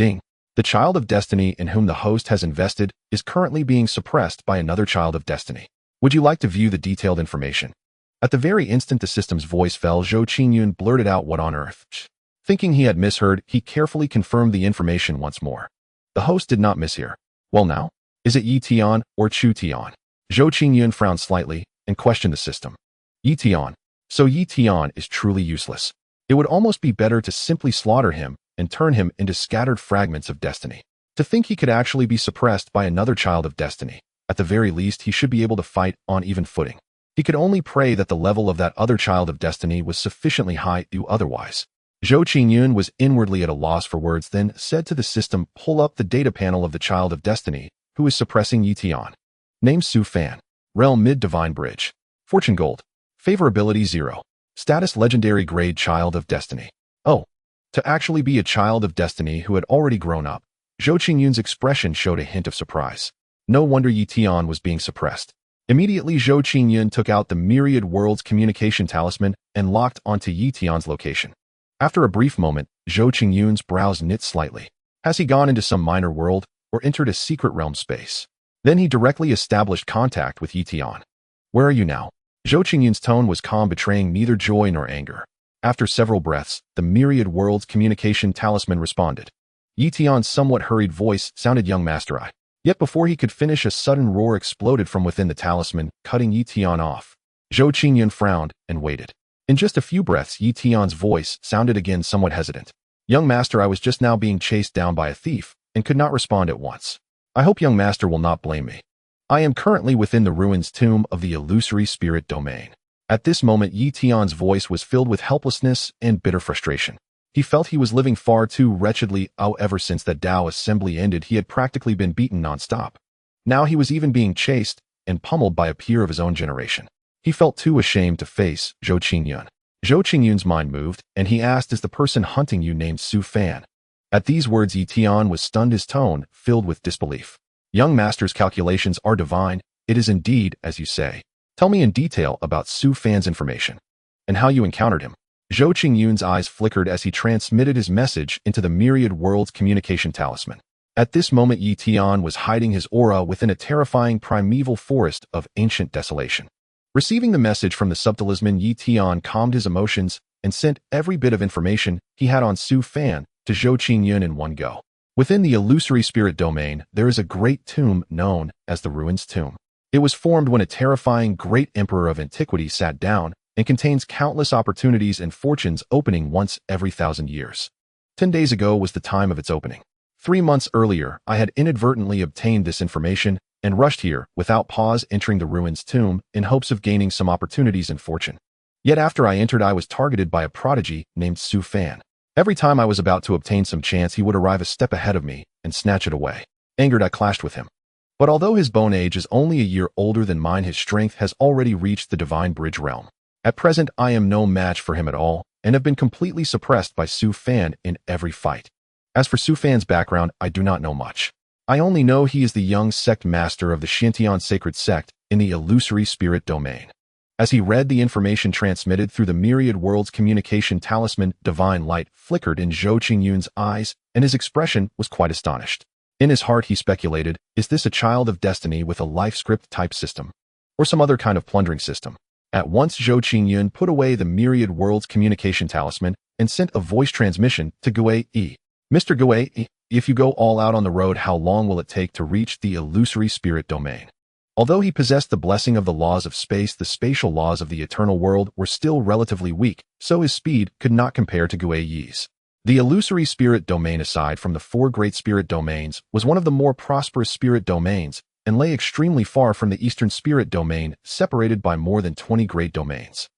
Ding. The child of destiny in whom the host has invested is currently being suppressed by another child of destiny. Would you like to view the detailed information? At the very instant the system's voice fell, Zhou Qingyun blurted out, "What on earth?" Thinking he had misheard, he carefully confirmed the information once more. The host did not mishear. Well now, is it Yi Tian or Chu Tian? Zhou Qingyun frowned slightly and questioned the system. Yi Tian. So Yi Tian is truly useless. It would almost be better to simply slaughter him and turn him into scattered fragments of destiny. To think he could actually be suppressed by another child of destiny. At the very least, he should be able to fight on even footing. He could only pray that the level of that other child of destiny was sufficiently high to otherwise. Zhou Qingyun was inwardly at a loss for words, then said to the system, "Pull up the data panel of the child of destiny who is suppressing Yi Tian. Name Su Fan. Realm Mid-Divine Bridge. Fortune Gold. Favorability 0. Status Legendary Grade Child of Destiny." Oh, to actually be a child of destiny who had already grown up. Zhou Qingyun's expression showed a hint of surprise. No wonder Yi Tian was being suppressed. Immediately, Zhou Qingyun took out the Myriad Worlds Communication Talisman and locked onto Yi Tian's location. After a brief moment, Zhou Qingyun's brows knit slightly. Has he gone into some minor world or entered a secret realm space? Then he directly established contact with Yi Tian. "Where are you now?" Zhou Qingyun's tone was calm, betraying neither joy nor anger. After several breaths, the Myriad Worlds Communication Talisman responded. Yi Tian's somewhat hurried voice sounded, "Young Master I." Yet before he could finish, a sudden roar exploded from within the talisman, cutting Yi Tian off. Zhou Qingyun frowned and waited. In just a few breaths, Yi Tian's voice sounded again, somewhat hesitant. "Young Master, I was just now being chased down by a thief and could not respond at once. I hope young Master will not blame me. I am currently within the ruins tomb of the illusory spirit domain." At this moment, Yi Tian's voice was filled with helplessness and bitter frustration. He felt he was living far too wretchedly. Ever since that Dao assembly ended, he had practically been beaten non-stop. Now he was even being chased and pummeled by a peer of his own generation. He felt too ashamed to face Zhou Qingyun. Zhou Qingyun's mind moved, and he asked, "Is the person hunting you named Su Fan?" At these words, Yi Tian was stunned, his tone filled with disbelief. "Young Master's calculations are divine. It is indeed as you say. Tell me in detail about Su Fan's information and how you encountered him." Zhou Qingyun's eyes flickered as he transmitted his message into the Myriad Worlds Communication Talisman. At this moment, Yi Tian was hiding his aura within a terrifying primeval forest of ancient desolation. Receiving the message from the subtalisman, Yi Tian calmed his emotions and sent every bit of information he had on Su Fan to Zhou Qingyun in one go. Within the illusory spirit domain, there is a great tomb known as the Ruins Tomb. It was formed when a terrifying great emperor of antiquity sat down and contains countless opportunities and fortunes opening once every 1,000 years. 10 days ago was the time of its opening. 3 months earlier, I had inadvertently obtained this information and rushed here without pause, entering the Ruins Tomb in hopes of gaining some opportunities and fortune. Yet after I entered, I was targeted by a prodigy named Su Fan. Every time I was about to obtain some chance, he would arrive a step ahead of me and snatch it away. Angered, I clashed with him. But although his bone age is only a year older than mine, his strength has already reached the Divine Bridge realm. At present, I am no match for him at all, and have been completely suppressed by Su Fan in every fight. As for Su Fan's background, I do not know much. I only know he is the young sect master of the Xianxia sacred sect in the illusory spirit domain. As he read the information transmitted through the Myriad Worlds Communication Talisman, divine light flickered in Zhou Qingyun's eyes, and his expression was quite astonished. In his heart, he speculated, is this a child of destiny with a life script type system? Or some other kind of plundering system? At once, Zhou Qingyun put away the Myriad Worlds Communication Talisman and sent a voice transmission to Gui. "Mr. Gui, if you go all out on the road, how long will it take to reach the illusory spirit domain?" Although he possessed the blessing of the laws of space, the spatial laws of the eternal world were still relatively weak, so his speed could not compare to Gui's. The illusory spirit domain, aside from the 4 great spirit domains, was one of the more prosperous spirit domains, and lay extremely far from the eastern spirit domain, separated by more than 20 great domains.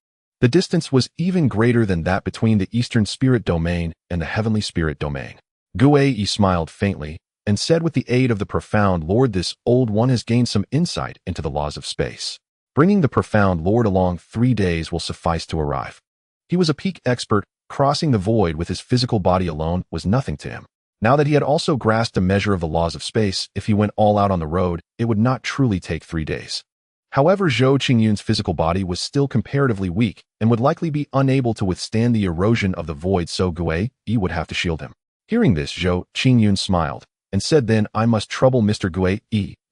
The distance was even greater than that between the eastern spirit domain and the heavenly spirit domain. Gui smiled faintly and said, with the aid of the profound Lord, this old one has gained some insight into the laws of space. Bringing the profound Lord along, 3 days will suffice to arrive. He was a peak expert. Crossing the void with his physical body alone was nothing to him. Now that he had also grasped a measure of the laws of space, if he went all out on the road, it would not truly take 3 days. However, Zhou Qingyun's physical body was still comparatively weak and would likely be unable to withstand the erosion of the void, so Gui would have to shield him. Hearing this, Zhou Qingyun smiled, and said, "Then I must trouble Mr. Gui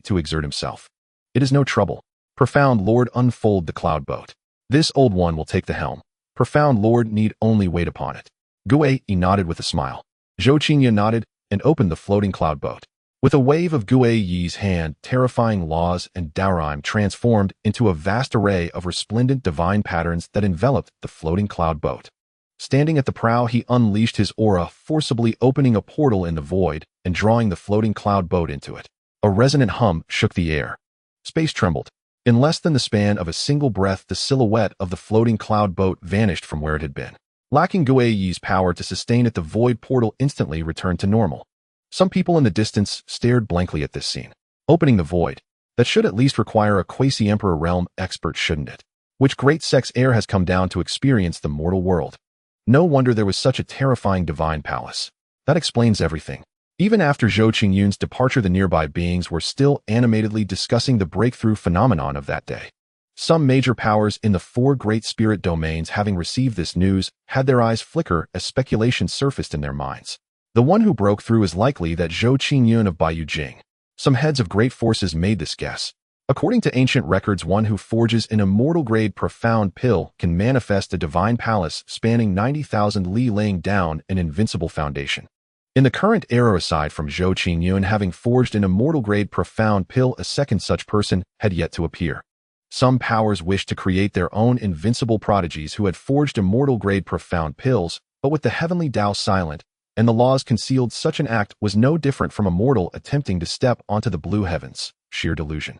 to exert himself." "It is no trouble. Profound Lord, unfold the cloud boat. This old one will take the helm. Profound Lord need only wait upon it." Gui nodded with a smile. Zhou Qingyun nodded and opened the floating cloud boat. With a wave of Gui Yi's hand, terrifying laws and Daorim transformed into a vast array of resplendent divine patterns that enveloped the floating cloud boat. Standing at the prow, he unleashed his aura, forcibly opening a portal in the void and drawing the floating cloud boat into it. A resonant hum shook the air. Space trembled. In less than the span of a single breath, the silhouette of the floating cloud boat vanished from where it had been. Lacking Gui Yi's power to sustain it, the void portal instantly returned to normal. Some people in the distance stared blankly at this scene. Opening the void. That should at least require a quasi-emperor realm expert, shouldn't it? Which great sex heir has come down to experience the mortal world? No wonder there was such a terrifying divine palace. That explains everything. Even after Zhou Qingyun's departure, the nearby beings were still animatedly discussing the breakthrough phenomenon of that day. Some major powers in the four great spirit domains, having received this news, had their eyes flicker as speculation surfaced in their minds. The one who broke through is likely that Zhou Qingyun of Baiyujing. Some heads of great forces made this guess. According to ancient records, one who forges an immortal-grade profound pill can manifest a divine palace spanning 90,000 li, laying down an invincible foundation. In the current era, aside from Zhou Qingyun having forged an immortal-grade profound pill, a second such person had yet to appear. Some powers wished to create their own invincible prodigies who had forged immortal-grade profound pills, but with the heavenly Tao silent, and the laws concealed, such an act was no different from a mortal attempting to step onto the blue heavens. Sheer delusion.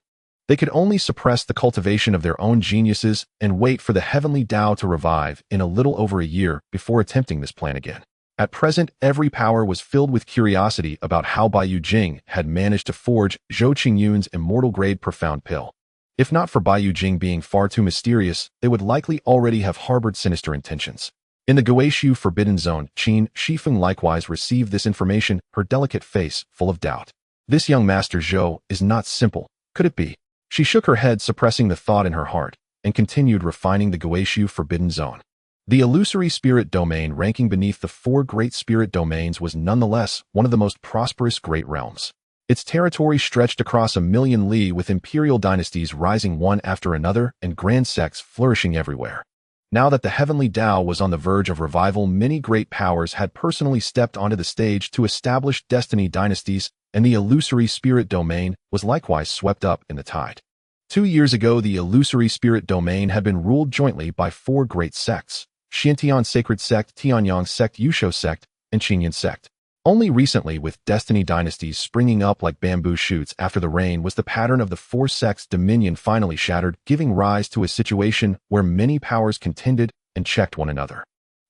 They could only suppress the cultivation of their own geniuses and wait for the heavenly Tao to revive in a little over a year before attempting this plan again. At present, every power was filled with curiosity about how Baiyujing had managed to forge Zhou Qingyun's immortal-grade profound pill. If not for Baiyujing being far too mysterious, they would likely already have harbored sinister intentions. In the Guishu Forbidden Zone, Qin Shifeng likewise received this information, her delicate face full of doubt. This young Master Zhou is not simple, could it be? She shook her head, suppressing the thought in her heart, and continued refining the Guishu Forbidden Zone. The illusory spirit domain, ranking beneath the four great spirit domains, was nonetheless one of the most prosperous great realms. Its territory stretched across 1,000,000 li, with imperial dynasties rising one after another and grand sects flourishing everywhere. Now that the heavenly Tao was on the verge of revival, many great powers had personally stepped onto the stage to establish destiny dynasties, and the illusory spirit domain was likewise swept up in the tide. 2 years ago, the illusory spirit domain had been ruled jointly by four great sects: Xiantian Sacred Sect, Tianyang Sect, Yusho Sect, and Qingyan Sect. Only recently, with destiny dynasties springing up like bamboo shoots after the rain, was the pattern of the four sects' dominion finally shattered, giving rise to a situation where many powers contended and checked one another.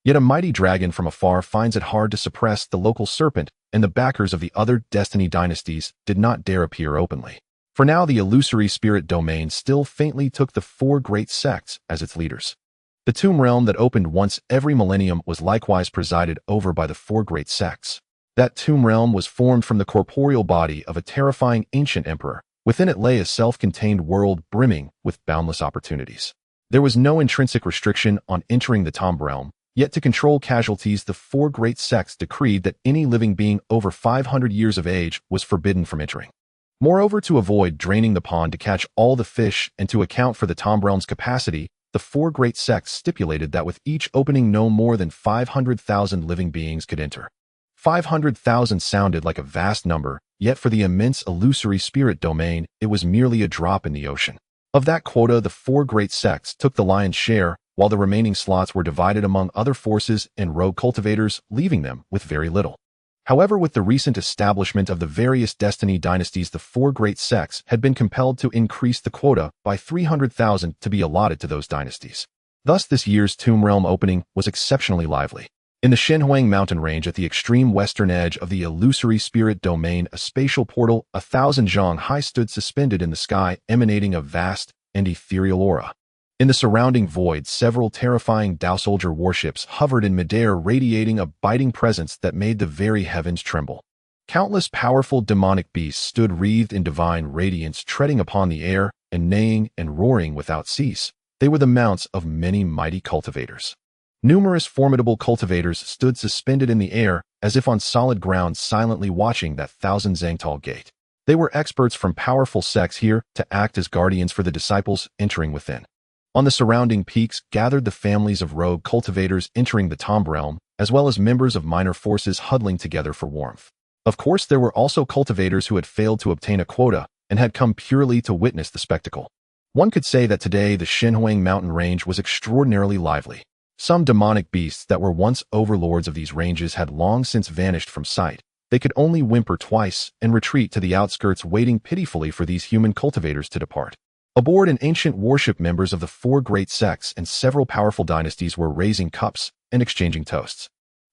Yet a mighty dragon from afar finds it hard to suppress the local serpent, and the backers of the other destiny dynasties did not dare appear openly. For now, the illusory spirit domain still faintly took the four great sects as its leaders. The tomb realm that opened once every millennium was likewise presided over by the four great sects. That tomb realm was formed from the corporeal body of a terrifying ancient emperor. Within it lay a self-contained world brimming with boundless opportunities. There was no intrinsic restriction on entering the tomb realm, yet to control casualties, the four great sects decreed that any living being over 500 years of age was forbidden from entering. Moreover, to avoid draining the pond to catch all the fish and to account for the tomb realm's capacity, the four great sects stipulated that with each opening no more than 500,000 living beings could enter. 500,000 sounded like a vast number, yet for the immense illusory spirit domain, it was merely a drop in the ocean. Of that quota, the four great sects took the lion's share, while the remaining slots were divided among other forces and rogue cultivators, leaving them with very little. However, with the recent establishment of the various destiny dynasties, the four great sects had been compelled to increase the quota by 300,000 to be allotted to those dynasties. Thus, this year's tomb realm opening was exceptionally lively. In the Shenhuang mountain range at the extreme western edge of the illusory spirit domain, a spatial portal 1,000 zhang high stood suspended in the sky, emanating a vast and ethereal aura. In the surrounding void, several terrifying Tao soldier warships hovered in midair, radiating a biting presence that made the very heavens tremble. Countless powerful demonic beasts stood wreathed in divine radiance, treading upon the air and neighing and roaring without cease. They were the mounts of many mighty cultivators. Numerous formidable cultivators stood suspended in the air, as if on solid ground, silently watching that 1,000 zhang-tall gate. They were experts from powerful sects here to act as guardians for the disciples entering within. On the surrounding peaks gathered the families of rogue cultivators entering the tomb realm, as well as members of minor forces huddling together for warmth. Of course, there were also cultivators who had failed to obtain a quota and had come purely to witness the spectacle. One could say that today the Xinhuang mountain range was extraordinarily lively. Some demonic beasts that were once overlords of these ranges had long since vanished from sight. They could only whimper twice and retreat to the outskirts, waiting pitifully for these human cultivators to depart. Aboard, an ancient warship, members of the 4 great sects and several powerful dynasties were raising cups and exchanging toasts.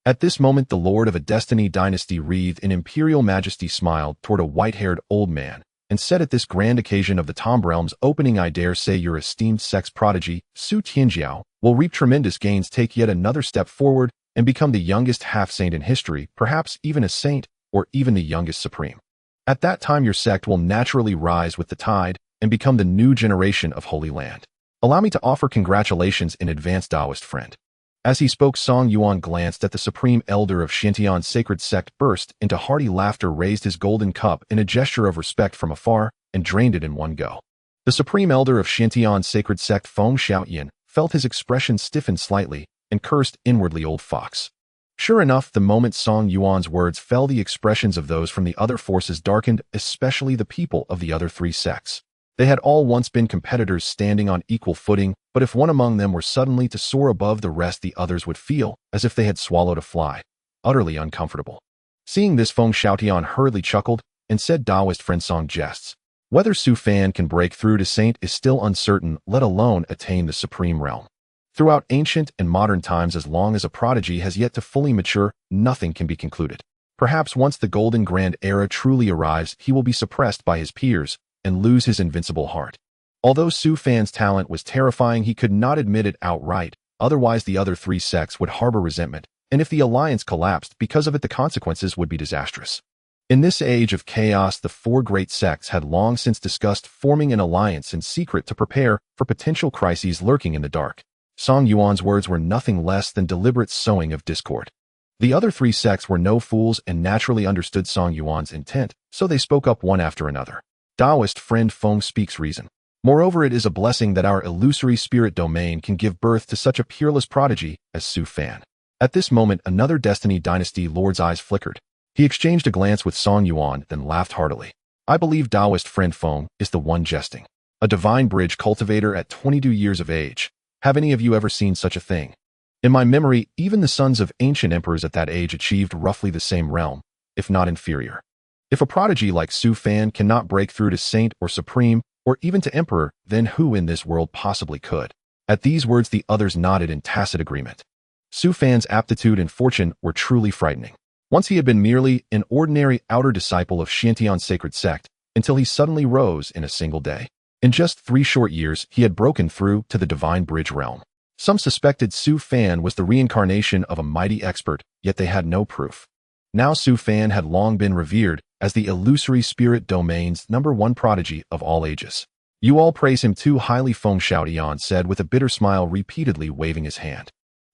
At this moment, the lord of a Destiny dynasty, wreathed in imperial majesty, smiled toward a white-haired old man and said, "At this grand occasion of the Tomb Realm's opening, I dare say your esteemed sex prodigy, Su Tianjiao, will reap tremendous gains, take yet another step forward, and become the youngest half-saint in history, perhaps even a saint, or even the youngest supreme. At that time, your sect will naturally rise with the tide and become the new generation of Holy Land. Allow me to offer congratulations in advance, Taoist friend." As he spoke, Song Yuan glanced at the supreme elder of Xianxia's sacred sect, burst into hearty laughter, raised his golden cup in a gesture of respect from afar, and drained it in one go. The supreme elder of Xianxia's sacred sect, Feng Xiaoyan, felt his expression stiffen slightly and cursed inwardly, "Old fox." Sure enough, the moment Song Yuan's words fell, the expressions of those from the other forces darkened, especially the people of the other 3 sects. They had all once been competitors, standing on equal footing, but if one among them were suddenly to soar above the rest, the others would feel as if they had swallowed a fly, utterly uncomfortable. Seeing this, Feng Xiaotian hurriedly chuckled and said, "Taoist friend, Song jests. Whether Su Fan can break through to saint is still uncertain, let alone attain the supreme realm. Throughout ancient and modern times, as long as a prodigy has yet to fully mature, nothing can be concluded. Perhaps once the golden grand era truly arrives, he will be suppressed by his peers and lose his invincible heart." Although Su Fan's talent was terrifying, he could not admit it outright, otherwise the other 3 sects would harbor resentment, and if the alliance collapsed because of it, the consequences would be disastrous. In this age of chaos, the 4 great sects had long since discussed forming an alliance in secret to prepare for potential crises lurking in the dark. Song Yuan's words were nothing less than deliberate sowing of discord. The other 3 sects were no fools and naturally understood Song Yuan's intent, so they spoke up one after another. "Taoist friend, Feng speaks reason. Moreover, it is a blessing that our illusory spirit domain can give birth to such a peerless prodigy as Su Fan." At this moment, another Destiny dynasty lord's eyes flickered. He exchanged a glance with Song Yuan, then laughed heartily. "I believe Taoist friend Feng is the one jesting. A divine bridge cultivator at 22 years of age. Have any of you ever seen such a thing? In my memory, even the sons of ancient emperors at that age achieved roughly the same realm, if not inferior. If a prodigy like Su Fan cannot break through to saint or supreme, or even to emperor, then who in this world possibly could?" At these words, the others nodded in tacit agreement. Su Fan's aptitude and fortune were truly frightening. Once he had been merely an ordinary outer disciple of Xianxia's sacred sect, until he suddenly rose in a single day. In just 3 short years, he had broken through to the divine bridge realm. Some suspected Su Fan was the reincarnation of a mighty expert, yet they had no proof. Now Su Fan had long been revered as the illusory spirit domain's #1 prodigy of all ages. "You all praise him too highly," Feng Xiaotian said with a bitter smile, repeatedly waving his hand.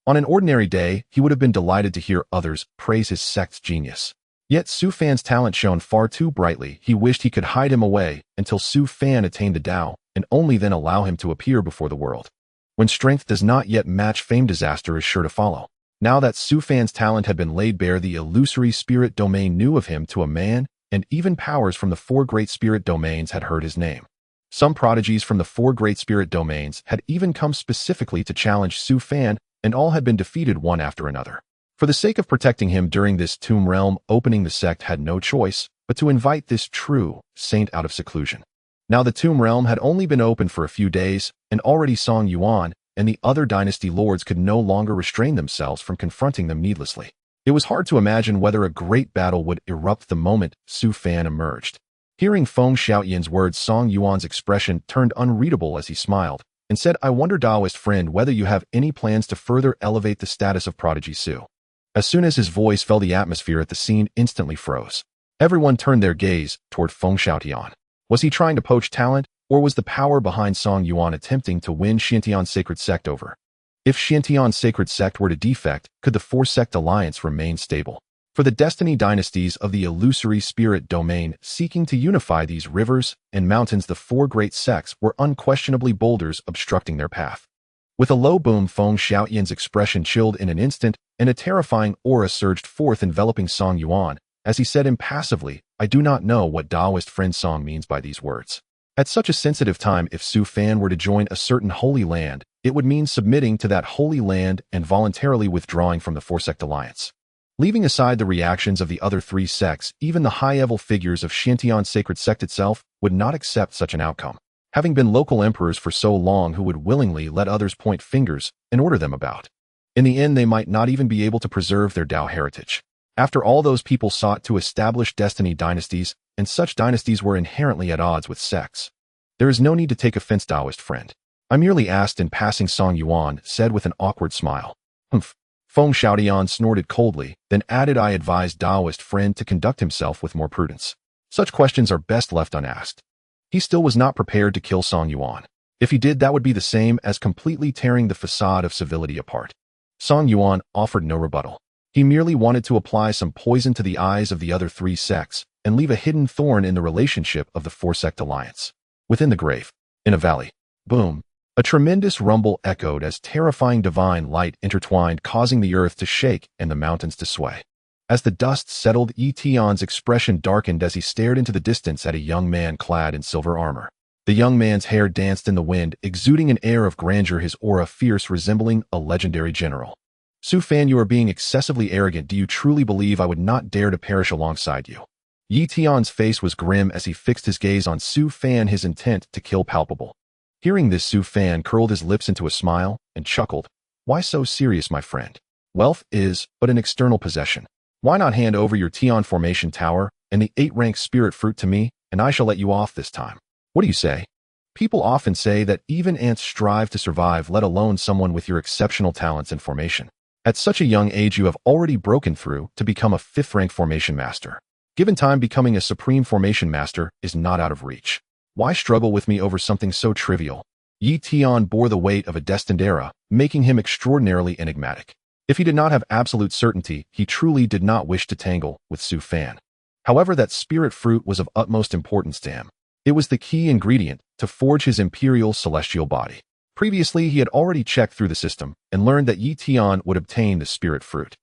On an ordinary day, he would have been delighted to hear others praise his sect's genius. Yet Su Fan's talent shone far too brightly. He wished he could hide him away until Su Fan attained the Tao, and only then allow him to appear before the world. When strength does not yet match fame, disaster is sure to follow. Now that Su Fan's talent had been laid bare, the illusory spirit domain knew of him to a man, and even powers from the 4 great spirit domains had heard his name. Some prodigies from the 4 great spirit domains had even come specifically to challenge Su Fan, and all had been defeated one after another. For the sake of protecting him during this tomb realm opening, the sect had no choice but to invite this true saint out of seclusion. Now the tomb realm had only been open for a few days, and already Song Yuan and the other dynasty lords could no longer restrain themselves from confronting them needlessly. It was hard to imagine whether a great battle would erupt the moment Su Fan emerged. Hearing Feng Xiaotian's words, Song Yuan's expression turned unreadable as he smiled and said, "I wonder, Taoist friend, whether you have any plans to further elevate the status of prodigy Su." As soon as his voice fell, the atmosphere at the scene instantly froze. Everyone turned their gaze toward Feng Xiaotian. Was he trying to poach talent, or was the power behind Song Yuan attempting to win Xianxia's sacred sect over? If Xianxia's sacred sect were to defect, could the 4-sect alliance remain stable? For the destiny dynasties of the illusory spirit domain seeking to unify these rivers and mountains, the four great sects were unquestionably boulders obstructing their path. With a low boom, Feng Xiaoyan's expression chilled in an instant, and a terrifying aura surged forth enveloping Song Yuan, as he said impassively, "I do not know what Taoist friend Song means by these words." At such a sensitive time, if Su Fan were to join a certain holy land, it would mean submitting to that holy land and voluntarily withdrawing from the four-sect alliance. Leaving aside the reactions of the other three sects, even the high-level figures of Xianxia's sacred sect itself would not accept such an outcome, having been local emperors for so long who would willingly let others point fingers and order them about. In the end, they might not even be able to preserve their Tao heritage. After all, those people sought to establish destiny dynasties, and such dynasties were inherently at odds with sects. There is no need to take offense, Taoist friend. I merely asked in passing, Song Yuan said with an awkward smile. Humph. Feng Xiaoyan snorted coldly, then added, "I advised Taoist friend to conduct himself with more prudence. Such questions are best left unasked." He still was not prepared to kill Song Yuan. If he did, that would be the same as completely tearing the facade of civility apart. Song Yuan offered no rebuttal. He merely wanted to apply some poison to the eyes of the other three sects and leave a hidden thorn in the relationship of the four-sect alliance. Within the grave, in a valley, boom, a tremendous rumble echoed as terrifying divine light intertwined, causing the earth to shake and the mountains to sway. As the dust settled, Yi Tian's expression darkened as he stared into the distance at a young man clad in silver armor. The young man's hair danced in the wind, exuding an air of grandeur, his aura fierce, resembling a legendary general. "Su Fan, you are being excessively arrogant. Do you truly believe I would not dare to perish alongside you?" Yi Tian's face was grim as he fixed his gaze on Su Fan, his intent to kill palpable. Hearing this, Su Fan curled his lips into a smile and chuckled. "Why so serious, my friend? Wealth is but an external possession. Why not hand over your Tian formation tower and the 8-rank spirit fruit to me, and I shall let you off this time. What do you say?" People often say that even ants strive to survive, let alone someone with your exceptional talents and formation. At such a young age, you have already broken through to become a 5th-rank formation master. Given time, becoming a supreme formation master is not out of reach. Why struggle with me over something so trivial? Yi Tian bore the weight of a destined era, making him extraordinarily enigmatic. If he did not have absolute certainty, he truly did not wish to tangle with Su Fan. However, that spirit fruit was of utmost importance to him. It was the key ingredient to forge his imperial celestial body. Previously, he had already checked through the system and learned that Yi Tian would obtain the spirit fruit.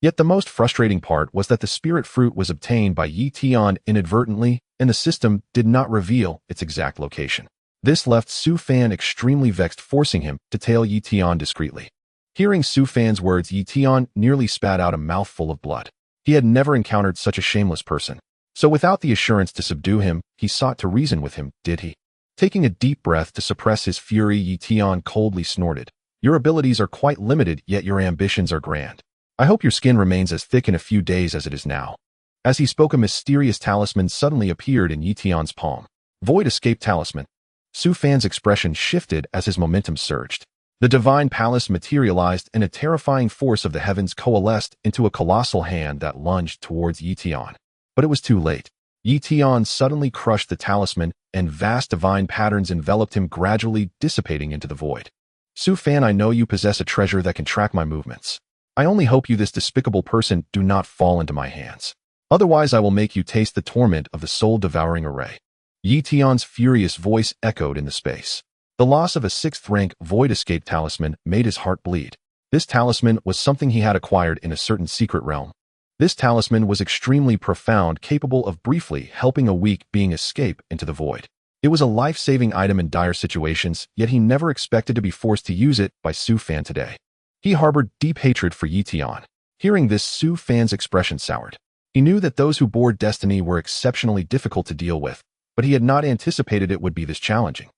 Yet the most frustrating part was that the spirit fruit was obtained by Yi Tian inadvertently, and the system did not reveal its exact location. This left Su Fan extremely vexed, forcing him to tell Yi Tian discreetly. Hearing Su Fan's words, Yi Tian nearly spat out a mouthful of blood. He had never encountered such a shameless person. So without the assurance to subdue him, he sought to reason with him, did he? Taking a deep breath to suppress his fury, Yi Tian coldly snorted. "Your abilities are quite limited, yet your ambitions are grand. I hope your skin remains as thick in a few days as it is now." As he spoke, a mysterious talisman suddenly appeared in Yi Tian's palm. Void Escape Talisman. Su Fan's expression shifted as his momentum surged. The divine palace materialized, and a terrifying force of the heavens coalesced into a colossal hand that lunged towards Yi Tian. But it was too late. Yi Tian suddenly crushed the talisman, and vast divine patterns enveloped him, gradually dissipating into the void. "Su Fan, I know you possess a treasure that can track my movements. I only hope you, this despicable person, do not fall into my hands. Otherwise, I will make you taste the torment of the soul-devouring array." Yi Tian's furious voice echoed in the space. The loss of a 6th-rank Void Escape talisman made his heart bleed. This talisman was something he had acquired in a certain secret realm. This talisman was extremely profound, capable of briefly helping a weak being escape into the void. It was a life-saving item in dire situations, yet he never expected to be forced to use it by Su Fan today. He harbored deep hatred for Yi Tian. Hearing this, Su Fan's expression soured. He knew that those who bore destiny were exceptionally difficult to deal with, but he had not anticipated it would be this challenging.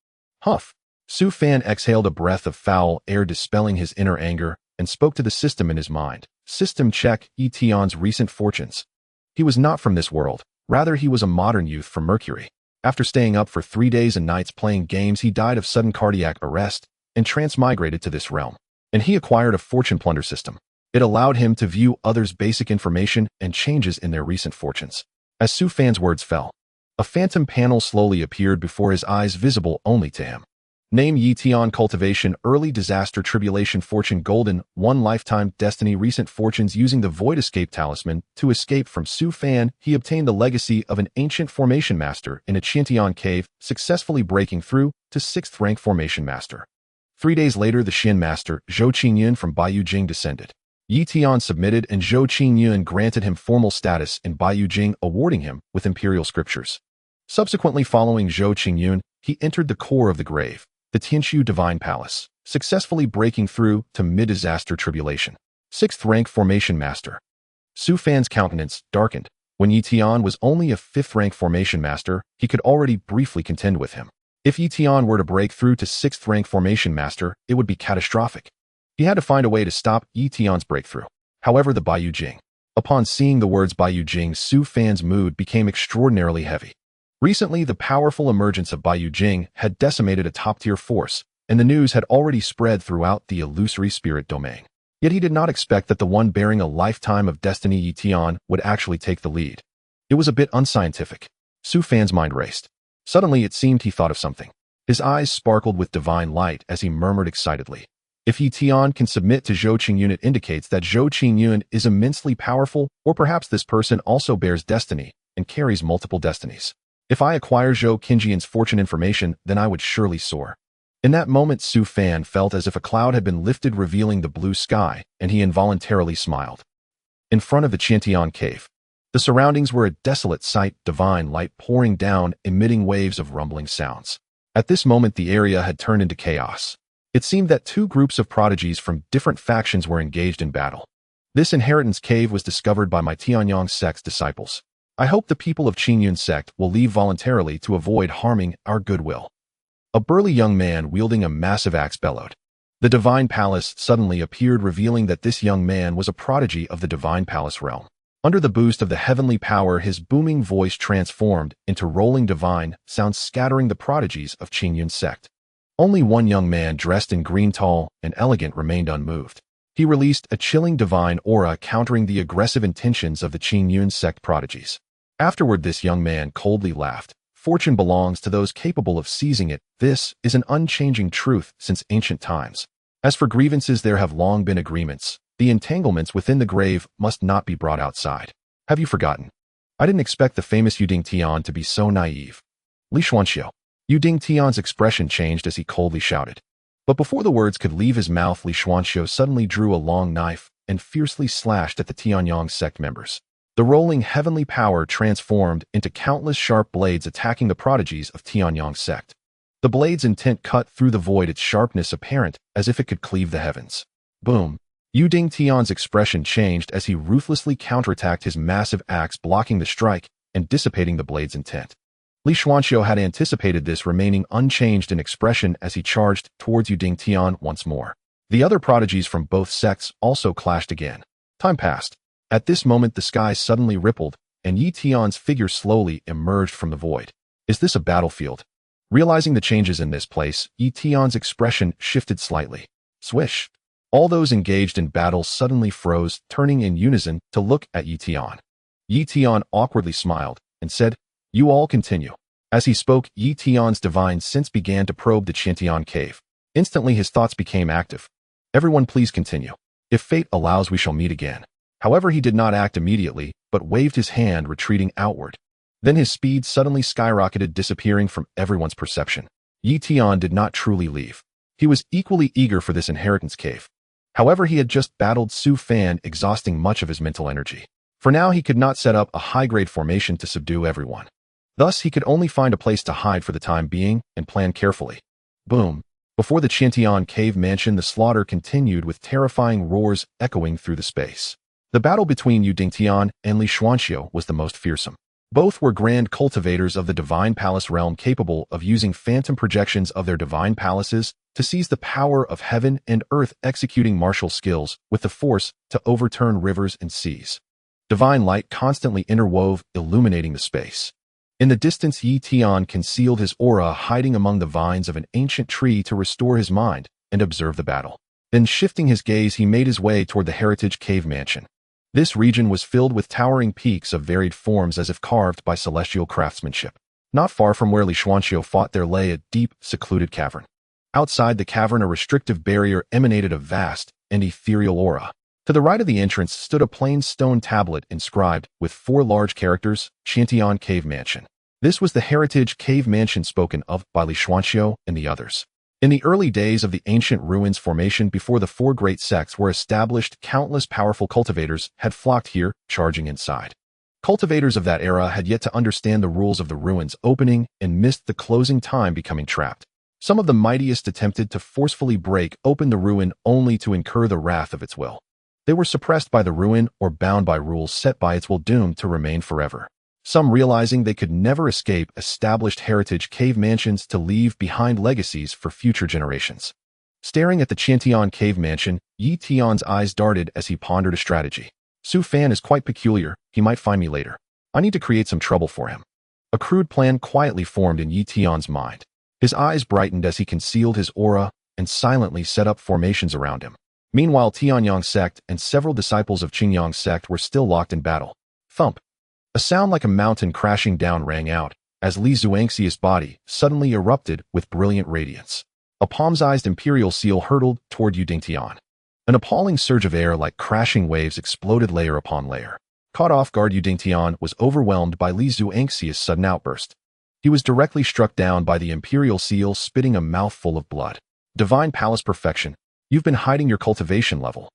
Huff! Su Fan exhaled a breath of foul air, dispelling his inner anger, and spoke to the system in his mind. "System check Yi Tian's recent fortunes. He was not from this world. Rather, he was a modern youth from Mercury. After staying up for 3 days and nights playing games, he died of sudden cardiac arrest and transmigrated to this realm. And he acquired a fortune plunder system. It allowed him to view others' basic information and changes in their recent fortunes." As Su Fan's words fell, a phantom panel slowly appeared before his eyes, visible only to him. Name Yi Tian Cultivation Early Disaster Tribulation Fortune Golden 1 Lifetime Destiny Recent Fortunes Using the Void Escape Talisman to escape from Su Fan, he obtained the legacy of an ancient formation master in a Xianxia cave, successfully breaking through to 6th rank formation master. 3 days later, the Xin master, Zhou Qingyun from Baiyujing descended. Yi Tian submitted and Zhou Qingyun granted him formal status in Baiyujing, awarding him with imperial scriptures. Subsequently following Zhou Qingyun, he entered the core of the grave, the Tianqiu Divine Palace, successfully breaking through to mid-disaster tribulation. 6th rank formation master. Su Fan's countenance darkened. When Yi Tian was only a 5th rank formation master, he could already briefly contend with him. If Yi Tian were to break through to 6th rank formation master, it would be catastrophic. He had to find a way to stop Yi Tian's breakthrough. However, the Baiyujing. Upon seeing the words Baiyujing, Su Fan's mood became extraordinarily heavy. Recently, the powerful emergence of Baiyujing had decimated a top-tier force, and the news had already spread throughout the illusory spirit domain. Yet he did not expect that the one bearing a lifetime of destiny, Yi Tian, would actually take the lead. It was a bit unscientific. Su Fan's mind raced. Suddenly, it seemed he thought of something. His eyes sparkled with divine light as he murmured excitedly. If Yi Tian can submit to Zhou Qingyun, it indicates that Zhou Qingyun is immensely powerful, or perhaps this person also bears destiny and carries multiple destinies. If I acquire Zhou Qingyun's fortune information, then I would surely soar. In that moment, Su Fan felt as if a cloud had been lifted, revealing the blue sky, and he involuntarily smiled. In front of the Qiantian cave, the surroundings were a desolate sight, divine light pouring down, emitting waves of rumbling sounds. At this moment, the area had turned into chaos. It seemed that 2 groups of prodigies from different factions were engaged in battle. This inheritance cave was discovered by my Tianyang sect's disciples. I hope the people of Qingyun sect will leave voluntarily to avoid harming our goodwill. A burly young man wielding a massive axe bellowed. The Divine Palace suddenly appeared, revealing that this young man was a prodigy of the Divine Palace realm. Under the boost of the heavenly power, his booming voice transformed into rolling divine sounds, scattering the prodigies of Qingyun sect. Only one young man dressed in green, tall and elegant, remained unmoved. He released a chilling divine aura, countering the aggressive intentions of the Qingyun sect prodigies. Afterward, this young man coldly laughed. Fortune belongs to those capable of seizing it. This is an unchanging truth since ancient times. As for grievances, there have long been agreements. The entanglements within the grave must not be brought outside. Have you forgotten? I didn't expect the famous Yuding Tian to be so naive. Li Xuanxiu. Yuding Tian's expression changed as he coldly shouted. But before the words could leave his mouth, Li Xuanxiu suddenly drew a long knife and fiercely slashed at the Tianyang sect members. The rolling heavenly power transformed into countless sharp blades, attacking the prodigies of Tianyang sect. The blade's intent cut through the void, its sharpness apparent as if it could cleave the heavens. Boom! Yuding Tian's expression changed as he ruthlessly counterattacked his massive axe, blocking the strike and dissipating the blade's intent. Li Xuanxiu had anticipated this, remaining unchanged in expression as he charged towards Yuding Tian once more. The other prodigies from both sects also clashed again. Time passed. At this moment, the sky suddenly rippled, and Yi Tian's figure slowly emerged from the void. Is this a battlefield? Realizing the changes in this place, Yi Tian's expression shifted slightly. Swish! All those engaged in battle suddenly froze, turning in unison to look at Yi Tian. Yi Tian awkwardly smiled and said, "You all continue." As he spoke, Yi Tian's divine sense began to probe the Qiantian cave. Instantly, his thoughts became active. "Everyone, please continue. If fate allows, we shall meet again." However, he did not act immediately, but waved his hand, retreating outward. Then his speed suddenly skyrocketed, disappearing from everyone's perception. Yi Tian did not truly leave. He was equally eager for this inheritance cave. However, he had just battled Su Fan, exhausting much of his mental energy. For now, he could not set up a high-grade formation to subdue everyone. Thus, he could only find a place to hide for the time being and plan carefully. Boom! Before the Qiantian cave mansion, the slaughter continued with terrifying roars echoing through the space. The battle between Yuding Tian and Li Xuanxiu was the most fearsome. Both were grand cultivators of the Divine Palace realm, capable of using phantom projections of their divine palaces to seize the power of heaven and earth, executing martial skills with the force to overturn rivers and seas. Divine light constantly interwove, illuminating the space. In the distance, Yi Tian concealed his aura, hiding among the vines of an ancient tree to restore his mind and observe the battle. Then, shifting his gaze, he made his way toward the Heritage Cave Mansion. This region was filled with towering peaks of varied forms, as if carved by celestial craftsmanship. Not far from where Li Xuanxiu fought, there lay a deep, secluded cavern. Outside the cavern, a restrictive barrier emanated a vast and ethereal aura. To the right of the entrance stood a plain stone tablet inscribed with 4 large characters, Xianxia Cave Mansion. This was the heritage cave mansion spoken of by Xianxia and the others. In the early days of the ancient ruins formation before the 4 great sects were established, countless powerful cultivators had flocked here, charging inside. Cultivators of that era had yet to understand the rules of the ruins opening and missed the closing time, becoming trapped. Some of the mightiest attempted to forcefully break open the ruin only to incur the wrath of its will. They were suppressed by the ruin or bound by rules set by its will, doomed to remain forever. Some, realizing they could never escape established heritage cave mansions to leave behind legacies for future generations. Staring at the Xianxia Cave Mansion, Yi Tian's eyes darted as he pondered a strategy. Su Fan is quite peculiar, he might find me later. I need to create some trouble for him. A crude plan quietly formed in Yi Tian's mind. His eyes brightened as he concealed his aura and silently set up formations around him. Meanwhile, Tianyang sect and several disciples of Qingyang sect were still locked in battle. Thump! A sound like a mountain crashing down rang out as Li Xianxia's body suddenly erupted with brilliant radiance. A palm-sized imperial seal hurtled toward Yu Dingtian. An appalling surge of air like crashing waves exploded layer upon layer. Caught off guard, Yu Dingtian was overwhelmed by Li Xianxia's sudden outburst. He was directly struck down by the imperial seal, spitting a mouthful of blood. Divine Palace Perfection. You've been hiding your cultivation level.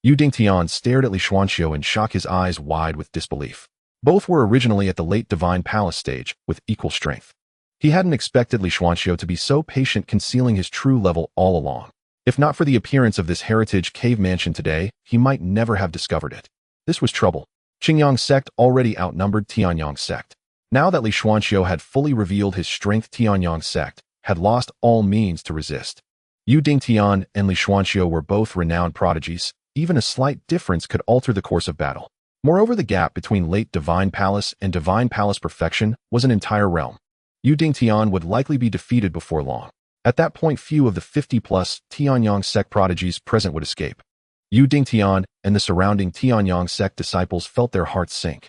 Yu Dingtian stared at Li Xianxia in shock, his eyes wide with disbelief. Both were originally at the late Divine Palace stage, with equal strength. He hadn't expected Li Xianxia to be so patient, concealing his true level all along. If not for the appearance of this heritage cave mansion today, he might never have discovered it. This was trouble. Qingyang sect already outnumbered Tianyang sect. Now that Li Xianxia had fully revealed his strength, Tianyang sect had lost all means to resist. Yu Dingtian and Li Xianxia were both renowned prodigies. Even a slight difference could alter the course of battle. Moreover, the gap between late Divine Palace and Divine Palace Perfection was an entire realm. Yu Dingtian would likely be defeated before long. At that point, few of the 50-plus Tianyang sect prodigies present would escape. Yu Dingtian and the surrounding Tianyang sect disciples felt their hearts sink.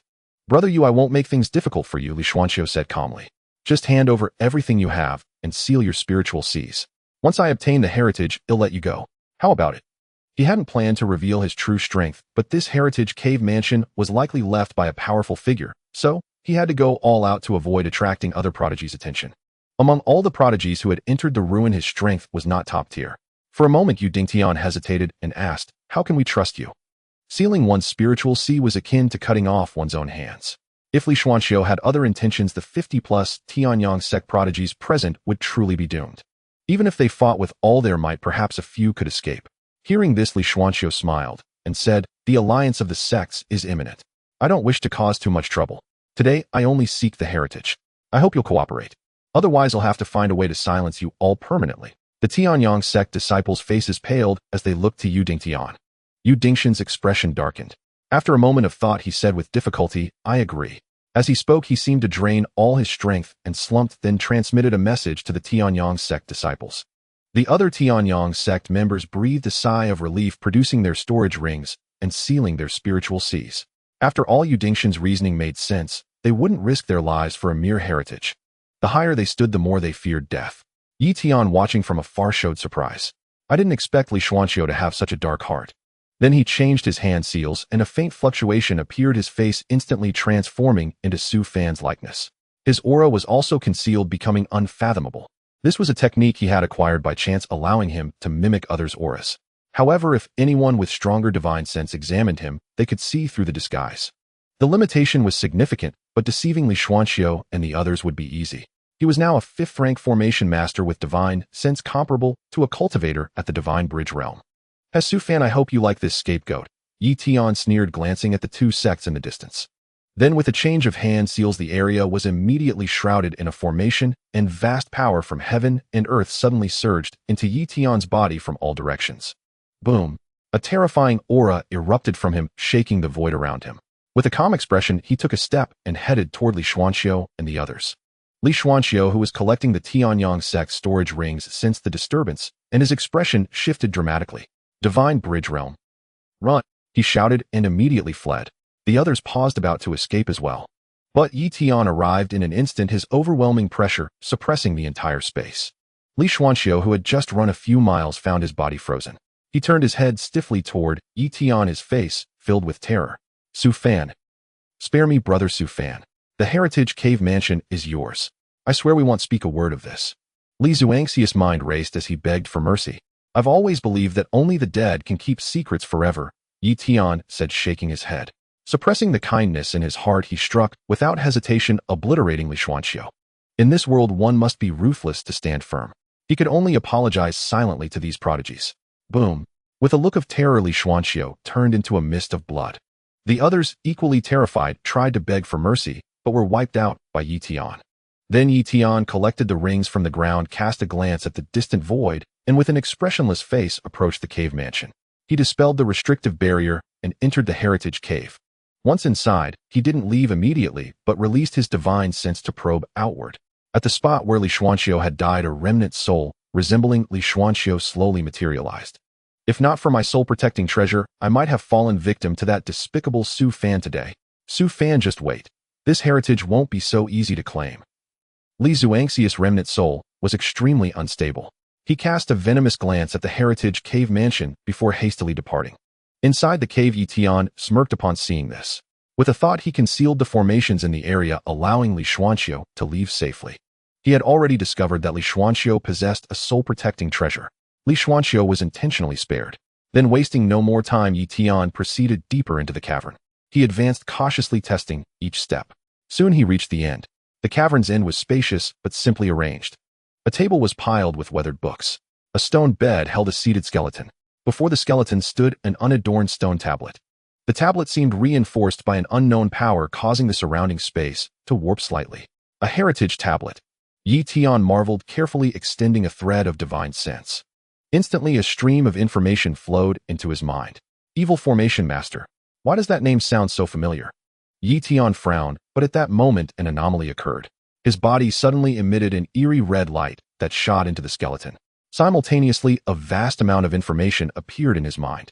Brother Yu, I won't make things difficult for you, Li Xianxia said calmly. Just hand over everything you have and seal your spiritual seas. Once I obtain the heritage, I'll let you go. How about it? He hadn't planned to reveal his true strength, but this heritage cave mansion was likely left by a powerful figure, so he had to go all out to avoid attracting other prodigies' attention. Among all the prodigies who had entered the ruin, his strength was not top tier. For a moment, Yu Dingtian hesitated and asked, "How can we trust you?" Sealing one's spiritual sea was akin to cutting off one's own hands. If Li Xianxia had other intentions, the 50-plus Tianyang sect prodigies present would truly be doomed. Even if they fought with all their might, perhaps a few could escape. Hearing this, Li Xianxia smiled and said, "The alliance of the sects is imminent. I don't wish to cause too much trouble. Today, I only seek the heritage. I hope you'll cooperate. Otherwise, I'll have to find a way to silence you all permanently." The Tianyang sect disciples' faces paled as they looked to Yu Dingtian. Yu Dingtian's expression darkened. After a moment of thought, he said with difficulty, "I agree." As he spoke, he seemed to drain all his strength and slumped, then transmitted a message to the Tianyang sect disciples. The other Tianyang sect members breathed a sigh of relief, producing their storage rings and sealing their spiritual seas. After all, Yu Dingtian's reasoning made sense. They wouldn't risk their lives for a mere heritage. The higher they stood, the more they feared death. Yi Tian, watching from afar, showed surprise. "I didn't expect Li Xianxia to have such a dark heart." Then he changed his hand seals, and a faint fluctuation appeared, his face instantly transforming into Su Fan's likeness. His aura was also concealed, becoming unfathomable. This was a technique he had acquired by chance, allowing him to mimic others' auras. However, if anyone with stronger divine sense examined him, they could see through the disguise. The limitation was significant, but deceiving Li Xianxia and the others would be easy. He was now a 5th-rank formation master with divine sense comparable to a cultivator at the Divine Bridge realm. "As Su Fan, I hope you like this scapegoat," Yi Tian sneered, glancing at the 2 sects in the distance. Then, with a change of hand seals, the area was immediately shrouded in a formation, and vast power from heaven and earth suddenly surged into Yi Tian's body from all directions. Boom! A terrifying aura erupted from him, shaking the void around him. With a calm expression, he took a step and headed toward Li Xianxia and the others. Li Xianxia, who was collecting the Tianyang sect storage rings, sensed the disturbance, and his expression shifted dramatically. "Divine Bridge realm. Run!" he shouted and immediately fled. The others paused, about to escape as well. But Yi Tian arrived in an instant, his overwhelming pressure suppressing the entire space. Li Xuanxiu, who had just run a few miles, found his body frozen. He turned his head stiffly toward Yi Tian, his face filled with terror. Su Fan. Spare me, brother Su Fan. The Heritage Cave Mansion is yours. I swear we won't speak a word of this. Li Xianxia's mind raced as he begged for mercy. I've always believed that only the dead can keep secrets forever, Yi Tian said, shaking his head. Suppressing the kindness in his heart, he struck, without hesitation, obliterating Li Xuanxiu. In this world, one must be ruthless to stand firm. He could only apologize silently to these prodigies. Boom. With a look of terror, Li Xuanxiu turned into a mist of blood. The others, equally terrified, tried to beg for mercy, but were wiped out by Yi Tian. Then Yi Tian collected the rings from the ground, cast a glance at the distant void, and with an expressionless face approached the cave mansion. He dispelled the restrictive barrier and entered the heritage cave. Once inside, he didn't leave immediately, but released his divine sense to probe outward. At the spot where Li Xuanxiu had died, a remnant soul, resembling Li Xuanxiu, slowly materialized. If not for my soul-protecting treasure, I might have fallen victim to that despicable Su Fan today. Su Fan, just wait. This heritage won't be so easy to claim. Li Xianxia's remnant soul was extremely unstable. He cast a venomous glance at the heritage cave mansion before hastily departing. Inside the cave, Yi Tian smirked upon seeing this. With a thought, he concealed the formations in the area, allowing Li Xuanxiu to leave safely. He had already discovered that Li Xuanxiu possessed a soul-protecting treasure. Li Xuanxiu was intentionally spared. Then, wasting no more time, Yi Tian proceeded deeper into the cavern. He advanced cautiously, testing each step. Soon he reached the end. The cavern's end was spacious but simply arranged. A table was piled with weathered books. A stone bed held a seated skeleton. Before the skeleton stood an unadorned stone tablet. The tablet seemed reinforced by an unknown power, causing the surrounding space to warp slightly. A heritage tablet. Yi Tian marveled, carefully extending a thread of divine sense. Instantly, a stream of information flowed into his mind. Evil Formation Master. Why does that name sound so familiar? Yi Tian frowned, but at that moment an anomaly occurred. His body suddenly emitted an eerie red light that shot into the skeleton. Simultaneously, a vast amount of information appeared in his mind.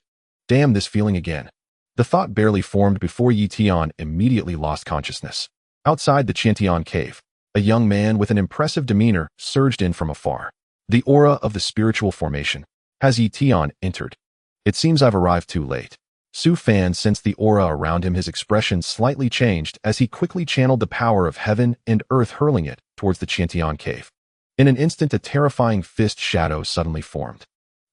Damn, this feeling again. The thought barely formed before Yi Tian immediately lost consciousness. Outside the Xianxia cave, a young man with an impressive demeanor surged in from afar. The aura of the spiritual formation. Has Yi Tian entered? It seems I've arrived too late. Su Fan sensed the aura around him. His expression slightly changed as he quickly channeled the power of heaven and earth, hurling it towards the Xianxia cave. In an instant, a terrifying fist shadow suddenly formed.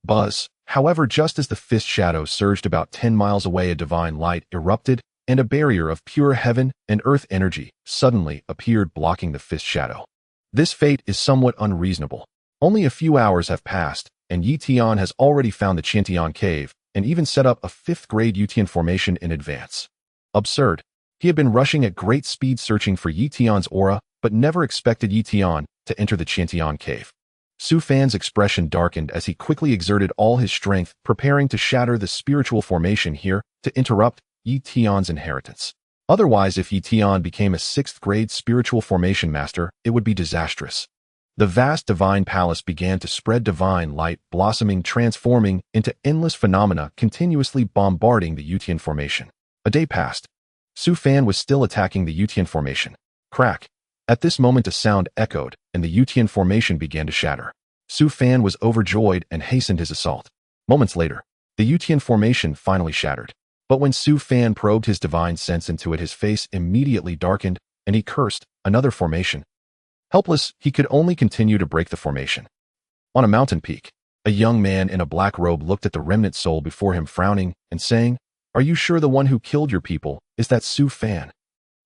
Buzz. However, just as the fist shadow surged about 10 miles away, a divine light erupted, and a barrier of pure heaven and earth energy suddenly appeared, blocking the fist shadow. This fate is somewhat unreasonable. Only a few hours have passed, and Yi Tian has already found the Xianxia cave, and even set up a 5th-grade Yutian formation in advance. Absurd. He had been rushing at great speed searching for Yi Tian's aura, but never expected Yi Tian to enter the Xianxia cave. Su Fan's expression darkened as he quickly exerted all his strength, preparing to shatter the spiritual formation here to interrupt Yi Tian's inheritance. Otherwise, if Yi Tian became a 6th-grade spiritual formation master, it would be disastrous. The vast divine palace began to spread divine light, blossoming, transforming into endless phenomena, continuously bombarding the Yutian formation. A day passed. Su Fan was still attacking the Yutian formation. Crack. At this moment, a sound echoed, and the Yutian formation began to shatter. Su Fan was overjoyed and hastened his assault. Moments later, the Yutian formation finally shattered. But when Su Fan probed his divine sense into it, his face immediately darkened, and he cursed, another formation. Helpless, he could only continue to break the formation. On a mountain peak, a young man in a black robe looked at the remnant soul before him, frowning and saying, "Are you sure the one who killed your people is that Su Fan?"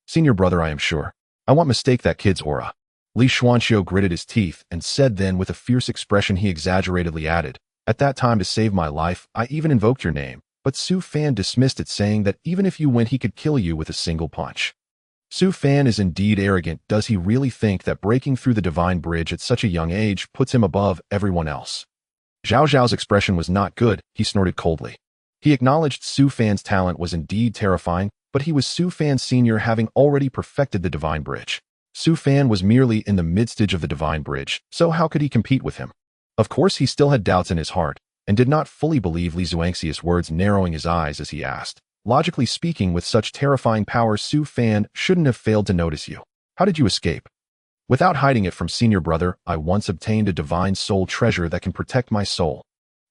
"Senior brother, I am sure. I won't mistake that kid's aura." Li Xuanxiu gritted his teeth and said, then with a fierce expression he exaggeratedly added, "At that time, to save my life, I even invoked your name, but Su Fan dismissed it, saying that even if you went, he could kill you with a single punch." Su Fan is indeed arrogant. Does he really think that breaking through the divine bridge at such a young age puts him above everyone else? Zhao Zhao's expression was not good. He snorted coldly. He acknowledged Su Fan's talent was indeed terrifying, but he was Su Fan Sr., having already perfected the divine bridge. Su Fan was merely in the mid-stage of the divine bridge, so how could he compete with him? Of course, he still had doubts in his heart, and did not fully believe Li Xianxia's words, narrowing his eyes as he asked, "Logically speaking, with such terrifying power, Su Fan shouldn't have failed to notice you. How did you escape?" Without hiding it from senior brother, I once obtained a divine soul treasure that can protect my soul.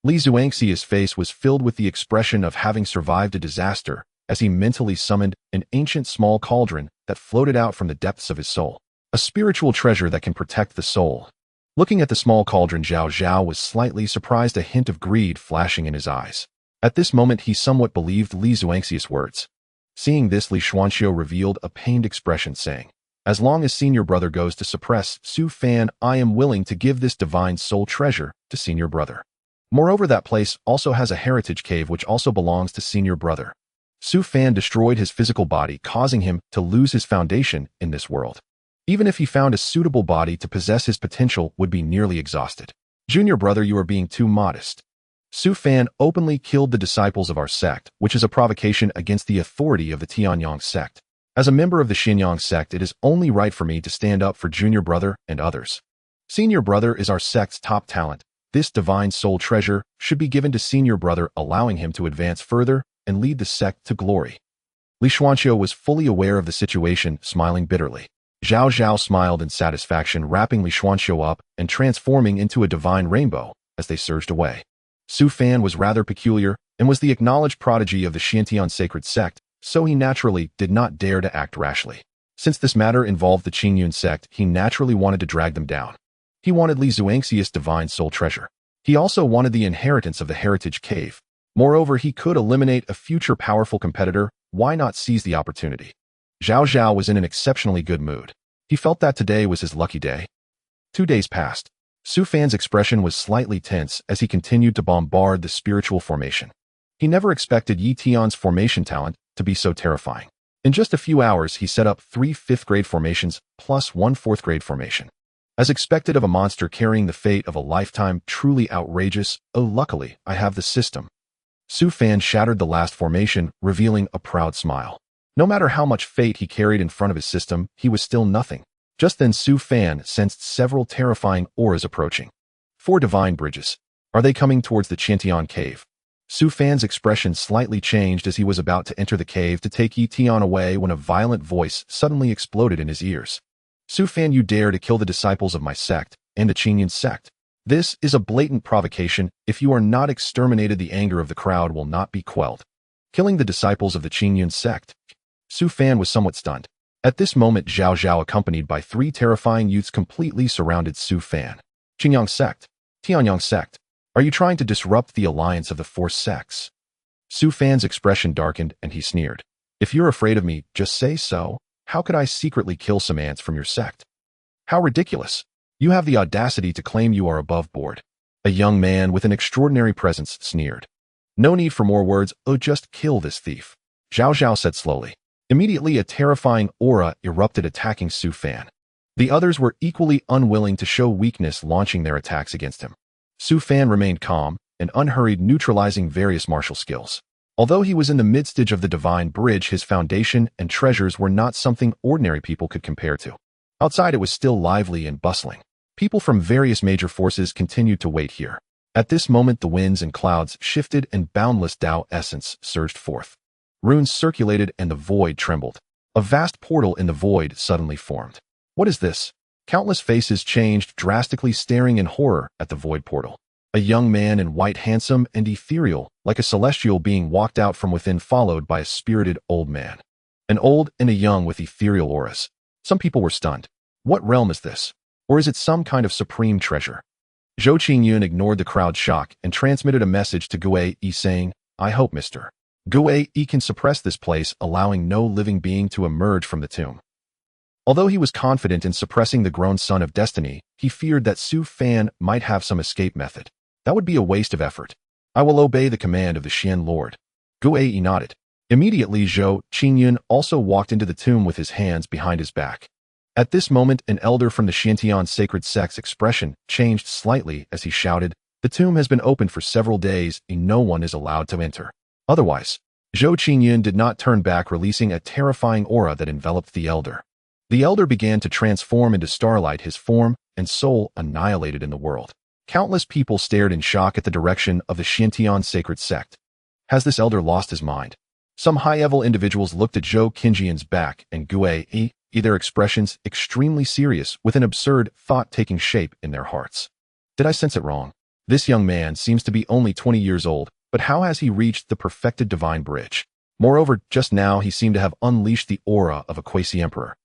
Xianxia's face was filled with the expression of having survived a disaster as he mentally summoned an ancient small cauldron that floated out from the depths of his soul. A spiritual treasure that can protect the soul. Looking at the small cauldron, Zhao Zhao was slightly surprised, a hint of greed flashing in his eyes. At this moment, he somewhat believed Xianxia's words. Seeing this, Xianxia revealed a pained expression, saying, "As long as senior brother goes to suppress Su Fan, I am willing to give this divine soul treasure to senior brother. Moreover, that place also has a heritage cave which also belongs to senior brother." Su Fan destroyed his physical body, causing him to lose his foundation in this world. Even if he found a suitable body to possess, his potential would be nearly exhausted. Junior brother, you are being too modest. Su Fan openly killed the disciples of our sect, which is a provocation against the authority of the Tianyang sect. As a member of the Xianxia sect, it is only right for me to stand up for junior brother and others. Senior brother is our sect's top talent. This divine soul treasure should be given to senior brother, allowing him to advance further and lead the sect to glory. Xianxia was fully aware of the situation, smiling bitterly. Zhao Zhao smiled in satisfaction, wrapping Xianxia up and transforming into a divine rainbow as they surged away. Su Fan was rather peculiar and was the acknowledged prodigy of the Xiantian sacred sect, so he naturally did not dare to act rashly. Since this matter involved the Qingyun sect, he naturally wanted to drag them down. He wanted Xianxia's divine soul treasure. He also wanted the inheritance of the heritage cave. Moreover, he could eliminate a future powerful competitor. Why not seize the opportunity? Zhao Zhao was in an exceptionally good mood. He felt that today was his lucky day. 2 days passed. Su Fan's expression was slightly tense as he continued to bombard the spiritual formation. He never expected Yi Tian's formation talent to be so terrifying. In just a few hours, he set up 3 5th-grade formations plus 1 4th-grade formation. As expected of a monster carrying the fate of a lifetime, truly outrageous. Oh, luckily, I have the system. Su Fan shattered the last formation, revealing a proud smile. No matter how much fate he carried in front of his system, he was still nothing. Just then, Su Fan sensed several terrifying auras approaching. 4 divine bridges. Are they coming towards the Qiantian cave? Su Fan's expression slightly changed as he was about to enter the cave to take Yi Tian away when a violent voice suddenly exploded in his ears. Su Fan, you dare to kill the disciples of my sect and the Qingyun sect. This is a blatant provocation. If you are not exterminated, the anger of the crowd will not be quelled. Killing the disciples of the Qingyun sect. Su Fan was somewhat stunned. At this moment, Zhao Zhao, accompanied by 3 terrifying youths, completely surrounded Su Fan. Qingyang sect. Tianyang sect. Are you trying to disrupt the alliance of the 4 sects? Su Fan's expression darkened and he sneered. If you're afraid of me, just say so. How could I secretly kill some ants from your sect? How ridiculous. You have the audacity to claim you are above board. A young man with an extraordinary presence sneered. No need for more words. Oh, just kill this thief. Zhao Zhao said slowly. Immediately, a terrifying aura erupted, attacking Su Fan. The others were equally unwilling to show weakness, launching their attacks against him. Su Fan remained calm and unhurried, neutralizing various martial skills. Although he was in the midst of the divine bridge, his foundation and treasures were not something ordinary people could compare to. Outside, it was still lively and bustling. People from various major forces continued to wait here. At this moment, the winds and clouds shifted and boundless Tao essence surged forth. Runes circulated and the void trembled. A vast portal in the void suddenly formed. What is this? Countless faces changed drastically, staring in horror at the void portal. A young man in white, handsome and ethereal, like a celestial being, walked out from within, followed by a spirited old man. An old and a young with ethereal auras. Some people were stunned. What realm is this? Or is it some kind of supreme treasure? Zhou Qingyun ignored the crowd's shock and transmitted a message to Gue Yi saying, I hope Mr. Gue Yi can suppress this place, allowing no living being to emerge from the tomb. Although he was confident in suppressing the grown son of destiny, he feared that Su Fan might have some escape method. That would be a waste of effort. I will obey the command of the Xian Lord. Gue Yi nodded. Immediately, Zhou Qingyun also walked into the tomb with his hands behind his back. At this moment, an elder from the Xiantian sacred sect's expression changed slightly as he shouted, the tomb has been open for several days and no one is allowed to enter. Otherwise, Zhou Qingyun did not turn back, releasing a terrifying aura that enveloped the elder. The elder began to transform into starlight, his form and soul annihilated in the world. Countless people stared in shock at the direction of the Xiantian sacred sect. Has this elder lost his mind? Some high-level individuals looked at Zhou Qingyun's back and Gue Yi, their expressions extremely serious with an absurd thought taking shape in their hearts. Did I sense it wrong? This young man seems to be only 20 years old, but how has he reached the perfected divine bridge? Moreover, just now he seemed to have unleashed the aura of a quasi-emperor.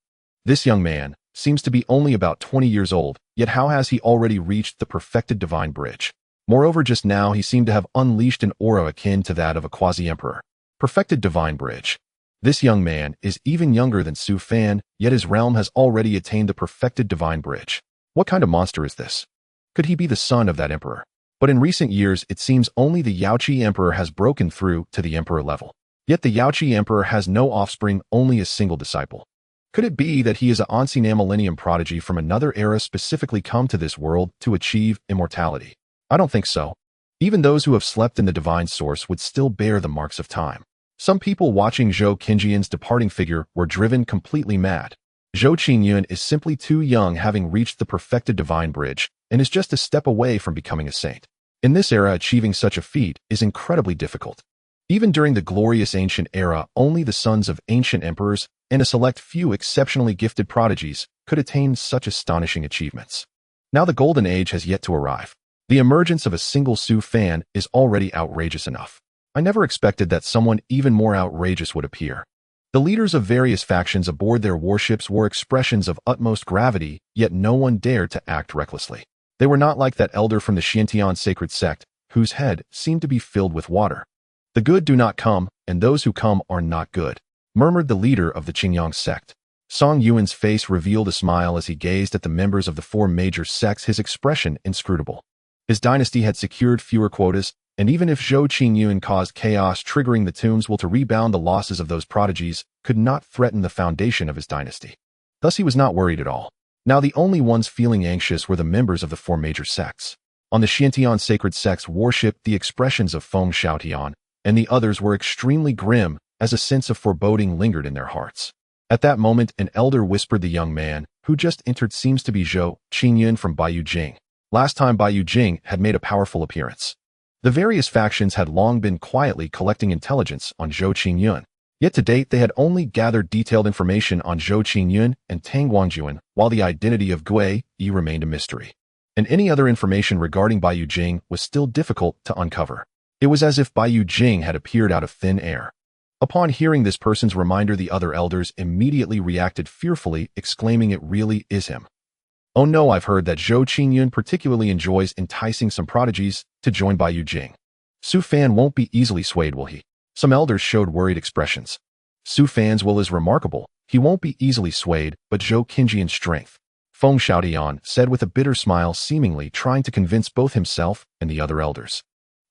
This young man seems to be only about 20 years old, yet how has he already reached the perfected divine bridge? Moreover, just now he seemed to have unleashed an aura akin to that of a quasi-emperor. Perfected divine bridge. This young man is even younger than Su Fan, yet his realm has already attained the perfected divine bridge. What kind of monster is this? Could he be the son of that emperor? But in recent years, it seems only the Yaoqi emperor has broken through to the emperor level. Yet the Yaoqi emperor has no offspring, only a single disciple. Could it be that he is an ancient millennium prodigy from another era specifically come to this world to achieve immortality? I don't think so. Even those who have slept in the divine source would still bear the marks of time. Some people watching Zhou Qinjian's departing figure were driven completely mad. Zhou Qingyun is simply too young, having reached the perfected divine bridge, and is just a step away from becoming a saint. In this era, achieving such a feat is incredibly difficult. Even during the glorious ancient era, only the sons of ancient emperors and a select few exceptionally gifted prodigies could attain such astonishing achievements. Now the golden age has yet to arrive. The emergence of a single Su Fan is already outrageous enough. I never expected that someone even more outrageous would appear. The leaders of various factions aboard their warships wore expressions of utmost gravity, yet no one dared to act recklessly. They were not like that elder from the Xianxia sacred sect, whose head seemed to be filled with water. The good do not come, and those who come are not good, murmured the leader of the Qingyang sect. Song Yuan's face revealed a smile as he gazed at the members of the four major sects, his expression inscrutable. His dynasty had secured fewer quotas, and even if Zhou Qingyun caused chaos triggering the tombs will to rebound, the losses of those prodigies could not threaten the foundation of his dynasty. Thus he was not worried at all. Now the only ones feeling anxious were the members of the four major sects. On the Xiantian sacred sect's warship, the expressions of Feng Xiaotian and the others were extremely grim, as a sense of foreboding lingered in their hearts. At that moment, an elder whispered, "The young man who just entered seems to be Zhou Qingyun from Baiyu Jing. Last time Baiyu Jing had made a powerful appearance." The various factions had long been quietly collecting intelligence on Zhou Qingyun. Yet to date they had only gathered detailed information on Zhou Qingyun and Tang Guangjuan, while the identity of Gui Yi remained a mystery. And any other information regarding Baiyu Jing was still difficult to uncover. It was as if Baiyu Jing had appeared out of thin air. Upon hearing this person's reminder, the other elders immediately reacted fearfully, exclaiming, "It really is him. Oh no, I've heard that Zhou Qingyun particularly enjoys enticing some prodigies to join Baiyu Jing. Su Fan won't be easily swayed, will he?" Some elders showed worried expressions. Su Fan's will is remarkable. He won't be easily swayed, but Zhou Qinjian's strength, Feng Xiaotian said with a bitter smile, seemingly trying to convince both himself and the other elders.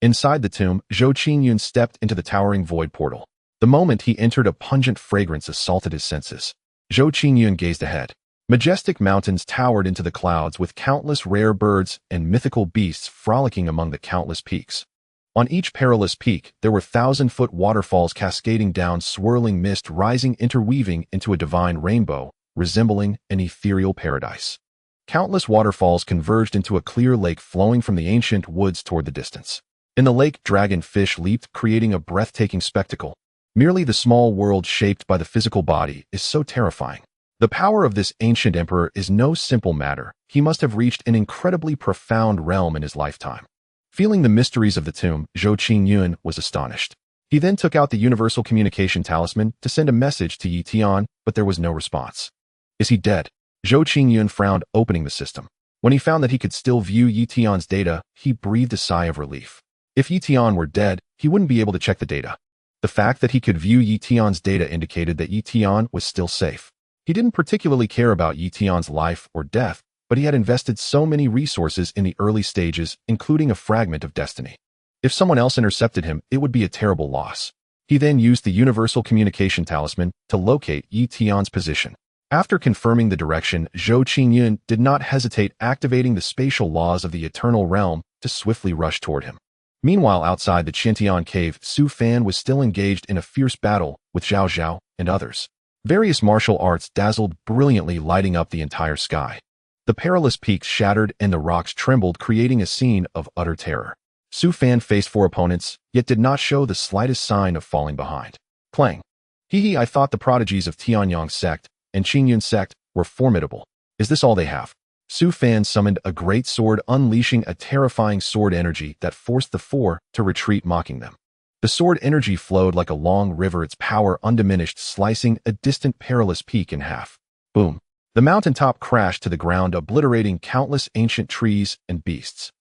Inside the tomb, Zhou Qingyun stepped into the towering void portal. The moment he entered, a pungent fragrance assaulted his senses. Zhou Qingyun gazed ahead. Majestic mountains towered into the clouds with countless rare birds and mythical beasts frolicking among the countless peaks. On each perilous peak, there were 1,000-foot waterfalls cascading down, swirling mist rising, interweaving into a divine rainbow, resembling an ethereal paradise. Countless waterfalls converged into a clear lake flowing from the ancient woods toward the distance. In the lake, dragon fish leaped, creating a breathtaking spectacle. Merely the small world shaped by the physical body is so terrifying. The power of this ancient emperor is no simple matter. He must have reached an incredibly profound realm in his lifetime. Feeling the mysteries of the tomb, Zhou Qingyun was astonished. He then took out the universal communication talisman to send a message to Yi Tian, but there was no response. Is he dead? Zhou Qingyun frowned, opening the system. When he found that he could still view Yi Tian's data, he breathed a sigh of relief. If Yi Tian were dead, he wouldn't be able to check the data. The fact that he could view Yi Tian's data indicated that Yi Tian was still safe. He didn't particularly care about Yi Tian's life or death, but he had invested so many resources in the early stages, including a fragment of destiny. If someone else intercepted him, it would be a terrible loss. He then used the universal communication talisman to locate Yi Tian's position. After confirming the direction, Zhou Qingyun did not hesitate, activating the spatial laws of the eternal realm to swiftly rush toward him. Meanwhile, outside the Qiantian cave, Su Fan was still engaged in a fierce battle with Zhao Zhao and others. Various martial arts dazzled brilliantly, lighting up the entire sky. The perilous peaks shattered and the rocks trembled, creating a scene of utter terror. Su Fan faced 4 opponents, yet did not show the slightest sign of falling behind. Clang. Hee, I thought the prodigies of Tianyang sect and Qingyun sect were formidable. Is this all they have? Su Fan summoned a great sword, unleashing a terrifying sword energy that forced the four to retreat, mocking them. The sword energy flowed like a long river, its power undiminished, slicing a distant perilous peak in half. Boom! The mountaintop crashed to the ground, obliterating countless ancient trees and beasts.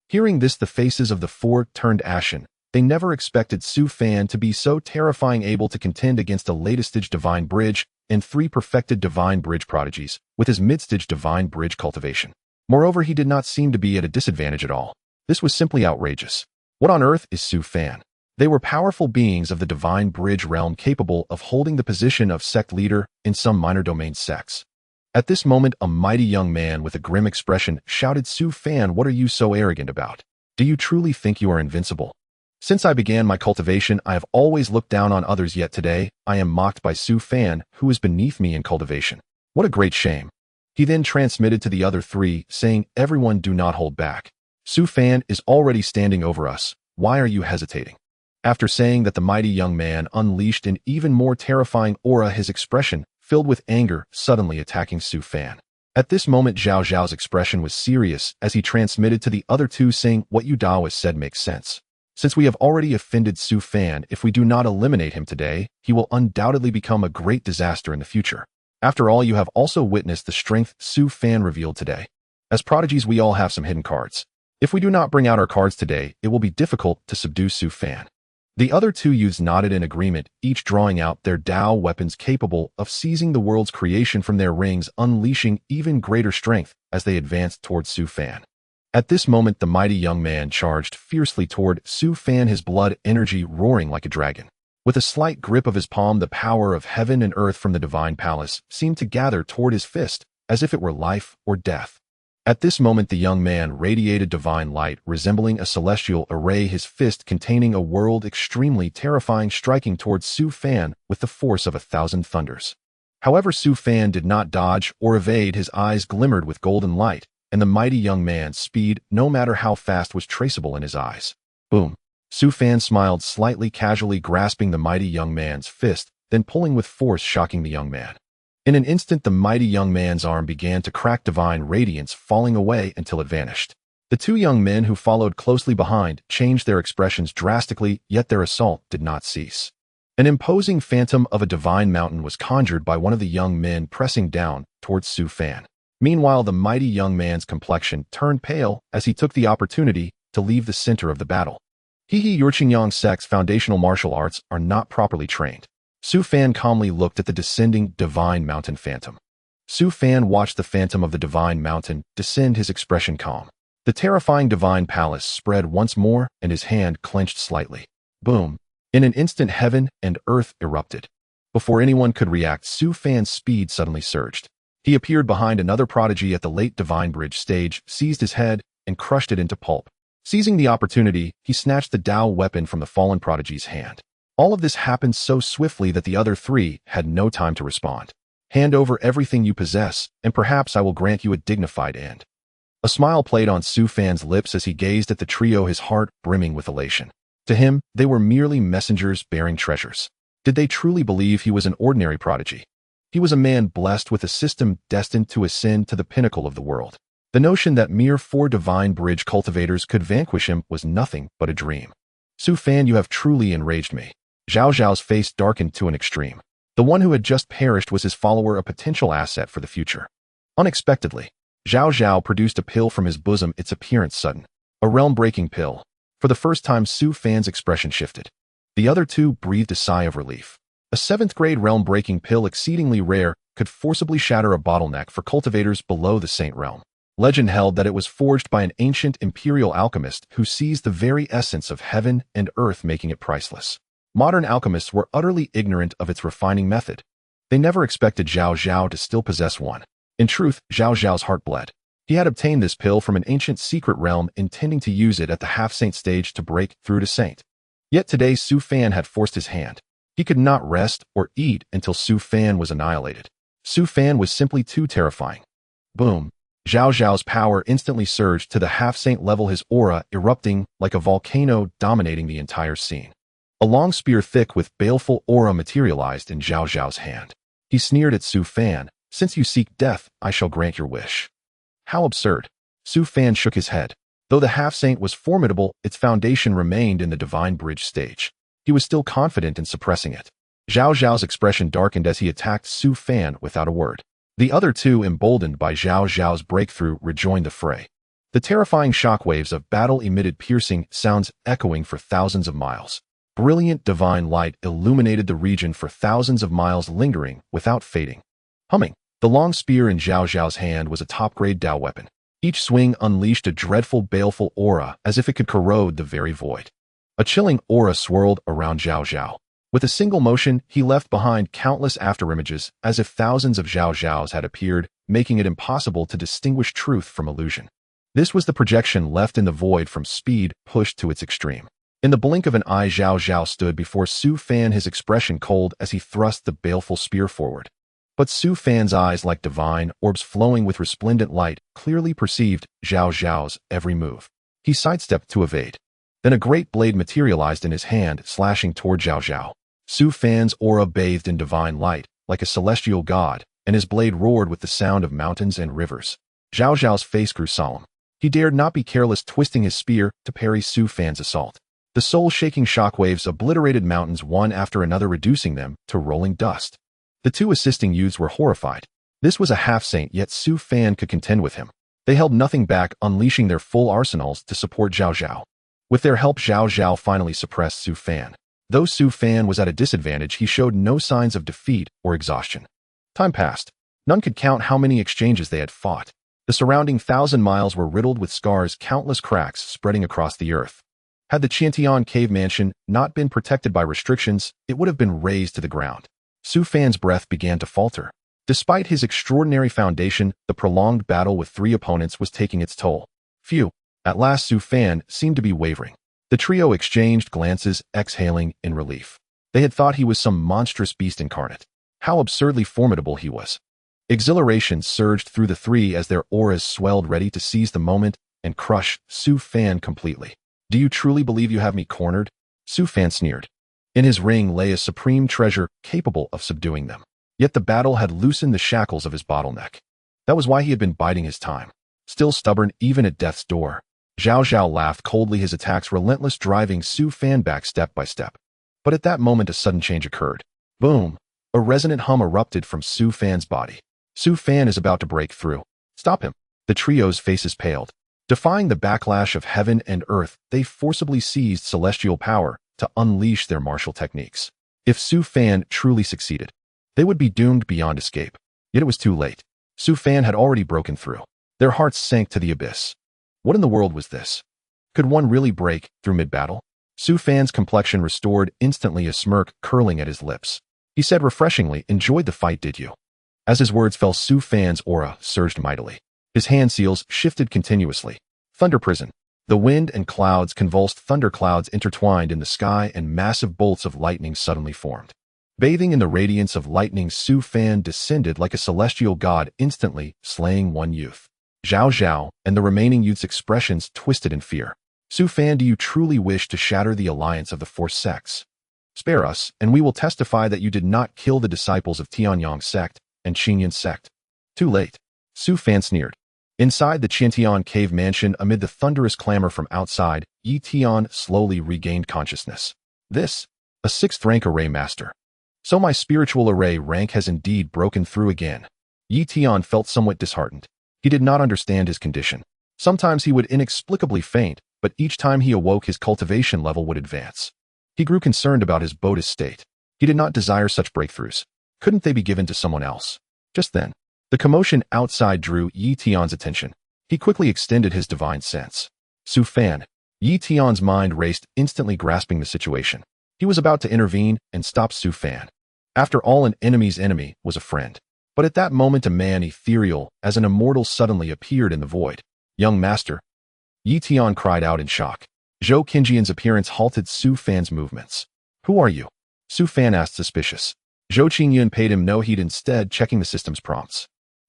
Hearing this, the faces of the four turned ashen. They never expected Su Fan to be so terrifying, able to contend against a late-stage divine bridge and 3 perfected divine bridge prodigies with his mid-stage divine bridge cultivation. Moreover, he did not seem to be at a disadvantage at all. This was simply outrageous. What on earth is Su Fan? They were powerful beings of the divine bridge realm, capable of holding the position of sect leader in some minor domain sects. At this moment, a mighty young man with a grim expression shouted, "Su Fan, what are you so arrogant about? Do you truly think you are invincible? Since I began my cultivation, I have always looked down on others, yet today I am mocked by Su Fan, who is beneath me in cultivation. What a great shame." He then transmitted to the other 3, saying, "Everyone, do not hold back. Su Fan is already standing over us. Why are you hesitating?" After saying that, the mighty young man unleashed an even more terrifying aura, his expression filled with anger, suddenly attacking Su Fan. At this moment, Zhao Zhao's expression was serious as he transmitted to the other 2, saying, "What you Daoist said makes sense. Since we have already offended Su Fan, if we do not eliminate him today, he will undoubtedly become a great disaster in the future. After all, you have also witnessed the strength Su Fan revealed today. As prodigies, we all have some hidden cards. If we do not bring out our cards today, it will be difficult to subdue Su Fan." The other 2 youths nodded in agreement, each drawing out their Dao weapons capable of seizing the world's creation from their rings, unleashing even greater strength as they advanced towards Su Fan. At this moment, the mighty young man charged fiercely toward Su Fan, his blood energy roaring like a dragon. With a slight grip of his palm, the power of heaven and earth from the divine palace seemed to gather toward his fist, as if it were life or death. At this moment, the young man radiated divine light, resembling a celestial array, his fist containing a world extremely terrifying, striking towards Su Fan with the force of 1,000 thunders. However, Su Fan did not dodge or evade. His eyes glimmered with golden light, and the mighty young man's speed, no matter how fast, was traceable in his eyes. Boom! Su Fan smiled slightly, casually grasping the mighty young man's fist, then pulling with force, shocking the young man. In an instant, the mighty young man's arm began to crack, divine radiance falling away until it vanished. The 2 young men who followed closely behind changed their expressions drastically, yet their assault did not cease. An imposing phantom of a divine mountain was conjured by one of the young men, pressing down towards Su Fan. Meanwhile, the mighty young man's complexion turned pale as he took the opportunity to leave the center of the battle. Your Qingyun sect's foundational martial arts are not properly trained. Su Fan calmly looked at the descending divine mountain phantom. Su Fan watched the phantom of the divine mountain descend, his expression calm. The terrifying divine palace spread once more, and his hand clenched slightly. Boom! In an instant, heaven and earth erupted. Before anyone could react, Su Fan's speed suddenly surged. He appeared behind another prodigy at the late divine bridge stage, seized his head, and crushed it into pulp. Seizing the opportunity, he snatched the Dao weapon from the fallen prodigy's hand. All of this happened so swiftly that the other 3 had no time to respond. "Hand over everything you possess, and perhaps I will grant you a dignified end." A smile played on Su Fan's lips as he gazed at the trio, his heart brimming with elation. To him, they were merely messengers bearing treasures. Did they truly believe he was an ordinary prodigy? He was a man blessed with a system destined to ascend to the pinnacle of the world. The notion that mere 4 divine bridge cultivators could vanquish him was nothing but a dream. "Su Fan, you have truly enraged me." Zhao Zhao's face darkened to an extreme. The one who had just perished was his follower, a potential asset for the future. Unexpectedly, Zhao Zhao produced a pill from his bosom, its appearance sudden. A realm-breaking pill. For the first time, Su Fan's expression shifted. The other 2 breathed a sigh of relief. A 7th-grade realm-breaking pill, exceedingly rare, could forcibly shatter a bottleneck for cultivators below the Saint Realm. Legend held that it was forged by an ancient imperial alchemist who seized the very essence of heaven and earth, making it priceless. Modern alchemists were utterly ignorant of its refining method. They never expected Zhao Zhao to still possess one. In truth, Zhao Zhao's heart bled. He had obtained this pill from an ancient secret realm, intending to use it at the half-saint stage to break through to saint. Yet today, Su Fan had forced his hand. He could not rest or eat until Su Fan was annihilated. Su Fan was simply too terrifying. Boom! Zhao Zhao's power instantly surged to the half-saint level, his aura erupting like a volcano, dominating the entire scene. A long spear thick with baleful aura materialized in Zhao Zhao's hand. He sneered at Su Fan. Since you seek death, I shall grant your wish. How absurd. Su Fan shook his head. Though the half-saint was formidable, its foundation remained in the divine bridge stage. He was still confident in suppressing it. Zhao Zhao's expression darkened as he attacked Su Fan without a word. The other two, emboldened by Zhao Zhao's breakthrough, rejoined the fray. The terrifying shockwaves of battle emitted piercing sounds echoing for thousands of miles. Brilliant divine light illuminated the region for thousands of miles, lingering without fading. Humming. The long spear in Zhao Zhao's hand was a top-grade Dao weapon. Each swing unleashed a dreadful, baleful aura, as if it could corrode the very void. A chilling aura swirled around Zhao Zhao. With a single motion, he left behind countless afterimages, as if thousands of Zhao Zhaos had appeared, making it impossible to distinguish truth from illusion. This was the projection left in the void from speed pushed to its extreme. In the blink of an eye, Zhao Zhao stood before Su Fan, his expression cold as he thrust the baleful spear forward. But Su Fan's eyes, like divine orbs flowing with resplendent light, clearly perceived Zhao Zhao's every move. He sidestepped to evade. Then a great blade materialized in his hand, slashing toward Zhao Zhao. Su Fan's aura bathed in divine light, like a celestial god, and his blade roared with the sound of mountains and rivers. Zhao Zhao's face grew solemn. He dared not be careless, twisting his spear to parry Su Fan's assault. The soul-shaking shockwaves obliterated mountains one after another, reducing them to rolling dust. The two assisting youths were horrified. This was a half-saint, yet Su Fan could contend with him. They held nothing back, unleashing their full arsenals to support Zhao Zhao. With their help, Zhao Zhao finally suppressed Su Fan. Though Su Fan was at a disadvantage, he showed no signs of defeat or exhaustion. Time passed. None could count how many exchanges they had fought. The surrounding 1,000 miles were riddled with scars, countless cracks spreading across the earth. Had the Xianxia cave mansion not been protected by restrictions, it would have been razed to the ground. Su Fan's breath began to falter. Despite his extraordinary foundation, the prolonged battle with three opponents was taking its toll. Phew. At last, Su Fan seemed to be wavering. The trio exchanged glances, exhaling in relief. They had thought he was some monstrous beast incarnate. How absurdly formidable he was. Exhilaration surged through the three as their auras swelled, ready to seize the moment and crush Su Fan completely. Do you truly believe you have me cornered? Su Fan sneered. In his ring lay a supreme treasure capable of subduing them. Yet the battle had loosened the shackles of his bottleneck. That was why he had been biding his time. Still stubborn even at death's door. Zhao Zhao laughed coldly, his attacks relentless, driving Su Fan back step by step. But at that moment a sudden change occurred. Boom! A resonant hum erupted from Su Fan's body. Su Fan is about to break through. Stop him! The trio's faces paled. Defying the backlash of heaven and earth, they forcibly seized celestial power to unleash their martial techniques. If Su Fan truly succeeded, they would be doomed beyond escape. Yet it was too late. Su Fan had already broken through. Their hearts sank to the abyss. What in the world was this? Could one really break through mid-battle? Su Fan's complexion restored instantly, a smirk curling at his lips. He said refreshingly, "Enjoyed the fight, did you?" As his words fell, Su Fan's aura surged mightily. His hand seals shifted continuously. Thunder prison. The wind and clouds convulsed, thunderclouds intertwined in the sky, and massive bolts of lightning suddenly formed. Bathing in the radiance of lightning, Su Fan descended like a celestial god, instantly slaying one youth. Zhao Zhao and the remaining youth's expressions twisted in fear. Su Fan, do you truly wish to shatter the alliance of the four sects? Spare us, and we will testify that you did not kill the disciples of Tianyang sect and Qinyan sect. Too late. Su Fan sneered. Inside the Qiantian cave mansion, amid the thunderous clamor from outside, Yi Tian slowly regained consciousness. This, a 6th rank array master. So my spiritual array rank has indeed broken through again. Yi Tian felt somewhat disheartened. He did not understand his condition. Sometimes he would inexplicably faint, but each time he awoke his cultivation level would advance. He grew concerned about his Buddhist state. He did not desire such breakthroughs. Couldn't they be given to someone else? Just then, the commotion outside drew Yi Tian's attention. He quickly extended his divine sense. Su Fan. Yi Tian's mind raced, instantly grasping the situation. He was about to intervene and stop Su Fan. After all, an enemy's enemy was a friend. But at that moment, a man ethereal as an immortal suddenly appeared in the void. Young master. Yi Tian cried out in shock. Zhou Qinjian's appearance halted Su Fan's movements. Who are you? Su Fan asked, suspicious. Zhou Qinyan paid him no heed, instead checking the system's prompts.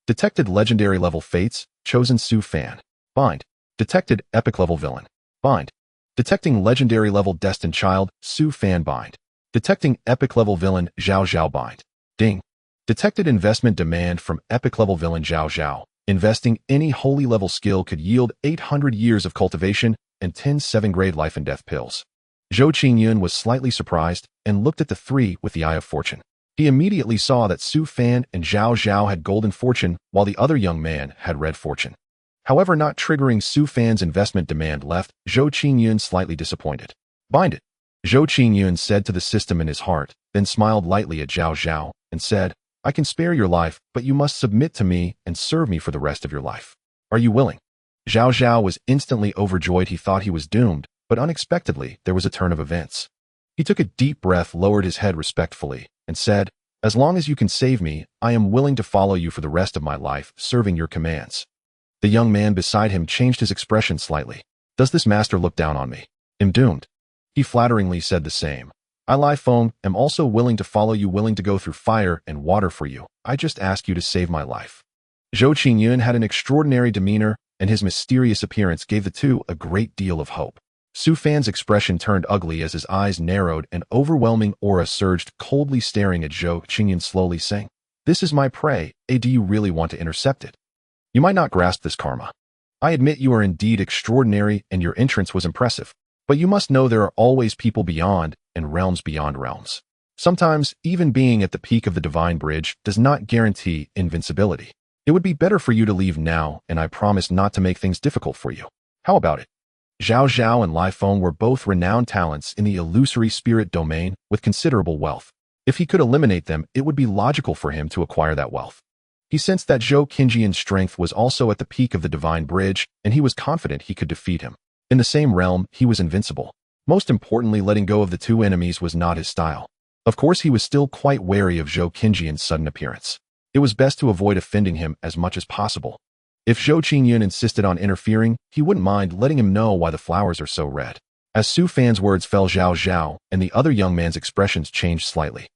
Detected legendary level fates, chosen Su Fan. Bind. Detected epic level villain. Bind. Detecting legendary level destined child, Su Fan bind. Detecting epic level villain, Zhao Zhao bind. Ding. Detected investment demand from epic-level villain Zhao Zhao. Investing any holy-level skill could yield 800 years of cultivation and 10 7-grade life and death pills. Zhou Qingyun was slightly surprised and looked at the three with the eye of fortune. He immediately saw that Su Fan and Zhao Zhao had golden fortune while the other young man had red fortune. However, not triggering Su Fan's investment demand left Zhou Qingyun slightly disappointed. Bind it, Zhou Qingyun said to the system in his heart, then smiled lightly at Zhao Zhao and said, I can spare your life, but you must submit to me and serve me for the rest of your life. Are you willing? Zhao Zhao was instantly overjoyed. He thought he was doomed, but unexpectedly there was a turn of events. He took a deep breath, lowered his head respectfully, and said, As long as you can save me, I am willing to follow you for the rest of my life, serving your commands. The young man beside him changed his expression slightly. Does this master look down on me? Am doomed? He flatteringly said the same. I Lai Feng am also willing to follow you, willing to go through fire and water for you. I just ask you to save my life. Zhou Qingyun had an extraordinary demeanor, and his mysterious appearance gave the two a great deal of hope. Su Fan's expression turned ugly as his eyes narrowed. An overwhelming aura surged, coldly staring at Zhou Qingyun, slowly saying, This is my prey. Do you really want to intercept it? You might not grasp this karma. I admit you are indeed extraordinary and your entrance was impressive. But you must know there are always people beyond and realms beyond realms. Sometimes, even being at the peak of the divine bridge does not guarantee invincibility. It would be better for you to leave now, and I promise not to make things difficult for you. How about it? Zhao Zhao and Lai Feng were both renowned talents in the illusory spirit domain with considerable wealth. If he could eliminate them, it would be logical for him to acquire that wealth. He sensed that Zhou Qingyun's strength was also at the peak of the divine bridge, and he was confident he could defeat him. In the same realm, he was invincible. Most importantly, letting go of the two enemies was not his style. Of course, he was still quite wary of Zhou Qingyun's sudden appearance. It was best to avoid offending him as much as possible. If Zhou Qingyun insisted on interfering, he wouldn't mind letting him know why the flowers are so red. As Su Fan's words fell, Zhao Zhao and the other young man's expressions changed slightly.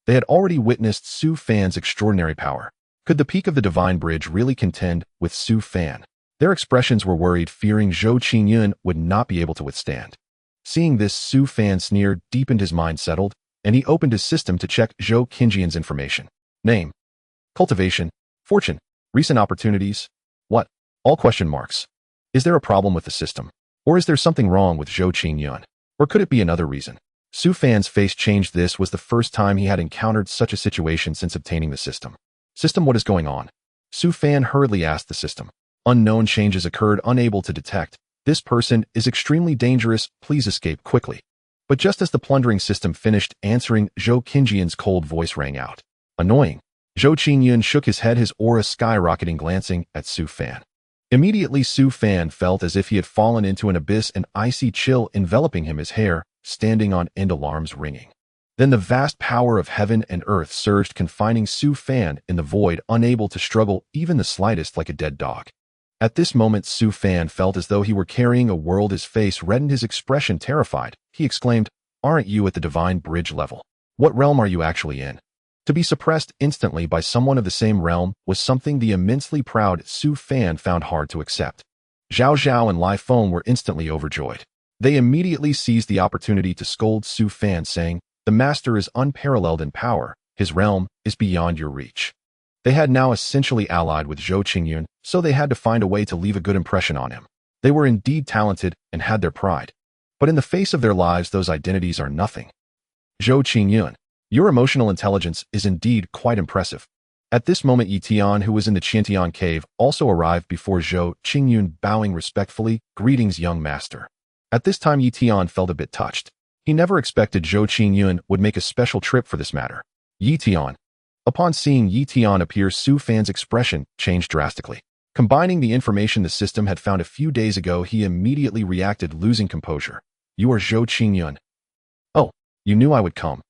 They had already witnessed Su Fan's extraordinary power. Could the peak of the divine bridge really contend with Su Fan? Their expressions were worried, fearing Zhou Qingyun would not be able to withstand. Seeing this, Su Fan sneered, deepened his mind settled, and he opened his system to check Zhou Qingyun's information. Name, cultivation, fortune, recent opportunities. What? All question marks. Is there a problem with the system? Or is there something wrong with Zhou Qingyun? Or could it be another reason? Su Fan's face changed. This was the first time he had encountered such a situation since obtaining the system. System, what is going on? Su Fan hurriedly asked the system. Unknown changes occurred, unable to detect. This person is extremely dangerous. Please escape quickly. But just as the plundering system finished answering, Zhou Qingyun's cold voice rang out. Annoying. Zhou Qingyun shook his head, his aura skyrocketing, glancing at Su Fan. Immediately, Su Fan felt as if he had fallen into an abyss, an icy chill enveloping him, his hair standing on end, alarms ringing. Then the vast power of heaven and earth surged, confining Su Fan in the void, unable to struggle even the slightest, like a dead dog. At this moment, Su Fan felt as though he were carrying a world. His face reddened, his expression terrified. He exclaimed, Aren't you at the divine bridge level? What realm are you actually in? To be suppressed instantly by someone of the same realm was something the immensely proud Su Fan found hard to accept. Zhao Zhao and Lai Feng were instantly overjoyed. They immediately seized the opportunity to scold Su Fan, saying, The master is unparalleled in power. His realm is beyond your reach. They had now essentially allied with Zhou Qingyun, so they had to find a way to leave a good impression on him. They were indeed talented and had their pride. But in the face of their lives, those identities are nothing. Zhou Qingyun, your emotional intelligence is indeed quite impressive. At this moment, Yi Tian, who was in the Qiantian cave, also arrived before Zhou Qingyun, bowing respectfully. Greetings, young master. At this time, Yi Tian felt a bit touched. He never expected Zhou Qingyun would make a special trip for this matter. Yi Tian. Upon seeing Yi Tian appear, Su Fan's expression changed drastically. Combining the information the system had found a few days ago, he immediately reacted, losing composure. You are Zhou Qingyun. Oh, you knew I would come.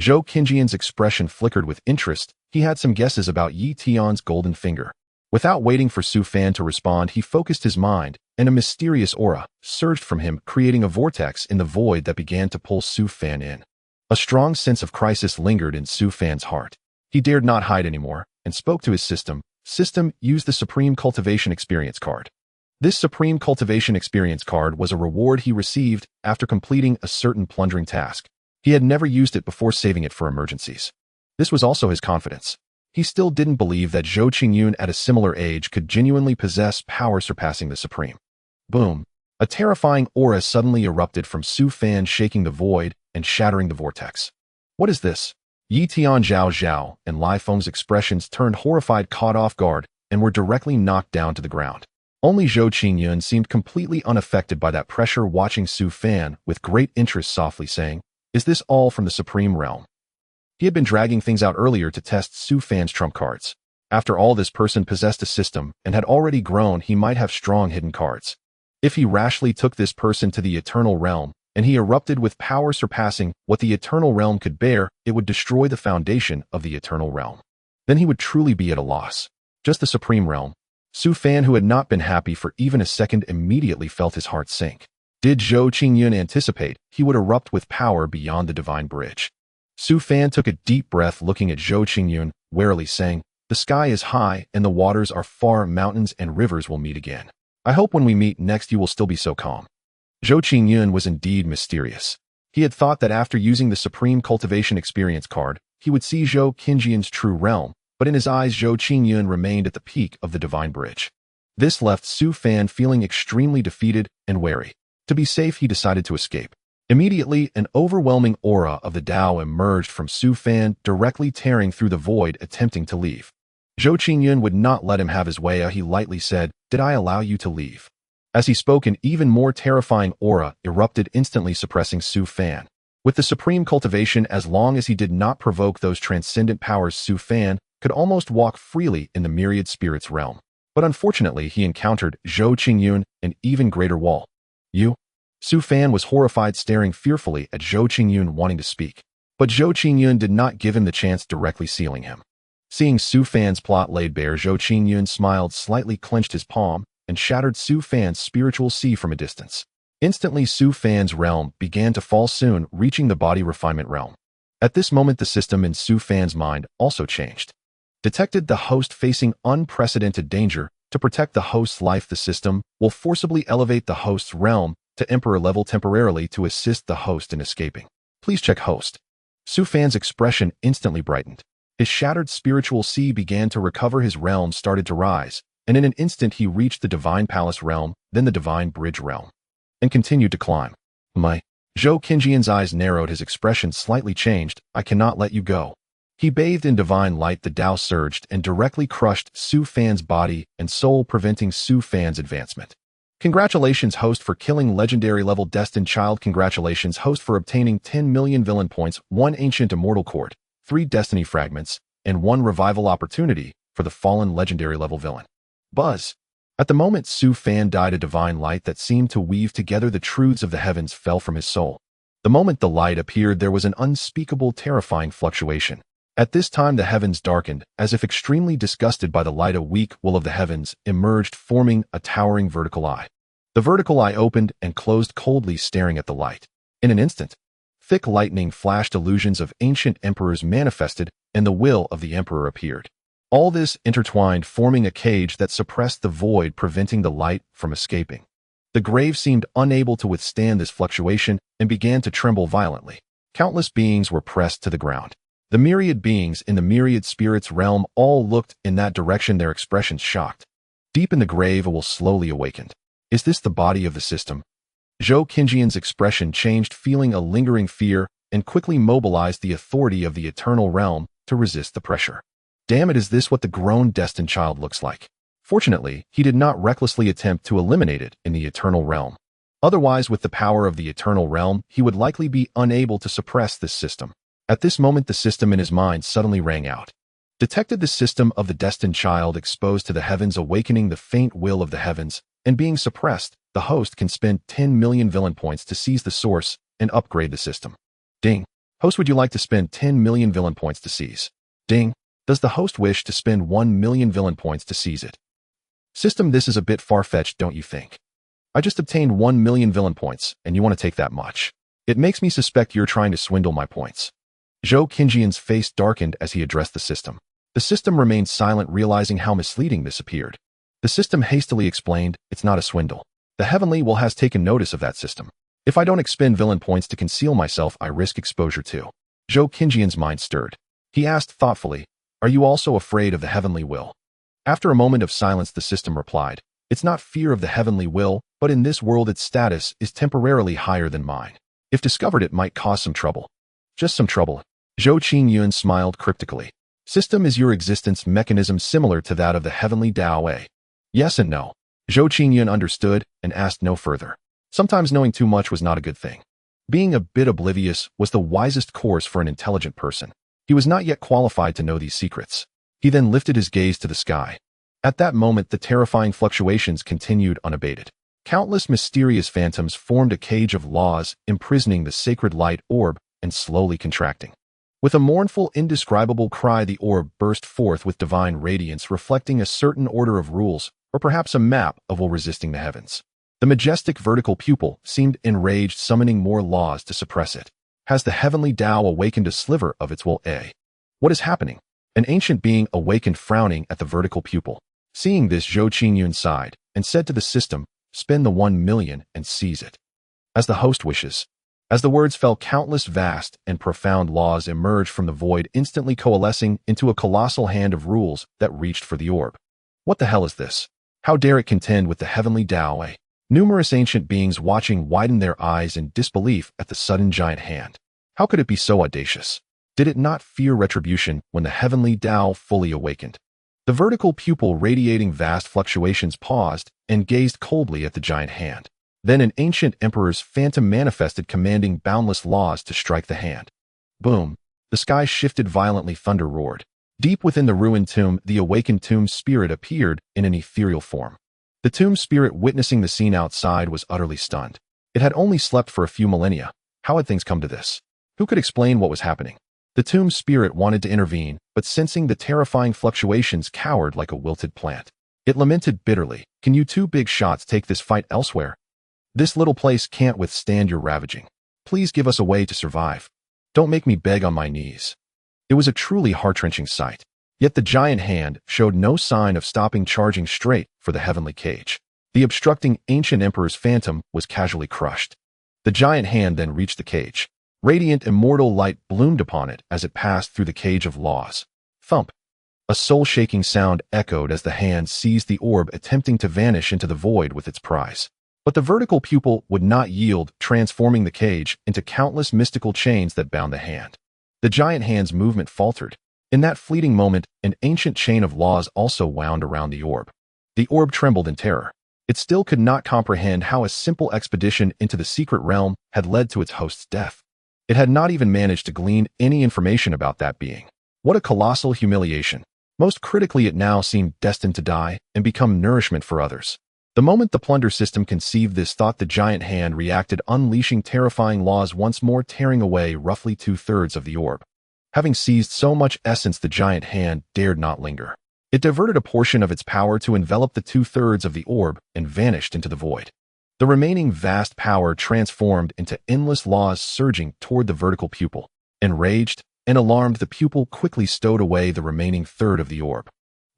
Zhou Qingyun's expression flickered with interest. He had some guesses about Yi Tian's golden finger. Without waiting for Su Fan to respond, he focused his mind, and a mysterious aura surged from him, creating a vortex in the void that began to pull Su Fan in. A strong sense of crisis lingered in Su Fan's heart. He dared not hide anymore, and spoke to his system. System, use the Supreme Cultivation Experience card. This Supreme Cultivation Experience card was a reward he received after completing a certain plundering task. He had never used it before, saving it for emergencies. This was also his confidence. He still didn't believe that Zhou Qingyun at a similar age could genuinely possess power surpassing the supreme. Boom. A terrifying aura suddenly erupted from Su Fan, shaking the void and shattering the vortex. What is this? Yi Tian Zhao Zhao and Lai Feng's expressions turned horrified, caught off guard, and were directly knocked down to the ground. Only Zhou Qingyun seemed completely unaffected by that pressure, watching Su Fan with great interest, softly saying, "Is this all from the Supreme Realm?" He had been dragging things out earlier to test Su Fan's trump cards. After all, this person possessed a system and had already grown. He might have strong hidden cards. If he rashly took this person to the Eternal Realm, and he erupted with power surpassing what the Eternal Realm could bear, it would destroy the foundation of the Eternal Realm. Then he would truly be at a loss. Just the Supreme Realm. Su Fan, who had not been happy for even a second, immediately felt his heart sink. Did Zhou Qingyun anticipate he would erupt with power beyond the Divine Bridge? Su Fan took a deep breath, looking at Zhou Qingyun, warily saying, "The sky is high and the waters are far, mountains and rivers will meet again. I hope when we meet next you will still be so calm." Zhou Qingyun was indeed mysterious. He had thought that after using the Supreme Cultivation Experience card, he would see Zhou Qingyun's true realm, but in his eyes Zhou Qingyun remained at the peak of the Divine Bridge. This left Su Fan feeling extremely defeated and wary. To be safe, he decided to escape. Immediately, an overwhelming aura of the Tao emerged from Su Fan, directly tearing through the void, attempting to leave. Zhou Qingyun would not let him have his way. He lightly said, "Did I allow you to leave?" As he spoke, an even more terrifying aura erupted, instantly suppressing Su Fan. With the Supreme Cultivation, as long as he did not provoke those transcendent powers, Su Fan could almost walk freely in the myriad spirits realm. But unfortunately, he encountered Zhou Qingyun, an even greater wall. "You?" Su Fan was horrified, staring fearfully at Zhou Qingyun, wanting to speak. But Zhou Qingyun did not give him the chance, directly sealing him. Seeing Su Fan's plot laid bare, Zhou Qingyun smiled slightly, clenched his palm, and shattered Su Fan's spiritual sea from a distance. Instantly, Su Fan's realm began to fall, soon reaching the body refinement realm. At this moment, the system in Su Fan's mind also changed. Detected the host facing unprecedented danger. To protect the host's life, the system will forcibly elevate the host's realm to Emperor level temporarily to assist the host in escaping. Please check host. Su Fan's expression instantly brightened. His shattered spiritual sea began to recover, his realm started to rise, and in an instant he reached the Divine Palace realm, then the Divine Bridge realm, and continued to climb. Zhou Qingyun's eyes narrowed, his expression slightly changed. "I cannot let you go." He bathed in divine light. The Tao surged and directly crushed Su Fan's body and soul, preventing Su Fan's advancement. Congratulations, host, for killing legendary level destined child. Congratulations, host, for obtaining 10 million villain points, 1 ancient immortal cord, 3 destiny fragments, and 1 revival opportunity for the fallen legendary level villain. Buzz. At the moment Su Fan died, a divine light that seemed to weave together the truths of the heavens fell from his soul. The moment the light appeared, there was an unspeakable, terrifying fluctuation. At this time the heavens darkened, as if extremely disgusted by the light. A weak wool of the heavens emerged, forming a towering vertical eye. The vertical eye opened and closed coldly, staring at the light. In an instant, thick lightning flashed, illusions of ancient emperors manifested, and the will of the emperor appeared. All this intertwined, forming a cage that suppressed the void, preventing the light from escaping. The grave seemed unable to withstand this fluctuation and began to tremble violently. Countless beings were pressed to the ground. The myriad beings in the myriad spirits realm all looked in that direction, their expressions shocked. Deep in the grave, a will slowly awakened. Is this the body of the system? Zhou Qingyun's expression changed, feeling a lingering fear, and quickly mobilized the authority of the eternal realm to resist the pressure. Damn it, is this what the grown destined child looks like? Fortunately, he did not recklessly attempt to eliminate it in the eternal realm. Otherwise, with the power of the eternal realm, he would likely be unable to suppress this system. At this moment, the system in his mind suddenly rang out. Detected the system of the destined child exposed to the heavens, awakening the faint will of the heavens, and being suppressed, the host can spend 10 million villain points to seize the source and upgrade the system. Ding. Host, would you like to spend 10 million villain points to seize? Ding. Does the host wish to spend 1 million villain points to seize it? System, this is a bit far-fetched, don't you think? I just obtained 1 million villain points, and you want to take that much. It makes me suspect you're trying to swindle my points. Zhou Qingyun's face darkened as he addressed the system. The system remained silent, realizing how misleading this appeared. The system hastily explained, "It's not a swindle. The heavenly will has taken notice of that system. If I don't expend villain points to conceal myself, I risk exposure too." Zhou Qingyun's mind stirred. He asked thoughtfully, Are you also afraid of the heavenly will? After a moment of silence, the system replied, it's not fear of the heavenly will, but in this world its status is temporarily higher than mine. If discovered, it might cause some trouble. Just some trouble. Zhou Qingyun smiled cryptically. System, is your existence mechanism similar to that of the heavenly Dao? Yes and no. Zhou Qingyun understood and asked no further. Sometimes knowing too much was not a good thing. Being a bit oblivious was the wisest course for an intelligent person. He was not yet qualified to know these secrets. He then lifted his gaze to the sky. At that moment, the terrifying fluctuations continued unabated. Countless mysterious phantoms formed a cage of laws, imprisoning the sacred light orb and slowly contracting. With a mournful, indescribable cry, the orb burst forth with divine radiance, reflecting a certain order of rules, or perhaps a map of will resisting the heavens. The majestic vertical pupil seemed enraged, summoning more laws to suppress it. Has the heavenly Tao awakened a sliver of its will? What is happening? An ancient being awakened, frowning at the vertical pupil. Seeing this, Zhou Qingyun sighed and said to the system, spend the 1 million and seize it. As the host wishes. As the words fell, countless vast and profound laws emerged from the void, instantly coalescing into a colossal hand of rules that reached for the orb. What the hell is this? How dare it contend with the heavenly Tao? Numerous ancient beings watching widened their eyes in disbelief at the sudden giant hand. How could it be so audacious? Did it not fear retribution when the heavenly Tao fully awakened? The vertical pupil, radiating vast fluctuations, paused and gazed coldly at the giant hand. Then an ancient emperor's phantom manifested, commanding boundless laws to strike the hand. Boom! The sky shifted violently, thunder roared. Deep within the ruined tomb, the awakened tomb spirit appeared in an ethereal form. The tomb spirit, witnessing the scene outside, was utterly stunned. It had only slept for a few millennia. How had things come to this? Who could explain what was happening? The tomb spirit wanted to intervene, but sensing the terrifying fluctuations, cowered like a wilted plant. It lamented bitterly, can you two big shots take this fight elsewhere? This little place can't withstand your ravaging. Please give us a way to survive. Don't make me beg on my knees. It was a truly heart-wrenching sight. Yet the giant hand showed no sign of stopping, charging straight for the heavenly cage. The obstructing ancient emperor's phantom was casually crushed. The giant hand then reached the cage. Radiant immortal light bloomed upon it as it passed through the cage of laws. Thump! A soul-shaking sound echoed as the hand seized the orb, attempting to vanish into the void with its prize. But the vertical pupil would not yield, transforming the cage into countless mystical chains that bound the hand. The giant hand's movement faltered. In that fleeting moment, an ancient chain of laws also wound around the orb. The orb trembled in terror. It still could not comprehend how a simple expedition into the secret realm had led to its host's death. It had not even managed to glean any information about that being. What a colossal humiliation. Most critically, it now seemed destined to die and become nourishment for others. The moment the plunder system conceived this thought, the giant hand reacted, unleashing terrifying laws, once more tearing away roughly 2/3 of the orb. Having seized so much essence, the giant hand dared not linger. It diverted a portion of its power to envelop the 2/3 of the orb and vanished into the void. The remaining vast power transformed into endless laws, surging toward the vertical pupil. Enraged and alarmed, the pupil quickly stowed away the remaining third of the orb.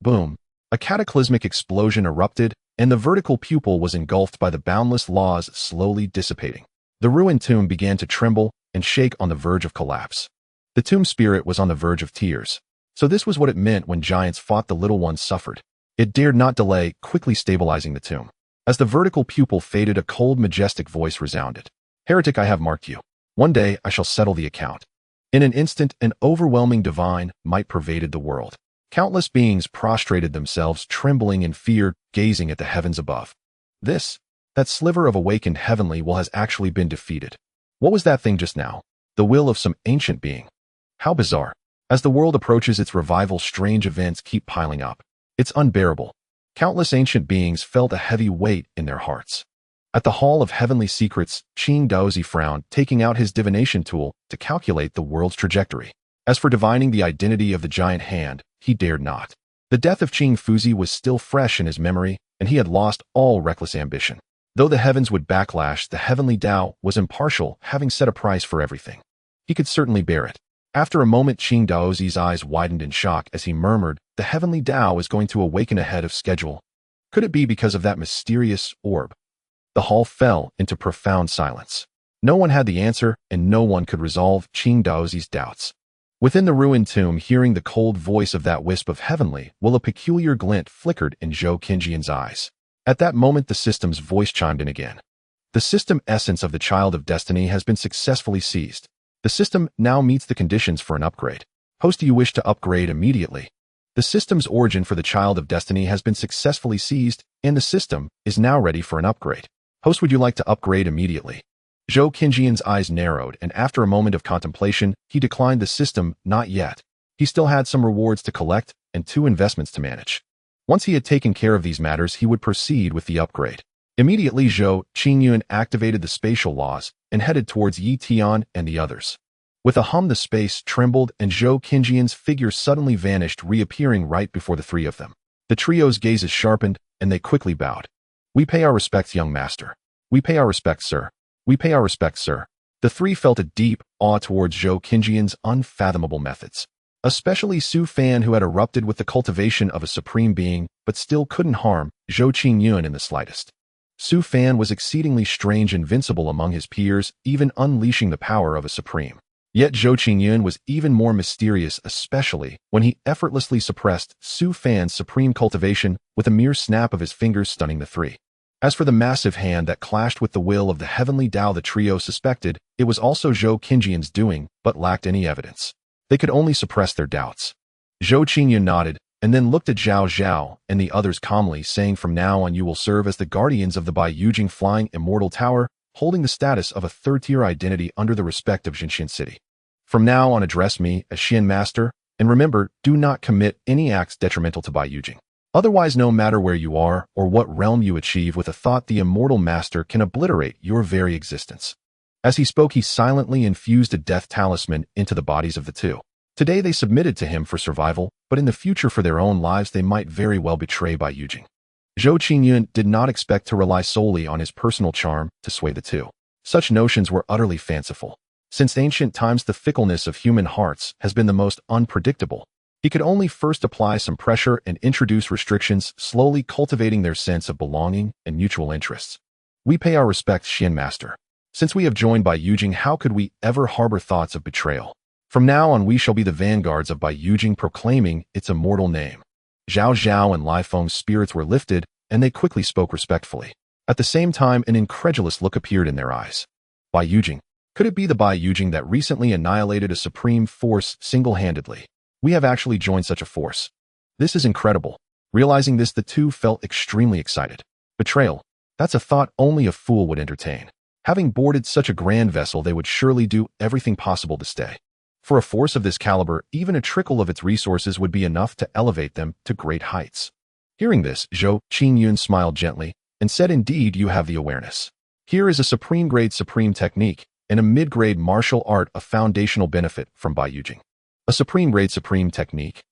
Boom! A cataclysmic explosion erupted, and the vertical pupil was engulfed by the boundless laws, slowly dissipating. The ruined tomb began to tremble and shake on the verge of collapse. The tomb spirit was on the verge of tears. So this was what it meant when giants fought, the little ones suffered. It dared not delay, quickly stabilizing the tomb. As the vertical pupil faded, a cold, majestic voice resounded. Heretic, I have marked you. One day I shall settle the account. In an instant, an overwhelming divine might pervaded the world. Countless beings prostrated themselves, trembling in fear, gazing at the heavens above. That sliver of awakened heavenly will has actually been defeated. What was that thing just now? The will of some ancient being. How bizarre. As the world approaches its revival, strange events keep piling up. It's unbearable. Countless ancient beings felt a heavy weight in their hearts. At the Hall of Heavenly Secrets, Qing Daozi frowned, taking out his divination tool to calculate the world's trajectory. As for divining the identity of the giant hand, he dared not. The death of Qing Fuzi was still fresh in his memory, and he had lost all reckless ambition. Though the heavens would backlash, the heavenly Tao was impartial, having set a price for everything. He could certainly bear it. After a moment, Qing Daozi's eyes widened in shock as he murmured, the heavenly Tao is going to awaken ahead of schedule. Could it be because of that mysterious orb? The hall fell into profound silence. No one had the answer, and no one could resolve Qing Daozi's doubts. Within the ruined tomb, hearing the cold voice of that wisp of heavenly, will a peculiar glint flickered in Zhou Qinjian's eyes. At that moment, the system's voice chimed in again. The system essence of the Child of Destiny has been successfully seized. The system now meets the conditions for an upgrade. Host, do you wish to upgrade immediately? The system's origin for the Child of Destiny has been successfully seized, and the system is now ready for an upgrade. Host, would you like to upgrade immediately? Zhou Qinjian's eyes narrowed, and after a moment of contemplation, he declined the system. Not yet. He still had some rewards to collect and 2 investments to manage. Once he had taken care of these matters, he would proceed with the upgrade. Immediately, Zhou Qingyun activated the spatial laws and headed towards Yi Tian and the others. With a hum, the space trembled, and Zhou Qinjian's figure suddenly vanished, reappearing right before the 3 of them. The trio's gazes sharpened, and they quickly bowed. We pay our respects, young master. We pay our respects, sir. We pay our respects, sir. The 3 felt a deep awe towards Zhou Qinjian's unfathomable methods. Especially Su Fan, who had erupted with the cultivation of a supreme being, but still couldn't harm Zhou Qingyun in the slightest. Su Fan was exceedingly strange, invincible among his peers, even unleashing the power of a supreme. Yet Zhou Qingyun was even more mysterious, especially when he effortlessly suppressed Su Fan's supreme cultivation with a mere snap of his fingers, stunning the 3. As for the massive hand that clashed with the will of the heavenly Tao, the trio suspected it was also Zhou Qinjian's doing, but lacked any evidence. They could only suppress their doubts. Zhou Qingyun nodded, and then looked at Zhao Zhao and the others calmly, saying, "From now on you will serve as the guardians of the Bai Yujing Flying Immortal Tower, holding the status of a 3rd-tier identity under the respect of Xianxia City. From now on address me as Xian Master, and remember, do not commit any acts detrimental to Bai Yujing. Otherwise, no matter where you are or what realm you achieve with a thought, the Immortal Master can obliterate your very existence." As he spoke, he silently infused a death talisman into the bodies of the 2. Today they submitted to him for survival, but in the future for their own lives they might very well betray Bai Yujing. Zhou Qingyun did not expect to rely solely on his personal charm to sway the 2. Such notions were utterly fanciful. Since ancient times, the fickleness of human hearts has been the most unpredictable. He could only first apply some pressure and introduce restrictions, slowly cultivating their sense of belonging and mutual interests. We pay our respects, Xian Master. Since we have joined Bai Yujing, how could we ever harbor thoughts of betrayal? From now on we shall be the vanguards of Bai Yujing, proclaiming its immortal name. Zhao Zhao and Lai Feng's spirits were lifted, and they quickly spoke respectfully. At the same time, an incredulous look appeared in their eyes. Bai Yujing. Could it be the Bai Yujing that recently annihilated a supreme force single-handedly? We have actually joined such a force. This is incredible. Realizing this, the 2 felt extremely excited. Betrayal. That's a thought only a fool would entertain. Having boarded such a grand vessel, they would surely do everything possible to stay. For a force of this caliber, even a trickle of its resources would be enough to elevate them to great heights. Hearing this, Zhou Qingyun smiled gently and said, "Indeed, you have the awareness. Here is a supreme-grade supreme technique and a mid-grade martial art of foundational benefit from Bai Yujing. A supreme-grade supreme technique,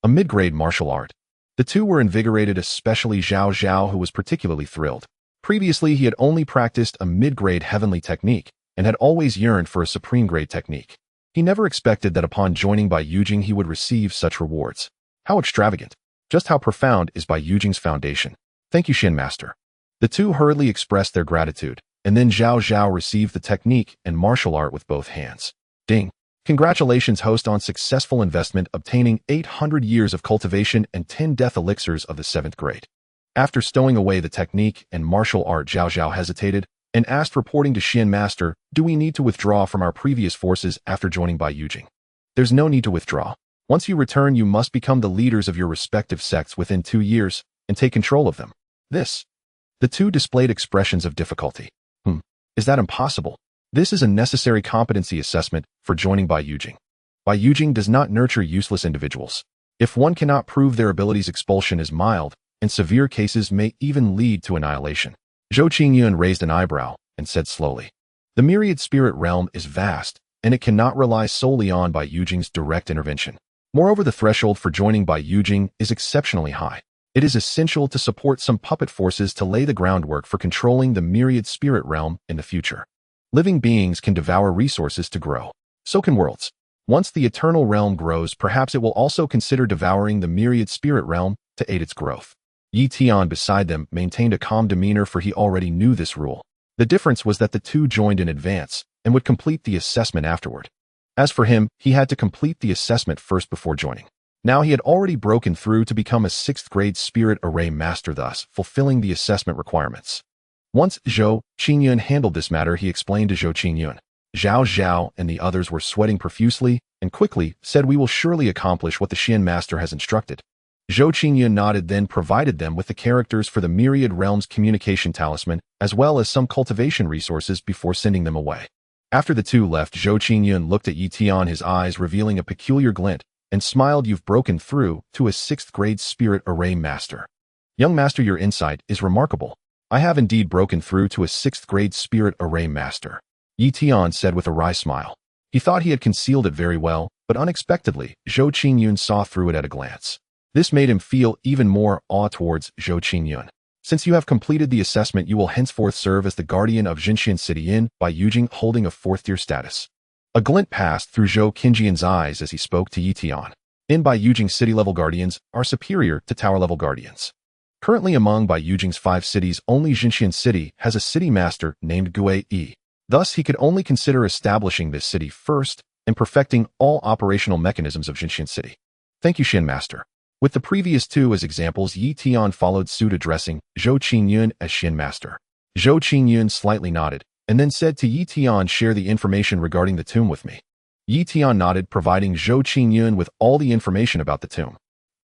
a mid-grade martial art." The 2 were invigorated, especially Zhao Zhao, who was particularly thrilled. Previously, he had only practiced a mid-grade heavenly technique and had always yearned for a supreme-grade technique. He never expected that upon joining Bai Yujing he would receive such rewards. How extravagant! Just how profound is Bai Yujing's foundation? Thank you, Xian Master. The 2 hurriedly expressed their gratitude, and then Zhao Zhao received the technique and martial art with both hands. Ding! Congratulations, host, on successful investment, obtaining 800 years of cultivation and 10 death elixirs of the 7th grade. After stowing away the technique and martial art, Zhao Zhao hesitated and asked, reporting to Xian Master, "Do we need to withdraw from our previous forces after joining Bai Yujing?" "There's no need to withdraw. Once you return, you must become the leaders of your respective sects within 2 years and take control of them." This. The 2 displayed expressions of difficulty. Is that impossible? This is a necessary competency assessment for joining Bai Yujing. Bai Yujing does not nurture useless individuals. If one cannot prove their abilities, expulsion is mild, and severe cases may even lead to annihilation. Zhou Qingyun raised an eyebrow and said slowly, "The myriad spirit realm is vast, and it cannot rely solely on Bai Yujing's direct intervention. Moreover, the threshold for joining Bai Yujing is exceptionally high. It is essential to support some puppet forces to lay the groundwork for controlling the myriad spirit realm in the future. Living beings can devour resources to grow. So can worlds. Once the eternal realm grows, perhaps it will also consider devouring the myriad spirit realm to aid its growth." Yi Tian beside them maintained a calm demeanor, for he already knew this rule. The difference was that the 2 joined in advance and would complete the assessment afterward. As for him, he had to complete the assessment first before joining. Now he had already broken through to become a 6th grade spirit array master, thus fulfilling the assessment requirements. Once Zhou Qingyun handled this matter, he explained to Zhou Qingyun. Zhao Zhao and the others were sweating profusely and quickly said, "We will surely accomplish what the Xian master has instructed." Zhou Qingyun nodded, then provided them with the characters for the Myriad Realms communication talisman, as well as some cultivation resources before sending them away. After the two left, Zhou Qingyun looked at Yi Tian, his eyes revealing a peculiar glint, and smiled. "You've broken through to a 6th grade spirit array master. Young master, your insight is remarkable. I have indeed broken through to a 6th grade spirit array master," Yi Tian said with a wry smile. He thought he had concealed it very well, but unexpectedly, Zhou Qingyun saw through it at a glance. This made him feel even more awe towards Zhou Qingyun. "Since you have completed the assessment, you will henceforth serve as the guardian of Xianxia City Inn by Yujing, holding a 4th-tier status." A glint passed through Zhou Qingyun's eyes as he spoke to Yi Tian. In Bai Yujing city-level guardians are superior to tower-level guardians. Currently among Bai Yujing's 5 cities, only Xianxia City has a city master named Gue Yi. Thus, he could only consider establishing this city first and perfecting all operational mechanisms of Xianxia City. "Thank you, Xian Master." With the previous two as examples, Yi Tian followed suit, addressing Zhou Qingyun as Xian Master. Zhou Qingyun slightly nodded, and then said to Yi Tian, "Share the information regarding the tomb with me." Yi Tian nodded, providing Zhou Qingyun with all the information about the tomb.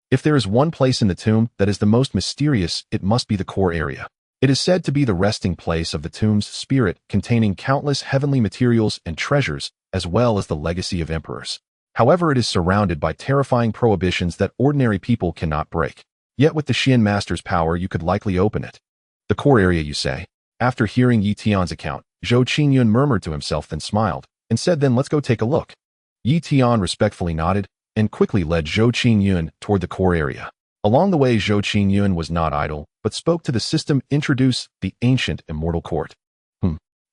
If there is one place in the tomb that is the most mysterious, it must be the core area. It is said to be the resting place of the tomb's spirit, containing countless heavenly materials and treasures, as well as the legacy of emperors. However, it is surrounded by terrifying prohibitions that ordinary people cannot break. Yet with the Xian Master's power, you could likely open it. "The core area, you say?" After hearing Yi Tian's account, Zhou Qingyun murmured to himself, then smiled, and said, "Then let's go take a look." Yi Tian respectfully nodded, and quickly led Zhou Qingyun toward the core area. Along the way, Zhou Qingyun was not idle, but spoke to the system, "Introduce the ancient immortal court."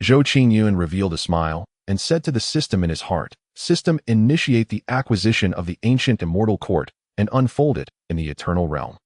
Zhou Qingyun revealed a smile, and said to the system in his heart, "System, initiate the acquisition of the ancient immortal court, and unfold it in the eternal realm."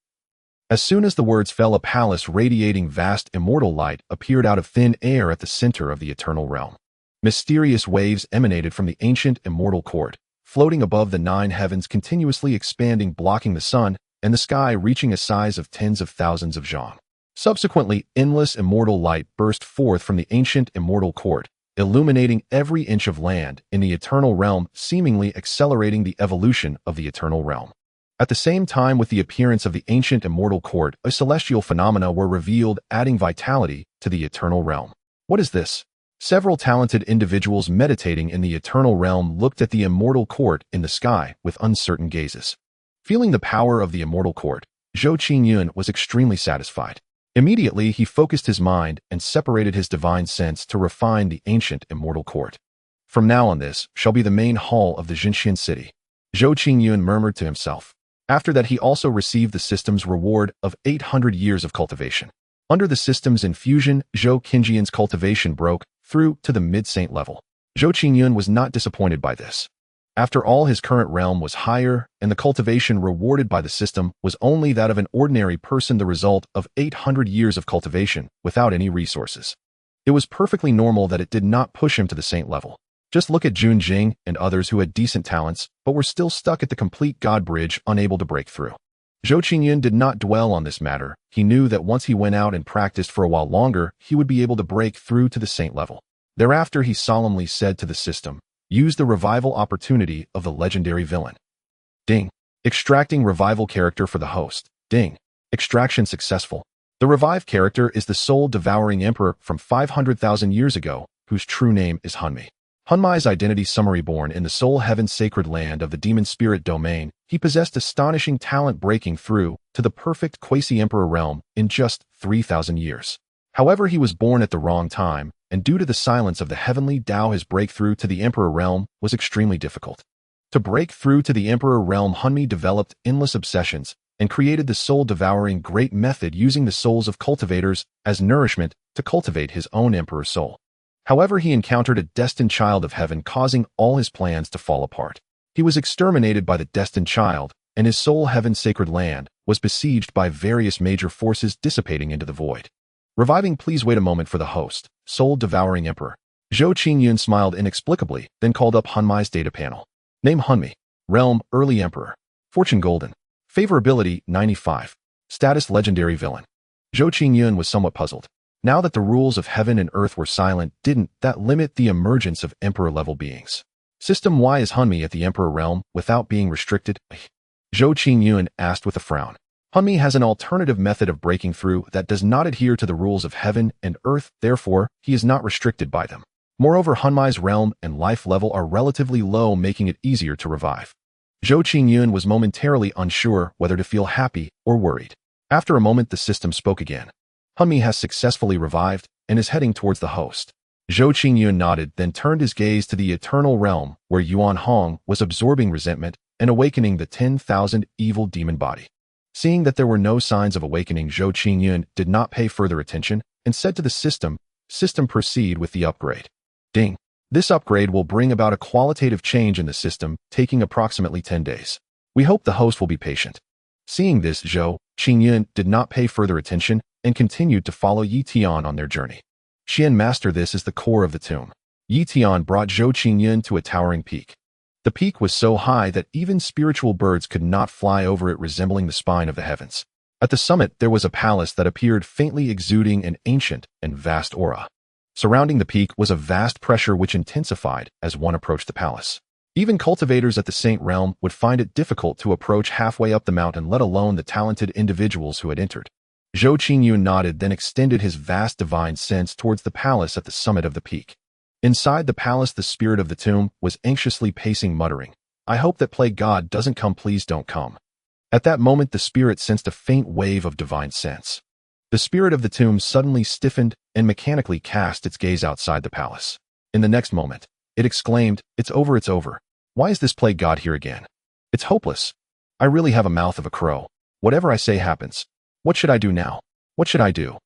As soon as the words fell, a palace radiating vast immortal light appeared out of thin air at the center of the eternal realm. Mysterious waves emanated from the ancient immortal court, floating above the 9 heavens, continuously expanding, blocking the sun and the sky, reaching a size of tens of thousands of zhang. Subsequently, endless immortal light burst forth from the ancient immortal court, illuminating every inch of land in the eternal realm, seemingly accelerating the evolution of the eternal realm. At the same time, with the appearance of the ancient immortal court, a celestial phenomena were revealed, adding vitality to the eternal realm. "What is this?" Several talented individuals meditating in the eternal realm looked at the immortal court in the sky with uncertain gazes. Feeling the power of the immortal court, Zhou Qingyun was extremely satisfied. Immediately, he focused his mind and separated his divine sense to refine the ancient immortal court. "From now on, this shall be the main hall of the Xianxia city," Zhou Qingyun murmured to himself. After that, he also received the system's reward of 800 years of cultivation. Under the system's infusion, Zhou Qingyun's cultivation broke through to the mid-saint level. Zhou Qingyun was not disappointed by this. After all, his current realm was higher, and the cultivation rewarded by the system was only that of an ordinary person, the result of 800 years of cultivation without any resources. It was perfectly normal that it did not push him to the saint level. Just look at Jun Jing and others who had decent talents, but were still stuck at the complete God bridge, unable to break through. Zhou Qingyun did not dwell on this matter. He knew that once he went out and practiced for a while longer, he would be able to break through to the saint level. Thereafter, he solemnly said to the system, "Use the revival opportunity of the legendary villain." Ding. Extracting revival character for the host. Ding. Extraction successful. The revived character is the soul-devouring emperor from 500,000 years ago, whose true name is Hunmi. Hunmi's identity summary: born in the Soul Heaven sacred land of the demon spirit domain, he possessed astonishing talent, breaking through to the perfect quasi-emperor realm in just 3,000 years. However, he was born at the wrong time, and due to the silence of the heavenly Tao, his breakthrough to the emperor realm was extremely difficult. To break through to the emperor realm, Hunmi developed endless obsessions and created the soul-devouring great method, using the souls of cultivators as nourishment to cultivate his own emperor soul. However, he encountered a destined child of heaven, causing all his plans to fall apart. He was exterminated by the destined child, and his soul heaven sacred land was besieged by various major forces, dissipating into the void. Reviving. Please wait a moment for the host, soul-devouring emperor. Zhou Qingyun smiled inexplicably, then called up Hunmai's data panel. Name Hunmi. Realm, Early Emperor. Fortune Golden. Favorability, 95. Status Legendary Villain. Zhou Qingyun was somewhat puzzled. Now that the rules of heaven and earth were silent, didn't that limit the emergence of Emperor-level beings? System, why is Hunmi at the Emperor realm without being restricted? Zhou Qingyun asked with a frown. Hunmi has an alternative method of breaking through that does not adhere to the rules of heaven and earth, therefore, he is not restricted by them. Moreover, Hunmai's realm and life level are relatively low, making it easier to revive. Zhou Qingyun was momentarily unsure whether to feel happy or worried. After a moment, the system spoke again. Hunmi has successfully revived and is heading towards the host. Zhou Qingyun nodded, then turned his gaze to the eternal realm where Yuan Hong was absorbing resentment and awakening the 10,000 evil demon body. Seeing that there were no signs of awakening, Zhou Qingyun did not pay further attention and said to the system, proceed with the upgrade. Ding. This upgrade will bring about a qualitative change in the system, taking approximately 10 days. We hope the host will be patient. Seeing this, Zhou Qingyun did not pay further attention and continued to follow Yi Tian on their journey. Xian Master, this is the core of the tomb. Yi Tian brought Zhou Qingyun to a towering peak. The peak was so high that even spiritual birds could not fly over it, resembling the spine of the heavens. At the summit, there was a palace that appeared faintly, exuding an ancient and vast aura. Surrounding the peak was a vast pressure which intensified as one approached the palace. Even cultivators at the Saint Realm would find it difficult to approach halfway up the mountain, let alone the talented individuals who had entered. Zhou Qingyun nodded, then extended his vast divine sense towards the palace at the summit of the peak. Inside the palace, the spirit of the tomb was anxiously pacing, muttering, "I hope that plague god doesn't come, please don't come." At that moment, the spirit sensed a faint wave of divine sense. The spirit of the tomb suddenly stiffened and mechanically cast its gaze outside the palace. In the next moment, it exclaimed, "It's over, it's over. Why is this plague god here again? It's hopeless. I really have a mouth of a crow. Whatever I say happens. What should I do now? What should I do?"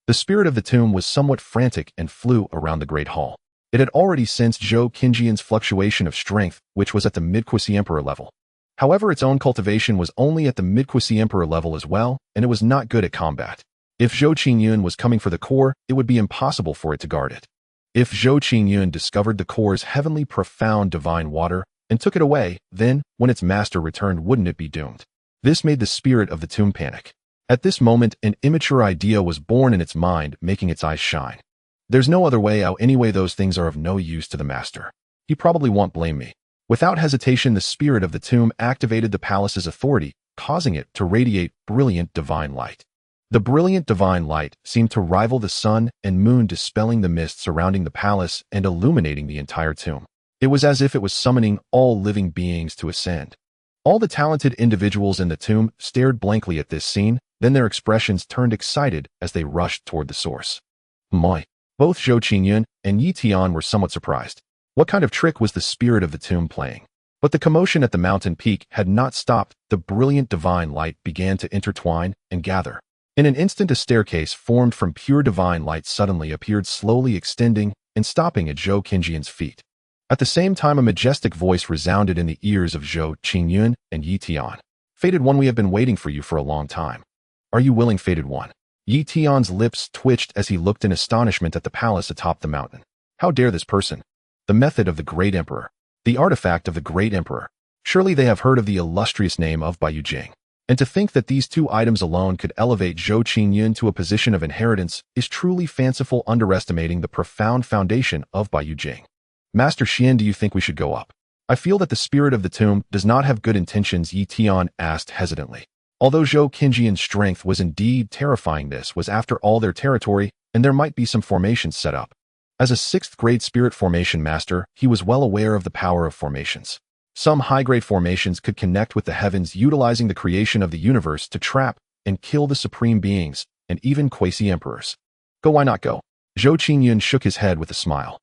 The spirit of the tomb was somewhat frantic and flew around the great hall. It had already sensed Zhou Qingyun's fluctuation of strength, which was at the mid-Quasi Emperor level. However, its own cultivation was only at the mid-Quasi Emperor level as well, and it was not good at combat. If Zhou Qingyun was coming for the core, it would be impossible for it to guard it. If Zhou Qingyun discovered the core's heavenly profound divine water and took it away, then, when its master returned, wouldn't it be doomed? This made the spirit of the tomb panic. At this moment, an immature idea was born in its mind, making its eyes shine. There's no other way out anyway, those things are of no use to the master. He probably won't blame me. Without hesitation, the spirit of the tomb activated the palace's authority, causing it to radiate brilliant divine light. The brilliant divine light seemed to rival the sun and moon, dispelling the mist surrounding the palace and illuminating the entire tomb. It was as if it was summoning all living beings to ascend. All the talented individuals in the tomb stared blankly at this scene, then their expressions turned excited as they rushed toward the source. Moi. Both Zhou Qingyun and Yi Tian were somewhat surprised. What kind of trick was the spirit of the tomb playing? But the commotion at the mountain peak had not stopped. The brilliant divine light began to intertwine and gather. In an instant, a staircase formed from pure divine light suddenly appeared, slowly extending and stopping at Zhou Qingyun's feet. At the same time, a majestic voice resounded in the ears of Zhou Qingyun and Yi Tian. "Fated One, we have been waiting for you for a long time. Are you willing, Fated One?" Yi Tian's lips twitched as he looked in astonishment at the palace atop the mountain. How dare this person? The method of the great emperor. The artifact of the great emperor. Surely they have heard of the illustrious name of Baiyu Jing. And to think that these two items alone could elevate Zhou Qingyun to a position of inheritance is truly fanciful, underestimating the profound foundation of Baiyu Jing. "Master Xian, do you think we should go up? I feel that the spirit of the tomb does not have good intentions," Yi Tian asked hesitantly. Although Zhou Qingyun's strength was indeed terrifying, this was after all their territory, and there might be some formations set up. As a 6th grade spirit formation master, he was well aware of the power of formations. Some high-grade formations could connect with the heavens, utilizing the creation of the universe to trap and kill the supreme beings, and even quasi-emperors. Go, why not go? Zhou Qingyun shook his head with a smile.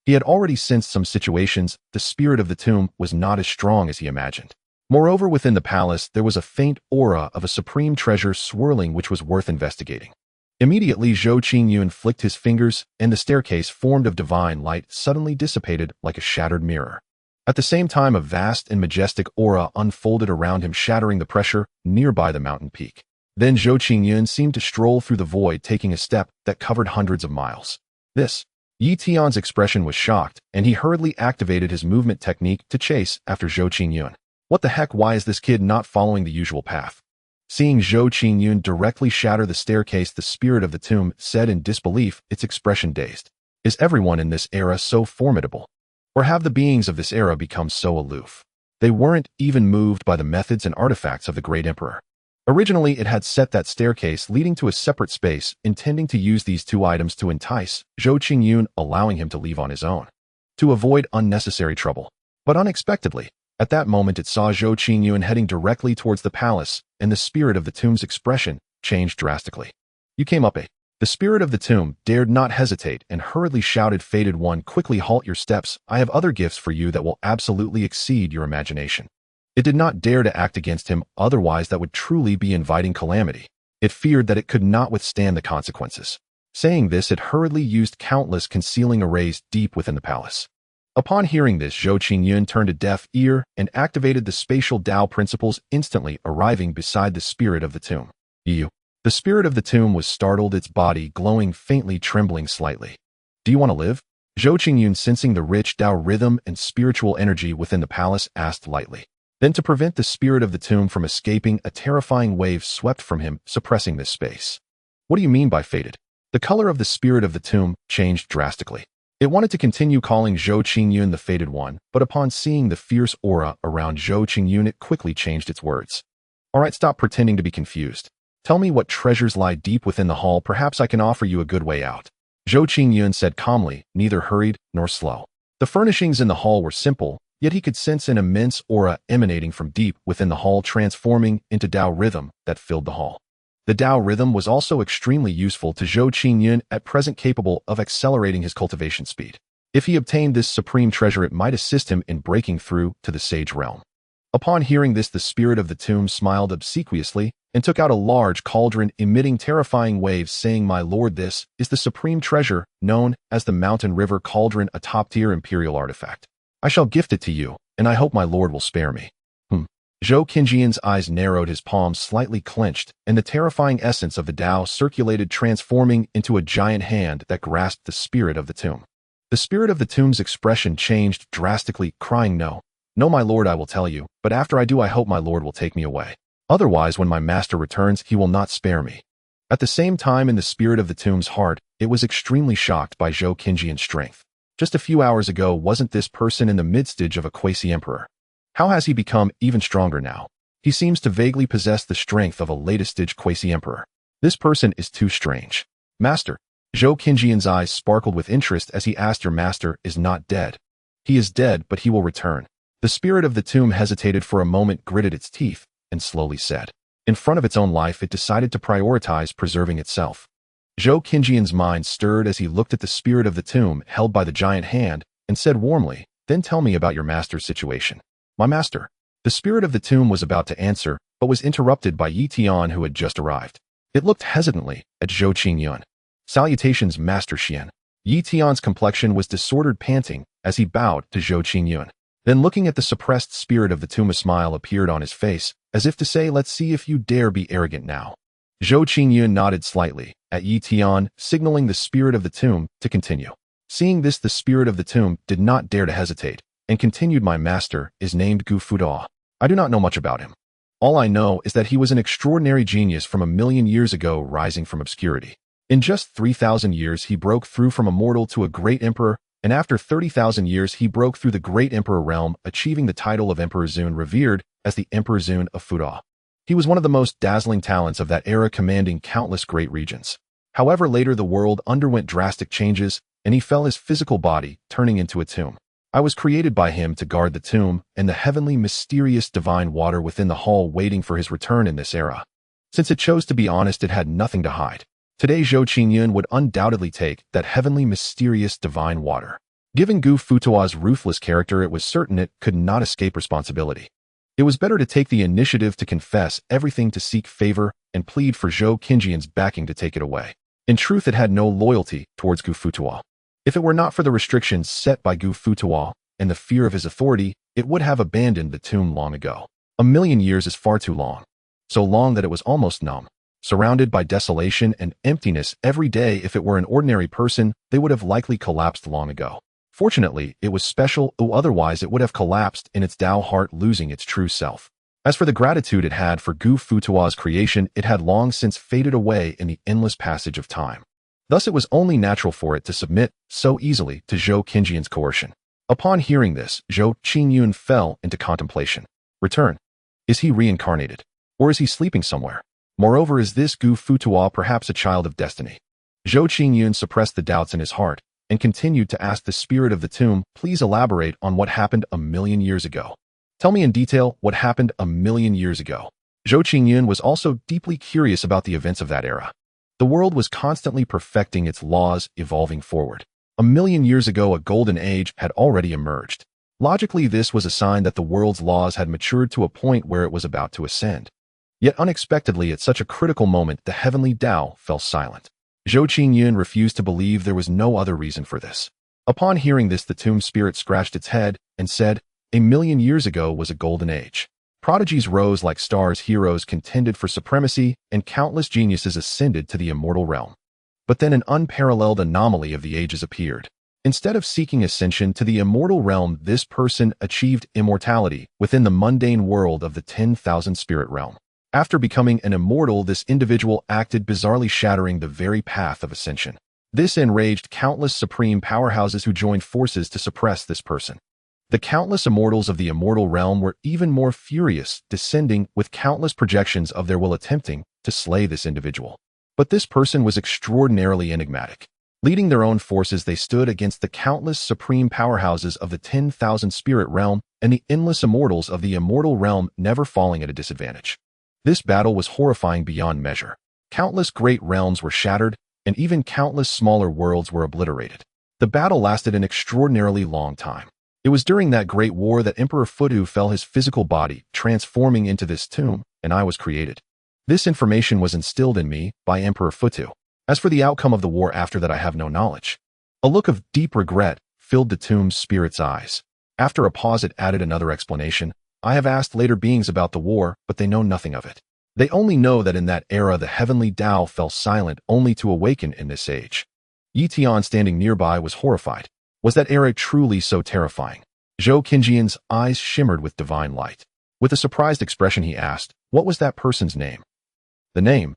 He had already sensed some situations the spirit of the tomb was not as strong as he imagined. Moreover, within the palace, there was a faint aura of a supreme treasure swirling which was worth investigating. Immediately, Zhou Qingyun flicked his fingers, and the staircase formed of divine light suddenly dissipated like a shattered mirror. At the same time, a vast and majestic aura unfolded around him, shattering the pressure nearby the mountain peak. Then Zhou Qingyun seemed to stroll through the void, taking a step that covered hundreds of miles. This Yi Tian's expression was shocked, and he hurriedly activated his movement technique to chase after Zhou Qingyun. What the heck, why is this kid not following the usual path? Seeing Zhou Qingyun directly shatter the staircase, the spirit of the tomb said in disbelief, its expression dazed. Is everyone in this era so formidable? Or have the beings of this era become so aloof? They weren't even moved by the methods and artifacts of the great emperor. Originally, it had set that staircase leading to a separate space, intending to use these two items to entice Zhou Qingyun, allowing him to leave on his own, to avoid unnecessary trouble. But unexpectedly, at that moment it saw Zhou Qingyun heading directly towards the palace, and the spirit of the tomb's expression changed drastically. You came up, eh? The spirit of the tomb dared not hesitate and hurriedly shouted, Fated One, quickly halt your steps. I have other gifts for you that will absolutely exceed your imagination. It did not dare to act against him, otherwise that would truly be inviting calamity. It feared that it could not withstand the consequences. Saying this, it hurriedly used countless concealing arrays deep within the palace. Upon hearing this, Zhou Qingyun turned a deaf ear and activated the spatial Tao principles, instantly arriving beside the spirit of the tomb. You. The spirit of the tomb was startled, its body glowing faintly, trembling slightly. Do you want to live? Zhou Qingyun, sensing the rich Tao rhythm and spiritual energy within the palace, asked lightly. Then, to prevent the spirit of the tomb from escaping, a terrifying wave swept from him, suppressing this space. What do you mean by fated? The color of the spirit of the tomb changed drastically. It wanted to continue calling Zhou Qingyun the Fated One, but upon seeing the fierce aura around Zhou Qingyun, it quickly changed its words. All right, stop pretending to be confused. Tell me what treasures lie deep within the hall. Perhaps I can offer you a good way out. Zhou Qingyun said calmly, neither hurried nor slow. The furnishings in the hall were simple, yet he could sense an immense aura emanating from deep within the hall, transforming into Tao rhythm that filled the hall. The Tao rhythm was also extremely useful to Zhou Qingyun, at present capable of accelerating his cultivation speed. If he obtained this supreme treasure, it might assist him in breaking through to the sage realm. Upon hearing this, the spirit of the tomb smiled obsequiously and took out a large cauldron emitting terrifying waves, saying, My lord, this is the supreme treasure known as the Mountain River Cauldron, a top-tier imperial artifact. I shall gift it to you, and I hope my lord will spare me. Zhou Qingyun's eyes narrowed, his palms slightly clenched, and the terrifying essence of the Tao circulated, transforming into a giant hand that grasped the spirit of the tomb. The spirit of the tomb's expression changed drastically, crying, No, my lord, I will tell you, but after I do, I hope my lord will take me away. Otherwise, when my master returns, he will not spare me. At the same time, in the spirit of the tomb's heart, it was extremely shocked by Zhou Qingyun's strength. Just a few hours ago, wasn't this person in the midstage of a quasi-emperor? How has he become even stronger now? He seems to vaguely possess the strength of a latest-stage quasi-emperor. This person is too strange. Master. Zhou Qingyun's eyes sparkled with interest as he asked, Your master is not dead. He is dead, but he will return. The spirit of the tomb hesitated for a moment, gritted its teeth, and slowly said. In front of its own life, it decided to prioritize preserving itself. Zhou Qingyun's mind stirred as he looked at the spirit of the tomb held by the giant hand and said warmly, Then tell me about your master's situation. My master. The spirit of the tomb was about to answer, but was interrupted by Yi Tian, who had just arrived. It looked hesitantly at Zhou Qingyun. Salutations, Master Xian. Yi Tian's complexion was disordered, panting, as he bowed to Zhou Qingyun. Then, looking at the suppressed spirit of the tomb, a smile appeared on his face, as if to say, Let's see if you dare be arrogant now. Zhou Qingyun nodded slightly at Yi Tian, signaling the spirit of the tomb to continue. Seeing this, the spirit of the tomb did not dare to hesitate, and continued, My master is named Gu Fuda. I do not know much about him. All I know is that he was an extraordinary genius from 1,000,000 years ago, rising from obscurity. In just 3,000 years, he broke through from a mortal to a great emperor, and after 30,000 years, he broke through the great emperor realm, achieving the title of Emperor Zun, revered as the Emperor Zun of Fuda. He was one of the most dazzling talents of that era, commanding countless great regions. However, later the world underwent drastic changes, and he fell, his physical body turning into a tomb. I was created by him to guard the tomb and the heavenly, mysterious divine water within the hall, waiting for his return in this era. Since it chose to be honest, it had nothing to hide. Today, Zhou Qingyun would undoubtedly take that heavenly, mysterious divine water. Given Gu Futua's ruthless character, it was certain it could not escape responsibility. It was better to take the initiative to confess everything, to seek favor and plead for Zhou Qingyun's backing to take it away. In truth, it had no loyalty towards Gu Futua. If it were not for the restrictions set by Gu Futua and the fear of his authority, it would have abandoned the tomb long ago. 1,000,000 years is far too long. So long that it was almost numb. Surrounded by desolation and emptiness every day. If it were an ordinary person, they would have likely collapsed long ago. Fortunately, it was special, otherwise it would have collapsed in its Tao heart, losing its true self. As for the gratitude it had for Gu Futua's creation, it had long since faded away in the endless passage of time. Thus it was only natural for it to submit so easily to Zhou Qingjian's coercion. Upon hearing this, Zhou Qingyun fell into contemplation. Return. Is he reincarnated? Or is he sleeping somewhere? Moreover, is this Gu Futua perhaps a child of destiny? Zhou Qingyun suppressed the doubts in his heart and continued to ask the spirit of the tomb, please elaborate on what happened 1,000,000 years ago. Tell me in detail what happened 1,000,000 years ago. Zhou Qingyun was also deeply curious about the events of that era. The world was constantly perfecting its laws, evolving forward. 1,000,000 years ago, a golden age had already emerged. Logically, this was a sign that the world's laws had matured to a point where it was about to ascend. Yet unexpectedly, at such a critical moment, the heavenly Tao fell silent. Zhou Qingyun refused to believe there was no other reason for this. Upon hearing this, the tomb spirit scratched its head and said, 1,000,000 years ago was a golden age. Prodigies rose like stars, heroes contended for supremacy, and countless geniuses ascended to the immortal realm. But then an unparalleled anomaly of the ages appeared. Instead of seeking ascension to the immortal realm, this person achieved immortality within the mundane world of the 10,000 spirit realm. After becoming an immortal, this individual acted bizarrely, shattering the very path of ascension. This enraged countless supreme powerhouses who joined forces to suppress this person. The countless immortals of the immortal realm were even more furious, descending with countless projections of their will, attempting to slay this individual. But this person was extraordinarily enigmatic. Leading their own forces, they stood against the countless supreme powerhouses of the 10,000 spirit realm and the endless immortals of the immortal realm, never falling at a disadvantage. This battle was horrifying beyond measure. Countless great realms were shattered, and even countless smaller worlds were obliterated. The battle lasted an extraordinarily long time. It was during that great war that Emperor Futu fell, his physical body transforming into this tomb, and I was created. This information was instilled in me by Emperor Futu. As for the outcome of the war after that, I have no knowledge. A look of deep regret filled the tomb spirit's eyes. After a pause, it added another explanation. I have asked later beings about the war, but they know nothing of it. They only know that in that era the heavenly Tao fell silent, only to awaken in this age. Yi Tian, standing nearby, was horrified. Was that era truly so terrifying? Zhou Qinjian's eyes shimmered with divine light. With a surprised expression, he asked, what was that person's name? The name?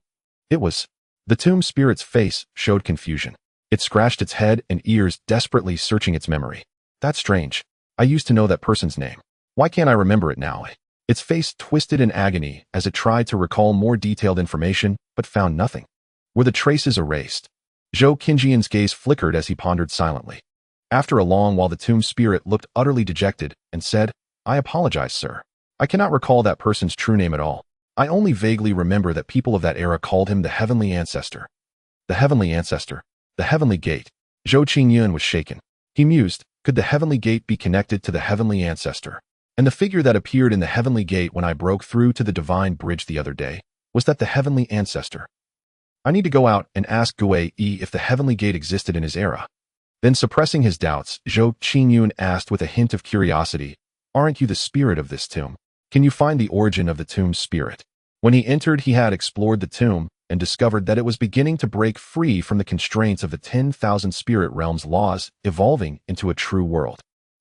It was... The tomb spirit's face showed confusion. It scratched its head and ears, desperately searching its memory. That's strange. I used to know that person's name. Why can't I remember it now? Its face twisted in agony as it tried to recall more detailed information, but found nothing. Were the traces erased? Zhou Qinjian's gaze flickered as he pondered silently. After a long while, the tomb spirit looked utterly dejected and said, I apologize, sir. I cannot recall that person's true name at all. I only vaguely remember that people of that era called him the Heavenly Ancestor. The Heavenly Ancestor. The Heavenly Gate. Zhou Qingyun was shaken. He mused, could the Heavenly Gate be connected to the Heavenly Ancestor? And the figure that appeared in the Heavenly Gate when I broke through to the Divine Bridge the other day, was that the Heavenly Ancestor? I need to go out and ask Gui if the Heavenly Gate existed in his era. Then, suppressing his doubts, Zhou Qingyun asked with a hint of curiosity, aren't you the spirit of this tomb? Can you find the origin of the tomb's spirit? When he entered, he had explored the tomb and discovered that it was beginning to break free from the constraints of the 10,000 spirit realm's laws, evolving into a true world.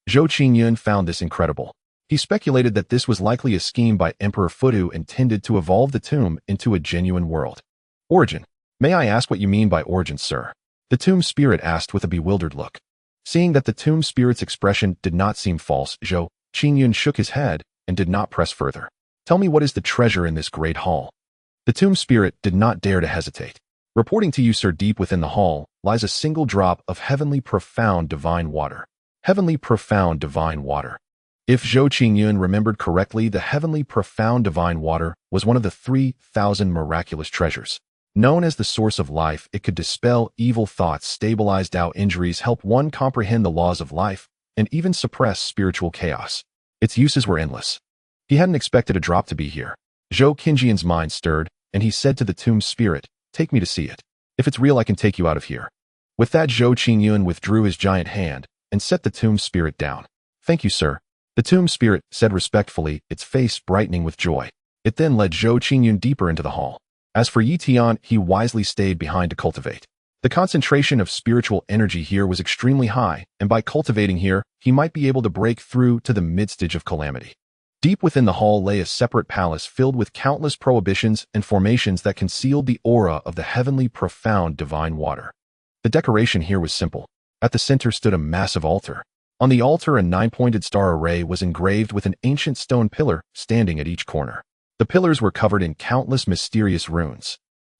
Zhou Qingyun found this incredible. He speculated that this was likely a scheme by Emperor Futu intended to evolve the tomb into a genuine world. Origin. May I ask what you mean by origin, sir? The tomb spirit asked with a bewildered look. Seeing that the tomb spirit's expression did not seem false, Zhou Qingyun shook his head and did not press further. Tell me, what is the treasure in this great hall? The tomb spirit did not dare to hesitate. Reporting to you, sir, deep within the hall lies a single drop of heavenly profound divine water. Heavenly profound divine water. If Zhou Qingyun remembered correctly, the heavenly profound divine water was one of the 3,000 miraculous treasures. Known as the source of life, it could dispel evil thoughts, stabilize Tao injuries, help one comprehend the laws of life, and even suppress spiritual chaos. Its uses were endless. He hadn't expected a drop to be here. Zhou Qinjian's mind stirred, and he said to the tomb spirit, take me to see it. If it's real, I can take you out of here. With that, Zhou Qingyun withdrew his giant hand and set the tomb spirit down. Thank you, sir. The tomb spirit said respectfully, its face brightening with joy. It then led Zhou Qingyun deeper into the hall. As for Yi Tian, he wisely stayed behind to cultivate. The concentration of spiritual energy here was extremely high, and by cultivating here, he might be able to break through to the mid-stage of calamity. Deep within the hall lay a separate palace filled with countless prohibitions and formations that concealed the aura of the heavenly profound divine water. The decoration here was simple. At the center stood a massive altar. On the altar, a 9-pointed star array was engraved with an ancient stone pillar standing at each corner. The pillars were covered in countless mysterious runes.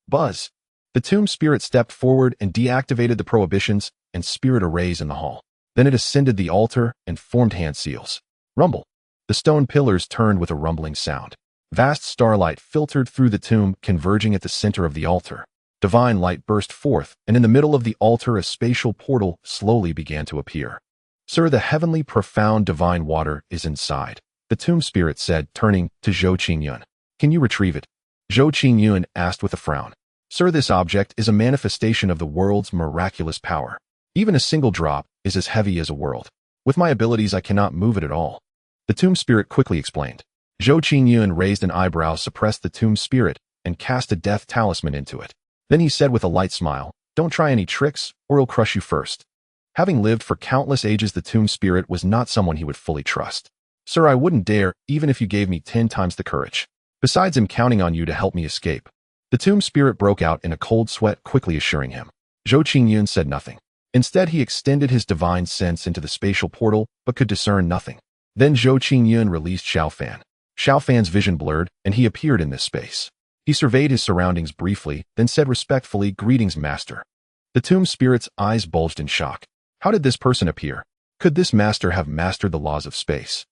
Buzz! The tomb spirit stepped forward and deactivated the prohibitions and spirit arrays in the hall. Then it ascended the altar and formed hand seals. Rumble! The stone pillars turned with a rumbling sound. Vast starlight filtered through the tomb, converging at the center of the altar. Divine light burst forth, and in the middle of the altar a spatial portal slowly began to appear. Sir, the heavenly profound divine water is inside, the tomb spirit said, turning to Zhou Qingyun. Can you retrieve it? Zhou Qingyun asked with a frown. Sir, this object is a manifestation of the world's miraculous power. Even a single drop is as heavy as a world. With my abilities, I cannot move it at all. The tomb spirit quickly explained. Zhou Qingyun raised an eyebrow, suppressed the tomb spirit, and cast a death talisman into it. Then he said with a light smile, don't try any tricks, or it'll crush you first. Having lived for countless ages, the tomb spirit was not someone he would fully trust. Sir, I wouldn't dare, even if you gave me 10 times the courage. Besides, I'm counting on you to help me escape. The tomb spirit broke out in a cold sweat, quickly assuring him. Zhou Qingyun said nothing. Instead, he extended his divine sense into the spatial portal, but could discern nothing. Then Zhou Qingyun released Xiaofan. Xiaofan's vision blurred, and he appeared in this space. He surveyed his surroundings briefly, then said respectfully, greetings, master. The tomb spirit's eyes bulged in shock. How did this person appear? Could this master have mastered the laws of space?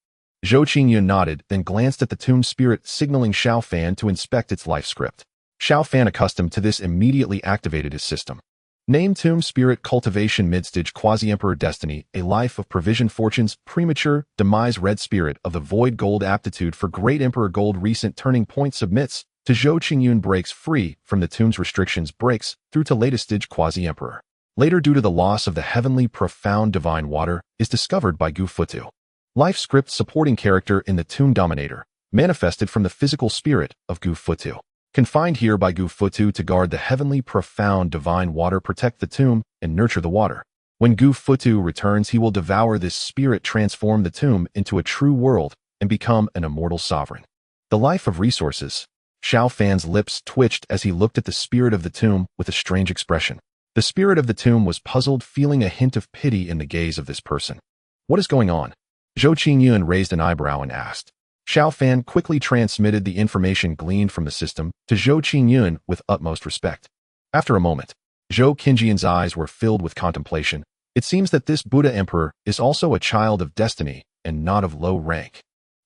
Zhou Qingyun nodded, then glanced at the tomb spirit, signaling Xiaofan to inspect its life script. Xiaofan, accustomed to this, immediately activated his system. Name tomb spirit cultivation mid-stage quasi-emperor destiny, a life of provision fortunes, premature, demise red spirit of the void gold aptitude for great emperor gold recent turning point submits to Zhou Qingyun breaks free from the tomb's restrictions breaks through to latest stage quasi-emperor. Later, due to the loss of the heavenly profound divine water, is discovered by Gu Futu. Life script supporting character in the tomb dominator, manifested from the physical spirit of Gu Futu. Confined here by Gu Futu to guard the heavenly profound divine water, protect the tomb, and nurture the water. When Gu Futu returns, he will devour this spirit, transform the tomb into a true world, and become an immortal sovereign. The life of resources. Xiaofan's lips twitched as he looked at the spirit of the tomb with a strange expression. The spirit of the tomb was puzzled, feeling a hint of pity in the gaze of this person. What is going on? Zhou Qingyun raised an eyebrow and asked. Xiaofan quickly transmitted the information gleaned from the system to Zhou Qingyun with utmost respect. After a moment, Zhou Qingyun's eyes were filled with contemplation. It seems that this Buddha emperor is also a child of destiny and not of low rank.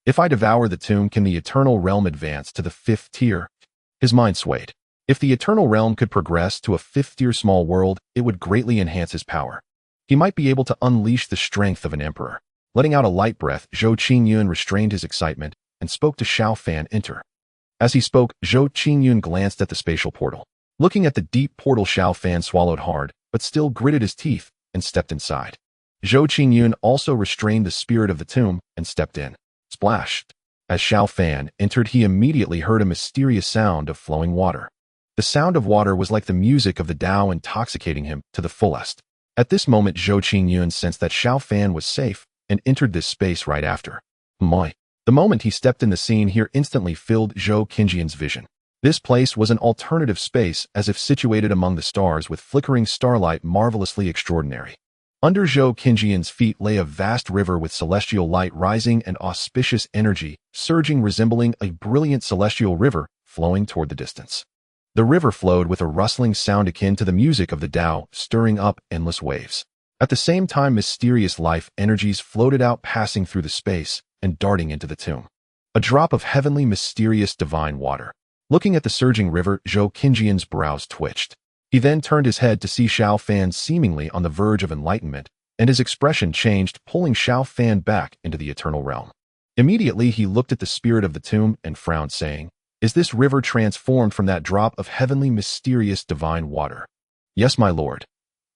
If I devour the tomb, can the eternal realm advance to the 5th tier? His mind swayed. If the eternal realm could progress to a 5th tier small world, it would greatly enhance his power. He might be able to unleash the strength of an emperor. Letting out a light breath, Zhou Qingyun restrained his excitement and spoke to Xiaofan, enter. As he spoke, Zhou Qingyun glanced at the spatial portal. Looking at the deep portal, Xiaofan swallowed hard, but still gritted his teeth and stepped inside. Zhou Qingyun also restrained the spirit of the tomb and stepped in. Splash! As Xiaofan entered, he immediately heard a mysterious sound of flowing water. The sound of water was like the music of the Tao, intoxicating him to the fullest. At this moment, Zhou Qingyun sensed that Xiaofan was safe and entered this space right after. Moi. The moment he stepped in, the scene here instantly filled Zhou Qingyun's vision. This place was an alternative space, as if situated among the stars with flickering starlight, marvelously extraordinary. Under Zhou Qingyun's feet lay a vast river with celestial light rising and auspicious energy, surging, resembling a brilliant celestial river flowing toward the distance. The river flowed with a rustling sound akin to the music of the Tao, stirring up endless waves. At the same time, mysterious life energies floated out, passing through the space and darting into the tomb. A drop of heavenly, mysterious, divine water. Looking at the surging river, Zhou Qingyun's brows twitched. He then turned his head to see Xiaofan seemingly on the verge of enlightenment, and his expression changed, pulling Xiaofan back into the eternal realm. Immediately, he looked at the spirit of the tomb and frowned, saying, "Is this river transformed from that drop of heavenly, mysterious, divine water?" "Yes, my lord."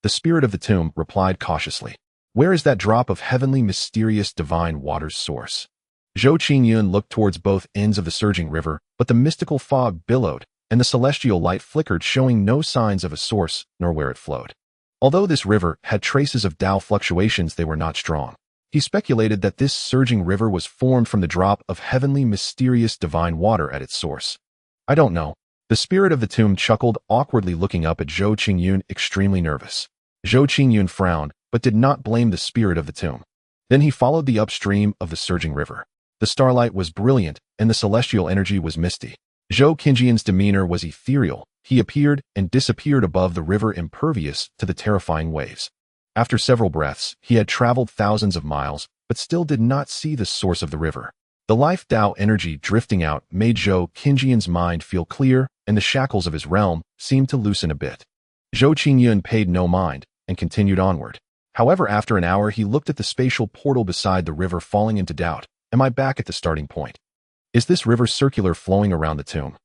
The spirit of the tomb replied cautiously. "Where is that drop of heavenly, mysterious, divine water's source?" Zhou Qingyun looked towards both ends of the surging river, but the mystical fog billowed, and the celestial light flickered, showing no signs of a source nor where it flowed. Although this river had traces of Tao fluctuations, they were not strong. He speculated that this surging river was formed from the drop of heavenly, mysterious, divine water at its source. I don't know. The spirit of the tomb chuckled awkwardly, looking up at Zhou Qingyun, extremely nervous. Zhou Qingyun frowned, but did not blame the spirit of the tomb. Then he followed the upstream of the surging river. The starlight was brilliant, and the celestial energy was misty. Zhou Qingyun's demeanor was ethereal. He appeared and disappeared above the river, impervious to the terrifying waves. After several breaths, he had traveled thousands of miles, but still did not see the source of the river. The life Tao energy drifting out made Zhou Qingyun's mind feel clear, and the shackles of his realm seemed to loosen a bit. Zhou Qingyun paid no mind and continued onward. However, after an hour, he looked at the spatial portal beside the river, falling into doubt. Am I back at the starting point? Is this river circular, flowing around the tomb?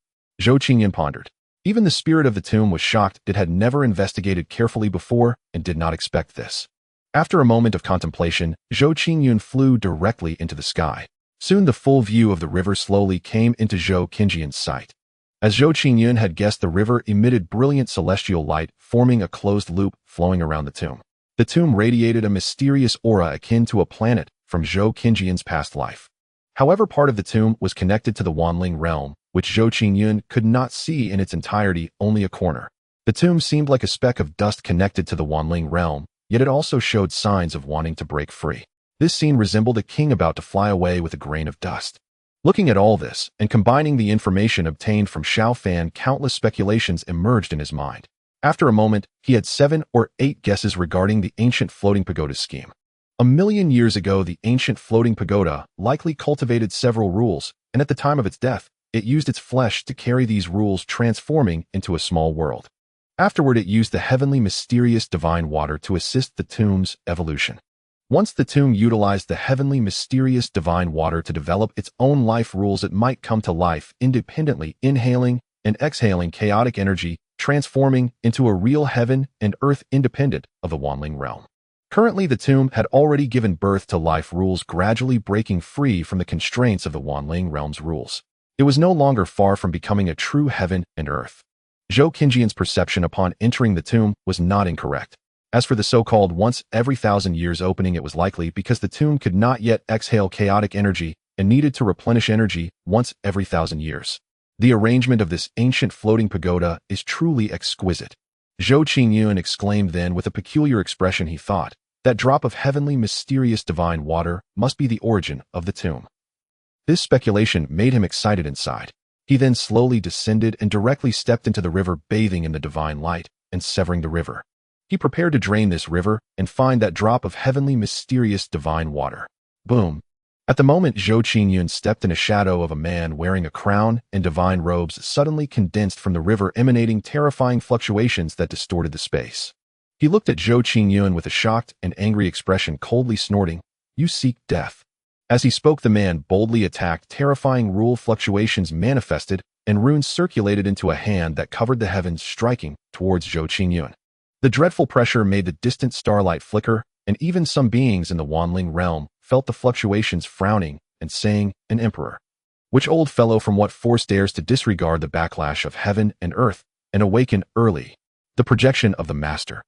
Zhou Qingyun pondered. Even the spirit of the tomb was shocked. It had never investigated carefully before and did not expect this. After a moment of contemplation, Zhou Qingyun flew directly into the sky. Soon the full view of the river slowly came into Zhou Qingyun's sight. As Zhou Qingyun had guessed, the river emitted brilliant celestial light, forming a closed loop flowing around the tomb. The tomb radiated a mysterious aura akin to a planet from Zhou Qingyun's past life. However, part of the tomb was connected to the Underling realm, which Zhou Qingyun could not see in its entirety, only a corner. The tomb seemed like a speck of dust connected to the Underling realm, yet it also showed signs of wanting to break free. This scene resembled a king about to fly away with a grain of dust. Looking at all this, and combining the information obtained from Xiao Fan, countless speculations emerged in his mind. After a moment, he had 7 or 8 guesses regarding the ancient floating pagoda scheme. 1,000,000 years ago, the ancient floating pagoda likely cultivated several rules, and at the time of its death, it used its flesh to carry these rules, transforming into a small world. Afterward, it used the heavenly, mysterious, divine water to assist the tomb's evolution. Once the tomb utilized the heavenly, mysterious, divine water to develop its own life rules, it might come to life independently, inhaling and exhaling chaotic energy, transforming into a real heaven and earth independent of the Underling realm. Currently, the tomb had already given birth to life rules, gradually breaking free from the constraints of the Underling realm's rules. It was no longer far from becoming a true heaven and earth. Zhou Qingyun's perception upon entering the tomb was not incorrect. As for the so-called once every 1,000 years opening, it was likely because the tomb could not yet exhale chaotic energy and needed to replenish energy once every 1,000 years. The arrangement of this ancient floating pagoda is truly exquisite. Zhou Qingyun exclaimed then with a peculiar expression. He thought, that drop of heavenly, mysterious, divine water must be the origin of the tomb. This speculation made him excited inside. He then slowly descended and directly stepped into the river, bathing in the divine light and severing the river. He prepared to drain this river and find that drop of heavenly, mysterious, divine water. Boom! At the moment Zhou Qingyun stepped in, a shadow of a man wearing a crown and divine robes suddenly condensed from the river, emanating terrifying fluctuations that distorted the space. He looked at Zhou Qingyun with a shocked and angry expression, coldly snorting, "You seek death." As he spoke, the man boldly attacked. Terrifying rule fluctuations manifested, and runes circulated into a hand that covered the heavens, striking towards Zhou Qingyun. The dreadful pressure made the distant starlight flicker, and even some beings in the Underling realm felt the fluctuations, frowning and saying, "An emperor. Which old fellow from what force dares to disregard the backlash of heaven and earth and awaken early?" The projection of the master.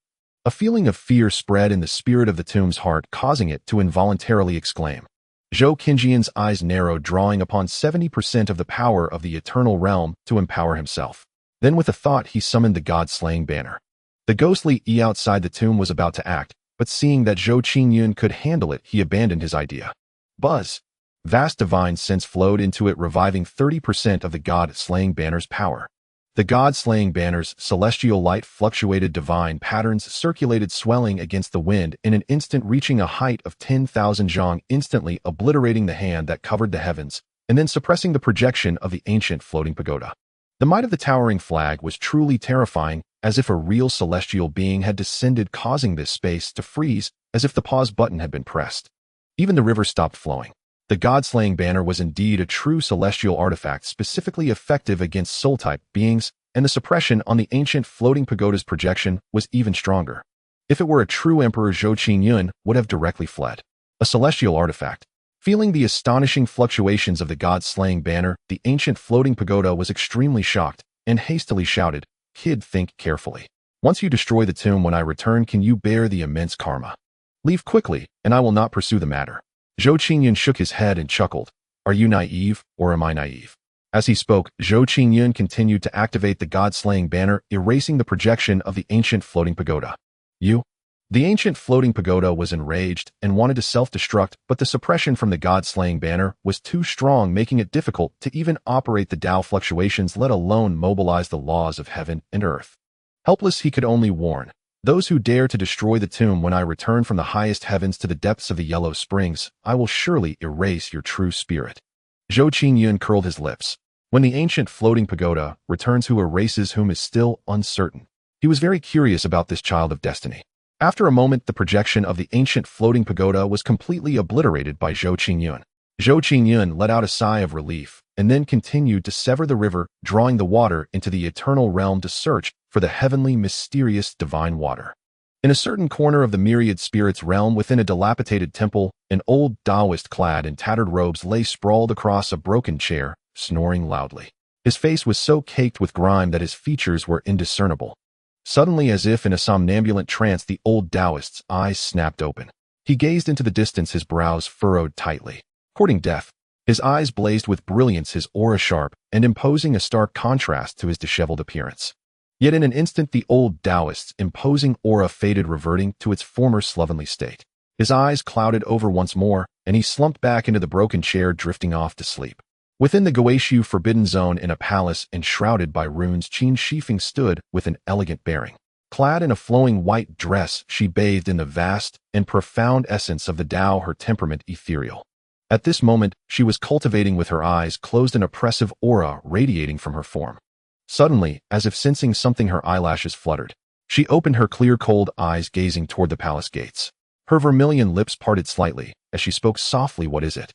A feeling of fear spread in the spirit of the tomb's heart, causing it to involuntarily exclaim. Zhou Qingyun's eyes narrowed, drawing upon 70% of the power of the eternal realm to empower himself. Then with a thought, he summoned the god-slaying banner. The ghostly E outside the tomb was about to act, but seeing that Zhou Qingyun could handle it, he abandoned his idea. Buzz! Vast divine sense flowed into it, reviving 30% of the god-slaying banner's power. The god-slaying banner's celestial light fluctuated, divine patterns circulated, swelling against the wind in an instant, reaching a height of 10,000 zhang, instantly obliterating the hand that covered the heavens, and then suppressing the projection of the ancient floating pagoda. The might of the towering flag was truly terrifying, as if a real celestial being had descended, causing this space to freeze, as if the pause button had been pressed. Even the river stopped flowing. The god-slaying banner was indeed a true celestial artifact, specifically effective against soul-type beings, and the suppression on the ancient floating pagoda's projection was even stronger. If it were a true emperor, Zhou Qingyun would have directly fled. A celestial artifact. Feeling the astonishing fluctuations of the god-slaying banner, the ancient floating pagoda was extremely shocked, and hastily shouted, "Kid, think carefully. Once you destroy the tomb when I return, can you bear the immense karma? Leave quickly, and I will not pursue the matter." Zhou Qingyun shook his head and chuckled. "Are you naive, or am I naive?" As he spoke, Zhou Qingyun continued to activate the god-slaying banner, erasing the projection of the ancient floating pagoda. "You?" The ancient floating pagoda was enraged and wanted to self-destruct, but the suppression from the god-slaying banner was too strong, making it difficult to even operate the Tao fluctuations, let alone mobilize the laws of heaven and earth. Helpless, he could only warn, "Those who dare to destroy the tomb when I return from the highest heavens to the depths of the Yellow Springs, I will surely erase your true spirit." Zhou Qingyun curled his lips. When the ancient floating pagoda returns, who erases whom is still uncertain. He was very curious about this child of destiny. After a moment, the projection of the ancient floating pagoda was completely obliterated by Zhou Qingyun. Zhou Qingyun let out a sigh of relief, and then continued to sever the river, drawing the water into the eternal realm to search for the heavenly, mysterious, divine water. In a certain corner of the myriad spirits realm within a dilapidated temple, an old Taoist clad in tattered robes lay sprawled across a broken chair, snoring loudly. His face was so caked with grime that his features were indiscernible. Suddenly, as if in a somnambulant trance, the old Taoist's eyes snapped open. He gazed into the distance, his brows furrowed tightly. Courting death, his eyes blazed with brilliance, his aura sharp and imposing, a stark contrast to his disheveled appearance. Yet in an instant, the old Taoist's imposing aura faded, reverting to its former slovenly state. His eyes clouded over once more, and he slumped back into the broken chair, drifting off to sleep. Within the Guishu forbidden zone, in a palace enshrouded by runes, Qin Shifeng stood with an elegant bearing. Clad in a flowing white dress, she bathed in the vast and profound essence of the Tao, her temperament ethereal. At this moment, she was cultivating with her eyes closed an oppressive aura radiating from her form. Suddenly, as if sensing something, her eyelashes fluttered. She opened her clear, cold eyes, gazing toward the palace gates. Her vermilion lips parted slightly as she spoke softly, "What is it?"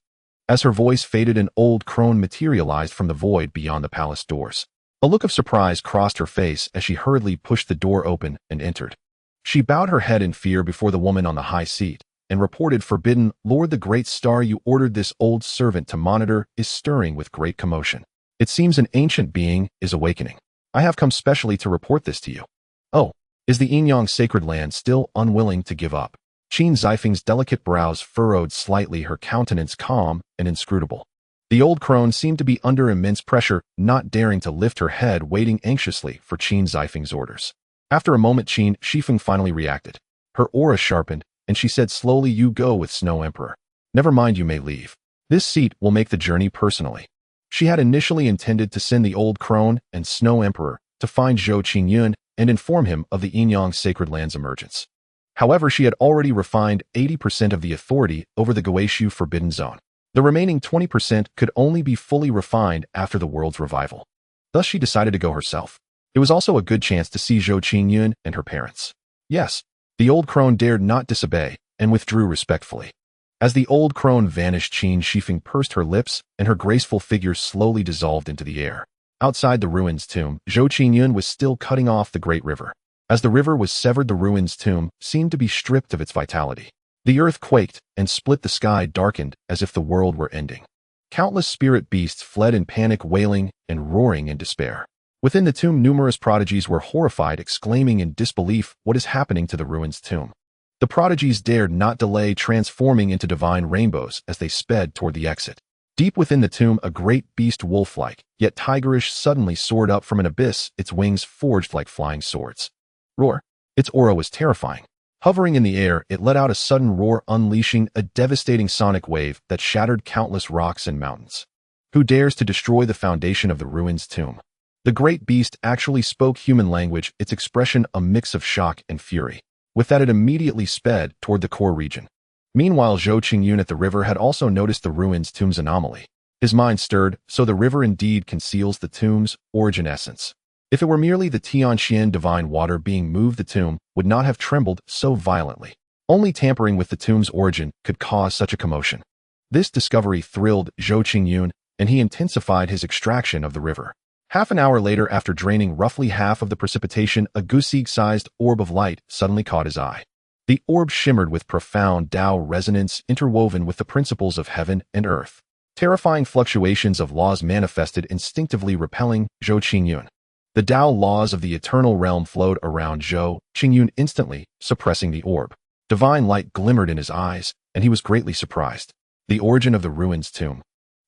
As her voice faded, an old crone materialized from the void beyond the palace doors. A look of surprise crossed her face as she hurriedly pushed the door open and entered. She bowed her head in fear before the woman on the high seat and reported, "Forbidden Lord, the great star you ordered this old servant to monitor is stirring with great commotion. It seems an ancient being is awakening. I have come specially to report this to you." "Oh, is the Yinyang sacred land still unwilling to give up?" Qin Zifeng's delicate brows furrowed slightly, her countenance calm and inscrutable. The old crone seemed to be under immense pressure, not daring to lift her head, waiting anxiously for Qin Zifeng's orders. After a moment, Qin Shifeng finally reacted. Her aura sharpened, and she said slowly, "You go with Snow Emperor. Never mind, you may leave. This seat will make the journey personally." She had initially intended to send the old crone and Snow Emperor to find Zhou Qingyun and inform him of the Yinyang sacred land's emergence. However, she had already refined 80% of the authority over the Guishu forbidden zone. The remaining 20% could only be fully refined after the world's revival. Thus, she decided to go herself. It was also a good chance to see Zhou Qingyun and her parents. Yes, the old crone dared not disobey and withdrew respectfully. As the old crone vanished, Qin Shifeng pursed her lips and her graceful figure slowly dissolved into the air. Outside the ruins tomb, Zhou Qingyun was still cutting off the great river. As the river was severed, the ruins tomb seemed to be stripped of its vitality. The earth quaked and split, the sky darkened as if the world were ending. Countless spirit beasts fled in panic, wailing and roaring in despair. Within the tomb, numerous prodigies were horrified, exclaiming in disbelief, "What is happening to the ruins tomb?" The prodigies dared not delay, transforming into divine rainbows as they sped toward the exit. Deep within the tomb, a great beast, wolf-like, yet tigerish, suddenly soared up from an abyss, its wings forged like flying swords. Roar! Its aura was terrifying. Hovering in the air, it let out a sudden roar, unleashing a devastating sonic wave that shattered countless rocks and mountains. Who dares to destroy the foundation of the ruins tomb? The great beast actually spoke human language, its expression a mix of shock and fury. With that, it immediately sped toward the core region. Meanwhile, Zhou Qingyun at the river had also noticed the ruins tomb's anomaly. His mind stirred, so the river indeed conceals the tomb's origin essence. If it were merely the Tianxian divine water being moved, the tomb would not have trembled so violently. Only tampering with the tomb's origin could cause such a commotion. This discovery thrilled Zhou Qingyun, and he intensified his extraction of the river. Half an hour later, after draining roughly half of the precipitation, a goose-egg-sized orb of light suddenly caught his eye. The orb shimmered with profound Tao resonance interwoven with the principles of heaven and earth. Terrifying fluctuations of laws manifested, instinctively repelling Zhou Qingyun. The Tao laws of the eternal realm flowed around Zhou Qingyun instantly, suppressing the orb. Divine light glimmered in his eyes, and he was greatly surprised. The origin of the ruin's tomb.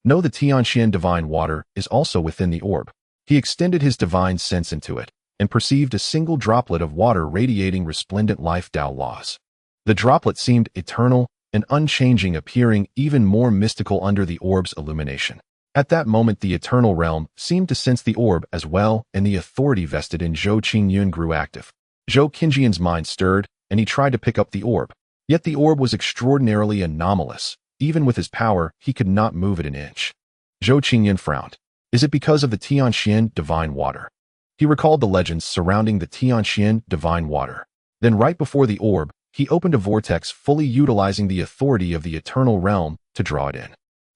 Know the Xianxia divine water is also within the orb. He extended his divine sense into it, and perceived a single droplet of water radiating resplendent life Tao laws. The droplet seemed eternal and unchanging, appearing even more mystical under the orb's illumination. At that moment, the eternal realm seemed to sense the orb as well, and the authority vested in Zhou Qingyun grew active. Zhou Qingyun's mind stirred, and he tried to pick up the orb. Yet the orb was extraordinarily anomalous. Even with his power, he could not move it an inch. Zhou Qingyun frowned. Is it because of the Tianxian divine water? He recalled the legends surrounding the Tianxian divine water. Then right before the orb, he opened a vortex, fully utilizing the authority of the eternal realm to draw it in.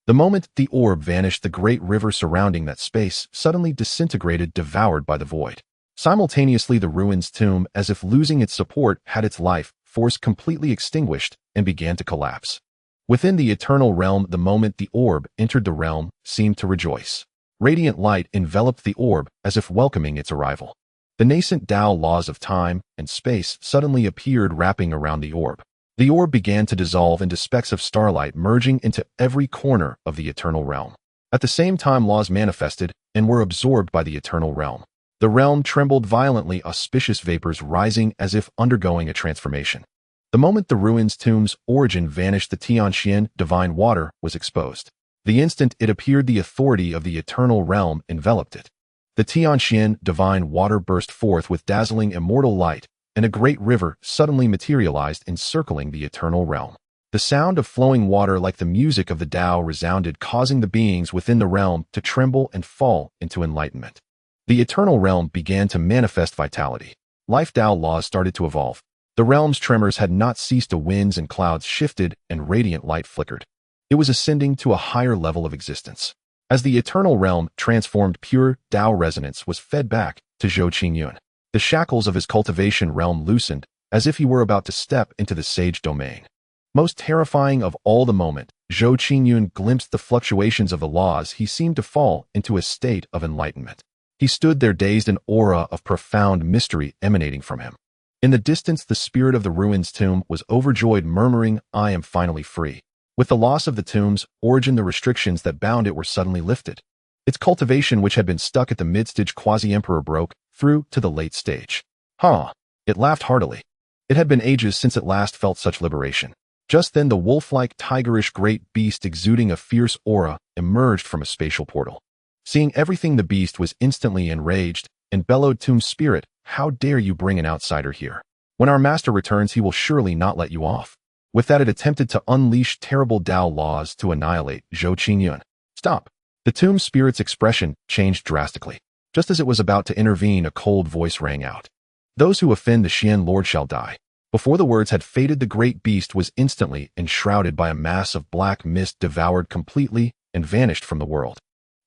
The moment the orb vanished, the great river surrounding that space suddenly disintegrated, devoured by the void. Simultaneously, the ruin's tomb, as if losing its support, had its life force completely extinguished and began to collapse. Within the eternal realm, the moment the orb entered the realm, seemed to rejoice. Radiant light enveloped the orb as if welcoming its arrival. The nascent Tao laws of time and space suddenly appeared, wrapping around the orb. The orb began to dissolve into specks of starlight, merging into every corner of the eternal realm. At the same time, laws manifested and were absorbed by the eternal realm. The realm trembled violently, auspicious vapors rising as if undergoing a transformation. The moment the ruin's tomb's origin vanished, the Tianxian divine water was exposed. The instant it appeared, the authority of the eternal realm enveloped it. The Tianxian divine water burst forth with dazzling immortal light, and a great river suddenly materialized, encircling the eternal realm. The sound of flowing water, like the music of the Tao, resounded, causing the beings within the realm to tremble and fall into enlightenment. The eternal realm began to manifest vitality. Life Tao laws started to evolve. The realm's tremors had not ceased. The winds and clouds shifted, and radiant light flickered. It was ascending to a higher level of existence. As the eternal realm transformed, pure Tao resonance was fed back to Zhou Qingyun. The shackles of his cultivation realm loosened, as if he were about to step into the sage domain. Most terrifying of all, the moment Zhou Qingyun glimpsed the fluctuations of the laws, he seemed to fall into a state of enlightenment. He stood there, dazed, an aura of profound mystery emanating from him. In the distance, the spirit of the ruin's tomb was overjoyed, murmuring, "I am finally free." With the loss of the tomb's origin, the restrictions that bound it were suddenly lifted. Its cultivation, which had been stuck at the mid-stage, quasi-emperor broke through to the late stage. It laughed heartily. It had been ages since it last felt such liberation. Just then, the wolf-like, tigerish great beast, exuding a fierce aura, emerged from a spatial portal. Seeing everything, the beast was instantly enraged and bellowed, "Tomb spirit, how dare you bring an outsider here? When our master returns, he will surely not let you off." With that, it attempted to unleash terrible Tao laws to annihilate Zhou Qingyun. "Stop!" The tomb spirit's expression changed drastically. Just as it was about to intervene, a cold voice rang out. "Those who offend the Xian Lord shall die." Before the words had faded, the great beast was instantly enshrouded by a mass of black mist, devoured completely, and vanished from the world.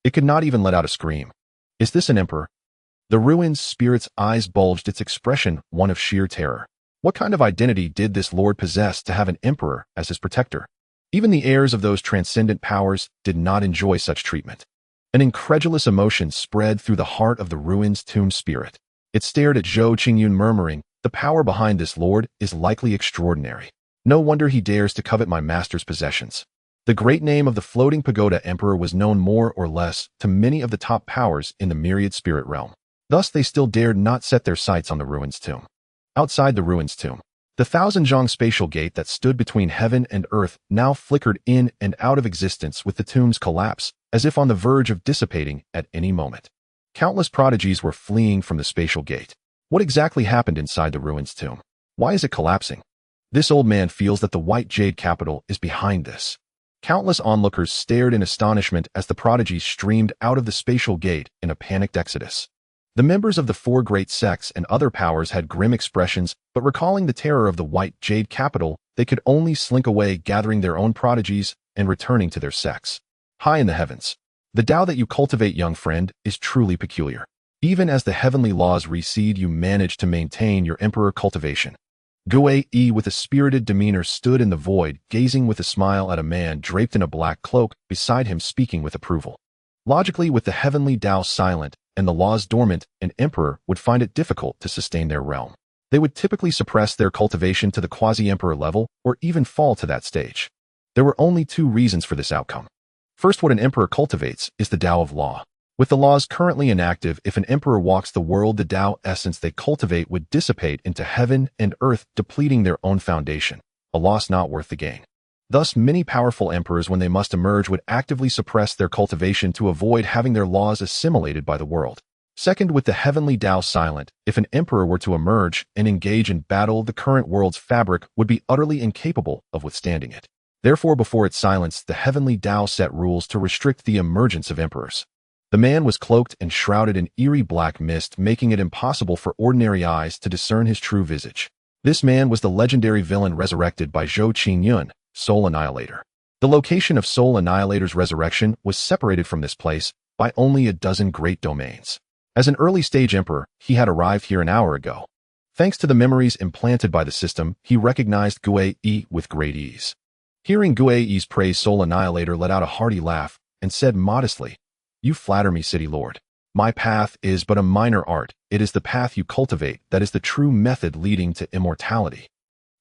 It could not even let out a scream. "Is this an emperor?" The ruined spirit's eyes bulged, its expression one of sheer terror. What kind of identity did this lord possess to have an emperor as his protector? Even the heirs of those transcendent powers did not enjoy such treatment. An incredulous emotion spread through the heart of the ruin's tomb spirit. It stared at Zhou Qingyun, murmuring, "The power behind this lord is likely extraordinary. No wonder he dares to covet my master's possessions." The great name of the floating pagoda emperor was known more or less to many of the top powers in the myriad spirit realm. Thus, they still dared not set their sights on the ruin's tomb. Outside the ruin's tomb, the thousand-zhang spatial gate that stood between heaven and earth now flickered in and out of existence with the tomb's collapse, as if on the verge of dissipating at any moment. Countless prodigies were fleeing from the spatial gate. What exactly happened inside the ruin's tomb? Why is it collapsing? This old man feels that the white jade capital is behind this. Countless onlookers stared in astonishment as the prodigies streamed out of the spatial gate in a panicked exodus. The members of the four great sects and other powers had grim expressions, but recalling the terror of the white jade capital, they could only slink away, gathering their own prodigies and returning to their sects. High in the heavens, the Tao that you cultivate, young friend, is truly peculiar. Even as the heavenly laws recede, you manage to maintain your emperor cultivation. Gue with a spirited demeanor stood in the void, gazing with a smile at a man draped in a black cloak beside him, speaking with approval. Logically, with the heavenly Tao silent and the laws dormant, an emperor would find it difficult to sustain their realm. They would typically suppress their cultivation to the quasi-emperor level or even fall to that stage. There were only two reasons for this outcome. First, what an emperor cultivates is the Tao of law. With the laws currently inactive, if an emperor walks the world, the Tao essence they cultivate would dissipate into heaven and earth, depleting their own foundation, a loss not worth the gain. Thus, many powerful emperors, when they must emerge, would actively suppress their cultivation to avoid having their laws assimilated by the world. Second, with the heavenly Tao silent, if an emperor were to emerge and engage in battle, the current world's fabric would be utterly incapable of withstanding it. Therefore, before its silence, the heavenly Tao set rules to restrict the emergence of emperors. The man was cloaked and shrouded in eerie black mist, making it impossible for ordinary eyes to discern his true visage. This man was the legendary villain resurrected by Zhou Qingyun, Soul Annihilator. The location of Soul Annihilator's resurrection was separated from this place by only a dozen great domains. As an early-stage emperor, he had arrived here an hour ago. Thanks to the memories implanted by the system, he recognized Gue with great ease. Hearing Gui's praise, Soul Annihilator let out a hearty laugh and said modestly, "You flatter me, City Lord. My path is but a minor art. It is the path you cultivate that is the true method leading to immortality."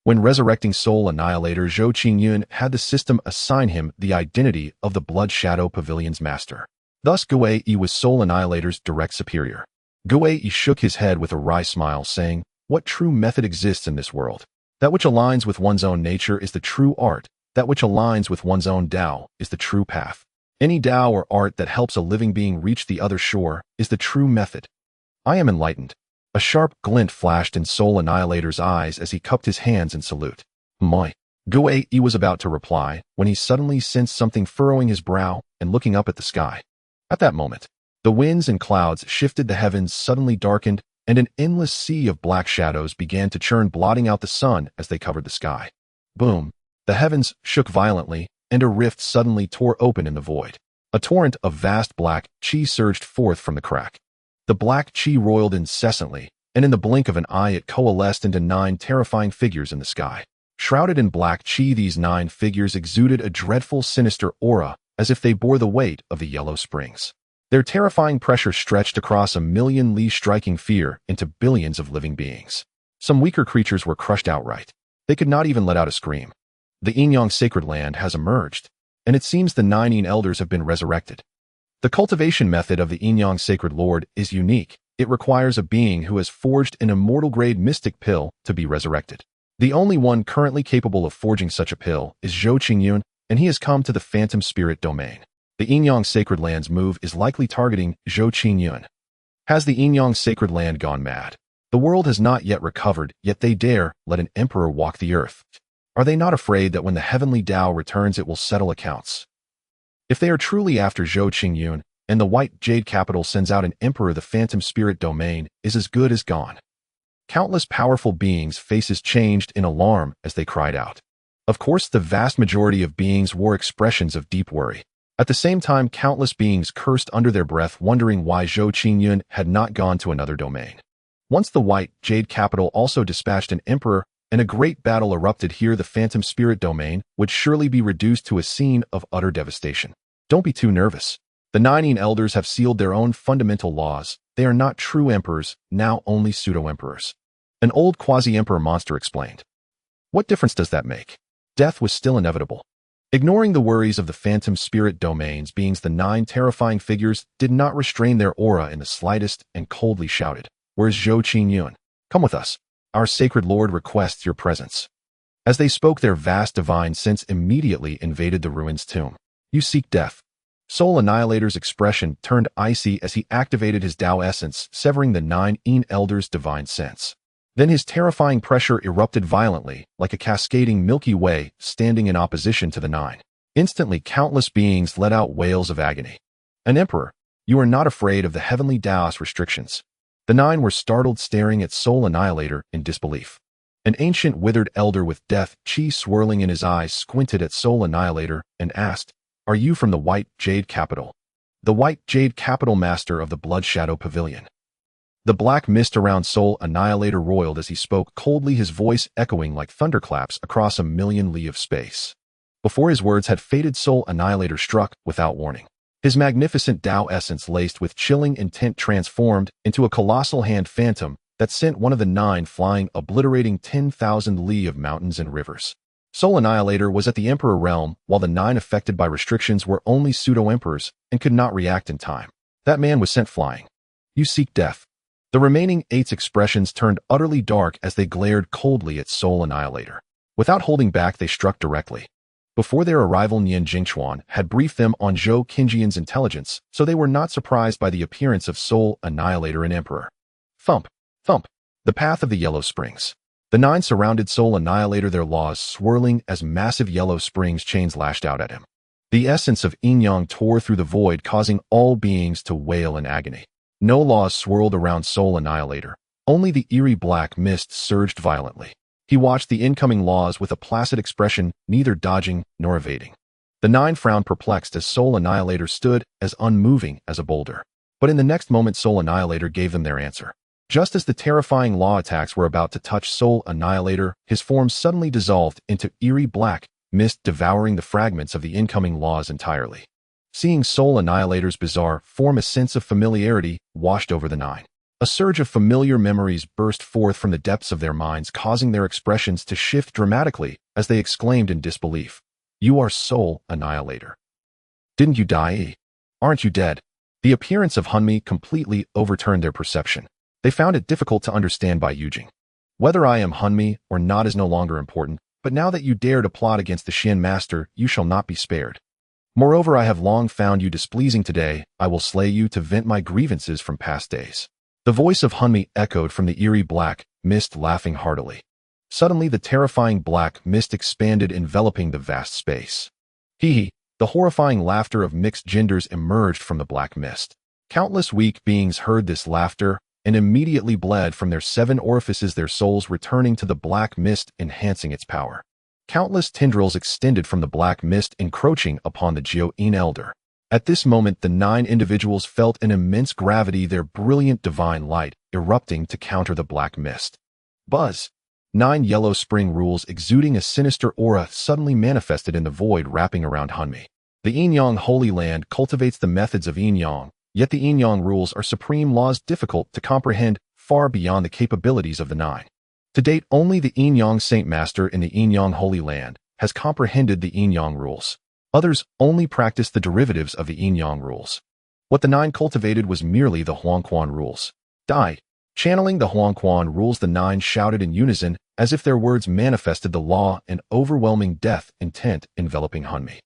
When resurrecting Soul Annihilator, Zhou Qingyun had the system assign him the identity of the Blood Shadow Pavilion's master. Thus, Gue was Soul Annihilator's direct superior. Gue shook his head with a wry smile, saying, "What true method exists in this world? That which aligns with one's own nature is the true art. That which aligns with one's own Tao is the true path. Any Tao or art that helps a living being reach the other shore is the true method." "I am enlightened." A sharp glint flashed in Soul Annihilator's eyes as he cupped his hands in salute. "Moi." Gue was about to reply when he suddenly sensed something furrowing his brow and looking up at the sky. At that moment, the winds and clouds shifted, the heavens suddenly darkened, and an endless sea of black shadows began to churn, blotting out the sun as they covered the sky. Boom! The heavens shook violently, and a rift suddenly tore open in the void. A torrent of vast black chi surged forth from the crack. The black chi roiled incessantly, and in the blink of an eye it coalesced into 9 terrifying figures in the sky. Shrouded in black chi, these 9 figures exuded a dreadful, sinister aura, as if they bore the weight of the Yellow Springs. Their terrifying pressure stretched across a million li, striking fear into billions of living beings. Some weaker creatures were crushed outright. They could not even let out a scream. The Yin-Yang Sacred Land has emerged, and it seems the 9 Yin Elders have been resurrected. The cultivation method of the Yin-Yang Sacred Lord is unique. It requires a being who has forged an immortal-grade mystic pill to be resurrected. The only one currently capable of forging such a pill is Zhou Qingyun, and he has come to the Phantom Spirit domain. The Yin-Yang Sacred Land's move is likely targeting Zhou Qingyun. Has the Yin-Yang Sacred Land gone mad? The world has not yet recovered, yet they dare let an emperor walk the earth. Are they not afraid that when the heavenly Tao returns it will settle accounts? If they are truly after Zhou Qingyun, and the White Jade Capital sends out an emperor, the Phantom Spirit domain is as good as gone. Countless powerful beings' faces changed in alarm as they cried out. Of course, the vast majority of beings wore expressions of deep worry. At the same time, countless beings cursed under their breath, wondering why Zhou Qingyun had not gone to another domain. Once the White Jade Capital also dispatched an emperor, and a great battle erupted here, the Phantom Spirit domain would surely be reduced to a scene of utter devastation. Don't be too nervous. The 9 Yin Elders have sealed their own fundamental laws. They are not true emperors, now only pseudo-emperors. An old quasi-emperor monster explained. What difference does that make? Death was still inevitable. Ignoring the worries of the Phantom Spirit domain's beings, the 9 terrifying figures did not restrain their aura in the slightest and coldly shouted, "Where's Zhou Qingyun? Come with us. Our sacred lord requests your presence." As they spoke, their vast divine sense immediately invaded the ruins tomb. "You seek death." Soul Annihilator's expression turned icy as he activated his Tao essence, severing the 9 Yin Elders' divine sense. Then his terrifying pressure erupted violently, like a cascading Milky Way standing in opposition to the 9. Instantly, countless beings let out wails of agony. "An emperor, you are not afraid of the heavenly Taoist restrictions." The 9 were startled, staring at Soul Annihilator in disbelief. An ancient withered elder with death chi swirling in his eyes squinted at Soul Annihilator and asked, "Are you from the White Jade Capital?" The White Jade Capital, master of the Blood Shadow Pavilion. The black mist around Soul Annihilator roiled as he spoke coldly, his voice echoing like thunderclaps across a million li of space. Before his words had faded, Soul Annihilator struck without warning. His magnificent Tao essence laced with chilling intent transformed into a colossal hand phantom that sent one of the 9 flying, obliterating 10,000 li of mountains and rivers. Soul Annihilator was at the Emperor realm, while the 9 affected by restrictions were only pseudo-emperors and could not react in time. That man was sent flying. You seek death. The remaining 8's expressions turned utterly dark as they glared coldly at Soul Annihilator. Without holding back, they struck directly. Before their arrival, Nian Jingchuan had briefed them on Zhou Qinjian's intelligence, so they were not surprised by the appearance of Soul Annihilator and Emperor. Thump, thump, the path of the Yellow Springs. The 9 surrounded Soul Annihilator, their laws swirling as massive Yellow Springs chains lashed out at him. The essence of Yin Yang tore through the void, causing all beings to wail in agony. No laws swirled around Soul Annihilator. Only the eerie black mist surged violently. He watched the incoming laws with a placid expression, neither dodging nor evading. The 9 frowned perplexed as Soul Annihilator stood as unmoving as a boulder. But in the next moment, Soul Annihilator gave them their answer. Just as the terrifying law attacks were about to touch Soul Annihilator, his form suddenly dissolved into eerie black mist, devouring the fragments of the incoming laws entirely. Seeing Soul Annihilator's bizarre form, a sense of familiarity washed over the 9. A surge of familiar memories burst forth from the depths of their minds, causing their expressions to shift dramatically as they exclaimed in disbelief. You are Soul Annihilator. Didn't you die? Aren't you dead? The appearance of Hunmi completely overturned their perception. They found it difficult to understand by Yujing. Whether I am Hunmi or not is no longer important, but now that you dare to plot against the Xian Master, you shall not be spared. Moreover, I have long found you displeasing. Today, I will slay you to vent my grievances from past days. The voice of Hunmi echoed from the eerie black mist, laughing heartily. Suddenly, the terrifying black mist expanded, enveloping the vast space. Hee. The horrifying laughter of mixed genders emerged from the black mist. Countless weak beings heard this laughter and immediately bled from their 7 orifices, their souls returning to the black mist, enhancing its power. Countless tendrils extended from the black mist, encroaching upon the Jiao-yin Elder. At this moment, the 9 individuals felt an immense gravity, their brilliant divine light erupting to counter the black mist. Buzz! 9 yellow spring rules exuding a sinister aura suddenly manifested in the void wrapping around Hunmi. The Yin Yang Holy Land cultivates the methods of Yin Yang, yet the Yin Yang rules are supreme laws difficult to comprehend, far beyond the capabilities of the 9. To date, only the Yin Yang Saint Master in the Yin Yang Holy Land has comprehended the Yin Yang rules. Others only practice the derivatives of the Yin Yang rules. What the 9 cultivated was merely the Huangquan rules. Die! Channeling the Huangquan rules, the 9 shouted in unison, as if their words manifested the law and overwhelming death intent enveloping Hunmi.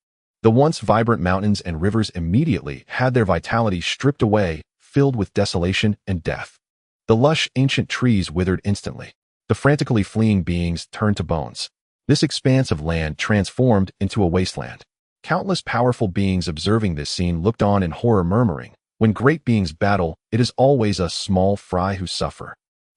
The once vibrant mountains and rivers immediately had their vitality stripped away, filled with desolation and death. The lush ancient trees withered instantly. The frantically fleeing beings turned to bones. This expanse of land transformed into a wasteland. Countless powerful beings observing this scene looked on in horror, murmuring, when great beings battle, it is always us small fry who suffer.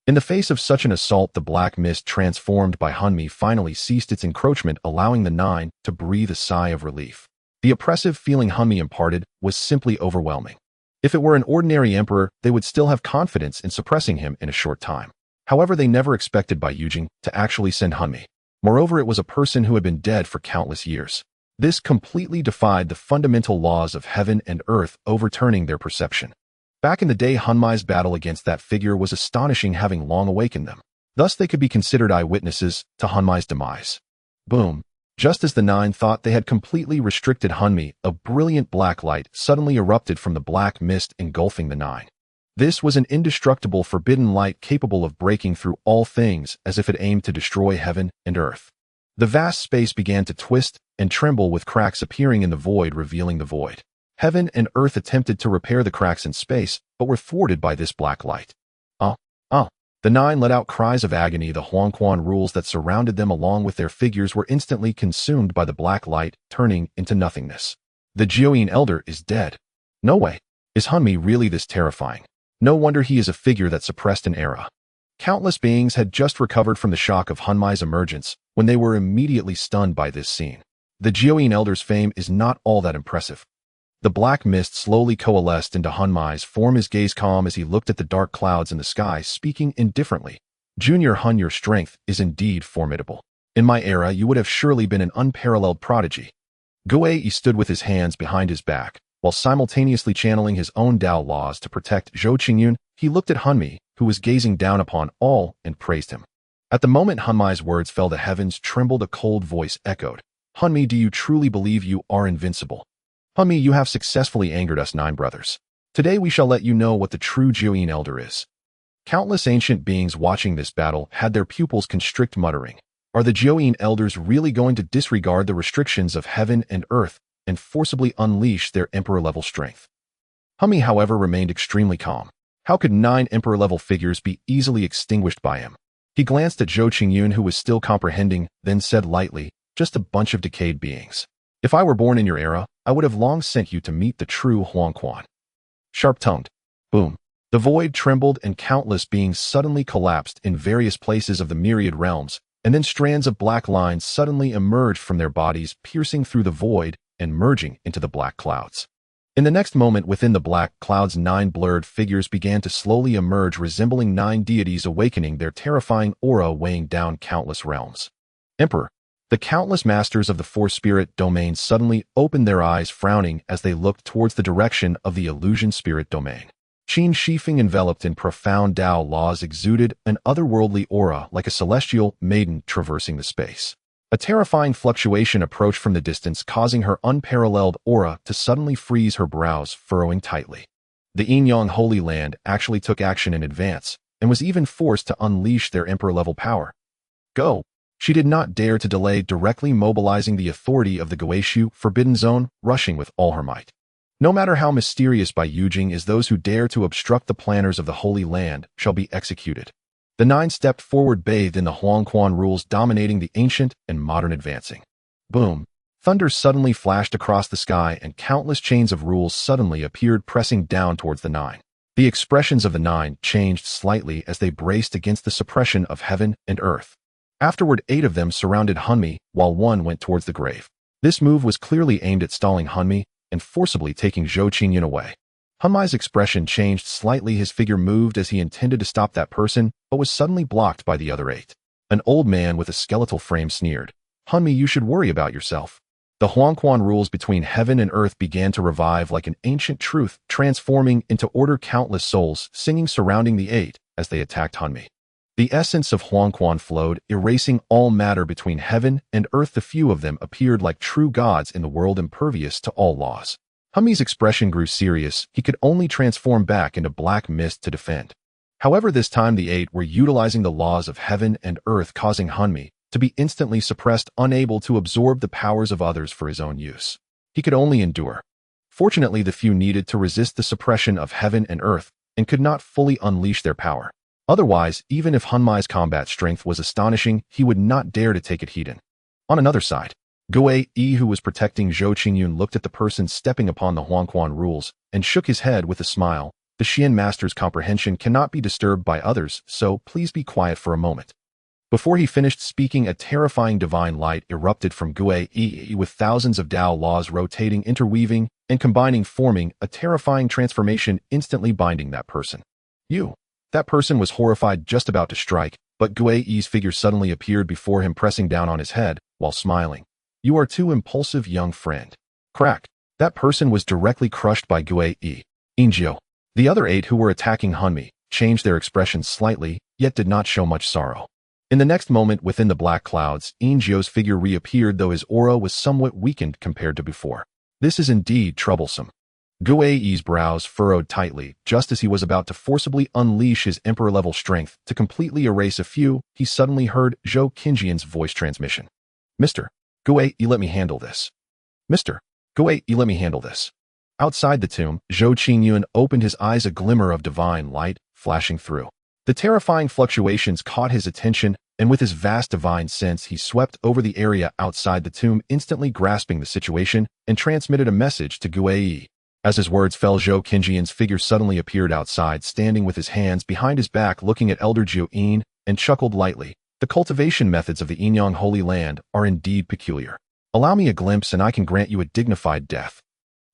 In the face of such an assault, the black mist transformed by Hunmi finally ceased its encroachment, allowing the 9 to breathe a sigh of relief. The oppressive feeling Hunmi imparted was simply overwhelming. If it were an ordinary emperor, they would still have confidence in suppressing him in a short time. However, they never expected Bai Yujing to actually send Hunmi. Moreover, it was a person who had been dead for countless years. This completely defied the fundamental laws of heaven and earth, overturning their perception. Back in the day, Hunmi's battle against that figure was astonishing, having long awakened them. Thus, they could be considered eyewitnesses to Hunmi's demise. Boom! Just as the 9 thought they had completely restricted Hunmi, a brilliant black light suddenly erupted from the black mist, engulfing the 9. This was an indestructible, forbidden light capable of breaking through all things, as if it aimed to destroy heaven and earth. The vast space began to twist and tremble, with cracks appearing in the void, revealing the void. Heaven and earth attempted to repair the cracks in space, but were thwarted by this black light. The 9 let out cries of agony. The Huangquan rules that surrounded them along with their figures were instantly consumed by the black light, turning into nothingness. The Jiao-yin Elder is dead. No way. Is Hunmi really this terrifying? No wonder he is a figure that suppressed an era. Countless beings had just recovered from the shock of Hunmi's emergence when they were immediately stunned by this scene. The Jiao-yin Elder's fame is not all that impressive. The black mist slowly coalesced into Hunmi's form, his gaze calm as he looked at the dark clouds in the sky, speaking indifferently. Junior Hun, your strength is indeed formidable. In my era, you would have surely been an unparalleled prodigy. Guei stood with his hands behind his back, While simultaneously channeling his own Dao laws to protect Zhou Qingyun, he looked at Hunmi, who was gazing down upon all, and praised him. At the moment Hunmi's words fell, the heavens trembled, a cold voice echoed. Hunmi, do you truly believe you are invincible? Hunmi, you have successfully angered us 9 brothers. Today we shall let you know what the true Jiuyin elder is. Countless ancient beings watching this battle had their pupils constrict, muttering, are the Jiuyin elders really going to disregard the restrictions of heaven and earth and forcibly unleash their emperor-level strength? Hunmi, however, remained extremely calm. How could 9 emperor-level figures be easily extinguished by him? He glanced at Zhou Qingyun, who was still comprehending, then said lightly, just a bunch of decayed beings. If I were born in your era, I would have long sent you to meet the true Huangquan. Sharp-tongued. Boom. The void trembled and countless beings suddenly collapsed in various places of the myriad realms, and then strands of black lines suddenly emerged from their bodies, piercing through the void and merging into the black clouds. In the next moment, within the black clouds, 9 blurred figures began to slowly emerge, resembling 9 deities awakening, their terrifying aura weighing down countless realms. Emperor. The countless masters of the 4 spirit domains suddenly opened their eyes, frowning as they looked towards the direction of the illusion spirit domain. Qin Shifeng, enveloped in profound Dao laws, exuded an otherworldly aura like a celestial maiden traversing the space. A terrifying fluctuation approached from the distance, causing her unparalleled aura to suddenly freeze, her brows furrowing tightly. The Yinyang Holy Land actually took action in advance, and was even forced to unleash their emperor-level power. Go! She did not dare to delay, directly mobilizing the authority of the Guishu Forbidden Zone, rushing with all her might. No matter how mysterious by Yujing is, those who dare to obstruct the planners of the Holy Land shall be executed. The 9 stepped forward, bathed in the Huangquan rules, dominating the ancient and modern, advancing. Boom! Thunder suddenly flashed across the sky, and countless chains of rules suddenly appeared, pressing down towards the 9. The expressions of the 9 changed slightly as they braced against the suppression of heaven and earth. Afterward, 8 of them surrounded Hunmi, while 1 went towards the grave. This move was clearly aimed at stalling Hunmi and forcibly taking Zhou Qingyun away. Hunmi's expression changed slightly. His figure moved as he intended to stop that person, but was suddenly blocked by the other 8. An old man with a skeletal frame sneered, Hunmi, you should worry about yourself. The Huangquan rules between heaven and earth began to revive like an ancient truth, transforming into order, countless souls singing surrounding the 8 as they attacked Hunmi. The essence of Huangquan flowed, erasing all matter between heaven and earth. The few of them appeared like true gods in the world, impervious to all laws. Hunmi's expression grew serious. He could only transform back into black mist to defend. However, this time the 8 were utilizing the laws of heaven and earth, causing Hunmi to be instantly suppressed, unable to absorb the powers of others for his own use. He could only endure. Fortunately, the few needed to resist the suppression of heaven and earth and could not fully unleash their power. Otherwise, even if Hunmi's combat strength was astonishing, he would not dare to take it heed. On another side, Gue Yi, who was protecting Zhou Qingyun, looked at the person stepping upon the Huangquan rules and shook his head with a smile. The Xian master's comprehension cannot be disturbed by others, so please be quiet for a moment. Before he finished speaking, a terrifying divine light erupted from Gue Yi, with thousands of Dao laws rotating, interweaving, and combining, forming a terrifying transformation, instantly binding that person. That person was horrified, just about to strike, but Gue Yi's figure suddenly appeared before him, pressing down on his head while smiling. You are too impulsive, young friend. Crack. That person was directly crushed by Gue Yi. Injio. The other 8 who were attacking Hunmi changed their expressions slightly, yet did not show much sorrow. In the next moment, within the black clouds, Injio's figure reappeared, though his aura was somewhat weakened compared to before. This is indeed troublesome. Gue Yi's brows furrowed tightly. Just as he was about to forcibly unleash his emperor-level strength to completely erase a few, he suddenly heard Zhou Qingyun's voice transmission. Mr. Gue Yi, let me handle this. Mr. Gue Yi, let me handle this. Outside the tomb, Zhou Qingyun opened his eyes, a glimmer of divine light flashing through. The terrifying fluctuations caught his attention, and with his vast divine sense, he swept over the area outside the tomb, instantly grasping the situation, and transmitted a message to Gue Yi. As his words fell, Zhou Qingyun's figure suddenly appeared outside, standing with his hands behind his back, looking at Elder Jiuyin, and chuckled lightly. The cultivation methods of the Yinyang Holy Land are indeed peculiar. Allow me a glimpse and I can grant you a dignified death.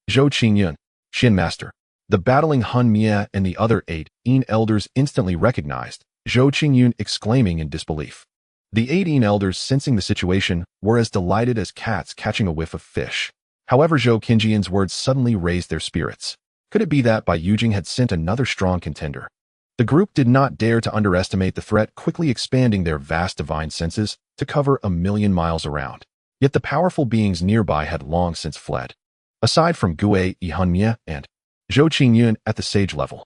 Zhou Qingyun, Xian Master. The battling Hunmi and the other 8 Yin elders instantly recognized Zhou Qingyun, exclaiming in disbelief. The 8 Yin elders, sensing the situation, were as delighted as cats catching a whiff of fish. However, Zhou Qinjian's words suddenly raised their spirits. Could it be that Bai Yujing had sent another strong contender? The group did not dare to underestimate the threat, quickly expanding their vast divine senses to cover 1,000,000 miles around. Yet the powerful beings nearby had long since fled. Aside from Gue Yihanmie and Zhou Qingyun at the sage level.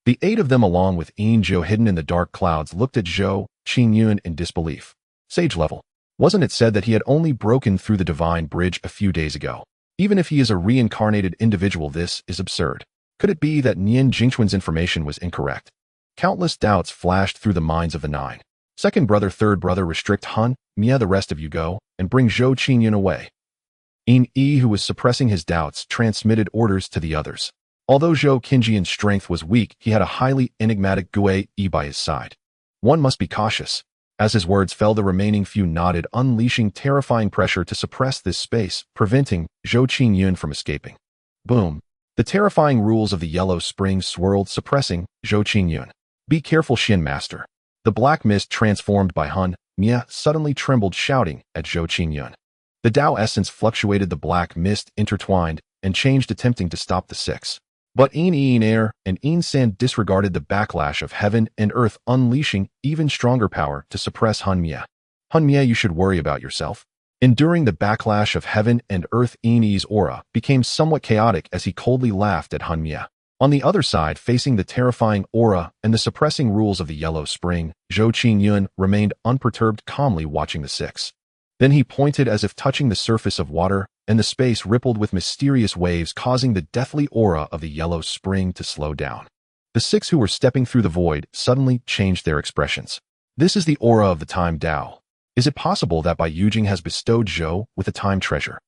The 8 of them, along with Yin Zhou hidden in the dark clouds, looked at Zhou Qingyun in disbelief. Sage level. Wasn't it said that he had only broken through the divine bridge a few days ago? Even if he is a reincarnated individual, this is absurd. Could it be that Nian Jingquan's information was incorrect? Countless doubts flashed through the minds of the 9. Second brother, third brother, restrict Han, Mia, the rest of you go, and bring Zhou Qingyun away. Yin Yi, who was suppressing his doubts, transmitted orders to the others. Although Zhou Qinjian's strength was weak, he had a highly enigmatic Gue Yi by his side. One must be cautious. As his words fell, the remaining few nodded, unleashing terrifying pressure to suppress this space, preventing Zhou Qingyun from escaping. Boom. The terrifying rules of the yellow spring swirled, suppressing Zhou Qingyun. Be careful, Xin Master. The black mist transformed by Han, Mia, suddenly trembled, shouting at Zhou Qingyun. The Tao essence fluctuated, the black mist intertwined and changed, attempting to stop the 6. But Yin Air and Yin Sand disregarded the backlash of heaven and earth, unleashing even stronger power to suppress Han Mia. Han Mia, you should worry about yourself. Enduring the backlash of heaven and earth, Yin Yi's aura became somewhat chaotic as he coldly laughed at Han Mia. On the other side, facing the terrifying aura and the suppressing rules of the yellow spring, Zhou Qingyun remained unperturbed, calmly watching the 6. Then he pointed as if touching the surface of water, and the space rippled with mysterious waves, causing the deathly aura of the yellow spring to slow down. The 6 who were stepping through the void suddenly changed their expressions. This is the aura of the time Tao. Is it possible that Bai Yujing has bestowed Zhou with a time treasure?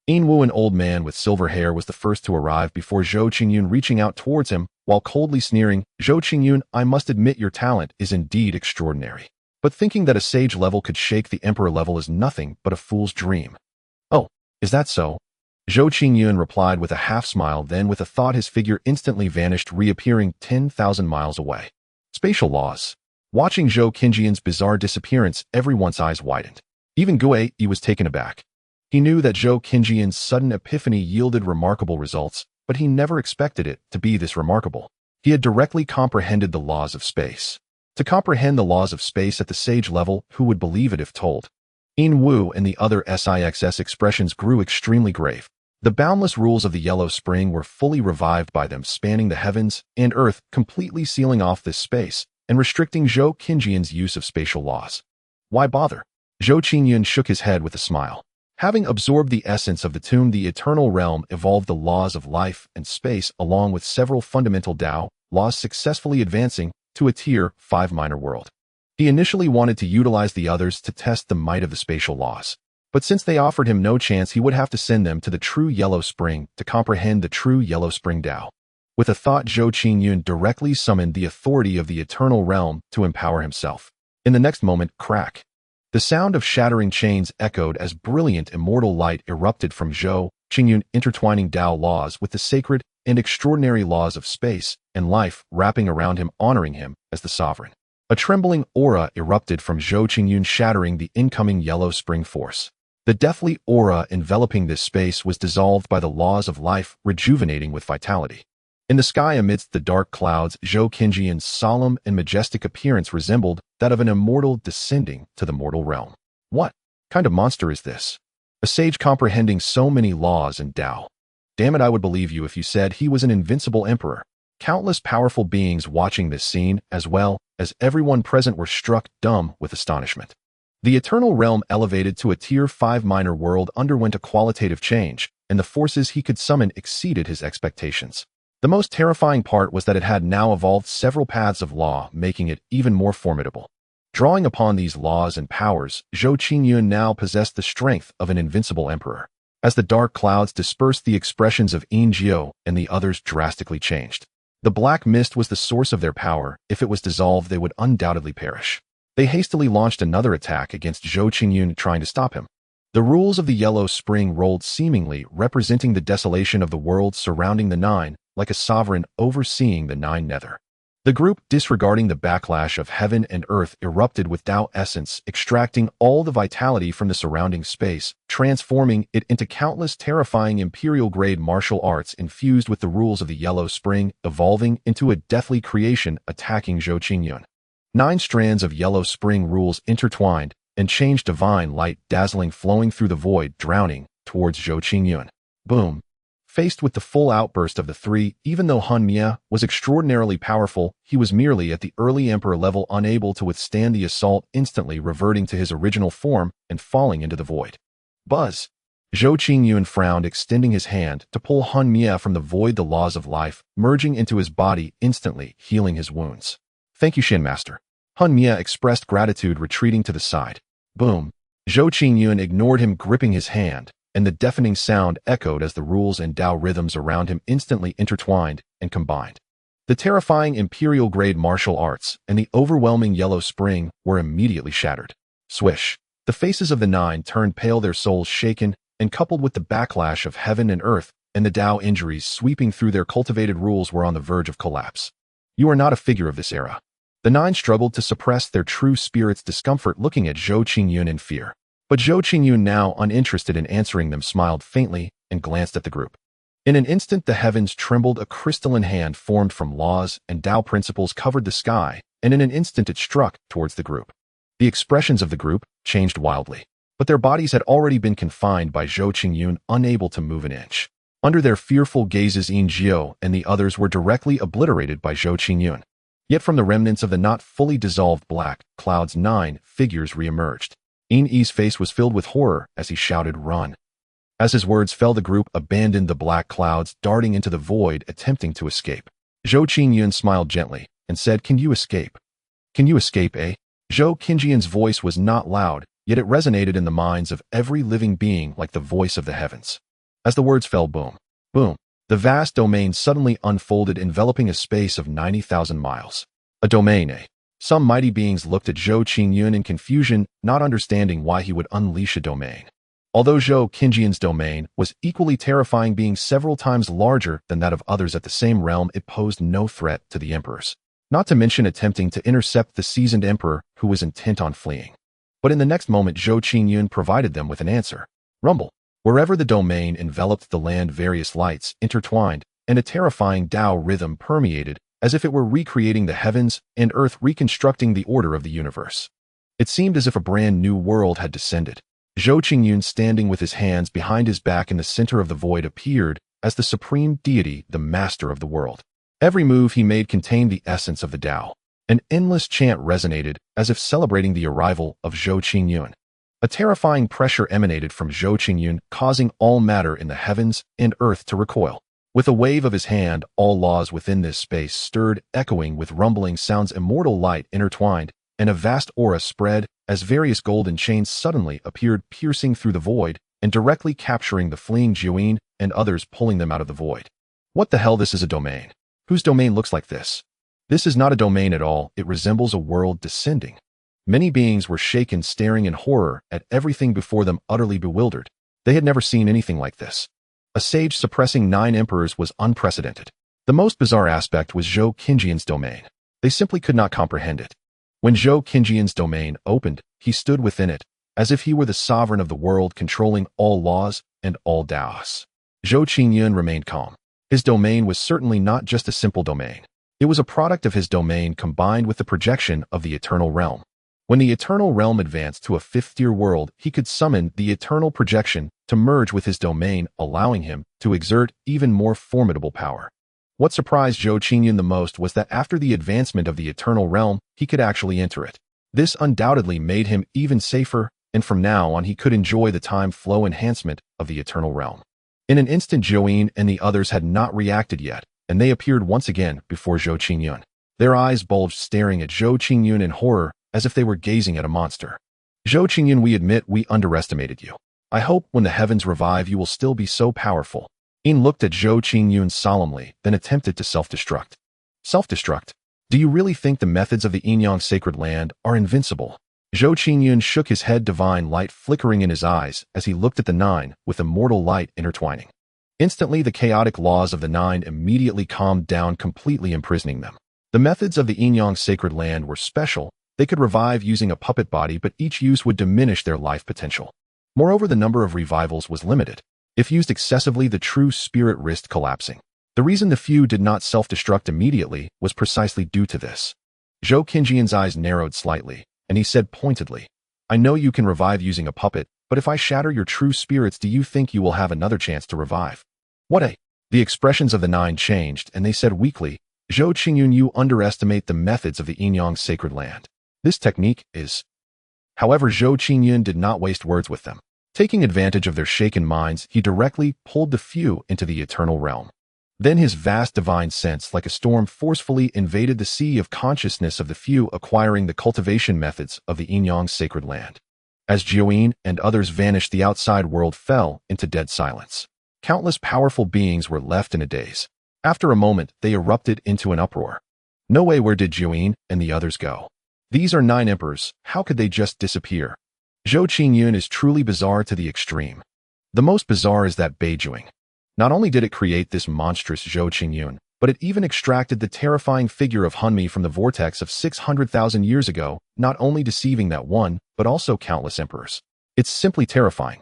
Yin Wu, an old man with silver hair, was the first to arrive before Zhou Qingyun, reaching out towards him while coldly sneering, Zhou Qingyun, I must admit your talent is indeed extraordinary. But thinking that a sage level could shake the emperor level is nothing but a fool's dream. Oh, is that so? Zhou Qingyun replied with a half-smile, then with a thought his figure instantly vanished, reappearing 10,000 miles away. Spatial laws. Watching Zhou Qinjian's bizarre disappearance, everyone's eyes widened. Even Gue Yi was taken aback. He knew that Zhou Qinjian's sudden epiphany yielded remarkable results, but he never expected it to be this remarkable. He had directly comprehended the laws of space. To comprehend the laws of space at the sage level, who would believe it if told? Yin Wu and the other SIX's expressions grew extremely grave. The boundless rules of the yellow spring were fully revived by them, spanning the heavens and earth, completely sealing off this space and restricting Zhou Qinjian's use of spatial laws. Why bother? Zhou Qingyun shook his head with a smile. Having absorbed the essence of the tomb, the eternal realm evolved the laws of life and space along with several fundamental Tao laws, successfully advancing to a Tier 5 minor world. He initially wanted to utilize the others to test the might of the spatial laws. But since they offered him no chance, he would have to send them to the true yellow spring to comprehend the true yellow spring Tao. With a thought, Zhou Qingyun directly summoned the authority of the eternal realm to empower himself. In the next moment, crack. The sound of shattering chains echoed as brilliant immortal light erupted from Zhou Qingyun, intertwining Tao laws with the sacred and extraordinary laws of space and life, wrapping around him, honoring him as the sovereign. A trembling aura erupted from Zhou Qingyun, shattering the incoming yellow spring force. The deathly aura enveloping this space was dissolved by the laws of life, rejuvenating with vitality. In the sky amidst the dark clouds, Zhou Qinjian's solemn and majestic appearance resembled that of an immortal descending to the mortal realm. What kind of monster is this? A sage comprehending so many laws and Tao. Damn it, I would believe you if you said he was an invincible emperor. Countless powerful beings watching this scene, as well as everyone present, were struck dumb with astonishment. The eternal realm, elevated to a Tier 5 minor world, underwent a qualitative change, and the forces he could summon exceeded his expectations. The most terrifying part was that it had now evolved several paths of law, making it even more formidable. Drawing upon these laws and powers, Zhou Qingyun now possessed the strength of an invincible emperor. As the dark clouds dispersed, the expressions of Yin Jiu and the others drastically changed. The black mist was the source of their power. If it was dissolved, they would undoubtedly perish. They hastily launched another attack against Zhou Qingyun, trying to stop him. The rules of the yellow spring rolled, seemingly representing the desolation of the world surrounding the 9, like a sovereign overseeing the 9 nether. The group, disregarding the backlash of heaven and earth, erupted with Tao essence, extracting all the vitality from the surrounding space, transforming it into countless terrifying imperial-grade martial arts infused with the rules of the Yellow Spring, evolving into a deathly creation attacking Zhou Qingyun. 9 strands of Yellow Spring rules intertwined and changed divine light dazzling flowing through the void, drowning towards Zhou Qingyun. Boom! Faced with the full outburst of the 3, even though Han Mia was extraordinarily powerful, he was merely at the early Emperor level, unable to withstand the assault, instantly reverting to his original form and falling into the void. Buzz! Zhou Qingyun frowned, extending his hand to pull Han Mia from the void, the laws of life merging into his body, instantly healing his wounds. Thank you, Shin Master. Han Mia expressed gratitude, retreating to the side. Boom! Zhou Qingyun ignored him, gripping his hand, and the deafening sound echoed as the rules and Tao rhythms around him instantly intertwined and combined. The terrifying imperial-grade martial arts and the overwhelming Yellow Spring were immediately shattered. Swish! The faces of the 9 turned pale, their souls shaken, and coupled with the backlash of heaven and earth and the Tao injuries sweeping through, their cultivated rules were on the verge of collapse. You are not a figure of this era. The 9 struggled to suppress their true spirit's discomfort, looking at Zhou Qingyun in fear. But Zhou Qingyun, now uninterested in answering them, smiled faintly and glanced at the group. In an instant, the heavens trembled, a crystalline hand formed from laws and Tao principles covered the sky, and in an instant it struck towards the group. The expressions of the group changed wildly, but their bodies had already been confined by Zhou Qingyun, unable to move an inch. Under their fearful gazes, Yin Jiao and the others were directly obliterated by Zhou Qingyun. Yet from the remnants of the not fully dissolved black clouds, 9 figures re-emerged. Yin Yi's face was filled with horror as he shouted, "Run!" As his words fell, the group abandoned the black clouds, darting into the void, attempting to escape. Zhou Qingyun smiled gently and said, "Can you escape? Can you escape, eh?" Zhou Qingyun's voice was not loud, yet it resonated in the minds of every living being like the voice of the heavens. As the words fell, boom, boom, the vast domain suddenly unfolded, enveloping a space of 90,000 miles. A domain, eh? Some mighty beings looked at Zhou Qingyun in confusion, not understanding why he would unleash a domain. Although Zhou Qingyun's domain was equally terrifying, being several times larger than that of others at the same realm, it posed no threat to the emperors, not to mention attempting to intercept the seasoned emperor who was intent on fleeing. But in the next moment, Zhou Qingyun provided them with an answer. Rumble! Wherever the domain enveloped the land, various lights intertwined, and a terrifying Tao rhythm permeated, as if it were recreating the heavens and earth, reconstructing the order of the universe. It seemed as if a brand new world had descended. Zhou Qingyun, standing with his hands behind his back in the center of the void, appeared as the supreme deity, the master of the world. Every move he made contained the essence of the Tao. An endless chant resonated, as if celebrating the arrival of Zhou Qingyun. A terrifying pressure emanated from Zhou Qingyun, causing all matter in the heavens and earth to recoil. With a wave of his hand, all laws within this space stirred, echoing with rumbling sounds. Immortal light intertwined, and a vast aura spread as various golden chains suddenly appeared, piercing through the void and directly capturing the fleeing Jiuyin and others, pulling them out of the void. What the hell? This is a domain. Whose domain looks like this? This is not a domain at all. It resembles a world descending. Many beings were shaken, staring in horror at everything before them, utterly bewildered. They had never seen anything like this. A sage suppressing 9 emperors was unprecedented. The most bizarre aspect was Zhou Qingyun's domain. They simply could not comprehend it. When Zhou Qingyun's domain opened, he stood within it, as if he were the sovereign of the world, controlling all laws and all Taos. Zhou Qingyun remained calm. His domain was certainly not just a simple domain. It was a product of his domain combined with the projection of the Eternal Realm. When the Eternal Realm advanced to a 5th-tier world, he could summon the Eternal Projection to merge with his domain, allowing him to exert even more formidable power. What surprised Zhou Qingyun the most was that after the advancement of the Eternal Realm, he could actually enter it. This undoubtedly made him even safer, and from now on he could enjoy the time flow enhancement of the Eternal Realm. In an instant, Jiuyin and the others had not reacted yet, and they appeared once again before Zhou Qingyun. Their eyes bulged, staring at Zhou Qingyun in horror, as if they were gazing at a monster. Zhou Qingyun, we admit we underestimated you. I hope when the heavens revive you will still be so powerful. Yin looked at Zhou Qingyun solemnly, then attempted to self-destruct. Self-destruct? Do you really think the methods of the Yinyang sacred land are invincible? Zhou Qingyun shook his head, divine light flickering in his eyes as he looked at the 9 with immortal light intertwining. Instantly, the chaotic laws of the 9 immediately calmed down, completely imprisoning them. The methods of the Yin-Yang Sacred Land were special. They could revive using a puppet body, but each use would diminish their life potential. Moreover, the number of revivals was limited. If used excessively, the true spirit risked collapsing. The reason the few did not self-destruct immediately was precisely due to this. Zhou Qinjian's eyes narrowed slightly, and he said pointedly, "I know you can revive using a puppet, but if I shatter your true spirits, do you think you will have another chance to revive?" "What a—" The expressions of the nine changed, and they said weakly, "Zhou Qingyun, you underestimate the methods of the Yin-Yang Sacred Land. This technique is—" However, Zhou Qingyun did not waste words with them. Taking advantage of their shaken minds, he directly pulled the few into the eternal realm. Then his vast divine sense, like a storm, forcefully invaded the sea of consciousness of the few, acquiring the cultivation methods of the Yin-Yang Sacred Land. As Jiuyin and others vanished, the outside world fell into dead silence. Countless powerful beings were left in a daze. After a moment, they erupted into an uproar. "No way, where did Jiuyin and the others go? These are 9 emperors, how could they just disappear?" Zhou Qingyun is truly bizarre to the extreme. The most bizarre is that Beijuing. Not only did it create this monstrous Zhou Qingyun, but it even extracted the terrifying figure of Hunmi from the vortex of 600,000 years ago, not only deceiving that one, but also countless emperors. It's simply terrifying.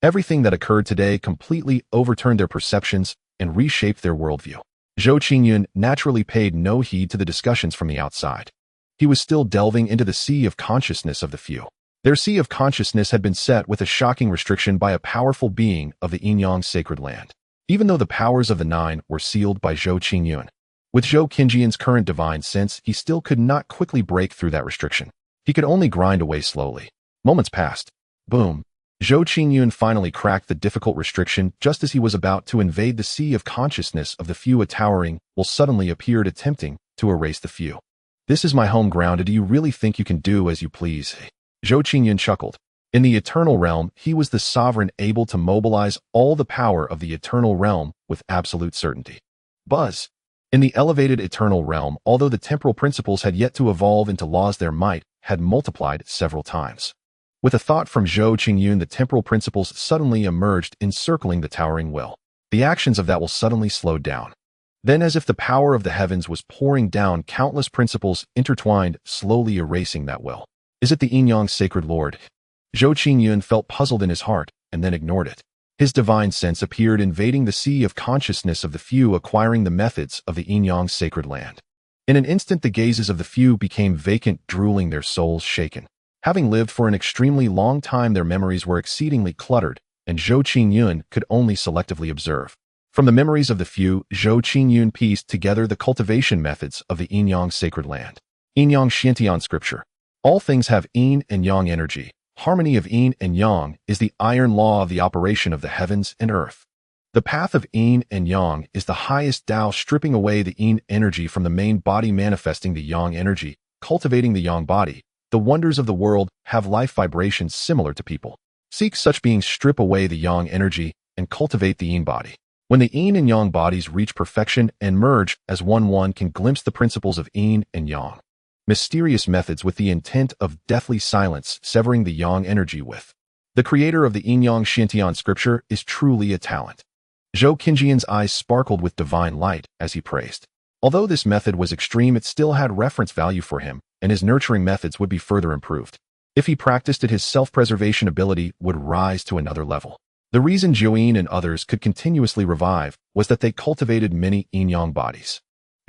Everything that occurred today completely overturned their perceptions and reshaped their worldview. Zhou Qingyun naturally paid no heed to the discussions from the outside. He was still delving into the sea of consciousness of the few. Their sea of consciousness had been set with a shocking restriction by a powerful being of the Yin-Yang Sacred Land. Even though the powers of the 9 were sealed by Zhou Qingyun. With Zhou Qinjian's current divine sense, he still could not quickly break through that restriction. He could only grind away slowly. Moments passed. Boom. Zhou Qingyun finally cracked the difficult restriction just as he was about to invade the sea of consciousness of the few. A towering will suddenly appeared, attempting to erase the few. "This is my home ground. Do you really think you can do as you please?" Zhou Qingyun chuckled. In the eternal realm, he was the sovereign, able to mobilize all the power of the eternal realm with absolute certainty. Buzz. In the elevated eternal realm, although the temporal principles had yet to evolve into laws, their might had multiplied several times. With a thought from Zhou Qingyun, the temporal principles suddenly emerged, encircling the towering will. The actions of that will suddenly slowed down. Then, as if the power of the heavens was pouring down, countless principles intertwined, slowly erasing that will. "Is it the Yin-Yang Sacred Lord?" Zhou Qingyun felt puzzled in his heart, and then ignored it. His divine sense appeared, invading the sea of consciousness of the few, acquiring the methods of the Yin-Yang Sacred Land. In an instant, the gazes of the few became vacant, drooling, their souls shaken. Having lived for an extremely long time, their memories were exceedingly cluttered, and Zhou Qingyun could only selectively observe. From the memories of the few, Zhou Qingyun pieced together the cultivation methods of the Yin-Yang Sacred Land. Yin-Yang Xianxia scripture. All things have yin and yang energy. Harmony of yin and yang is the iron law of the operation of the heavens and earth. The path of yin and yang is the highest Tao, stripping away the yin energy from the main body, manifesting the yang energy, cultivating the yang body. The wonders of the world have life vibrations similar to people. Seek such beings, strip away the yang energy, and cultivate the yin body. When the yin and yang bodies reach perfection and merge as one can glimpse the principles of yin and yang. Mysterious methods with the intent of deathly silence, severing the yang energy with. The creator of the Yin-Yang Xianxia scripture is truly a talent. Zhou Qinjian's eyes sparkled with divine light as he praised. Although this method was extreme, it still had reference value for him, and his nurturing methods would be further improved. If he practiced it, his self-preservation ability would rise to another level. The reason Jiuyin and others could continuously revive was that they cultivated many yin-yang bodies.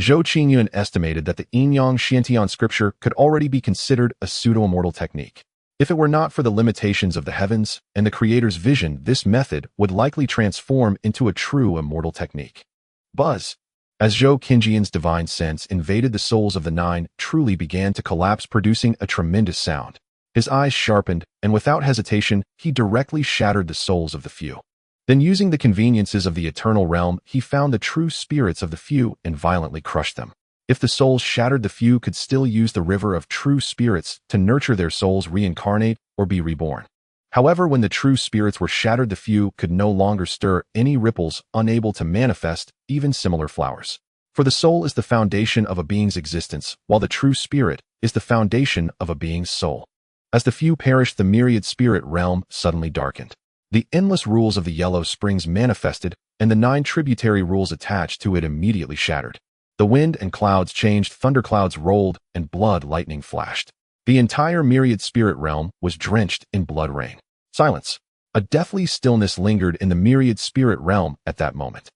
Zhou Qingyun estimated that the Yin-Yang Xianxia scripture could already be considered a pseudo-immortal technique. If it were not for the limitations of the heavens and the creator's vision, this method would likely transform into a true immortal technique. Buzz. As Zhou Qinjian's divine sense invaded the souls of the 9, truly began to collapse, producing a tremendous sound. His eyes sharpened, and without hesitation, he directly shattered the souls of the few. Then, using the conveniences of the eternal realm, he found the true spirits of the few and violently crushed them. If the souls shattered, the few could still use the river of true spirits to nurture their souls, reincarnate, or be reborn. However, when the true spirits were shattered, the few could no longer stir any ripples, unable to manifest even similar flowers. For the soul is the foundation of a being's existence, while the true spirit is the foundation of a being's soul. As the few perished, the myriad spirit realm suddenly darkened. The endless rules of the yellow springs manifested, and the 9 tributary rules attached to it immediately shattered. The wind and clouds changed, thunderclouds rolled, and blood lightning flashed. The entire myriad spirit realm was drenched in blood rain. Silence. A deathly stillness lingered in the myriad spirit realm at that moment.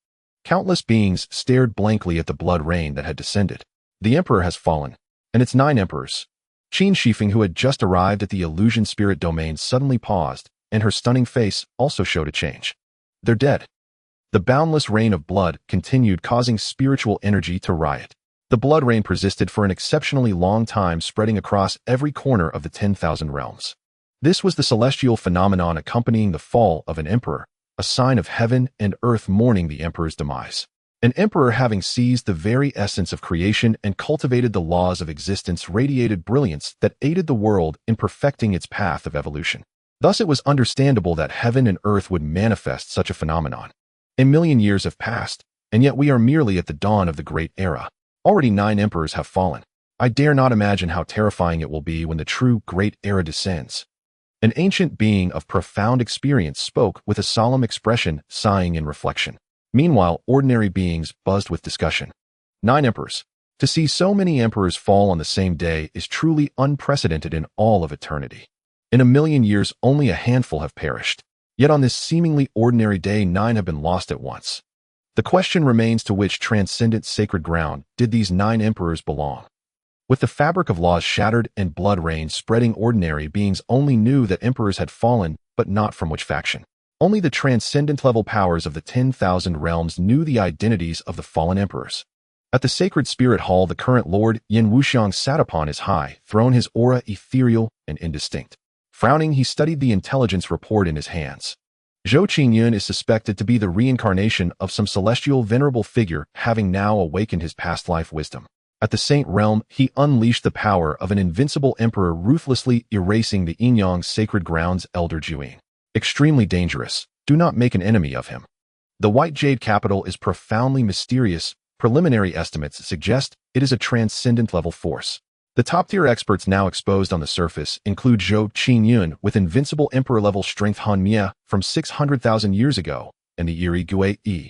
Countless beings stared blankly at the blood rain that had descended. The emperor has fallen, and its 9 emperors. Qin Shifeng, who had just arrived at the illusion spirit domain, suddenly paused, and her stunning face also showed a change. They're dead. The boundless rain of blood continued, causing spiritual energy to riot. The blood rain persisted for an exceptionally long time, spreading across every corner of the 10,000 realms. This was the celestial phenomenon accompanying the fall of an emperor, a sign of heaven and earth mourning the emperor's demise. An emperor, having seized the very essence of creation and cultivated the laws of existence, radiated brilliance that aided the world in perfecting its path of evolution. Thus it was understandable that heaven and earth would manifest such a phenomenon. A million years have passed, and yet we are merely at the dawn of the great era. Already 9 emperors have fallen. I dare not imagine how terrifying it will be when the true great era descends. An ancient being of profound experience spoke with a solemn expression, sighing in reflection. Meanwhile, ordinary beings buzzed with discussion. 9 emperors. To see so many emperors fall on the same day is truly unprecedented in all of eternity. In a million years, only a handful have perished. Yet on this seemingly ordinary day, 9 have been lost at once. The question remains, to which transcendent sacred ground did these 9 emperors belong? With the fabric of laws shattered and blood rain spreading, ordinary beings only knew that emperors had fallen, but not from which faction. Only the transcendent-level powers of the 10,000 realms knew the identities of the fallen emperors. At the sacred spirit hall, the current lord, Yin Wuxiang, sat upon his high throne, his aura ethereal and indistinct. Frowning, he studied the intelligence report in his hands. Zhou Qingyun is suspected to be the reincarnation of some celestial venerable figure, having now awakened his past life wisdom. At the Saint Realm, he unleashed the power of an invincible emperor, ruthlessly erasing the Yinyang sacred grounds elder Juyin. Extremely dangerous. Do not make an enemy of him. The White Jade capital is profoundly mysterious. Preliminary estimates suggest it is a transcendent-level force. The top-tier experts now exposed on the surface include Zhou Qingyun with invincible emperor-level strength, Han Mie from 600,000 years ago, and the eerie Gue Yi.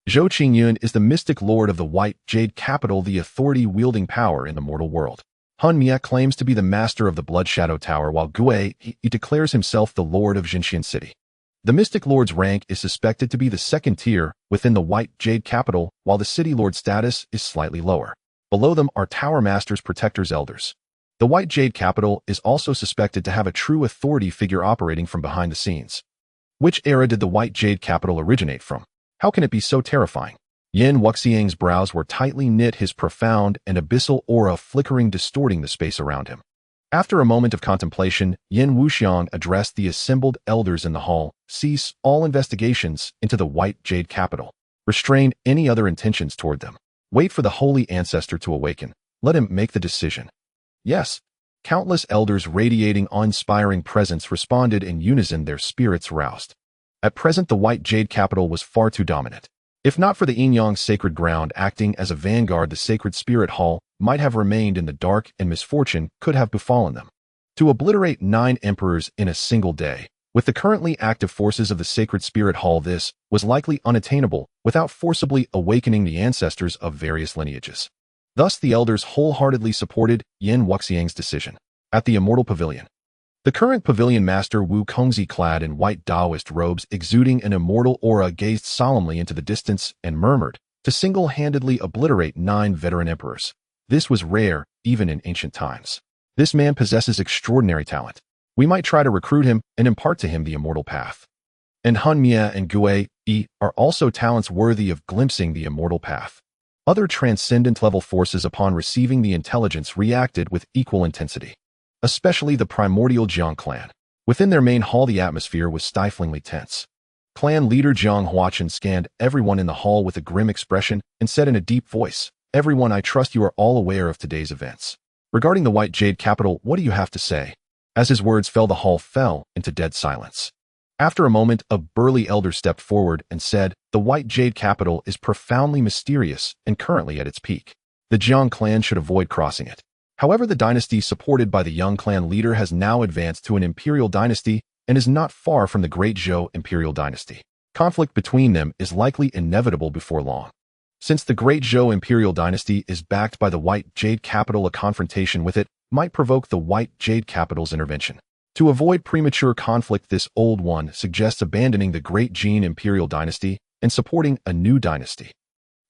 Zhou Qingyun is the mystic lord of the White Jade capital, the authority-wielding power in the mortal world. Han Mie claims to be the master of the Blood Shadow Tower, while Gue Yi declares himself the lord of Xianxia City. The mystic lord's rank is suspected to be the second tier within the White Jade capital, while the city lord status is slightly lower. Below them are tower masters, protectors, elders. The White Jade capital is also suspected to have a true authority figure operating from behind the scenes. Which era did the White Jade capital originate from? How can it be so terrifying? Yin Wuxiang's brows were tightly knit, his profound and abyssal aura flickering, distorting the space around him. After a moment of contemplation, Yin Wuxiang addressed the assembled elders in the hall. Cease all investigations into the White Jade capital. Restrain any other intentions toward them. Wait for the holy ancestor to awaken. Let him make the decision. Yes. Countless elders radiating awe-inspiring presence responded in unison, their spirits roused. At present, the White Jade capital was far too dominant. If not for the Yinyang sacred ground acting as a vanguard, the sacred spirit hall might have remained in the dark, and misfortune could have befallen them. To obliterate 9 emperors in a single day, with the currently active forces of the sacred spirit hall, this was likely unattainable without forcibly awakening the ancestors of various lineages. Thus, the elders wholeheartedly supported Yin Wuxiang's decision. At the Immortal Pavilion, the current pavilion master Wu Kongzi, clad in white Taoist robes exuding an immortal aura, gazed solemnly into the distance and murmured, to single-handedly obliterate 9 veteran emperors. This was rare, even in ancient times. This man possesses extraordinary talent. We might try to recruit him and impart to him the immortal path. And Han Mie and Gue Yi are also talents worthy of glimpsing the immortal path. Other transcendent-level forces, upon receiving the intelligence, reacted with equal intensity. Especially the primordial Jiang clan. Within their main hall, the atmosphere was stiflingly tense. Clan leader Jiang Huachen scanned everyone in the hall with a grim expression and said in a deep voice, "Everyone, I trust you are all aware of today's events. Regarding the White Jade capital, what do you have to say?" As his words fell, the hall fell into dead silence. After a moment, a burly elder stepped forward and said, "The White Jade capital is profoundly mysterious and currently at its peak. The Jiang clan should avoid crossing it." However, the dynasty supported by the young clan leader has now advanced to an imperial dynasty and is not far from the great Zhou imperial dynasty. Conflict between them is likely inevitable before long. Since the Great Zhou Imperial Dynasty is backed by the White Jade Capital, a confrontation with it might provoke the White Jade Capital's intervention. To avoid premature conflict, this old one suggests abandoning the Great Jin Imperial Dynasty and supporting a new dynasty.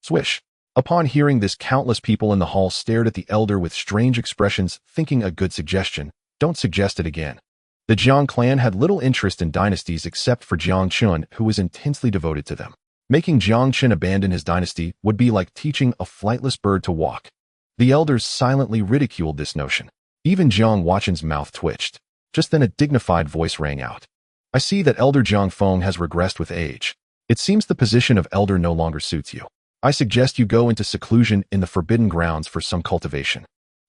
Swish. Upon hearing this, countless people in the hall stared at the elder with strange expressions, thinking a good suggestion. Don't suggest it again. The Jiang clan had little interest in dynasties except for Jiang Chun, who was intensely devoted to them. Making Jiang Chun abandon his dynasty would be like teaching a flightless bird to walk. The elders silently ridiculed this notion. Even Jiang Huaqin's mouth twitched. Just then a dignified voice rang out. I see that Elder Jiang Feng has regressed with age. It seems the position of elder no longer suits you. I suggest you go into seclusion in the Forbidden Grounds for some cultivation.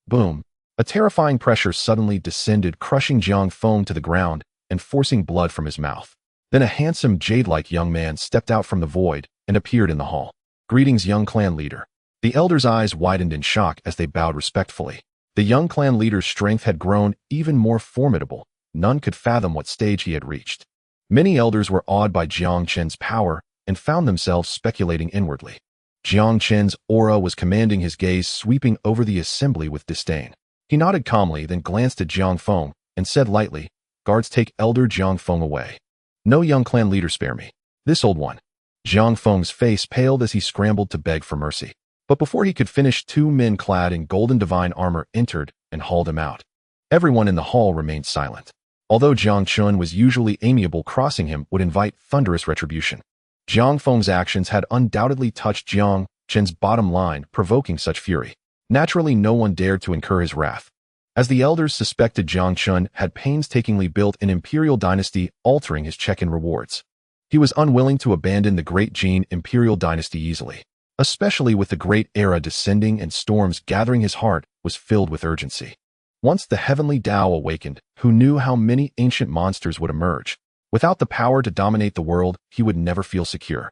Boom. A terrifying pressure suddenly descended, crushing Jiang Feng to the ground and forcing blood from his mouth. Then a handsome jade-like young man stepped out from the void and appeared in the hall. Greetings, young clan leader. The elder's eyes widened in shock as they bowed respectfully. The young clan leader's strength had grown even more formidable. None could fathom what stage he had reached. Many elders were awed by Jiang Chen's power and found themselves speculating inwardly. Jiang Chen's aura was commanding, his gaze sweeping over the assembly with disdain. He nodded calmly, then glanced at Jiang Feng and said lightly, "Guards, take Elder Jiang Feng away. No, young clan leader, spare me. This old one." Jiang Feng's face paled as he scrambled to beg for mercy. But before he could finish, two men clad in golden divine armor entered and hauled him out. Everyone in the hall remained silent. Although Jiang Chun was usually amiable, crossing him would invite thunderous retribution. Jiang Feng's actions had undoubtedly touched Jiang Chen's bottom line, provoking such fury. Naturally, no one dared to incur his wrath. As the elders suspected, Jiang Chun had painstakingly built an imperial dynasty, altering his check-in rewards. He was unwilling to abandon the Great Jin Imperial Dynasty easily. Especially with the Great Era descending and storms gathering, his heart was filled with urgency. Once the heavenly Tao awakened, who knew how many ancient monsters would emerge? Without the power to dominate the world, he would never feel secure.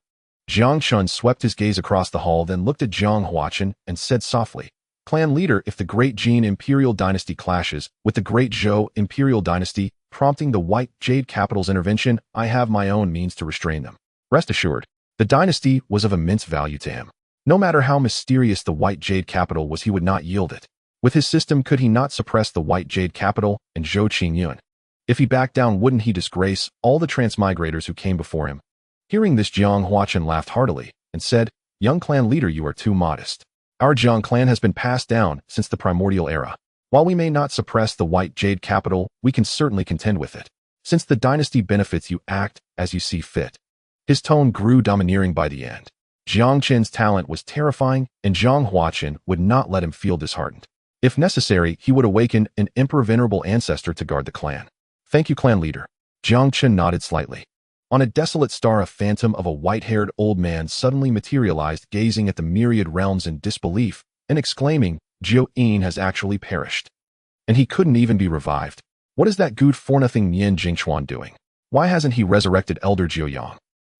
Jiang Chun swept his gaze across the hall, then looked at Jiang Huaqin and said softly, "Clan leader, if the Great Jin Imperial Dynasty clashes with the Great Zhou Imperial Dynasty, prompting the White Jade Capital's intervention, I have my own means to restrain them." Rest assured, the dynasty was of immense value to him. No matter how mysterious the White Jade Capital was, he would not yield it. With his system, could he not suppress the White Jade Capital and Zhou Qingyun? If he backed down, wouldn't he disgrace all the transmigrators who came before him? Hearing this, Jiang Huaqin laughed heartily and said, "Young clan leader, you are too modest. Our Jiang clan has been passed down since the primordial era. While we may not suppress the White Jade Capital, we can certainly contend with it. Since the dynasty benefits you, act as you see fit." His tone grew domineering by the end. Jiang Chen's talent was terrifying, and Jiang Huaqin would not let him feel disheartened. If necessary, he would awaken an emperor venerable ancestor to guard the clan. "Thank you, clan leader." Jiang Chen nodded slightly. On a desolate star, a phantom of a white-haired old man suddenly materialized, gazing at the myriad realms in disbelief and exclaiming, "Jiu Yin has actually perished. And he couldn't even be revived. What is that good for nothing Nian Jingchuan doing? Why hasn't he resurrected Elder Jiu Yang?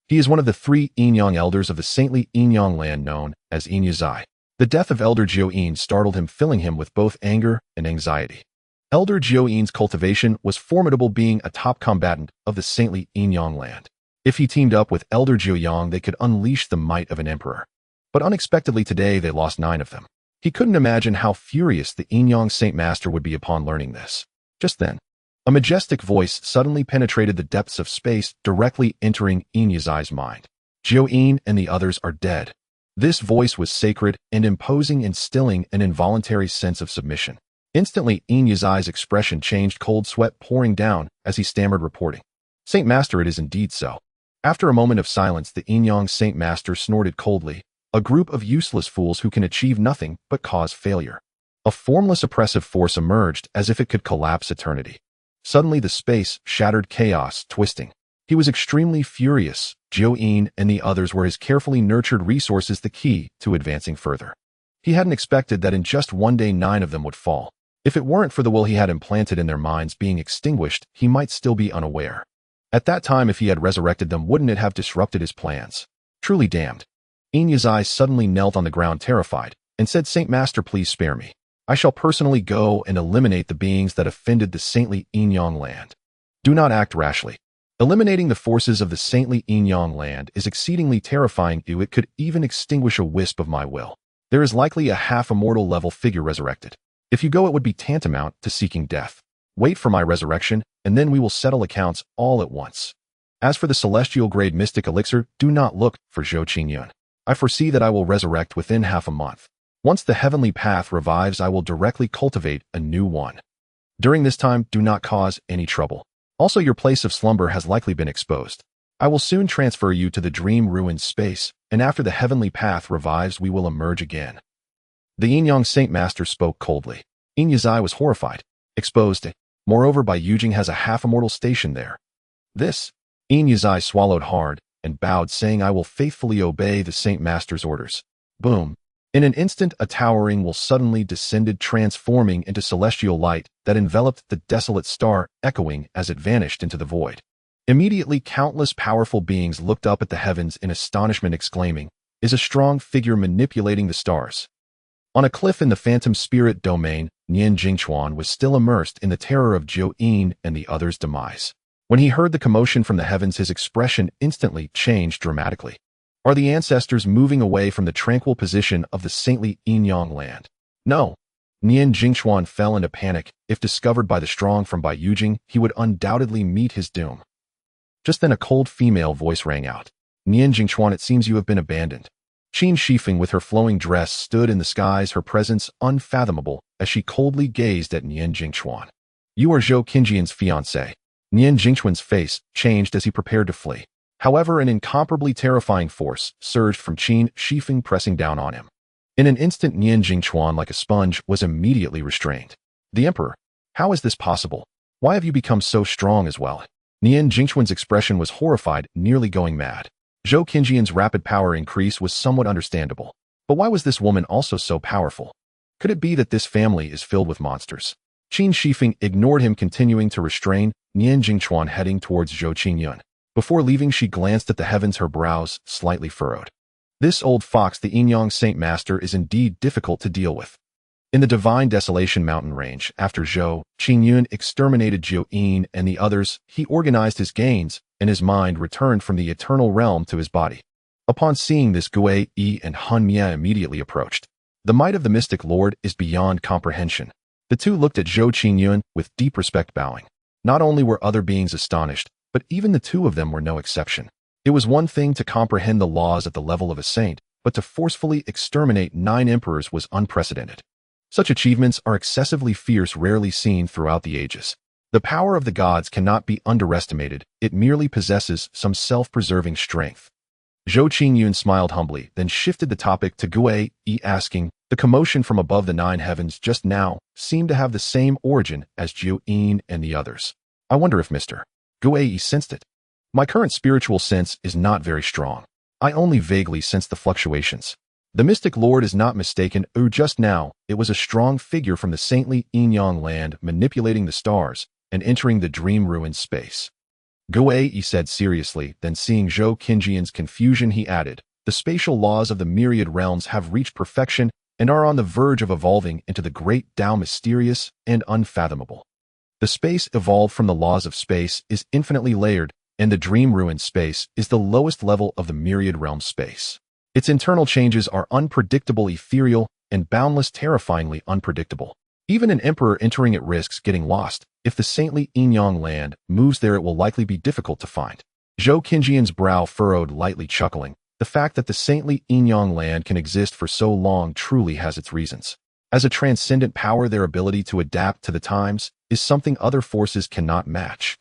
He is one of the 3 Yinyang elders of the saintly Yinyang land known as Yinyazai. The death of Elder Jiu Yin startled him, filling him with both anger and anxiety. Elder Jiu Yin's cultivation was formidable, being a top combatant of the saintly Yinyang land. If he teamed up with Elder Jiu Yang, they could unleash the might of an emperor. But unexpectedly today, they lost 9 of them. He couldn't imagine how furious the Yinyang Saint Master would be upon learning this. Just then, a majestic voice suddenly penetrated the depths of space, directly entering Yinyazai's mind. "Jiu Yin and the others are dead." This voice was sacred and imposing, instilling an involuntary sense of submission. Instantly, Yinyazai's expression changed, cold sweat pouring down as he stammered, reporting, "Saint Master, it is indeed so." After a moment of silence, the Yinyang Saint Master snorted coldly, "A group of useless fools who can achieve nothing but cause failure." A formless oppressive force emerged as if it could collapse eternity. Suddenly the space shattered, chaos twisting. He was extremely furious. Jiu Yin and the others were his carefully nurtured resources, the key to advancing further. He hadn't expected that in just one day 9 of them would fall. If it weren't for the will he had implanted in their minds being extinguished, he might still be unaware. At that time, if he had resurrected them, wouldn't it have disrupted his plans? Truly damned. Yinyazai suddenly knelt on the ground, terrified, and said, "Saint Master, please spare me. I shall personally go and eliminate the beings that offended the saintly Yinyang land." "Do not act rashly. Eliminating the forces of the saintly Yin-Yang land is exceedingly terrifying. It could even extinguish a wisp of my will. There is likely a half-immortal level figure resurrected. If you go, it would be tantamount to seeking death. Wait for my resurrection, and then we will settle accounts all at once. As for the celestial grade mystic elixir, do not look for Zhou Qingyun. I foresee that I will resurrect within half a month. Once the heavenly path revives, I will directly cultivate a new one. During this time, do not cause any trouble. Also, your place of slumber has likely been exposed. I will soon transfer you to the dream ruined space, and after the heavenly path revives, we will emerge again. The Yin-Yang Saint Master spoke coldly. Yin Yazai was horrified. Exposed. Moreover, Bai Yujing has a half-immortal station there. This. Yin Yazai swallowed hard and bowed, saying, I will faithfully obey the Saint Master's orders. Boom. In an instant, a towering will suddenly descended, transforming into celestial light that enveloped the desolate star, echoing as it vanished into the void. Immediately, countless powerful beings looked up at the heavens in astonishment, exclaiming, is a strong figure manipulating the stars. On a cliff in the phantom spirit domain, Nian Jingchuan was still immersed in the terror of Zhou Yin and the others' demise. When he heard the commotion from the heavens, his expression instantly changed dramatically. Are the ancestors moving away from the tranquil position of the saintly Yin-Yang land? No. Nian Jingchuan fell into panic. If discovered by the strong from Bai Yujing, he would undoubtedly meet his doom. Just then a cold female voice rang out. Nian Jingchuan, it seems you have been abandoned. Qin Shifeng with her flowing dress stood in the skies, her presence unfathomable, as she coldly gazed at Nian Jingchuan. You are Zhou Qinjian's fiancé. Nian Jingchuan's face changed as he prepared to flee. However, an incomparably terrifying force surged from Qin Shifeng, pressing down on him. In an instant, Nian Jingchuan, like a sponge, was immediately restrained. The Emperor? How is this possible? Why have you become so strong as well? Nian Jingchuan's expression was horrified, nearly going mad. Zhou Qinjian's rapid power increase was somewhat understandable. But why was this woman also so powerful? Could it be that this family is filled with monsters? Qin Shifeng ignored him, continuing to restrain Nian Jingchuan, heading towards Zhou Qingyun. Before leaving, she glanced at the heavens, her brows slightly furrowed. This old fox, the Yin-Yang Saint Master, is indeed difficult to deal with. In the Divine Desolation mountain range, after Zhou Qingyun exterminated Zhou Yin and the others, he organized his gains, and his mind returned from the eternal realm to his body. Upon seeing this, Gue Yi and Han Mia immediately approached. The might of the mystic lord is beyond comprehension. The two looked at Zhou Qingyun with deep respect, bowing. Not only were other beings astonished, but even the two of them were no exception. It was one thing to comprehend the laws at the level of a saint, but to forcefully exterminate 9 emperors was unprecedented. Such achievements are excessively fierce, rarely seen throughout the ages. The power of the gods cannot be underestimated, it merely possesses some self-preserving strength. Zhou Qingyun smiled humbly, then shifted the topic to Gue Yi, asking, the commotion from above the 9 heavens just now seemed to have the same origin as Zhou Yin and the others. I wonder if Mr. Gue Yi sensed it. My current spiritual sense is not very strong. I only vaguely sense the fluctuations. The mystic lord is not mistaken, just now, it was a strong figure from the saintly Yin-Yang land manipulating the stars and entering the dream-ruined space. Gue Yi said seriously, then seeing Zhou Qinjian's confusion, he added, the spatial laws of the myriad realms have reached perfection and are on the verge of evolving into the great Tao, mysterious and unfathomable. The space evolved from the laws of space is infinitely layered, and the dream-ruined space is the lowest level of the myriad realm space. Its internal changes are unpredictable, ethereal, and boundless, terrifyingly unpredictable. Even an emperor entering it risks getting lost. If the saintly Yin-Yang land moves there, it will likely be difficult to find. Zhou Qinjian's brow furrowed, lightly chuckling. The fact that the saintly Yin-Yang land can exist for so long truly has its reasons. As a transcendent power, their ability to adapt to the times is something other forces cannot match.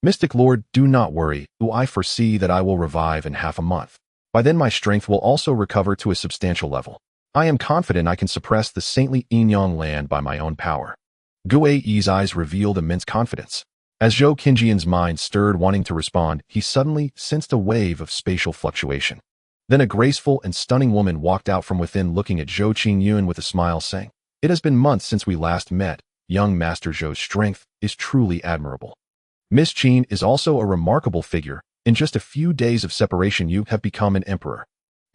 Mystic Lord, do not worry, I foresee that I will revive in half a month. By then my strength will also recover to a substantial level. I am confident I can suppress the saintly Yin-Yang land by my own power. Gue Yi's eyes revealed immense confidence. As Zhou Qinjian's mind stirred, wanting to respond, he suddenly sensed a wave of spatial fluctuation. Then a graceful and stunning woman walked out from within, looking at Zhou Qingyun with a smile, saying, it has been months since we last met. Young Master Zhou's strength is truly admirable. Miss Qin is also a remarkable figure. In just a few days of separation, you have become an emperor.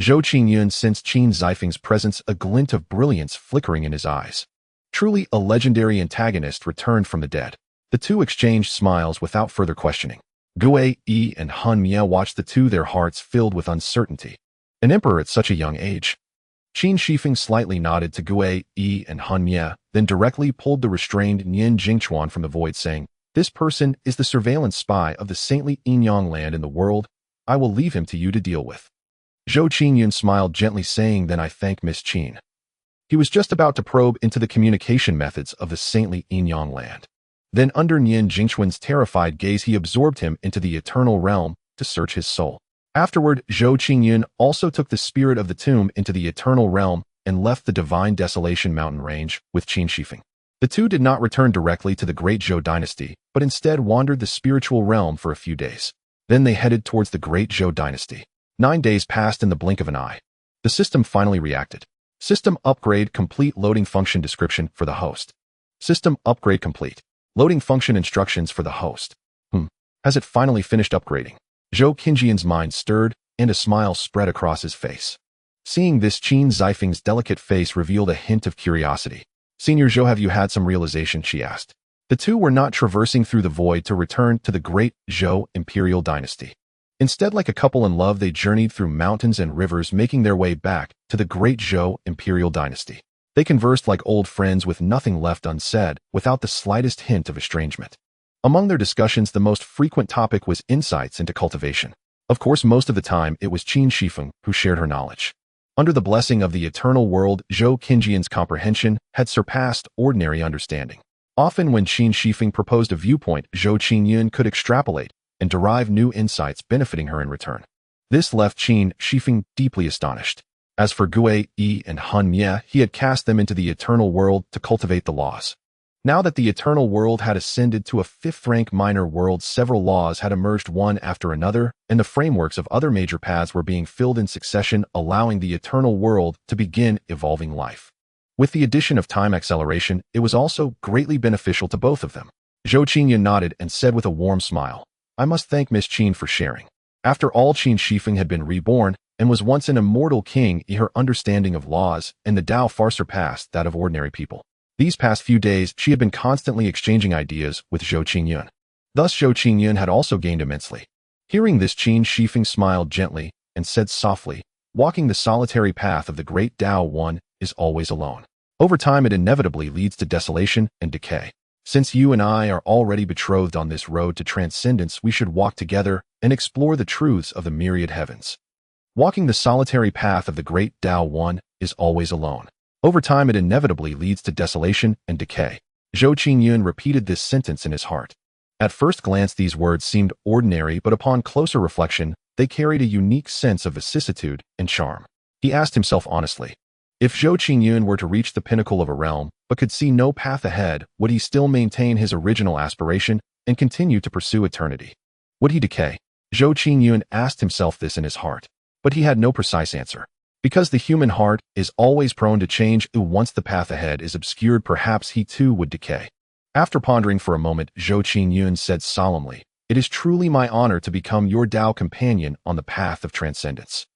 Zhou Qingyun sensed Qin Zifeng's presence, a glint of brilliance flickering in his eyes. Truly a legendary antagonist returned from the dead. The two exchanged smiles without further questioning. Gue Yi and Han Mie watched the two, their hearts filled with uncertainty. An emperor at such a young age. Qin Shifeng slightly nodded to Gue Yi and Han Mie, then directly pulled the restrained Nian Jingchuan from the void, saying, "This person is the surveillance spy of the saintly Yinyang land in the world. I will leave him to you to deal with." Zhou Qingyun smiled gently, saying, "Then I thank Miss Qin." He was just about to probe into the communication methods of the saintly Yinyang land. Then under Nian Jingchuan's terrified gaze, he absorbed him into the eternal realm to search his soul. Afterward, Zhou Qingyun also took the spirit of the tomb into the eternal realm and left the divine desolation mountain range with Qin Shifeng. The two did not return directly to the great Zhou dynasty, but instead wandered the spiritual realm for a few days. Then they headed towards the great Zhou dynasty. 9 days passed in the blink of an eye. The system finally reacted. System upgrade complete. Loading function description for the host. System upgrade complete. Loading function instructions for the host. Has it finally finished upgrading? Zhou Qingyun's mind stirred, and a smile spread across his face. Seeing this, Qin Zifeng's delicate face revealed a hint of curiosity. "Senior Zhou, have you had some realization?" she asked. The two were not traversing through the void to return to the great Zhou imperial dynasty. Instead, like a couple in love, they journeyed through mountains and rivers, making their way back to the great Zhou imperial dynasty. They conversed like old friends, with nothing left unsaid, without the slightest hint of estrangement. Among their discussions, the most frequent topic was insights into cultivation. Of course, most of the time, it was Qin Shifeng who shared her knowledge. Under the blessing of the eternal world, Zhou Qingyun's comprehension had surpassed ordinary understanding. Often when Qin Shifeng proposed a viewpoint, Zhou Qingyun could extrapolate and derive new insights benefiting her in return. This left Qin Shifeng deeply astonished. As for Gue Yi and Han Mie, he had cast them into the eternal world to cultivate the laws. Now that the eternal world had ascended to a 5th-rank minor world, several laws had emerged one after another, and the frameworks of other major paths were being filled in succession, allowing the eternal world to begin evolving life. With the addition of time acceleration, it was also greatly beneficial to both of them. Zhou Qingyun nodded and said with a warm smile, "I must thank Miss Qin for sharing." After all, Qin Shifeng had been reborn and was once an immortal king. Her understanding of laws and the Tao far surpassed that of ordinary people. These past few days, she had been constantly exchanging ideas with Zhou Qingyun. Thus, Zhou Qingyun had also gained immensely. Hearing this, Qin Shifeng smiled gently and said softly, "Walking the solitary path of the great Tao, one is always alone. Over time, it inevitably leads to desolation and decay. Since you and I are already betrothed on this road to transcendence, we should walk together and explore the truths of the myriad heavens. Walking the solitary path of the great Tao, one is always alone. Over time, it inevitably leads to desolation and decay." Zhou Qingyun repeated this sentence in his heart. At first glance, these words seemed ordinary, but upon closer reflection, they carried a unique sense of vicissitude and charm. He asked himself honestly, if Zhou Qingyun were to reach the pinnacle of a realm, but could see no path ahead, would he still maintain his original aspiration and continue to pursue eternity? Would he decay? Zhou Qingyun asked himself this in his heart, but he had no precise answer. Because the human heart is always prone to change, once the path ahead is obscured, perhaps he too would decay. After pondering for a moment, Zhou Qingyun said solemnly, "It is truly my honor to become your Tao companion on the path of transcendence."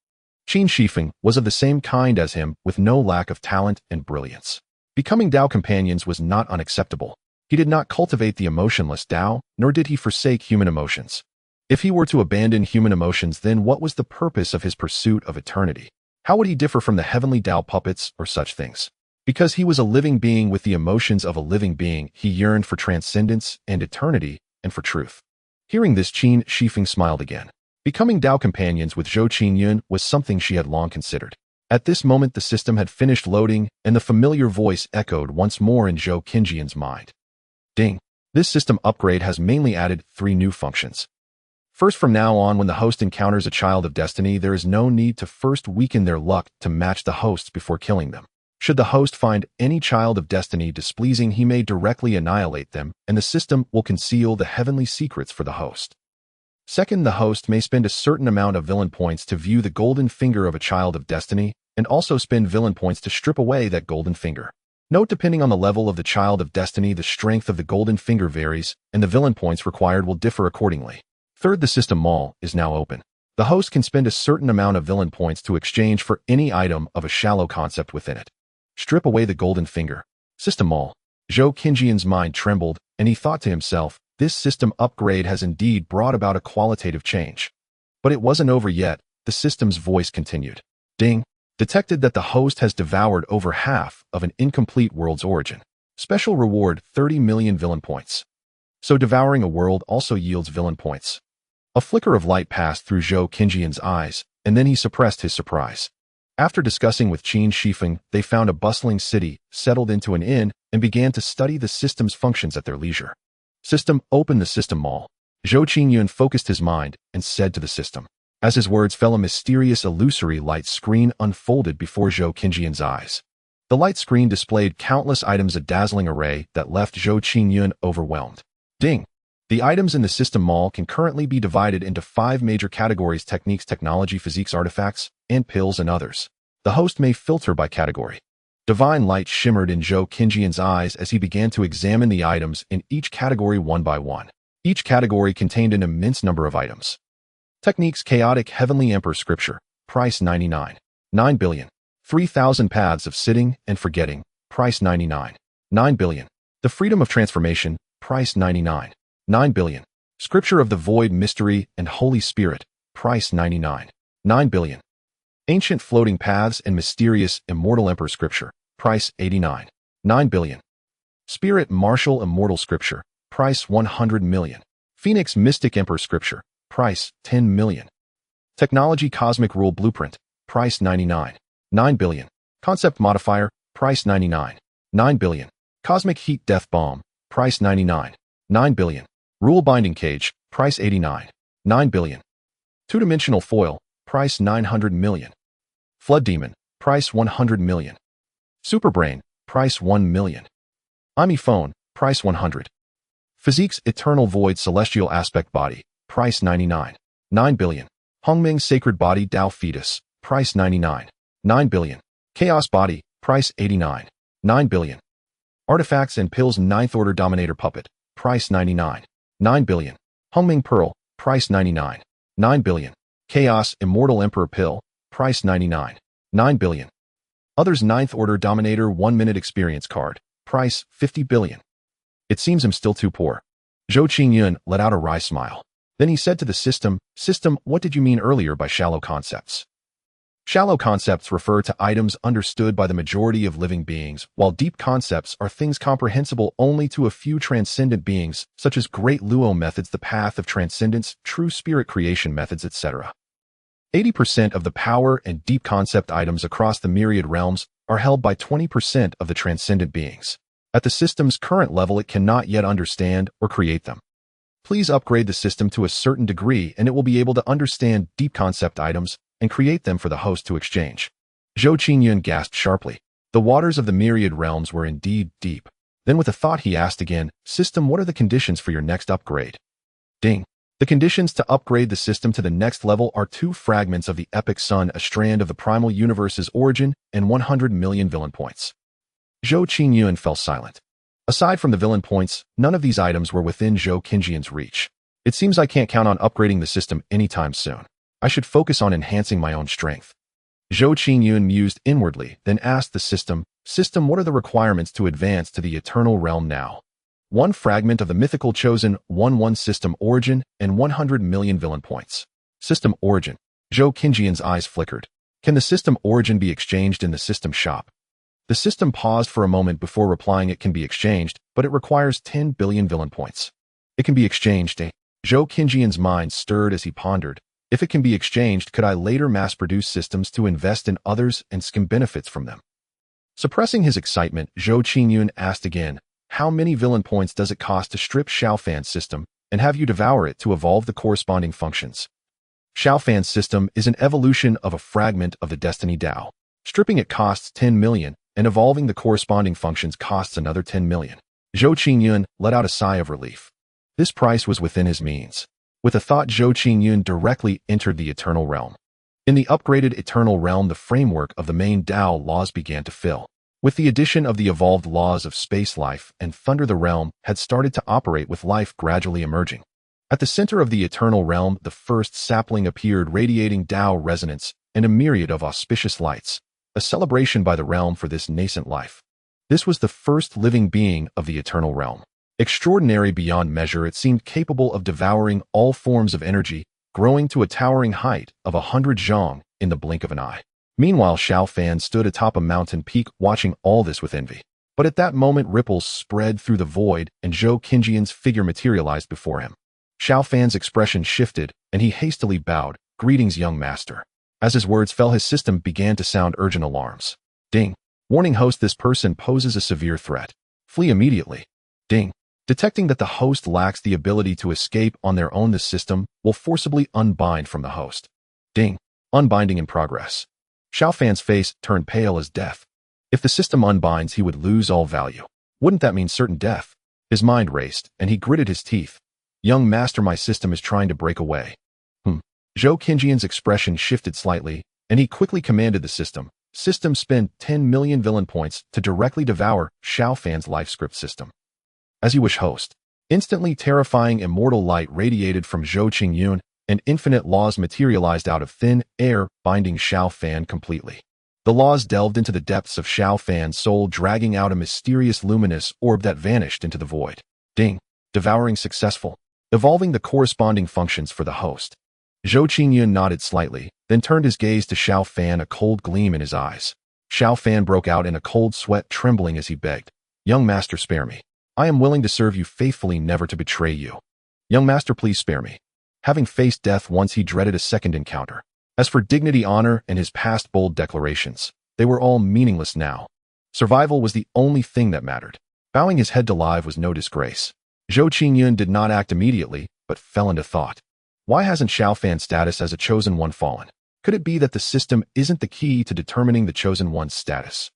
Qin Shifeng was of the same kind as him, with no lack of talent and brilliance. Becoming Tao companions was not unacceptable. He did not cultivate the emotionless Tao, nor did he forsake human emotions. If he were to abandon human emotions, then what was the purpose of his pursuit of eternity? How would he differ from the heavenly Tao puppets or such things? Because he was a living being with the emotions of a living being, he yearned for transcendence and eternity and for truth. Hearing this, Qin Shifeng smiled again. Becoming Tao companions with Zhou Qingyun was something she had long considered. At this moment, the system had finished loading, and the familiar voice echoed once more in Zhou Qingyun's mind. Ding! This system upgrade has mainly added 3 new functions. First, from now on, when the host encounters a child of destiny, there is no need to first weaken their luck to match the hosts before killing them. Should the host find any child of destiny displeasing, he may directly annihilate them, and the system will conceal the heavenly secrets for the host. Second, the host may spend a certain amount of villain points to view the golden finger of a child of destiny, and also spend villain points to strip away that golden finger. Note, depending on the level of the child of destiny, the strength of the golden finger varies, and the villain points required will differ accordingly. Third, the system mall is now open. The host can spend a certain amount of villain points to exchange for any item of a shallow concept within it. Strip away the golden finger. System mall. Zhou Qingyun's mind trembled, and he thought to himself, This system upgrade has indeed brought about a qualitative change. But it wasn't over yet. The system's voice continued. Ding. Detected that the host has devoured over half of an incomplete world's origin. Special reward 30 million villain points. So devouring a world also yields villain points. A flicker of light passed through Zhou Qinjian's eyes, and then he suppressed his surprise. After discussing with Qin Shifeng, they found a bustling city, settled into an inn, and began to study the system's functions at their leisure. System, open the system mall. Zhou Qingyun focused his mind and said to the system. As his words fell, a mysterious illusory light screen unfolded before Zhou Qinjian's eyes. The light screen displayed countless items, a dazzling array that left Zhou Qingyun overwhelmed. Ding! The items in the system mall can currently be divided into 5 major categories: techniques, technology, physiques, artifacts, and pills, and others. The host may filter by category. Divine light shimmered in Zhou Qinjian's eyes as he began to examine the items in each category one by one. Each category contained an immense number of items. Techniques: chaotic heavenly emperor scripture, price 99. 9 billion. 3,000 paths of sitting and forgetting, price 99. 9 billion. The freedom of transformation, price 99. 9 billion. Scripture of the void, mystery, and Holy Spirit, price 99. 9 billion. Ancient floating paths and mysterious immortal emperor scripture, price 89. 9 billion. Spirit martial immortal scripture, price 100 million. Phoenix mystic emperor scripture, price 10 million. Technology cosmic rule blueprint, price 99. 9 billion. Concept modifier, price 99. 9 billion. Cosmic heat death bomb, price 99. 9 billion. Rule binding cage, price 89. 9 billion. Two-dimensional foil, price 900 million. Flood demon, price 100 million. Superbrain, price 1 million. Ami phone, price 100. Physiques eternal void celestial aspect body, price 99. 9 billion. Hongming sacred body Tao fetus, price 99. 9 billion. Chaos body, price 89. 9 billion. Artifacts and pills 9th order dominator puppet, price 99. 9 billion. Hongming pearl, price 99. 9 billion. Chaos immortal emperor pill, price 99. 9 billion. Others 9th order dominator 1-minute experience card, price 50 billion. It seems I'm still too poor. Zhou Qingyun let out a wry smile. Then he said to the system, System, what did you mean earlier by shallow concepts? Shallow concepts refer to items understood by the majority of living beings, while deep concepts are things comprehensible only to a few transcendent beings, such as Great Luo methods, the path of transcendence, true spirit creation methods, etc. 80% of the power and deep concept items across the myriad realms are held by 20% of the transcendent beings. At the system's current level, it cannot yet understand or create them. Please upgrade the system to a certain degree and it will be able to understand deep concept items and create them for the host to exchange. Zhou Qingyun gasped sharply. The waters of the myriad realms were indeed deep. Then with a thought he asked again, System, what are the conditions for your next upgrade? Ding. The conditions to upgrade the system to the next level are 2 fragments of the epic sun, a strand of the primal universe's origin, and 100 million villain points. Zhou Qingyun fell silent. Aside from the villain points, none of these items were within Zhou Qinjian's reach. It seems I can't count on upgrading the system anytime soon. I should focus on enhancing my own strength. Zhou Qingyun mused inwardly, then asked the system, System, what are the requirements to advance to the eternal realm now? 1 fragment of the mythical chosen, 1 system origin, and 100 million villain points. System origin. Zhou Qinjian's eyes flickered. Can the system origin be exchanged in the system shop? The system paused for a moment before replying. It can be exchanged, but it requires 10 billion villain points. It can be exchanged, eh? Zhou Qinjian's mind stirred as he pondered. If it can be exchanged, could I later mass-produce systems to invest in others and skim benefits from them? Suppressing his excitement, Zhou Qingyun asked again, how many villain points does it cost to strip Xiaofan's system and have you devour it to evolve the corresponding functions? Xiaofan's system is an evolution of a fragment of the Destiny Dao. Stripping it costs 10 million, and evolving the corresponding functions costs another 10 million. Zhou Qingyun let out a sigh of relief. This price was within his means. With a thought, Zhou Qingyun directly entered the Eternal Realm. In the upgraded Eternal Realm, the framework of the main Dao laws began to fill. With the addition of the evolved laws of space life and thunder, the realm had started to operate with life gradually emerging. At the center of the Eternal Realm, the first sapling appeared, radiating Dao resonance and a myriad of auspicious lights, a celebration by the realm for this nascent life. This was the first living being of the Eternal Realm. Extraordinary beyond measure, it seemed capable of devouring all forms of energy, growing to a towering height of 100 zhong in the blink of an eye. Meanwhile, Xiao Fan stood atop a mountain peak watching all this with envy. But at that moment, ripples spread through the void and Zhou Qinjian's figure materialized before him. Xiao Fan's expression shifted, and he hastily bowed, "Greetings, young master." As his words fell, his system began to sound urgent alarms. Ding. Warning host, this person poses a severe threat. Flee immediately. Ding. Detecting that the host lacks the ability to escape on their own, the system will forcibly unbind from the host. Ding. Unbinding in progress. Xiao Fan's face turned pale as death. If the system unbinds, he would lose all value. Wouldn't that mean certain death? His mind raced, and he gritted his teeth. Young master, my system is trying to break away. Zhou Qinjian's expression shifted slightly, and he quickly commanded the system, spend 10 million villain points to directly devour Xiao Fan's life script system. As you wish, host. Instantly, terrifying immortal light radiated from Zhou Qingyun, and infinite laws materialized out of thin air, binding Xiao Fan completely. The laws delved into the depths of Xiao Fan's soul, dragging out a mysterious luminous orb that vanished into the void. Ding. Devouring successful. Evolving the corresponding functions for the host. Zhou Qingyun nodded slightly, then turned his gaze to Xiao Fan, a cold gleam in his eyes. Xiao Fan broke out in a cold sweat, trembling as he begged, "Young master, spare me. I am willing to serve you faithfully, never to betray you. Young master, please spare me." Having faced death once, he dreaded a second encounter. As for dignity, honor, and his past bold declarations, they were all meaningless now. Survival was the only thing that mattered. Bowing his head to live was no disgrace. Zhou Qingyun did not act immediately, but fell into thought. Why hasn't Xiao Fan's status as a chosen one fallen? Could it be that the system isn't the key to determining the chosen one's status?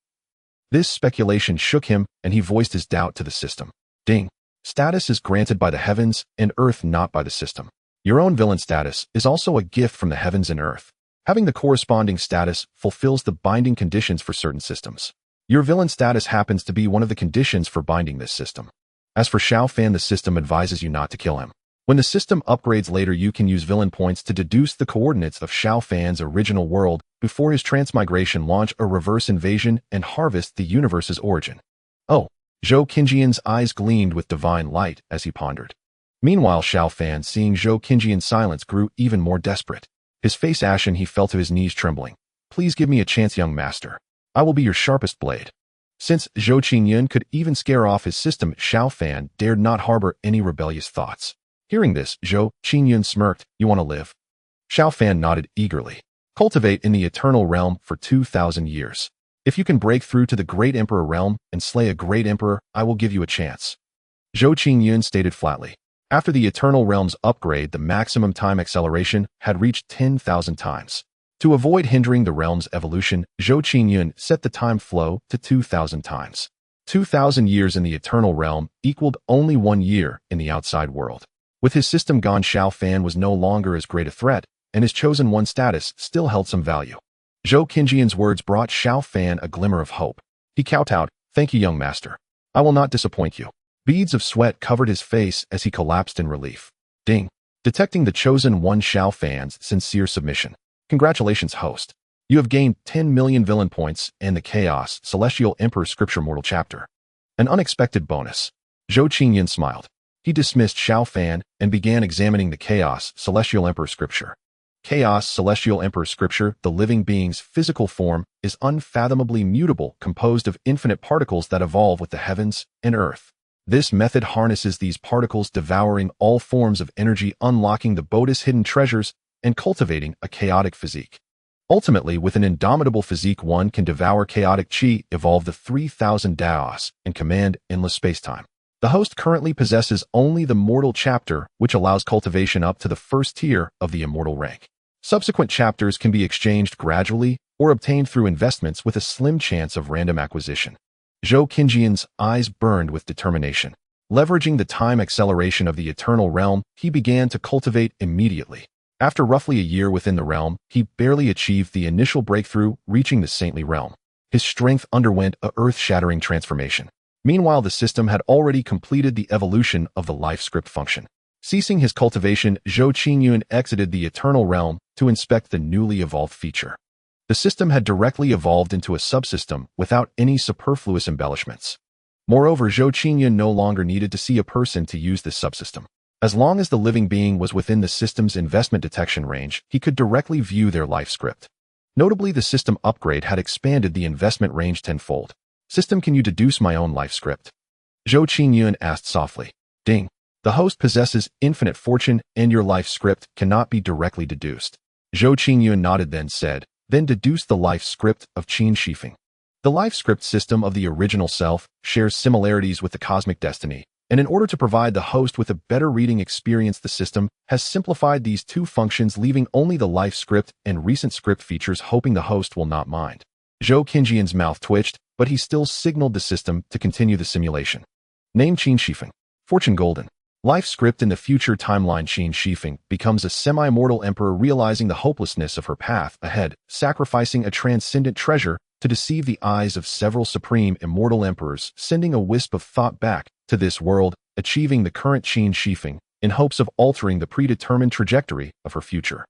This speculation shook him, and he voiced his doubt to the system. Ding. Status is granted by the heavens and earth, not by the system. Your own villain status is also a gift from the heavens and earth. Having the corresponding status fulfills the binding conditions for certain systems. Your villain status happens to be one of the conditions for binding this system. As for Xiao Fan, the system advises you not to kill him. When the system upgrades later, you can use villain points to deduce the coordinates of Xiao Fan's original world before his transmigration, launch a reverse invasion, and harvest the universe's origin. Oh, Zhou Qinjian's eyes gleamed with divine light as he pondered. Meanwhile, Xiao Fan, seeing Zhou Qinjian's silence, grew even more desperate. His face ashen, he fell to his knees trembling. "Please give me a chance, young master. I will be your sharpest blade." Since Zhou Qingyun could even scare off his system, Xiao Fan dared not harbor any rebellious thoughts. Hearing this, Zhou Qingyun smirked. "You want to live?" Xiao Fan nodded eagerly. "Cultivate in the eternal realm for 2,000 years. If you can break through to the great emperor realm and slay a great emperor, I will give you a chance." Zhou Qingyun stated flatly. After the eternal realm's upgrade, the maximum time acceleration had reached 10,000 times. To avoid hindering the realm's evolution, Zhou Qingyun set the time flow to 2,000 times. 2,000 years in the eternal realm equaled only 1 year in the outside world. With his system gone, Xiao Fan was no longer as great a threat, and his chosen one status still held some value. Zhou Qinjian's words brought Xiao Fan a glimmer of hope. He kowtowed, "Thank you, young master. I will not disappoint you." Beads of sweat covered his face as he collapsed in relief. Ding. Detecting the chosen one, Xiao Fan's sincere submission. "Congratulations, host. You have gained 10 million villain points and the Chaos Celestial Emperor Scripture Mortal Chapter. An unexpected bonus." Zhou Qingyun smiled. He dismissed Xiao Fan and began examining the Chaos Celestial Emperor Scripture. Chaos Celestial Emperor Scripture, the living being's physical form, is unfathomably mutable, composed of infinite particles that evolve with the heavens and earth. This method harnesses these particles, devouring all forms of energy, unlocking the Bodhi's hidden treasures, and cultivating a chaotic physique. Ultimately, with an indomitable physique, one can devour chaotic chi, evolve the 3,000 Daos, and command endless spacetime. The host currently possesses only the mortal chapter, which allows cultivation up to the first tier of the immortal rank. Subsequent chapters can be exchanged gradually or obtained through investments with a slim chance of random acquisition. Zhou Qinjian's eyes burned with determination. Leveraging the time acceleration of the eternal realm, he began to cultivate immediately. After roughly a year within the realm, he barely achieved the initial breakthrough, reaching the saintly realm. His strength underwent a earth-shattering transformation. Meanwhile, the system had already completed the evolution of the life script function. Ceasing his cultivation, Zhou Qingyun exited the eternal realm to inspect the newly evolved feature. The system had directly evolved into a subsystem without any superfluous embellishments. Moreover, Zhou Qingyun no longer needed to see a person to use this subsystem. As long as the living being was within the system's investment detection range, he could directly view their life script. Notably, the system upgrade had expanded the investment range tenfold. System, can you deduce my own life script? Zhou Qingyun asked softly. Ding. The host possesses infinite fortune, and your life script cannot be directly deduced. Zhou Qingyun nodded, then said, then deduce the life script of Qin Shifeng. The life script system of the original self shares similarities with the cosmic destiny, and in order to provide the host with a better reading experience, the system has simplified these two functions, leaving only the life script and recent script features, hoping the host will not mind. Zhou Qingyun's mouth twitched, but he still signaled the system to continue the simulation. Name Qin Shifeng. Fortune golden. Life script. In the future timeline, Qin Shifeng becomes a semi-mortal emperor, realizing the hopelessness of her path ahead, sacrificing a transcendent treasure to deceive the eyes of several supreme immortal emperors, sending a wisp of thought back to this world, achieving the current Qin Shifeng in hopes of altering the predetermined trajectory of her future.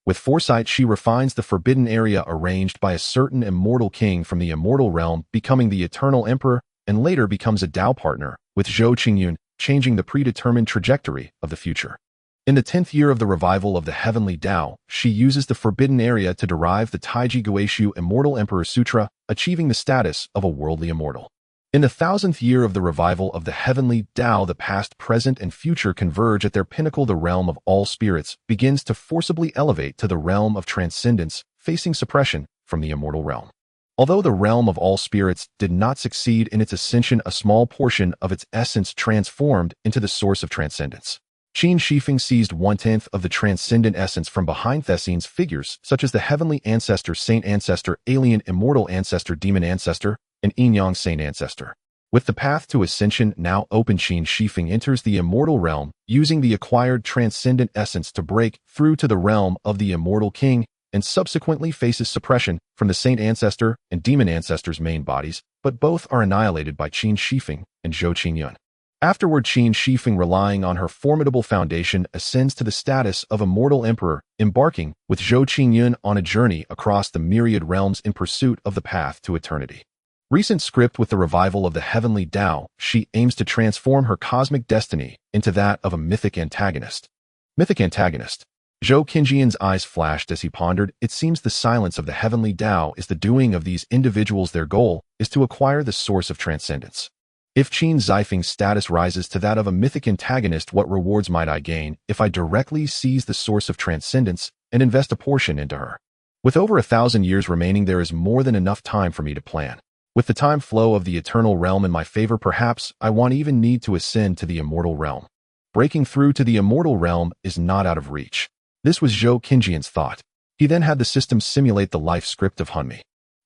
With foresight, she refines the forbidden area arranged by a certain immortal king from the immortal realm, becoming the eternal emperor, and later becomes a Dao partner with Zhou Qingyun, changing the predetermined trajectory of the future. In the 10th year of the revival of the heavenly Dao, she uses the forbidden area to derive the Taiji Guishu Immortal Emperor Sutra, achieving the status of a worldly immortal. In the 1000th year of the revival of the heavenly Dao, the past, present, and future converge at their pinnacle. The realm of all spirits begins to forcibly elevate to the realm of transcendence, facing suppression from the immortal realm. Although the realm of all spirits did not succeed in its ascension, a small portion of its essence transformed into the source of transcendence. Qin Shifeng seized 1/10 of the transcendent essence from behind Thessine's figures, such as the heavenly ancestor, saint ancestor, alien immortal ancestor, demon ancestor, and yin-yang saint ancestor. With the path to ascension now open, Qin Shifeng enters the immortal realm, using the acquired transcendent essence to break through to the realm of the immortal king, and subsequently faces suppression from the saint ancestor and demon ancestor's main bodies, but both are annihilated by Qin Shifeng and Zhou Qingyun. Afterward, Qin Shifeng, relying on her formidable foundation, ascends to the status of immortal emperor, embarking with Zhou Qingyun on a journey across the myriad realms in pursuit of the path to eternity. Recent script: with the revival of the heavenly Dao, she aims to transform her cosmic destiny into that of a mythic antagonist. Mythic antagonist. Zhou Qingyun's eyes flashed as he pondered. It seems the silence of the heavenly Dao is the doing of these individuals. Their goal is to acquire the source of transcendence. If Qin Shifeng's status rises to that of a mythic antagonist, what rewards might I gain if I directly seize the source of transcendence and invest a portion into her? With over 1,000 years remaining, there is more than enough time for me to plan. With the time flow of the eternal realm in my favor, perhaps I won't even need to ascend to the immortal realm. Breaking through to the immortal realm is not out of reach. This was Zhou Qingyun's thought. He then had the system simulate the life script of Hunmi.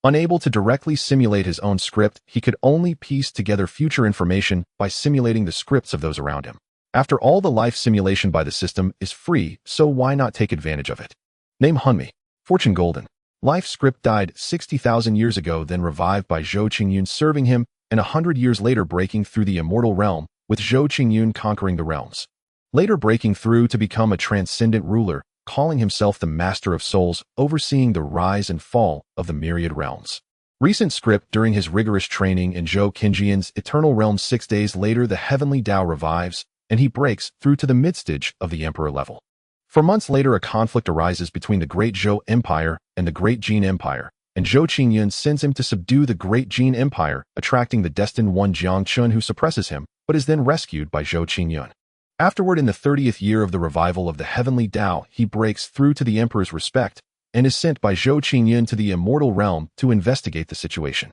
Unable to directly simulate his own script, he could only piece together future information by simulating the scripts of those around him. After all, the life simulation by the system is free, so why not take advantage of it? Name Hunmi. Fortune golden. Life script: died 60,000 years ago, then revived by Zhou Qingyun, serving him, and 100 years later breaking through the immortal realm, with Zhou Qingyun conquering the realms. Later breaking through to become a transcendent ruler, calling himself the Master of Souls, overseeing the rise and fall of the myriad realms. Recent script: during his rigorous training in Zhou Qingyun's eternal realm, 6 days later the heavenly Dao revives, and he breaks through to the mid-stage of the emperor level. 4 months later, a conflict arises between the Great Zhou Empire and the Great Jin Empire, and Zhou Qingyun sends him to subdue the Great Jin Empire, attracting the destined one Jiang Chun, who suppresses him, but is then rescued by Zhou Qingyun. Afterward, in the 30th year of the revival of the heavenly Dao, he breaks through to the emperor's respect and is sent by Zhou Qingyun to the immortal realm to investigate the situation.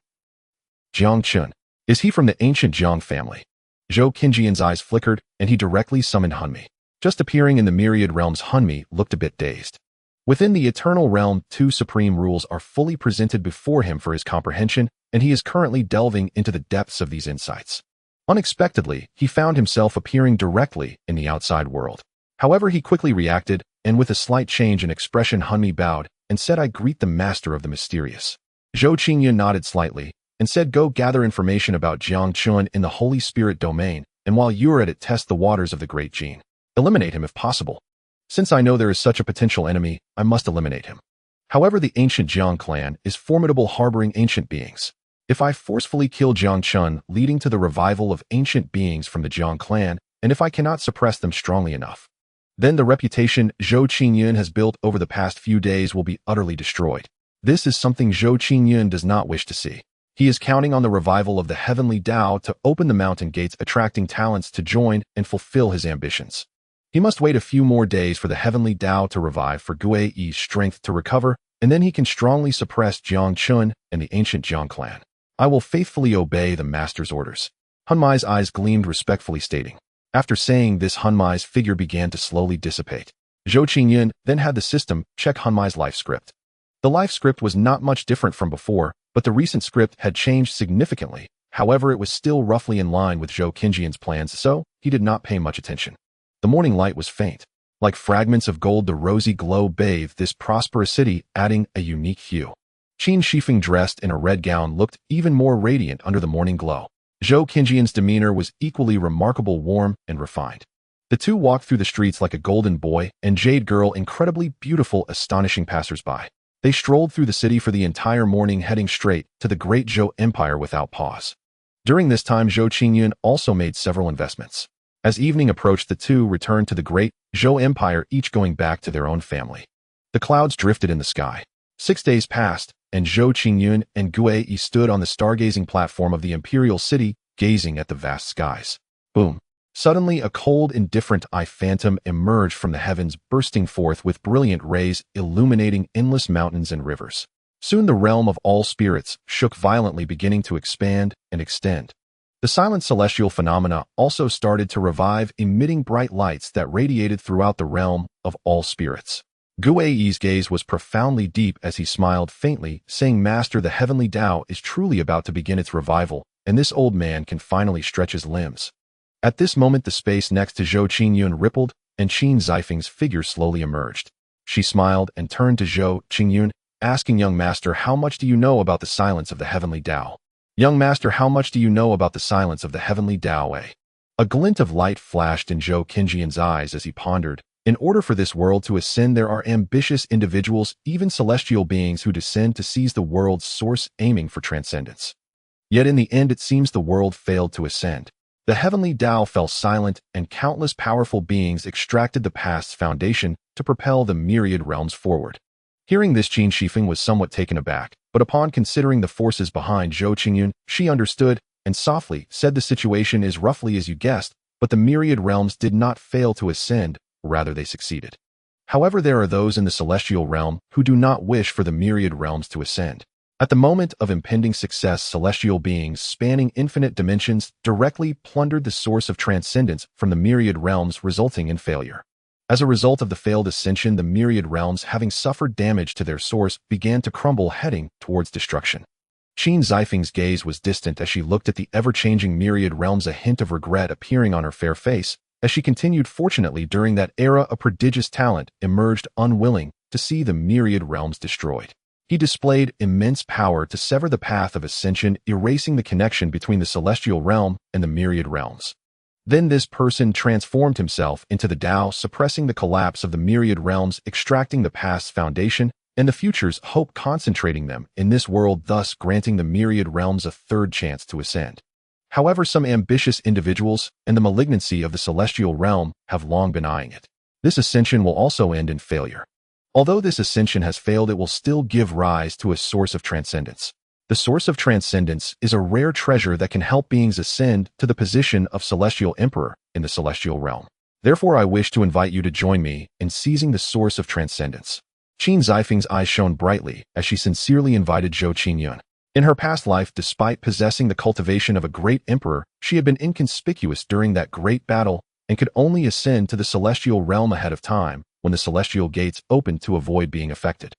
Jiang Chun. Is he from the ancient Jiang family? Zhou Qingyun's eyes flickered, and he directly summoned Hunmi. Just appearing in the myriad realms, Hunmi looked a bit dazed. Within the eternal realm, 2 supreme rules are fully presented before him for his comprehension, and he is currently delving into the depths of these insights. Unexpectedly, he found himself appearing directly in the outside world. However, he quickly reacted, and with a slight change in expression, Hunmi bowed and said, "I greet the master of the mysterious." Zhou Qingyun nodded slightly and said, "Go gather information about Jiang Chun in the Holy Spirit domain, and while you are at it, test the waters of the Great Jin. Eliminate him if possible. Since I know there is such a potential enemy, I must eliminate him." However, the ancient Jiang clan is formidable, harboring ancient beings. If I forcefully kill Jiang Chun, leading to the revival of ancient beings from the Jiang clan, and if I cannot suppress them strongly enough, then the reputation Zhou Qingyun has built over the past few days will be utterly destroyed. This is something Zhou Qingyun does not wish to see. He is counting on the revival of the heavenly Dao to open the mountain gates, attracting talents to join and fulfill his ambitions. He must wait a few more days for the heavenly Dao to revive, for Gue Yi's strength to recover, and then he can strongly suppress Jiang Chun and the ancient Jiang clan. I will faithfully obey the master's orders. Hunmai's eyes gleamed respectfully, stating. After saying this, Hunmai's figure began to slowly dissipate. Zhou Qingyun then had the system check Hunmai's life script. The life script was not much different from before, but the recent script had changed significantly. However, it was still roughly in line with Zhou Qingyun's plans, so he did not pay much attention. The morning light was faint. Like fragments of gold, the rosy glow bathed this prosperous city, adding a unique hue. Qin Shifeng, dressed in a red gown, looked even more radiant under the morning glow. Zhou Qingyun's demeanor was equally remarkable, warm and refined. The two walked through the streets like a golden boy and jade girl, incredibly beautiful, astonishing passers-by. They strolled through the city for the entire morning, heading straight to the great Zhou Empire without pause. During this time, Zhou Qingyun also made several investments. As evening approached, the two returned to the great Zhou Empire, each going back to their own family. The clouds drifted in the sky. 6 days passed, and Zhou Qingyun and Gue Yi stood on the stargazing platform of the imperial city, gazing at the vast skies. Boom! Suddenly, a cold, indifferent eye phantom emerged from the heavens, bursting forth with brilliant rays, illuminating endless mountains and rivers. Soon the realm of all spirits shook violently, beginning to expand and extend. The silent celestial phenomena also started to revive, emitting bright lights that radiated throughout the realm of all spirits. Gue Yi's gaze was profoundly deep as he smiled faintly, saying, "Master, the heavenly Dao is truly about to begin its revival, and this old man can finally stretch his limbs." At this moment, the space next to Zhou Qingyun rippled, and Qin Zifeng's figure slowly emerged. She smiled and turned to Zhou Qingyun, asking, "Young master, how much do you know about the silence of the heavenly Dao? Young master, how much do you know about the silence of the heavenly Dao?" A glint of light flashed in Zhou Qingyun's eyes as he pondered. In order for this world to ascend, there are ambitious individuals, even celestial beings, who descend to seize the world's source, aiming for transcendence. Yet in the end, it seems the world failed to ascend. The heavenly Dao fell silent, and countless powerful beings extracted the past's foundation to propel the myriad realms forward. Hearing this, Qin Shifeng was somewhat taken aback, but upon considering the forces behind Zhou Qingyun, she understood and softly said, "The situation is roughly as you guessed, but the myriad realms did not fail to ascend, rather they succeeded. However, there are those in the celestial realm who do not wish for the myriad realms to ascend." At the moment of impending success, celestial beings spanning infinite dimensions directly plundered the source of transcendence from the myriad realms, resulting in failure. As a result of the failed ascension, the myriad realms, having suffered damage to their source, began to crumble, heading towards destruction. Qin Zifeng's gaze was distant as she looked at the ever-changing myriad realms, a hint of regret appearing on her fair face as she continued. Fortunately, during that era, a prodigious talent emerged, unwilling to see the myriad realms destroyed. He displayed immense power to sever the path of ascension, erasing the connection between the celestial realm and the myriad realms. Then this person transformed himself into the Dao, suppressing the collapse of the myriad realms, extracting the past's foundation and the future's hope, concentrating them in this world, thus granting the myriad realms a third chance to ascend. However, some ambitious individuals and the malignancy of the celestial realm have long been eyeing it. This ascension will also end in failure. Although this ascension has failed, it will still give rise to a source of transcendence. The source of transcendence is a rare treasure that can help beings ascend to the position of celestial emperor in the celestial realm. Therefore, I wish to invite you to join me in seizing the source of transcendence. Qin Zifeng's eyes shone brightly as she sincerely invited Zhou Qingyun. In her past life, despite possessing the cultivation of a great emperor, she had been inconspicuous during that great battle and could only ascend to the celestial realm ahead of time when the celestial gates opened to avoid being affected.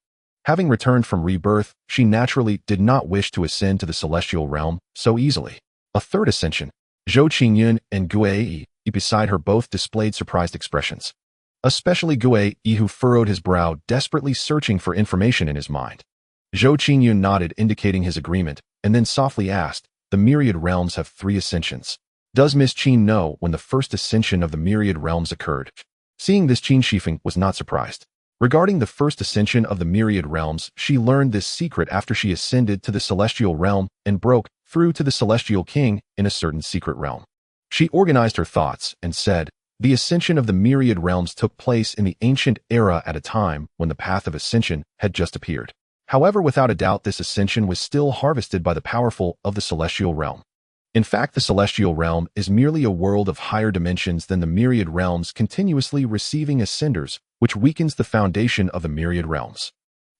Having returned from rebirth, she naturally did not wish to ascend to the celestial realm so easily. A third ascension. Zhou Qingyun and Gue Yi beside her both displayed surprised expressions. Especially Gue Yi, who furrowed his brow, desperately searching for information in his mind. Zhou Qingyun nodded, indicating his agreement, and then softly asked, "The myriad realms have 3 ascensions. Does Miss Qin know when the first ascension of the myriad realms occurred?" Seeing this, Qin Shifeng was not surprised. Regarding the first ascension of the myriad realms, she learned this secret after she ascended to the celestial realm and broke through to the celestial king in a certain secret realm. She organized her thoughts and said, "The ascension of the myriad realms took place in the ancient era at a time when the path of ascension had just appeared. However, without a doubt, this ascension was still harvested by the powerful of the celestial realm. In fact, the celestial realm is merely a world of higher dimensions than the myriad realms, continuously receiving ascenders, which weakens the foundation of the myriad realms.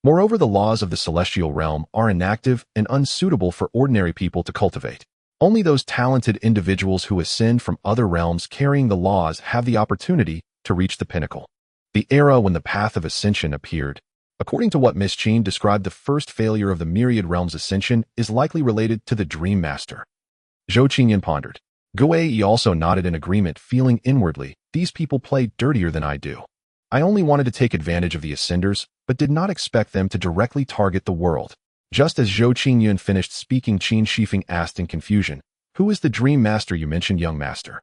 Moreover, the laws of the celestial realm are inactive and unsuitable for ordinary people to cultivate. Only those talented individuals who ascend from other realms carrying the laws have the opportunity to reach the pinnacle." The era when the path of ascension appeared. According to what Miss Qin described, the first failure of the myriad realms ascension is likely related to the Dream Master. Zhou Qingyun pondered. Guei also nodded in agreement, feeling inwardly, "These people play dirtier than I do. I only wanted to take advantage of the ascenders, but did not expect them to directly target the world." Just as Zhou Qingyun finished speaking, Qin Shifeng asked in confusion, "Who is the Dream Master you mentioned, young master?"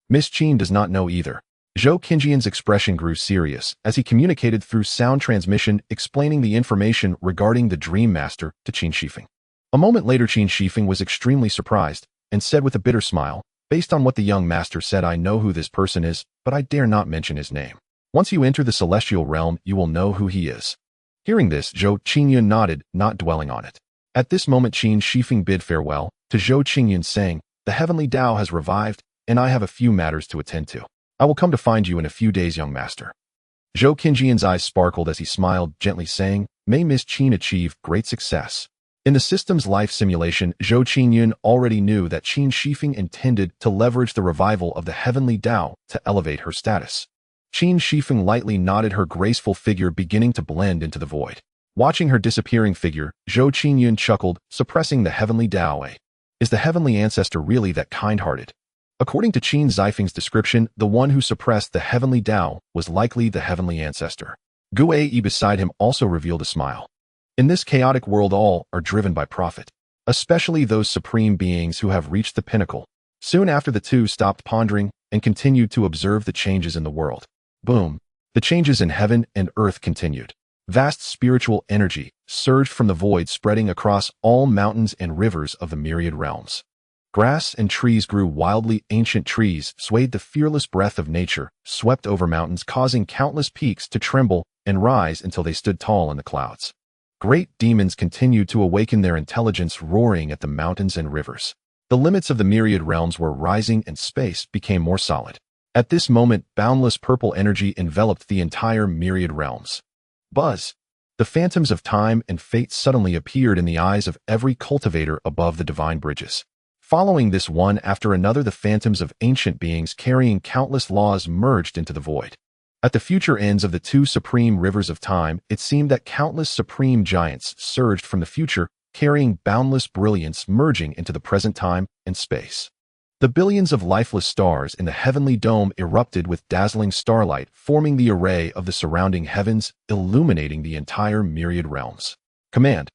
Miss Qin does not know either. Zhou Qingyun's expression grew serious as he communicated through sound transmission, explaining the information regarding the Dream Master to Qin Shifeng. A moment later, Qin Shifeng was extremely surprised and said with a bitter smile, "Based on what the young master said, I know who this person is, but I dare not mention his name. Once you enter the celestial realm, you will know who he is." Hearing this, Zhou Qingyun nodded, not dwelling on it. At this moment, Qin Shifeng bid farewell to Zhou Qingyun, saying, "The heavenly Tao has revived, and I have a few matters to attend to. I will come to find you in a few days, young master." Zhou Qingyun's eyes sparkled as he smiled, gently saying, "May Miss Qin achieve great success." In the system's life simulation, Zhou Qingyun already knew that Qin Shifeng intended to leverage the revival of the heavenly Tao to elevate her status. Qin Shifeng lightly nodded, her graceful figure beginning to blend into the void. Watching her disappearing figure, Zhou Qingyun chuckled, suppressing the heavenly Tao. Is the heavenly ancestor really that kind-hearted? According to Qin Shifeng's description, the one who suppressed the heavenly Tao was likely the heavenly ancestor. Guei beside him also revealed a smile. In this chaotic world, all are driven by profit, especially those supreme beings who have reached the pinnacle. Soon after, the two stopped pondering and continued to observe the changes in the world. Boom! The changes in heaven and earth continued. Vast spiritual energy surged from the void, spreading across all mountains and rivers of the myriad realms. Grass and trees grew wildly. Ancient trees swayed. The fearless breath of nature swept over mountains, causing countless peaks to tremble and rise until they stood tall in the clouds. Great demons continued to awaken their intelligence, roaring at the mountains and rivers. The limits of the myriad realms were rising and space became more solid. At this moment, boundless purple energy enveloped the entire myriad realms. Buzz! The phantoms of time and fate suddenly appeared in the eyes of every cultivator above the divine bridges. Following this, one after another, the phantoms of ancient beings carrying countless laws merged into the void. At the future ends of the two supreme rivers of time, it seemed that countless supreme giants surged from the future, carrying boundless brilliance, merging into the present time and space. The billions of lifeless stars in the heavenly dome erupted with dazzling starlight, forming the array of the surrounding heavens, illuminating the entire myriad realms. Command!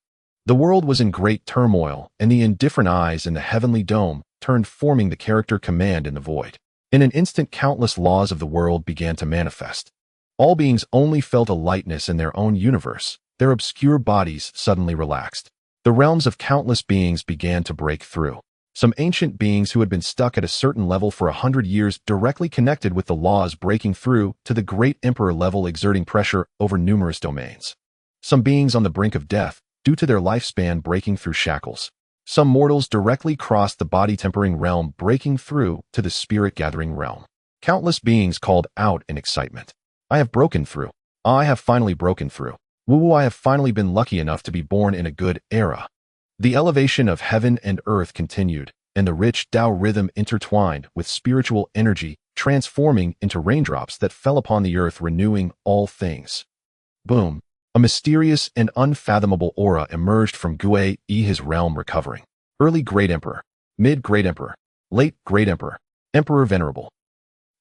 The world was in great turmoil, and the indifferent eyes in the heavenly dome turned, forming the character command in the void. In an instant, countless laws of the world began to manifest. All beings only felt a lightness in their own universe. Their obscure bodies suddenly relaxed. The realms of countless beings began to break through. Some ancient beings who had been stuck at a certain level for 100 years directly connected with the laws, breaking through to the great emperor level, exerting pressure over numerous domains. Some beings on the brink of death, due to their lifespan, breaking through shackles. Some mortals directly crossed the body-tempering realm, breaking through to the spirit-gathering realm. Countless beings called out in excitement. "I have broken through. I have finally broken through. Woo, I have finally been lucky enough to be born in a good era." The elevation of heaven and earth continued, and the rich Tao rhythm intertwined with spiritual energy, transforming into raindrops that fell upon the earth, renewing all things. Boom! A mysterious and unfathomable aura emerged from Guei, his realm recovering. Early Great Emperor, Mid Great Emperor, Late Great Emperor, Emperor Venerable.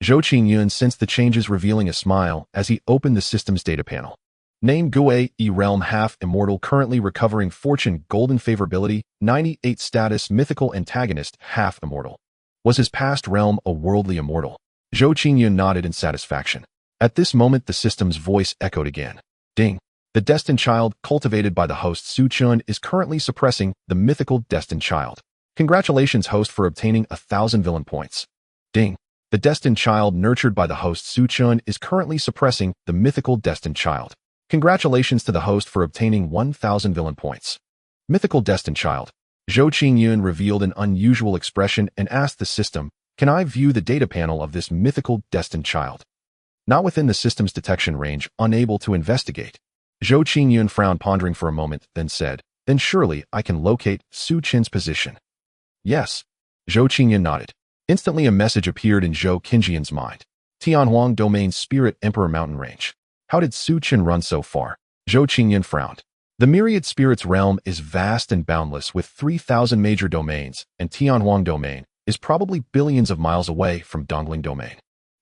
Zhou Qingyun sensed the changes, revealing a smile as he opened the system's data panel. Name: Guei, realm half immortal, currently recovering fortune, golden favorability, 98 status, mythical antagonist, half immortal. Was his past realm a worldly immortal? Zhou Qingyun nodded in satisfaction. At this moment, the system's voice echoed again. Ding. The destined child, cultivated by the host Su Chun, is currently suppressing the mythical destined child. Congratulations, host, for obtaining 1,000 villain points. Ding. The destined child, nurtured by the host Su Chun, is currently suppressing the mythical destined child. Congratulations to the host for obtaining 1,000 villain points. Mythical destined child. Zhou Qingyun revealed an unusual expression and asked the system, "Can I view the data panel of this mythical destined child?" Not within the system's detection range, unable to investigate. Zhou Qingyun frowned, pondering for a moment, then said, "Then surely I can locate Su Qin's position." Yes. Zhou Qingyun nodded. Instantly a message appeared in Zhou Qingyun's mind. Tianhuang Domain Spirit Emperor Mountain Range. How did Su Qin run so far? Zhou Qingyun frowned. The Myriad Spirits realm is vast and boundless with 3,000 major domains, and Tianhuang Domain is probably billions of miles away from Dongling Domain.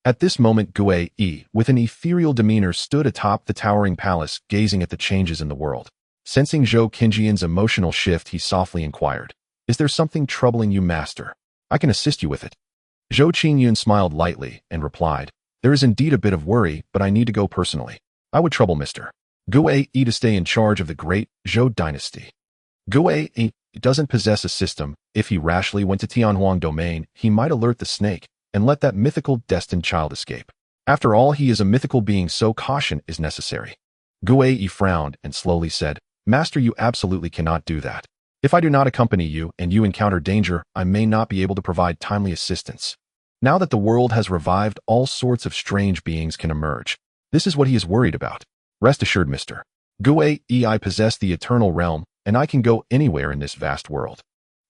At this moment, Gue Yi, with an ethereal demeanor, stood atop the towering palace, gazing at the changes in the world. Sensing Zhou Qingyun's emotional shift, he softly inquired, "Is there something troubling you, master? I can assist you with it." Zhou Qingyun smiled lightly and replied, "There is indeed a bit of worry, but I need to go personally. I would trouble Mr. Gue Yi to stay in charge of the great Zhou dynasty. Gue Yi doesn't possess a system. If he rashly went to Tianhuang Domain, he might alert the snake and let that mythical destined child escape. After all, he is a mythical being, so caution is necessary." Gue Yi frowned and slowly said, "Master, you absolutely cannot do that. If I do not accompany you and you encounter danger, I may not be able to provide timely assistance. Now that the world has revived, all sorts of strange beings can emerge. This is what he is worried about. Rest assured, Mr. Gue Yi, I possess the eternal realm, and I can go anywhere in this vast world."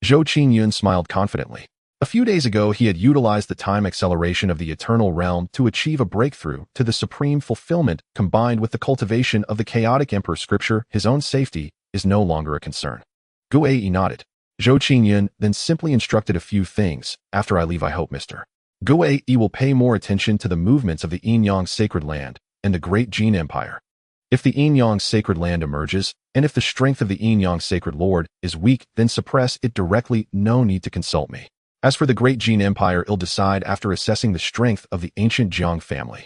Zhou Qingyun smiled confidently. A few days ago, he had utilized the time acceleration of the eternal realm to achieve a breakthrough to the supreme fulfillment. Combined with the cultivation of the chaotic emperor scripture, his own safety is no longer a concern. Gue Yi nodded. Zhou Qingyun then simply instructed a few things. "After I leave, I hope Mr. Gue Yi will pay more attention to the movements of the Yinyang Sacred Land and the Great Jin Empire. If the Yinyang Sacred Land emerges, and if the strength of the Yinyang Sacred Lord is weak, then suppress it directly. No need to consult me. As for the Great Jin Empire, I'll decide after assessing the strength of the ancient Jiang family."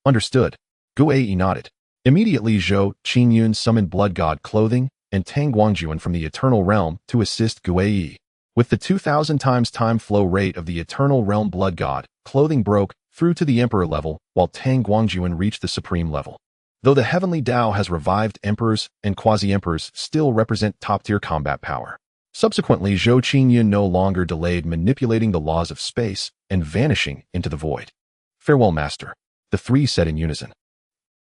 Understood. Gue Yi nodded. Immediately, Zhou Qingyun summoned Blood God Clothing and Tang Guangjuan from the Eternal Realm to assist Gue Yi. With the 2,000 times time flow rate of the Eternal Realm, Blood God Clothing broke through to the Emperor level, while Tang Guangjuan reached the Supreme level. Though the Heavenly Tao has revived, Emperors and Quasi-Emperors still represent top-tier combat power. Subsequently, Zhou Qingyun no longer delayed manipulating the laws of space and vanishing into the void. "Farewell, Master," the three said in unison.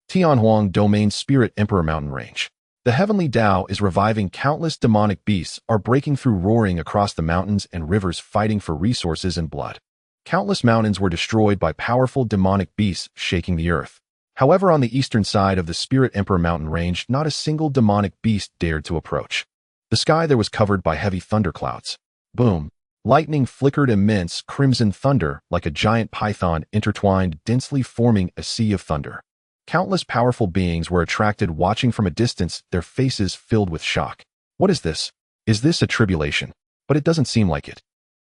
Tianhuang Domain Spirit Emperor Mountain Range. The Heavenly Tao is reviving. Countless demonic beasts are breaking through, roaring across the mountains and rivers, fighting for resources and blood. Countless mountains were destroyed by powerful demonic beasts shaking the earth. However, on the eastern side of the Spirit Emperor Mountain Range, not a single demonic beast dared to approach. The sky there was covered by heavy thunderclouds. Boom! Lightning flickered, immense crimson thunder, like a giant python, intertwined densely, forming a sea of thunder. Countless powerful beings were attracted, watching from a distance, their faces filled with shock. What is this? Is this a tribulation? But it doesn't seem like it.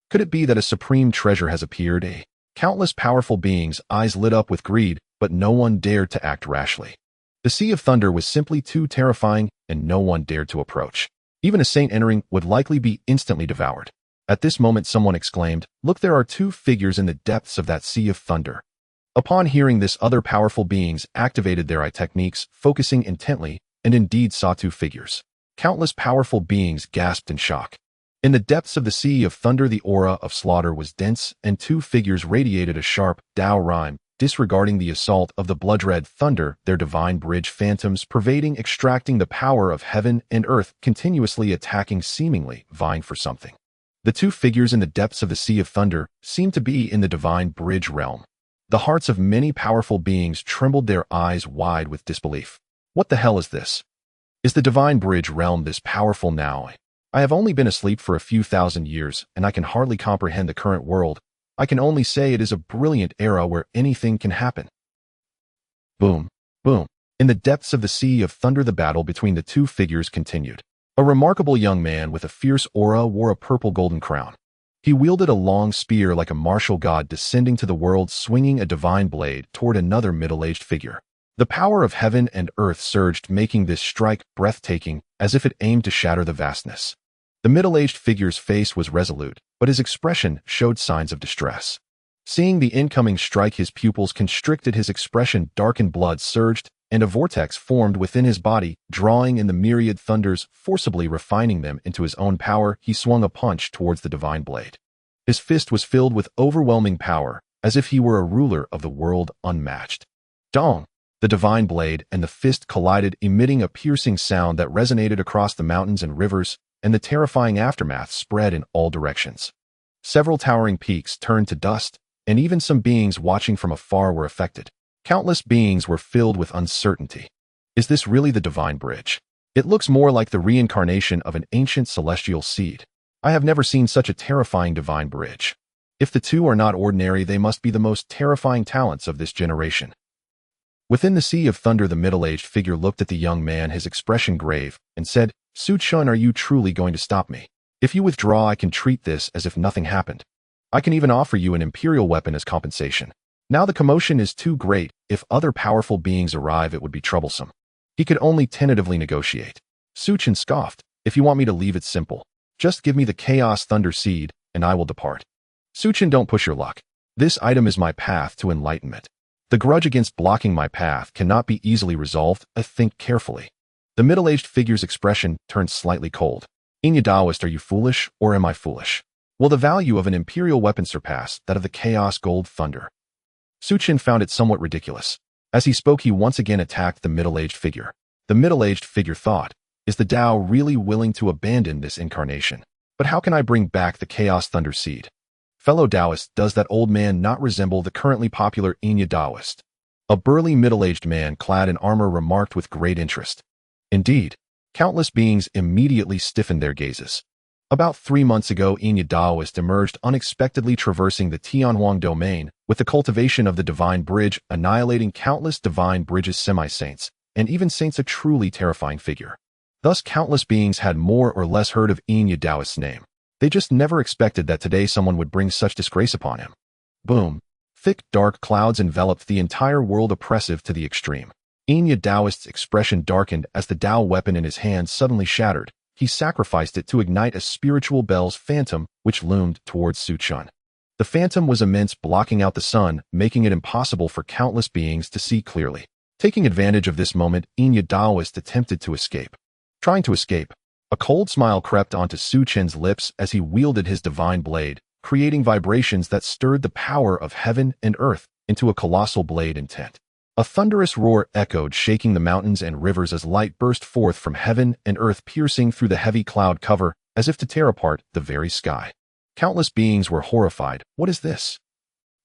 Could it be that a supreme treasure has appeared? Countless powerful beings' eyes lit up with greed, but no one dared to act rashly. The sea of thunder was simply too terrifying, and no one dared to approach. Even a saint entering would likely be instantly devoured. At this moment, someone exclaimed, "Look, there are two figures in the depths of that sea of thunder." Upon hearing this, other powerful beings activated their eye techniques, focusing intently, and indeed saw two figures. Countless powerful beings gasped in shock. In the depths of the sea of thunder, the aura of slaughter was dense, and two figures radiated a sharp Tao rhyme, disregarding the assault of the blood-red thunder, their divine bridge phantoms pervading, extracting the power of heaven and earth, continuously attacking, seemingly vying for something. The two figures in the depths of the sea of thunder seemed to be in the divine bridge realm. The hearts of many powerful beings trembled, their eyes wide with disbelief. What the hell is this? Is the divine bridge realm this powerful now? I have only been asleep for a few thousand years, and I can hardly comprehend the current world. I can only say it is a brilliant era where anything can happen. Boom, boom. In the depths of the sea of thunder, the battle between the two figures continued. A remarkable young man with a fierce aura wore a purple golden crown. He wielded a long spear like a martial god descending to the world, swinging a divine blade toward another middle-aged figure. The power of heaven and earth surged, making this strike breathtaking, as if it aimed to shatter the vastness. The middle-aged figure's face was resolute, but his expression showed signs of distress. Seeing the incoming strike, his pupils constricted, his expression darkened, blood surged, and a vortex formed within his body, drawing in the myriad thunders, forcibly refining them into his own power. He swung a punch towards the divine blade. His fist was filled with overwhelming power, as if he were a ruler of the world unmatched. Dong! The divine blade and the fist collided, emitting a piercing sound that resonated across the mountains and rivers, and the terrifying aftermath spread in all directions. Several towering peaks turned to dust, and even some beings watching from afar were affected. Countless beings were filled with uncertainty. Is this really the divine bridge? It looks more like the reincarnation of an ancient celestial seed. I have never seen such a terrifying divine bridge. If the two are not ordinary, they must be the most terrifying talents of this generation. Within the sea of thunder, the middle-aged figure looked at the young man, his expression grave, and said, "Su Chun, are you truly going to stop me? If you withdraw, I can treat this as if nothing happened. I can even offer you an imperial weapon as compensation. Now the commotion is too great. If other powerful beings arrive, it would be troublesome." He could only tentatively negotiate. Su Chun scoffed, "If you want me to leave, it's simple. Just give me the Chaos Thunder Seed, and I will depart." Su Chun, don't push your luck. This item is my path to enlightenment. The grudge against blocking my path cannot be easily resolved. I think carefully. The middle-aged figure's expression turned slightly cold. "Xianxia Daoist, are you foolish, or am I foolish? Will the value of an imperial weapon surpass that of the Chaos Gold Thunder?" Su Chun found it somewhat ridiculous. As he spoke, he once again attacked the middle-aged figure. The middle-aged figure thought, "Is the Tao really willing to abandon this incarnation? But how can I bring back the Chaos Thunder Seed? Fellow Taoist, does that old man not resemble the currently popular Xianxia Daoist?" A burly middle-aged man clad in armor remarked with great interest. Indeed, countless beings immediately stiffened their gazes. About 3 months ago, Xianxia Daoist emerged unexpectedly, traversing the Tianhuang domain with the cultivation of the divine bridge, annihilating countless divine bridges, semi-saints, and even saints, a truly terrifying figure. Thus, countless beings had more or less heard of Xianxia Daoist's name. They just never expected that today someone would bring such disgrace upon him. Boom! Thick, dark clouds enveloped the entire world, oppressive to the extreme. Xianxia Daoist's expression darkened as the Tao weapon in his hand suddenly shattered. He sacrificed it to ignite a spiritual bell's phantom, which loomed towards Su Chun. The phantom was immense, blocking out the sun, making it impossible for countless beings to see clearly. Taking advantage of this moment, Xianxia Daoist attempted to escape. Trying to escape, a cold smile crept onto Su Chun's lips as he wielded his divine blade, creating vibrations that stirred the power of heaven and earth into a colossal blade intent. A thunderous roar echoed, shaking the mountains and rivers as light burst forth from heaven and earth, piercing through the heavy cloud cover as if to tear apart the very sky. Countless beings were horrified. What is this?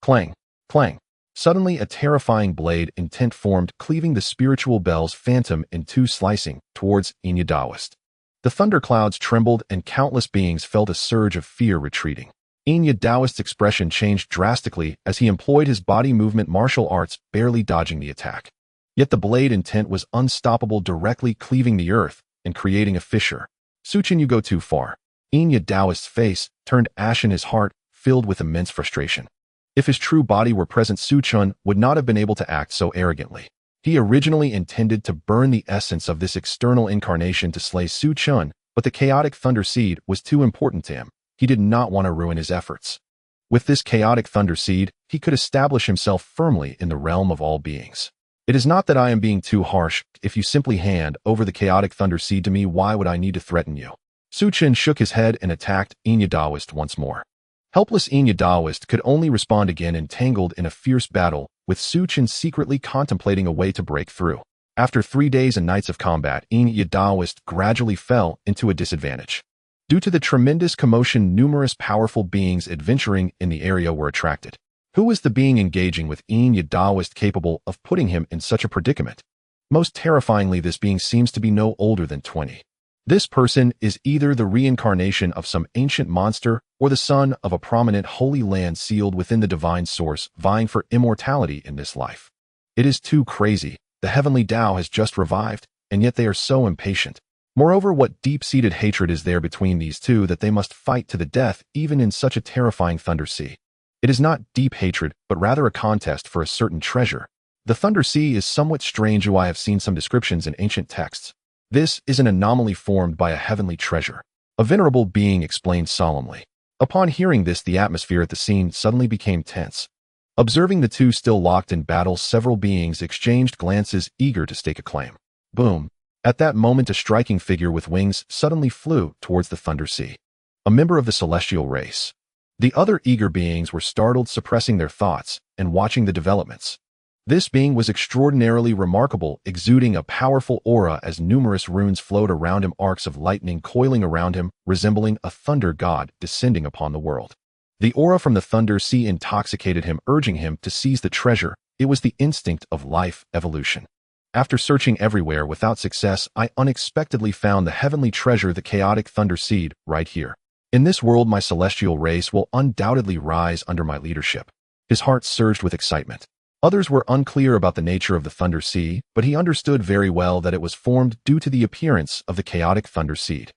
Clang! Clang! Suddenly, a terrifying blade intent formed, cleaving the spiritual bell's phantom in two, slicing towards Xianxia Daoist. The thunderclouds trembled, and countless beings felt a surge of fear retreating. Xianxia Daoist's expression changed drastically as he employed his body movement martial arts, barely dodging the attack. Yet the blade intent was unstoppable, directly cleaving the earth and creating a fissure. "Su Chun, you go too far." Xianxia Daoist's face turned ashen, his heart filled with immense frustration. If his true body were present, Su Chun would not have been able to act so arrogantly. He originally intended to burn the essence of this external incarnation to slay Su Chun, but the chaotic thunder seed was too important to him. He did not want to ruin his efforts. With this chaotic thunder seed, he could establish himself firmly in the realm of all beings. "It is not that I am being too harsh. If you simply hand over the chaotic thunder seed to me, why would I need to threaten you?" Su Chun shook his head and attacked Xianxia Daoist once more. Helpless Xianxia Daoist could only respond again, entangled in a fierce battle, with Su Chun secretly contemplating a way to break through. After 3 days and nights of combat, Xianxia Daoist gradually fell into a disadvantage. Due to the tremendous commotion, numerous powerful beings adventuring in the area were attracted. Who was the being engaging with Xianxia Daoist capable of putting him in such a predicament? Most terrifyingly, this being seems to be no older than 20. This person is either the reincarnation of some ancient monster or the son of a prominent holy land sealed within the divine source, vying for immortality in this life. It is too crazy. The heavenly Tao has just revived, and yet they are so impatient. Moreover, what deep-seated hatred is there between these two that they must fight to the death even in such a terrifying Thunder Sea? It is not deep hatred, but rather a contest for a certain treasure. The Thunder Sea is somewhat strange, I have seen some descriptions in ancient texts. This is an anomaly formed by a heavenly treasure. A venerable being explained solemnly. Upon hearing this, the atmosphere at the scene suddenly became tense. Observing the two still locked in battle, several beings exchanged glances, eager to stake a claim. Boom! At that moment, a striking figure with wings suddenly flew towards the Thunder Sea. A member of the celestial race. The other eager beings were startled, suppressing their thoughts and watching the developments. This being was extraordinarily remarkable, exuding a powerful aura as numerous runes flowed around him, arcs of lightning coiling around him, resembling a thunder god descending upon the world. The aura from the Thunder Sea intoxicated him, urging him to seize the treasure. It was the instinct of life evolution. After searching everywhere without success, I unexpectedly found the heavenly treasure, the chaotic Thunder Seed, right here. In this world, my celestial race will undoubtedly rise under my leadership. His heart surged with excitement. Others were unclear about the nature of the Thunder Sea, but he understood very well that it was formed due to the appearance of the chaotic Thunder Seed.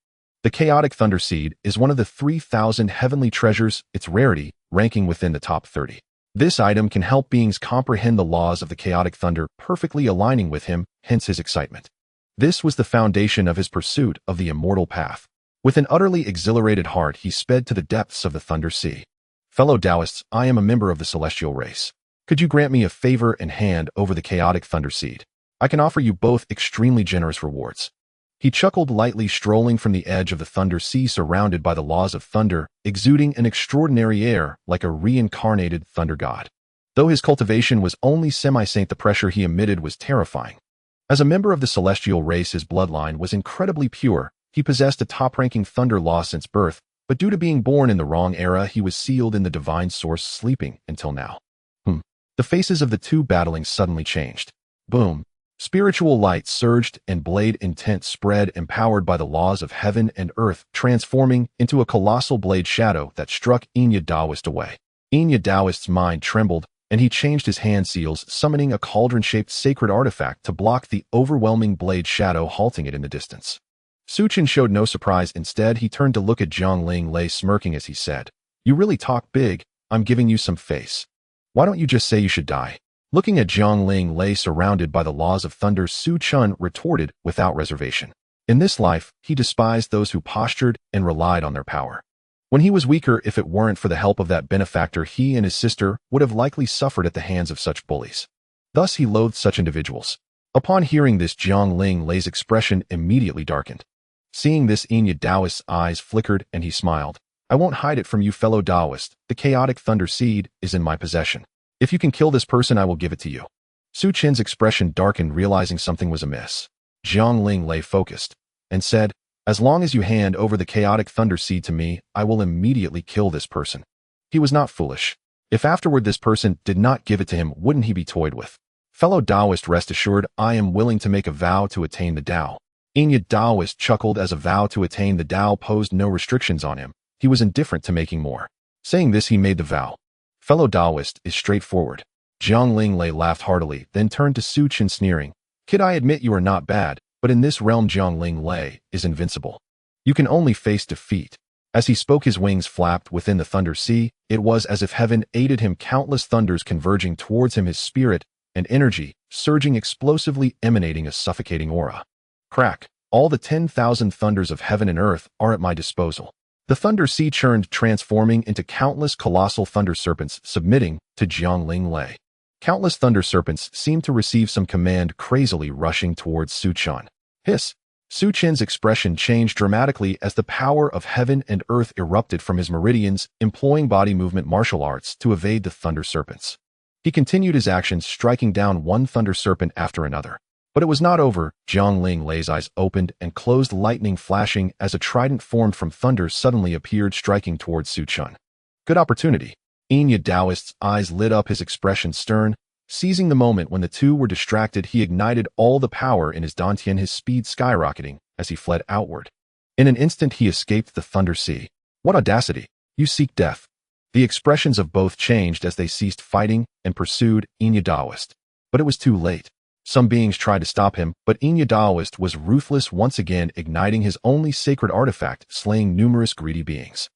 The chaotic Thunder Seed is one of the 3,000 heavenly treasures, its rarity ranking within the top 30. This item can help beings comprehend the laws of the chaotic thunder, perfectly aligning with him, hence his excitement. This was the foundation of his pursuit of the immortal path. With an utterly exhilarated heart, he sped to the depths of the Thunder Sea. Fellow Taoists, I am a member of the celestial race. Could you grant me a favor and hand over the chaotic Thunder Seed? I can offer you both extremely generous rewards. He chuckled lightly, strolling from the edge of the Thunder Sea, surrounded by the laws of thunder, exuding an extraordinary air like a reincarnated thunder god. Though his cultivation was only semi-saint, the pressure he emitted was terrifying. As a member of the celestial race, his bloodline was incredibly pure. He possessed a top-ranking thunder law since birth, but due to being born in the wrong era, he was sealed in the divine source, sleeping until now. The faces of the two battling suddenly changed. Boom! Spiritual light surged and blade intent spread, empowered by the laws of heaven and earth, transforming into a colossal blade shadow that struck Xianxia Taoist away. Xianxia Taoist's mind trembled, and he changed his hand seals, summoning a cauldron-shaped sacred artifact to block the overwhelming blade shadow, halting it in the distance. Su Chen showed no surprise. Instead, he turned to look at Jiang Lei, smirking as he said, "You really talk big. I'm giving you some face. Why don't you just say you should die?" Looking at Jiang Lei surrounded by the laws of thunder, Su Chen retorted without reservation. In this life, he despised those who postured and relied on their power. When he was weaker, if it weren't for the help of that benefactor, he and his sister would have likely suffered at the hands of such bullies. Thus he loathed such individuals. Upon hearing this, Jiang Lei's expression immediately darkened. Seeing this, Xianxia Taoist's eyes flickered and he smiled. "I won't hide it from you, fellow Taoist. The chaotic Thunder Seed is in my possession. If you can kill this person, I will give it to you." Su Chen's expression darkened, realizing something was amiss. Jiang Lei focused and said, "As long as you hand over the chaotic Thunder Seed to me, I will immediately kill this person." He was not foolish. If afterward this person did not give it to him, wouldn't he be toyed with? Fellow Taoist, rest assured, I am willing to make a vow to attain the Tao. Xianxia Taoist chuckled as a vow to attain the Tao posed no restrictions on him. He was indifferent to making more. Saying this, he made the vow. Fellow Taoist is straightforward. Jiang Lei laughed heartily, then turned to Su Chen, sneering, "Kid, I admit you are not bad, but in this realm Jiang Lei is invincible. You can only face defeat." As he spoke, his wings flapped within the Thunder Sea. It was as if heaven aided him, countless thunders converging towards him, his spirit and energy surging explosively, emanating a suffocating aura. Crack! All the 10,000 thunders of heaven and earth are at my disposal. The Thunder Sea churned, transforming into countless colossal thunder serpents, submitting to Jiang Lei. Countless thunder serpents seemed to receive some command, crazily rushing towards Su Chen. Hiss! Su Chen's expression changed dramatically as the power of heaven and earth erupted from his meridians, employing body movement martial arts to evade the thunder serpents. He continued his actions, striking down one thunder serpent after another. But it was not over. Jiang Lei's eyes opened and closed, lightning flashing as a trident formed from thunder suddenly appeared, striking towards Su Chen. Good opportunity. Xianxia Taoist's eyes lit up, his expression stern. Seizing the moment when the two were distracted, he ignited all the power in his dantian, his speed skyrocketing as he fled outward. In an instant, he escaped the Thunder Sea. What audacity! You seek death. The expressions of both changed as they ceased fighting and pursued Xianxia Taoist. But it was too late. Some beings tried to stop him, but Xianxia Daoist was ruthless, once again igniting his only sacred artifact, slaying numerous greedy beings.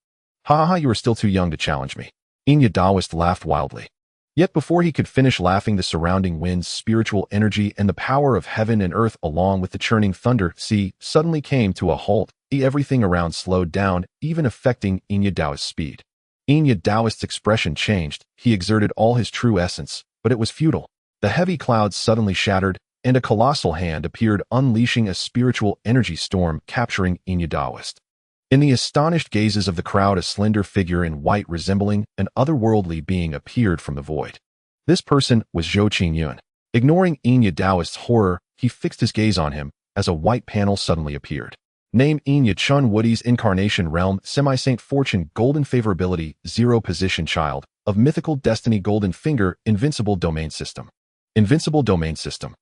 Ha ha, you are still too young to challenge me. Xianxia Daoist laughed wildly. Yet before he could finish laughing, the surrounding winds, spiritual energy, and the power of heaven and earth, along with the churning thunder sea, suddenly came to a halt. Everything around slowed down, even affecting Xianxia Daoist's speed. Xianxia Daoist's expression changed. He exerted all his true essence, but it was futile. The heavy clouds suddenly shattered, and a colossal hand appeared, unleashing a spiritual energy storm, capturing Xianxia Daoist. In the astonished gazes of the crowd, a slender figure in white resembling an otherworldly being appeared from the void. This person was Zhou Qingyun. Ignoring Xianxia Daoist's horror, he fixed his gaze on him as a white panel suddenly appeared. Name: Xianxia Chun Woody's Incarnation Realm, Semi-Saint Fortune, Golden Favorability, 0 Position, Child of Mythical Destiny, Golden Finger, Invincible Domain System. Invincible Domain System.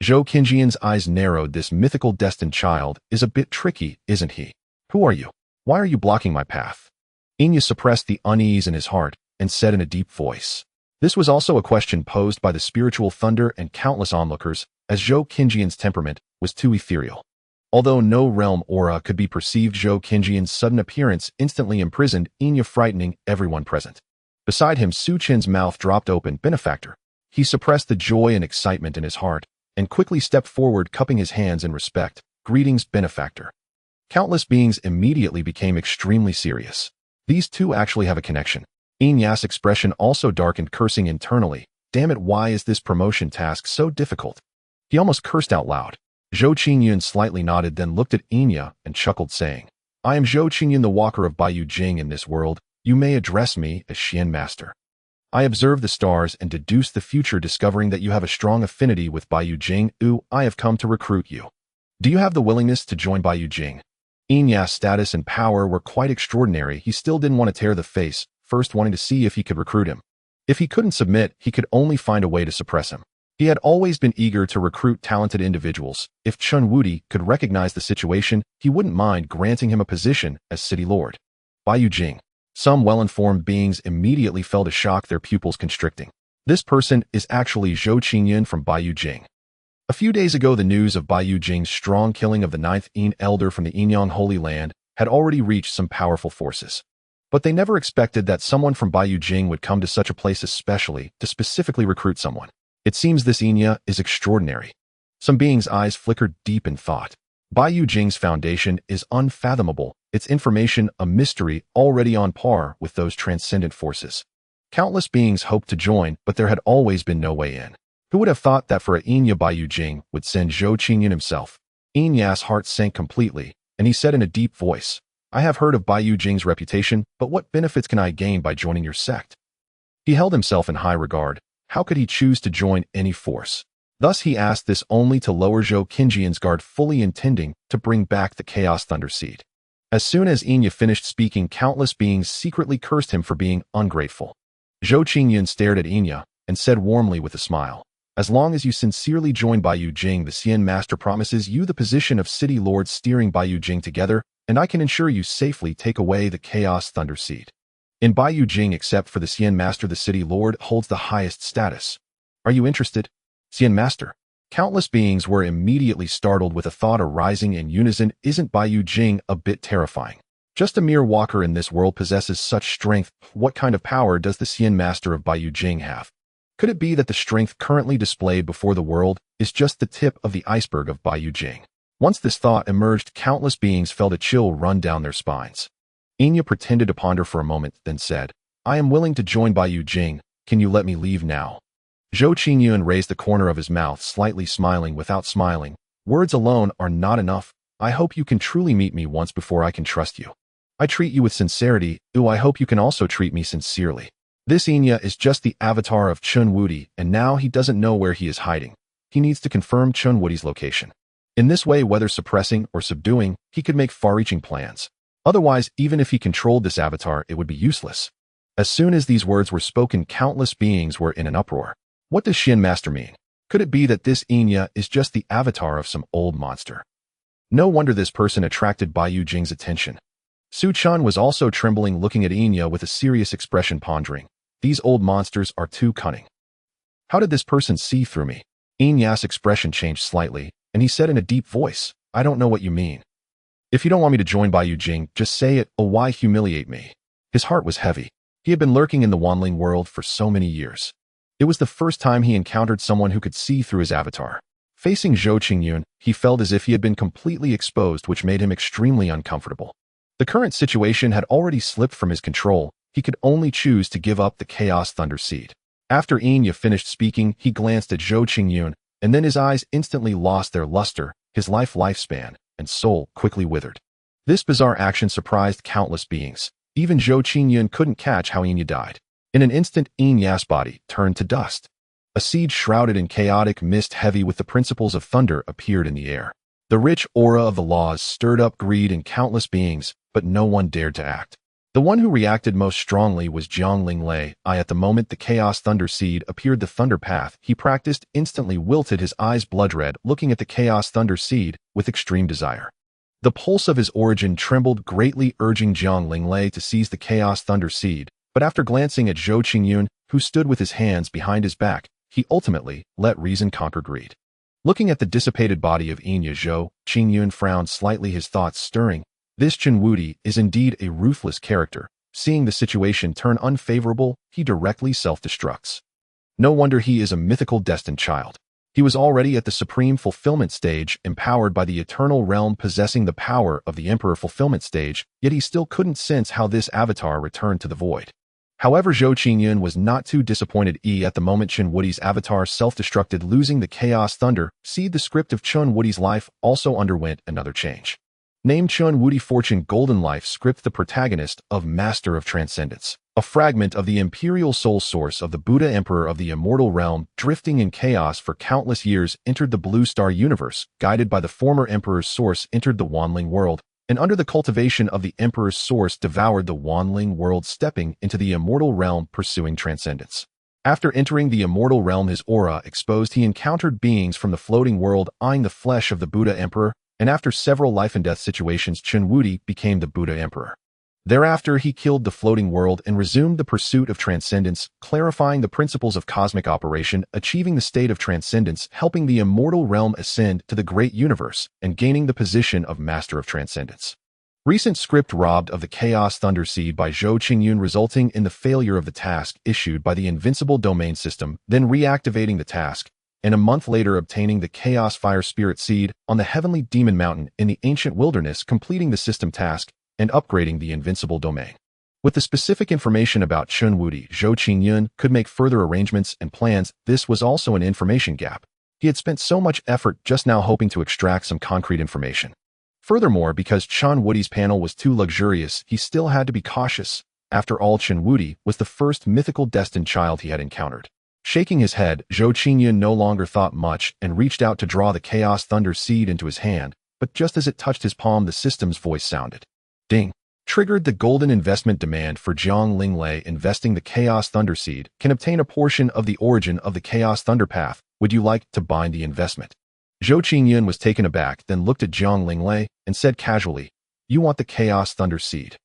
Zhou Qingyun's eyes narrowed. This mythical destined child is a bit tricky, isn't he? Who are you? Why are you blocking my path? Xianxia suppressed the unease in his heart and said in a deep voice. This was also a question posed by the spiritual thunder and countless onlookers, as Zhou Qingyun's temperament was too ethereal. Although no realm aura could be perceived, Zhou Qingyun's sudden appearance instantly imprisoned Xianxia, frightening everyone present. Beside him, Su Qin's mouth dropped open. Benefactor. He suppressed the joy and excitement in his heart and quickly stepped forward, cupping his hands in respect. Greetings, Benefactor. Countless beings immediately became extremely serious. These two actually have a connection. Xianxia's expression also darkened, cursing internally. Damn it, why is this promotion task so difficult? He almost cursed out loud. Zhou Qingyun slightly nodded, then looked at Xianxia and chuckled, saying, I am Zhou Qingyun, the walker of Baiyu Jing in this world. You may address me as Xian Master. I observe the stars and deduce the future, discovering that you have a strong affinity with Baiyu Jing. I have come to recruit you. Do you have the willingness to join Baiyu Jing? Xianxia's status and power were quite extraordinary. He still didn't want to tear the face, first wanting to see if he could recruit him. If he couldn't submit, he could only find a way to suppress him. He had always been eager to recruit talented individuals. If Chun Wudi could recognize the situation, he wouldn't mind granting him a position as city lord. Baiyu Jing. Some well-informed beings immediately felt a shock, their pupils constricting. This person is actually Zhou Qingyun from Baiyu Jing. A few days ago, the news of Baiyu Jing's strong killing of the 9th Yin elder from the Yinyang Holy Land had already reached some powerful forces. But they never expected that someone from Baiyu Jing would come to such a place, especially to specifically recruit someone. It seems this Xianxia is extraordinary. Some beings' eyes flickered deep in thought. Baiyu Jing's foundation is unfathomable, its information a mystery, already on par with those transcendent forces. Countless beings hoped to join, but there had always been no way in. Who would have thought that for a Xianxia, Baiyu Jing would send Zhou Qingyun himself? Xianxia's heart sank completely, and he said in a deep voice, I have heard of Baiyu Jing's reputation, but what benefits can I gain by joining your sect? He held himself in high regard. How could he choose to join any force? Thus he asked this only to lower Zhou Qingyun's guard, fully intending to bring back the Chaos Thunder Seed. As soon as Xianxia finished speaking, countless beings secretly cursed him for being ungrateful. Zhou Qingyun stared at Xianxia and said warmly with a smile, As long as you sincerely join Baiyu Jing, the Xian Master promises you the position of City Lord, steering Baiyu Jing together, and I can ensure you safely take away the Chaos Thunder Seed. In Baiyu Jing, except for the Xian Master, the City Lord holds the highest status. Are you interested? Xian Master. Countless beings were immediately startled with a thought arising in unison. Isn't Baiyu Jing a bit terrifying? Just a mere walker in this world possesses such strength. What kind of power does the Xian Master of Baiyu Jing have? Could it be that the strength currently displayed before the world is just the tip of the iceberg of Baiyu Jing? Once this thought emerged, countless beings felt a chill run down their spines. Xianxia pretended to ponder for a moment, then said, I am willing to join Baiyu Jing. Can you let me leave now? Zhou Qingyun raised the corner of his mouth, slightly smiling. Without smiling, words alone are not enough. I hope you can truly meet me once before I can trust you. I treat you with sincerity. I hope you can also treat me sincerely. This Xianxia is just the avatar of Chun Wudi, and now he doesn't know where he is hiding. He needs to confirm Chun Wudi's location. In this way, whether suppressing or subduing, he could make far-reaching plans. Otherwise, even if he controlled this avatar, it would be useless. As soon as these words were spoken, countless beings were in an uproar. What does Xian Master mean? Could it be that this Xianxia is just the avatar of some old monster? No wonder this person attracted Baiyu Jing's attention. Su Chun was also trembling, looking at Xianxia with a serious expression, pondering. These old monsters are too cunning. How did this person see through me? Xianxia's expression changed slightly, and he said in a deep voice, "I don't know what you mean. If you don't want me to join Bai Jing, just say it, or why humiliate me?" His heart was heavy. He had been lurking in the Wanling world for so many years. It was the first time he encountered someone who could see through his avatar. Facing Zhou Qingyun, he felt as if he had been completely exposed, which made him extremely uncomfortable. The current situation had already slipped from his control. He could only choose to give up the Chaos Thunder Seed. After Xianxia finished speaking, he glanced at Zhou Qingyun, and then his eyes instantly lost their luster. His lifespan and soul quickly withered. This bizarre action surprised countless beings. Even Zhou Qingyun couldn't catch how Xianxia died. In an instant, Xianxia's body turned to dust. A seed shrouded in chaotic mist heavy with the principles of thunder appeared in the air. The rich aura of the laws stirred up greed in countless beings, but no one dared to act. The one who reacted most strongly was Jiang Linglei. At the moment the Chaos Thunder Seed appeared the Thunder Path, he practiced instantly wilted, his eyes blood red, looking at the Chaos Thunder Seed with extreme desire. The pulse of his origin trembled greatly, urging Jiang Linglei to seize the Chaos Thunder Seed, but after glancing at Zhou Qingyun, who stood with his hands behind his back, he ultimately let reason conquer greed. Looking at the dissipated body of Xianxia, Zhou Qingyun frowned slightly, his thoughts stirring. This Chen Wudi is indeed a ruthless character. Seeing the situation turn unfavorable, he directly self-destructs. No wonder he is a mythical destined child. He was already at the supreme fulfillment stage, empowered by the eternal realm, possessing the power of the emperor fulfillment stage, yet he still couldn't sense how this avatar returned to the void. However, Zhou Qingyun was not too disappointed. At the moment Chen Wudi's avatar self-destructed, losing the Chaos Thunder Seed, the script of Chen Wudi's life also underwent another change. Named Chen Wudi Fortune Golden Life script, the protagonist of Master of Transcendence, a fragment of the imperial soul source of the Buddha Emperor of the immortal realm, drifting in chaos for countless years, entered the Blue Star universe, guided by the former Emperor's source, entered the Wanling world, and under the cultivation of the Emperor's source devoured the Wanling world, stepping into the immortal realm, pursuing transcendence. After entering the immortal realm, his aura exposed, he encountered beings from the floating world eyeing the flesh of the Buddha Emperor, and after several life and death situations, Chen Wudi became the Buddha Emperor. Thereafter, he killed the floating world and resumed the pursuit of transcendence, clarifying the principles of cosmic operation, achieving the state of transcendence, helping the immortal realm ascend to the great universe, and gaining the position of Master of Transcendence. Recent script robbed of the Chaos Thunder Seed by Zhou Qingyun, resulting in the failure of the task issued by the Invincible Domain System, then reactivating the task, and a month later obtaining the Chaos Fire Spirit Seed on the Heavenly Demon Mountain in the ancient wilderness, completing the system task, and upgrading the Invincible Domain. With the specific information about Chen Wudi, Zhou Qingyun could make further arrangements and plans. This was also an information gap. He had spent so much effort just now hoping to extract some concrete information. Furthermore, because Chen Wudi's panel was too luxurious, he still had to be cautious. After all, Chen Wudi was the first mythical destined child he had encountered. Shaking his head, Zhou Qingyun no longer thought much and reached out to draw the Chaos Thunder Seed into his hand, but just as it touched his palm, the system's voice sounded. Ding! Triggered the golden investment demand for Jiang Linglei. Investing the Chaos Thunder Seed can obtain a portion of the origin of the Chaos Thunder Path. Would you like to bind the investment? Zhou Qingyun was taken aback, then looked at Jiang Linglei and said casually, "You want the Chaos Thunder Seed?"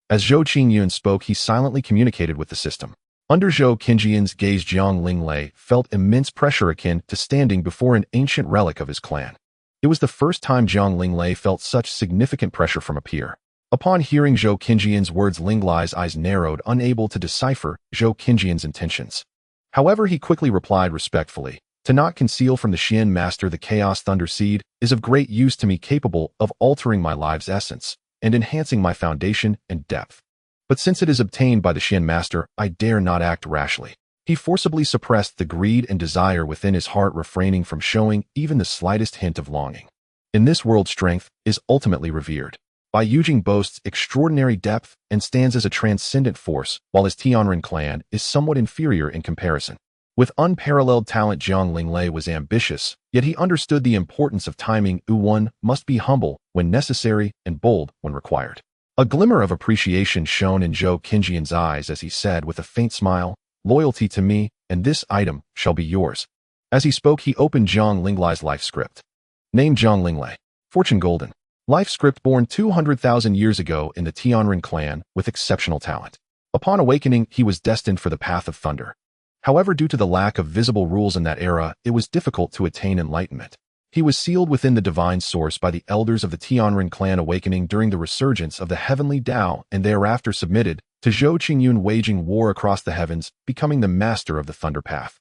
As Zhou Qingyun spoke, he silently communicated with the system. Under Zhou Qingyun's gaze, Jiang Linglei felt immense pressure akin to standing before an ancient relic of his clan. It was the first time Jiang Linglei felt such significant pressure from a peer. Upon hearing Zhou Qingyun's words, Linglei's eyes narrowed, unable to decipher Zhou Qingyun's intentions. However, he quickly replied respectfully, "To not conceal from the Xian Master, the Chaos Thunder Seed is of great use to me, capable of altering my life's essence and enhancing my foundation and depth. But since it is obtained by the Xian Master, I dare not act rashly." He forcibly suppressed the greed and desire within his heart, refraining from showing even the slightest hint of longing. In this world, strength is ultimately revered. Bai Yujing boasts extraordinary depth and stands as a transcendent force, while his Tianren clan is somewhat inferior in comparison. With unparalleled talent, Jiang Linglei was ambitious, yet he understood the importance of timing. One must be humble when necessary and bold when required. A glimmer of appreciation shone in Zhou Qingyun's eyes as he said with a faint smile, "Loyalty to me, and this item shall be yours." As he spoke, he opened Jiang Linglei's life script. Name: Jiang Linglei. Fortune: Golden. Life script: born 200,000 years ago in the Tianren clan with exceptional talent. Upon awakening, he was destined for the path of thunder. However, due to the lack of visible rules in that era, it was difficult to attain enlightenment. He was sealed within the divine source by the elders of the Tianren clan awakening during the resurgence of the heavenly Tao and thereafter submitted to Zhou Qingyun, waging war across the heavens, becoming the master of the Thunder Path.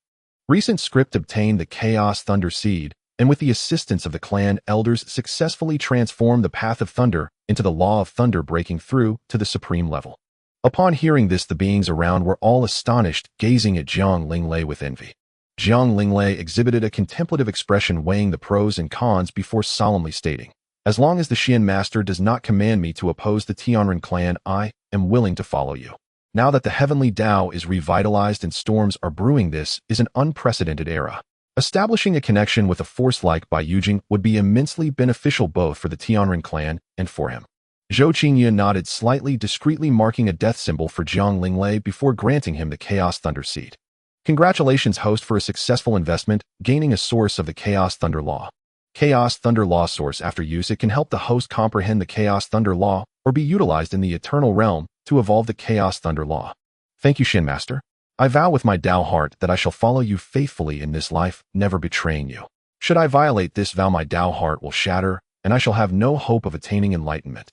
Recent script obtained the Chaos Thunder Seed, and with the assistance of the clan elders successfully transformed the Path of Thunder into the Law of Thunder, breaking through to the supreme level. Upon hearing this, the beings around were all astonished, gazing at Jiang Linglei with envy. Jiang Linglei exhibited a contemplative expression, weighing the pros and cons before solemnly stating, "As long as the Xian Master does not command me to oppose the Tianren clan, I am willing to follow you. Now that the heavenly Tao is revitalized and storms are brewing, this is an unprecedented era. Establishing a connection with a force like Bai Yujing would be immensely beneficial both for the Tianren clan and for him." Zhou Qingyun nodded slightly, discreetly marking a death symbol for Jiang Linglei before granting him the Chaos Thunder Seed. Congratulations, host, for a successful investment, gaining a source of the Chaos Thunder Law. Chaos Thunder Law source. After use, it can help the host comprehend the Chaos Thunder Law or be utilized in the Eternal Realm to evolve the Chaos Thunder Law. Thank you, Xian Master. I vow with my Tao heart that I shall follow you faithfully in this life, never betraying you. Should I violate this vow, my Tao heart will shatter, and I shall have no hope of attaining enlightenment.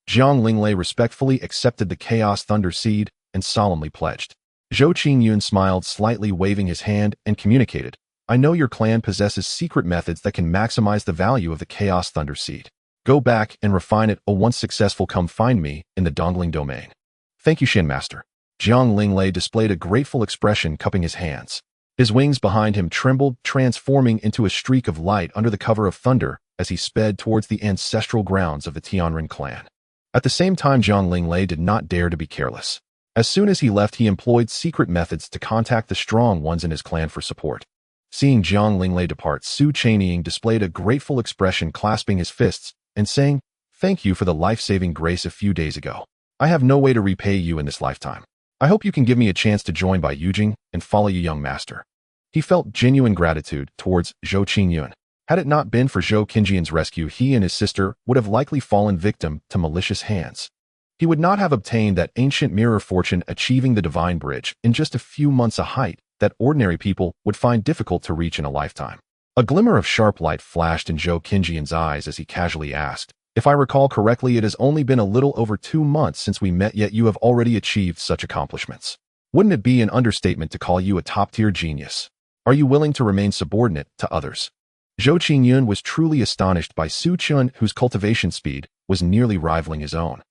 Jiang Linglei respectfully accepted the Chaos Thunder Seed and solemnly pledged. Zhou Qingyun smiled slightly, waving his hand, and communicated, "I know your clan possesses secret methods that can maximize the value of the Chaos Thunder Seed. Go back and refine it. Once successful, come find me in the Dongling domain." Thank you, Xian Master. Jiang Linglei displayed a grateful expression, cupping his hands. His wings behind him trembled, transforming into a streak of light under the cover of thunder as he sped towards the ancestral grounds of the Tianren clan. At the same time, Jiang Linglei did not dare to be careless. As soon as he left, he employed secret methods to contact the strong ones in his clan for support. Seeing Jiang Linglei depart, Su Chenying displayed a grateful expression, clasping his fists and saying, "Thank you for the life-saving grace a few days ago. I have no way to repay you in this lifetime. I hope you can give me a chance to join Bai Yujing and follow you, young master." He felt genuine gratitude towards Zhou Qingyun. Had it not been for Zhou Qingyun's rescue, he and his sister would have likely fallen victim to malicious hands. He would not have obtained that ancient mirror fortune, achieving the divine bridge in just a few months, a height that ordinary people would find difficult to reach in a lifetime. A glimmer of sharp light flashed in Zhou Qingyun's eyes as he casually asked, "If I recall correctly, it has only been a little over 2 months since we met, yet you have already achieved such accomplishments. Wouldn't it be an understatement to call you a top-tier genius? Are you willing to remain subordinate to others?" Zhou Qingyun was truly astonished by Su Chun, whose cultivation speed was nearly rivaling his own.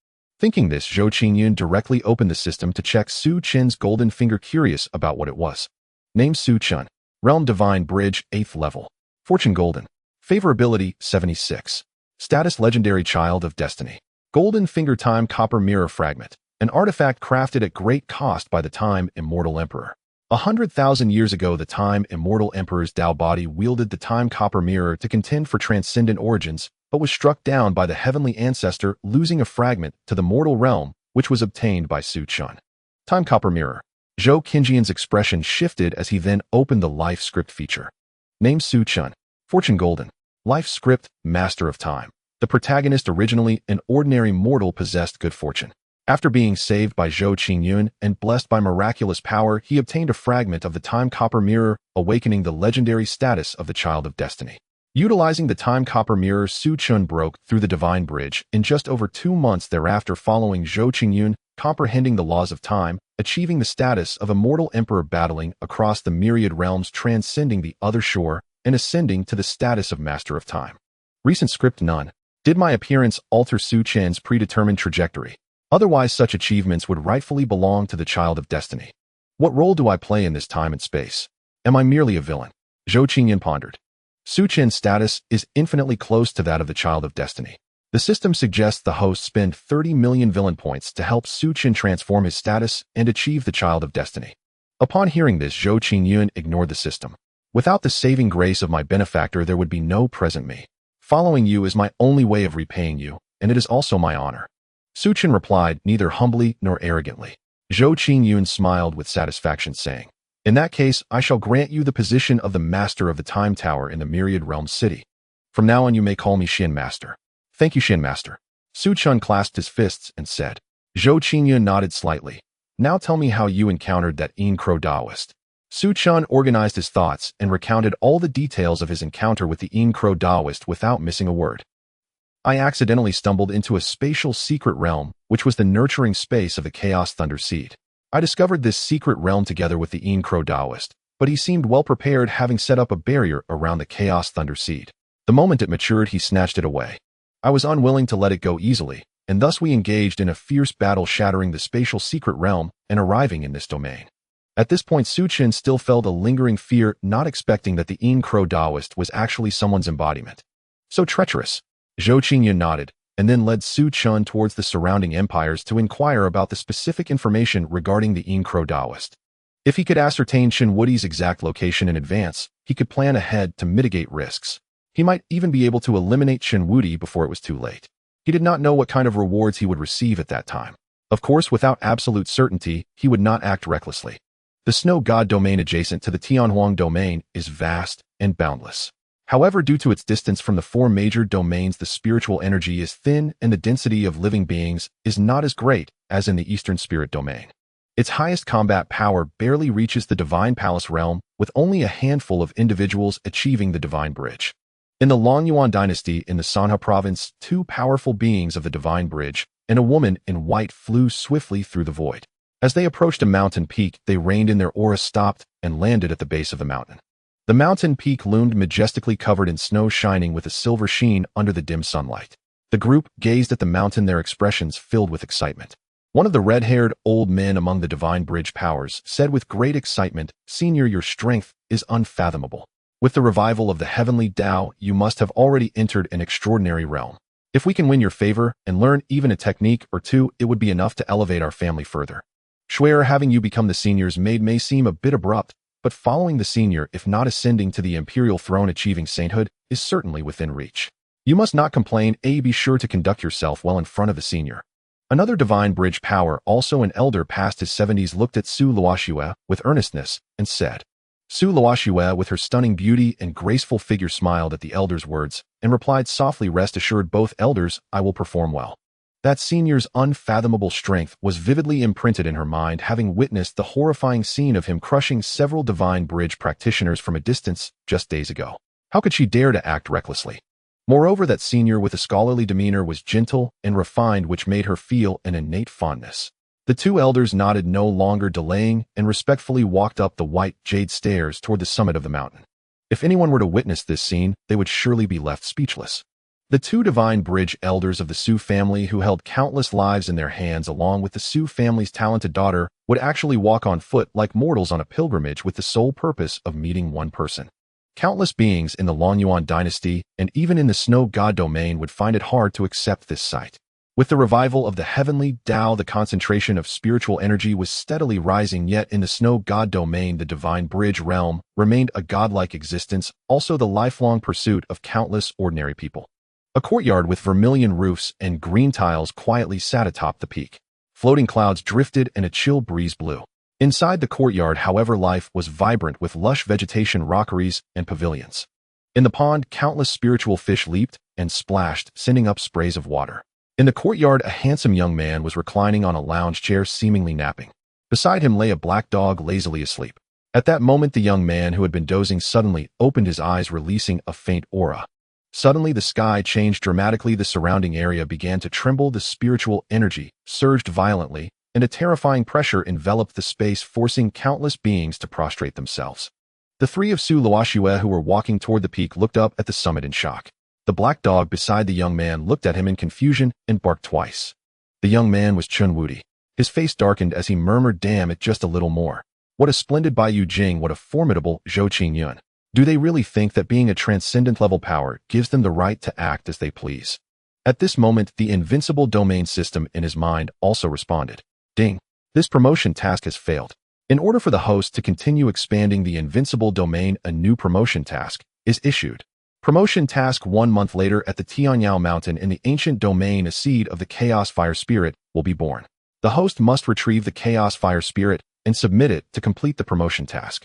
Thinking this, Zhou Qingyun directly opened the system to check Su Chen's golden finger, curious about what it was. Name: Su Chun. Realm: Divine Bridge, 8th level. Fortune: Golden. Favorability: 76. Status: Legendary Child of Destiny. Golden Finger. Time Copper Mirror Fragment. An artifact crafted at great cost by the Time Immortal Emperor. 100,000 years ago, the Time Immortal Emperor's Tao body wielded the Time Copper Mirror to contend for transcendent origins, but was struck down by the heavenly ancestor, losing a fragment to the mortal realm, which was obtained by Su Chun. Time Copper Mirror. Zhou Qingyun's expression shifted as he then opened the Life Script feature. Name: Su Chun. Fortune: Golden. Life Script: Master of Time. The protagonist, originally an ordinary mortal, possessed good fortune. After being saved by Zhou Qingyun and blessed by miraculous power, he obtained a fragment of the Time Copper Mirror, awakening the legendary status of the Child of Destiny. Utilizing the Time Copper Mirror, Su Chun broke through the Divine Bridge in just over 2 months thereafter, following Zhou Qingyun, comprehending the laws of time, achieving the status of Immortal Emperor, battling across the myriad realms, transcending the other shore, and ascending to the status of Master of Time. Recent script: None. Did my appearance alter Su Chen's predetermined trajectory? Otherwise, such achievements would rightfully belong to the Child of Destiny. What role do I play in this time and space? Am I merely a villain? Zhou Qingyun pondered. Su Chen's status is infinitely close to that of the Child of Destiny. The system suggests the host spend 30 million villain points to help Su Chen transform his status and achieve the Child of Destiny. Upon hearing this, Zhou Qingyun ignored the system. Without the saving grace of my benefactor, there would be no present me. Following you is my only way of repaying you, and it is also my honor. Su Chen replied, neither humbly nor arrogantly. Zhou Qingyun smiled with satisfaction, saying, "In that case, I shall grant you the position of the Master of the Time Tower in the Myriad Realm City. From now on, you may call me Xian Master." "Thank you, Xian Master." Su Chen clasped his fists and said. Zhou Qingyun nodded slightly. "Now tell me how you encountered that Crow Taoist." Su Chun organized his thoughts and recounted all the details of his encounter with the Yin Crow Taoist without missing a word. I accidentally stumbled into a spatial secret realm, which was the nurturing space of the Chaos Thunder Seed. I discovered this secret realm together with the Yin Crow Taoist, but he seemed well prepared, having set up a barrier around the Chaos Thunder Seed. The moment it matured, he snatched it away. I was unwilling to let it go easily, and thus we engaged in a fierce battle, shattering the spatial secret realm and arriving in this domain. At this point, Su Chen still felt a lingering fear, not expecting that the Yin Crow Taoist was actually someone's embodiment. So treacherous. Zhou Qingyun nodded, and then led Su Chun towards the surrounding empires to inquire about the specific information regarding the Yin Crow Taoist. If he could ascertain Shen Wudi's exact location in advance, he could plan ahead to mitigate risks. He might even be able to eliminate Shen Wudi before it was too late. He did not know what kind of rewards he would receive at that time. Of course, without absolute certainty, he would not act recklessly. The Snow God domain adjacent to the Tianhuang domain is vast and boundless. However, due to its distance from the four major domains, the spiritual energy is thin and the density of living beings is not as great as in the Eastern Spirit domain. Its highest combat power barely reaches the Divine Palace realm, with only a handful of individuals achieving the Divine Bridge. In the Longyuan dynasty in the Sanha province, two powerful beings of the Divine Bridge and a woman in white flew swiftly through the void. As they approached a mountain peak, they reined in, their aura stopped, and landed at the base of the mountain. The mountain peak loomed majestically, covered in snow, shining with a silver sheen under the dim sunlight. The group gazed at the mountain, their expressions filled with excitement. One of the red-haired old men among the Divine Bridge powers said with great excitement, "Senior, your strength is unfathomable. With the revival of the heavenly Tao, you must have already entered an extraordinary realm. If we can win your favor and learn even a technique or two, it would be enough to elevate our family further. Schwer, having you become the senior's maid may seem a bit abrupt, but following the senior, if not ascending to the imperial throne, achieving sainthood, is certainly within reach. You must not complain, be sure to conduct yourself well in front of the senior." Another Divine Bridge power, also an elder past his 70s, looked at Su Luoxue with earnestness and said. Su Luoxue, with her stunning beauty and graceful figure, smiled at the elder's words and replied softly, "Rest assured, both elders, I will perform well." That senior's unfathomable strength was vividly imprinted in her mind, having witnessed the horrifying scene of him crushing several Divine Bridge practitioners from a distance just days ago. How could she dare to act recklessly? Moreover, that senior with a scholarly demeanor was gentle and refined, which made her feel an innate fondness. The two elders nodded, no longer delaying, and respectfully walked up the white jade stairs toward the summit of the mountain. If anyone were to witness this scene, they would surely be left speechless. The two Divine Bridge elders of the Su family, who held countless lives in their hands, along with the Su family's talented daughter, would actually walk on foot like mortals on a pilgrimage with the sole purpose of meeting one person. Countless beings in the Longyuan dynasty and even in the Snow God domain would find it hard to accept this sight. With the revival of the heavenly Tao, the concentration of spiritual energy was steadily rising, yet in the Snow God domain, the Divine Bridge realm remained a godlike existence, also the lifelong pursuit of countless ordinary people. A courtyard with vermilion roofs and green tiles quietly sat atop the peak. Floating clouds drifted and a chill breeze blew. Inside the courtyard, however, life was vibrant with lush vegetation, rockeries, and pavilions. In the pond, countless spiritual fish leaped and splashed, sending up sprays of water. In the courtyard, a handsome young man was reclining on a lounge chair, seemingly napping. Beside him lay a black dog lazily asleep. At that moment, the young man, who had been dozing, suddenly opened his eyes, releasing a faint aura. Suddenly, the sky changed dramatically, the surrounding area began to tremble, the spiritual energy surged violently, and a terrifying pressure enveloped the space, forcing countless beings to prostrate themselves. The three of Su Luoxue who were walking toward the peak looked up at the summit in shock. The black dog beside the young man looked at him in confusion and barked twice. The young man was Chen Wudi. His face darkened as he murmured, "Damn it, just a little more. What a splendid Bai Yu Jing, what a formidable Zhou Qingyun. Do they really think that being a transcendent level power gives them the right to act as they please?" At this moment, the invincible domain system in his mind also responded. Ding. This promotion task has failed. In order for the host to continue expanding the invincible domain, a new promotion task is issued. Promotion task: 1 month later at the Tianyao mountain in the ancient domain, a seed of the Chaos Fire Spirit will be born. The host must retrieve the Chaos Fire Spirit and submit it to complete the promotion task.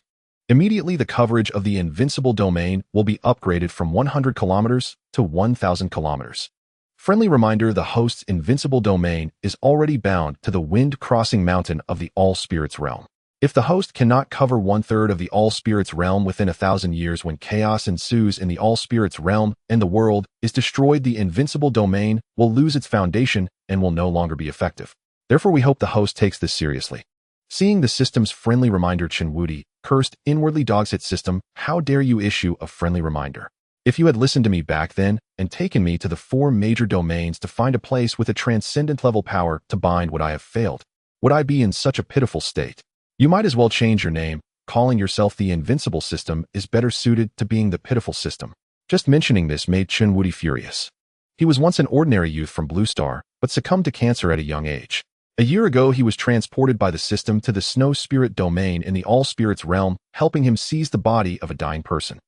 Immediately, the coverage of the invincible domain will be upgraded from 100 kilometers to 1,000 kilometers. Friendly reminder: the host's invincible domain is already bound to the wind-crossing mountain of the All Spirits realm. If the host cannot cover 1/3 of the all-spirits realm within 1,000 years, when chaos ensues in the all-spirits realm and the world is destroyed, the invincible domain will lose its foundation and will no longer be effective. Therefore, we hope the host takes this seriously. Seeing the system's friendly reminder, Chen Wudi cursed inwardly. Dogs hit system, how dare you issue a friendly reminder? If you had listened to me back then and taken me to the 4 major domains to find a place with a transcendent level power to bind, would I have failed? Would I be in such a pitiful state? You might as well change your name. Calling yourself the invincible system is better suited to being the pitiful system. Just mentioning this made Chen Wudi furious. He was once an ordinary youth from Blue Star, but succumbed to cancer at a young age. A year ago, he was transported by the system to the Snow Spirit domain in the All-Spirits realm, helping him seize the body of a dying person.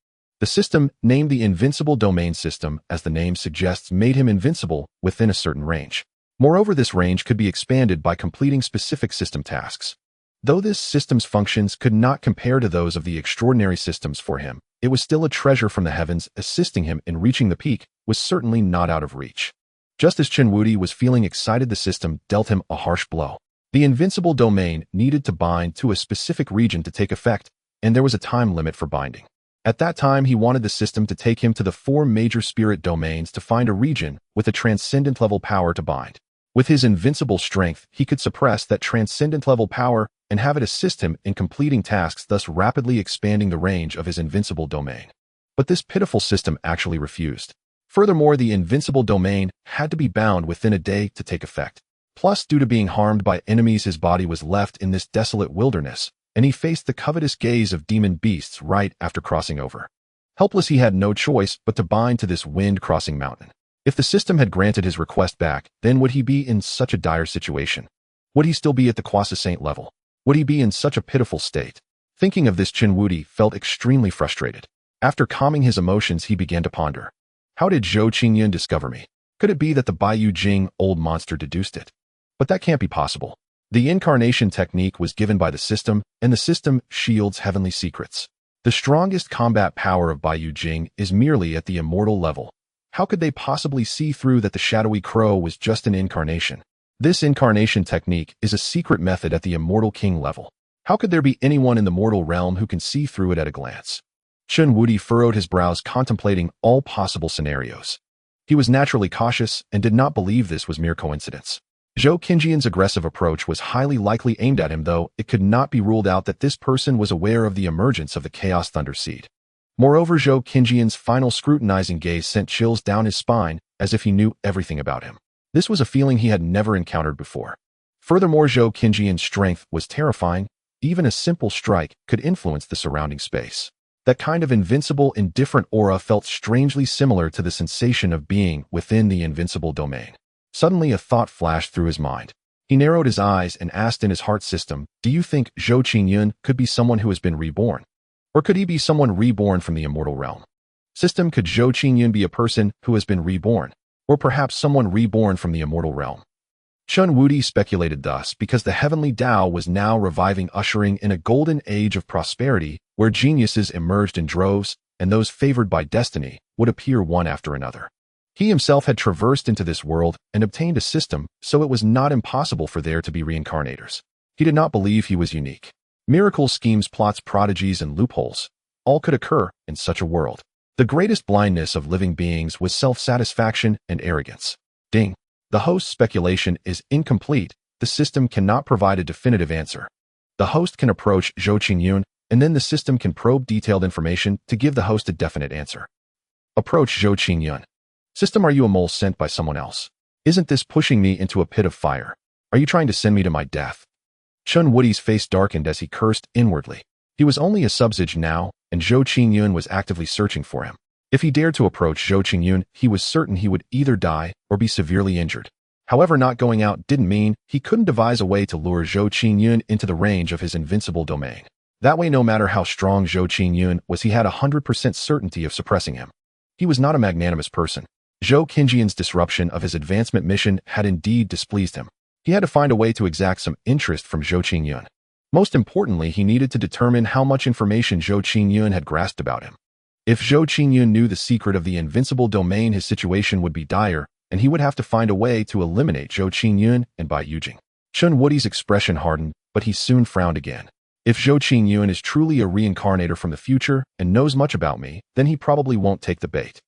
The system, named the Invincible Domain System, as the name suggests, made him invincible within a certain range. Moreover, this range could be expanded by completing specific system tasks. Though this system's functions could not compare to those of the extraordinary systems for him, it was still a treasure from the heavens. Assisting him in reaching the peak was certainly not out of reach. Just as Chen Wudi was feeling excited, the system dealt him a harsh blow. The invincible domain needed to bind to a specific region to take effect, and there was a time limit for binding. At that time, he wanted the system to take him to the 4 major spirit domains to find a region with a transcendent level power to bind. With his invincible strength, he could suppress that transcendent level power and have it assist him in completing tasks, thus rapidly expanding the range of his invincible domain. But this pitiful system actually refused. Furthermore, the invincible domain had to be bound within a day to take effect. Plus, due to being harmed by enemies, his body was left in this desolate wilderness, and he faced the covetous gaze of demon beasts right after crossing over. Helpless, he had no choice but to bind to this wind-crossing mountain. If the system had granted his request back, then would he be in such a dire situation? Would he still be at the Quasi-Saint level? Would he be in such a pitiful state? Thinking of this, Chen Wudi felt extremely frustrated. After calming his emotions, he began to ponder. How did Zhou Qingyun discover me? Could it be that the Baiyu Jing old monster deduced it? But that can't be possible. The incarnation technique was given by the system, and the system shields heavenly secrets. The strongest combat power of Baiyu Jing is merely at the immortal level. How could they possibly see through that the shadowy crow was just an incarnation? This incarnation technique is a secret method at the immortal king level. How could there be anyone in the mortal realm who can see through it at a glance? Chen Wudi furrowed his brows, contemplating all possible scenarios. He was naturally cautious and did not believe this was mere coincidence. Zhou Qinjian's aggressive approach was highly likely aimed at him, though it could not be ruled out that this person was aware of the emergence of the Chaos Thunder Seed. Moreover, Zhou Qinjian's final scrutinizing gaze sent chills down his spine, as if he knew everything about him. This was a feeling he had never encountered before. Furthermore, Zhou Qinjian's strength was terrifying. Even a simple strike could influence the surrounding space. That kind of invincible, indifferent aura felt strangely similar to the sensation of being within the invincible domain. Suddenly, a thought flashed through his mind. He narrowed his eyes and asked in his heart system, "Do you think Zhou Qingyun could be someone who has been reborn? Or could he be someone reborn from the immortal realm? System, could Zhou Qingyun be a person who has been reborn? Or perhaps someone reborn from the immortal realm?" Chen Wudi speculated thus because the heavenly Tao was now reviving, ushering in a golden age of prosperity where geniuses emerged in droves, and those favored by destiny would appear one after another. He himself had traversed into this world and obtained a system, so it was not impossible for there to be reincarnators. He did not believe he was unique. Miracles, schemes, plots, prodigies, and loopholes all could occur in such a world. The greatest blindness of living beings was self-satisfaction and arrogance. Ding. The host's speculation is incomplete. The system cannot provide a definitive answer. The host can approach Zhou Qingyun, and then the system can probe detailed information to give the host a definite answer. Approach Zhou Qingyun. System, are you a mole sent by someone else? Isn't this pushing me into a pit of fire? Are you trying to send me to my death? Chen Wudi's face darkened as he cursed inwardly. He was only a subsage now, and Zhou Qingyun was actively searching for him. If he dared to approach Zhou Qingyun, he was certain he would either die or be severely injured. However, not going out didn't mean he couldn't devise a way to lure Zhou Qingyun into the range of his invincible domain. That way, no matter how strong Zhou Qingyun was, he had 100% certainty of suppressing him. He was not a magnanimous person. Zhou Qinjian's disruption of his advancement mission had indeed displeased him. He had to find a way to exact some interest from Zhou Qingyun. Most importantly, he needed to determine how much information Zhou Qingyun had grasped about him. If Zhou Qingyun knew the secret of the invincible domain, his situation would be dire, and he would have to find a way to eliminate Zhou Qingyun and Baiyu Jing. Chen Wudi's expression hardened, but he soon frowned again. If Zhou Qingyun is truly a reincarnator from the future and knows much about me, then he probably won't take the bait.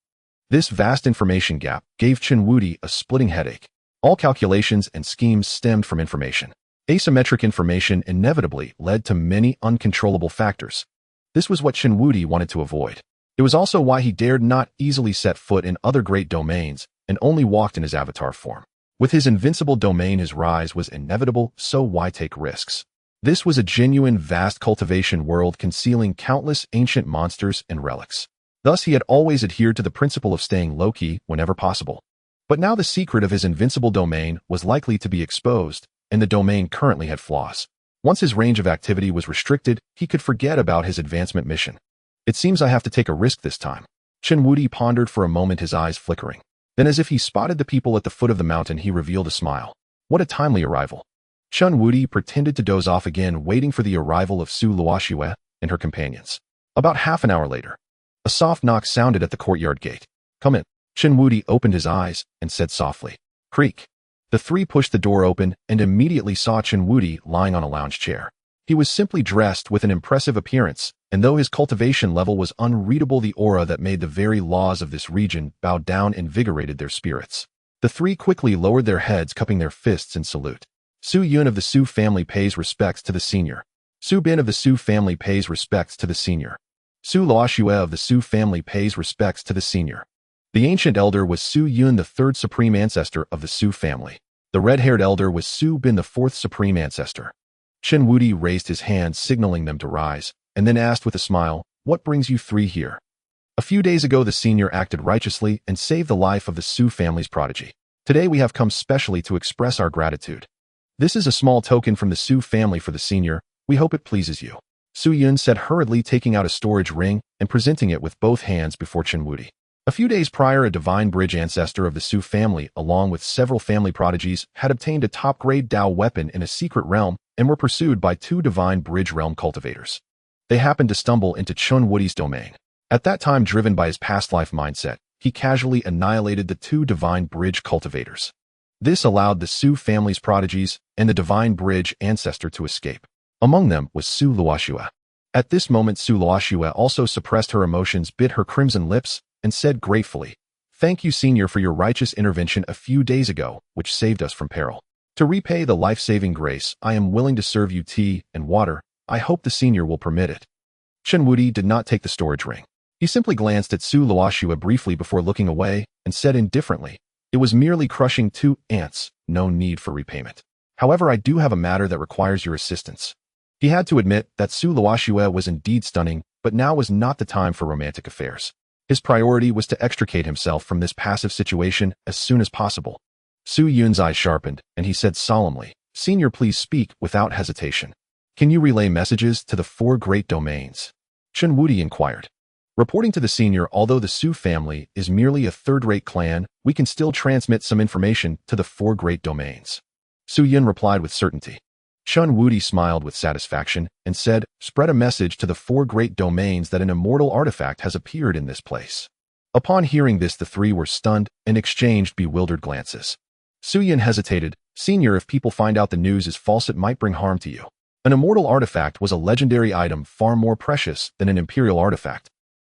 This vast information gap gave Chen Wudi a splitting headache. All calculations and schemes stemmed from information. Asymmetric information inevitably led to many uncontrollable factors. This was what Chen Wudi wanted to avoid. It was also why he dared not easily set foot in other great domains and only walked in his avatar form. With his invincible domain, his rise was inevitable, so why take risks? This was a genuine vast cultivation world concealing countless ancient monsters and relics. Thus, he had always adhered to the principle of staying low-key whenever possible. But now the secret of his invincible domain was likely to be exposed, and the domain currently had flaws. Once his range of activity was restricted, he could forget about his advancement mission. It seems I have to take a risk this time. Chen Wudi pondered for a moment, his eyes flickering. Then, as if he spotted the people at the foot of the mountain, he revealed a smile. What a timely arrival. Chen Wudi pretended to doze off again, waiting for the arrival of Su Luoxue and her companions. About half an hour later, a soft knock sounded at the courtyard gate. Come in. Chen Wudi opened his eyes and said softly, creak. The three pushed the door open and immediately saw Chen Wudi lying on a lounge chair. He was simply dressed with an impressive appearance, and though his cultivation level was unreadable, the aura that made the very laws of this region bow down invigorated their spirits. The three quickly lowered their heads, cupping their fists in salute. Su Yun of the Su family pays respects to the senior. Su Bin of the Su family pays respects to the senior. Su Luoxue of the Su family pays respects to the senior. The ancient elder was Su Yun, the third supreme ancestor of the Su family. The red-haired elder was Su Bin, the fourth supreme ancestor. Chen Wudi raised his hand, signaling them to rise, and then asked with a smile, what brings you three here? A few days ago, the senior acted righteously and saved the life of the Su family's prodigy. Today, we have come specially to express our gratitude. This is a small token from the Su family for the senior. We hope it pleases you. Su Yun said hurriedly, taking out a storage ring and presenting it with both hands before Chen Wudi. A few days prior, a divine bridge ancestor of the Su family, along with several family prodigies, had obtained a top-grade Dao weapon in a secret realm and were pursued by two divine bridge realm cultivators. They happened to stumble into Chen Wudi's domain. At that time, driven by his past life mindset, he casually annihilated the two divine bridge cultivators. This allowed the Su family's prodigies and the divine bridge ancestor to escape. Among them was Su Luoxue. At this moment, Su Luoxue also suppressed her emotions, bit her crimson lips, and said gratefully, "Thank you, senior, for your righteous intervention a few days ago, which saved us from peril. To repay the life-saving grace, I am willing to serve you tea and water. I hope the senior will permit it." Chen Wudi did not take the storage ring. He simply glanced at Su Luoxue briefly before looking away and said indifferently, "It was merely crushing 2 ants, no need for repayment. However, I do have a matter that requires your assistance." He had to admit that Su Luoxue was indeed stunning, but now was not the time for romantic affairs. His priority was to extricate himself from this passive situation as soon as possible. Su Yun's eyes sharpened, and he said solemnly, "Senior, please speak without hesitation. Can you relay messages to the 4 great domains?" Chen Wudi inquired. Reporting to the senior, although the Su family is merely a third-rate clan, we can still transmit some information to the 4 great domains. Su Yun replied with certainty. Chen Wudi smiled with satisfaction and said, "Spread a message to the 4 great domains that an immortal artifact has appeared in this place." Upon hearing this, the three were stunned and exchanged bewildered glances. Su Yun hesitated. "Senior, if people find out the news is false, it might bring harm to you. An immortal artifact was a legendary item, far more precious than an imperial artifact.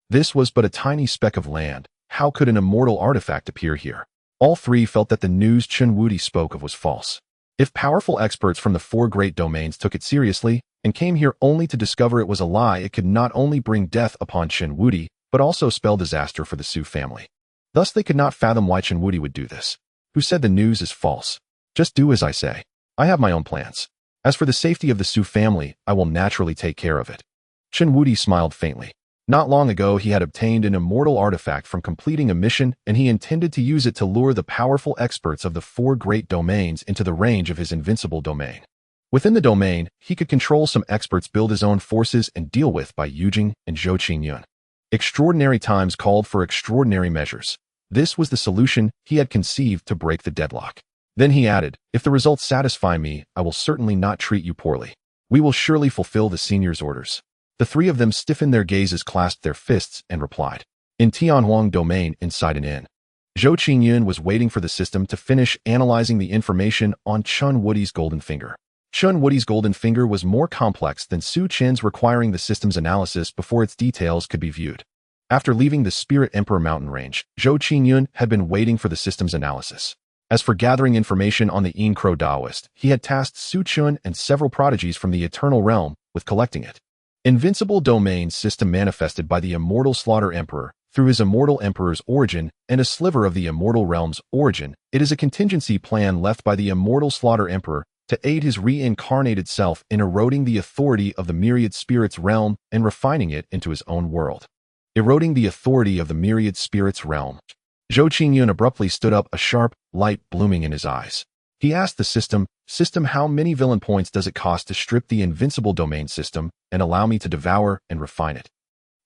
This was but a tiny speck of land. How could an immortal artifact appear here?" All three felt that the news Chen Wudi spoke of was false. If powerful experts from the 4 great domains took it seriously and came here only to discover it was a lie, it could not only bring death upon Chen Wudi, but also spell disaster for the Su family. Thus, they could not fathom why Chen Wudi would do this. Who said the news is false? Just do as I say. I have my own plans. As for the safety of the Su family, I will naturally take care of it. Chen Wudi smiled faintly. Not long ago, he had obtained an immortal artifact from completing a mission, and he intended to use it to lure the powerful experts of the 4 great domains into the range of his invincible domain. Within the domain, he could control some experts, build his own forces, and deal with by Yujing and Zhou Qingyun. Extraordinary times called for extraordinary measures. This was the solution he had conceived to break the deadlock. Then he added, "If the results satisfy me, I will certainly not treat you poorly. We will surely fulfill the senior's orders." The three of them stiffened their gazes, clasped their fists, and replied. In Tianhuang domain, inside an inn, Zhou Qingyun was waiting for the system to finish analyzing the information on Chen Wudi's golden finger. Chun Woody's golden finger was more complex than Su Chin's, requiring the system's analysis before its details could be viewed. After leaving the Spirit Emperor mountain range, Zhou Qingyun had been waiting for the system's analysis. As for gathering information on the Yin Crow Taoist, he had tasked Su Chun and several prodigies from the Eternal Realm with collecting it. Invincible domain system manifested by the Immortal Slaughter Emperor through his Immortal Emperor's origin and a sliver of the Immortal Realm's origin. It is a contingency plan left by the Immortal Slaughter Emperor to aid his reincarnated self in eroding the authority of the Myriad Spirits realm and refining it into his own world. Eroding the authority of the Myriad Spirits realm. Zhou Qingyun abruptly stood up, a sharp light blooming in his eyes. He asked the system, how many villain points does it cost to strip the invincible domain system and allow me to devour and refine it?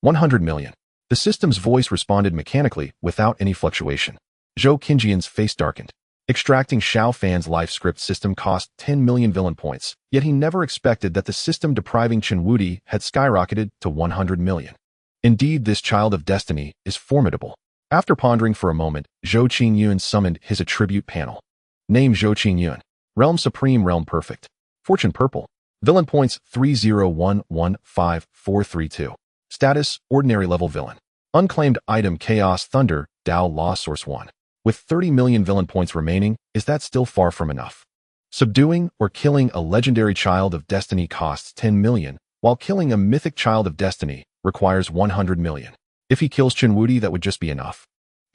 100 million. The system's voice responded mechanically, without any fluctuation. Zhou Qingyun's face darkened. Extracting Xiao Fan's life script system cost 10 million villain points, yet he never expected that the system depriving Chen Wudi had skyrocketed to 100 million. Indeed, this child of destiny is formidable. After pondering for a moment, Zhou Qingyun summoned his attribute panel. Name: Zhou Qingyun. Realm Supreme, Realm Perfect. Fortune Purple. Villain points 301154432. Status: Ordinary Level Villain. Unclaimed item: Chaos Thunder, Dao Law Source 1. With 30 million villain points remaining, is that still far from enough? Subduing or killing a legendary child of destiny costs 10 million, while killing a mythic child of destiny requires 100 million. If he kills Chen Wudi, that would just be enough.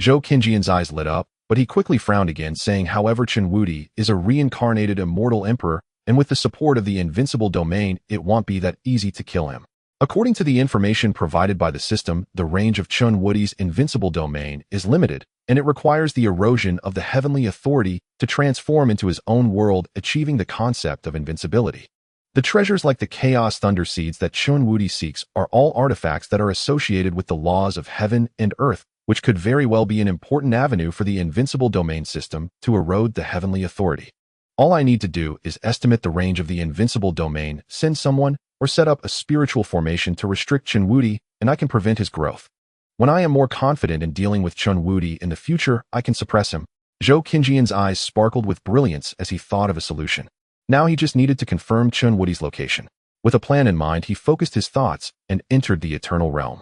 Zhou Qingyun's eyes lit up, but he quickly frowned again, saying, however, Chen Wudi is a reincarnated immortal emperor, and with the support of the invincible domain, it won't be that easy to kill him. According to the information provided by the system, the range of Chen Wudi's invincible domain is limited, and it requires the erosion of the heavenly authority to transform into his own world, achieving the concept of invincibility. The treasures like the Chaos Thunder Seeds that Chen Wudi seeks are all artifacts that are associated with the laws of heaven and earth, which could very well be an important avenue for the invincible domain system to erode the heavenly authority. All I need to do is estimate the range of the invincible domain, send someone, or set up a spiritual formation to restrict Chen Wudi, and I can prevent his growth. When I am more confident in dealing with Chen Wudi in the future, I can suppress him. Zhou Qingyun's eyes sparkled with brilliance as he thought of a solution. Now he just needed to confirm Chen Wudi's location. With a plan in mind, he focused his thoughts and entered the Eternal Realm.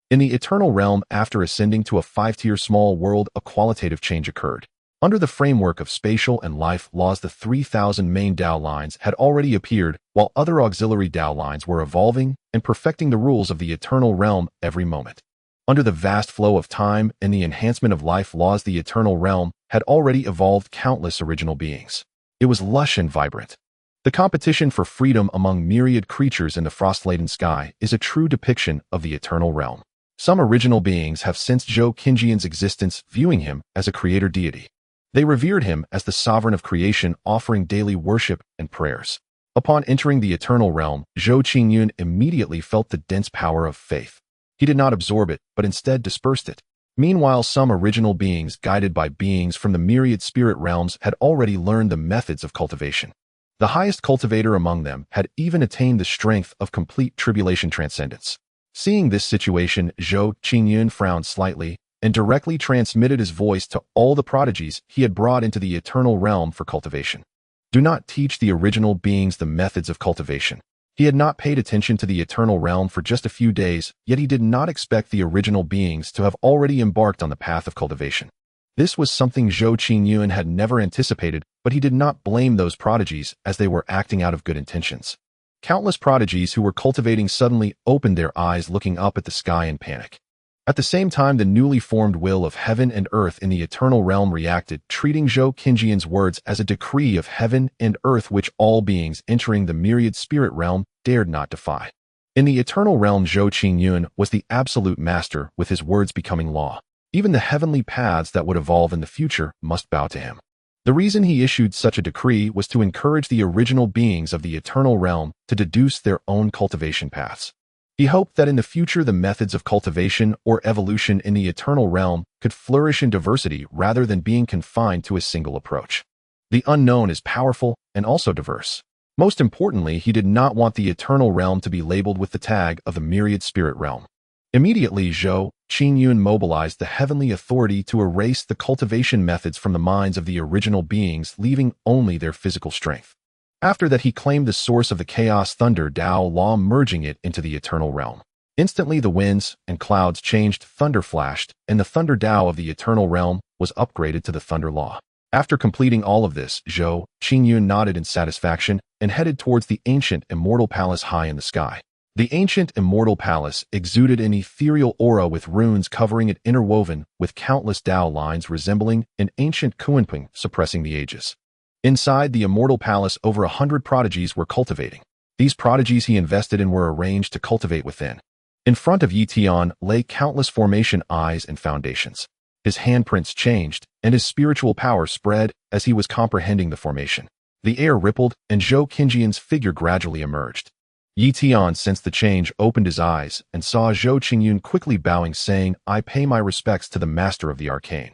In the Eternal Realm, after ascending to a 5-tier small world, a qualitative change occurred. Under the framework of spatial and life laws, the 3,000 main Dao lines had already appeared, while other auxiliary Dao lines were evolving and perfecting the rules of the Eternal Realm every moment. Under the vast flow of time and the enhancement of life laws, the Eternal Realm had already evolved countless original beings. It was lush and vibrant. The competition for freedom among myriad creatures in the frost-laden sky is a true depiction of the Eternal Realm. Some original beings have sensed Zhou Qingyun's existence, viewing him as a creator deity. They revered him as the sovereign of creation, offering daily worship and prayers. Upon entering the Eternal Realm, Zhou Qingyun immediately felt the dense power of faith. He did not absorb it, but instead dispersed it. Meanwhile, some original beings, guided by beings from the myriad spirit realms, had already learned the methods of cultivation. The highest cultivator among them had even attained the strength of complete tribulation transcendence. Seeing this situation, Zhou Qingyun frowned slightly and directly transmitted his voice to all the prodigies he had brought into the Eternal Realm for cultivation. Do not teach the original beings the methods of cultivation. He had not paid attention to the Eternal Realm for just a few days, yet he did not expect the original beings to have already embarked on the path of cultivation. This was something Zhou Qingyun had never anticipated, but he did not blame those prodigies as they were acting out of good intentions. Countless prodigies who were cultivating suddenly opened their eyes, looking up at the sky in panic. At the same time, the newly formed will of heaven and earth in the Eternal Realm reacted, treating Zhou Qingyun's words as a decree of heaven and earth which all beings entering the myriad spirit realm dared not defy. In the Eternal Realm, Zhou Qingyun was the absolute master, with his words becoming law. Even the heavenly paths that would evolve in the future must bow to him. The reason he issued such a decree was to encourage the original beings of the Eternal Realm to deduce their own cultivation paths. He hoped that in the future the methods of cultivation or evolution in the Eternal Realm could flourish in diversity rather than being confined to a single approach. The unknown is powerful and also diverse. Most importantly, he did not want the Eternal Realm to be labeled with the tag of the Myriad Spirit Realm. Immediately, Zhou Qingyun mobilized the heavenly authority to erase the cultivation methods from the minds of the original beings, leaving only their physical strength. After that, he claimed the source of the chaos thunder Dao Law, merging it into the eternal realm. Instantly, the winds and clouds changed, thunder flashed, and the thunder Dao of the eternal realm was upgraded to the thunder law. After completing all of this, Zhou Qingyun nodded in satisfaction and headed towards the ancient immortal palace high in the sky. The ancient immortal palace exuded an ethereal aura with runes covering it, interwoven with countless Dao lines resembling an ancient Kunping suppressing the ages. Inside the immortal palace, over 100 prodigies were cultivating. These prodigies he invested in were arranged to cultivate within. In front of Yi Tian lay countless formation eyes and foundations. His handprints changed, and his spiritual power spread as he was comprehending the formation. The air rippled, and Zhou Qinjian's figure gradually emerged. Yi Tian sensed the change, opened his eyes, and saw Zhou Qingyun quickly bowing, saying, "I pay my respects to the master of the arcane."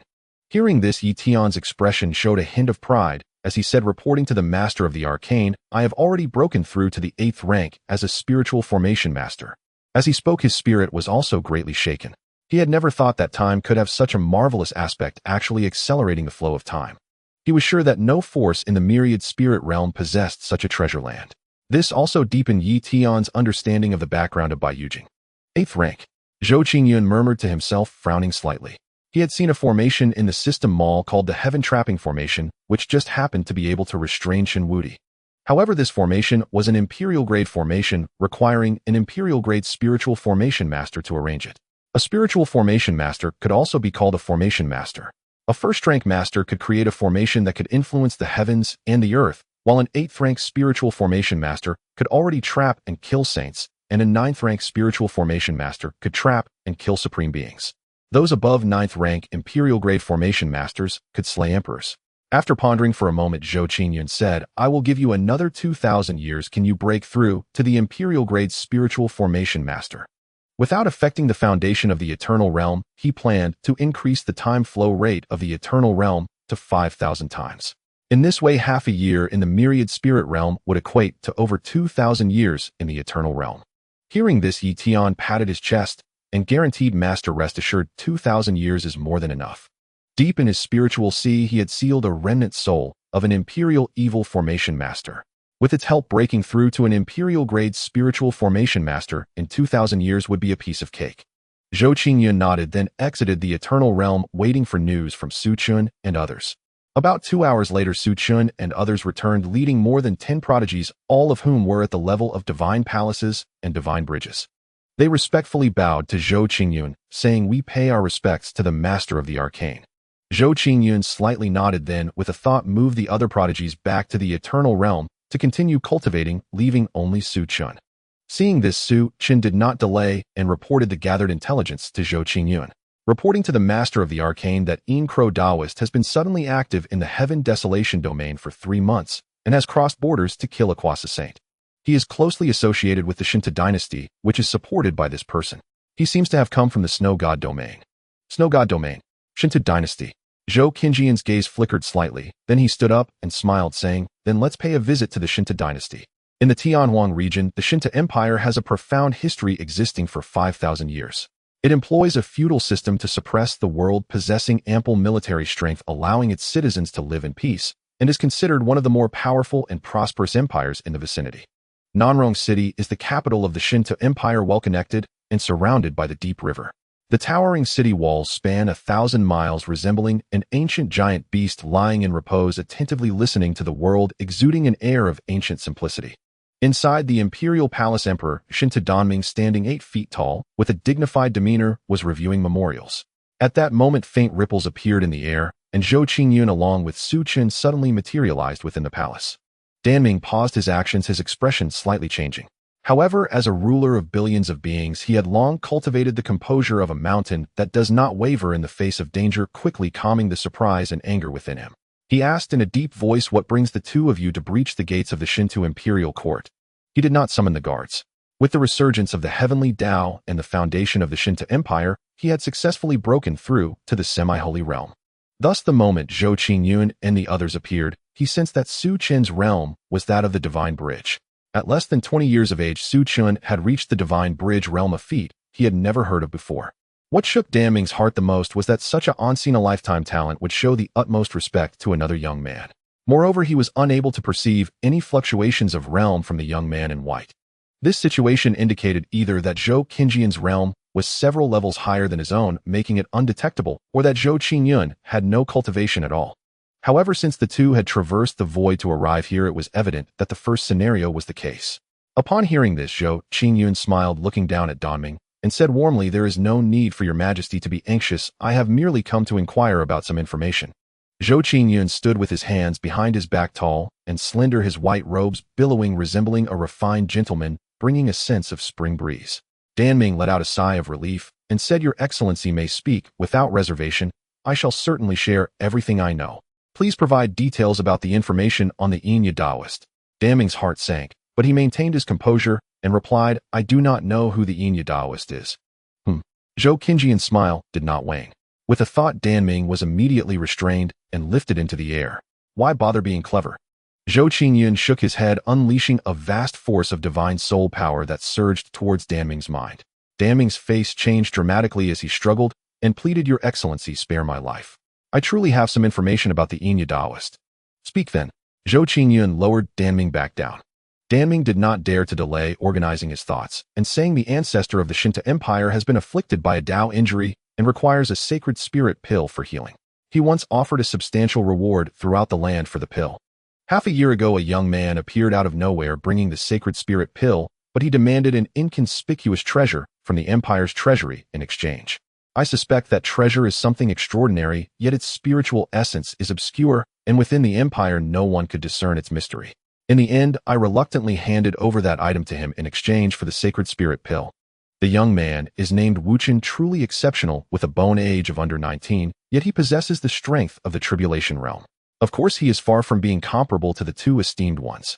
Hearing this, Yi Tian's expression showed a hint of pride, as he said, reporting to the master of the arcane, "I have already broken through to the 8th rank as a spiritual formation master." As he spoke, his spirit was also greatly shaken. He had never thought that time could have such a marvelous aspect, actually accelerating the flow of time. He was sure that no force in the myriad spirit realm possessed such a treasure land. This also deepened Yi Tian's understanding of the background of Bai Yujing. 8th rank. Zhou Qingyun murmured to himself, frowning slightly. He had seen a formation in the system mall called the Heaven Trapping Formation, which just happened to be able to restrain Shen Wudi. However, this formation was an imperial-grade formation, requiring an imperial-grade spiritual formation master to arrange it. A spiritual formation master could also be called a formation master. A first-rank master could create a formation that could influence the heavens and the earth, while an 8th-rank spiritual formation master could already trap and kill saints, and a 9th-rank spiritual formation master could trap and kill supreme beings. Those above 9th-rank imperial-grade formation masters could slay emperors. After pondering for a moment, Zhou Qingyun said, "I will give you another 2,000 years. Can you break through to the imperial-grade spiritual formation master?" Without affecting the foundation of the eternal realm, he planned to increase the time flow rate of the eternal realm to 5,000 times. In this way, half a year in the myriad spirit realm would equate to over 2,000 years in the eternal realm. Hearing this, Yi Tian patted his chest and guaranteed, "Master, rest assured, 2,000 years is more than enough." Deep in his spiritual sea, he had sealed a remnant soul of an imperial evil formation master. With its help, breaking through to an imperial-grade spiritual formation master in 2,000 years would be a piece of cake. Zhou Qingyun nodded, then exited the eternal realm, waiting for news from Su Chun and others. About 2 hours later, Su Chun and others returned, leading more than 10 prodigies, all of whom were at the level of divine palaces and divine bridges. They respectfully bowed to Zhou Qingyun, saying, "We pay our respects to the master of the arcane." Zhou Qingyun slightly nodded, then, with a thought, moved the other prodigies back to the eternal realm to continue cultivating, leaving only Su Chun. Seeing this, Su Chun did not delay and reported the gathered intelligence to Zhou Qingyun, reporting to the master of the arcane that Yin Crow Taoist has been suddenly active in the Heaven Desolation domain for 3 months and has crossed borders to kill a Kwasa saint. He is closely associated with the Shinta dynasty, which is supported by this person. He seems to have come from the Snow God domain. Snow God domain. Shinta dynasty. Zhou Qinjian's gaze flickered slightly, then he stood up and smiled, saying, "Then let's pay a visit to the Shinta dynasty." In the Tianhuang region, the Shinta Empire has a profound history existing for 5,000 years. It employs a feudal system to suppress the world, possessing ample military strength, allowing its citizens to live in peace, and is considered one of the more powerful and prosperous empires in the vicinity. Nanrong City is the capital of the Shinta Empire, well connected and surrounded by the deep river. The towering city walls span 1,000 miles, resembling an ancient giant beast lying in repose, attentively listening to the world, exuding an air of ancient simplicity. Inside the imperial palace, Emperor Shinta Danming, standing 8 feet tall, with a dignified demeanor, was reviewing memorials. At that moment, faint ripples appeared in the air, and Zhou Qingyun along with Su Chun suddenly materialized within the palace. Danming paused his actions, his expression slightly changing. However, as a ruler of billions of beings, he had long cultivated the composure of a mountain that does not waver in the face of danger, quickly calming the surprise and anger within him. He asked in a deep voice, "What brings the two of you to breach the gates of the Shinto imperial court?" He did not summon the guards. With the resurgence of the heavenly Tao and the foundation of the Shinto Empire, he had successfully broken through to the semi-holy realm. Thus, the moment Zhou Qingyun and the others appeared, he sensed that Su Chun's realm was that of the divine bridge. At less than 20 years of age, Su Chun had reached the divine bridge realm, a feat he had never heard of before. What shook Danming's heart the most was that such a once-in-a-lifetime talent would show the utmost respect to another young man. Moreover, he was unable to perceive any fluctuations of realm from the young man in white. This situation indicated either that Zhou Qinjian's realm was several levels higher than his own, making it undetectable, or that Zhou Qingyun had no cultivation at all. However, since the two had traversed the void to arrive here, it was evident that the first scenario was the case. Upon hearing this, Zhou Qingyun smiled, looking down at Danming, and said warmly, "There is no need for your majesty to be anxious. I have merely come to inquire about some information." Zhou Qingyun stood with his hands behind his back, tall and slender, his white robes billowing, resembling a refined gentleman, bringing a sense of spring breeze. Danming let out a sigh of relief and said, "Your Excellency may speak without reservation. I shall certainly share everything I know. Please provide details about the information on the Xianxia Taoist." Danming's heart sank, but he maintained his composure and replied, "I do not know who the Xianxia Taoist is." Zhou Qinjian's smile did not wane. With a thought, Danming was immediately restrained and lifted into the air. Why bother being clever? Zhou Qingyun shook his head, unleashing a vast force of divine soul power that surged towards Danming's mind. Danming's face changed dramatically as he struggled and pleaded, "Your Excellency, spare my life. I truly have some information about the Xianxia Taoist." "Speak then." Zhou Qingyun lowered Danming back down. Danming did not dare to delay, organizing his thoughts and saying, "The ancestor of the Shinta Empire has been afflicted by a Tao injury and requires a sacred spirit pill for healing. He once offered a substantial reward throughout the land for the pill. Half a year ago, a young man appeared out of nowhere bringing the sacred spirit pill, but he demanded an inconspicuous treasure from the Empire's treasury in exchange. I suspect that treasure is something extraordinary, yet its spiritual essence is obscure, and within the Empire no one could discern its mystery. In the end, I reluctantly handed over that item to him in exchange for the sacred spirit pill. The young man is named Wuchen, truly exceptional with a bone age of under 19, yet he possesses the strength of the tribulation realm. Of course, he is far from being comparable to the two esteemed ones.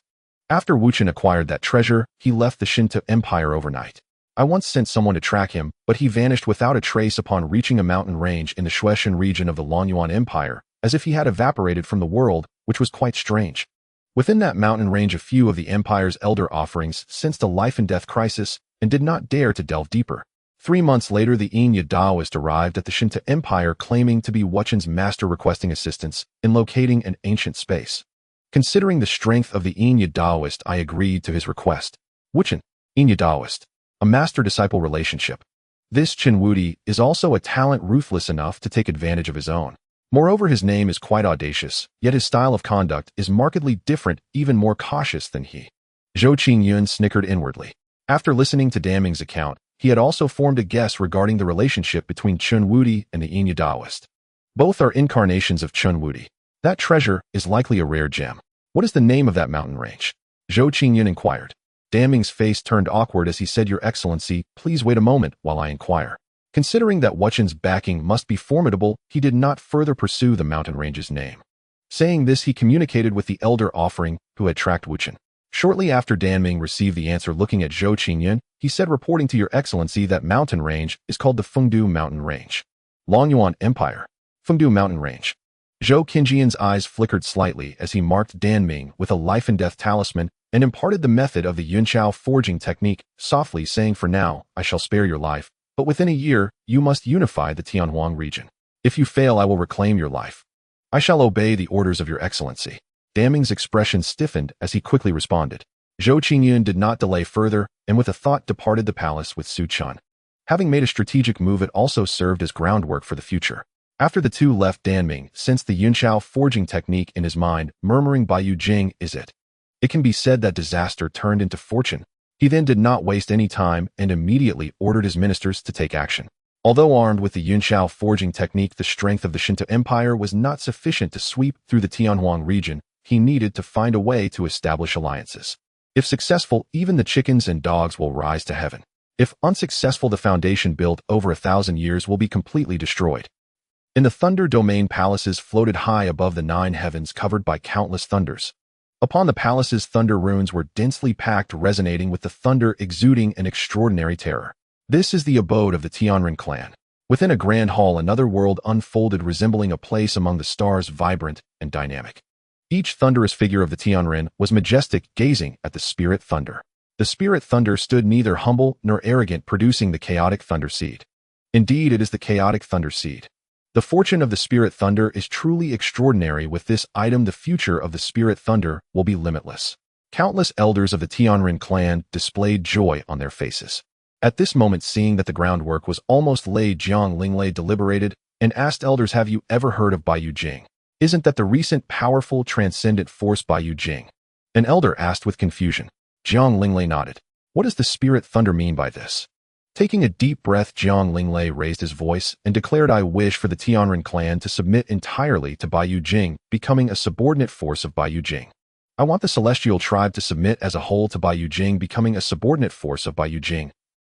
After Wuchen acquired that treasure, he left the Shinta Empire overnight. I once sent someone to track him, but he vanished without a trace upon reaching a mountain range in the Shueishan region of the Longyuan Empire, as if he had evaporated from the world, which was quite strange. Within that mountain range, a few of the Empire's elder offerings sensed a life-and-death crisis and did not dare to delve deeper. 3 months later, the Xianxia Taoist arrived at the Shinta Empire, claiming to be Wuchen's master, requesting assistance in locating an ancient space. Considering the strength of the Xianxia Taoist, I agreed to his request. Wuchen, Xianxia Taoist, a master-disciple relationship. This Chen Wudi is also a talent ruthless enough to take advantage of his own. Moreover, his name is quite audacious, yet his style of conduct is markedly different, even more cautious than he. Zhou Qingyun snickered inwardly. After listening to Danming's account, he had also formed a guess regarding the relationship between Chen Wudi and the Xianxia Taoist. Both are incarnations of Chen Wudi. That treasure is likely a rare gem. What is the name of that mountain range? Zhou Qingyun inquired. Danming's face turned awkward as he said, "Your Excellency, please wait a moment while I inquire." Considering that Wuchen's backing must be formidable, he did not further pursue the mountain range's name. Saying this, he communicated with the elder offering who had tracked Wuchen. Shortly after Danming received the answer, looking at Zhou Qingyun, he said, "Reporting to Your Excellency, that mountain range is called the Fengdu Mountain Range. Longyuan Empire. Fengdu Mountain Range." Zhou Qinjian's eyes flickered slightly as he marked Danming with a life-and-death talisman and imparted the method of the Yunqiao forging technique, softly saying, "For now, I shall spare your life, but within a year, you must unify the Tianhuang region. If you fail, I will reclaim your life." "I shall obey the orders of Your Excellency." Danming's expression stiffened as he quickly responded. Zhou Qingyun did not delay further, and with a thought departed the palace with Su Chun. Having made a strategic move, it also served as groundwork for the future. After the two left, Danming sensed the Yunqiao forging technique in his mind, murmuring, "Bai Yu Jing is it?" It can be said that disaster turned into fortune. He then did not waste any time and immediately ordered his ministers to take action. Although armed with the Yunqiao forging technique, the strength of the Shinta Empire was not sufficient to sweep through the Tianhuang region. He needed to find a way to establish alliances. If successful, even the chickens and dogs will rise to heaven. If unsuccessful, the foundation built over 1,000 years will be completely destroyed. In the Thunder Domain, palaces floated high above the 9 heavens, covered by countless thunders. Upon the palaces, thunder runes were densely packed, resonating with the thunder, exuding an extraordinary terror. This is the abode of the Tianren clan. Within a grand hall, another world unfolded, resembling a place among the stars, vibrant and dynamic. Each thunderous figure of the Tianren was majestic, gazing at the spirit thunder. The spirit thunder stood neither humble nor arrogant, producing the chaotic thunder seed. Indeed, it is the chaotic thunder seed. The fortune of the Spirit Thunder is truly extraordinary. With this item, the future of the Spirit Thunder will be limitless. Countless elders of the Tianren clan displayed joy on their faces. At this moment, seeing that the groundwork was almost laid, Jiang Linglei deliberated and asked elders, "Have you ever heard of Baiyu Jing? Isn't that the recent powerful transcendent force Baiyu Jing?" An elder asked with confusion. Jiang Linglei nodded. "What does the Spirit Thunder mean by this?" Taking a deep breath, Jiang Linglei raised his voice and declared, "I wish for the Tianren clan to submit entirely to Baiyu Jing, becoming a subordinate force of Baiyu Jing. I want the Celestial Tribe to submit as a whole to Baiyu Jing, becoming a subordinate force of Baiyu Jing."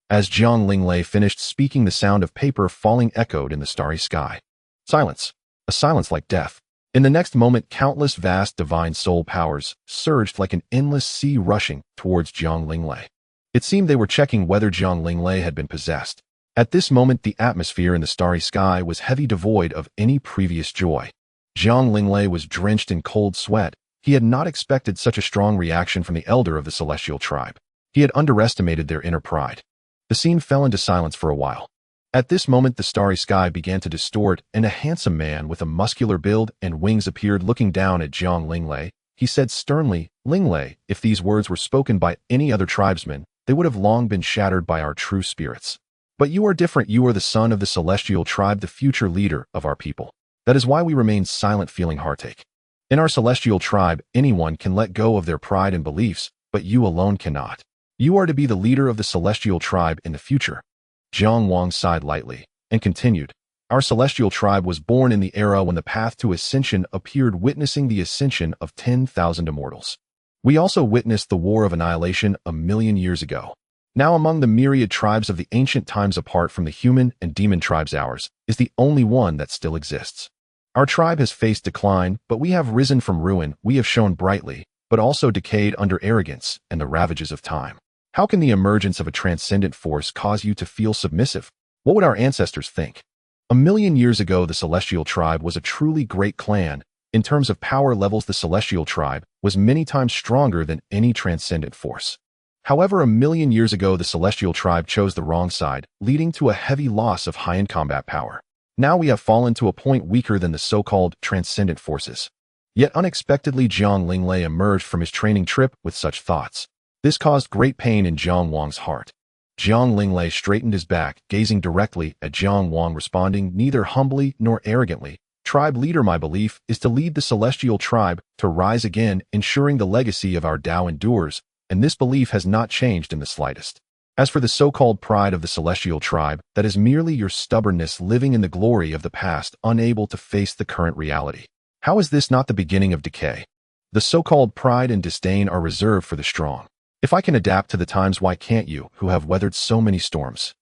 As Jiang Linglei finished speaking, the sound of paper falling echoed in the starry sky. Silence. A silence like death. In the next moment, countless vast divine soul powers surged like an endless sea rushing towards Jiang Linglei. It seemed they were checking whether Jiang Linglei had been possessed. At this moment, the atmosphere in the starry sky was heavy, devoid of any previous joy. Jiang Linglei was drenched in cold sweat. He had not expected such a strong reaction from the elder of the Celestial Tribe. He had underestimated their inner pride. The scene fell into silence for a while. At this moment, the starry sky began to distort, and a handsome man with a muscular build and wings appeared. Looking down at Jiang Linglei, he said sternly, "Linglei, if these words were spoken by any other tribesman, they would have long been shattered by our true spirits. But you are different. You are the son of the Celestial Tribe, the future leader of our people. That is why we remain silent, feeling heartache. In our Celestial Tribe, anyone can let go of their pride and beliefs, but you alone cannot. You are to be the leader of the Celestial Tribe in the future." Jiang Wang sighed lightly and continued, "Our Celestial Tribe was born in the era when the path to ascension appeared, witnessing the ascension of 10,000 immortals. We also witnessed the War of Annihilation 1,000,000 years ago. Now, among the myriad tribes of the ancient times, apart from the human and demon tribes, ours is the only one that still exists. Our tribe has faced decline, but we have risen from ruin. We have shone brightly, but also decayed under arrogance and the ravages of time. How can the emergence of a transcendent force cause you to feel submissive? What would our ancestors think? 1,000,000 years ago, the Celestial Tribe was a truly great clan. In terms of power levels, the Celestial Tribe was many times stronger than any transcendent force. However, 1,000,000 years ago, the Celestial Tribe chose the wrong side, leading to a heavy loss of high-end combat power. Now we have fallen to a point weaker than the so-called transcendent forces." Yet unexpectedly, Jiang Linglei emerged from his training trip with such thoughts. This caused great pain in Jiang Wang's heart. Jiang Linglei straightened his back, gazing directly at Jiang Wang, responding neither humbly nor arrogantly, "Tribe leader, my belief is to lead the Celestial Tribe to rise again, ensuring the legacy of our Tao endures, and this belief has not changed in the slightest. As for the so-called pride of the Celestial Tribe, that is merely your stubbornness living in the glory of the past, unable to face the current reality. How is this not the beginning of decay? The so-called pride and disdain are reserved for the strong. If I can adapt to the times, why can't you, who have weathered so many storms?"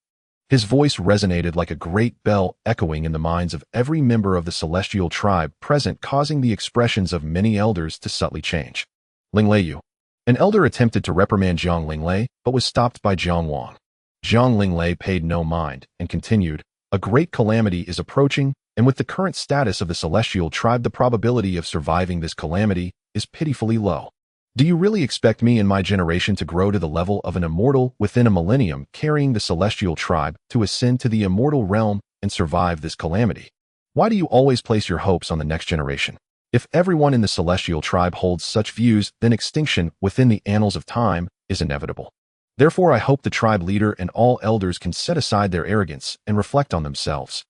His voice resonated like a great bell, echoing in the minds of every member of the Celestial Tribe present, causing the expressions of many elders to subtly change. "Linglei, you." An elder attempted to reprimand Jiang Linglei, but was stopped by Jiang Wang. Jiang Linglei paid no mind and continued, "A great calamity is approaching, and with the current status of the Celestial Tribe, the probability of surviving this calamity is pitifully low. Do you really expect me and my generation to grow to the level of an immortal within a millennium, carrying the Celestial Tribe to ascend to the immortal realm and survive this calamity? Why do you always place your hopes on the next generation? If everyone in the Celestial Tribe holds such views, then extinction within the annals of time is inevitable. Therefore, I hope the tribe leader and all elders can set aside their arrogance and reflect on themselves."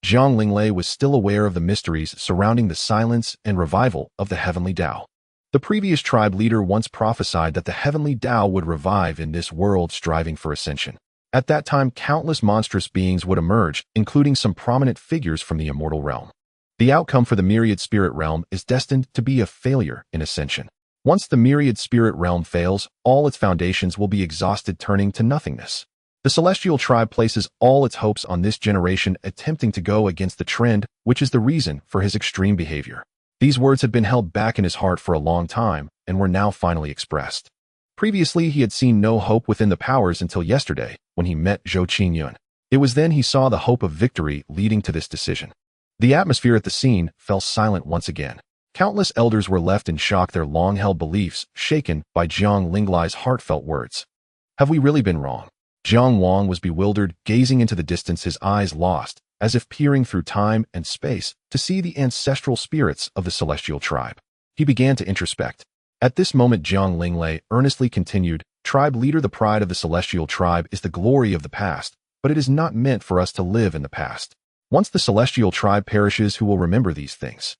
Jiang Linglei was still aware of the mysteries surrounding the silence and revival of the heavenly Tao. The previous tribe leader once prophesied that the heavenly Tao would revive in this world, striving for ascension. At that time, countless monstrous beings would emerge, including some prominent figures from the immortal realm. The outcome for the myriad spirit realm is destined to be a failure in ascension. Once the myriad spirit realm fails, all its foundations will be exhausted, turning to nothingness. The Celestial Tribe places all its hopes on this generation, attempting to go against the trend, which is the reason for his extreme behavior. These words had been held back in his heart for a long time and were now finally expressed. Previously, he had seen no hope within the powers until yesterday, when he met Zhou Qingyun. It was then he saw the hope of victory leading to this decision. The atmosphere at the scene fell silent once again. Countless elders were left in shock, their long-held beliefs shaken by Jiang Linglei's heartfelt words. Have we really been wrong? Jiang Wang was bewildered, gazing into the distance, his eyes lost as if peering through time and space to see the ancestral spirits of the celestial tribe. He began to introspect. At this moment, Jiang Linglei earnestly continued, "Tribe leader, the pride of the celestial tribe is the glory of the past, but it is not meant for us to live in the past. Once the celestial tribe perishes, who will remember these things?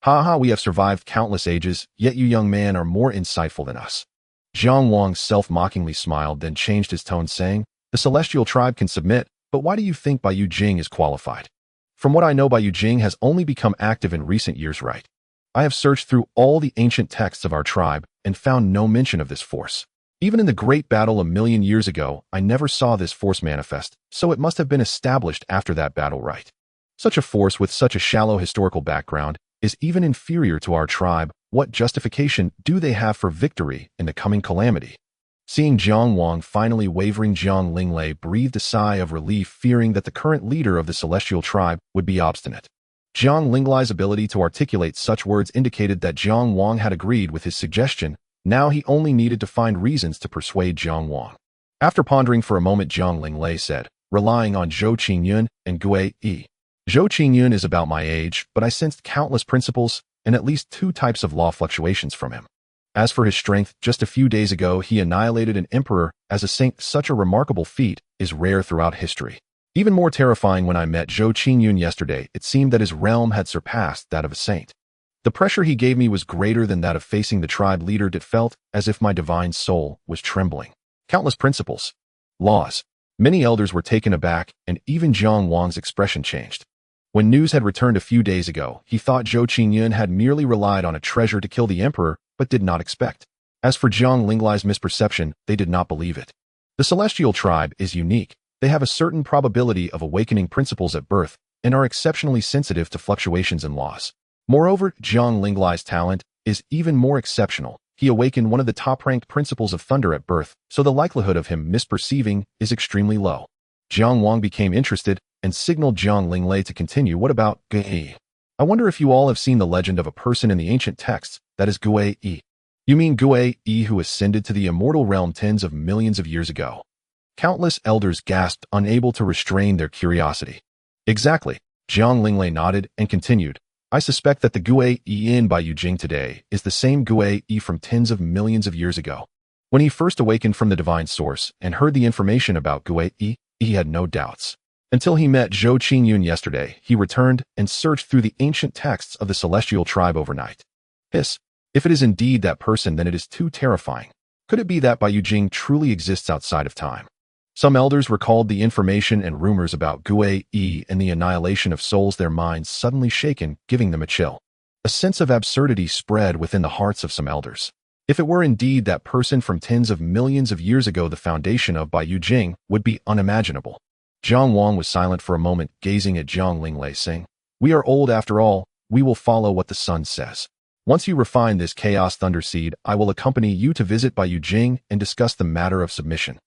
Ha ha, we have survived countless ages, yet you young man are more insightful than us." Jiang Wang self-mockingly smiled, then changed his tone, saying, "The celestial tribe can submit, but why do you think Bai Jing is qualified? From what I know, Bai Jing has only become active in recent years, right? I have searched through all the ancient texts of our tribe and found no mention of this force. Even in the great battle a million years ago, I never saw this force manifest, so it must have been established after that battle, right? Such a force with such a shallow historical background is even inferior to our tribe. What justification do they have for victory in the coming calamity?" Seeing Jiang Wang finally wavering, Jiang Linglei breathed a sigh of relief, fearing that the current leader of the celestial tribe would be obstinate. Jiang Linglei's ability to articulate such words indicated that Jiang Wang had agreed with his suggestion. Now he only needed to find reasons to persuade Jiang Wang. After pondering for a moment, Jiang Linglei said, relying on Zhou Qingyun and Gue Yi. "Zhou Qingyun is about my age, but I sensed countless principles and at least 2 types of law fluctuations from him. As for his strength, just a few days ago he annihilated an emperor as a saint. Such a remarkable feat is rare throughout history. Even more terrifying, when I met Zhou Qingyun yesterday, it seemed that his realm had surpassed that of a saint. The pressure he gave me was greater than that of facing the tribe leader. It felt as if my divine soul was trembling. Countless principles. Laws." Many elders were taken aback, and even Jiang Wang's expression changed. When news had returned a few days ago, he thought Zhou Qingyun had merely relied on a treasure to kill the emperor, but did not expect. As for Jiang Linglei's misperception, they did not believe it. The celestial tribe is unique. They have a certain probability of awakening principles at birth and are exceptionally sensitive to fluctuations in laws. Moreover, Jiang Linglei's talent is even more exceptional. He awakened one of the top-ranked principles of thunder at birth, so the likelihood of him misperceiving is extremely low. Jiang Wang became interested and signaled Jiang Linglei to continue. "What about Gue? I wonder if you all have seen the legend of a person in the ancient texts that is Gue Yi." "You mean Gue Yi, who ascended to the immortal realm tens of millions of years ago?" Countless elders gasped, unable to restrain their curiosity. "Exactly." Jiang Linglei nodded and continued, "I suspect that the Gue Yi in Bai Jing today is the same Gue Yi from tens of millions of years ago. When he first awakened from the divine source and heard the information about Gue Yi, he had no doubts. Until he met Zhou Qingyun yesterday, he returned and searched through the ancient texts of the celestial tribe overnight. Hiss. If it is indeed that person, then it is too terrifying. Could it be that Bai Jing truly exists outside of time?" Some elders recalled the information and rumors about Gue Yi and the annihilation of souls, their minds suddenly shaken, giving them a chill. A sense of absurdity spread within the hearts of some elders. If it were indeed that person from tens of millions of years ago, the foundation of Bai Jing would be unimaginable. Jiang Wang was silent for a moment, gazing at Jiang Linglei, saying, "We are old after all. We will follow what the sun says. Once you refine this chaos thunder seed, I will accompany you to visit Bai Jing and discuss the matter of submission."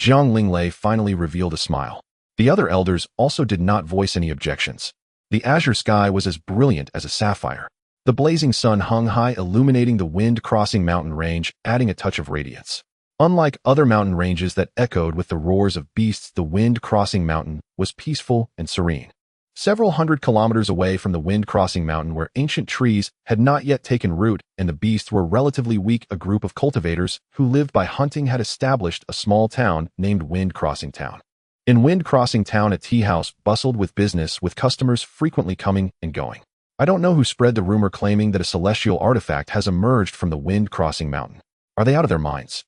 Jiang Linglei finally revealed a smile. The other elders also did not voice any objections. The azure sky was as brilliant as a sapphire. The blazing sun hung high, illuminating the wind-crossing mountain range, adding a touch of radiance. Unlike other mountain ranges that echoed with the roars of beasts, the wind-crossing mountain was peaceful and serene. Several hundred kilometers away from the wind-crossing mountain, where ancient trees had not yet taken root and the beasts were relatively weak, a group of cultivators who lived by hunting had established a small town named Wind Crossing Town. In Wind Crossing Town, a tea house bustled with business, with customers frequently coming and going. I don't know who spread the rumor claiming that a celestial artifact has emerged from the Wind Crossing Mountain. Are they out of their minds?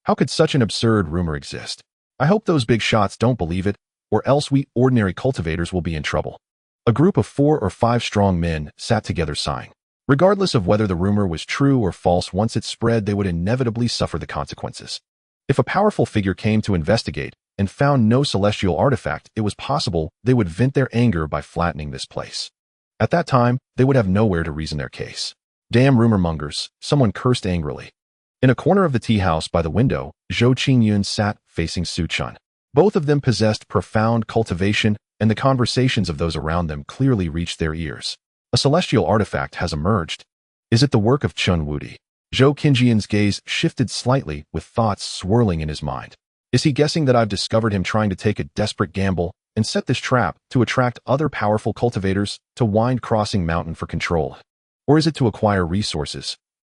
How could such an absurd rumor exist? I hope those big shots don't believe it, or else we ordinary cultivators will be in trouble. A group of 4 or 5 strong men sat together, sighing. Regardless of whether the rumor was true or false, once it spread, they would inevitably suffer the consequences. If a powerful figure came to investigate and found no celestial artifact, it was possible they would vent their anger by flattening this place. At that time, they would have nowhere to reason their case. "Damn rumor mongers," someone cursed angrily. In a corner of the tea house by the window, Zhou Qingyun sat facing Su Chun. Both of them possessed profound cultivation, and the conversations of those around them clearly reached their ears. A celestial artifact has emerged. Is it the work of Chun Wudi? Zhou Qingyun's gaze shifted slightly, with thoughts swirling in his mind. Is he guessing that I've discovered him trying to take a desperate gamble and set this trap to attract other powerful cultivators to wind Crossing Mountain for control? Or is it to acquire resources?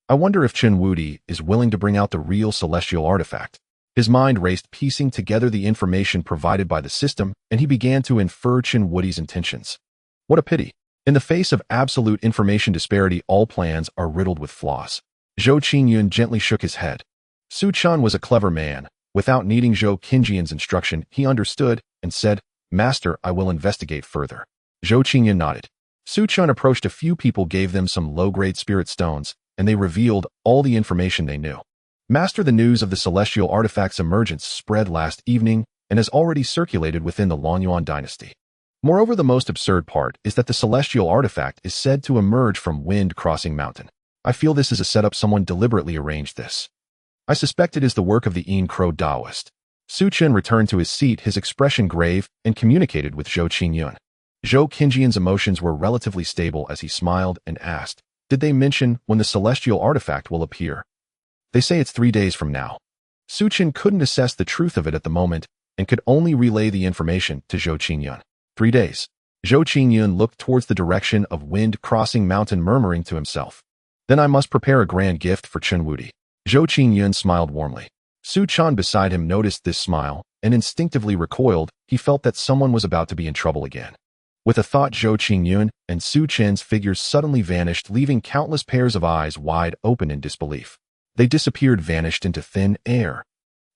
I wonder if Chen Wudi is willing to bring out the real celestial artifact. His mind raced, piecing together the information provided by the system, and he began to infer Chen Wudi's intentions. What a pity. In the face of absolute information disparity, all plans are riddled with flaws. Zhou Qingyun gently shook his head. Su Chen was a clever man. Without needing Zhou Qingyun's instruction, he understood and said, "Master, I will investigate further." Zhou Qingyun nodded. Su Chen approached a few people, gave them some low-grade spirit stones, and they revealed all the information they knew. Master, the news of the celestial artifact's emergence spread last evening and has already circulated within the Longyuan dynasty. Moreover, the most absurd part is that the celestial artifact is said to emerge from Wind Crossing Mountain. I feel this is a setup. Someone deliberately arranged this. I suspect it is the work of the Yin Crow Taoist. Su Chen returned to his seat, his expression grave, and communicated with Zhou Qingyun. Zhou Qingyun's emotions were relatively stable as he smiled and asked, "Did they mention when the celestial artifact will appear?" "They say it's 3 days from now." Su Chen couldn't assess the truth of it at the moment and could only relay the information to Zhou Qingyun. 3 days. Zhou Qingyun looked towards the direction of Wind Crossing Mountain, murmuring to himself, "Then I must prepare a grand gift for Chen Wudi." Zhou Qingyun smiled warmly. Su Chen beside him noticed this smile and instinctively recoiled. He felt that someone was about to be in trouble again. With a thought, Zhou Qingyun and Su Chen's figures suddenly vanished, leaving countless pairs of eyes wide open in disbelief. They disappeared, vanished into thin air.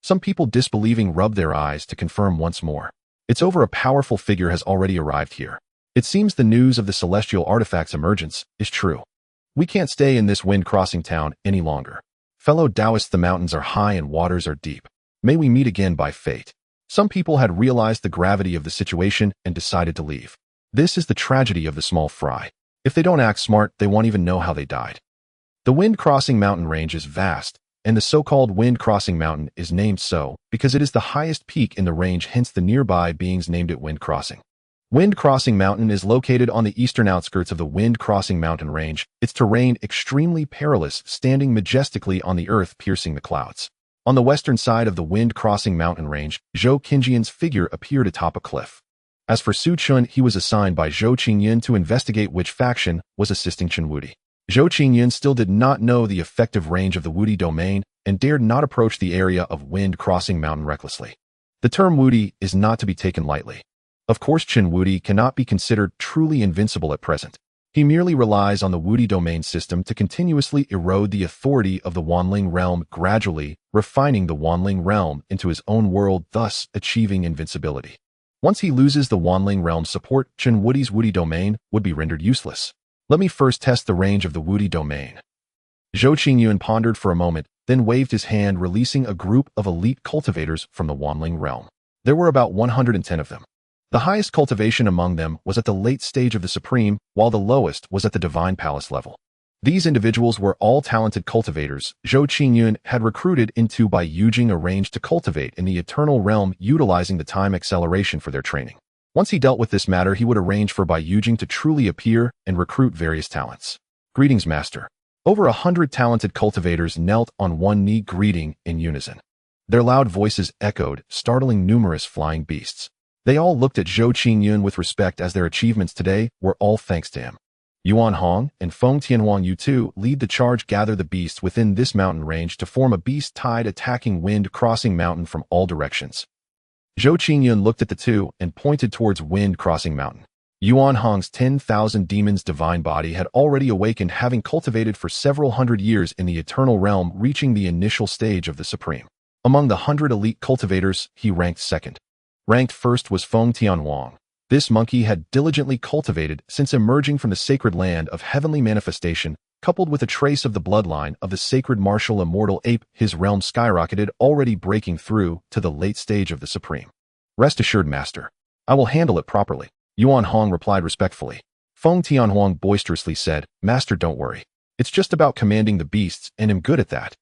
Some people, disbelieving, rubbed their eyes to confirm once more. It's over. A powerful figure has already arrived here. It seems the news of the celestial artifact's emergence is true. We can't stay in this Wind Crossing town any longer. Fellow Taoists, the mountains are high and waters are deep. May we meet again by fate. Some people had realized the gravity of the situation and decided to leave. This is the tragedy of the small fry. If they don't act smart, they won't even know how they died. The Wind Crossing Mountain range is vast, and the so-called Wind Crossing Mountain is named so because it is the highest peak in the range, hence the nearby beings named it Wind Crossing. Wind Crossing Mountain is located on the eastern outskirts of the Wind Crossing Mountain range, its terrain extremely perilous, standing majestically on the earth, piercing the clouds. On the western side of the Wind Crossing Mountain range, Zhou Qingyun's figure appeared atop a cliff. As for Su Chen, he was assigned by Zhou Qingyun to investigate which faction was assisting Chen Wudi. Zhou Qingyun still did not know the effective range of the Wudi domain and dared not approach the area of Wind Crossing Mountain recklessly. The term Wudi is not to be taken lightly. Of course, Chen Wudi cannot be considered truly invincible at present. He merely relies on the Wudi domain system to continuously erode the authority of the Wanling realm, gradually refining the Wanling realm into his own world, thus achieving invincibility. Once he loses the Wanling realm support, Chen Wudi's Wudi domain would be rendered useless. Let me first test the range of the Wudi domain. Zhou Qingyun pondered for a moment, then waved his hand, releasing a group of elite cultivators from the Wanling realm. There were about 110 of them. The highest cultivation among them was at the late stage of the Supreme, while the lowest was at the Divine Palace level. These individuals were all talented cultivators Zhou Qingyun had recruited into by Yujing, arranged to cultivate in the Eternal Realm, utilizing the time acceleration for their training. Once he dealt with this matter, he would arrange for Bai Yujing to truly appear and recruit various talents. Greetings, Master. Over 100 talented cultivators knelt on one knee, greeting in unison. Their loud voices echoed, startling numerous flying beasts. They all looked at Zhou Qingyun with respect, as their achievements today were all thanks to him. Yuan Hong and Feng Tianhuang, you two lead the charge. Gather the beasts within this mountain range to form a beast tide, attacking Wind Crossing Mountain from all directions. Zhou Qingyun looked at the two and pointed towards Wind Crossing Mountain. Yuan Hong's 10,000 demons' divine body had already awakened, having cultivated for several hundred years in the Eternal Realm, reaching the initial stage of the Supreme. Among the 100 elite cultivators, he ranked second. Ranked first was Feng Tianhuang. This monkey had diligently cultivated since emerging from the sacred land of heavenly manifestation, coupled with a trace of the bloodline of the sacred martial immortal ape. His realm skyrocketed, already breaking through to the late stage of the Supreme. Rest assured, Master. I will handle it properly. Yuan Hong replied respectfully. Feng Tianhuang boisterously said, Master, don't worry. It's just about commanding the beasts, and I'm good at that.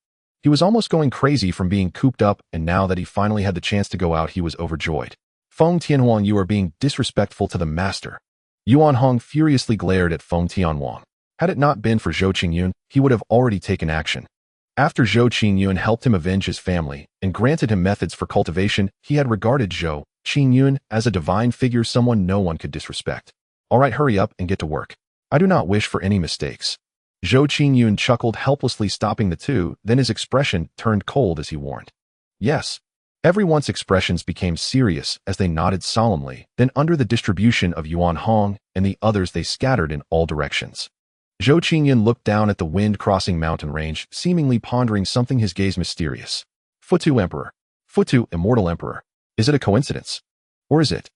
He was almost going crazy from being cooped up, and now that he finally had the chance to go out, he was overjoyed. Feng Tianhuang, you are being disrespectful to the Master. Yuan Hong furiously glared at Feng Tianhuang. Had it not been for Zhou Qingyun, he would have already taken action. After Zhou Qingyun helped him avenge his family and granted him methods for cultivation, he had regarded Zhou Qingyun as a divine figure, someone no one could disrespect. All right, hurry up and get to work. I do not wish for any mistakes. Zhou Qingyun chuckled helplessly, stopping the two, then his expression turned cold as he warned. Yes. Everyone's expressions became serious as they nodded solemnly, then under the distribution of Yuan Hong and the others they scattered in all directions. Zhou Qingyun looked down at the wind-crossing mountain range, seemingly pondering something, his gaze mysterious. Futu Emperor. Futu Immortal Emperor. Is it a coincidence? Or is it?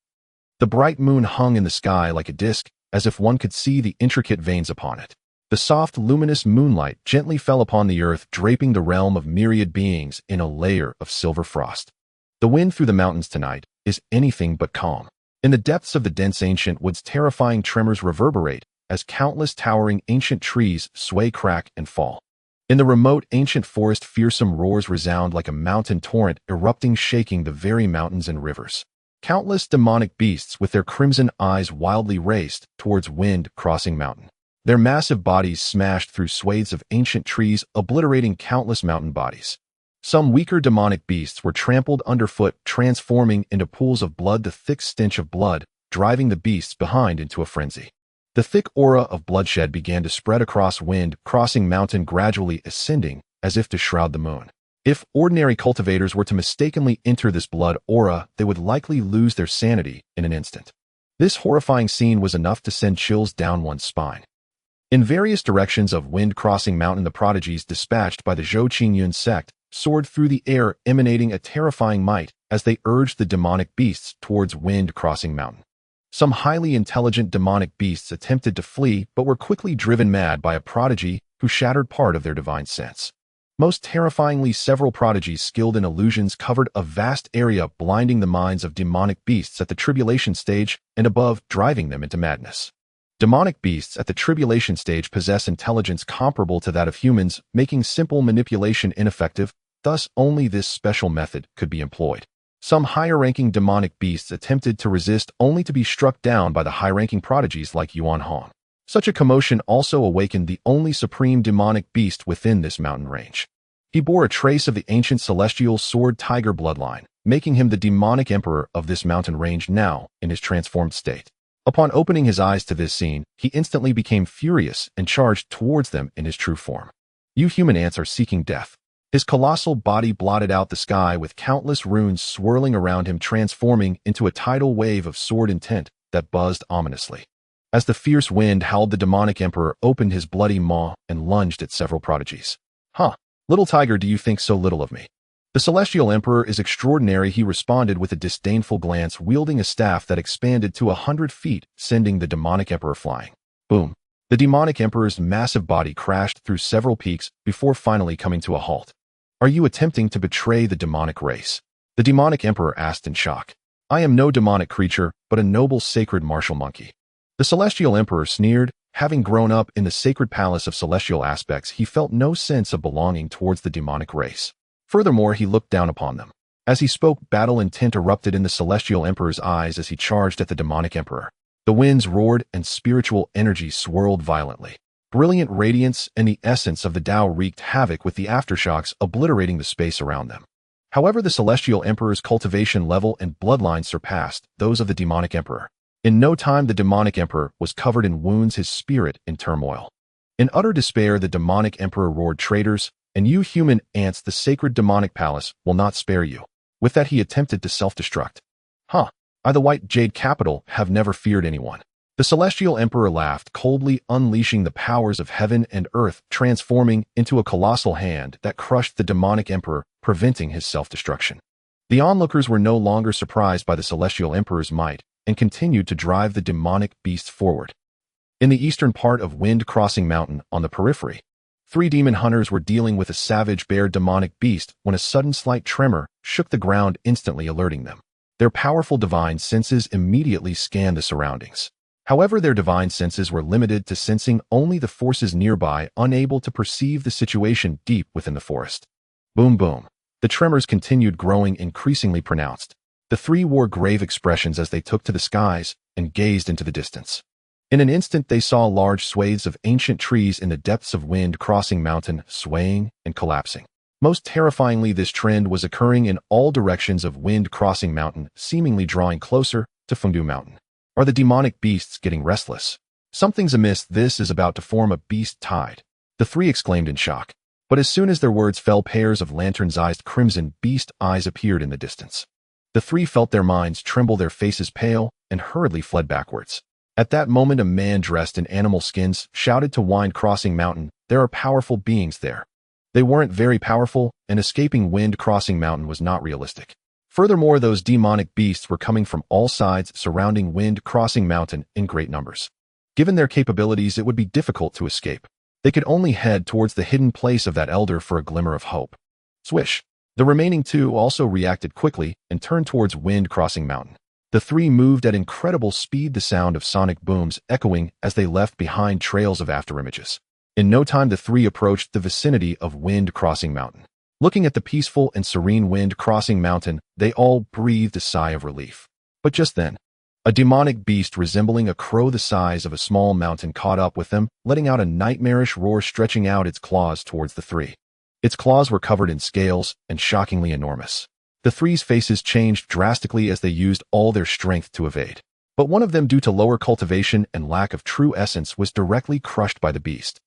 The bright moon hung in the sky like a disk, as if one could see the intricate veins upon it. The soft, luminous moonlight gently fell upon the earth, draping the realm of myriad beings in a layer of silver frost. The wind through the mountains tonight is anything but calm. In the depths of the dense ancient woods, terrifying tremors reverberate as countless towering ancient trees sway, crack, and fall. In the remote ancient forest, fearsome roars resound like a mountain torrent erupting, shaking the very mountains and rivers. Countless demonic beasts with their crimson eyes wildly raced towards wind-crossing mountain. Their massive bodies smashed through swathes of ancient trees, obliterating countless mountain bodies. Some weaker demonic beasts were trampled underfoot, transforming into pools of blood, the thick stench of blood driving the beasts behind into a frenzy. The thick aura of bloodshed began to spread across wind-crossing mountain, gradually ascending as if to shroud the moon. If ordinary cultivators were to mistakenly enter this blood aura, they would likely lose their sanity in an instant. This horrifying scene was enough to send chills down one's spine. In various directions of wind-crossing mountain, the prodigies dispatched by the Zhou Qingyun sect soared through the air, emanating a terrifying might as they urged the demonic beasts towards wind-crossing mountain. Some highly intelligent demonic beasts attempted to flee, but were quickly driven mad by a prodigy who shattered part of their divine sense. Most terrifyingly, several prodigies skilled in illusions covered a vast area, blinding the minds of demonic beasts at the tribulation stage and above, driving them into madness. Demonic beasts at the tribulation stage possess intelligence comparable to that of humans, making simple manipulation ineffective. Thus, only this special method could be employed. Some higher-ranking demonic beasts attempted to resist, only to be struck down by the high-ranking prodigies like Yuan Hong. Such a commotion also awakened the only supreme demonic beast within this mountain range. He bore a trace of the ancient celestial sword tiger bloodline, making him the demonic emperor of this mountain range now in his transformed state. Upon opening his eyes to this scene, he instantly became furious and charged towards them in his true form. You human ants are seeking death. His colossal body blotted out the sky with countless runes swirling around him, transforming into a tidal wave of sword intent that buzzed ominously. As the fierce wind howled, the demonic emperor opened his bloody maw and lunged at several prodigies. Huh, little tiger, do you think so little of me? The celestial emperor is extraordinary, he responded with a disdainful glance, wielding a staff that expanded to 100 feet, sending the demonic emperor flying. Boom. The demonic emperor's massive body crashed through several peaks before finally coming to a halt. Are you attempting to betray the demonic race? The demonic emperor asked in shock. I am no demonic creature, but a noble sacred martial monkey. The celestial emperor sneered. Having grown up in the sacred palace of celestial aspects, he felt no sense of belonging towards the demonic race. Furthermore, he looked down upon them. As he spoke, battle intent erupted in the celestial emperor's eyes as he charged at the demonic emperor. The winds roared and spiritual energy swirled violently. Brilliant radiance and the essence of the Tao wreaked havoc with the aftershocks, obliterating the space around them. However, the celestial emperor's cultivation level and bloodline surpassed those of the demonic emperor. In no time, the demonic emperor was covered in wounds, his spirit in turmoil. In utter despair, the demonic emperor roared, traitors, and you human ants, the sacred demonic palace will not spare you. With that, he attempted to self-destruct. Huh, I, the white jade capital, have never feared anyone. The celestial emperor laughed coldly, unleashing the powers of heaven and earth, transforming into a colossal hand that crushed the demonic emperor, preventing his self-destruction. The onlookers were no longer surprised by the celestial emperor's might and continued to drive the demonic beasts forward. In the eastern part of wind-crossing mountain, on the periphery, 3 demon hunters were dealing with a savage bear demonic beast when a sudden slight tremor shook the ground, instantly alerting them. Their powerful divine senses immediately scanned the surroundings. However, their divine senses were limited to sensing only the forces nearby, unable to perceive the situation deep within the forest. Boom, boom. The tremors continued, growing increasingly pronounced. The 3 wore grave expressions as they took to the skies and gazed into the distance. In an instant, they saw large swathes of ancient trees in the depths of wind-crossing mountain swaying and collapsing. Most terrifyingly, this trend was occurring in all directions of Wind Crossing Mountain, seemingly drawing closer to Fengdu Mountain. Are the demonic beasts getting restless? Something's amiss. This is about to form a beast tide. The three exclaimed in shock. But as soon as their words fell, pairs of lantern-sized crimson beast eyes appeared in the distance. The three felt their minds tremble, their faces pale, and hurriedly fled backwards. At that moment, a man dressed in animal skins shouted to Wind Crossing Mountain, "There are powerful beings there." They weren't very powerful, and escaping Wind Crossing Mountain was not realistic. Furthermore, those demonic beasts were coming from all sides surrounding Wind Crossing Mountain in great numbers. Given their capabilities, it would be difficult to escape. They could only head towards the hidden place of that elder for a glimmer of hope. Swish! The remaining two also reacted quickly and turned towards Wind Crossing Mountain. The three moved at incredible speed, the sound of sonic booms echoing as they left behind trails of afterimages. In no time, the three approached the vicinity of Wind Crossing Mountain. Looking at the peaceful and serene Wind Crossing Mountain, they all breathed a sigh of relief. But just then, a demonic beast resembling a crow the size of a small mountain caught up with them, letting out a nightmarish roar, stretching out its claws towards the three. Its claws were covered in scales and shockingly enormous. The three's faces changed drastically as they used all their strength to evade. But one of them, due to lower cultivation and lack of true essence, was directly crushed by the beast.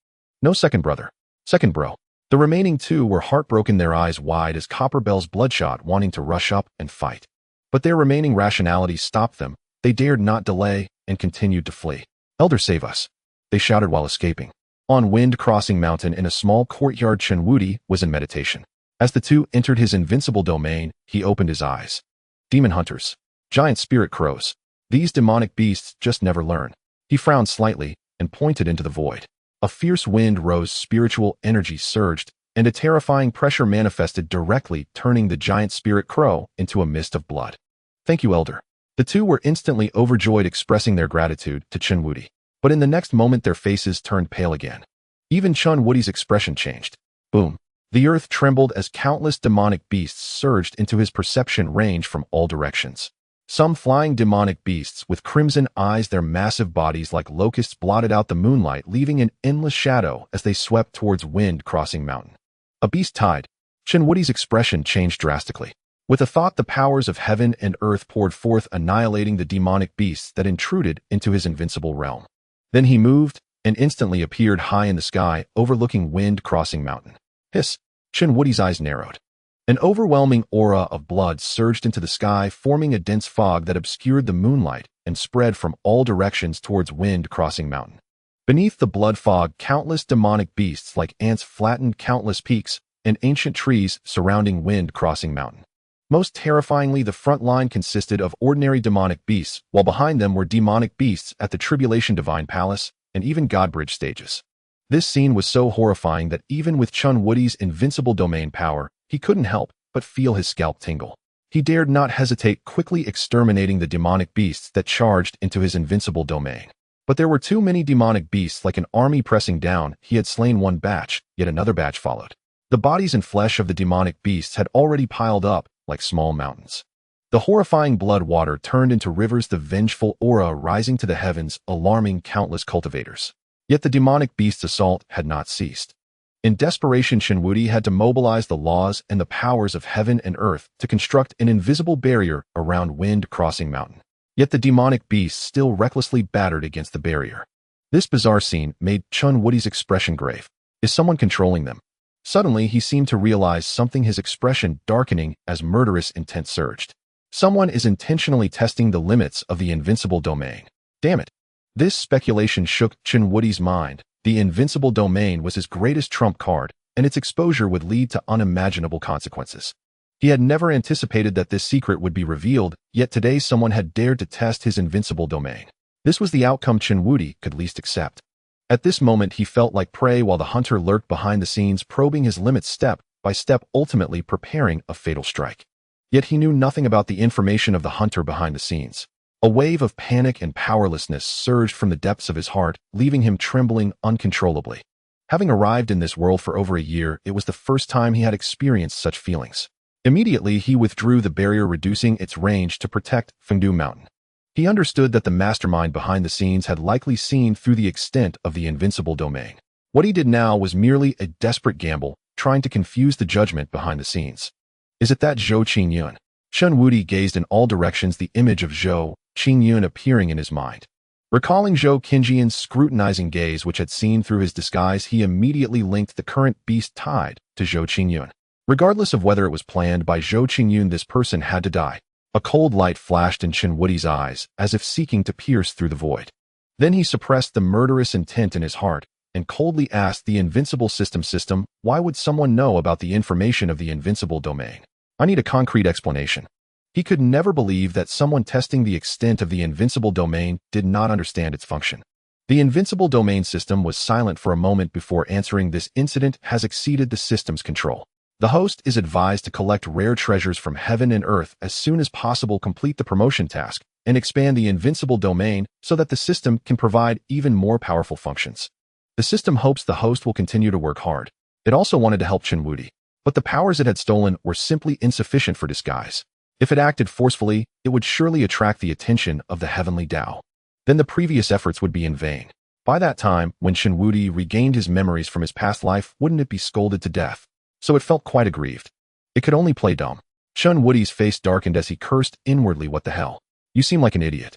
No second brother. Second bro. The remaining two were heartbroken, their eyes wide as Copperbell's bloodshot, wanting to rush up and fight. But their remaining rationality stopped them. They dared not delay and continued to flee. "Elder, save us!" they shouted while escaping. On Wind Crossing Mountain, in a small courtyard, Chen Wudi was in meditation. As the two entered his invincible domain, he opened his eyes. Demon hunters. Giant spirit crows. These demonic beasts just never learn. He frowned slightly and pointed into the void. A fierce wind rose, spiritual energy surged, and a terrifying pressure manifested directly, turning the giant spirit crow into a mist of blood. "Thank you, Elder." The two were instantly overjoyed, expressing their gratitude to Chen Wudi. But in the next moment, their faces turned pale again. Even Chen Wudi's expression changed. Boom. The earth trembled as countless demonic beasts surged into his perception range from all directions. Some flying demonic beasts with crimson eyes, their massive bodies like locusts blotted out the moonlight, leaving an endless shadow as they swept towards Wind Crossing Mountain. A beast tide. Chen Wudi's expression changed drastically. With a thought, the powers of heaven and earth poured forth, annihilating the demonic beasts that intruded into his invincible realm. Then he moved and instantly appeared high in the sky, overlooking Wind Crossing Mountain. Hiss! Chen Wudi's eyes narrowed. An overwhelming aura of blood surged into the sky, forming a dense fog that obscured the moonlight and spread from all directions towards Wind Crossing Mountain. Beneath the blood fog, countless demonic beasts like ants flattened countless peaks and ancient trees surrounding Wind Crossing Mountain. Most terrifyingly, the front line consisted of ordinary demonic beasts, while behind them were demonic beasts at the Tribulation Divine Palace and even Godbridge stages. This scene was so horrifying that even with Chen Wudi's invincible domain power, he couldn't help but feel his scalp tingle. He dared not hesitate, quickly exterminating the demonic beasts that charged into his invincible domain. But there were too many demonic beasts, like an army pressing down. He had slain one batch, yet another batch followed. The bodies and flesh of the demonic beasts had already piled up like small mountains. The horrifying blood water turned into rivers, the vengeful aura rising to the heavens, alarming countless cultivators. Yet the demonic beast's assault had not ceased. In desperation, Chen Wudi had to mobilize the laws and the powers of heaven and earth to construct an invisible barrier around Wind Crossing Mountain. Yet the demonic beasts still recklessly battered against the barrier. This bizarre scene made Chen Wudi's expression grave. Is someone controlling them? Suddenly, he seemed to realize something, his expression darkening as murderous intent surged. Someone is intentionally testing the limits of the invincible domain. Damn it. This speculation shook Chen Wudi's mind. The invincible domain was his greatest trump card, and its exposure would lead to unimaginable consequences. He had never anticipated that this secret would be revealed, yet today someone had dared to test his invincible domain. This was the outcome Chen Wudi could least accept. At this moment, he felt like prey while the hunter lurked behind the scenes, probing his limits step by step, ultimately preparing a fatal strike. Yet he knew nothing about the information of the hunter behind the scenes. A wave of panic and powerlessness surged from the depths of his heart, leaving him trembling uncontrollably. Having arrived in this world for over a year, it was the first time he had experienced such feelings. Immediately, he withdrew the barrier, reducing its range to protect Fengdu Mountain. He understood that the mastermind behind the scenes had likely seen through the extent of the invincible domain. What he did now was merely a desperate gamble, trying to confuse the judgment behind the scenes. Is it that Zhou Qingyun? Chen Wudi gazed in all directions, the image of Zhou Qingyun appearing in his mind. Recalling Zhou Qingyun's scrutinizing gaze which had seen through his disguise, he immediately linked the current beast tide to Zhou Qingyun. Regardless of whether it was planned by Zhou Qingyun, this person had to die. A cold light flashed in Chen Wudi's eyes, as if seeking to pierce through the void. Then he suppressed the murderous intent in his heart, and coldly asked the invincible system, why would someone know about the information of the invincible domain? I need a concrete explanation. He could never believe that someone testing the extent of the invincible domain did not understand its function. The invincible domain system was silent for a moment before answering. This incident has exceeded the system's control. The host is advised to collect rare treasures from heaven and earth as soon as possible, complete the promotion task, and expand the invincible domain so that the system can provide even more powerful functions. The system hopes the host will continue to work hard. It also wanted to help Chen Wudi, but the powers it had stolen were simply insufficient for disguise. If it acted forcefully, it would surely attract the attention of the heavenly Tao. Then the previous efforts would be in vain. By that time, when Chen Wudi regained his memories from his past life, wouldn't it be scolded to death? So it felt quite aggrieved. It could only play dumb. Chen Wudi's face darkened as he cursed inwardly. What the hell? You seem like an idiot.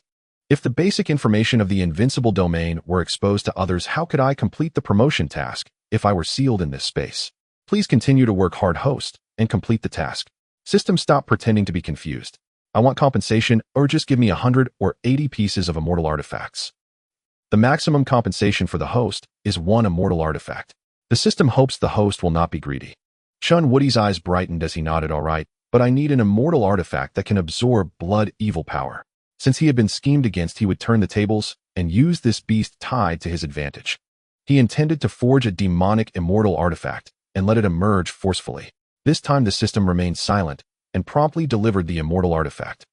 If the basic information of the invincible domain were exposed to others, how could I complete the promotion task if I were sealed in this space? Please continue to work hard, host, and complete the task. System, stop pretending to be confused. I want compensation, or just give me 100 or 80 pieces of immortal artifacts. The maximum compensation for the host is 1 immortal artifact. The system hopes the host will not be greedy. Chen Wudi's eyes brightened as he nodded. All right, but I need an immortal artifact that can absorb blood evil power. Since he had been schemed against, he would turn the tables and use this beast tide to his advantage. He intended to forge a demonic immortal artifact and let it emerge forcefully. This time the system remained silent and promptly delivered the immortal artifact.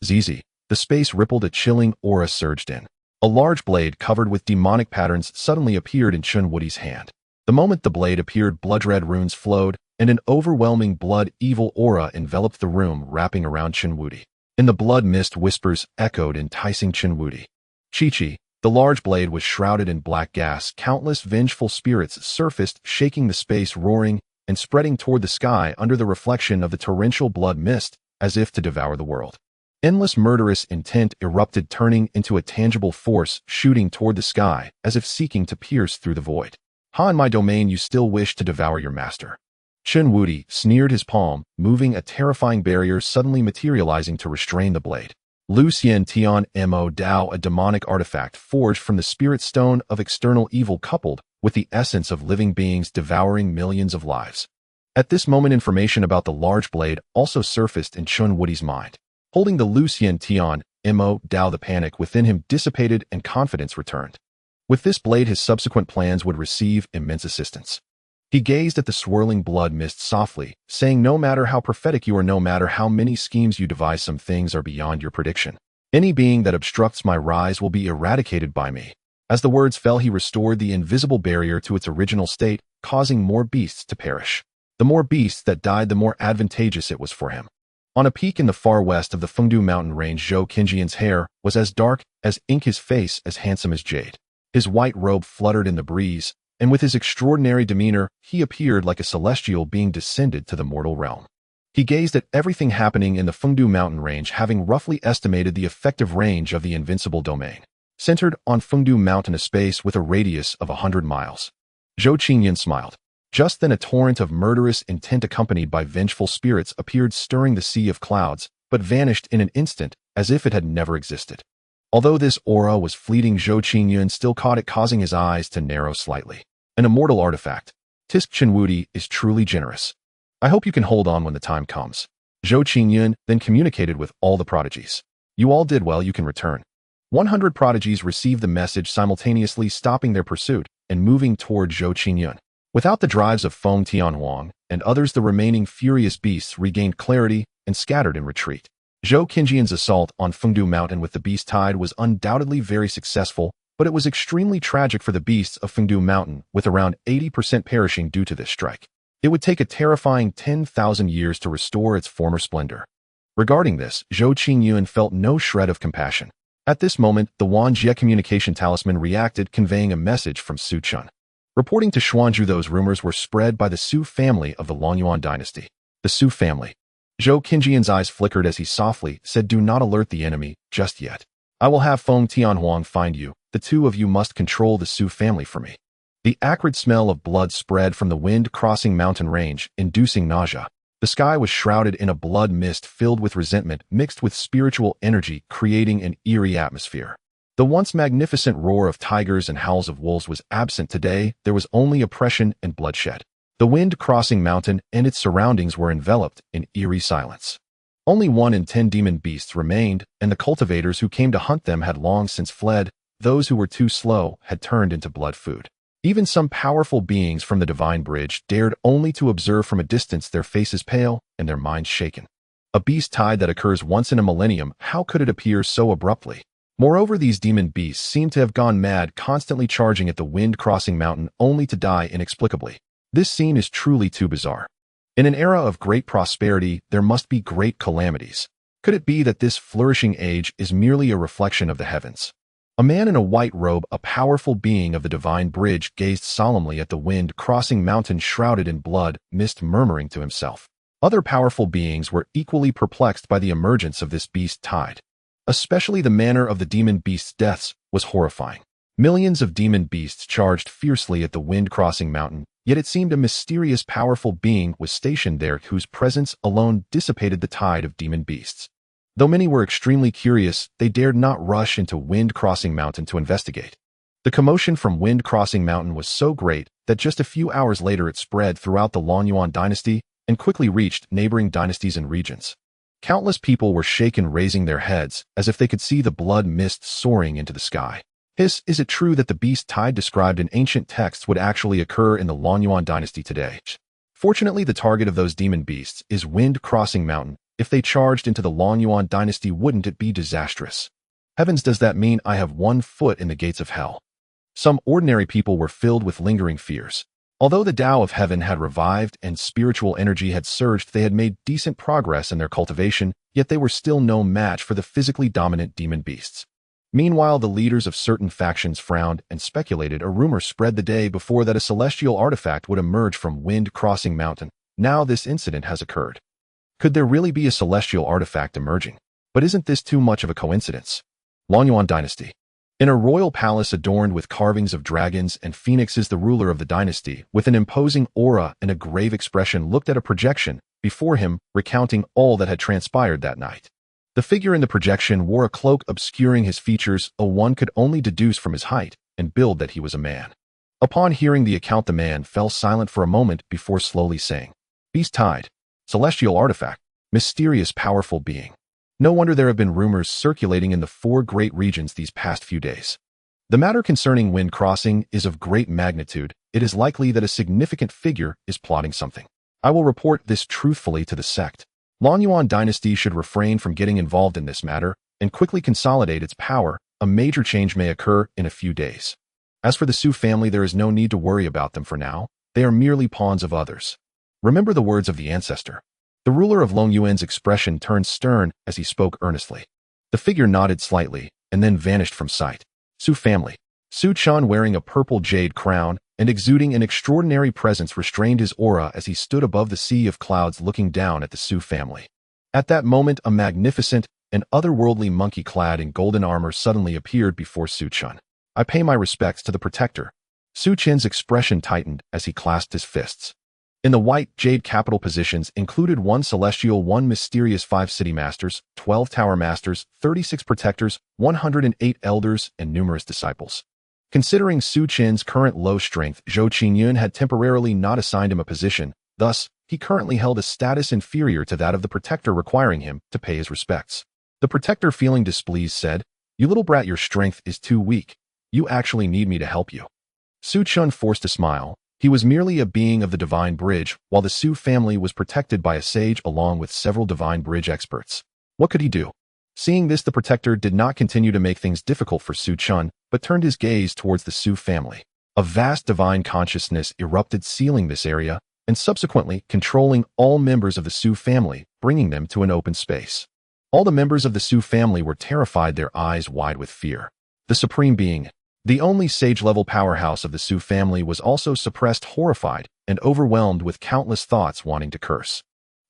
ZZ. The space rippled, a chilling aura surged in. A large blade covered with demonic patterns suddenly appeared in Chen Wudi's hand. The moment the blade appeared, blood-red runes flowed, and an overwhelming blood-evil aura enveloped the room, wrapping around Chen Wudi. In the blood mist, whispers echoed, enticing Chen Wudi. Chi-Chi. The large blade was shrouded in black gas. Countless vengeful spirits surfaced, shaking the space, roaring, and spreading toward the sky under the reflection of the torrential blood mist, as if to devour the world. Endless murderous intent erupted, turning into a tangible force, shooting toward the sky, as if seeking to pierce through the void. Ha, in my domain you still wish to devour your master. Chen Wudi sneered, his palm, moving, a terrifying barrier suddenly materializing to restrain the blade. Lu Xian Tian Mo Dao, a demonic artifact forged from the spirit stone of external evil coupled with the essence of living beings, devouring millions of lives. At this moment, information about the large blade also surfaced in Chen Wudi's mind. Holding the Lu Xian Tian Mo Dao, the panic within him dissipated and confidence returned. With this blade, his subsequent plans would receive immense assistance. He gazed at the swirling blood mist softly, saying, no matter how prophetic you are, no matter how many schemes you devise, some things are beyond your prediction. Any being that obstructs my rise will be eradicated by me. As the words fell, he restored the invisible barrier to its original state, causing more beasts to perish. The more beasts that died, the more advantageous it was for him. On a peak in the far west of the Fengdu mountain range, Zhou Qingyun's hair was as dark as ink, his face as handsome as jade. His white robe fluttered in the breeze, and with his extraordinary demeanor, he appeared like a celestial being descended to the mortal realm. He gazed at everything happening in the Fengdu mountain range, having roughly estimated the effective range of the invincible domain. Centered on Fengdu mountain, a space with a radius of 100 miles. Zhou Qingyun smiled. Just then a torrent of murderous intent accompanied by vengeful spirits appeared, stirring the sea of clouds, but vanished in an instant as if it had never existed. Although this aura was fleeting, Zhou Qingyun still caught it, causing his eyes to narrow slightly. An immortal artifact. Tisk, Chen Wudi is truly generous. I hope you can hold on when the time comes. Zhou Qingyun then communicated with all the prodigies. You all did well, you can return. 100 prodigies received the message, simultaneously stopping their pursuit and moving toward Zhou Qingyun. Without the drives of Feng Tianhuang and others, the remaining furious beasts regained clarity and scattered in retreat. Zhou Qingyun's assault on Fengdu Mountain with the beast tide was undoubtedly very successful, but it was extremely tragic for the beasts of Fengdu Mountain, with around 80% perishing due to this strike. It would take a terrifying 10,000 years to restore its former splendor. Regarding this, Zhou Qingyun felt no shred of compassion. At this moment, the Wanjie communication talisman reacted, conveying a message from Su Chun. Reporting to Xuanzhu, those rumors were spread by the Su family of the Longyuan dynasty. The Su family. Zhou Qinjian's eyes flickered as he softly said, "Do not alert the enemy just yet. I will have Feng Tianhuang find you. The two of you must control the Su family for me." The acrid smell of blood spread from the wind-crossing mountain range, inducing nausea. The sky was shrouded in a blood mist filled with resentment mixed with spiritual energy, creating an eerie atmosphere. The once magnificent roar of tigers and howls of wolves was absent today. There was only oppression and bloodshed. The wind-crossing mountain and its surroundings were enveloped in eerie silence. Only 1 in 10 demon beasts remained, and the cultivators who came to hunt them had long since fled. Those who were too slow had turned into blood food. Even some powerful beings from the Divine Bridge dared only to observe from a distance, their faces pale and their minds shaken. A beast tide that occurs once in a millennium, how could it appear so abruptly? Moreover, these demon beasts seemed to have gone mad, constantly charging at the wind-crossing mountain only to die inexplicably. This scene is truly too bizarre. In an era of great prosperity, there must be great calamities. Could it be that this flourishing age is merely a reflection of the heavens? A man in a white robe, a powerful being of the Divine Bridge, gazed solemnly at the wind-crossing mountain shrouded in blood mist, murmuring to himself. Other powerful beings were equally perplexed by the emergence of this beast tide. Especially the manner of the demon beasts' deaths was horrifying. Millions of demon beasts charged fiercely at the wind-crossing mountain, yet it seemed a mysterious, powerful being was stationed there whose presence alone dissipated the tide of demon beasts. Though many were extremely curious, they dared not rush into Wind-Crossing Mountain to investigate. The commotion from Wind-Crossing Mountain was so great that just a few hours later it spread throughout the Longyuan dynasty and quickly reached neighboring dynasties and regions. Countless people were shaken, raising their heads as if they could see the blood mist soaring into the sky. Is it true that the beast tide described in ancient texts would actually occur in the Longyuan dynasty today? Fortunately, the target of those demon beasts is Wind-Crossing Mountain. If they charged into the Longyuan dynasty, wouldn't it be disastrous? Heavens, does that mean I have one foot in the gates of hell? Some ordinary people were filled with lingering fears. Although the Tao of Heaven had revived and spiritual energy had surged, they had made decent progress in their cultivation, yet they were still no match for the physically dominant demon beasts. Meanwhile, the leaders of certain factions frowned and speculated. A rumor spread the day before that a celestial artifact would emerge from Wind-Crossing Mountain. Now this incident has occurred. Could there really be a celestial artifact emerging? But isn't this too much of a coincidence? Longyuan Dynasty. In a royal palace adorned with carvings of dragons and phoenixes, the ruler of the dynasty, with an imposing aura and a grave expression, looked at a projection before him, recounting all that had transpired that night. The figure in the projection wore a cloak obscuring his features, one could only deduce from his height and build that he was a man. Upon hearing the account, the man fell silent for a moment before slowly saying, "Beast tide. Celestial artifact. Mysterious, powerful being. No wonder there have been rumors circulating in the 4 great regions these past few days. The matter concerning Wind Crossing is of great magnitude. It is likely that a significant figure is plotting something. I will report this truthfully to the sect. Longyuan dynasty should refrain from getting involved in this matter and quickly consolidate its power. A major change may occur in a few days. As for the Su family, there is no need to worry about them for now. They are merely pawns of others. Remember the words of the ancestor." The ruler of Longyuan's expression turned stern as he spoke earnestly. The figure nodded slightly and then vanished from sight. Su family. Su Chan, wearing a purple jade crown and exuding an extraordinary presence, restrained his aura as he stood above the sea of clouds looking down at the Su family. At that moment, a magnificent and otherworldly monkey clad in golden armor suddenly appeared before Su Chan. "I pay my respects to the protector." Su Chen's expression tightened as he clasped his fists. In the white jade capital positions included 1 celestial, 1 mysterious, 5 city masters, 12 tower masters, 36 protectors, 108 elders, and numerous disciples. Considering Su Chen's current low strength, Zhou Qingyun had temporarily not assigned him a position. Thus, he currently held a status inferior to that of the protector, requiring him to pay his respects. The protector, feeling displeased, said, "You little brat, your strength is too weak. You actually need me to help you." Su Chan forced a smile. He was merely a being of the Divine Bridge, while the Su family was protected by a sage along with several Divine Bridge experts. What could he do? Seeing this, the protector did not continue to make things difficult for Su Chan, but turned his gaze towards the Su family. A vast divine consciousness erupted, sealing this area, and subsequently controlling all members of the Su family, bringing them to an open space. All the members of the Su family were terrified, their eyes wide with fear. The Supreme Being. The only sage-level powerhouse of the Su family was also suppressed, horrified, and overwhelmed with countless thoughts wanting to curse.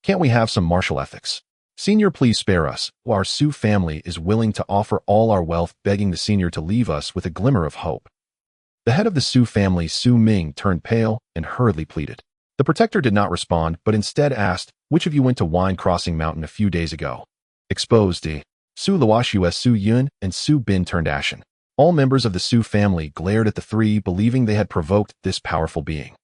Can't we have some martial ethics? Senior, please spare us. Our Su family is willing to offer all our wealth, begging the senior to leave us with a glimmer of hope. The head of the Su family, Su Ming, turned pale and hurriedly pleaded. The protector did not respond, but instead asked, "Which of you went to Wine Crossing Mountain a few days ago?" Exposed. Su Luoxu, Su Yun, and Su Bin turned ashen. All members of the Su family glared at the three, believing they had provoked this powerful being.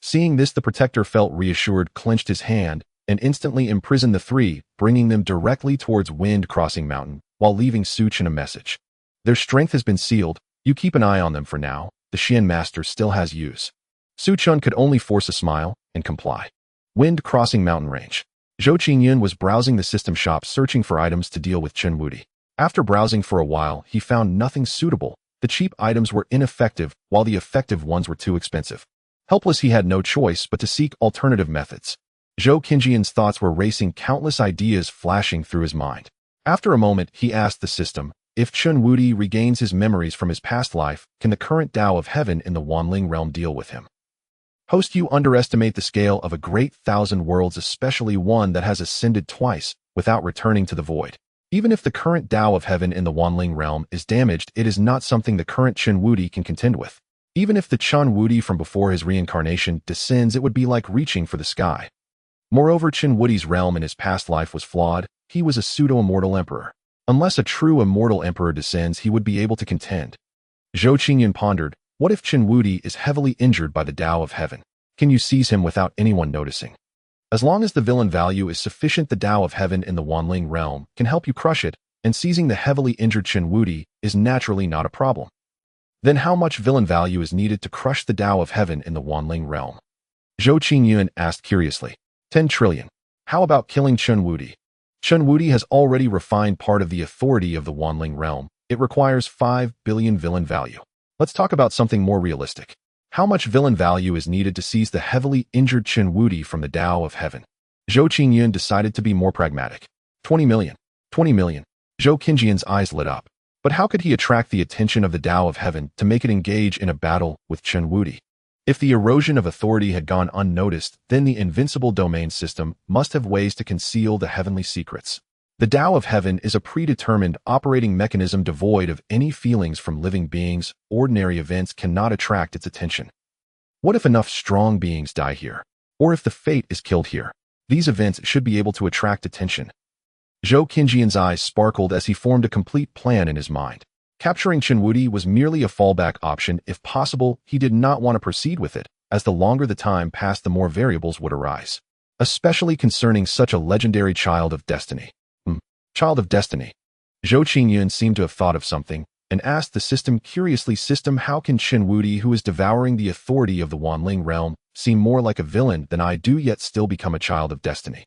Seeing this, the protector felt reassured, clenched his hand, and instantly imprisoned the three, bringing them directly towards Wind Crossing Mountain, while leaving Su Chen a message. "Their strength has been sealed. You keep an eye on them for now. The Xian master still has use." Su Chen could only force a smile and comply. Wind Crossing Mountain Range. Zhou Qingyun was browsing the system shop, searching for items to deal with Chen Wudi. After browsing for a while, he found nothing suitable. The cheap items were ineffective, while the effective ones were too expensive. Helpless, he had no choice but to seek alternative methods. Zhou Qingyun's thoughts were racing, countless ideas flashing through his mind. After a moment, he asked the system, "If Chen Wudi regains his memories from his past life, can the current Tao of Heaven in the Wanling realm deal with him?" Host, you underestimate the scale of a great thousand worlds, especially one that has ascended twice without returning to the void. Even if the current Tao of Heaven in the Wanling realm is damaged, it is not something the current Chen Wudi can contend with. Even if the Chen Wudi from before his reincarnation descends, it would be like reaching for the sky. Moreover, Chen Wudi's realm in his past life was flawed. He was a pseudo-immortal emperor. Unless a true immortal emperor descends, he would be able to contend. Zhou Qingyun pondered, what if Chen Wudi is heavily injured by the Tao of Heaven? Can you seize him without anyone noticing? As long as the villain value is sufficient, the Tao of Heaven in the Wanling realm can help you crush it, and seizing the heavily injured Chen Wudi is naturally not a problem. Then how much villain value is needed to crush the Tao of Heaven in the Wanling realm? Zhou Qingyun asked curiously. 10 trillion. How about killing Chen Wudi? Chen Wudi has already refined part of the authority of the Wanling realm. It requires 5 billion villain value. Let's talk about something more realistic. How much villain value is needed to seize the heavily injured Chen Wudi from the Tao of Heaven? Zhou Qingyun decided to be more pragmatic. 20 million. 20 million. Zhou Qingyun's eyes lit up. But how could he attract the attention of the Tao of Heaven to make it engage in a battle with Chen Wudi? If the erosion of authority had gone unnoticed, then the invincible domain system must have ways to conceal the heavenly secrets. The Tao of Heaven is a predetermined operating mechanism devoid of any feelings from living beings. Ordinary events cannot attract its attention. What if enough strong beings die here? Or if the fate is killed here? These events should be able to attract attention. Zhou Qingyun's eyes sparkled as he formed a complete plan in his mind. Capturing Chen Wudi was merely a fallback option. If possible, he did not want to proceed with it, as the longer the time passed, the more variables would arise, especially concerning such a legendary child of destiny. Child of destiny. Zhou Qingyun seemed to have thought of something, and asked the system curiously, "System, how can Chen Wudi, who is devouring the authority of the Wanling realm, seem more like a villain than I do, yet still become a child of destiny?"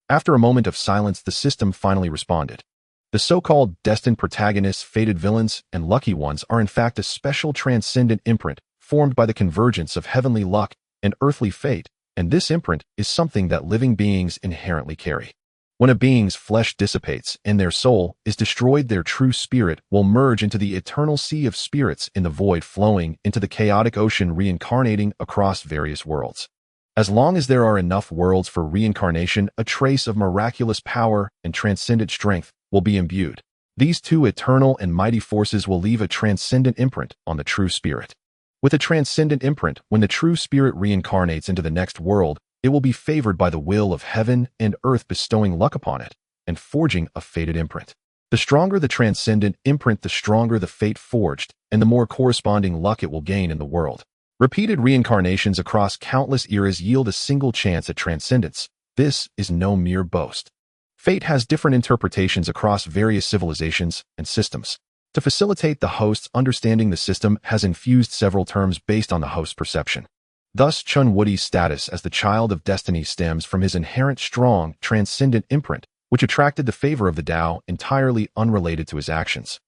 After a moment of silence, the system finally responded. The so-called destined protagonists, fated villains, and lucky ones are in fact a special transcendent imprint formed by the convergence of heavenly luck and earthly fate, and this imprint is something that living beings inherently carry. When a being's flesh dissipates and their soul is destroyed, their true spirit will merge into the eternal sea of spirits in the void, flowing into the chaotic ocean, reincarnating across various worlds. As long as there are enough worlds for reincarnation, a trace of miraculous power and transcendent strength will be imbued. These two eternal and mighty forces will leave a transcendent imprint on the true spirit. With a transcendent imprint, when the true spirit reincarnates into the next world, it will be favored by the will of heaven and earth, bestowing luck upon it and forging a fated imprint. The stronger the transcendent imprint, the stronger the fate forged, and the more corresponding luck it will gain in the world. Repeated reincarnations across countless eras yield a single chance at transcendence. This is no mere boast. Fate has different interpretations across various civilizations and systems. To facilitate the host's understanding, the system has infused several terms based on the host's perception. Thus, Chen Wudi's status as the child of destiny stems from his inherent strong, transcendent imprint, which attracted the favor of the Tao, entirely unrelated to his actions.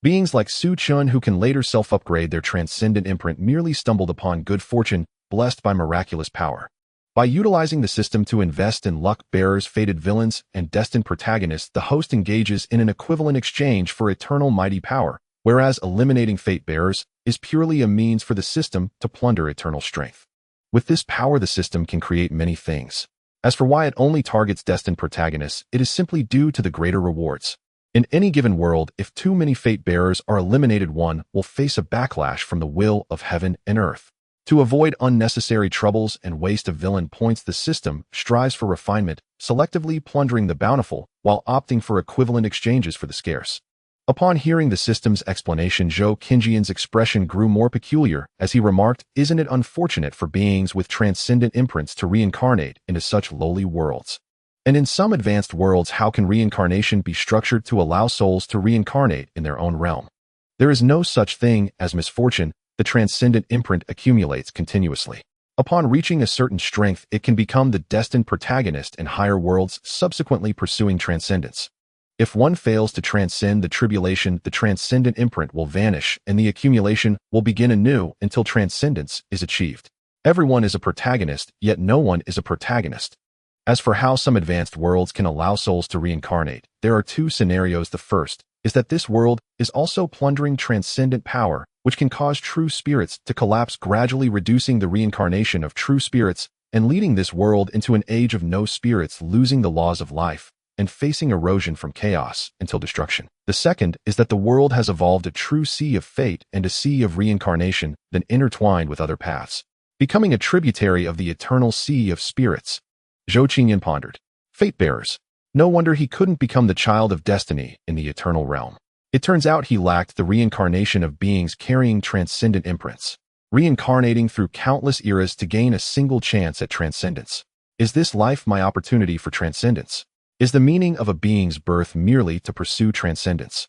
Beings like Su Chun, who can later self-upgrade their transcendent imprint, merely stumbled upon good fortune, blessed by miraculous power. By utilizing the system to invest in luck-bearers, fated villains, and destined protagonists, the host engages in an equivalent exchange for eternal mighty power, whereas eliminating fate-bearers, is purely a means for the system to plunder eternal strength. With this power, the system can create many things. As for why it only targets destined protagonists, it is simply due to the greater rewards. In any given world, if too many fate bearers are eliminated, one will face a backlash from the will of heaven and earth. To avoid unnecessary troubles and waste of villain points, the system strives for refinement, selectively plundering the bountiful while opting for equivalent exchanges for the scarce. Upon hearing the system's explanation, Zhou Qinjian's expression grew more peculiar as he remarked, "Isn't it unfortunate for beings with transcendent imprints to reincarnate into such lowly worlds? And in some advanced worlds, how can reincarnation be structured to allow souls to reincarnate in their own realm? There is no such thing as misfortune. The transcendent imprint accumulates continuously. Upon reaching a certain strength, it can become the destined protagonist in higher worlds, subsequently pursuing transcendence. If one fails to transcend the tribulation, the transcendent imprint will vanish and the accumulation will begin anew until transcendence is achieved. Everyone is a protagonist, yet no one is a protagonist. As for how some advanced worlds can allow souls to reincarnate, there are two scenarios. The first is that this world is also plundering transcendent power, which can cause true spirits to collapse, gradually reducing the reincarnation of true spirits and leading this world into an age of no spirits, losing the laws of life and facing erosion from chaos until destruction. The second is that the world has evolved a true sea of fate and a sea of reincarnation, then intertwined with other paths, becoming a tributary of the eternal sea of spirits. Zhou Qinyan pondered. Fate bearers. No wonder he couldn't become the child of destiny in the eternal realm. It turns out he lacked the reincarnation of beings carrying transcendent imprints, reincarnating through countless eras to gain a single chance at transcendence. Is this life my opportunity for transcendence? Is the meaning of a being's birth merely to pursue transcendence?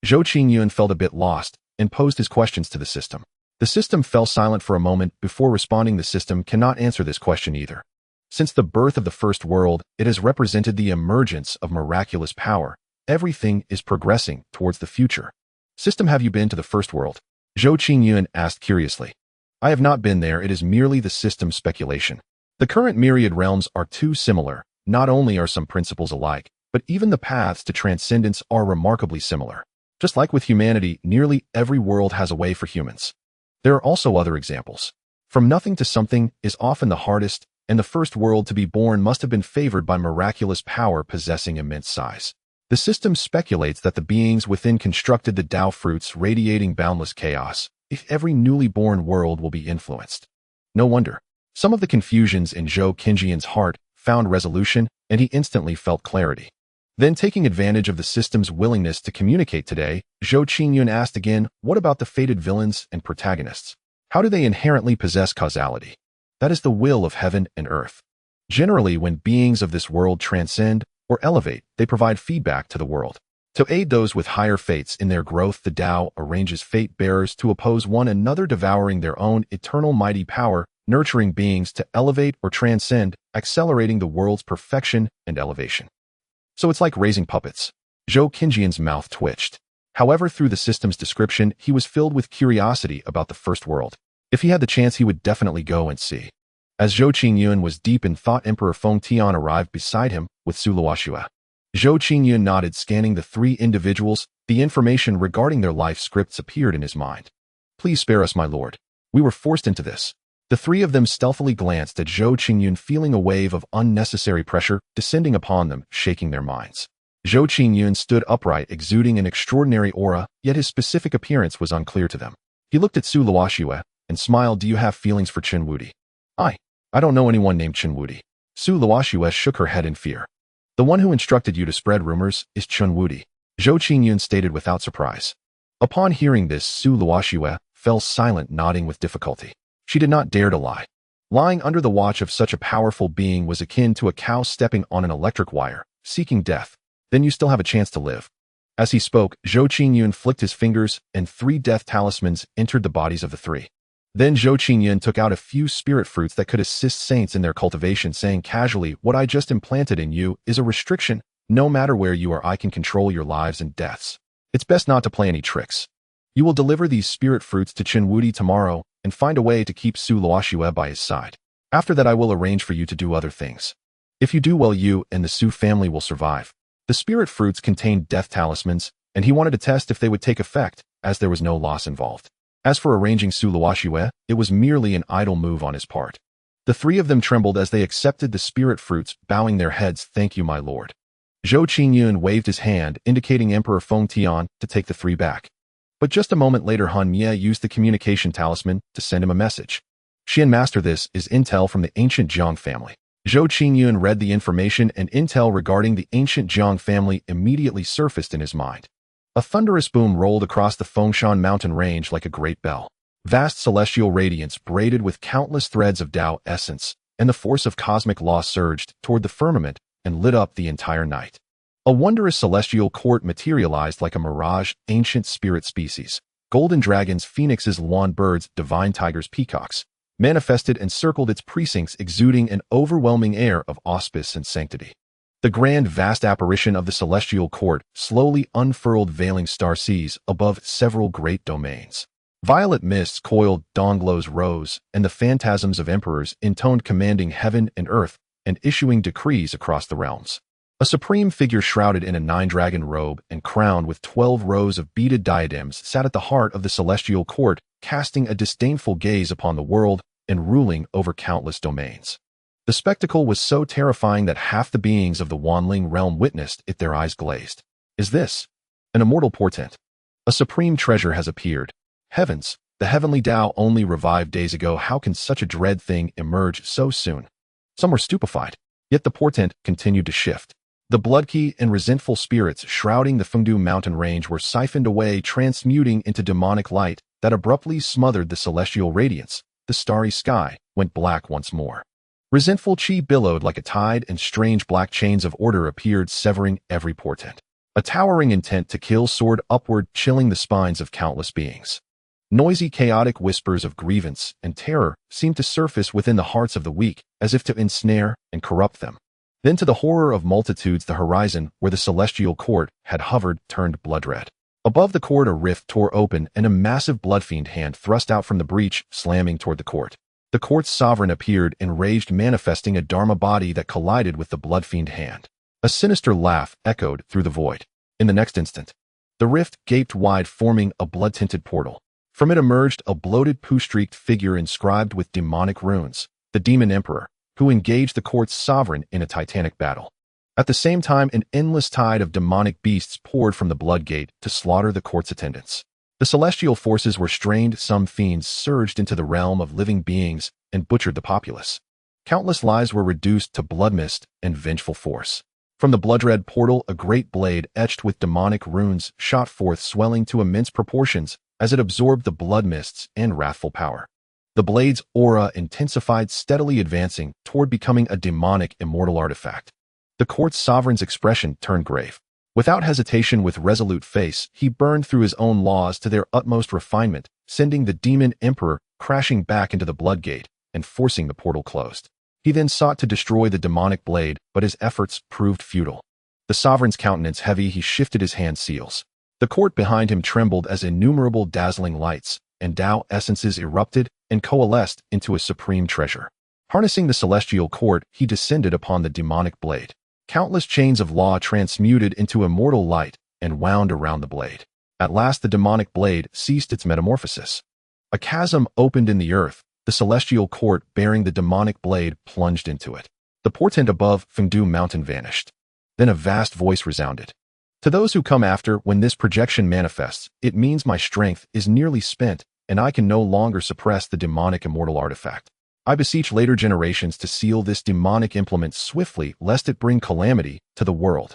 Zhou Qingyun felt a bit lost and posed his questions to the system. The system fell silent for a moment before responding. The system cannot answer this question either. Since the birth of the first world, it has represented the emergence of miraculous power. Everything is progressing towards the future. System, have you been to the first world? Zhou Qingyun asked curiously. I have not been there. It is merely the system's speculation. The current myriad realms are too similar. Not only are some principles alike, but even the paths to transcendence are remarkably similar. Just like with humanity, nearly every world has a way for humans. There are also other examples. From nothing to something is often the hardest, and the first world to be born must have been favored by miraculous power possessing immense size. The system speculates that the beings within constructed the Tao fruits, radiating boundless chaos. If every newly born world will be influenced. No wonder. Some of the confusions in Zhou Qinjian's heart found resolution, and he instantly felt clarity. Then, taking advantage of the system's willingness to communicate today, Zhou Qingyun asked again, what about the fated villains and protagonists? How do they inherently possess causality? That is the will of heaven and earth. Generally, when beings of this world transcend or elevate, they provide feedback to the world. To aid those with higher fates in their growth, the Tao arranges fate bearers to oppose one another, devouring their own eternal mighty power, nurturing beings to elevate or transcend, accelerating the world's perfection and elevation. So it's like raising puppets. Zhou Qinjian's mouth twitched. However, through the system's description, he was filled with curiosity about the first world. If he had the chance, he would definitely go and see. As Zhou Qingyun was deep in thought, Emperor Feng Tian arrived beside him with Su Luoxue. Zhou Qingyun nodded, scanning the three individuals. The information regarding their life scripts appeared in his mind. Please spare us, my lord. We were forced into this. The three of them stealthily glanced at Zhou Qingyun, feeling a wave of unnecessary pressure descending upon them, shaking their minds. Zhou Qingyun stood upright, exuding an extraordinary aura, yet his specific appearance was unclear to them. He looked at Su Luoxue and smiled. Do you have feelings for Chen Wudi? I don't know anyone named Chen Wudi. Su Luoxue shook her head in fear. The one who instructed you to spread rumors is Chen Wudi, Zhou Qingyun stated without surprise. Upon hearing this, Su Luoxue fell silent, nodding with difficulty. She did not dare to lie. Lying under the watch of such a powerful being was akin to a cow stepping on an electric wire, seeking death. Then you still have a chance to live. As he spoke, Zhou Qingyun flicked his fingers, and 3 death talismans entered the bodies of the 3. Then Zhou Qingyun took out a few spirit fruits that could assist saints in their cultivation, saying casually, what I just implanted in you is a restriction. No matter where you are, I can control your lives and deaths. It's best not to play any tricks. You will deliver these spirit fruits to Chen Wudi tomorrow and find a way to keep Su Luoxue by his side. After that, I will arrange for you to do other things. If you do well, you and the Su family will survive. The spirit fruits contained death talismans, and he wanted to test if they would take effect, as there was no loss involved. As for arranging Su Luoxue, it was merely an idle move on his part. The three of them trembled as they accepted the spirit fruits, bowing their heads, "Thank you, my lord." Zhou Qingyun waved his hand, indicating Emperor Feng Tian to take the three back. But just a moment later, Han Mie used the communication talisman to send him a message. "Xian Master, this is intel from the ancient Jiang family." Zhou Qingyun read the information, and intel regarding the ancient Jiang family immediately surfaced in his mind. A thunderous boom rolled across the Fengshan mountain range like a great bell. Vast celestial radiance braided with countless threads of Tao essence, and the force of cosmic law surged toward the firmament and lit up the entire night. A wondrous celestial court materialized like a mirage, ancient spirit species. Golden dragons, phoenixes, lawn birds, divine tigers, peacocks, manifested and circled its precincts, exuding an overwhelming air of auspice and sanctity. The grand, vast apparition of the celestial court slowly unfurled, veiling star seas above several great domains. Violet mists coiled, dawn glows rose, and the phantasms of emperors intoned, commanding heaven and earth and issuing decrees across the realms. A supreme figure shrouded in a nine-dragon robe and crowned with 12 rows of beaded diadems sat at the heart of the celestial court, casting a disdainful gaze upon the world and ruling over countless domains. The spectacle was so terrifying that half the beings of the Wanling realm witnessed it, their eyes glazed. Is this an immortal portent? A supreme treasure has appeared. Heavens, the heavenly Tao only revived days ago. How can such a dread thing emerge so soon? Some were stupefied, yet the portent continued to shift. The bloodkey and resentful spirits shrouding the Fengdu mountain range were siphoned away, transmuting into demonic light that abruptly smothered the celestial radiance. The starry sky went black once more. Resentful qi billowed like a tide, and strange black chains of order appeared, severing every portent. A towering intent to kill soared upward, chilling the spines of countless beings. Noisy, chaotic whispers of grievance and terror seemed to surface within the hearts of the weak, as if to ensnare and corrupt them. Then, to the horror of multitudes, the horizon where the celestial court had hovered turned blood-red. Above the court, a rift tore open, and a massive bloodfiend hand thrust out from the breach, slamming toward the court. The court's sovereign appeared, enraged, manifesting a Dharma body that collided with the bloodfiend hand. A sinister laugh echoed through the void. In the next instant, the rift gaped wide, forming a blood-tinted portal. From it emerged a bloated, poo-streaked figure inscribed with demonic runes, the Demon Emperor, who engaged the court's sovereign in a titanic battle. At the same time, an endless tide of demonic beasts poured from the blood gate to slaughter the court's attendants. The celestial forces were strained. Some fiends surged into the realm of living beings and butchered the populace. Countless lives were reduced to blood mist and vengeful force. From the blood-red portal, a great blade etched with demonic runes shot forth, swelling to immense proportions as it absorbed the blood mists and wrathful power. The blade's aura intensified, steadily advancing toward becoming a demonic, immortal artifact. The court's sovereign's expression turned grave. Without hesitation, with resolute face, he burned through his own laws to their utmost refinement, sending the Demon Emperor crashing back into the blood gate and forcing the portal closed. He then sought to destroy the demonic blade, but his efforts proved futile. The sovereign's countenance heavy, he shifted his hand seals. The court behind him trembled as innumerable dazzling lights and Tao essences erupted and coalesced into a supreme treasure. Harnessing the celestial court, he descended upon the demonic blade. Countless chains of law transmuted into immortal light and wound around the blade. At last, the demonic blade ceased its metamorphosis. A chasm opened in the earth. The celestial court bearing the demonic blade plunged into it. The portent above Fengdu mountain vanished. Then a vast voice resounded. To those who come after, when this projection manifests, it means my strength is nearly spent, and I can no longer suppress the demonic immortal artifact. I beseech later generations to seal this demonic implement swiftly, lest it bring calamity to the world.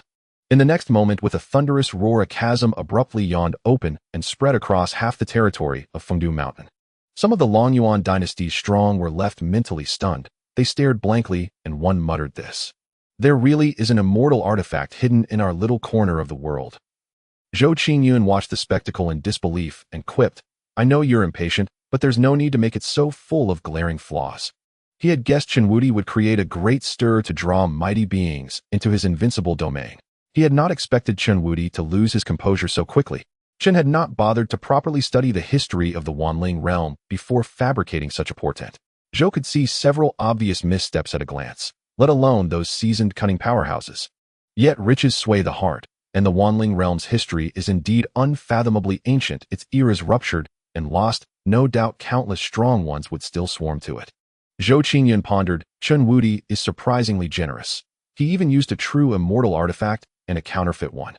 In the next moment, with a thunderous roar, a chasm abruptly yawned open and spread across half the territory of Fengdu Mountain. Some of the Longyuan dynasty's strong were left mentally stunned. They stared blankly, and one muttered this. There really is an immortal artifact hidden in our little corner of the world. Zhou Qingyun watched the spectacle in disbelief and quipped, I know you're impatient, but there's no need to make it so full of glaring flaws. He had guessed Chen Wudi would create a great stir to draw mighty beings into his invincible domain. He had not expected Chen Wudi to lose his composure so quickly. Chen had not bothered to properly study the history of the Wanling realm before fabricating such a portent. Zhou could see several obvious missteps at a glance, let alone those seasoned, cunning powerhouses. Yet riches sway the heart, and the Wanling realm's history is indeed unfathomably ancient. Its eras ruptured and lost, no doubt countless strong ones would still swarm to it. Zhou Qingyun pondered, Chen Wudi is surprisingly generous. He even used a true immortal artifact and a counterfeit one.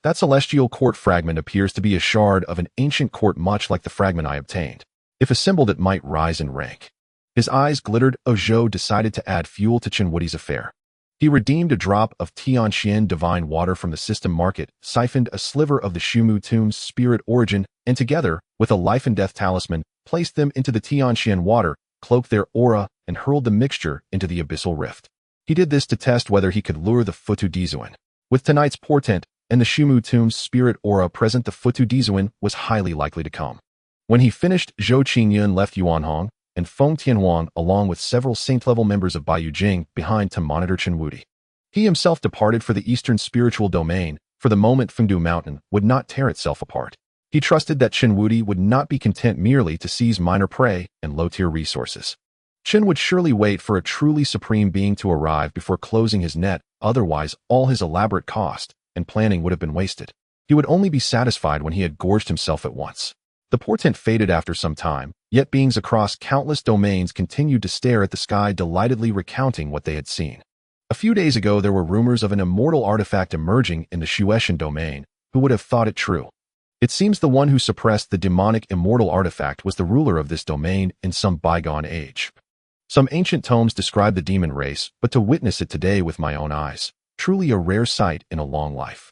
That celestial court fragment appears to be a shard of an ancient court much like the fragment I obtained. If assembled, it might rise in rank. His eyes glittered. Zhou decided to add fuel to Chen Wudi's affair. He redeemed a drop of Tianxian divine water from the system market, siphoned a sliver of the Shumu tomb's spirit origin, and together, with a life and death talisman, placed them into the Tianxian water, cloaked their aura, and hurled the mixture into the abyssal rift. He did this to test whether he could lure the Futu Dizuan. With tonight's portent and the Shumu tomb's spirit aura present, the Futu Dizuan was highly likely to come. When he finished, Zhou Qingyun left Yuanhong and Feng Tianhuang along with several saint-level members of Baiyu Jing behind to monitor Chen Wudi. He himself departed for the eastern spiritual domain. For the moment, Fengdu Mountain would not tear itself apart. He trusted that Chen Wudi would not be content merely to seize minor prey and low-tier resources. Chen would surely wait for a truly supreme being to arrive before closing his net, otherwise all his elaborate cost and planning would have been wasted. He would only be satisfied when he had gorged himself at once. The portent faded after some time, yet beings across countless domains continued to stare at the sky, delightedly recounting what they had seen. A few days ago, there were rumors of an immortal artifact emerging in the Shueshan domain. Who would have thought it true? It seems the one who suppressed the demonic immortal artifact was the ruler of this domain in some bygone age. Some ancient tomes describe the demon race, but to witness it today with my own eyes, truly a rare sight in a long life.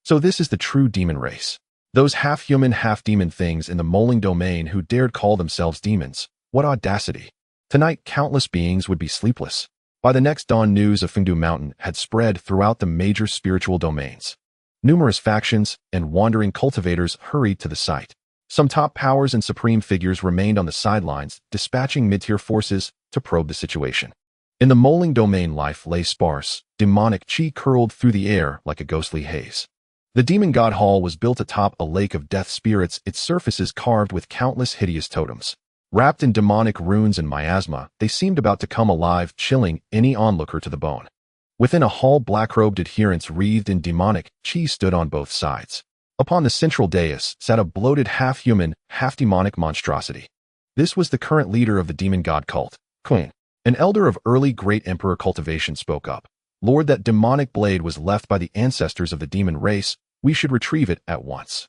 So this is the true demon race. Those half-human, half-demon things in the Moling domain who dared call themselves demons. What audacity! Tonight, countless beings would be sleepless. By the next dawn, news of Fengdu Mountain had spread throughout the major spiritual domains. Numerous factions and wandering cultivators hurried to the site. Some top powers and supreme figures remained on the sidelines, dispatching mid-tier forces to probe the situation. In the Moling domain, life lay sparse. Demonic chi curled through the air like a ghostly haze. The Demon God Hall was built atop a lake of death spirits, its surfaces carved with countless hideous totems. Wrapped in demonic runes and miasma, they seemed about to come alive, chilling any onlooker to the bone. Within a hall, black-robed adherents wreathed in demonic chi stood on both sides. Upon the central dais sat a bloated half-human, half-demonic monstrosity. This was the current leader of the demon god cult, Queen. An elder of early great emperor cultivation spoke up. Lord, that demonic blade was left by the ancestors of the demon race. We should retrieve it at once.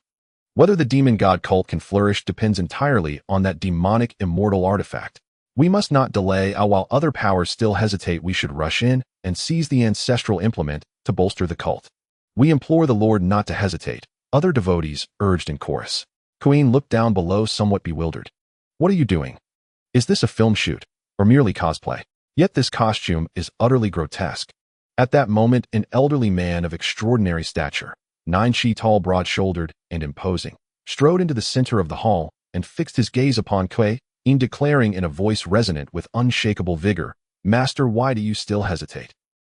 Whether the demon god cult can flourish depends entirely on that demonic immortal artifact. We must not delay, while other powers still hesitate. We should rush in and seize the ancestral implement to bolster the cult. We implore the Lord not to hesitate, other devotees urged in chorus. Queen looked down below, somewhat bewildered. What are you doing? Is this a film shoot, or merely cosplay? Yet this costume is utterly grotesque. At that moment, an elderly man of extraordinary stature, 9 feet tall, broad-shouldered, and imposing, strode into the center of the hall and fixed his gaze upon Kuei, declaring in a voice resonant with unshakable vigor, Master, why do you still hesitate?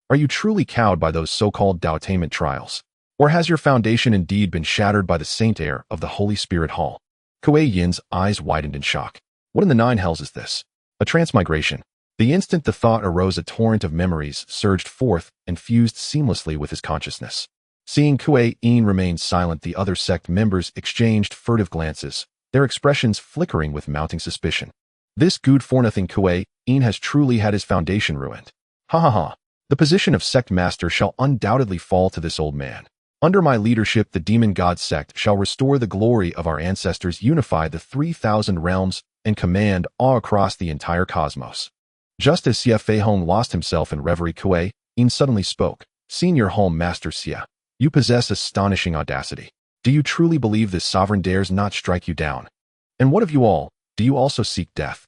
Are you truly cowed by those so-called Daotainment trials? Or has your foundation indeed been shattered by the saint air of the Holy Spirit Hall? Kuei Yin's eyes widened in shock. What in the nine hells is this? A transmigration. The instant the thought arose, a torrent of memories surged forth and fused seamlessly with his consciousness. Seeing Kuei Yin remain silent, the other sect members exchanged furtive glances, their expressions flickering with mounting suspicion. This good-for-nothing Kuei Yin has truly had his foundation ruined. Ha ha ha. The position of sect master shall undoubtedly fall to this old man. Under my leadership, the demon god sect shall restore the glory of our ancestors, unify the 3,000 realms, and command awe across the entire cosmos. Just as Xia Feihong lost himself in reverie, Kuei Yin suddenly spoke. Senior Home Master Xia, you possess astonishing audacity. Do you truly believe this sovereign dares not strike you down? And what of you all? Do you also seek death?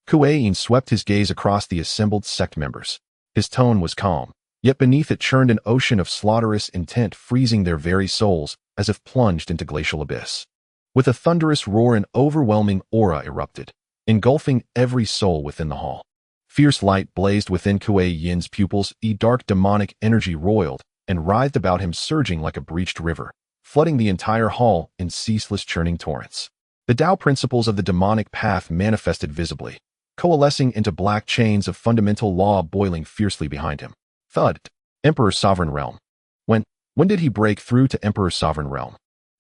Kuei Yin swept his gaze across the assembled sect members. His tone was calm, yet beneath it churned an ocean of slaughterous intent, freezing their very souls as if plunged into glacial abyss. With a thunderous roar, an overwhelming aura erupted, engulfing every soul within the hall. Fierce light blazed within Kuei Yin's pupils, dark demonic energy roiled and writhed about him, surging like a breached river, flooding the entire hall in ceaseless churning torrents. The Tao principles of the demonic path manifested visibly, coalescing into black chains of fundamental law boiling fiercely behind him. Thud. Emperor's Sovereign Realm. When did he break through to Emperor's Sovereign Realm?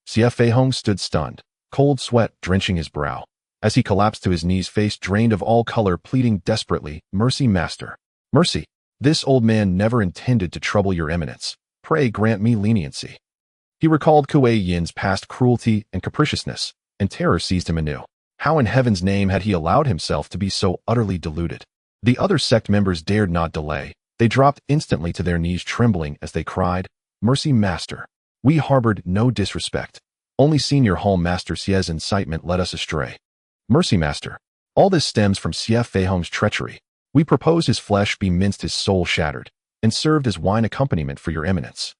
Xia Feihong stood stunned. cold sweat drenching his brow. As he collapsed to his knees, face drained of all color, pleading desperately, "Mercy, master. Mercy. This old man never intended to trouble your eminence. Pray grant me leniency." He recalled Kuei Yin's past cruelty and capriciousness, and terror seized him anew. How in heaven's name had he allowed himself to be so utterly deluded? The other sect members dared not delay. They dropped instantly to their knees, trembling as they cried, "Mercy, master. We harbored no disrespect. Only Senior Hall Master Xie's incitement led us astray. Mercy, master. All this stems from Xie Feihong's treachery. We propose his flesh be minced, his soul shattered, and served as wine accompaniment for your eminence.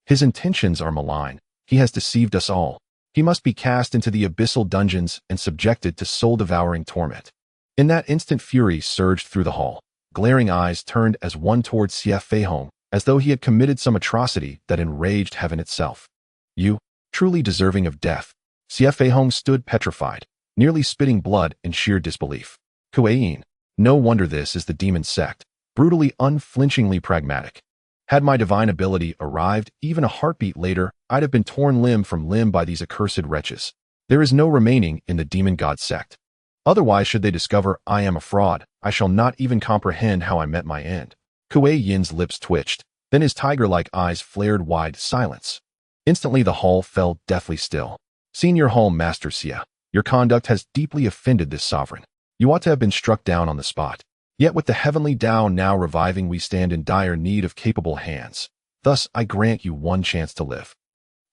His intentions are malign. He has deceived us all. He must be cast into the abyssal dungeons and subjected to soul-devouring torment." In that instant, fury surged through the hall. Glaring eyes turned as one towards Xie Feihong, as though he had committed some atrocity that enraged heaven itself. "You, truly deserving of death." Xie Feihong stood petrified, nearly spitting blood in sheer disbelief. Kuei Yin. No wonder this is the demon sect, brutally, unflinchingly pragmatic. Had my divine ability arrived even a heartbeat later, I'd have been torn limb from limb by these accursed wretches. There is no remaining in the demon god sect. Otherwise, should they discover I am a fraud, I shall not even comprehend how I met my end. Kuei Yin's lips twitched, then his tiger-like eyes flared wide. Silence. Instantly the hall fell deathly still. "Senior Hall Master Xie, your conduct has deeply offended this sovereign. You ought to have been struck down on the spot. Yet with the heavenly Tao now reviving, we stand in dire need of capable hands. Thus I grant you one chance to live.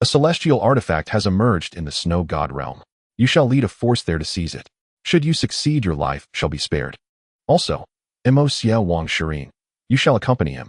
A celestial artifact has emerged in the snow god realm. You shall lead a force there to seize it. Should you succeed, your life shall be spared. Also, Mo Xie Wang Shirin, you shall accompany him."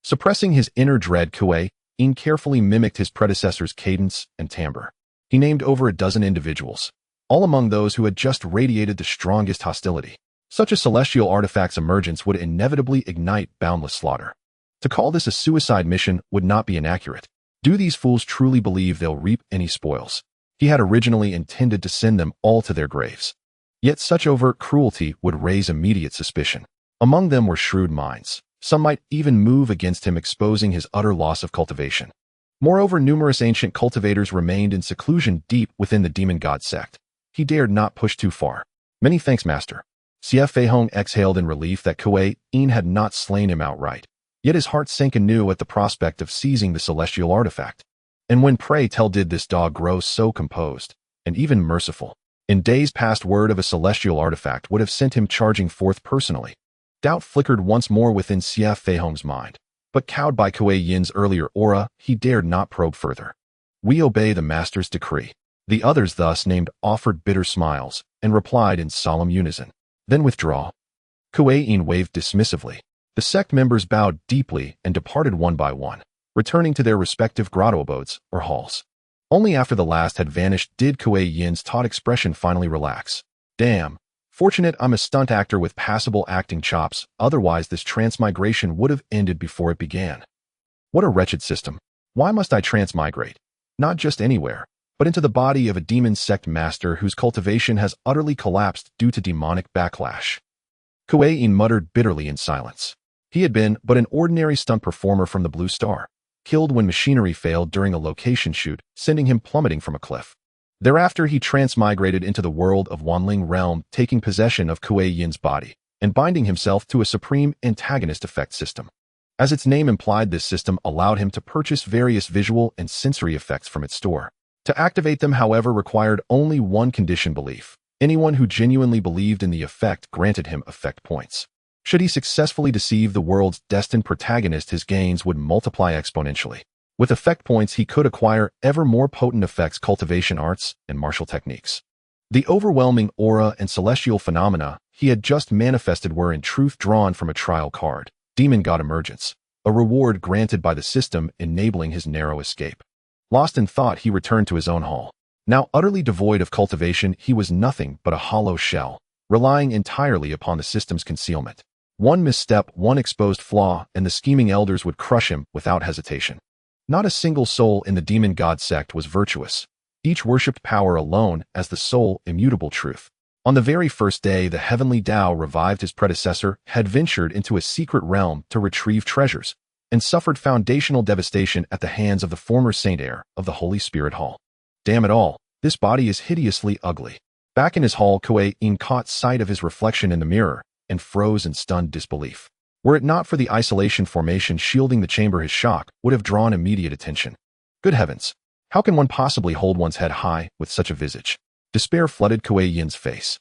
Suppressing his inner dread, Kuei Yin carefully mimicked his predecessor's cadence and timbre. He named over a dozen individuals, all among those who had just radiated the strongest hostility. Such a celestial artifact's emergence would inevitably ignite boundless slaughter. To call this a suicide mission would not be inaccurate. Do these fools truly believe they'll reap any spoils? He had originally intended to send them all to their graves. Yet such overt cruelty would raise immediate suspicion. Among them were shrewd minds. Some might even move against him, exposing his utter loss of cultivation. Moreover, numerous ancient cultivators remained in seclusion deep within the demon god sect. He dared not push too far. "Many thanks, master." Xie Feihong exhaled in relief that Kuei Yin had not slain him outright. Yet his heart sank anew at the prospect of seizing the celestial artifact. And when, pray tell, did this dog grow so composed and even merciful? In days past, word of a celestial artifact would have sent him charging forth personally. Doubt flickered once more within Xie Feihong's mind. But cowed by Kuei Yin's earlier aura, he dared not probe further. "We obey the master's decree." The others, thus named, offered bitter smiles and replied in solemn unison. "Then withdraw." Kuei Yin waved dismissively. The sect members bowed deeply and departed one by one, returning to their respective grotto abodes or halls. Only after the last had vanished did Kuei Yin's taut expression finally relax. "Damn. Fortunate I'm a stunt actor with passable acting chops, otherwise this transmigration would have ended before it began. What a wretched system. Why must I transmigrate? Not just anywhere, but into the body of a demon sect master whose cultivation has utterly collapsed due to demonic backlash." Kuei Yin muttered bitterly in silence. He had been but an ordinary stunt performer from the Blue Star, killed when machinery failed during a location shoot, sending him plummeting from a cliff. Thereafter he transmigrated into the world of Wanling realm, taking possession of Kuei Yin's body, and binding himself to a supreme antagonist effect system. As its name implied, this system allowed him to purchase various visual and sensory effects from its store. To activate them, however, required only one condition: belief. Anyone who genuinely believed in the effect granted him effect points. Should he successfully deceive the world's destined protagonist, his gains would multiply exponentially. With effect points, he could acquire ever more potent effects, cultivation arts, and martial techniques. The overwhelming aura and celestial phenomena he had just manifested were in truth drawn from a trial card, Demon God Emergence, a reward granted by the system enabling his narrow escape. Lost in thought, he returned to his own hall. Now utterly devoid of cultivation, he was nothing but a hollow shell, relying entirely upon the system's concealment. One misstep, one exposed flaw, and the scheming elders would crush him without hesitation. Not a single soul in the demon god sect was virtuous. Each worshipped power alone as the sole, immutable truth. On the very first day the heavenly Tao revived, his predecessor had ventured into a secret realm to retrieve treasures, and suffered foundational devastation at the hands of the former Saint Heir of the Holy Spirit Hall. Damn it all, This body is hideously ugly. Back in his hall, Kuei Yin caught sight of his reflection in the mirror and froze in stunned disbelief. Were it not for the isolation formation shielding the chamber, his shock would have drawn immediate attention. Good heavens! How can one possibly hold one's head high with such a visage? Despair flooded Kuei Yin's face.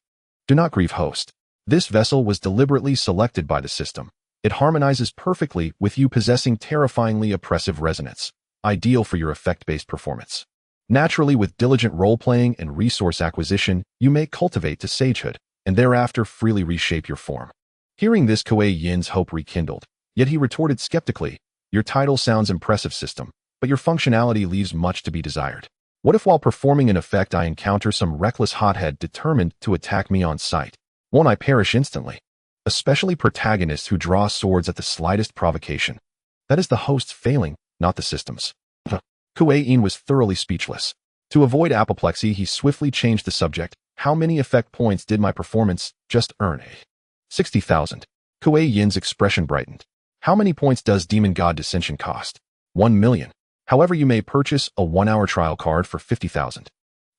Do not grieve, host. This vessel was deliberately selected by the system. It harmonizes perfectly with you, possessing terrifyingly oppressive resonance, ideal for your effect-based performance. Naturally, with diligent role-playing and resource acquisition, you may cultivate to sagehood, and thereafter freely reshape your form. Hearing this, Kuei Yin's hope rekindled, yet he retorted skeptically, your title sounds impressive, system, but your functionality leaves much to be desired. What if while performing an effect I encounter some reckless hothead determined to attack me on sight? Won't I perish instantly? Especially protagonists who draw swords at the slightest provocation. That is the host's failing, not the system's. Kuei Yin was thoroughly speechless. To avoid apoplexy, he swiftly changed the subject. How many effect points did my performance just earn? 60,000. Kuei Yin's expression brightened. How many points does Demon God Dissension cost? 1 million. However, you may purchase a 1-hour trial card for 50,000.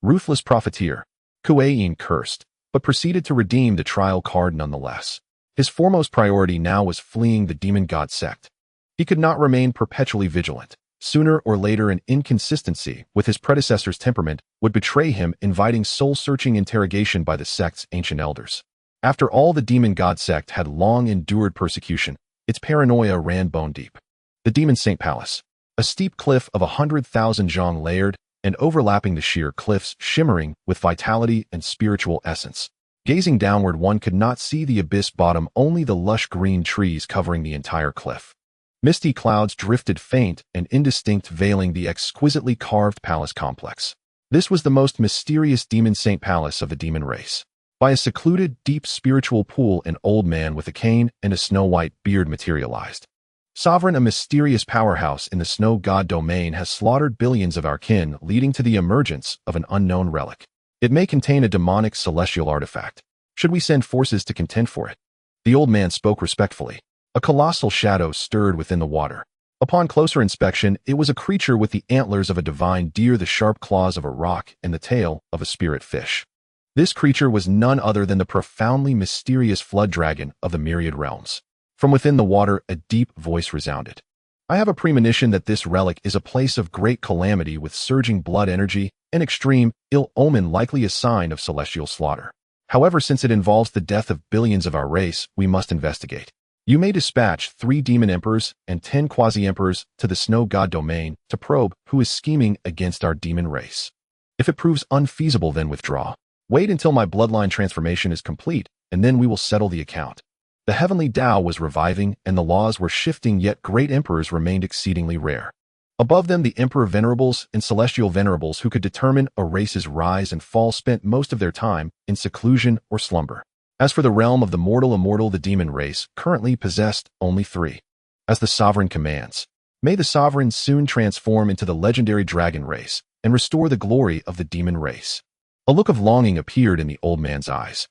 Ruthless profiteer. Kuei Yin cursed, but proceeded to redeem the trial card nonetheless. His foremost priority now was fleeing the Demon God sect. He could not remain perpetually vigilant. Sooner or later, an inconsistency with his predecessor's temperament would betray him, inviting soul-searching interrogation by the sect's ancient elders. After all, the Demon God sect had long endured persecution. Its paranoia ran bone deep. The Demon Saint Palace. A steep cliff of 100,000 zhang layered and overlapping the sheer cliffs, shimmering with vitality and spiritual essence. Gazing downward, one could not see the abyss bottom, only the lush green trees covering the entire cliff. Misty clouds drifted faint and indistinct, veiling the exquisitely carved palace complex. This was the most mysterious Demon Saint Palace of the demon race. By a secluded, deep spiritual pool, an old man with a cane and a snow-white beard materialized. Sovereign, a mysterious powerhouse in the snow god domain, has slaughtered billions of our kin, leading to the emergence of an unknown relic. It may contain a demonic celestial artifact. Should we send forces to contend for it? The old man spoke respectfully. A colossal shadow stirred within the water. Upon closer inspection, it was a creature with the antlers of a divine deer, the sharp claws of a rock, and the tail of a spirit fish. This creature was none other than the profoundly mysterious flood dragon of the myriad realms. From within the water, a deep voice resounded. I have a premonition that this relic is a place of great calamity, with surging blood energy, an extreme, ill omen, likely a sign of celestial slaughter. However, since it involves the death of billions of our race, we must investigate. You may dispatch 3 demon emperors and 10 quasi-emperors to the snow god domain to probe who is scheming against our demon race. If it proves unfeasible, then withdraw. Wait until my bloodline transformation is complete, and then we will settle the account. The heavenly Tao was reviving, and the laws were shifting, yet great emperors remained exceedingly rare. Above them, the emperor venerables and celestial venerables who could determine a race's rise and fall spent most of their time in seclusion or slumber. As for the realm of the mortal immortal, the demon race currently possessed only 3. As the sovereign commands, may the sovereign soon transform into the legendary dragon race and restore the glory of the demon race. A look of longing appeared in the old man's eyes.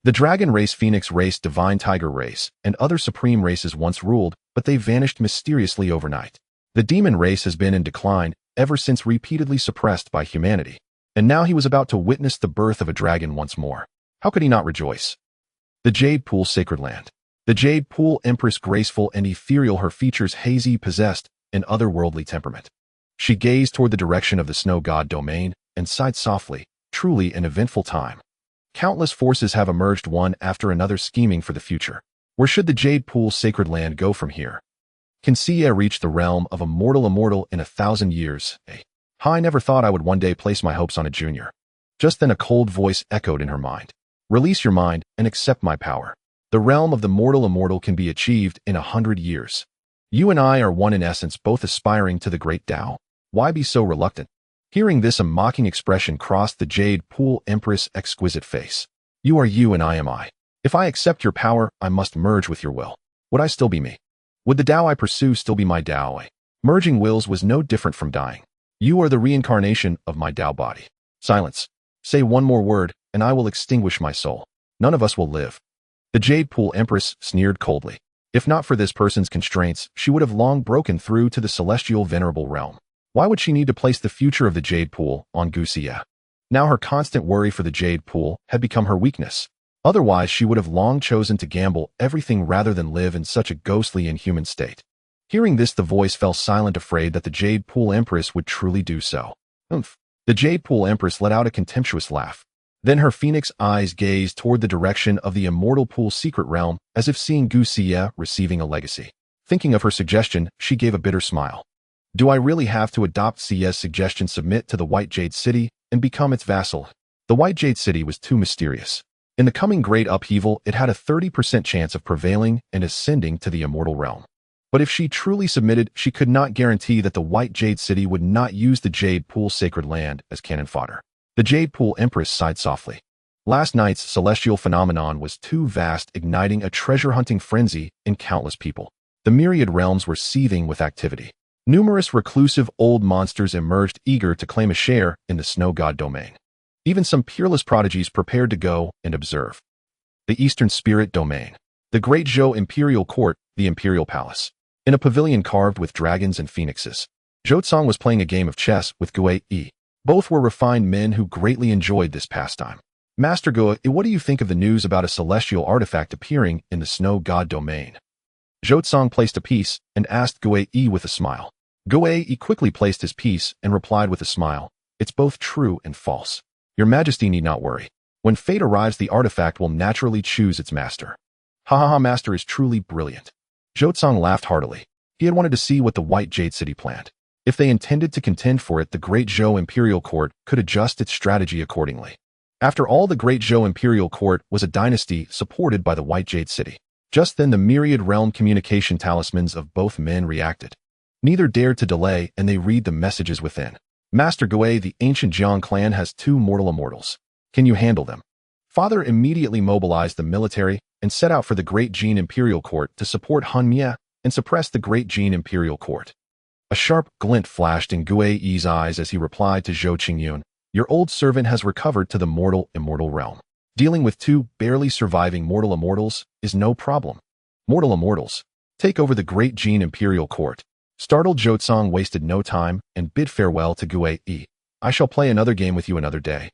The dragon race, phoenix race, divine tiger race, and other supreme races once ruled, but they vanished mysteriously overnight. The demon race has been in decline ever since, repeatedly suppressed by humanity. And now he was about to witness the birth of a dragon once more. How could he not rejoice? The Jade Pool, sacred land. The Jade Pool Empress, graceful and ethereal, her features hazy, possessed an otherworldly temperament. She gazed toward the direction of the snow god domain and sighed softly. Truly an eventful time. Countless forces have emerged, one after another, scheming for the future. Where should the Jade Pool sacred land go from here? Can Xianxia reach the realm of a mortal immortal in 1,000 years? I never thought I would one day place my hopes on a junior. Just then a cold voice echoed in her mind. Release your mind and accept my power. The realm of the mortal immortal can be achieved in 100 years. You and I are one in essence, both aspiring to the great Tao. Why be so reluctant? Hearing this, a mocking expression crossed the Jade Pool Empress' exquisite face. You are you and I am I. If I accept your power, I must merge with your will. Would I still be me? Would the Tao I pursue still be my Tao? Merging wills was no different from dying. You are the reincarnation of my Tao body. Silence. Say one more word, and I will extinguish my soul. None of us will live. The Jade Pool Empress sneered coldly. If not for this person's constraints, she would have long broken through to the celestial venerable realm. Why would she need to place the future of the Jade Pool on Xianxia? Now her constant worry for the jade pool had become her weakness. Otherwise, she would have long chosen to gamble everything rather than live in such a ghostly, inhuman state. Hearing this, the voice fell silent, afraid that the Jade Pool Empress would truly do so. Oomph. The Jade Pool Empress let out a contemptuous laugh. Then her phoenix eyes gazed toward the direction of the Immortal Pool secret realm, as if seeing Xianxia receiving a legacy. Thinking of her suggestion, she gave a bitter smile. Do I really have to adopt Xia's suggestion, submit to the White Jade City, and become its vassal? The White Jade City was too mysterious. In the coming great upheaval, it had a 30% chance of prevailing and ascending to the immortal realm. But if she truly submitted, she could not guarantee that the White Jade City would not use the Jade Pool sacred land as cannon fodder. The Jade Pool Empress sighed softly. Last night's celestial phenomenon was too vast, igniting a treasure-hunting frenzy in countless people. The myriad realms were seething with activity. Numerous reclusive old monsters emerged, eager to claim a share in the snow god domain. Even some peerless prodigies prepared to go and observe. The Eastern Spirit Domain. The Great Zhou Imperial Court, the Imperial Palace. In a pavilion carved with dragons and phoenixes, Zhou was playing a game of chess with Gue Yi. Both were refined men who greatly enjoyed this pastime. Master Gue, what do you think of the news about a celestial artifact appearing in the snow god domain? Zhou placed a piece and asked Gue Yi with a smile. Gue Yi quickly placed his piece and replied with a smile, "It's both true and false. Your Majesty need not worry. When fate arrives, the artifact will naturally choose its master." Ha ha ha, master is truly brilliant. Zhou laughed heartily. He had wanted to see what the White Jade City planned. If they intended to contend for it, the Great Zhou Imperial Court could adjust its strategy accordingly. After all, the Great Zhou Imperial Court was a dynasty supported by the White Jade City. Just then, the myriad realm communication talismans of both men reacted. Neither dared to delay, and they read the messages within. Master Gue, the ancient Jiang clan has 2 mortal immortals. Can you handle them? Father immediately mobilized the military and set out for the Great Jin Imperial Court to support Xianxia and suppress the Great Jin Imperial Court. A sharp glint flashed in Gue Yi's eyes as he replied to Zhou Qingyun, "Your old servant has recovered to the immortal realm. Dealing with 2 barely surviving mortal immortals is no problem. Mortal immortals, take over the Great Jin Imperial Court." Startled, Zhou wasted no time and bid farewell to Gue Yi. "I shall play another game with you another day."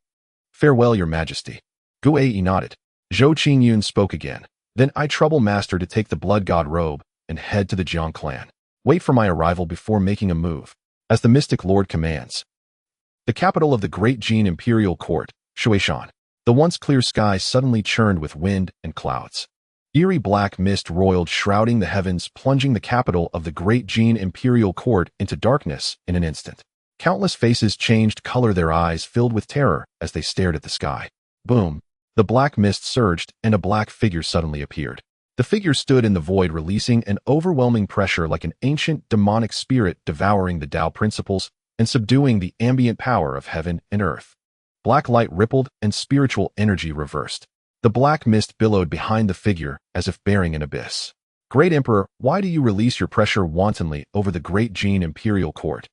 "Farewell, Your Majesty." Gue Yi nodded. Zhou Qingyun spoke again. "Then I trouble master to take the blood god robe and head to the Jiang clan. Wait for my arrival before making a move, as the mystic lord commands." The capital of the Great Jin Imperial Court, Xianxia. The once clear sky suddenly churned with wind and clouds. Eerie black mist roiled, shrouding the heavens, plunging the capital of the Great Jin Imperial Court into darkness in an instant. Countless faces changed color, their eyes filled with terror as they stared at the sky. Boom! The black mist surged, and a black figure suddenly appeared. The figure stood in the void, releasing an overwhelming pressure like an ancient demonic spirit devouring the Tao principles and subduing the ambient power of heaven and earth. Black light rippled and spiritual energy reversed. The black mist billowed behind the figure as if bearing an abyss. "Great Emperor, why do you release your pressure wantonly over the Great Jin Imperial Court?"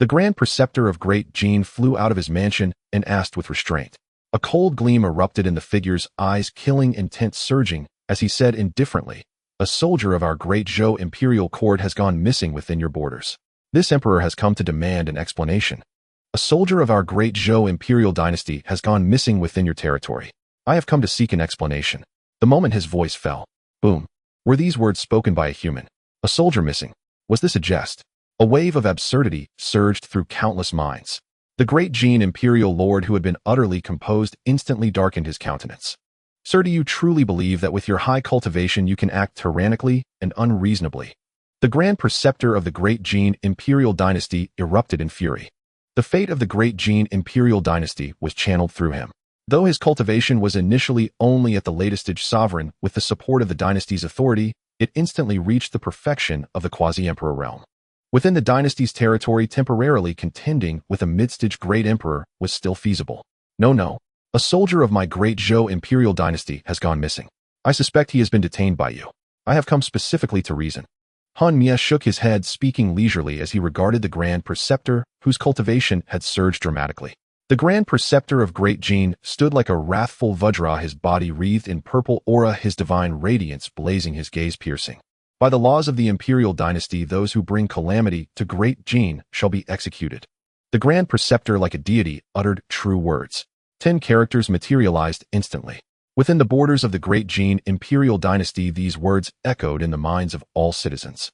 The Grand Preceptor of Great Jin flew out of his mansion and asked with restraint. A cold gleam erupted in the figure's eyes, killing intent surging, as he said indifferently, "A soldier of our Great Zhou Imperial Court has gone missing within your borders. This emperor has come to demand an explanation. A soldier of our Great Zhou Imperial Dynasty has gone missing within your territory. I have come to seek an explanation." The moment his voice fell, boom, were these words spoken by a human. A soldier missing. Was this a jest? A wave of absurdity surged through countless minds. The Great Jin Imperial Lord, who had been utterly composed, instantly darkened his countenance. "Sir, do you truly believe that with your high cultivation you can act tyrannically and unreasonably?" The Grand Preceptor of the Great Jin Imperial Dynasty erupted in fury. The fate of the Great Jin Imperial Dynasty was channeled through him. Though his cultivation was initially only at the latest stage, sovereign, with the support of the dynasty's authority, it instantly reached the perfection of the quasi-emperor realm. Within the dynasty's territory, temporarily contending with a mid-stage great emperor was still feasible. No. A soldier of my Great Zhou Imperial Dynasty has gone missing. I suspect he has been detained by you. I have come specifically to reason." Xianxia shook his head, speaking leisurely as he regarded the Grand Preceptor, whose cultivation had surged dramatically. The Grand Preceptor of Great Jin stood like a wrathful Vajra, his body wreathed in purple aura, his divine radiance blazing, his gaze piercing. "By the laws of the Imperial Dynasty, those who bring calamity to Great Jin shall be executed." The Grand Preceptor, like a deity, uttered true words. 10 characters materialized instantly. Within the borders of the Great Jin Imperial Dynasty, these words echoed in the minds of all citizens.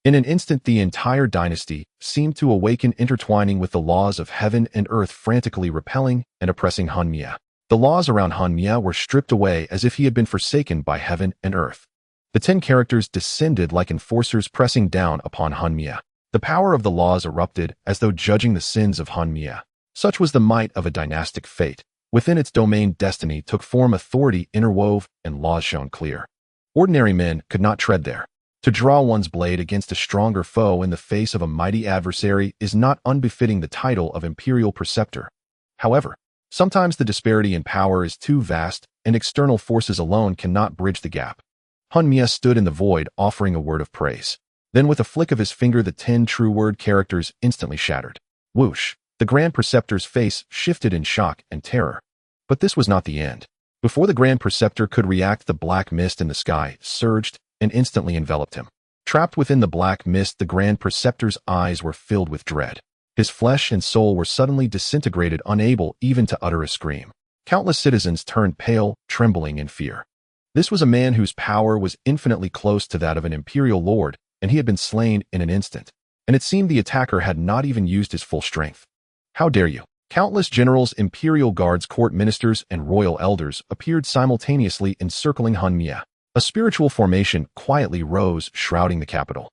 In an instant, the entire dynasty seemed to awaken, intertwining with the laws of heaven and earth, frantically repelling and oppressing Xianxia. The laws around Xianxia were stripped away as if he had been forsaken by heaven and earth. The 10 characters descended like enforcers, pressing down upon Xianxia. The power of the laws erupted as though judging the sins of Xianxia. Such was the might of a dynastic fate. Within its domain, destiny took form, authority interwove, and laws shone clear. Ordinary men could not tread there. To draw one's blade against a stronger foe in the face of a mighty adversary is not unbefitting the title of Imperial Preceptor. However, sometimes the disparity in power is too vast, and external forces alone cannot bridge the gap. Xianxia stood in the void, offering a word of praise. Then, with a flick of his finger, the 10 true word characters instantly shattered. Whoosh! The Grand Preceptor's face shifted in shock and terror. But this was not the end. Before the Grand Preceptor could react, the black mist in the sky surged and instantly enveloped him. Trapped within the black mist, the Grand Preceptor's eyes were filled with dread. His flesh and soul were suddenly disintegrated, unable even to utter a scream. Countless citizens turned pale, trembling in fear. This was a man whose power was infinitely close to that of an imperial lord, and he had been slain in an instant. And it seemed the attacker had not even used his full strength. How dare you! Countless generals, imperial guards, court ministers, and royal elders appeared simultaneously, encircling Xianxia. A spiritual formation quietly rose, shrouding the capital.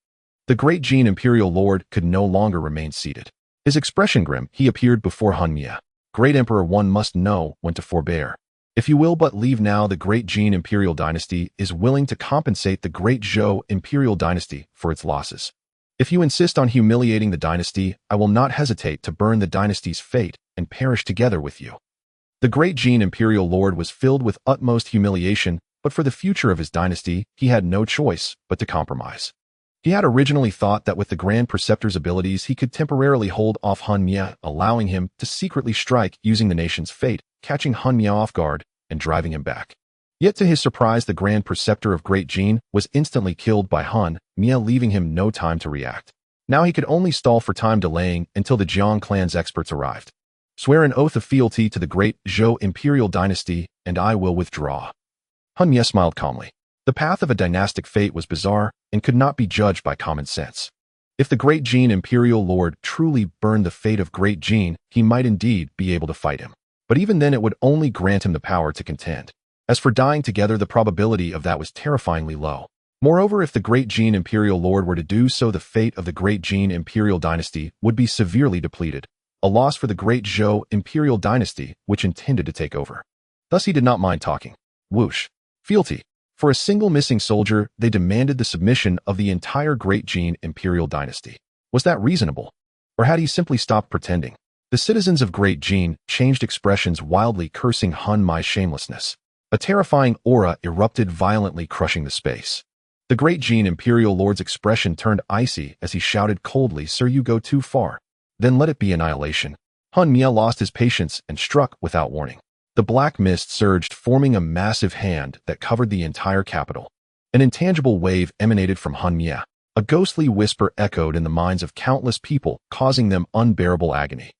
The Great Jin Imperial Lord could no longer remain seated. His expression grim, he appeared before Xianxia. Great Emperor, one must know when to forbear. If you will but leave now, the Great Jin Imperial Dynasty is willing to compensate the Great Zhou Imperial Dynasty for its losses. If you insist on humiliating the dynasty, I will not hesitate to burn the dynasty's fate and perish together with you. The Great Jin Imperial Lord was filled with utmost humiliation, but for the future of his dynasty, he had no choice but to compromise. He had originally thought that with the Grand Preceptor's abilities, he could temporarily hold off Xianxia, allowing him to secretly strike using the nation's fate, catching Xianxia off guard and driving him back. Yet to his surprise, the Grand Preceptor of Great Jin was instantly killed by Xianxia, leaving him no time to react. Now he could only stall for time, delaying until the Jiang clan's experts arrived. Swear an oath of fealty to the Great Zhou Imperial Dynasty, and I will withdraw. Xianxia smiled calmly. The path of a dynastic fate was bizarre and could not be judged by common sense. If the Great Jin Imperial Lord truly burned the fate of Great Jin, he might indeed be able to fight him. But even then, it would only grant him the power to contend. As for dying together, the probability of that was terrifyingly low. Moreover, if the Great Jin Imperial Lord were to do so, the fate of the Great Jin Imperial Dynasty would be severely depleted, a loss for the Great Zhou Imperial Dynasty, which intended to take over. Thus he did not mind talking. Whoosh! Fealty. For a single missing soldier, they demanded the submission of the entire Great Jin Imperial Dynasty. Was that reasonable? Or had he simply stopped pretending? The citizens of Great Jin changed expressions, wildly cursing Xianxia's shamelessness. A terrifying aura erupted violently, crushing the space. The Great Jin Imperial Lord's expression turned icy as he shouted coldly, "Sir, you go too far. Then let it be annihilation." Xianxia lost his patience and struck without warning. The black mist surged, forming a massive hand that covered the entire capital. An intangible wave emanated from Xianxia. A ghostly whisper echoed in the minds of countless people, causing them unbearable agony.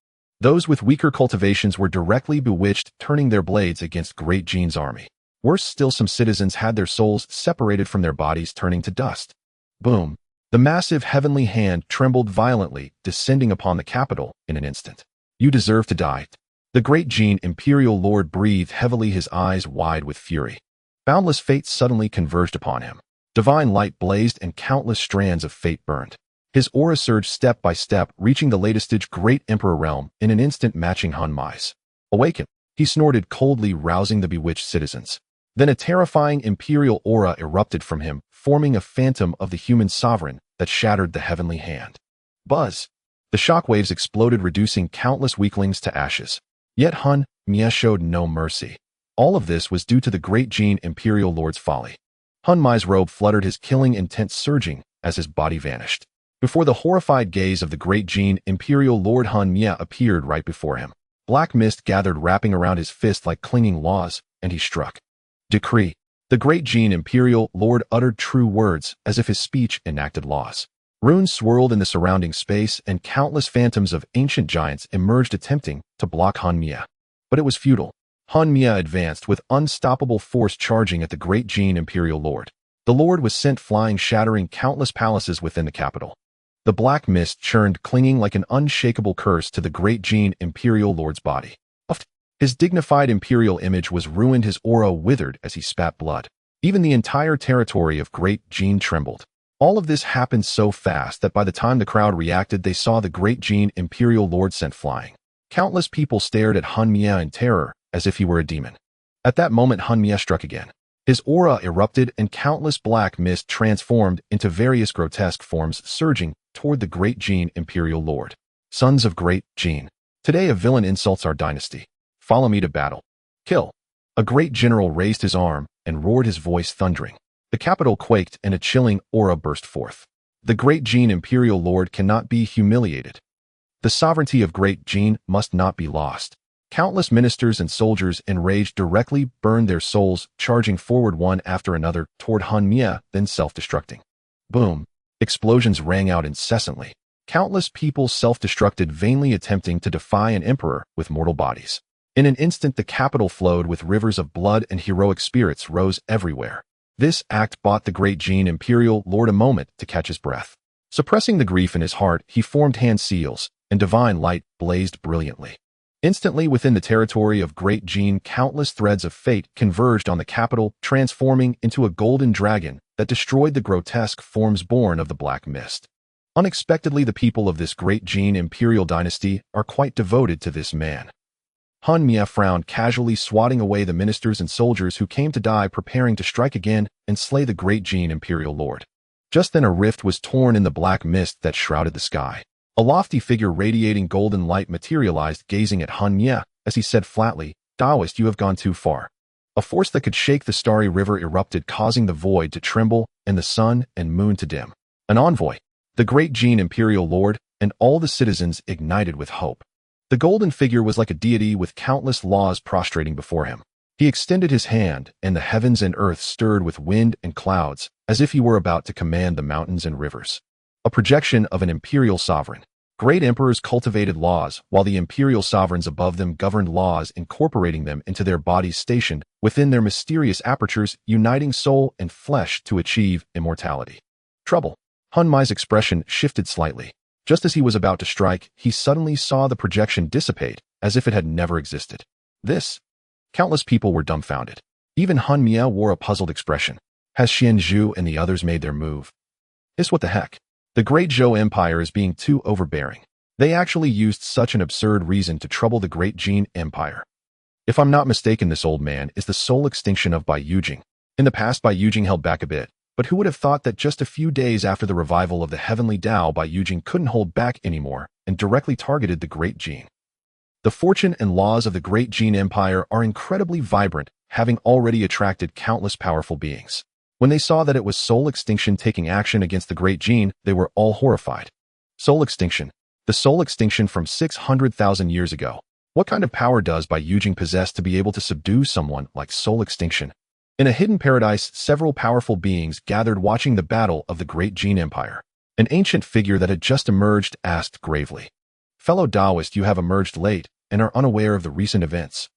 Those with weaker cultivations were directly bewitched, turning their blades against Great Jin's army. Worse still, some citizens had their souls separated from their bodies, turning to dust. Boom! The massive heavenly hand trembled violently, descending upon the capital in an instant. "You deserve to die." The Great Jin Imperial Lord breathed heavily, his eyes wide with fury. Boundless fate suddenly converged upon him. Divine light blazed and countless strands of fate burned. His aura surged step by step, reaching the latest stage Great Emperor realm, in an instant matching Xianxia's. "Awaken!" he snorted coldly, rousing the bewitched citizens. Then a terrifying imperial aura erupted from him, forming a phantom of the human sovereign that shattered the heavenly hand. Buzz! The shockwaves exploded, reducing countless weaklings to ashes. Yet Xianxia showed no mercy. All of this was due to the Great Jin Imperial Lord's folly. Xianxia's robe fluttered, his killing intent surging as his body vanished. Before the horrified gaze of the Great Jin Imperial Lord, Xianxia appeared right before him. Black mist gathered, wrapping around his fist like clinging laws, and he struck. Decree. The Great Jin Imperial Lord uttered true words, as if his speech enacted laws. Runes swirled in the surrounding space, and countless phantoms of ancient giants emerged attempting to block Xianxia. But it was futile. Xianxia advanced with unstoppable force, charging at the great Jin Imperial Lord. The Lord was sent flying, shattering countless palaces within the capital. The black mist churned, clinging like an unshakable curse to the great Jin Imperial Lord's body. His dignified imperial image was ruined, his aura withered as he spat blood. Even the entire territory of great Jin trembled. All of this happened so fast that by the time the crowd reacted, they saw the great Jin Imperial Lord sent flying. Countless people stared at Xianxia in terror, as if he were a demon. At that moment, Xianxia struck again. His aura erupted, and countless black mist transformed into various grotesque forms, surging toward the great Jin Imperial Lord. Sons of great Jin, today a villain insults our dynasty. Follow me to battle. Kill. A great general raised his arm and roared, his voice thundering. The capital quaked, and a chilling aura burst forth. The great Jin Imperial Lord cannot be humiliated. The sovereignty of great Jin must not be lost. Countless ministers and soldiers, enraged, directly burned their souls, charging forward one after another toward Xianxia, then self-destructing. Boom! Explosions rang out incessantly. Countless people self-destructed, vainly attempting to defy an emperor with mortal bodies. In an instant, the capital flowed with rivers of blood, and heroic spirits rose everywhere. This act bought the great Jin Imperial Lord a moment to catch his breath. Suppressing the grief in his heart, he formed hand seals, and divine light blazed brilliantly. Instantly, within the territory of great Jin, countless threads of fate converged on the capital, transforming into a golden dragon that destroyed the grotesque forms born of the black mist. Unexpectedly, the people of this great Jin Imperial dynasty are quite devoted to this man. Xianxia frowned, casually swatting away the ministers and soldiers who came to die, preparing to strike again and slay the great Jin Imperial Lord. Just then, a rift was torn in the black mist that shrouded the sky. A lofty figure radiating golden light materialized, gazing at Xianxia as he said flatly, "Taoist, you have gone too far." A force that could shake the starry river erupted, causing the void to tremble and the sun and moon to dim. An envoy, the great Jin Imperial Lord, and all the citizens ignited with hope. The golden figure was like a deity with countless laws prostrating before him. He extended his hand, and the heavens and earth stirred with wind and clouds, as if he were about to command the mountains and rivers. A projection of an imperial sovereign. Great emperors cultivated laws, while the imperial sovereigns above them governed laws, incorporating them into their bodies stationed within their mysterious apertures, uniting soul and flesh to achieve immortality. Trouble. Xianxia's expression shifted slightly. Just as he was about to strike, he suddenly saw the projection dissipate, as if it had never existed. This? Countless people were dumbfounded. Even Xianxia wore a puzzled expression. Has Xianxia and the others made their move? What the heck? The Great Zhou Empire is being too overbearing. They actually used such an absurd reason to trouble the Great Jin Empire. If I'm not mistaken, this old man is the soul extinction of Bai Yujing. In the past, Bai Yujing held back a bit. But who would have thought that just a few days after the revival of the heavenly Tao, Bai Yujing couldn't hold back anymore and directly targeted the Great Jin. The fortune and laws of the Great Jin Empire are incredibly vibrant, having already attracted countless powerful beings. When they saw that it was soul extinction taking action against the Great Jin, they were all horrified. Soul extinction. The soul extinction from 600,000 years ago. What kind of power does Bai Yujing possess to be able to subdue someone like soul extinction? In a hidden paradise, several powerful beings gathered, watching the battle of the Great Jin Empire. An ancient figure that had just emerged asked gravely, "Fellow Taoist, you have emerged late and are unaware of the recent events.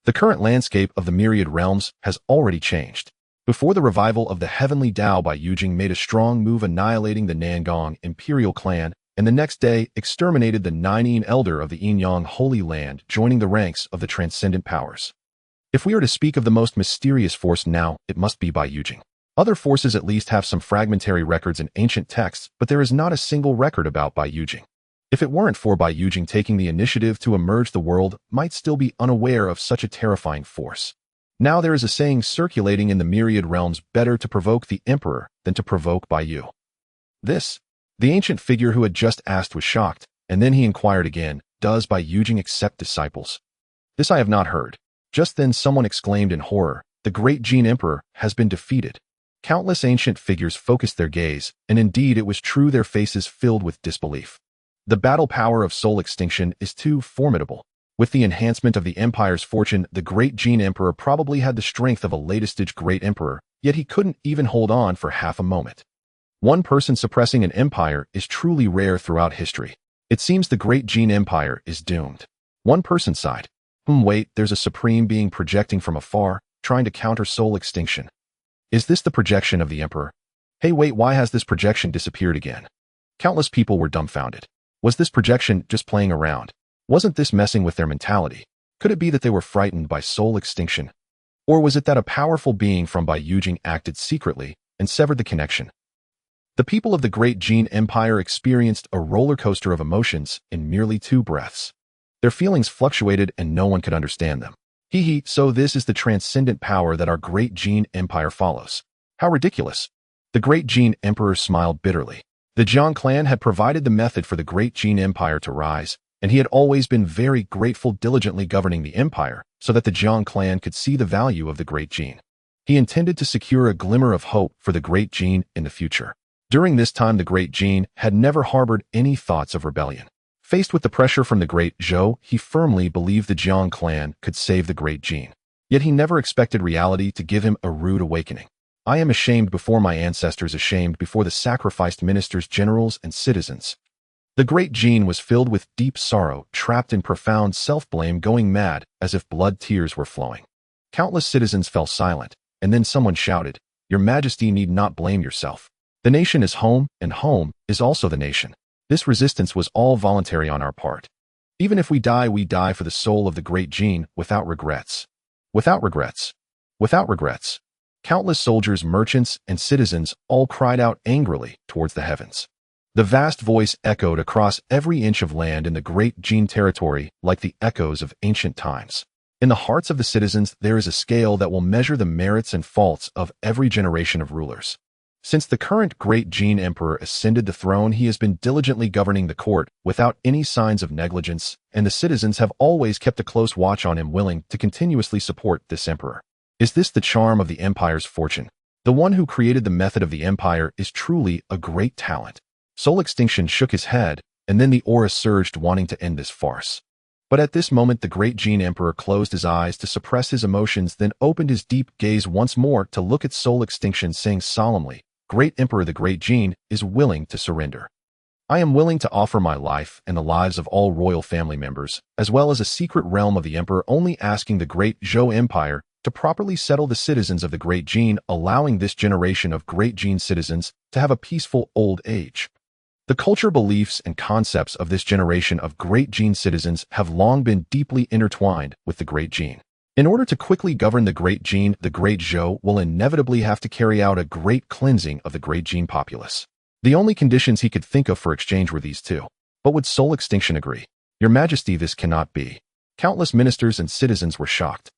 The current landscape of the myriad realms has already changed. Before the revival of the heavenly Tao, Bai Yujing made a strong move, annihilating the Nangong imperial clan, and the next day exterminated the Ninein elder of the Yinyang Holy Land, joining the ranks of the transcendent powers. If we are to speak of the most mysterious force now, it must be Bai Yujing. Other forces at least have some fragmentary records in ancient texts, but there is not a single record about Bai Yujing. If it weren't for Bai Yujing taking the initiative to emerge, the world might still be unaware of such a terrifying force. Now there is a saying circulating in the myriad realms, better to provoke the emperor than to provoke Bai Yu." This? The ancient figure who had just asked was shocked, and then he inquired again, "Does Bai Yujing accept disciples?" "This I have not heard." Just then someone exclaimed in horror, "The Great Jin Emperor has been defeated." Countless ancient figures focused their gaze, and indeed it was true, their faces filled with disbelief. The battle power of soul extinction is too formidable. With the enhancement of the empire's fortune, the Great Jin Emperor probably had the strength of a latest-stage great emperor, yet he couldn't even hold on for half a moment. One person suppressing an empire is truly rare throughout history. It seems the Great Jin Empire is doomed. One person sighed. Wait, there's a supreme being projecting from afar, trying to counter soul extinction. Is this the projection of the emperor? Hey wait, why has this projection disappeared again? Countless people were dumbfounded. Was this projection just playing around? Wasn't this messing with their mentality? Could it be that they were frightened by soul extinction? Or was it that a powerful being from Beijing acted secretly and severed the connection? The people of the Great Jin Empire experienced a roller coaster of emotions in merely 2 breaths. Their feelings fluctuated and no one could understand them. So this is the transcendent power that our Great Jin Empire follows. How ridiculous. The Great Jin Emperor smiled bitterly. The Jiang clan had provided the method for the Great Jin Empire to rise, and he had always been very grateful, diligently governing the empire so that the Jiang clan could see the value of the Great Jin. He intended to secure a glimmer of hope for the Great Jin in the future. During this time, the Great Jin had never harbored any thoughts of rebellion. Faced with the pressure from the Great Zhou, he firmly believed the Jiang clan could save the Great Jin. Yet he never expected reality to give him a rude awakening. I am ashamed before my ancestors, ashamed before the sacrificed ministers, generals, and citizens. The Great Jin was filled with deep sorrow, trapped in profound self-blame, going mad as if blood tears were flowing. Countless citizens fell silent, and then someone shouted, "Your Majesty need not blame yourself. The nation is home, and home is also the nation. This resistance was all voluntary on our part. Even if we die for the soul of the Great Jin without regrets. Without regrets. Without regrets." Countless soldiers, merchants, and citizens all cried out angrily towards the heavens. The vast voice echoed across every inch of land in the Great Jin territory like the echoes of ancient times. In the hearts of the citizens, there is a scale that will measure the merits and faults of every generation of rulers. Since the current Great Jin Emperor ascended the throne, he has been diligently governing the court without any signs of negligence, and the citizens have always kept a close watch on him, willing to continuously support this emperor. Is this the charm of the empire's fortune? The one who created the method of the empire is truly a great talent. Soul Extinction shook his head, and then the aura surged, wanting to end this farce. But at this moment, the Great Jin Emperor closed his eyes to suppress his emotions, then opened his deep gaze once more to look at Soul Extinction, saying solemnly, "Great Emperor, the Great Jin is willing to surrender. I am willing to offer my life and the lives of all royal family members, as well as a secret realm of the emperor, only asking the Great Zhou Empire to properly settle the citizens of the Great Jin, allowing this generation of Great Jin citizens to have a peaceful old age." The culture, beliefs, and concepts of this generation of Great Jin citizens have long been deeply intertwined with the Great Jin. In order to quickly govern the Great Jin, the Great Zhou will inevitably have to carry out a great cleansing of the Great Jin populace. The only conditions he could think of for exchange were these 2. But would Soul Extinction agree? "Your Majesty, this cannot be." Countless ministers and citizens were shocked.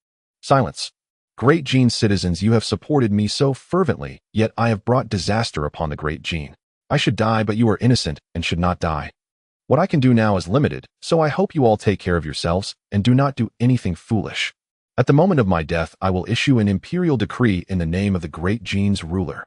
Silence. "Great Jin citizens, you have supported me so fervently, yet I have brought disaster upon the Great Jin. I should die, but you are innocent and should not die. What I can do now is limited, so I hope you all take care of yourselves and do not do anything foolish. At the moment of my death, I will issue an imperial decree in the name of the Great Jin's ruler.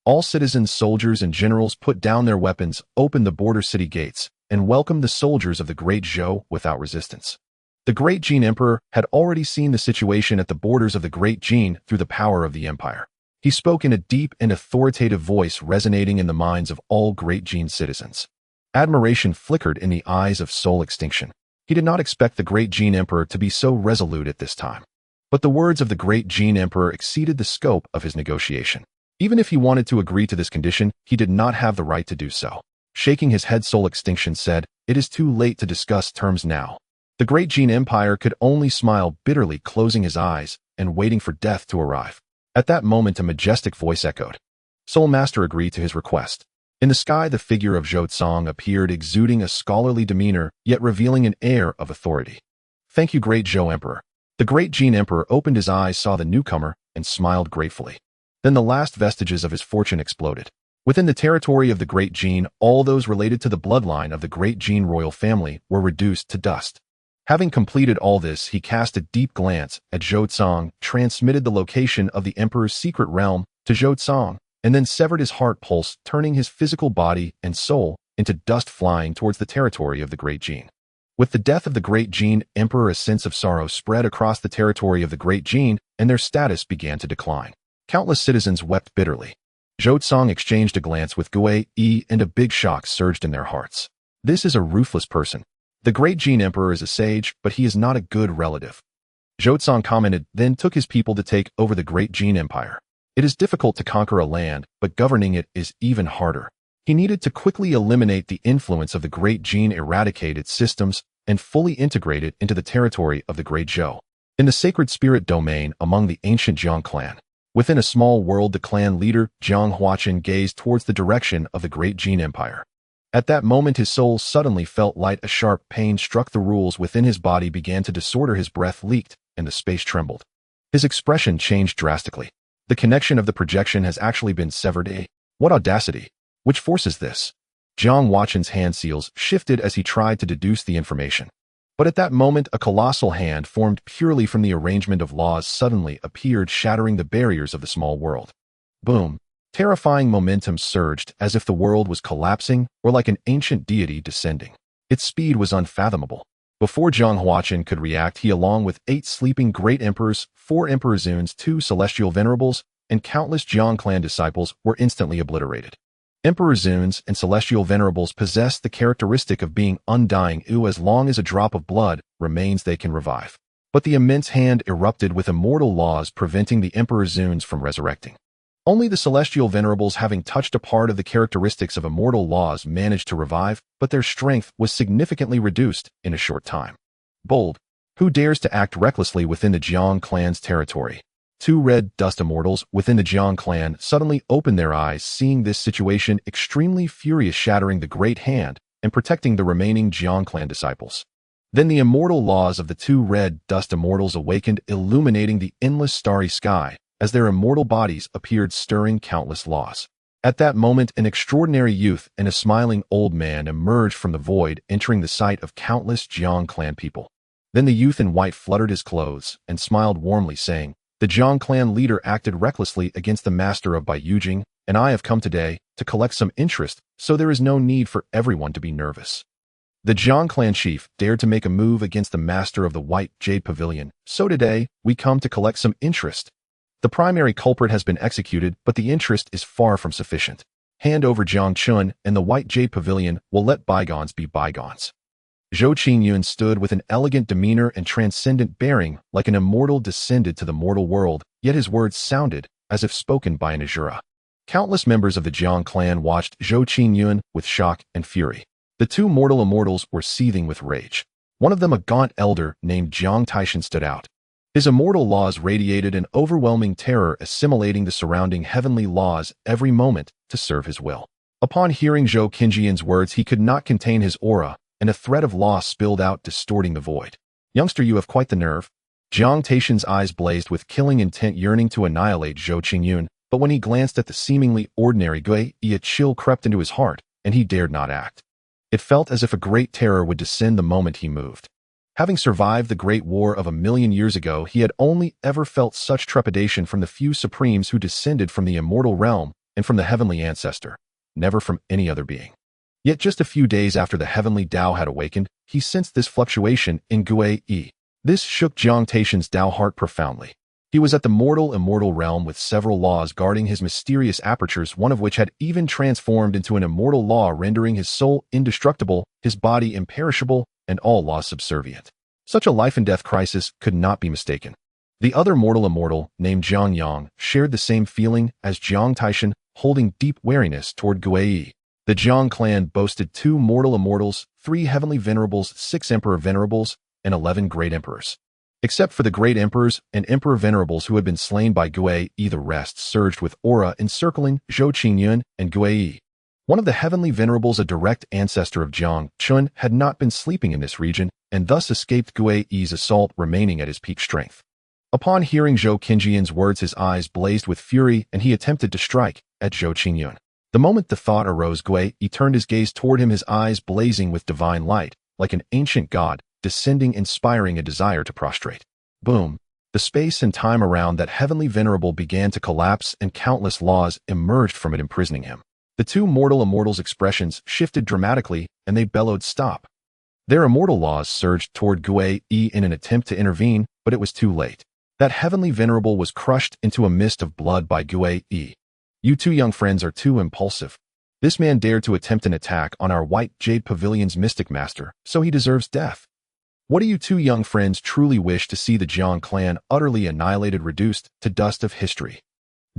All citizens, soldiers, and generals put down their weapons, open the border city gates, and welcome the soldiers of the Great Zhou without resistance." The Great Jin Emperor had already seen the situation at the borders of the Great Jin through the power of the empire. He spoke in a deep and authoritative voice, resonating in the minds of all Great Jin citizens. Admiration flickered in the eyes of Soul Extinction. He did not expect the Great Jin Emperor to be so resolute at this time. But the words of the Great Jin Emperor exceeded the scope of his negotiation. Even if he wanted to agree to this condition, he did not have the right to do so. Shaking his head, Soul Extinction said, "It is too late to discuss terms now." The Great Jin Empire could only smile bitterly, closing his eyes and waiting for death to arrive. At that moment, a majestic voice echoed. Soul Master agreed to his request. In the sky, the figure of Zhou Tsang appeared, exuding a scholarly demeanor, yet revealing an air of authority. "Thank you, Great Zhou Emperor." The Great Jin Emperor opened his eyes, saw the newcomer, and smiled gratefully. Then the last vestiges of his fortune exploded. Within the territory of the Great Jin, all those related to the bloodline of the Great Jin royal family were reduced to dust. Having completed all this, he cast a deep glance at Zhou Tsang, transmitted the location of the emperor's secret realm to Zhou Tsang, and then severed his heart pulse, turning his physical body and soul into dust, flying towards the territory of the Great Jin. With the death of the Great Jin Emperor, a sense of sorrow spread across the territory of the Great Jin, and their status began to decline. Countless citizens wept bitterly. Zhou Tsang exchanged a glance with Gui Yi, and a big shock surged in their hearts. This is a ruthless person. The great Jin Emperor is a sage, but he is not a good relative. Zhou Tsang commented, then took his people to take over the great Jin Empire. It is difficult to conquer a land, but governing it is even harder. He needed to quickly eliminate the influence of the great Jin eradicated systems and fully integrate it into the territory of the great Zhou. In the sacred spirit domain among the ancient Jiang clan, within a small world, the clan leader, Jiang Huaqin, gazed towards the direction of the great Jin Empire. At that moment, his soul suddenly felt light. A sharp pain struck the rules within his body, began to disorder, his breath leaked, and the space trembled. His expression changed drastically. The connection of the projection has actually been severed. What audacity! Which force is this? Jiang Huaqin's hand seals shifted as he tried to deduce the information. But at that moment, a colossal hand formed purely from the arrangement of laws suddenly appeared, shattering the barriers of the small world. Boom! Terrifying momentum surged, as if the world was collapsing or like an ancient deity descending. Its speed was unfathomable. Before Jiang Huaqin could react, he, along with 8 sleeping great emperors, 4 emperor Zuns, 2 celestial venerables, and countless Jiang clan disciples, were instantly obliterated. Emperor Zuns and celestial venerables possess the characteristic of being undying. As long as a drop of blood remains, they can revive. But the immense hand erupted with immortal laws preventing the Emperor Zuns from resurrecting. Only the celestial venerables, having touched a part of the characteristics of immortal laws, managed to revive, but their strength was significantly reduced in a short time. Bold! Who dares to act recklessly within the Jiang clan's territory? 2 red dust immortals within the Jiang clan suddenly opened their eyes, seeing this situation, extremely furious, shattering the great hand and protecting the remaining Jiang clan disciples. Then the immortal laws of the 2 red dust immortals awakened, illuminating the endless starry sky as their immortal bodies appeared, stirring countless laws. At that moment, an extraordinary youth and a smiling old man emerged from the void, entering the sight of countless Jiang clan people. Then the youth in white fluttered his clothes and smiled warmly, saying, "The Jiang clan leader acted recklessly against the master of Bai Yujing, and I have come today to collect some interest, so there is no need for everyone to be nervous." The Jiang clan chief dared to make a move against the master of the White Jade Pavilion, so today we come to collect some interest. The primary culprit has been executed, but the interest is far from sufficient. Hand over Jiang Chun, and the White Jade Pavilion will let bygones be bygones. Zhou Qingyun stood with an elegant demeanor and transcendent bearing, like an immortal descended to the mortal world, yet his words sounded as if spoken by an Azura. Countless members of the Jiang clan watched Zhou Qingyun with shock and fury. The 2 mortal immortals were seething with rage. One of them, a gaunt elder named Jiang Taishan, stood out. His immortal laws radiated an overwhelming terror, assimilating the surrounding heavenly laws every moment to serve his will. Upon hearing Zhou Qingyun's words, he could not contain his aura, and a thread of loss spilled out, distorting the void. "Youngster, you have quite the nerve." Jiang Taishan's eyes blazed with killing intent, yearning to annihilate Zhou Qingyun, but when he glanced at the seemingly ordinary Gui Yi, a chill crept into his heart, and he dared not act. It felt as if a great terror would descend the moment he moved. Having survived the Great War of 1,000,000 years ago, he had only ever felt such trepidation from the few supremes who descended from the immortal realm and from the heavenly ancestor, never from any other being. Yet just a few days after the heavenly Tao had awakened, he sensed this fluctuation in Gui Yi. This shook Jiang Taishan's Tao heart profoundly. He was at the immortal realm with several laws guarding his mysterious apertures, one of which had even transformed into an immortal law, rendering his soul indestructible, his body imperishable, and all laws subservient. Such a life-and-death crisis could not be mistaken. The other mortal immortal, named Jiang Yang, shared the same feeling as Jiang Taishan, holding deep wariness toward Gui Yi. The Jiang clan boasted 2 mortal immortals, 3 heavenly venerables, 6 emperor venerables, and 11 great emperors. Except for the great emperors and emperor venerables who had been slain by Gui Yi, the rest surged with aura, encircling Zhou Qingyun and Gui Yi. One of the heavenly venerables, a direct ancestor of Jiang Chun, had not been sleeping in this region, and thus escaped Gui Yi's assault, remaining at his peak strength. Upon hearing Zhou Qingyun's words, his eyes blazed with fury, and he attempted to strike at Zhou Qingyun. The moment the thought arose, Gui Yi turned his gaze toward him, his eyes blazing with divine light, like an ancient god, descending, inspiring a desire to prostrate. Boom! The space and time around that heavenly venerable began to collapse, and countless laws emerged from it, imprisoning him. The 2 mortal immortals' expressions shifted dramatically, and they bellowed, "Stop!" Their immortal laws surged toward Gui Yi in an attempt to intervene, but it was too late. That heavenly venerable was crushed into a mist of blood by Gui Yi. You two young friends are too impulsive. This man dared to attempt an attack on our White Jade Pavilion's mystic master, so he deserves death. What do you two young friends truly wish to see the Jiang clan utterly annihilated, reduced to dust of history?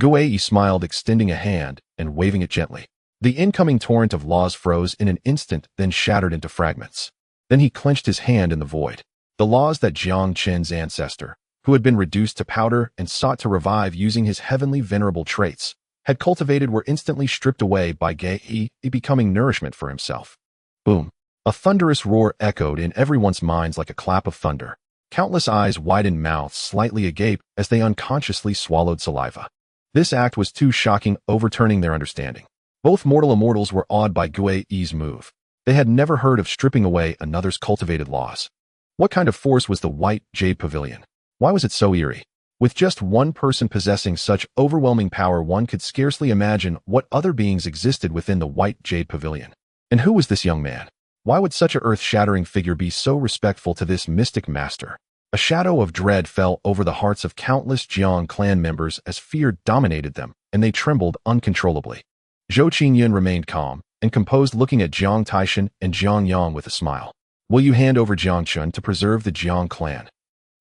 Guei smiled, extending a hand and waving it gently. The incoming torrent of laws froze in an instant, then shattered into fragments. Then he clenched his hand in the void. The laws that Jiang Qin's ancestor, who had been reduced to powder and sought to revive using his heavenly venerable traits, had cultivated, were instantly stripped away by Guei, becoming nourishment for himself. Boom! A thunderous roar echoed in everyone's minds like a clap of thunder. Countless eyes widened, mouths slightly agape as they unconsciously swallowed saliva. This act was too shocking, overturning their understanding. Both mortal immortals were awed by Guei's move. They had never heard of stripping away another's cultivated laws. What kind of force was the White Jade Pavilion? Why was it so eerie? With just one person possessing such overwhelming power, one could scarcely imagine what other beings existed within the White Jade Pavilion. And who was this young man? Why would such a earth-shattering figure be so respectful to this mystic master? A shadow of dread fell over the hearts of countless Jiang clan members as fear dominated them, and they trembled uncontrollably. Zhou Qingyun remained calm and composed, looking at Jiang Taishan and Jiang Yang with a smile. Will you hand over Jiang Chun to preserve the Jiang clan?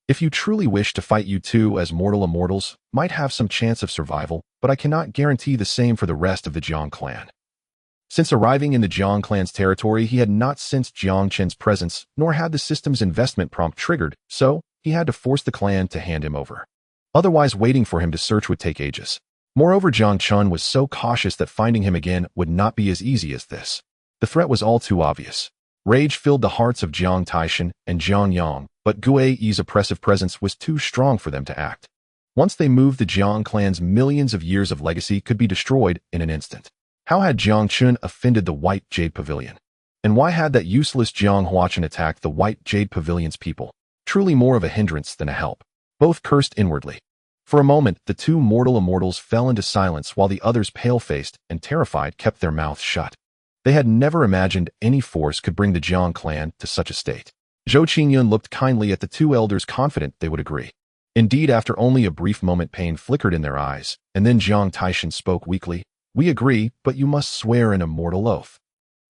If you truly wish to fight, you two as mortal immortals might have some chance of survival, but I cannot guarantee the same for the rest of the Jiang clan. Since arriving in the Jiang clan's territory, he had not sensed Jiang Qin's presence, nor had the system's investment prompt triggered, so he had to force the clan to hand him over. Otherwise, waiting for him to search would take ages. Moreover, Jiang Chun was so cautious that finding him again would not be as easy as this. The threat was all too obvious. Rage filled the hearts of Jiang Taishan and Jiang Yang, but Guei's oppressive presence was too strong for them to act. Once they moved, the Jiang clan's millions of years of legacy could be destroyed in an instant. How had Jiang Chun offended the White Jade Pavilion? And why had that useless Jiang Huachan attacked the White Jade Pavilion's people? Truly more of a hindrance than a help. Both cursed inwardly. For a moment, the two mortal immortals fell into silence while the others, pale-faced and terrified, kept their mouths shut. They had never imagined any force could bring the Jiang clan to such a state. Zhou Qingyun looked kindly at the two elders, confident they would agree. Indeed, after only a brief moment, pain flickered in their eyes, and then Jiang Taishan spoke weakly. We agree, but you must swear an immortal oath.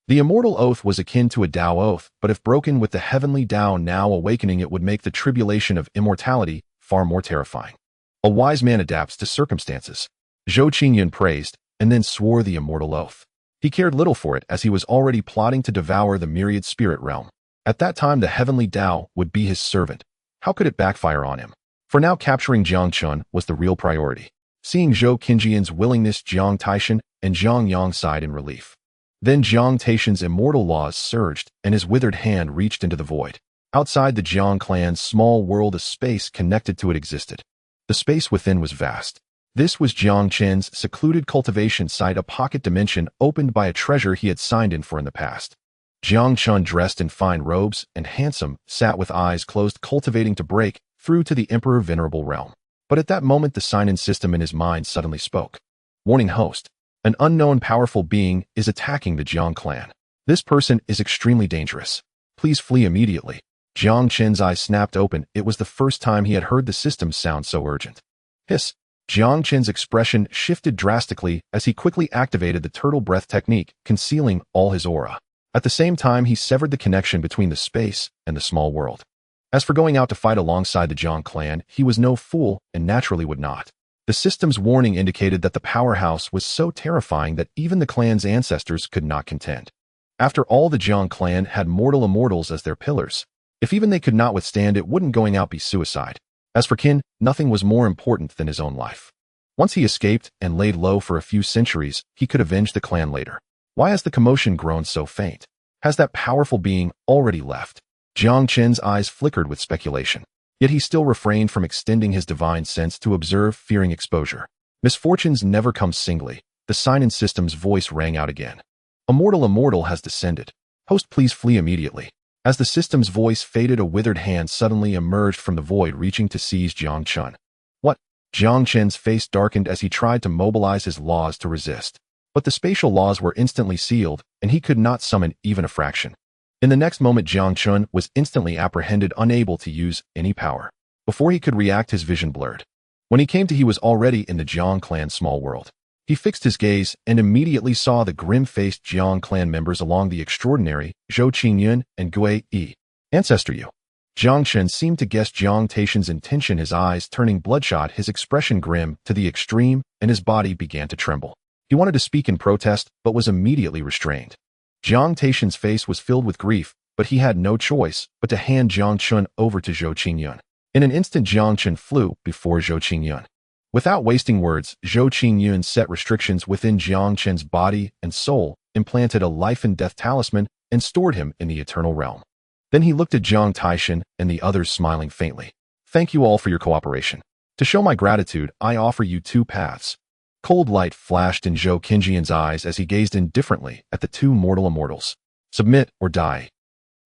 The immortal oath was akin to a Tao oath, but if broken with the heavenly Tao now awakening, it would make the tribulation of immortality far more terrifying. A wise man adapts to circumstances. Zhou Qingyun praised, and then swore the immortal oath. He cared little for it, as he was already plotting to devour the myriad spirit realm. At that time, the heavenly Tao would be his servant. How could it backfire on him? For now, capturing Jiang Chun was the real priority. Seeing Zhou Qingyun's willingness, Jiang Taishan and Jiang Yang sighed in relief. Then Jiang Taishan's immortal laws surged, and his withered hand reached into the void. Outside the Jiang clan's small world, a space connected to it existed. The space within was vast. This was Jiang Qin's secluded cultivation site, a pocket dimension opened by a treasure he had signed in for in the past. Jiang Chun, dressed in fine robes and handsome, sat with eyes closed, cultivating to break through to the Emperor Venerable realm. But at that moment, the sign-in system in his mind suddenly spoke. Warning, host. An unknown powerful being is attacking the Jiang clan. This person is extremely dangerous. Please flee immediately. Jiang Qin's eyes snapped open. It was the first time he had heard the system sound so urgent. Hiss. Jiang Qin's expression shifted drastically as he quickly activated the turtle breath technique, concealing all his aura. At the same time, he severed the connection between the space and the small world. As for going out to fight alongside the Jiang clan, he was no fool and naturally would not. The system's warning indicated that the powerhouse was so terrifying that even the clan's ancestors could not contend. After all, the Jiang clan had mortal immortals as their pillars. If even they could not withstand it, wouldn't going out be suicide? As for Qin, nothing was more important than his own life. Once he escaped and laid low for a few centuries, he could avenge the clan later. Why has the commotion grown so faint? Has that powerful being already left? Jiang Qin's eyes flickered with speculation. Yet he still refrained from extending his divine sense to observe, fearing exposure. Misfortunes never come singly. The sign-in system's voice rang out again. A mortal immortal has descended. Host, please flee immediately. As the system's voice faded, a withered hand suddenly emerged from the void, reaching to seize Jiang Chun. What? Jiang Qin's face darkened as he tried to mobilize his laws to resist. But the spatial laws were instantly sealed, and he could not summon even a fraction. In the next moment, Jiang Chun was instantly apprehended, unable to use any power. Before he could react, his vision blurred. When he came to, he was already in the Jiang clan's small world. He fixed his gaze and immediately saw the grim-faced Jiang clan members along the extraordinary Zhou Qingyun and Gui Yi. Ancestor Yu. Jiang Chen seemed to guess Jiang Taishan's intention, his eyes turning bloodshot, his expression grim to the extreme, and his body began to tremble. He wanted to speak in protest, but was immediately restrained. Jiang Taishan's face was filled with grief, but he had no choice but to hand Jiang Chen over to Zhou Qingyun. In an instant, Jiang Chen flew before Zhou Qingyun. Without wasting words, Zhou Qingyun set restrictions within Jiang Chen's body and soul, implanted a life-and-death talisman, and stored him in the eternal realm. Then he looked at Jiang Taishan and the others, smiling faintly. Thank you all for your cooperation. To show my gratitude, I offer you two paths. Cold light flashed in Zhou Qingyun's eyes as he gazed indifferently at the two mortal immortals. Submit or die.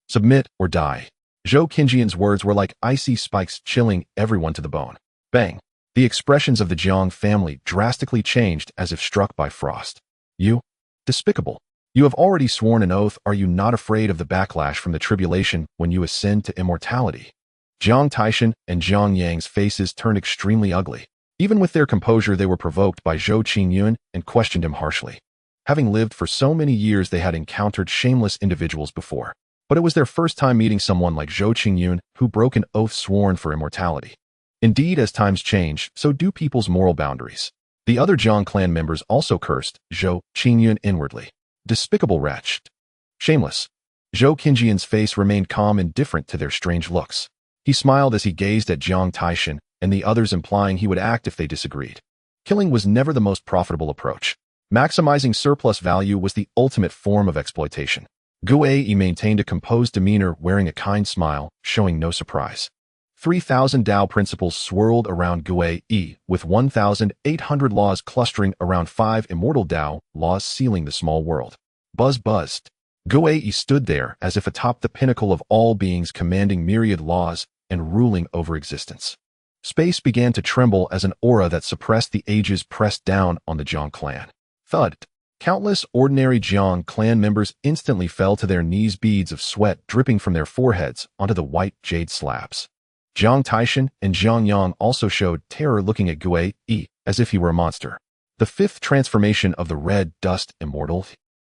Submit or die. Zhou Qingyun's words were like icy spikes, chilling everyone to the bone. Bang! The expressions of the Jiang family drastically changed as if struck by frost. You? Despicable. You have already sworn an oath. Are you not afraid of the backlash from the tribulation when you ascend to immortality? Jiang Taishan and Jiang Yang's faces turned extremely ugly. Even with their composure, they were provoked by Zhou Qingyun and questioned him harshly. Having lived for so many years, they had encountered shameless individuals before. But it was their first time meeting someone like Zhou Qingyun, who broke an oath sworn for immortality. Indeed, as times change, so do people's moral boundaries. The other Jiang clan members also cursed Zhou Qingyun inwardly. Despicable wretch. Shameless. Zhou Qingyun's face remained calm, indifferent to their strange looks. He smiled as he gazed at Jiang Taishan and the others, implying he would act if they disagreed. Killing was never the most profitable approach. Maximizing surplus value was the ultimate form of exploitation. Gui Yi maintained a composed demeanor, wearing a kind smile, showing no surprise. 3,000 Dao principles swirled around Gui Yi, with 1,800 laws clustering around 5 immortal Dao laws sealing the small world. Buzz buzzed. Gui Yi stood there as if atop the pinnacle of all beings, commanding myriad laws and ruling over existence. Space began to tremble as an aura that suppressed the ages pressed down on the Jiang clan. Thud. Countless ordinary Jiang clan members instantly fell to their knees, beads of sweat dripping from their foreheads onto the white jade slabs. Jiang Taishan and Jiang Yang also showed terror, looking at Gui Yi as if he were a monster. The fifth transformation of the red dust immortal.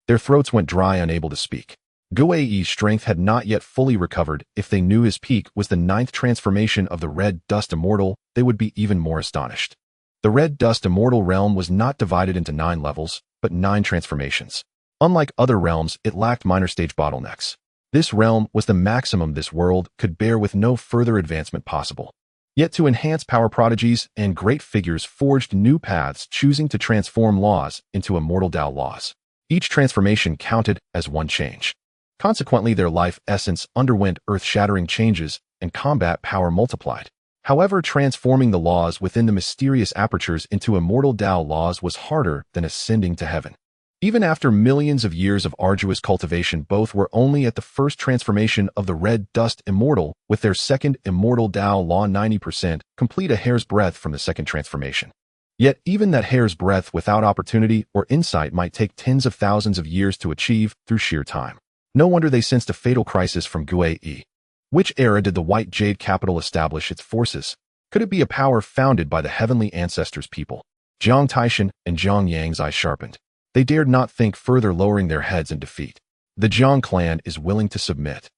Their throats went dry, unable to speak. Gui Yi's strength had not yet fully recovered. If they knew his peak was the 9th transformation of the red dust immortal, they would be even more astonished. The red dust immortal realm was not divided into 9 levels, but 9 transformations. Unlike other realms, it lacked minor stage bottlenecks. This realm was the maximum this world could bear, with no further advancement possible. Yet to enhance power, prodigies and great figures forged new paths, choosing to transform laws into immortal Dao laws. Each transformation counted as one change. Consequently, their life essence underwent earth-shattering changes, and combat power multiplied. However, transforming the laws within the mysterious apertures into immortal Dao laws was harder than ascending to heaven. Even after millions of years of arduous cultivation, both were only at the first transformation of the red dust immortal, with their second immortal Dao law 90% complete, a hair's breadth from the second transformation. Yet even that hair's breadth without opportunity or insight might take tens of thousands of years to achieve through sheer time. No wonder they sensed a fatal crisis from Gui Yi. Which era did the White Jade capital establish its forces? Could it be a power founded by the heavenly ancestors' people? Jiang Taishan and Jiang Yang's eyes sharpened. They dared not think further, lowering their heads in defeat. The Jiang clan is willing to submit.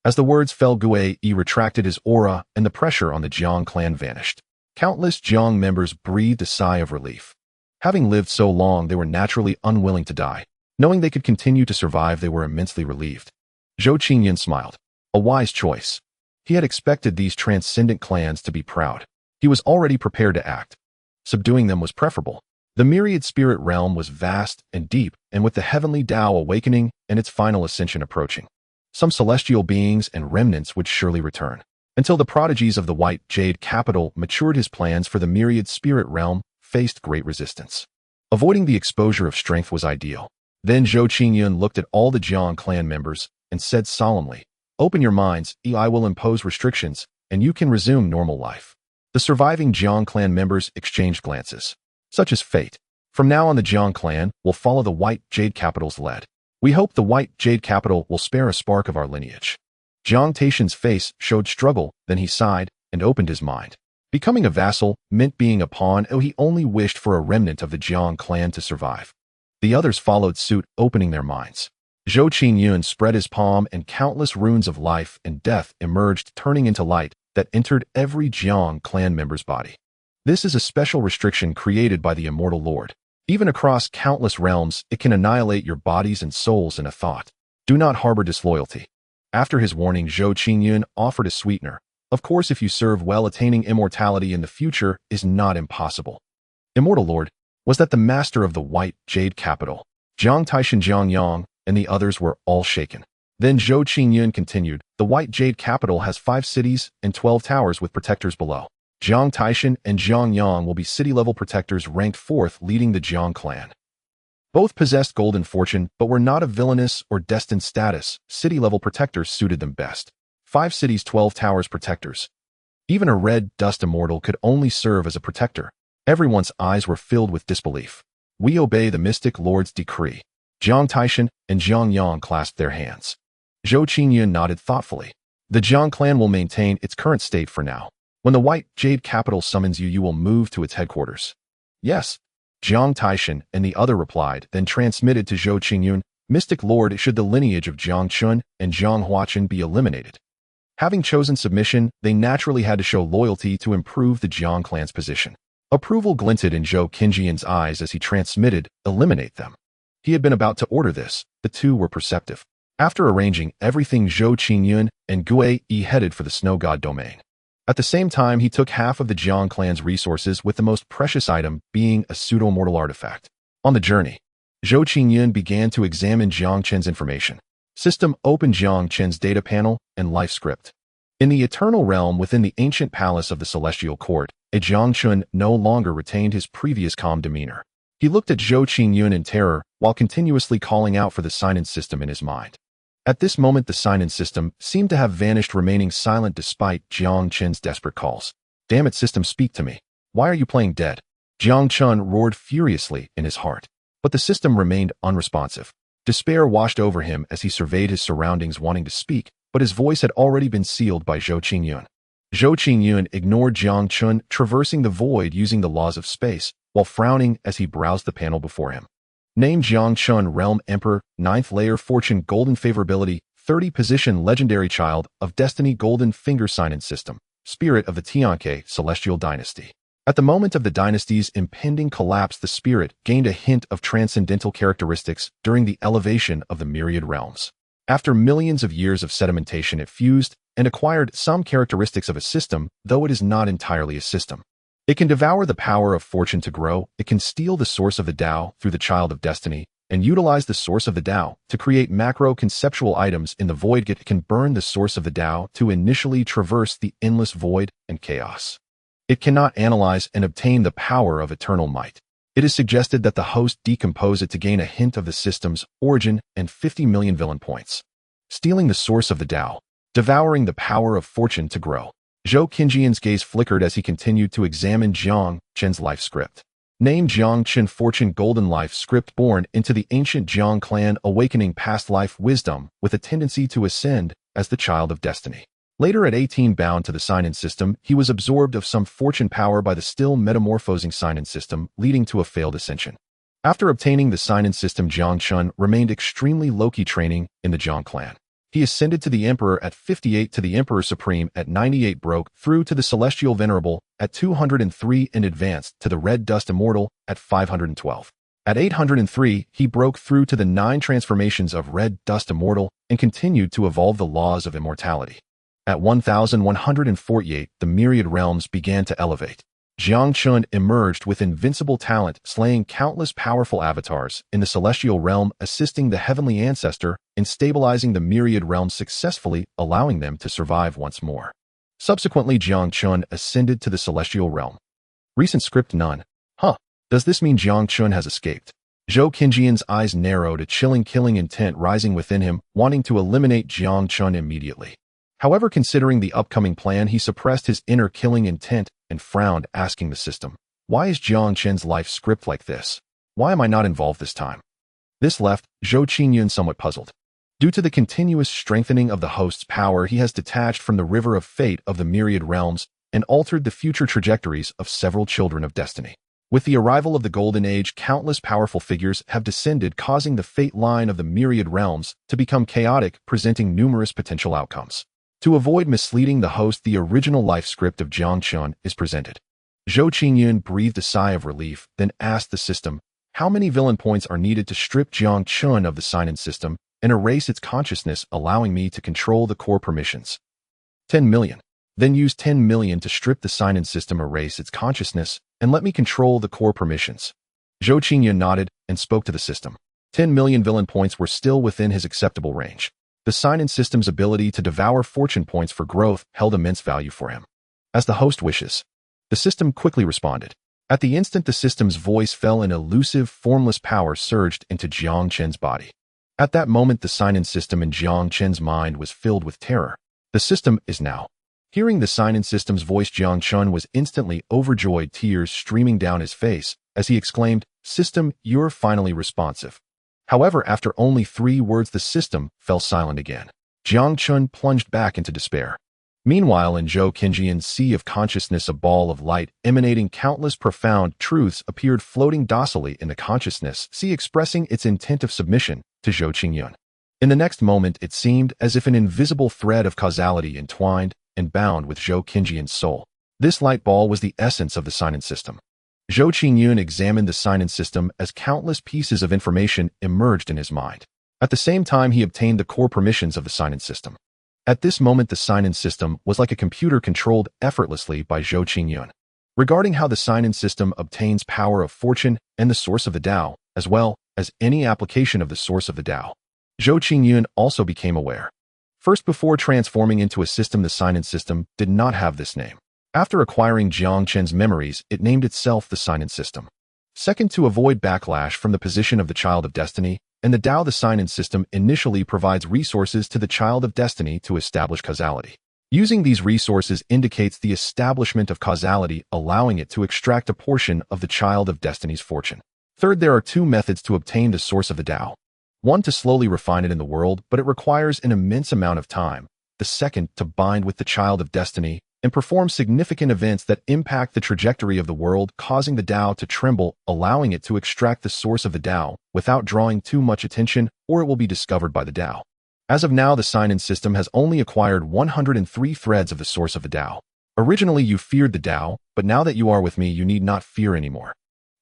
As the words fell, Gui Yi retracted his aura, and the pressure on the Jiang clan vanished. Countless Jiang members breathed a sigh of relief. Having lived so long, they were naturally unwilling to die. Knowing they could continue to survive, they were immensely relieved. Zhou Qingyun smiled. A wise choice. He had expected these transcendent clans to be proud. He was already prepared to act. Subduing them was preferable. The myriad spirit realm was vast and deep, and with the heavenly Dao awakening and its final ascension approaching, some celestial beings and remnants would surely return. Until the prodigies of the White Jade capital matured, his plans for the myriad spirit realm faced great resistance. Avoiding the exposure of strength was ideal. Then Zhou Qingyun looked at all the Jiang clan members and said solemnly, "Open your minds, I will impose restrictions, and you can resume normal life." The surviving Jiang clan members exchanged glances. Such is fate. From now on, the Jiang clan will follow the White Jade capital's lead. We hope the White Jade capital will spare a spark of our lineage. Jiang Taishan's face showed struggle, then he sighed and opened his mind. Becoming a vassal meant being a pawn, and he only wished for a remnant of the Jiang clan to survive. The others followed suit, opening their minds. Zhou Qingyun spread his palm, and countless runes of life and death emerged, turning into light that entered every Jiang clan member's body. This is a special restriction created by the Immortal Lord. Even across countless realms, it can annihilate your bodies and souls in a thought. Do not harbor disloyalty. After his warning, Zhou Qingyun offered a sweetener. Of course, if you serve well, attaining immortality in the future is not impossible. Immortal Lord, was that the master of the White Jade Capital? Jiang Taishan, Jiang Yang, and the others were all shaken. Then Zhou Qingyun continued, the White Jade Capital has 5 cities and 12 towers with protectors below. Jiang Taishan and Jiang Yang will be city-level protectors ranked 4th, leading the Jiang clan. Both possessed golden fortune, but were not of villainous or destined status. City-level protectors suited them best. 5 cities, 12 towers protectors. Even a red dust immortal could only serve as a protector. Everyone's eyes were filled with disbelief. We obey the mystic lord's decree. Jiang Taishan and Jiang Yang clasped their hands. Zhou Qingyun nodded thoughtfully. The Jiang clan will maintain its current state for now. When the White Jade Capital summons you, you will move to its headquarters. Yes, Jiang Taishan and the other replied, then transmitted to Zhou Qingyun, Mystic Lord, should the lineage of Jiang Chun and Jiang Huaqun be eliminated. Having chosen submission, they naturally had to show loyalty to improve the Jiang clan's position. Approval glinted in Zhou Qingyun's eyes as he transmitted, eliminate them. He had been about to order this. The two were perceptive. After arranging everything, Zhou Qingyun and Gue Yi headed for the Snow God domain. At the same time, he took half of the Jiang clan's resources, with the most precious item being a pseudo-mortal artifact. On the journey, Zhou Qingyun began to examine Jiang Chen's information. System opened Jiang Chen's data panel and life script. In the eternal realm within the ancient palace of the celestial court, a Jiang Chun no longer retained his previous calm demeanor. He looked at Zhou Qingyun in terror while continuously calling out for the sign-in system in his mind. At this moment, the sign-in system seemed to have vanished, remaining silent despite Jiang Chen's desperate calls. Damn it, system, speak to me. Why are you playing dead? Jiang Chun roared furiously in his heart. But the system remained unresponsive. Despair washed over him as he surveyed his surroundings, wanting to speak, but his voice had already been sealed by Zhou Qingyun. Zhou Qingyun ignored Jiang Chun, traversing the void using the laws of space, while frowning as he browsed the panel before him. Name Jiang Chun, Realm Emperor, 9th layer, Fortune, Golden Favorability, 30 position, Legendary Child of Destiny, Golden Finger Sign-in System, Spirit of the Tianke, Celestial Dynasty. At the moment of the dynasty's impending collapse, the spirit gained a hint of transcendental characteristics during the elevation of the myriad realms. After millions of years of sedimentation, it fused and acquired some characteristics of a system, though it is not entirely a system. It can devour the power of fortune to grow, it can steal the source of the Tao through the Child of Destiny, and utilize the source of the Tao to create macro-conceptual items in the void. It can burn the source of the Tao to initially traverse the endless void and chaos. It cannot analyze and obtain the power of eternal might. It is suggested that the host decompose it to gain a hint of the system's origin and 50 million villain points. Stealing the source of the Tao, devouring the power of fortune to grow. Zhou Qingyun's gaze flickered as he continued to examine Jiang Chen's life script. Name Jiang Chen, Fortune, Golden Life Script, born into the ancient Jiang clan, awakening past life wisdom with a tendency to ascend as the Child of Destiny. Later at 18, bound to the sign-in system, he was absorbed of some fortune power by the still metamorphosing sign-in system, leading to a failed ascension. After obtaining the sign-in system, Jiang Chun remained extremely low-key, training in the Jiang clan. He ascended to the Emperor at 58, to the Emperor Supreme at 98, broke through to the Celestial Venerable at 203, and advanced to the Red Dust Immortal at 512. At 803, he broke through to the 9 transformations of Red Dust Immortal and continued to evolve the laws of immortality. At 1148, the myriad realms began to elevate. Jiang Chun emerged with invincible talent, slaying countless powerful avatars in the celestial realm, assisting the heavenly ancestor in stabilizing the myriad realms successfully, allowing them to survive once more. Subsequently, Jiang Chun ascended to the celestial realm. Recent script none. Does this mean Jiang Chun has escaped? Zhou Qingyun's eyes narrowed, a chilling killing intent rising within him, wanting to eliminate Jiang Chun immediately. However, considering the upcoming plan, he suppressed his inner killing intent and frowned, asking the system, why is Jiang Chen's life script like this? Why am I not involved this time? This left Zhou Qingyun somewhat puzzled. Due to the continuous strengthening of the host's power, he has detached from the river of fate of the myriad realms and altered the future trajectories of several children of destiny. With the arrival of the Golden Age, countless powerful figures have descended, causing the fate line of the myriad realms to become chaotic, presenting numerous potential outcomes. To avoid misleading the host, the original life script of Xianxia is presented. Zhou Qingyun breathed a sigh of relief, then asked the system, how many villain points are needed to strip Xianxia of the sign-in system and erase its consciousness, allowing me to control the core permissions? 10 million. Then use 10 million to strip the sign-in system, erase its consciousness, and let me control the core permissions. Zhou Qingyun nodded and spoke to the system. 10 million villain points were still within his acceptable range. The sign-in system's ability to devour fortune points for growth held immense value for him. As the host wishes. The system quickly responded. At the instant the system's voice fell, an elusive, formless power surged into Xianxia's body. At that moment, the sign-in system in Xianxia's mind was filled with terror. The system is now. Hearing the sign-in system's voice, Xianxia was instantly overjoyed, tears streaming down his face, as he exclaimed, "System, you're finally responsive." However, after only 3 words, the system fell silent again. Xianxia plunged back into despair. Meanwhile, in Zhou Qingyun's sea of consciousness, a ball of light emanating countless profound truths appeared, floating docilely in the consciousness sea, expressing its intent of submission to Zhou Qingyun. In the next moment, it seemed as if an invisible thread of causality entwined and bound with Zhou Qingyun's soul. This light ball was the essence of the sign-in system. Zhou Qingyun examined the sign-in system as countless pieces of information emerged in his mind. At the same time, he obtained the core permissions of the sign-in system. At this moment, the sign-in system was like a computer controlled effortlessly by Zhou Qingyun. Regarding how the sign-in system obtains power of fortune and the source of the Tao, as well as any application of the source of the Tao, Zhou Qingyun also became aware. First, before transforming into a system, the sign-in system did not have this name. After acquiring Xianxia's memories, it named itself the sign-in system. Second, to avoid backlash from the position of the child of destiny and the Tao, the sign-in system initially provides resources to the child of destiny to establish causality. Using these resources indicates the establishment of causality, allowing it to extract a portion of the child of destiny's fortune. Third, there are 2 methods to obtain the source of the Tao. One, to slowly refine it in the world, but it requires an immense amount of time. The second, to bind with the child of destiny and perform significant events that impact the trajectory of the world, causing the Tao to tremble, allowing it to extract the source of the Tao without drawing too much attention, or it will be discovered by the Tao. As of now, the sign-in system has only acquired 103 threads of the source of the Tao. Originally, you feared the Tao, but now that you are with me, you need not fear anymore.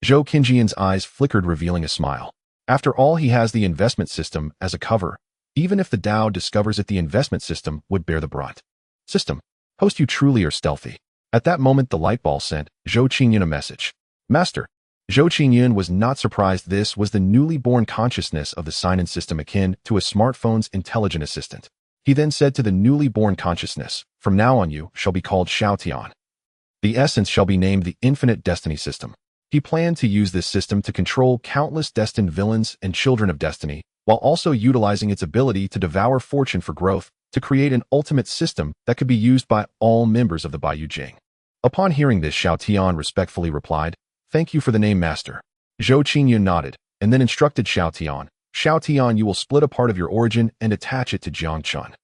Zhou Qingyun's eyes flickered, revealing a smile. After all, he has the investment system as a cover. Even if the Tao discovers it, the investment system would bear the brunt. System. Host, you truly are stealthy. At that moment, the light ball sent Zhou Qingyun a message. Master. Zhou Qingyun was not surprised. This was the newly born consciousness of the sign-in system, akin to a smartphone's intelligent assistant. He then said to the newly born consciousness, from now on you shall be called Xiaotian. The essence shall be named the Infinite Destiny System. He planned to use this system to control countless destined villains and children of destiny, while also utilizing its ability to devour fortune for growth, to create an ultimate system that could be used by all members of the Baiyu Jing. Upon hearing this, Xiaotian respectfully replied, "Thank you for the name, Master." Zhou Qingyun nodded, and then instructed Xiaotian, "Xiaotian, you will split a part of your origin and attach it to Xianxia."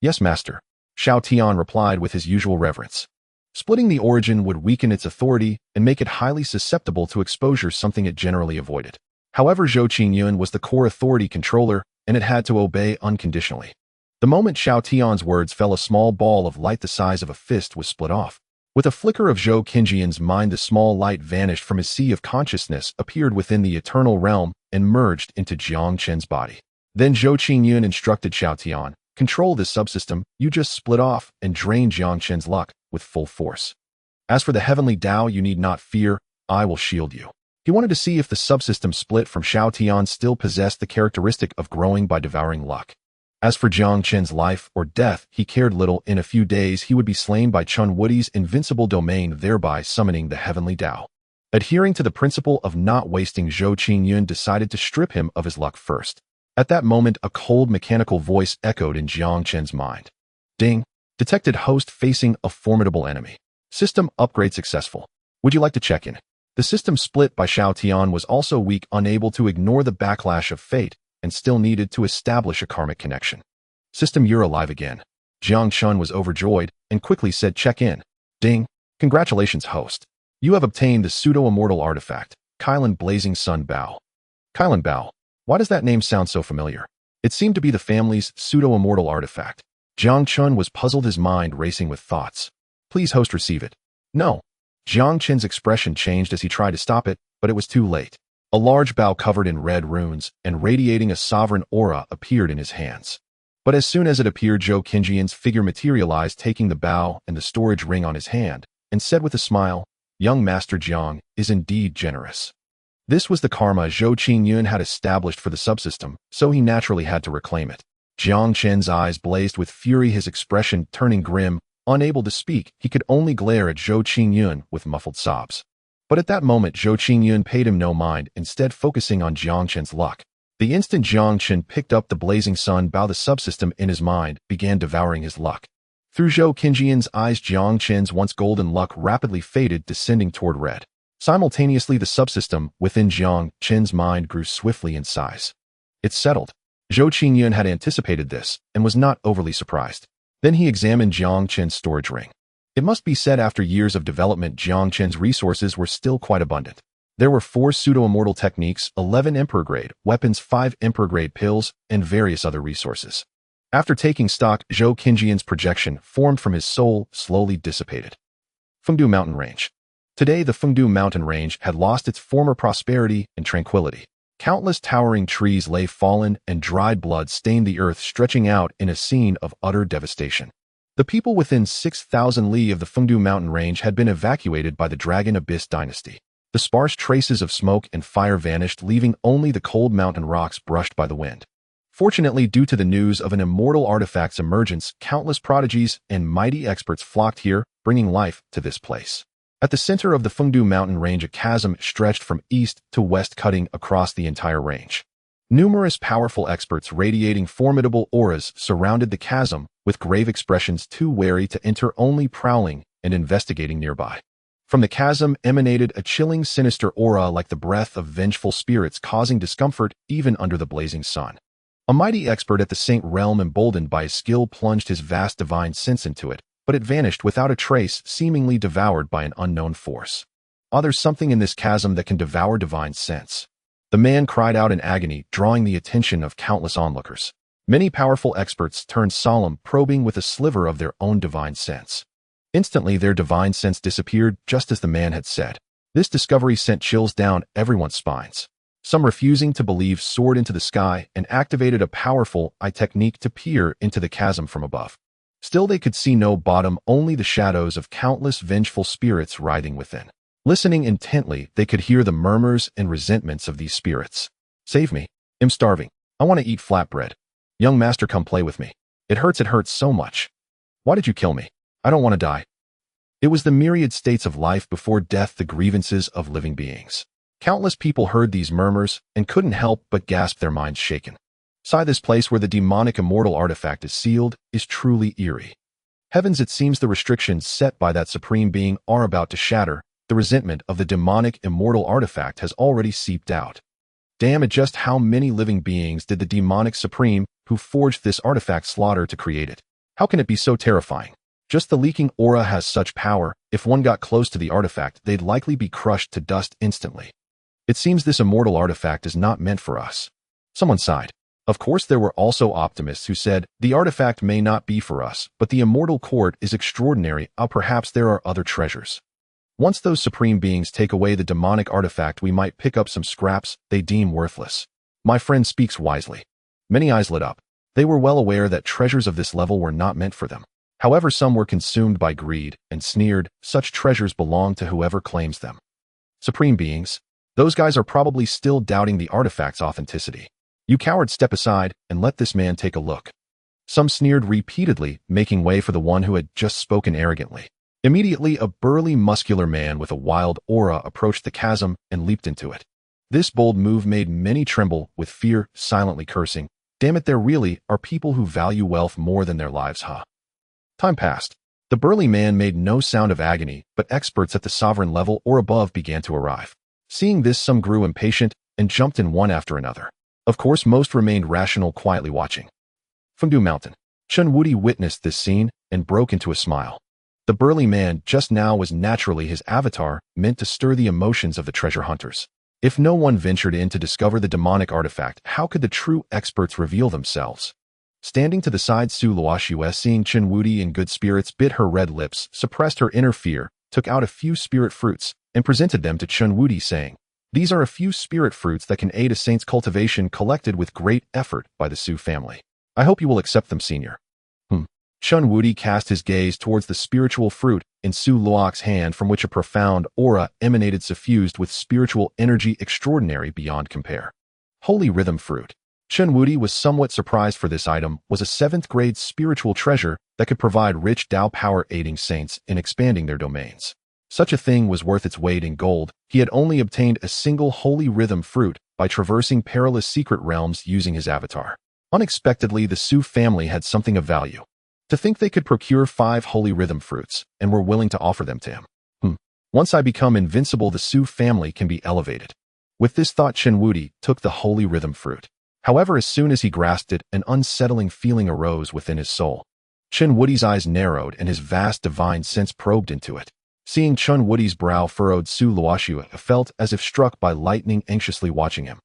"Yes, Master," Xiaotian replied with his usual reverence. Splitting the origin would weaken its authority and make it highly susceptible to exposure, something it generally avoided. However, Zhou Qingyun was the core authority controller, and it had to obey unconditionally. The moment Xiaotian's words fell, a small ball of light the size of a fist was split off. With a flicker of Zhou Qingyun's mind, the small light vanished from his sea of consciousness, appeared within the eternal realm, and merged into Xianxia's body. Then Zhou Qingyun instructed Xiaotian, "Control this subsystem you just split off and drain Xianxia's luck with full force. As for the heavenly Tao, you need not fear, I will shield you." He wanted to see if the subsystem split from Xiaotian still possessed the characteristic of growing by devouring luck. As for Xianxia's life or death, he cared little. In a few days, he would be slain by Chun Woody's invincible domain, thereby summoning the heavenly Tao. Adhering to the principle of not wasting, Zhou Qingyun decided to strip him of his luck first. At that moment, a cold mechanical voice echoed in Xianxia's mind. Ding! Detected host facing a formidable enemy. System upgrade successful. Would you like to check in? The system split by Xiaotian was also weak, unable to ignore the backlash of fate, and still needed to establish a karmic connection. System, you're alive again. Xianxia was overjoyed and quickly said, "Check in." Ding. Congratulations, host. You have obtained the pseudo-immortal artifact, Kylan Blazing Sun Bao. Kylan Bao. Why does that name sound so familiar? It seemed to be the family's pseudo-immortal artifact. Jiang Chun was puzzled, his mind racing with thoughts. Please, host, receive it. No. Jiang Chen's expression changed as he tried to stop it, but it was too late. A large bao covered in red runes and radiating a sovereign aura appeared in his hands. But as soon as it appeared, Zhou Qinjian's figure materialized, taking the bao and the storage ring on his hand, and said with a smile, "Young Master Jiang is indeed generous." This was the karma Zhou Qingyun had established for the subsystem, so he naturally had to reclaim it. Jiang Chen's eyes blazed with fury, his expression turning grim. Unable to speak, he could only glare at Zhou Qingyun with muffled sobs. But at that moment, Zhou Qingyun paid him no mind, instead focusing on Jiang Chen's luck. The instant Jiang Chen picked up the Blazing Sun Bao, the subsystem in his mind began devouring his luck. Through Zhou Qinjian's eyes, Jiang Chen's once golden luck rapidly faded, descending toward red. Simultaneously, the subsystem within Jiang Chen's mind grew swiftly in size. It settled. Zhou Qingyun had anticipated this and was not overly surprised. Then he examined Jiang Chen's storage ring. It must be said, after years of development, Jiang Chen's resources were still quite abundant. There were 4 pseudo-immortal techniques, 11 emperor-grade weapons, 5 emperor-grade pills, and various other resources. After taking stock, Zhou Qinjian's projection formed from his soul slowly dissipated. Fengdu Mountain Range. Today, the Fengdu Mountain Range had lost its former prosperity and tranquility. Countless towering trees lay fallen and dried blood stained the earth, stretching out in a scene of utter devastation. The people within 6,000 li of the Fengdu Mountain Range had been evacuated by the Dragon Abyss dynasty. The sparse traces of smoke and fire vanished, leaving only the cold mountain rocks brushed by the wind. Fortunately, due to the news of an immortal artifact's emergence, countless prodigies and mighty experts flocked here, bringing life to this place. At the center of the Fengdu Mountain Range, a chasm stretched from east to west, cutting across the entire range. Numerous powerful experts radiating formidable auras surrounded the chasm, with grave expressions, too wary to enter, only prowling and investigating nearby. From the chasm emanated a chilling, sinister aura like the breath of vengeful spirits, causing discomfort even under the blazing sun. A mighty expert at the Saint Realm, emboldened by his skill, plunged his vast divine sense into it, but it vanished without a trace, seemingly devoured by an unknown force. There's something in this chasm that can devour divine sense. The man cried out in agony, drawing the attention of countless onlookers. Many powerful experts turned solemn, probing with a sliver of their own divine sense. Instantly, their divine sense disappeared, just as the man had said. This discovery sent chills down everyone's spines. Some, refusing to believe, soared into the sky and activated a powerful eye technique to peer into the chasm from above. Still, they could see no bottom, only the shadows of countless vengeful spirits writhing within. Listening intently, they could hear the murmurs and resentments of these spirits. "Save me. I'm starving. I want to eat flatbread. Young master, come play with me. It hurts so much. Why did you kill me? I don't want to die." It was the myriad states of life before death, the grievances of living beings. Countless people heard these murmurs and couldn't help but gasp, their minds shaken. Sigh, this place where the demonic immortal artifact is sealed is truly eerie. Heavens, it seems the restrictions set by that supreme being are about to shatter. The resentment of the demonic immortal artifact has already seeped out. Damn it, just how many living beings did the demonic supreme who forged this artifact slaughter to create it? How can it be so terrifying? Just the leaking aura has such power. If one got close to the artifact, they'd likely be crushed to dust instantly. It seems this immortal artifact is not meant for us. Someone sighed. Of course, there were also optimists who said, the artifact may not be for us, but the immortal court is extraordinary. Perhaps there are other treasures. Once those supreme beings take away the demonic artifact, we might pick up some scraps they deem worthless. My friend speaks wisely. Many eyes lit up. They were well aware that treasures of this level were not meant for them. However, some were consumed by greed and sneered, such treasures belong to whoever claims them. Supreme beings. Those guys are probably still doubting the artifact's authenticity. You cowards, step aside and let this man take a look. Some sneered repeatedly, making way for the one who had just spoken arrogantly. Immediately, a burly, muscular man with a wild aura approached the chasm and leaped into it. This bold move made many tremble with fear, silently cursing. Damn it, there really are people who value wealth more than their lives, huh? Time passed. The burly man made no sound of agony, but experts at the sovereign level or above began to arrive. Seeing this, some grew impatient and jumped in one after another. Of course, most remained rational, quietly watching. Fengdu Mountain. Chen Wudi witnessed this scene and broke into a smile. The burly man just now was naturally his avatar, meant to stir the emotions of the treasure hunters. If no one ventured in to discover the demonic artifact, how could the true experts reveal themselves? Standing to the side, Su Luoxue, seeing Chen Wudi in good spirits, bit her red lips, suppressed her inner fear, took out a few spirit fruits, and presented them to Chen Wudi, saying, "These are a few spirit fruits that can aid a saint's cultivation, collected with great effort by the Su family. I hope you will accept them, senior." Chen Wudi cast his gaze towards the spiritual fruit in Su Luox's hand, from which a profound aura emanated, suffused with spiritual energy extraordinary beyond compare. Holy Rhythm Fruit. Chen Wudi was somewhat surprised, for this item was a 7th grade spiritual treasure that could provide rich Dao power, aiding saints in expanding their domains. Such a thing was worth its weight in gold. He had only obtained a single Holy Rhythm Fruit by traversing perilous secret realms using his avatar. Unexpectedly, the Su family had something of value. To think they could procure 5 Holy Rhythm Fruits and were willing to offer them to him. Once I become invincible, the Su family can be elevated. With this thought, Chen Wudi took the Holy Rhythm Fruit. However, as soon as he grasped it, an unsettling feeling arose within his soul. Chen Wudi's eyes narrowed and his vast divine sense probed into it. Seeing Chen Wudi's brow furrowed, Su Luoxue felt as if struck by lightning, anxiously watching him.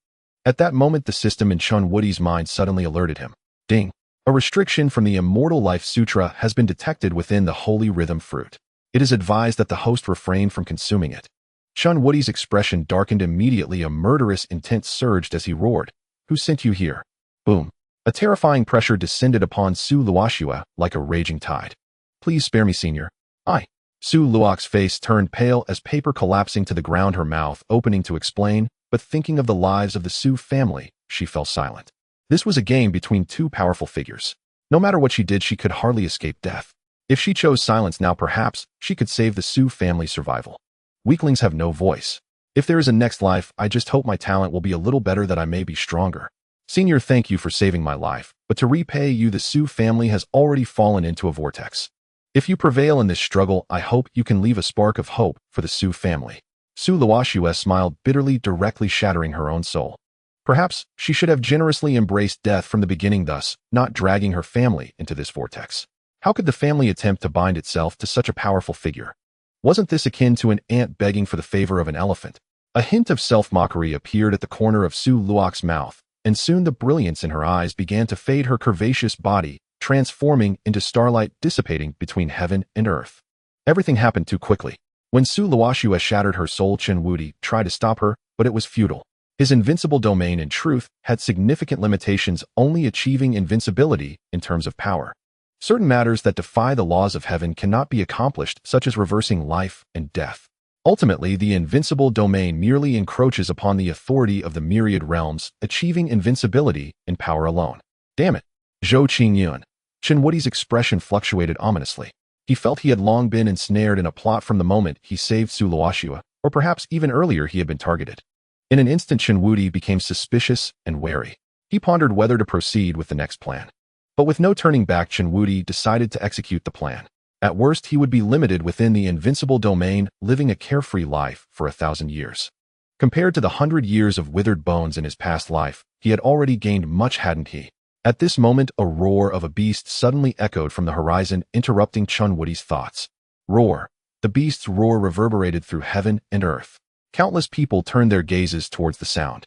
At that moment, the system in Chen Wudi's mind suddenly alerted him. Ding! A restriction from the Immortal Life Sutra has been detected within the Holy Rhythm Fruit. It is advised that the host refrain from consuming it. Chen Wudi's expression darkened immediately. A murderous intent surged as he roared, "Who sent you here?" Boom! A terrifying pressure descended upon Su Luoxue like a raging tide. "Please spare me, senior. Su Luox's face turned pale as paper collapsing to the ground, her mouth opening to explain, but thinking of the lives of the Su family, she fell silent. This was a game between two powerful figures. No matter what she did, she could hardly escape death. If she chose silence now, perhaps she could save the Su family's survival. Weaklings have no voice. If there is a next life, I just hope my talent will be a little better, that I may be stronger. Senior, thank you for saving my life, but to repay you, the Su family has already fallen into a vortex. If you prevail in this struggle, I hope you can leave a spark of hope for the Su family." Su Luoxue smiled bitterly, directly shattering her own soul. Perhaps she should have generously embraced death from the beginning, thus not dragging her family into this vortex. How could the family attempt to bind itself to such a powerful figure? Wasn't this akin to an ant begging for the favor of an elephant? A hint of self-mockery appeared at the corner of Su Luox's mouth, and soon the brilliance in her eyes began to fade, her curvaceous body transforming into starlight, dissipating between heaven and earth. Everything happened too quickly. When Su Luoxue shattered her soul, Chen Wudi tried to stop her, but it was futile. His invincible domain, in truth, had significant limitations, only achieving invincibility in terms of power. Certain matters that defy the laws of heaven cannot be accomplished, such as reversing life and death. Ultimately, the invincible domain merely encroaches upon the authority of the myriad realms, achieving invincibility in power alone. Damn it! Zhou Qingyun. Chen Wudi's expression fluctuated ominously. He felt he had long been ensnared in a plot from the moment he saved Su Luoxue, or perhaps even earlier he had been targeted. In an instant, Chen Wudi became suspicious and wary. He pondered whether to proceed with the next plan. But with no turning back, Chen Wudi decided to execute the plan. At worst, he would be limited within the invincible domain, living a carefree life for 1,000 years. Compared to the 100 years of withered bones in his past life, he had already gained much, hadn't he? At this moment, a roar of a beast suddenly echoed from the horizon, interrupting Chen Wudi's thoughts. Roar. The beast's roar reverberated through heaven and earth. Countless people turned their gazes towards the sound.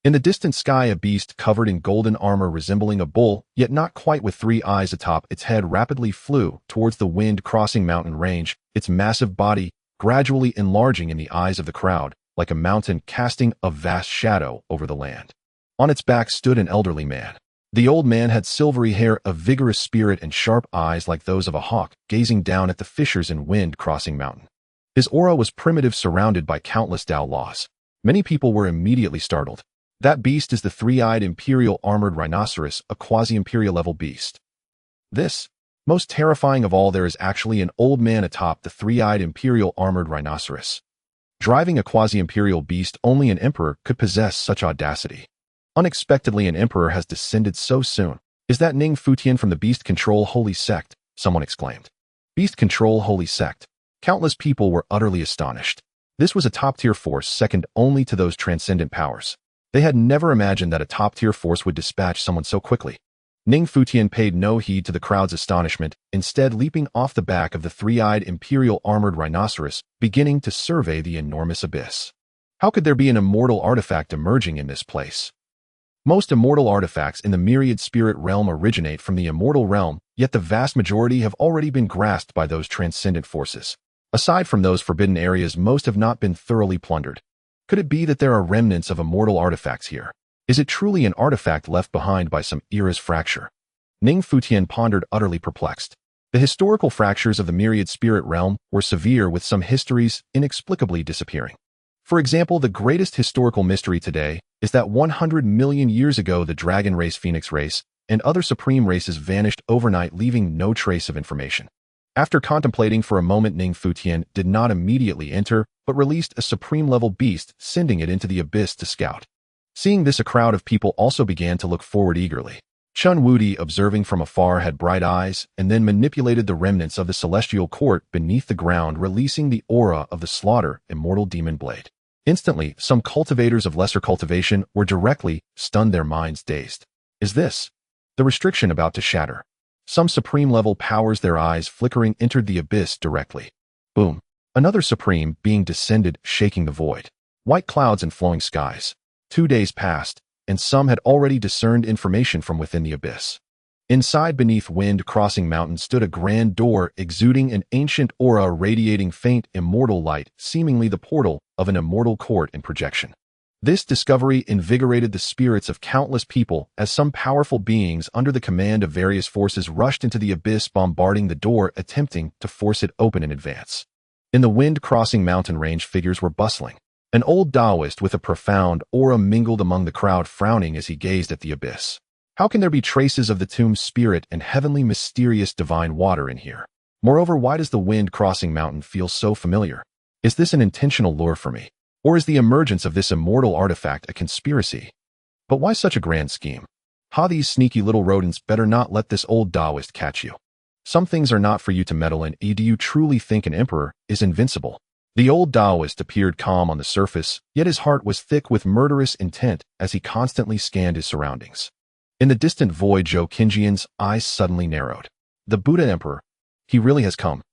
In the distant sky, a beast covered in golden armor, resembling a bull, yet not quite, with 3 eyes atop its head, rapidly flew towards the wind-crossing mountain range, its massive body gradually enlarging in the eyes of the crowd, like a mountain casting a vast shadow over the land. On its back stood an elderly man. The old man had silvery hair, a vigorous spirit, and sharp eyes like those of a hawk, gazing down at the fissures in wind-crossing mountain. His aura was primitive, surrounded by countless Dao laws. Many people were immediately startled. That beast is the 3-eyed imperial armored rhinoceros, a quasi-imperial level beast. This, most terrifying of all, there is actually an old man atop the 3-eyed imperial armored rhinoceros. Driving a quasi-imperial beast, only an emperor could possess such audacity. Unexpectedly, an emperor has descended so soon. Is that Ning Futian from the Beast Control Holy Sect? Someone exclaimed. Beast Control Holy Sect. Countless people were utterly astonished. This was a top-tier force, second only to those transcendent powers. They had never imagined that a top-tier force would dispatch someone so quickly. Ning Futian paid no heed to the crowd's astonishment, instead leaping off the back of the three-eyed imperial armored rhinoceros, beginning to survey the enormous abyss. How could there be an immortal artifact emerging in this place? Most immortal artifacts in the myriad spirit realm originate from the immortal realm, yet the vast majority have already been grasped by those transcendent forces. Aside from those forbidden areas, most have not been thoroughly plundered. Could it be that there are remnants of immortal artifacts here? Is it truly an artifact left behind by some era's fracture? Ning Futian pondered, utterly perplexed. The historical fractures of the myriad spirit realm were severe, with some histories inexplicably disappearing. For example, the greatest historical mystery today is that 100 million years ago the dragon race, phoenix race, and other supreme races vanished overnight, leaving no trace of information. After contemplating for a moment, Ning Futian did not immediately enter, but released a supreme-level beast, sending it into the abyss to scout. Seeing this, a crowd of people also began to look forward eagerly. Chun Wudi, observing from afar, had bright eyes, and then manipulated the remnants of the celestial court beneath the ground, releasing the aura of the slaughter, immortal demon blade. Instantly, some cultivators of lesser cultivation were directly stunned, their minds dazed. Is this the restriction about to shatter? Some supreme-level powers, their eyes flickering, entered the abyss directly. Boom. Another supreme being descended, shaking the void. White clouds and flowing skies. 2 days passed, and some had already discerned information from within the abyss. Inside, beneath wind-crossing mountain, stood a grand door exuding an ancient aura, radiating faint, immortal light, seemingly the portal of an immortal court and projection. This discovery invigorated the spirits of countless people as some powerful beings under the command of various forces rushed into the abyss, bombarding the door, attempting to force it open in advance. In the wind-crossing mountain range, figures were bustling. An old Taoist with a profound aura mingled among the crowd, frowning as he gazed at the abyss. How can there be traces of the tomb spirit and heavenly, mysterious divine water in here? Moreover, why does the wind-crossing mountain feel so familiar? Is this an intentional lure for me? Or is the emergence of this immortal artifact a conspiracy? But why such a grand scheme? These sneaky little rodents better not let this old Taoist catch you. Some things are not for you to meddle in. Do you truly think an emperor is invincible? The old Taoist appeared calm on the surface, yet his heart was thick with murderous intent as he constantly scanned his surroundings. In the distant void, Zhou Qinjian's eyes suddenly narrowed. The Buddha Emperor. He really has come.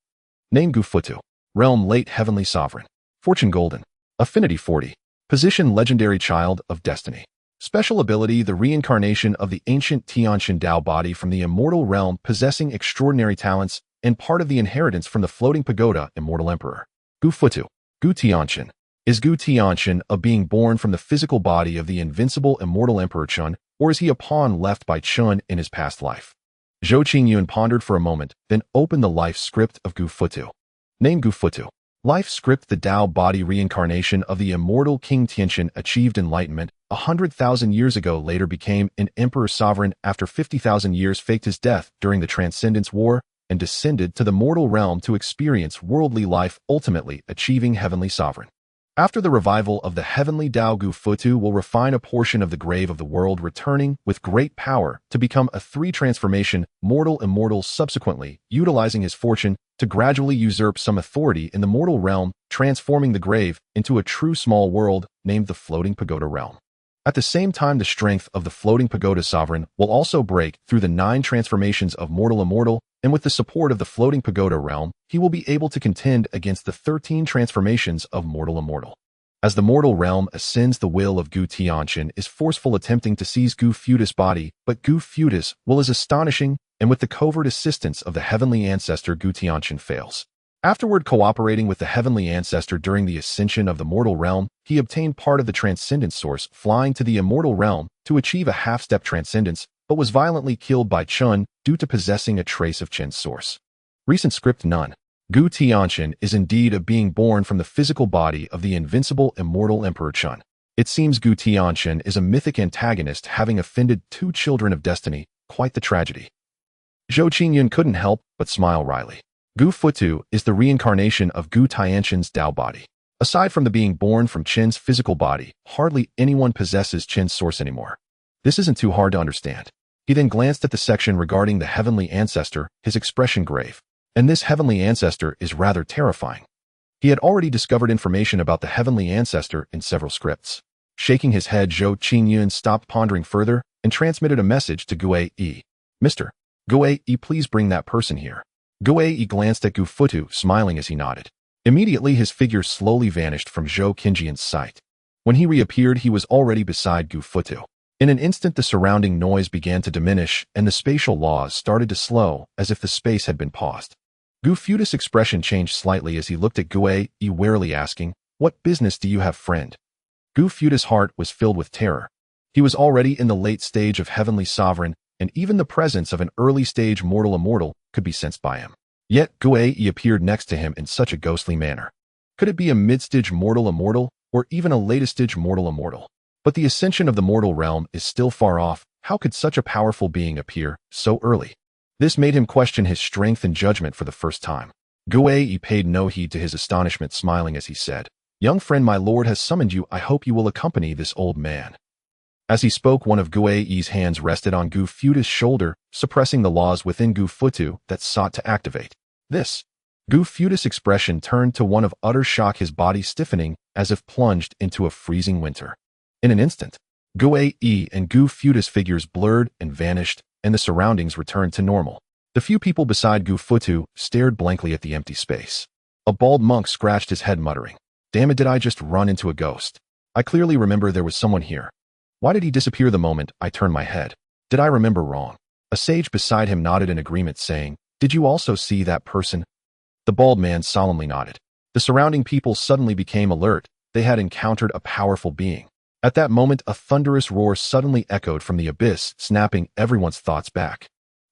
Name Gufutu. Realm late heavenly sovereign. Fortune golden. Affinity 40. Position legendary child of destiny. Special ability, the reincarnation of the ancient Tianxin Dao body from the immortal realm, possessing extraordinary talents and part of the inheritance from the floating pagoda, immortal emperor. Gufutu. Gu Tianxin. Is Gu Tianxin a being born from the physical body of the invincible immortal emperor Chun, or is he a pawn left by Chun in his past life? Zhou Qingyun pondered for a moment, then opened the life script of Gufutu. Name Gufutu. Life script, the Dao body reincarnation of the immortal King Tianxin achieved enlightenment 100,000 years ago, later became an emperor sovereign after 50,000 years, faked his death during the Transcendence War, and descended to the mortal realm to experience worldly life, ultimately achieving heavenly sovereign. After the revival of the heavenly Dao, Gufutu will refine a portion of the grave of the world, returning with great power to become a 3 transformation, mortal immortal, subsequently utilizing his fortune to gradually usurp some authority in the mortal realm, transforming the grave into a true small world named the Floating Pagoda Realm. At the same time, the strength of the Floating Pagoda Sovereign will also break through the 9 transformations of mortal immortal, and with the support of the Floating Pagoda Realm, he will be able to contend against the 13 transformations of mortal immortal. As the mortal realm ascends, the will of Gu Tianxin is forceful, attempting to seize Gu Futus' body, but Gu Futus' will is astonishing, and with the covert assistance of the heavenly ancestor, Gu Tianxin fails. Afterward, cooperating with the heavenly ancestor during the ascension of the mortal realm, he obtained part of the transcendence source, flying to the immortal realm to achieve a half-step transcendence, but was violently killed by Chun due to possessing a trace of Chen's source. Recent script none. Gu Tianxin is indeed a being born from the physical body of the invincible immortal Emperor Chun. It seems Gu Tianxin is a mythic antagonist, having offended 2 children of destiny. Quite the tragedy. Zhou Qingyun couldn't help but smile wryly. Gufutu is the reincarnation of Gu Tianxin's Dao body. Aside from the being born from Chen's physical body, hardly anyone possesses Chen's source anymore. This isn't too hard to understand. He then glanced at the section regarding the heavenly ancestor, his expression grave. And this heavenly ancestor is rather terrifying. He had already discovered information about the heavenly ancestor in several scripts. Shaking his head, Zhou Qingyun stopped pondering further and transmitted a message to Gue Yi. Mr. Guei, please bring that person here. Guei glanced at Gu Futu, smiling as he nodded. Immediately his figure slowly vanished from Zhou Qinjian's sight. When he reappeared, he was already beside Gu Futu. In an instant, the surrounding noise began to diminish, and the spatial laws started to slow, as if the space had been paused. Gu Futu's expression changed slightly as he looked at Guei, warily asking, "What business do you have, friend?" Gu Futu's heart was filled with terror. He was already in the late stage of Heavenly Sovereign, and even the presence of an early-stage mortal immortal could be sensed by him. Yet Guei appeared next to him in such a ghostly manner. Could it be a mid-stage mortal immortal, or even a latest-stage mortal immortal? But the ascension of the mortal realm is still far off. How could such a powerful being appear so early? This made him question his strength and judgment for the first time. Guei paid no heed to his astonishment, smiling as he said, "Young friend, my lord has summoned you. I hope you will accompany this old man." As he spoke, one of Guei's hands rested on Gu Futu's shoulder, suppressing the laws within Gu Futu that sought to activate. This. Gu Futu's expression turned to one of utter shock, his body stiffening as if plunged into a freezing winter. In an instant, Guei and Gu Futu's figures blurred and vanished, and the surroundings returned to normal. The few people beside Gu Futu stared blankly at the empty space. A bald monk scratched his head, muttering, "Damn it, did I just run into a ghost? I clearly remember there was someone here. Why did he disappear the moment I turned my head? Did I remember wrong?" A sage beside him nodded in agreement, saying, "Did you also see that person?" The bald man solemnly nodded. The surrounding people suddenly became alert. They had encountered a powerful being. At that moment, a thunderous roar suddenly echoed from the abyss, snapping everyone's thoughts back.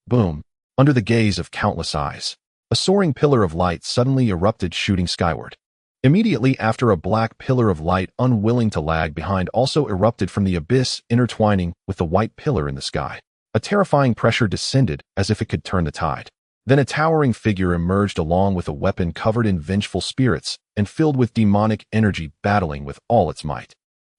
Boom! Under the gaze of countless eyes, a soaring pillar of light suddenly erupted, shooting skyward. Immediately after, a black pillar of light, unwilling to lag behind, also erupted from the abyss, intertwining with the white pillar in the sky. A terrifying pressure descended as if it could turn the tide. Then a towering figure emerged along with a weapon covered in vengeful spirits and filled with demonic energy, battling with all its might.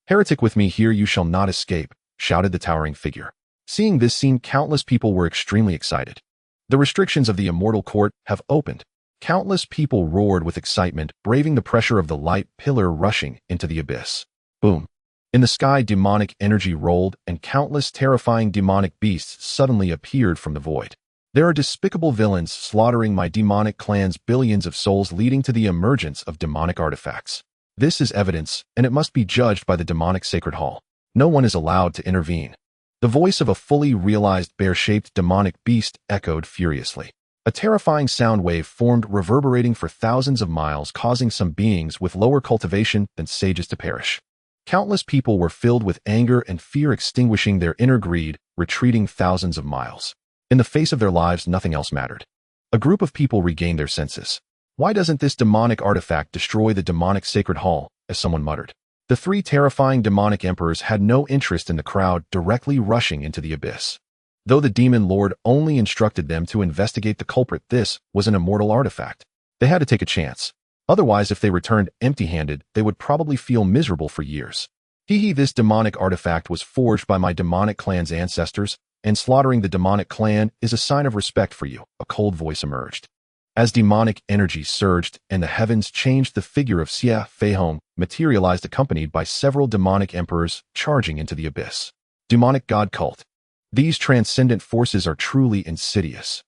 "Heretic, with me here you shall not escape," shouted the towering figure. Seeing this scene, countless people were extremely excited. The restrictions of the immortal court have opened. Countless people roared with excitement, braving the pressure of the light pillar rushing into the abyss. Boom! In the sky, demonic energy rolled, and countless terrifying demonic beasts suddenly appeared from the void. There are despicable villains slaughtering my demonic clan's billions of souls, leading to the emergence of demonic artifacts. This is evidence, and it must be judged by the demonic sacred hall. No one is allowed to intervene. The voice of a fully realized bear-shaped demonic beast echoed furiously. A terrifying sound wave formed, reverberating for thousands of miles, causing some beings with lower cultivation than sages to perish. Countless people were filled with anger and fear, extinguishing their inner greed, retreating thousands of miles. In the face of their lives, nothing else mattered. A group of people regained their senses. "Why doesn't this demonic artifact destroy the demonic sacred hall?" as someone muttered. The three terrifying demonic emperors had no interest in the crowd directly rushing into the abyss. Though the demon lord only instructed them to investigate the culprit, this was an immortal artifact. They had to take a chance. Otherwise, if they returned empty-handed, they would probably feel miserable for years. This demonic artifact was forged by my demonic clan's ancestors, and slaughtering the demonic clan is a sign of respect for you, a cold voice emerged. As demonic energy surged and the heavens changed, the figure of Xia Feihong materialized, accompanied by several demonic emperors charging into the abyss. Demonic god cult. These transcendent forces are truly insidious.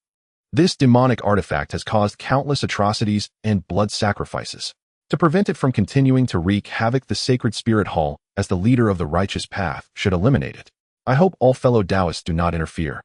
This demonic artifact has caused countless atrocities and blood sacrifices. To prevent it from continuing to wreak havoc, the Sacred Spirit Hall, as the leader of the righteous path, should eliminate it. I hope all fellow Taoists do not interfere.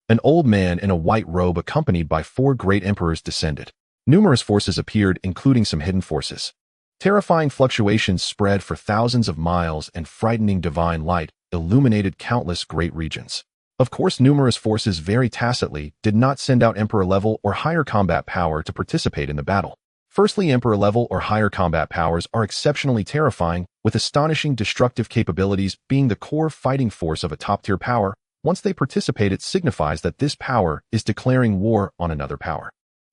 An old man in a white robe, accompanied by 4 great emperors, descended. Numerous forces appeared, including some hidden forces. Terrifying fluctuations spread for thousands of miles, and frightening divine light illuminated countless great regions. Of course, numerous forces very tacitly did not send out emperor-level or higher combat power to participate in the battle. Firstly, emperor-level or higher combat powers are exceptionally terrifying, with astonishing destructive capabilities, being the core fighting force of a top-tier power. Once they participate, it signifies that this power is declaring war on another power.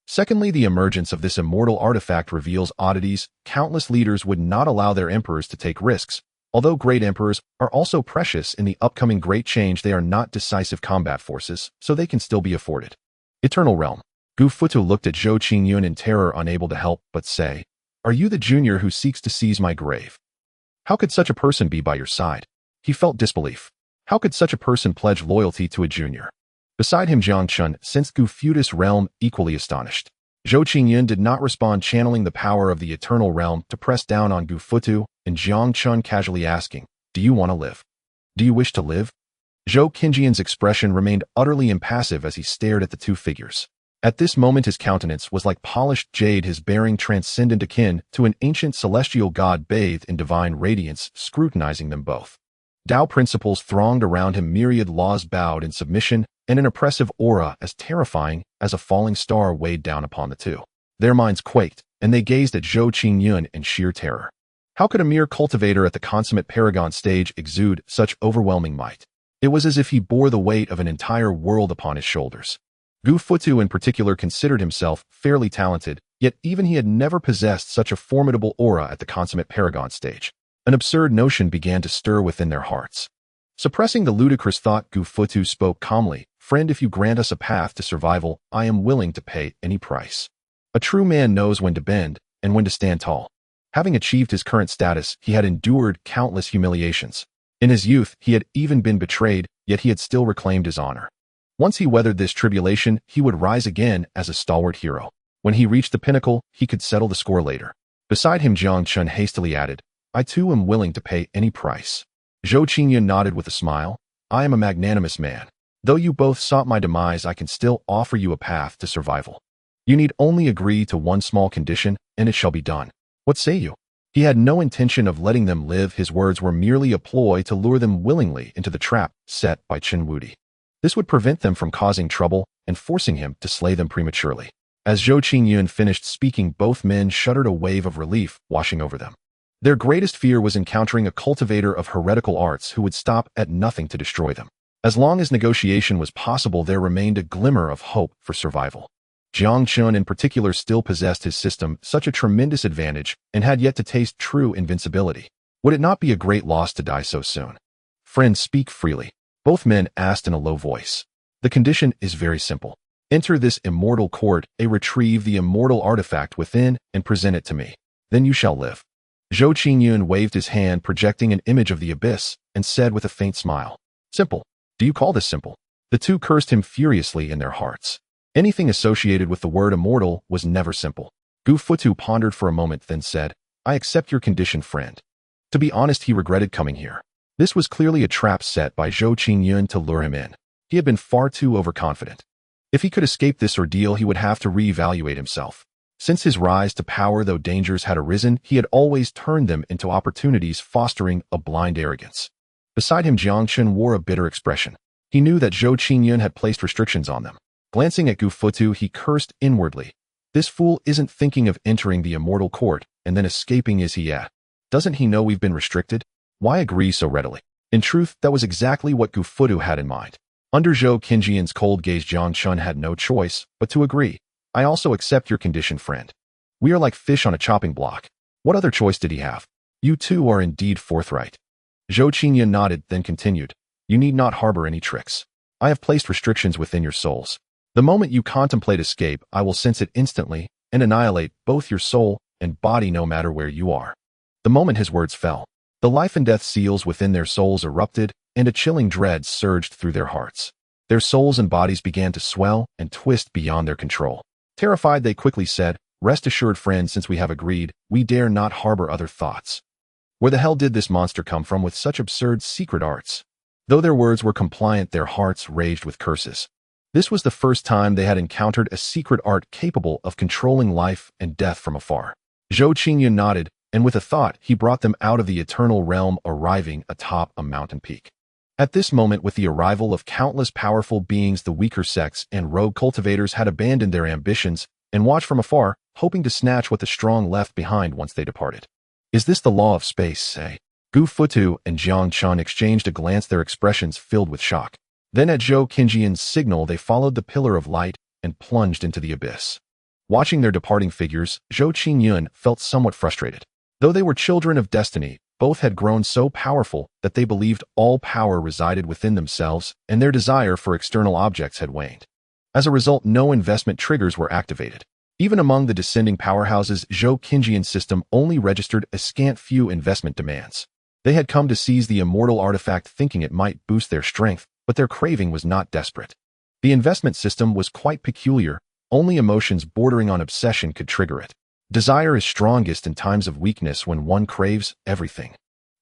Secondly, the emergence of this immortal artifact reveals oddities. Countless leaders would not allow their emperors to take risks. Although great emperors are also precious in the upcoming great change, they are not decisive combat forces, so they can still be afforded. Eternal Realm. Gu Futu looked at Zhou Qingyun in terror, unable to help but say, "Are you the junior who seeks to seize my grave? How could such a person be by your side?" He felt disbelief. How could such a person pledge loyalty to a junior? Beside him, Xianxia sensed Gu Futu's realm, equally astonished. Zhou Qingyun did not respond, channeling the power of the eternal realm to press down on Gu Futu, and Xianxia casually asking, "Do you want to live? Do you wish to live?" Zhou Qingyun's expression remained utterly impassive as he stared at the two figures. At this moment his countenance was like polished jade, his bearing transcendent, akin to an ancient celestial god bathed in divine radiance, scrutinizing them both. Tao principles thronged around him, myriad laws bowed in submission, and an oppressive aura as terrifying as a falling star weighed down upon the two. Their minds quaked, and they gazed at Zhou Qingyun in sheer terror. How could a mere cultivator at the consummate paragon stage exude such overwhelming might? It was as if he bore the weight of an entire world upon his shoulders. Gu Futu in particular considered himself fairly talented, yet even he had never possessed such a formidable aura at the consummate paragon stage. An absurd notion began to stir within their hearts. Suppressing the ludicrous thought, Gu Futu spoke calmly, "Friend, if you grant us a path to survival, I am willing to pay any price." A true man knows when to bend and when to stand tall. Having achieved his current status, he had endured countless humiliations. In his youth, he had even been betrayed, yet he had still reclaimed his honor. Once he weathered this tribulation, he would rise again as a stalwart hero. When he reached the pinnacle, he could settle the score later. Beside him, Xianxia hastily added, "I too am willing to pay any price." Zhou Qingyun nodded with a smile. "I am a magnanimous man. Though you both sought my demise, I can still offer you a path to survival. You need only agree to one small condition, and it shall be done. What say you?" He had no intention of letting them live. His words were merely a ploy to lure them willingly into the trap set by Chen Wudi. This would prevent them from causing trouble and forcing him to slay them prematurely. As Zhou Qingyun finished speaking, both men shuddered, a wave of relief washing over them. Their greatest fear was encountering a cultivator of heretical arts who would stop at nothing to destroy them. As long as negotiation was possible, there remained a glimmer of hope for survival. Xianxia in particular still possessed his system such a tremendous advantage and had yet to taste true invincibility. Would it not be a great loss to die so soon? "Friend, speak freely," both men asked in a low voice. "The condition is very simple. Enter this immortal court, retrieve the immortal artifact within, and present it to me. Then you shall live." Zhou Qingyun waved his hand, projecting an image of the abyss, and said with a faint smile, "Simple? Do you call this simple?" The two cursed him furiously in their hearts. Anything associated with the word immortal was never simple. Gu Futu pondered for a moment, then said, "I accept your condition, friend." To be honest, he regretted coming here. This was clearly a trap set by Zhou Qingyun to lure him in. He had been far too overconfident. If he could escape this ordeal, he would have to reevaluate himself. Since his rise to power, though dangers had arisen, he had always turned them into opportunities, fostering a blind arrogance. Beside him, Xianxia wore a bitter expression. He knew that Zhou Qingyun had placed restrictions on them. Glancing at Gu Futu, he cursed inwardly. This fool isn't thinking of entering the immortal court and then escaping, is he yet? Doesn't he know we've been restricted? Why agree so readily? In truth, that was exactly what Gu Futu had in mind. Under Zhou Qingyun's cold gaze, Xianxia had no choice but to agree. "I also accept your condition, friend. We are like fish on a chopping block." What other choice did he have? "You two are indeed forthright." Zhou Qingyun nodded, then continued, "You need not harbor any tricks. I have placed restrictions within your souls. The moment you contemplate escape, I will sense it instantly and annihilate both your soul and body, no matter where you are." The moment his words fell, the life and death seals within their souls erupted, and a chilling dread surged through their hearts. Their souls and bodies began to swell and twist beyond their control. Terrified, they quickly said, "Rest assured, friend, since we have agreed, we dare not harbor other thoughts." Where the hell did this monster come from with such absurd secret arts? Though their words were compliant, their hearts raged with curses. This was the first time they had encountered a secret art capable of controlling life and death from afar. Zhou Qingyun nodded, and with a thought, he brought them out of the eternal realm, arriving atop a mountain peak. At this moment, with the arrival of countless powerful beings, the weaker sects and rogue cultivators had abandoned their ambitions and watched from afar, hoping to snatch what the strong left behind once they departed. "Is this the law of space, say?" Gu Futu and Xianxia exchanged a glance, their expressions filled with shock. Then at Zhou Qingyun's signal, they followed the pillar of light and plunged into the abyss. Watching their departing figures, Zhou Qingyun felt somewhat frustrated. Though they were children of destiny, both had grown so powerful that they believed all power resided within themselves, and their desire for external objects had waned. As a result, no investment triggers were activated. Even among the descending powerhouses, Zhou Qingyun's system only registered a scant few investment demands. They had come to seize the immortal artifact thinking it might boost their strength, but their craving was not desperate. The investment system was quite peculiar. Only emotions bordering on obsession could trigger it. Desire is strongest in times of weakness when one craves everything.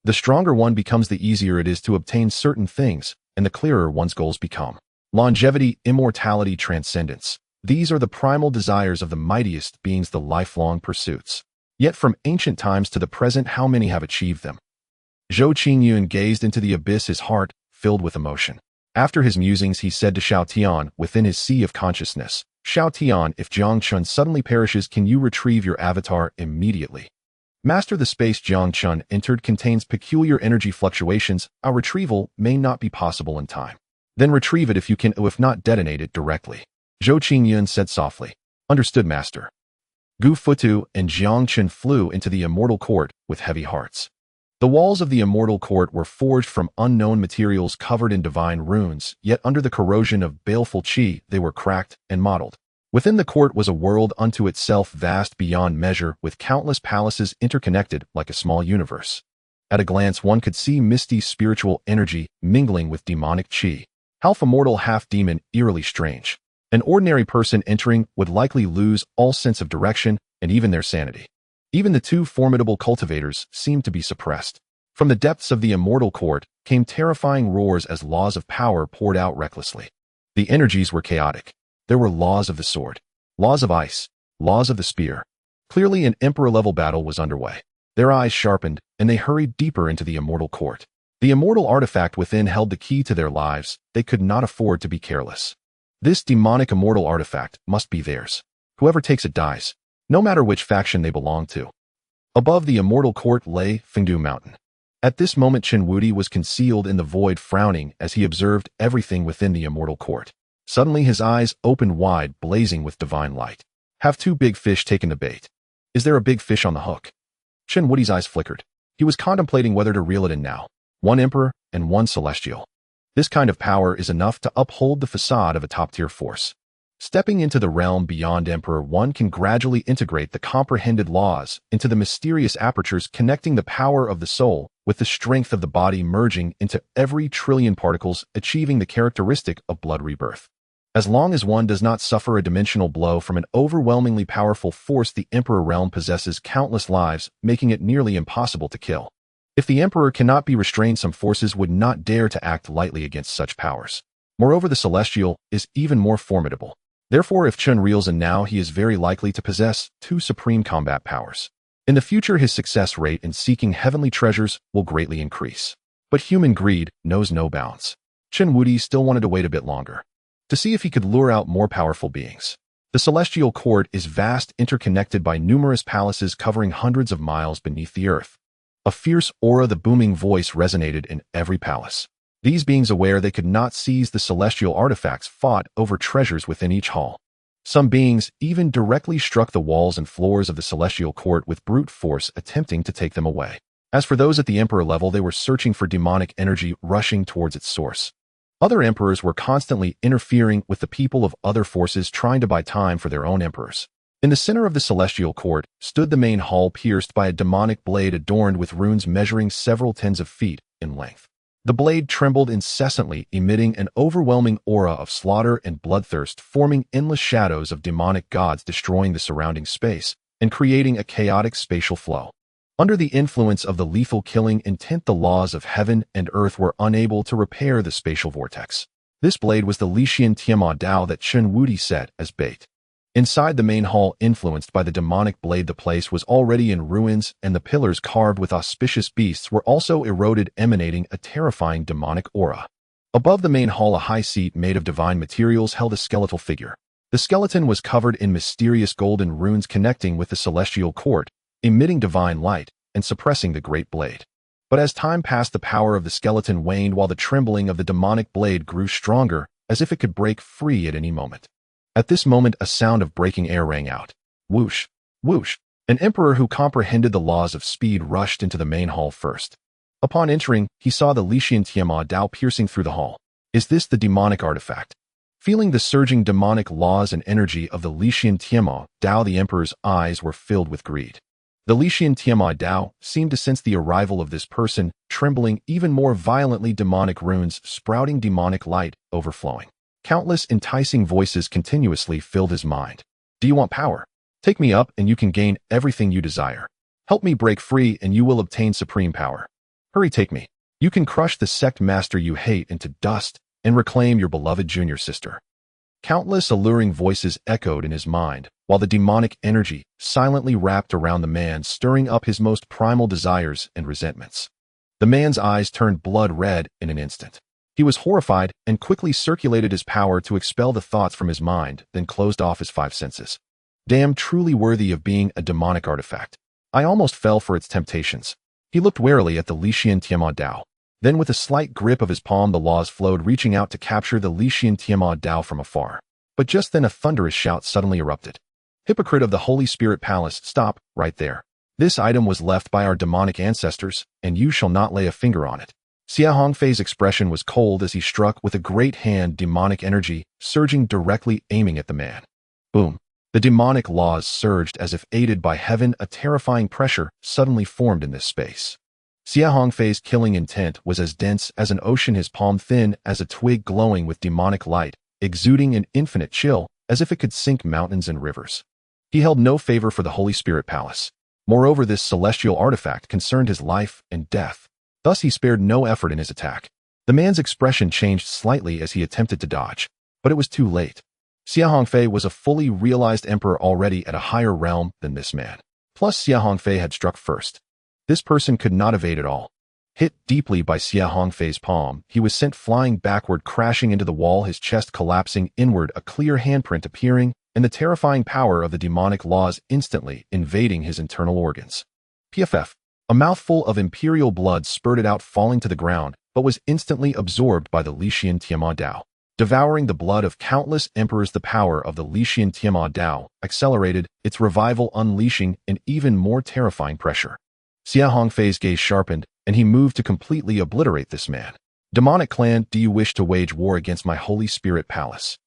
The stronger one becomes, the easier it is to obtain certain things, and the clearer one's goals become. Longevity, immortality, transcendence. These are the primal desires of the mightiest beings, the lifelong pursuits. Yet from ancient times to the present, how many have achieved them? Zhou Qingyun gazed into the abyss, his heart filled with emotion. After his musings, he said to Xiao Tian within his sea of consciousness, Xiao Tian, if Jiang Chun suddenly perishes, can you retrieve your avatar immediately? Master, the space Jiang Chun entered contains peculiar energy fluctuations. Our retrieval may not be possible in time. Then retrieve it if you can, if not, detonate it directly. Zhou Qingyun said softly. Understood, Master. Gu Futu and Jiang Chun flew into the immortal court with heavy hearts. The walls of the immortal court were forged from unknown materials covered in divine runes, yet under the corrosion of baleful qi, they were cracked and mottled. Within the court was a world unto itself, vast beyond measure, with countless palaces interconnected like a small universe. At a glance, one could see misty spiritual energy mingling with demonic qi. Half immortal, half demon, eerily strange. An ordinary person entering would likely lose all sense of direction and even their sanity. Even the two formidable cultivators seemed to be suppressed. From the depths of the immortal court came terrifying roars as laws of power poured out recklessly. The energies were chaotic. There were laws of the sword, laws of ice, laws of the spear. Clearly an emperor-level battle was underway. Their eyes sharpened, and they hurried deeper into the immortal court. The immortal artifact within held the key to their lives. They could not afford to be careless. This demonic immortal artifact must be theirs. Whoever takes it dies, no matter which faction they belong to. Above the immortal court lay Fengdu Mountain. At this moment, Chen Wudi was concealed in the void, frowning as he observed everything within the immortal court. Suddenly his eyes opened wide, blazing with divine light. Have two big fish taken the bait? Is there a big fish on the hook? Chen Wudi's eyes flickered. He was contemplating whether to reel it in now. One emperor and one celestial. This kind of power is enough to uphold the facade of a top-tier force. Stepping into the realm beyond emperor, one can gradually integrate the comprehended laws into the mysterious apertures, connecting the power of the soul with the strength of the body, merging into every trillion particles, achieving the characteristic of blood rebirth. As long as one does not suffer a dimensional blow from an overwhelmingly powerful force, the emperor realm possesses countless lives, making it nearly impossible to kill. If the emperor cannot be restrained, some forces would not dare to act lightly against such powers. Moreover, the celestial is even more formidable. Therefore, if Chen reels in now, he is very likely to possess two supreme combat powers. In the future, his success rate in seeking heavenly treasures will greatly increase. But human greed knows no bounds. Chen Wudi still wanted to wait a bit longer, to see if he could lure out more powerful beings. The celestial court is vast, interconnected by numerous palaces covering hundreds of miles beneath the earth. A fierce aura, the booming voice resonated in every palace. These beings, aware they could not seize the celestial artifacts, fought over treasures within each hall. Some beings even directly struck the walls and floors of the celestial court with brute force, attempting to take them away. As for those at the emperor level, they were searching for demonic energy, rushing towards its source. Other emperors were constantly interfering with the people of other forces, trying to buy time for their own emperors. In the center of the celestial court stood the main hall, pierced by a demonic blade adorned with runes measuring several tens of feet in length. The blade trembled incessantly, emitting an overwhelming aura of slaughter and bloodthirst, forming endless shadows of demonic gods, destroying the surrounding space and creating a chaotic spatial flow. Under the influence of the lethal killing intent, the laws of heaven and earth were unable to repair the spatial vortex. This blade was the Lixian Tianma Dao that Chen Wudi set as bait. Inside the main hall, influenced by the demonic blade, the place was already in ruins, and the pillars carved with auspicious beasts were also eroded, emanating a terrifying demonic aura. Above the main hall, a high seat made of divine materials held a skeletal figure. The skeleton was covered in mysterious golden runes connecting with the celestial court, emitting divine light and suppressing the great blade. But as time passed, the power of the skeleton waned, while the trembling of the demonic blade grew stronger, as if it could break free at any moment. At this moment, a sound of breaking air rang out. Whoosh! Whoosh! An emperor who comprehended the laws of speed rushed into the main hall first. Upon entering, he saw the Lixian Tianma Dao piercing through the hall. Is this the demonic artifact? Feeling the surging demonic laws and energy of the Lixian Tianma Dao, the emperor's eyes were filled with greed. The Lixian Tianma Dao seemed to sense the arrival of this person, trembling even more violently, demonic runes sprouting, demonic light overflowing. Countless enticing voices continuously filled his mind. Do you want power? Take me up and you can gain everything you desire. Help me break free and you will obtain supreme power. Hurry, take me. You can crush the sect master you hate into dust and reclaim your beloved junior sister. Countless alluring voices echoed in his mind, while the demonic energy silently wrapped around the man, stirring up his most primal desires and resentments. The man's eyes turned blood red in an instant. He was horrified and quickly circulated his power to expel the thoughts from his mind, then closed off his 5 senses. Damn, truly worthy of being a demonic artifact. I almost fell for its temptations. He looked warily at the Lixian Tiamat Dao. Then with a slight grip of his palm the laws flowed, reaching out to capture the Lixian Tiamat Dao from afar. But just then a thunderous shout suddenly erupted. Hypocrite of the Holy Spirit Palace, stop, right there. This item was left by our demonic ancestors, and you shall not lay a finger on it. Xia Hongfei's expression was cold as he struck with a great hand, demonic energy surging directly aiming at the man. Boom. The demonic laws surged as if aided by heaven. A terrifying pressure suddenly formed in this space. Xia Hongfei's killing intent was as dense as an ocean, his palm thin as a twig, glowing with demonic light, exuding an infinite chill, as if it could sink mountains and rivers. He held no favor for the Holy Spirit Palace. Moreover, this celestial artifact concerned his life and death. Thus he spared no effort in his attack. The man's expression changed slightly as he attempted to dodge, but it was too late. Xia Hongfei was a fully realized emperor already at a higher realm than this man. Plus, Xia Hongfei had struck first. This person could not evade at all. Hit deeply by Xia Hongfei's palm, he was sent flying backward, crashing into the wall, his chest collapsing inward, a clear handprint appearing, and the terrifying power of the demonic laws instantly invading his internal organs. PFF. A mouthful of imperial blood spurted out, falling to the ground, but was instantly absorbed by the Lixian Tiamat Dao. Devouring the blood of countless emperors, the power of the Lixian Tiamat Dao accelerated, its revival unleashing an even more terrifying pressure. Xia Hongfei's gaze sharpened, and he moved to completely obliterate this man. Demonic clan, do you wish to wage war against my Holy Spirit Palace?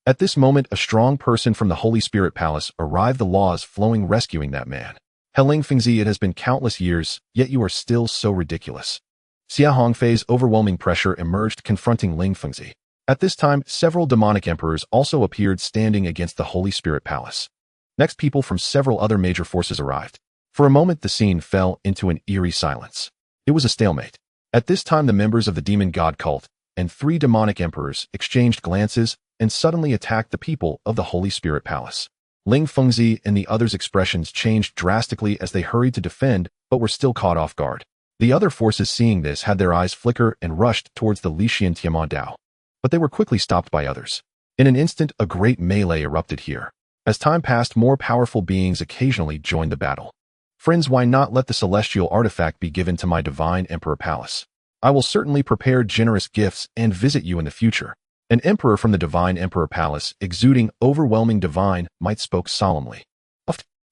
At this moment, a strong person from the Holy Spirit Palace arrived, the laws flowing, rescuing that man. Heling Fengzi, it has been countless years, yet you are still so ridiculous. Xia Hongfei's overwhelming pressure emerged, confronting Ling Fengzi. At this time, several demonic emperors also appeared, standing against the Holy Spirit Palace. Next, people from several other major forces arrived. For a moment, the scene fell into an eerie silence. It was a stalemate. At this time, the members of the demon god cult and 3 demonic emperors exchanged glances and suddenly attacked the people of the Holy Spirit Palace. Ling Fengzi and the others' expressions changed drastically as they hurried to defend, but were still caught off guard. The other forces, seeing this, had their eyes flicker and rushed towards the Lixian Tiamat Dao. But they were quickly stopped by others. In an instant, a great melee erupted here. As time passed, more powerful beings occasionally joined the battle. Friends, why not let the celestial artifact be given to my divine emperor palace? I will certainly prepare generous gifts and visit you in the future. An emperor from the divine emperor palace, exuding overwhelming divine might, spoke solemnly.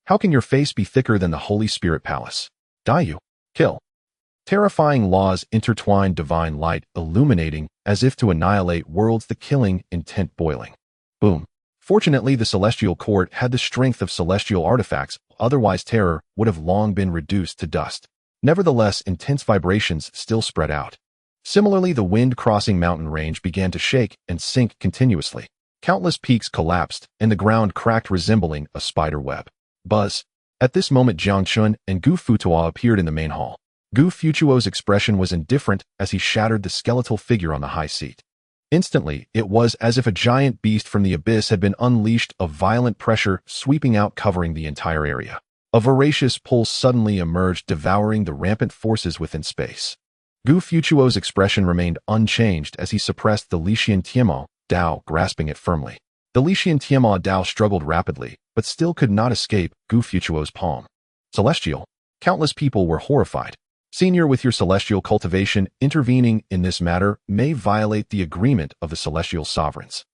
How can your face be thicker than the Holy Spirit Palace? Die you. Kill. Terrifying laws intertwined, divine light illuminating as if to annihilate worlds, the killing intent boiling. Boom. Fortunately, the celestial court had the strength of celestial artifacts, otherwise terror would have long been reduced to dust. Nevertheless, intense vibrations still spread out. Similarly, the wind-crossing mountain range began to shake and sink continuously. Countless peaks collapsed, and the ground cracked, resembling a spider web. Buzz. At this moment, Jiang Chun and Gu Futuo appeared in the main hall. Gu Futuo's expression was indifferent as he shattered the skeletal figure on the high seat. Instantly, it was as if a giant beast from the abyss had been unleashed, a violent pressure sweeping out, covering the entire area. A voracious pulse suddenly emerged, devouring the rampant forces within space. Gu Futuo's expression remained unchanged as he suppressed the Lixian Tiamat Dao, grasping it firmly. The Lixian Tiamat Dao struggled rapidly, but still could not escape Gu Futuo's palm. Celestial. Countless people were horrified. Senior, with your celestial cultivation, intervening in this matter may violate the agreement of the celestial sovereigns.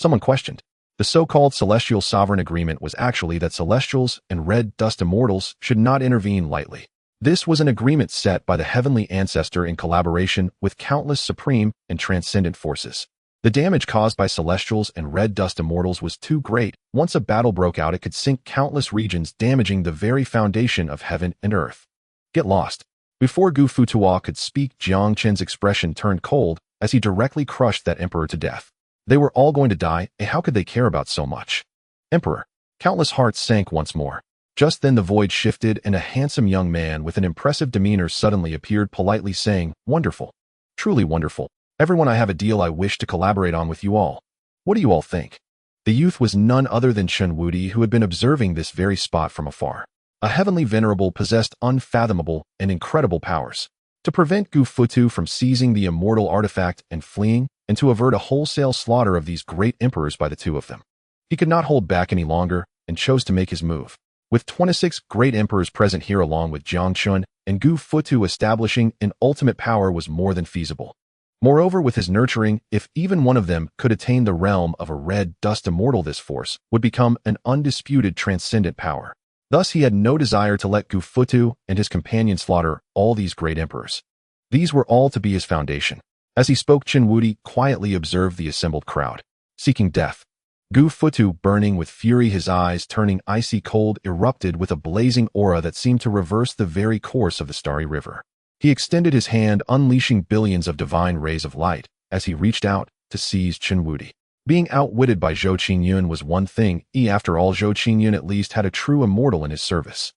Someone questioned. The so-called celestial sovereign agreement was actually that celestials and red dust immortals should not intervene lightly. This was an agreement set by the heavenly ancestor in collaboration with countless supreme and transcendent forces. The damage caused by celestials and red dust immortals was too great. Once a battle broke out, it could sink countless regions, damaging the very foundation of heaven and earth. Get lost. Before Gu Futuo could speak, Jiang Chen's expression turned cold as he directly crushed that emperor to death. They were all going to die, and how could they care about so much? Emperor. Countless hearts sank once more. Just then the void shifted and a handsome young man with an impressive demeanor suddenly appeared, politely saying, "Wonderful. Truly wonderful. Everyone, I have a deal I wish to collaborate on with you all. What do you all think?" The youth was none other than Chen Wudi, who had been observing this very spot from afar. A heavenly venerable possessed unfathomable and incredible powers. To prevent Gu Futu from seizing the immortal artifact and fleeing, and to avert a wholesale slaughter of these great emperors by the two of them. He could not hold back any longer and chose to make his move. With 26 great emperors present here along with Jiangchun and Gu Futu, establishing an ultimate power was more than feasible. Moreover, with his nurturing, if even one of them could attain the realm of a red dust immortal, this force would become an undisputed transcendent power. Thus he had no desire to let Gu Futu and his companion slaughter all these great emperors. These were all to be his foundation. As he spoke, Chen Wudi quietly observed the assembled crowd, seeking death. Gu Futu, burning with fury, his eyes turning icy cold, erupted with a blazing aura that seemed to reverse the very course of the starry river. He extended his hand, unleashing billions of divine rays of light as he reached out to seize Chen Wudi. Being outwitted by Zhou Qingyun was one thing. After all, Zhou Qingyun at least had a true immortal in his service.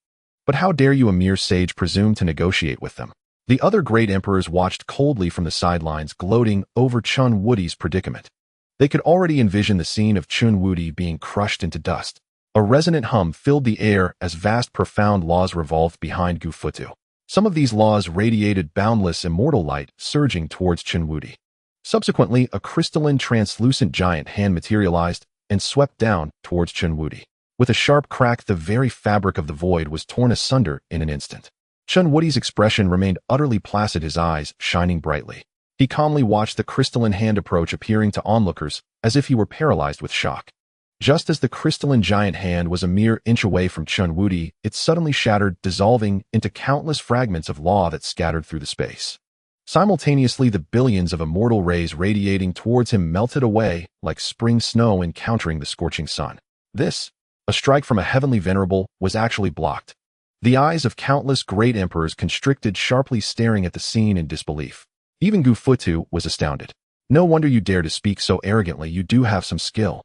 But how dare you, a mere sage, presume to negotiate with them? The other great emperors watched coldly from the sidelines, gloating over Chen Wudi's predicament. They could already envision the scene of Chen Wudi being crushed into dust. A resonant hum filled the air as vast, profound laws revolved behind Gu Futu. Some of these laws radiated boundless immortal light, surging towards Chen Wudi. Subsequently, a crystalline, translucent giant hand materialized and swept down towards Chen Wudi. With a sharp crack, the very fabric of the void was torn asunder in an instant. Chen Wudi's expression remained utterly placid, his eyes shining brightly. He calmly watched the crystalline hand approach, appearing to onlookers as if he were paralyzed with shock. Just as the crystalline giant hand was a mere inch away from Chen Wudi, it suddenly shattered, dissolving into countless fragments of law that scattered through the space. Simultaneously, the billions of immortal rays radiating towards him melted away like spring snow encountering the scorching sun. This, a strike from a heavenly venerable, was actually blocked. The eyes of countless great emperors constricted, sharply staring at the scene in disbelief. Even Gu Futu was astounded. "No wonder you dare to speak so arrogantly. You do have some skill."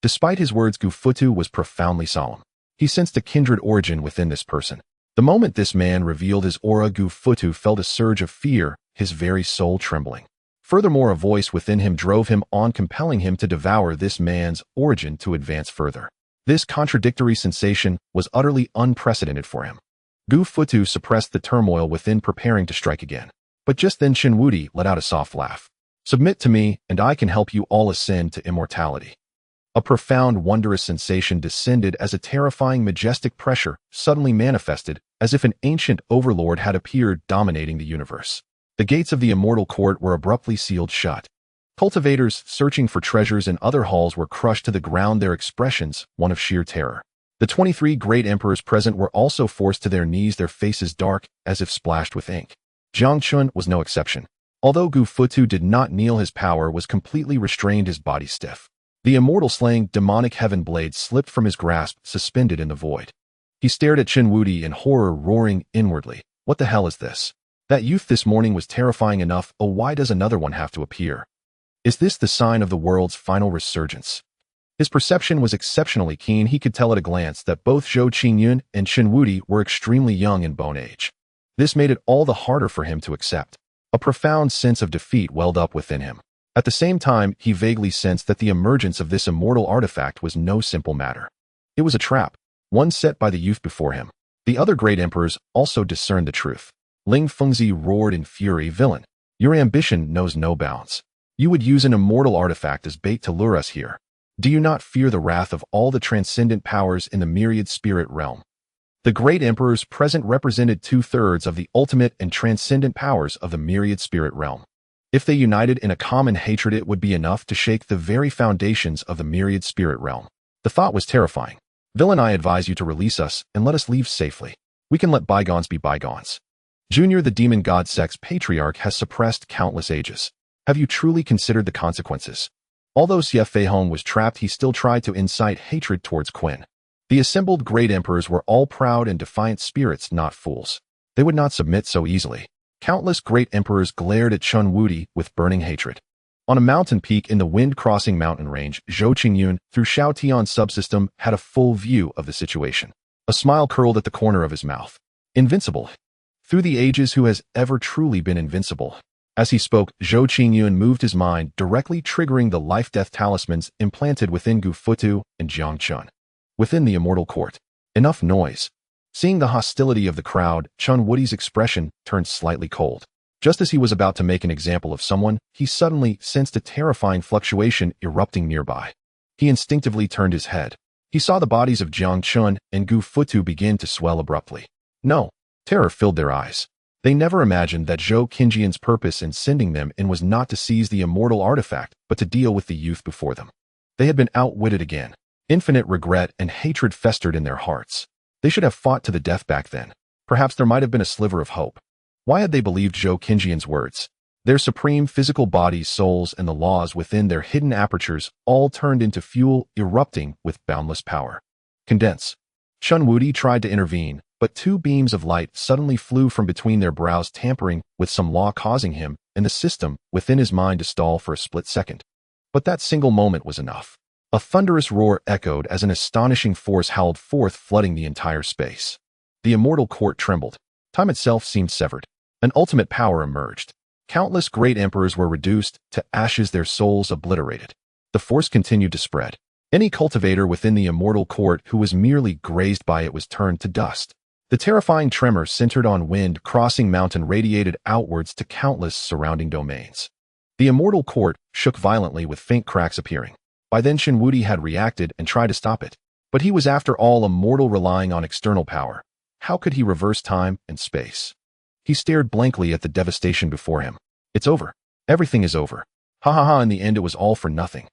Despite his words, Gu Futu was profoundly solemn. He sensed a kindred origin within this person. The moment this man revealed his aura, Gu Futu felt a surge of fear, his very soul trembling. Furthermore, a voice within him drove him on, compelling him to devour this man's origin to advance further. This contradictory sensation was utterly unprecedented for him. Gu Futu suppressed the turmoil within, preparing to strike again. But just then Chen Wudi let out a soft laugh. "Submit to me, and I can help you all ascend to immortality." A profound, wondrous sensation descended as a terrifying, majestic pressure suddenly manifested, as if an ancient overlord had appeared, dominating the universe. The gates of the immortal court were abruptly sealed shut. Cultivators searching for treasures in other halls were crushed to the ground, their expressions one of sheer terror. The 23 great emperors present were also forced to their knees, their faces dark as if splashed with ink. Jiangchun was no exception. Although Gu Futu did not kneel, his power was completely restrained, his body stiff. The immortal slaying demonic heaven blade slipped from his grasp, suspended in the void. He stared at Chen Wudi in horror, roaring inwardly, "What the hell is this? That youth this morning was terrifying enough. Oh, why does another one have to appear? Is this the sign of the world's final resurgence?" His perception was exceptionally keen. He could tell at a glance that both Zhou Qingyun and Chen Wudi were extremely young in bone age. This made it all the harder for him to accept. A profound sense of defeat welled up within him. At the same time, he vaguely sensed that the emergence of this immortal artifact was no simple matter. It was a trap, one set by the youth before him. The other great emperors also discerned the truth. Ling Fengzi roared in fury, "Villain, your ambition knows no bounds. You would use an immortal artifact as bait to lure us here. Do you not fear the wrath of all the transcendent powers in the myriad spirit realm?" The great emperors present represented 2/3 of the ultimate and transcendent powers of the myriad spirit realm. If they united in a common hatred, it would be enough to shake the very foundations of the myriad spirit realm. The thought was terrifying. "Villain, I advise you to release us and let us leave safely. We can let bygones be bygones. Junior, the demon god sex patriarch, has suppressed countless ages. Have you truly considered the consequences?" Although Xie Feihong was trapped, he still tried to incite hatred towards Qin. The assembled great emperors were all proud and defiant spirits, not fools. They would not submit so easily. Countless great emperors glared at Chen Wudi with burning hatred. On a mountain peak in the wind-crossing mountain range, Zhou Qingyun, through Xiaotian's subsystem, had a full view of the situation. A smile curled at the corner of his mouth. Invincible. Through the ages, who has ever truly been invincible? As he spoke, Zhou Qingyun moved his mind, directly triggering the life-death talismans implanted within Gu Futu and Jiang Chun. Within the immortal court. Enough noise. Seeing the hostility of the crowd, Chun Woody's expression turned slightly cold. Just as he was about to make an example of someone, he suddenly sensed a terrifying fluctuation erupting nearby. He instinctively turned his head. He saw the bodies of Jiang Chun and Gu Futu begin to swell abruptly. No. Terror filled their eyes. They never imagined that Zhou Qingyun's purpose in sending them in was not to seize the immortal artifact, but to deal with the youth before them. They had been outwitted again. Infinite regret and hatred festered in their hearts. They should have fought to the death back then. Perhaps there might have been a sliver of hope. Why had they believed Zhou Qingyun's words? Their supreme physical bodies, souls, and the laws within their hidden apertures all turned into fuel, erupting with boundless power. Condense. Chun Wudi tried to intervene, but two beams of light suddenly flew from between their brows, tampering with some law, causing him and the system within his mind to stall for a split second. But that single moment was enough. A thunderous roar echoed as an astonishing force howled forth, flooding the entire space. The immortal court trembled. Time itself seemed severed. An ultimate power emerged. Countless great emperors were reduced to ashes, their souls obliterated. The force continued to spread. Any cultivator within the immortal court who was merely grazed by it was turned to dust. The terrifying tremor centered on wind crossing mountain radiated outwards to countless surrounding domains. The immortal court shook violently, with faint cracks appearing. By then Chun Wudi had reacted and tried to stop it. But he was after all a mortal relying on external power. How could he reverse time and space? He stared blankly at the devastation before him. It's over. Everything is over. Ha ha ha, in the end it was all for nothing.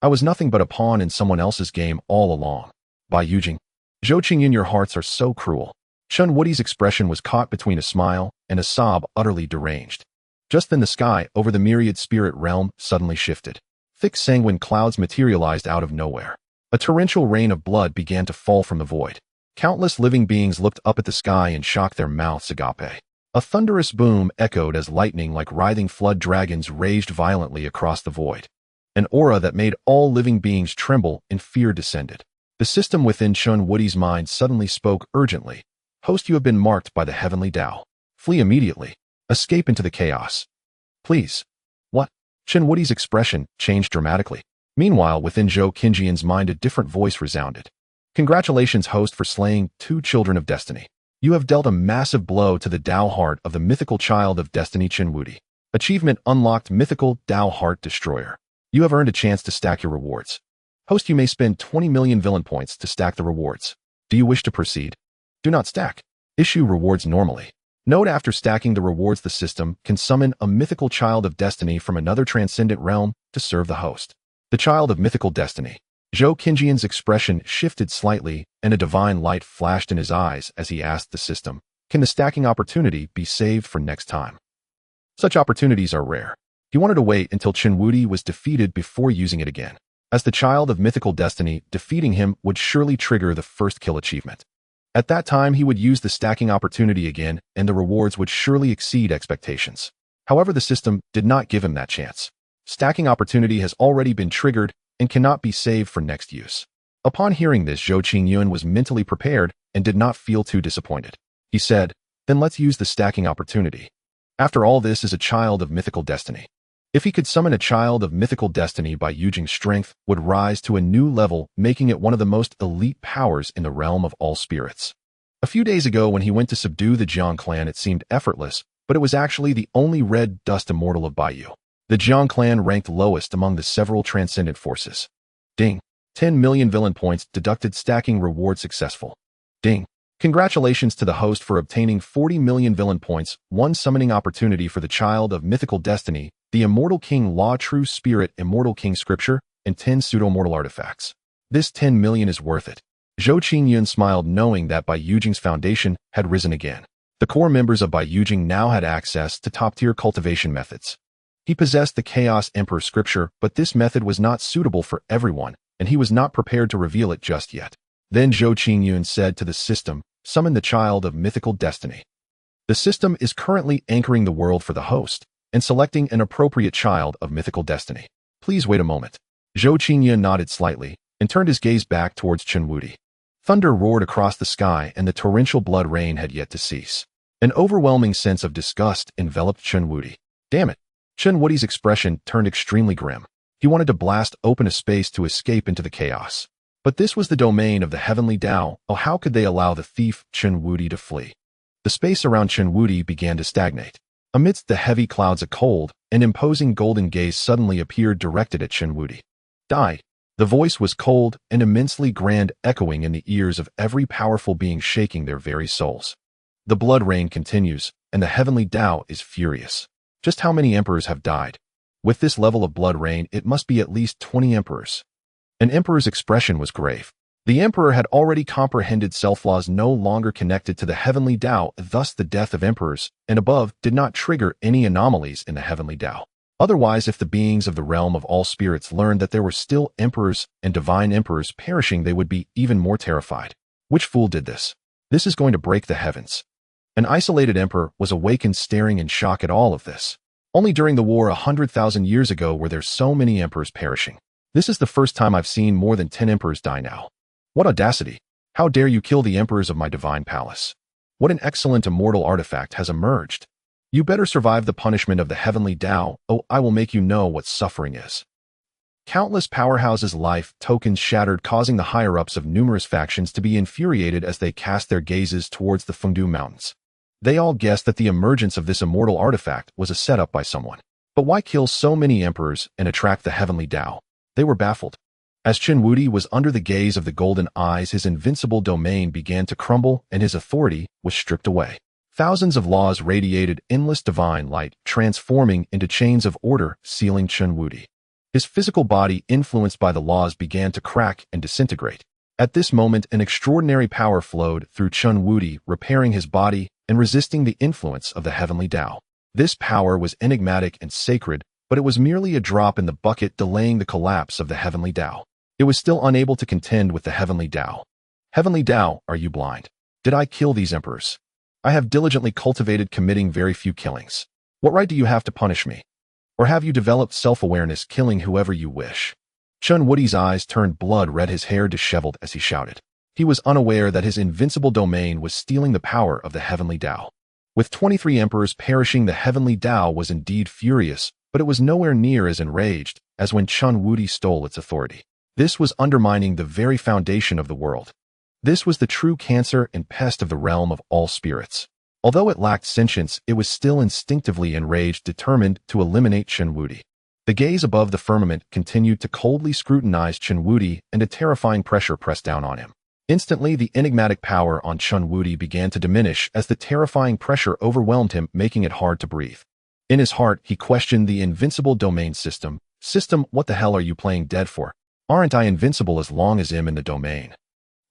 I was nothing but a pawn in someone else's game all along. Bai Yujing. Zhou Qingyun, your hearts are so cruel. Chun Woody's expression was caught between a smile and a sob, utterly deranged. Just then the sky over the myriad spirit realm suddenly shifted. Thick sanguine clouds materialized out of nowhere. A torrential rain of blood began to fall from the void. Countless living beings looked up at the sky and shocked their mouths agape. A thunderous boom echoed as lightning like writhing flood dragons raged violently across the void. An aura that made all living beings tremble in fear descended. The system within Chun Woody's mind suddenly spoke urgently. Host, you have been marked by the heavenly Tao. Flee immediately. Escape into the chaos. Please. What? Chun Woody's expression changed dramatically. Meanwhile, within Zhou Qingyun's mind a different voice resounded. Congratulations, host, for slaying 2 children of destiny. You have dealt a massive blow to the Tao heart of the mythical child of destiny Chun Wudi. Achievement unlocked, mythical Tao heart destroyer. You have earned a chance to stack your rewards. Host, you may spend 20 million villain points to stack the rewards. Do you wish to proceed? Do not stack. Issue rewards normally. Note: after stacking the rewards, the system can summon a mythical child of destiny from another transcendent realm to serve the host. The child of mythical destiny. Zhou Qingyun's expression shifted slightly, and a divine light flashed in his eyes as he asked the system, can the stacking opportunity be saved for next time? Such opportunities are rare. He wanted to wait until Chun Wudi was defeated before using it again. As the child of mythical destiny, defeating him would surely trigger the first kill achievement. At that time, he would use the stacking opportunity again, and the rewards would surely exceed expectations. However, the system did not give him that chance. Stacking opportunity has already been triggered and cannot be saved for next use. Upon hearing this, Zhou Qingyun was mentally prepared and did not feel too disappointed. He said, then let's use the stacking opportunity. After all, this is a child of mythical destiny. If he could summon a child of mythical destiny, Bai Yujing's strength would rise to a new level, making it one of the most elite powers in the realm of all spirits. A few days ago, when he went to subdue the Jiang clan, it seemed effortless, but it was actually the only red dust immortal of Baiyu. The Jiang clan ranked lowest among the several transcendent forces. Ding. 10 million villain points deducted, stacking reward successful. Ding. Congratulations to the host for obtaining 40 million villain points, 1 summoning opportunity for the child of mythical destiny, the Immortal King Law, True Spirit, Immortal King Scripture, and 10 pseudo-mortal artifacts. This 10 million is worth it. Zhou Qingyun smiled, knowing that Bai Yujing's foundation had risen again. The core members of Bai Yujing now had access to top-tier cultivation methods. He possessed the Chaos Emperor Scripture, but this method was not suitable for everyone, and he was not prepared to reveal it just yet. Then Zhou Qingyun said to the system, summon the child of mythical destiny. The system is currently anchoring the world for the host. and selecting an appropriate child of mythical destiny. Please wait a moment. Zhou Qingyun nodded slightly and turned his gaze back towards Chen Wuti. Thunder roared across the sky and the torrential blood rain had yet to cease. An overwhelming sense of disgust enveloped Chen Wuti. Damn it. Chen Wuti's expression turned extremely grim. He wanted to blast open a space to escape into the chaos. But this was the domain of the heavenly Tao. Oh, how could they allow the thief Chen Wuti to flee? The space around Chen Wuti began to stagnate. Amidst the heavy clouds of cold, an imposing golden gaze suddenly appeared directed at Chen Wuti. Die. The voice was cold and immensely grand, echoing in the ears of every powerful being, shaking their very souls. The blood rain continues, and the heavenly Tao is furious. Just how many emperors have died? With this level of blood rain, it must be at least 20 emperors. An emperor's expression was grave. The emperor had already comprehended self-laws no longer connected to the heavenly Tao, thus the death of emperors, and above, did not trigger any anomalies in the heavenly Tao. Otherwise, if the beings of the realm of all spirits learned that there were still emperors and divine emperors perishing, they would be even more terrified. Which fool did this? This is going to break the heavens. An isolated emperor was awakened, staring in shock at all of this. Only during the war 100,000 years ago were there so many emperors perishing. This is the first time I've seen more than 10 emperors die now. What audacity! How dare you kill the emperors of my divine palace? What an excellent immortal artifact has emerged. You better survive the punishment of the heavenly Tao. Oh, I will make you know what suffering is. Countless powerhouses' life tokens shattered, causing the higher-ups of numerous factions to be infuriated as they cast their gazes towards the Fengdu Mountains. They all guessed that the emergence of this immortal artifact was a setup by someone. But why kill so many emperors and attract the heavenly Tao? They were baffled. As Chen Wuti was under the gaze of the golden eyes, his invincible domain began to crumble and his authority was stripped away. Thousands of laws radiated endless divine light, transforming into chains of order, sealing Chen Wuti. His physical body, influenced by the laws, began to crack and disintegrate. At this moment, an extraordinary power flowed through Chen Wuti, repairing his body and resisting the influence of the heavenly Tao. This power was enigmatic and sacred, but it was merely a drop in the bucket, delaying the collapse of the heavenly Tao. It was still unable to contend with the heavenly Tao. Heavenly Tao, are you blind? Did I kill these emperors? I have diligently cultivated, committing very few killings. What right do you have to punish me? Or have you developed self-awareness, killing whoever you wish? Chen Wuti's eyes turned blood red, his hair disheveled as he shouted. He was unaware that his invincible domain was stealing the power of the heavenly Tao. With 23 emperors perishing, the heavenly Tao was indeed furious, but it was nowhere near as enraged as when Chen Wuti stole its authority. This was undermining the very foundation of the world. This was the true cancer and pest of the realm of all spirits. Although it lacked sentience, it was still instinctively enraged, determined to eliminate Chen Wuti. The gaze above the firmament continued to coldly scrutinize Chen Wuti, and a terrifying pressure pressed down on him. Instantly, the enigmatic power on Chen Wuti began to diminish as the terrifying pressure overwhelmed him, making it hard to breathe. In his heart, he questioned the invincible domain system. System, what the hell are you playing dead for? Aren't I invincible as long as I'm in the domain?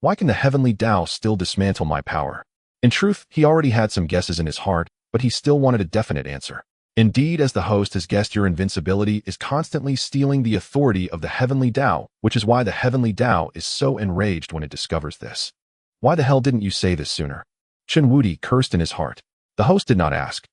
Why can the heavenly Tao still dismantle my power? In truth, he already had some guesses in his heart, but he still wanted a definite answer. Indeed, as the host has guessed, your invincibility is constantly stealing the authority of the heavenly Tao, which is why the heavenly Tao is so enraged when it discovers this. Why the hell didn't you say this sooner? Chen Wuti cursed in his heart. The host did not ask.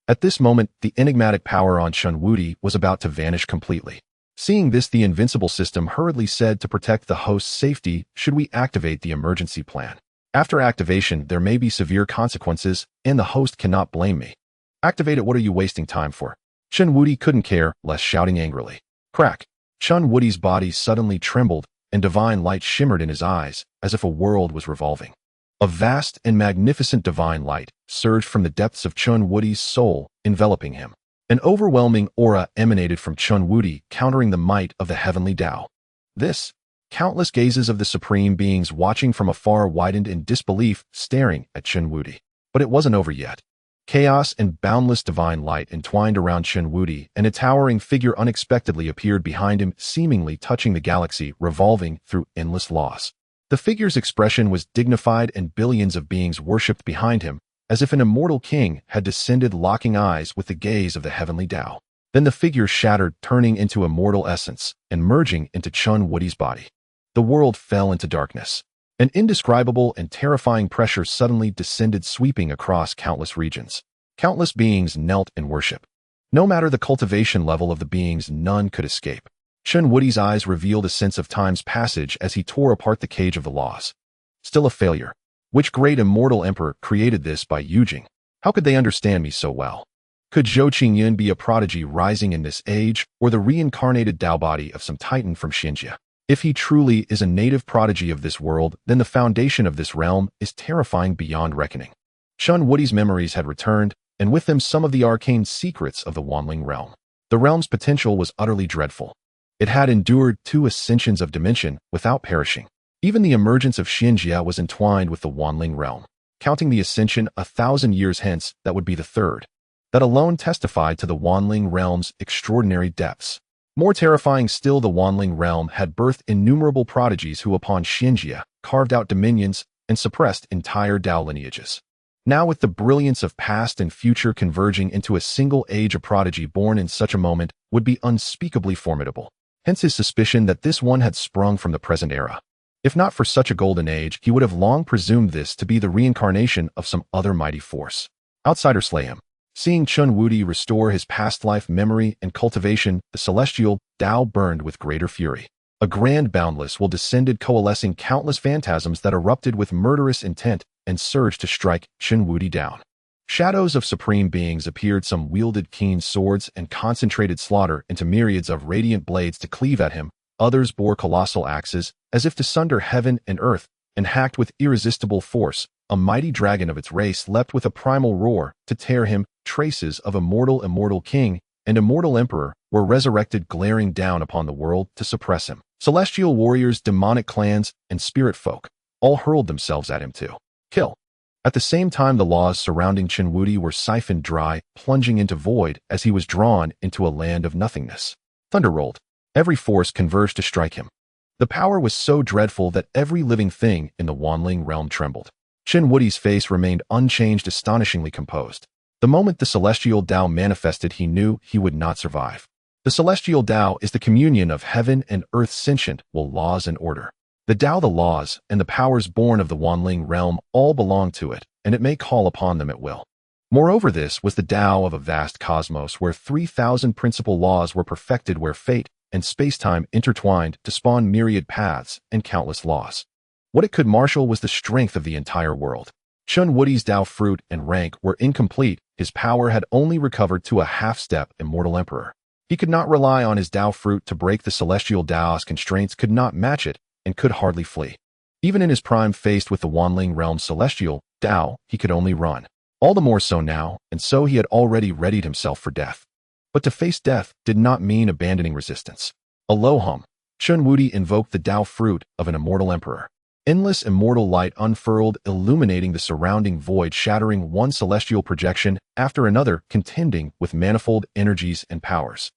At this moment, the enigmatic power on Chen Wuti was about to vanish completely. Seeing this, the invincible system hurriedly said, to protect the host's safety, should we activate the emergency plan? After activation, there may be severe consequences, and the host cannot blame me. Activate it. What are you wasting time for? Chen Wuti couldn't care less, shouting angrily. Crack! Chen Wuti's body suddenly trembled, and divine light shimmered in his eyes, as if a world was revolving. A vast and magnificent divine light surged from the depths of Chen Wuti's soul, enveloping him. An overwhelming aura emanated from Chen Wuti, countering the might of the heavenly Tao. This, countless gazes of the supreme beings watching from afar widened in disbelief, staring at Chen Wuti. But it wasn't over yet. Chaos and boundless divine light entwined around Chen Wuti, and a towering figure unexpectedly appeared behind him, seemingly touching the galaxy, revolving through endless laws. The figure's expression was dignified, and billions of beings worshipped behind him, as if an immortal king had descended, locking eyes with the gaze of the heavenly Tao. Then the figure shattered, turning into immortal essence, and merging into Chen Wuti's body. The world fell into darkness. An indescribable and terrifying pressure suddenly descended, sweeping across countless regions. Countless beings knelt in worship. No matter the cultivation level of the beings, none could escape. Chen Wudi's eyes revealed a sense of time's passage as he tore apart the cage of the laws. Still a failure. Which great immortal emperor created this by Yujing? How could they understand me so well? Could Zhou Qingyun be a prodigy rising in this age, or the reincarnated Tao body of some titan from Xianxia? If he truly is a native prodigy of this world, then the foundation of this realm is terrifying beyond reckoning. Chen Wudi's memories had returned, and with them some of the arcane secrets of the Wanling realm. The realm's potential was utterly dreadful. It had endured 2 ascensions of dimension without perishing. Even the emergence of Xianxia was entwined with the Wanling realm. Counting the ascension 1,000 years hence, that would be the 3rd. That alone testified to the Wanling realm's extraordinary depths. More terrifying still, the Wanling realm had birthed innumerable prodigies who upon Xianxia carved out dominions and suppressed entire Tao lineages. Now with the brilliance of past and future converging into a single age, a prodigy born in such a moment would be unspeakably formidable. Hence his suspicion that this one had sprung from the present era. If not for such a golden age, he would have long presumed this to be the reincarnation of some other mighty force. Outsiders slay him. Seeing Chen Wudi restore his past life memory and cultivation, the celestial Tao burned with greater fury. A grand boundless will descended, coalescing countless phantasms that erupted with murderous intent and surged to strike Chen Wudi down. Shadows of supreme beings appeared, some wielded keen swords and concentrated slaughter into myriads of radiant blades to cleave at him, others bore colossal axes, as if to sunder heaven and earth, and hacked with irresistible force, a mighty dragon of its race leapt with a primal roar to tear him. Traces of immortal king and immortal emperor were resurrected, glaring down upon the world to suppress him. Celestial warriors, demonic clans, and spirit folk all hurled themselves at him to kill. At the same time, the laws surrounding Chen Wudi were siphoned dry, plunging into void as he was drawn into a land of nothingness. Thunder rolled. Every force converged to strike him. The power was so dreadful that every living thing in the Wanling realm trembled. Chen Wudi's face remained unchanged, astonishingly composed. The moment the celestial Tao manifested, he knew he would not survive. The celestial Tao is the communion of heaven and earth, sentient, will laws and order. The Tao, the laws, and the powers born of the Wanling realm all belong to it, and it may call upon them at will. Moreover, this was the Tao of a vast cosmos where 3,000 principal laws were perfected, where fate and space-time intertwined to spawn myriad paths and countless laws. What it could marshal was the strength of the entire world. Chen Wudi's Tao fruit and rank were incomplete. His power had only recovered to a half-step immortal emperor. He could not rely on his Tao fruit to break the celestial Tao's constraints, could not match it, and could hardly flee. Even in his prime, faced with the Wanling realm's celestial Tao, he could only run. All the more so now, and so he had already readied himself for death. But to face death did not mean abandoning resistance. Alohom. Chen Wudi invoked the Tao fruit of an immortal emperor. Endless immortal light unfurled, illuminating the surrounding void, shattering one celestial projection after another, contending with manifold energies and powers.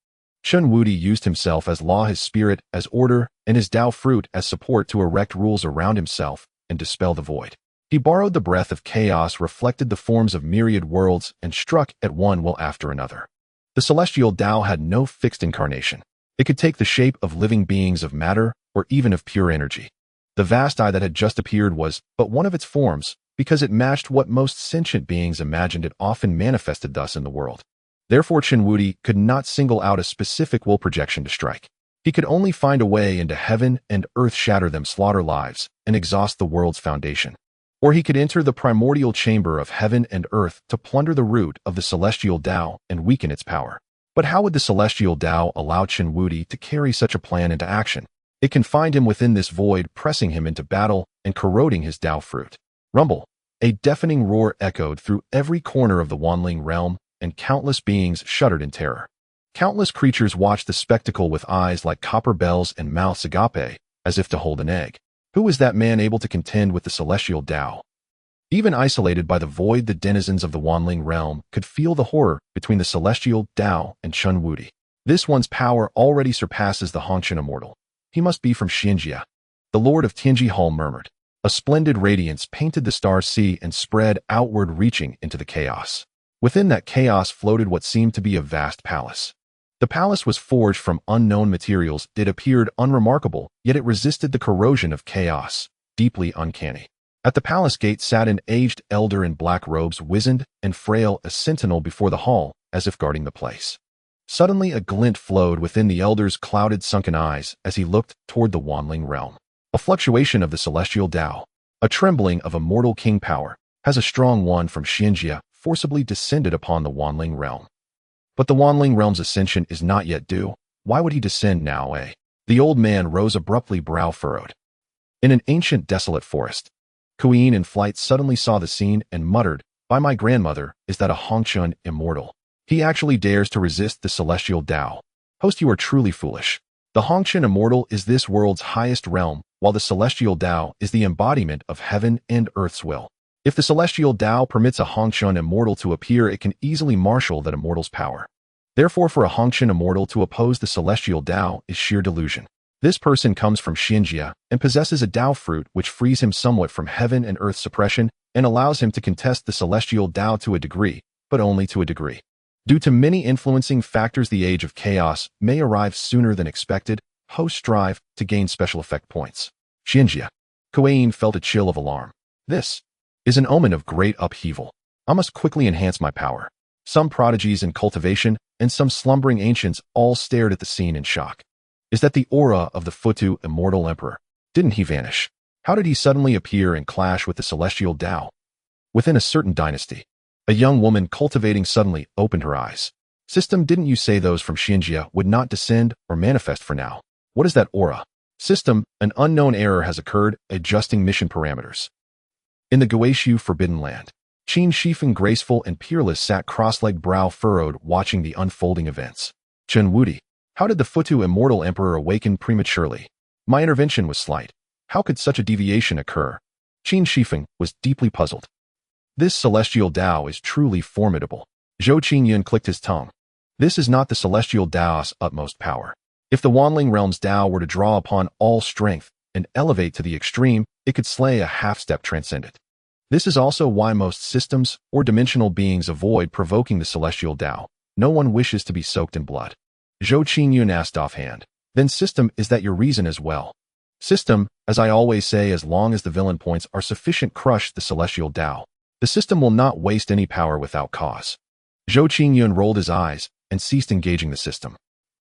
Chen Wudi used himself as law, his spirit as order, and his Tao fruit as support to erect rules around himself and dispel the void. He borrowed the breath of chaos, reflected the forms of myriad worlds, and struck at one will after another. The celestial Tao had no fixed incarnation. It could take the shape of living beings, of matter, or even of pure energy. The vast eye that had just appeared was but one of its forms, because it matched what most sentient beings imagined. It often manifested thus in the world. Therefore, Chen Wudi could not single out a specific will projection to strike. He could only find a way into heaven and earth, shatter them, slaughter lives, and exhaust the world's foundation. Or he could enter the primordial chamber of heaven and earth to plunder the root of the celestial Tao and weaken its power. But how would the celestial Tao allow Chen Wudi to carry such a plan into action? It confined him within this void, pressing him into battle and corroding his Tao fruit. Rumble. A deafening roar echoed through every corner of the Wanling realm, and countless beings shuddered in terror. Countless creatures watched the spectacle with eyes like copper bells and mouths agape, as if to hold an egg. Who was that man able to contend with the celestial Tao? Even isolated by the void, the denizens of the Wanling realm could feel the horror between the celestial Tao and Chen Wudi. This one's power already surpasses the Hongqian immortal. He must be from Xianxia. The Lord of Tianji Hall murmured. A splendid radiance painted the star sea and spread outward, reaching into the chaos. Within that chaos floated what seemed to be a vast palace. The palace was forged from unknown materials. It appeared unremarkable, yet it resisted the corrosion of chaos, deeply uncanny. At the palace gate sat an aged elder in black robes, wizened and frail, a sentinel before the hall, as if guarding the place. Suddenly a glint flowed within the elder's clouded sunken eyes as he looked toward the Wanling realm. A fluctuation of the celestial Tao, a trembling of immortal king power, has a strong one from Xianxia forcibly descended upon the Wanling realm. But the Wanling realm's ascension is not yet due. Why would he descend now, eh? The old man rose abruptly, brow furrowed. In an ancient desolate forest, Kuyin in flight suddenly saw the scene and muttered, "By my grandmother, is that a Hongchun immortal? He actually dares to resist the celestial Tao. Host, you are truly foolish. The Hongchun immortal is this world's highest realm, while the celestial Tao is the embodiment of heaven and earth's will. If the celestial Tao permits a Hongchun immortal to appear, it can easily marshal that immortal's power. Therefore, for a Hongchun immortal to oppose the celestial Tao is sheer delusion. This person comes from Xianxia and possesses a Tao fruit which frees him somewhat from heaven and earth suppression and allows him to contest the celestial Tao to a degree, but only to a degree. Due to many influencing factors, the age of chaos may arrive sooner than expected. Hosts strive to gain special effect points." Xianxia. Kuyin felt a chill of alarm. This is an omen of great upheaval. I must quickly enhance my power. Some prodigies in cultivation and some slumbering ancients all stared at the scene in shock. Is that the aura of the Futu immortal emperor? Didn't he vanish? How did he suddenly appear and clash with the celestial Tao? Within a certain dynasty, a young woman cultivating suddenly opened her eyes. System, didn't you say those from Xianxia would not descend or manifest for now? What is that aura? System, an unknown error has occurred, adjusting mission parameters. In the Guishu Forbidden Land, Qin Shifeng, graceful and peerless, sat cross-legged, brow furrowed, watching the unfolding events. Chen Wudi. How did the Futu immortal emperor awaken prematurely? My intervention was slight. How could such a deviation occur? Qin Shifeng was deeply puzzled. This celestial Tao is truly formidable. Zhou Qingyun clicked his tongue. This is not the celestial Tao's utmost power. If the Wanling realm's Tao were to draw upon all strength and elevate to the extreme, it could slay a half-step transcendent. This is also why most systems or dimensional beings avoid provoking the celestial Tao. No one wishes to be soaked in blood. Zhou Qingyun asked offhand. Then system, is that your reason as well? System, as I always say, as long as the villain points are sufficient, crush the celestial Tao. The system will not waste any power without cause. Zhou Qingyun rolled his eyes and ceased engaging the system.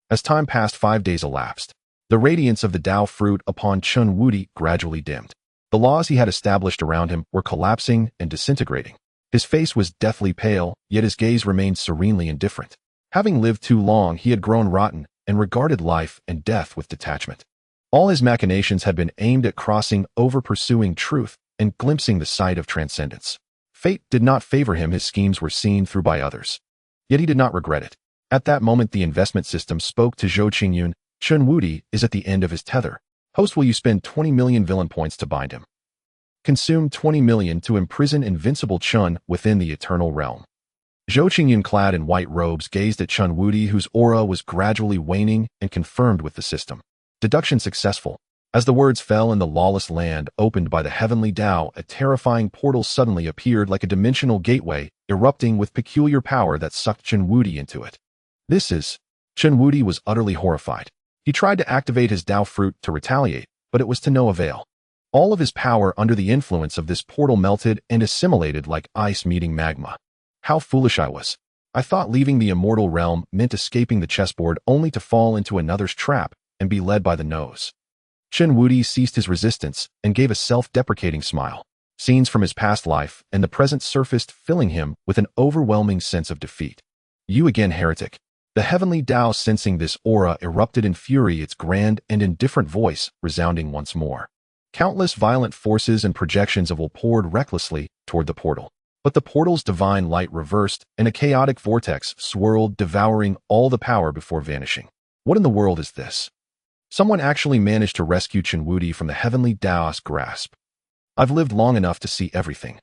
As time passed, 5 days elapsed. The radiance of the Tao fruit upon Chen Wudi gradually dimmed. The laws he had established around him were collapsing and disintegrating. His face was deathly pale, yet his gaze remained serenely indifferent. Having lived too long, he had grown rotten and regarded life and death with detachment. All his machinations had been aimed at crossing over, pursuing truth, and glimpsing the sight of transcendence. Fate did not favor him. His schemes were seen through by others. Yet he did not regret it. At that moment, the investment system spoke to Zhou Qingyun. Chen Wudi is at the end of his tether. Host, will you spend 20 million villain points to bind him? Consume 20 million to imprison invincible Chen within the eternal realm. Zhou Qingyun, clad in white robes, gazed at Chen Wudi, whose aura was gradually waning and confirmed with the system. Deduction successful. As the words fell in the lawless land opened by the heavenly Tao, a terrifying portal suddenly appeared like a dimensional gateway, erupting with peculiar power that sucked Chen Wudi into it. This is... Chen Wudi was utterly horrified. He tried to activate his Tao fruit to retaliate, but it was to no avail. All of his power under the influence of this portal melted and assimilated like ice meeting magma. How foolish I was. I thought leaving the immortal realm meant escaping the chessboard, only to fall into another's trap and be led by the nose. Chen Wudi ceased his resistance and gave a self-deprecating smile. Scenes from his past life and the present surfaced, filling him with an overwhelming sense of defeat. You again, heretic. The heavenly Tao, sensing this aura, erupted in fury, its grand and indifferent voice resounding once more. Countless violent forces and projections of will poured recklessly toward the portal. But the portal's divine light reversed, and a chaotic vortex swirled, devouring all the power before vanishing. What in the world is this? Someone actually managed to rescue Chen Wudi from the heavenly Tao's grasp. I've lived long enough to see everything.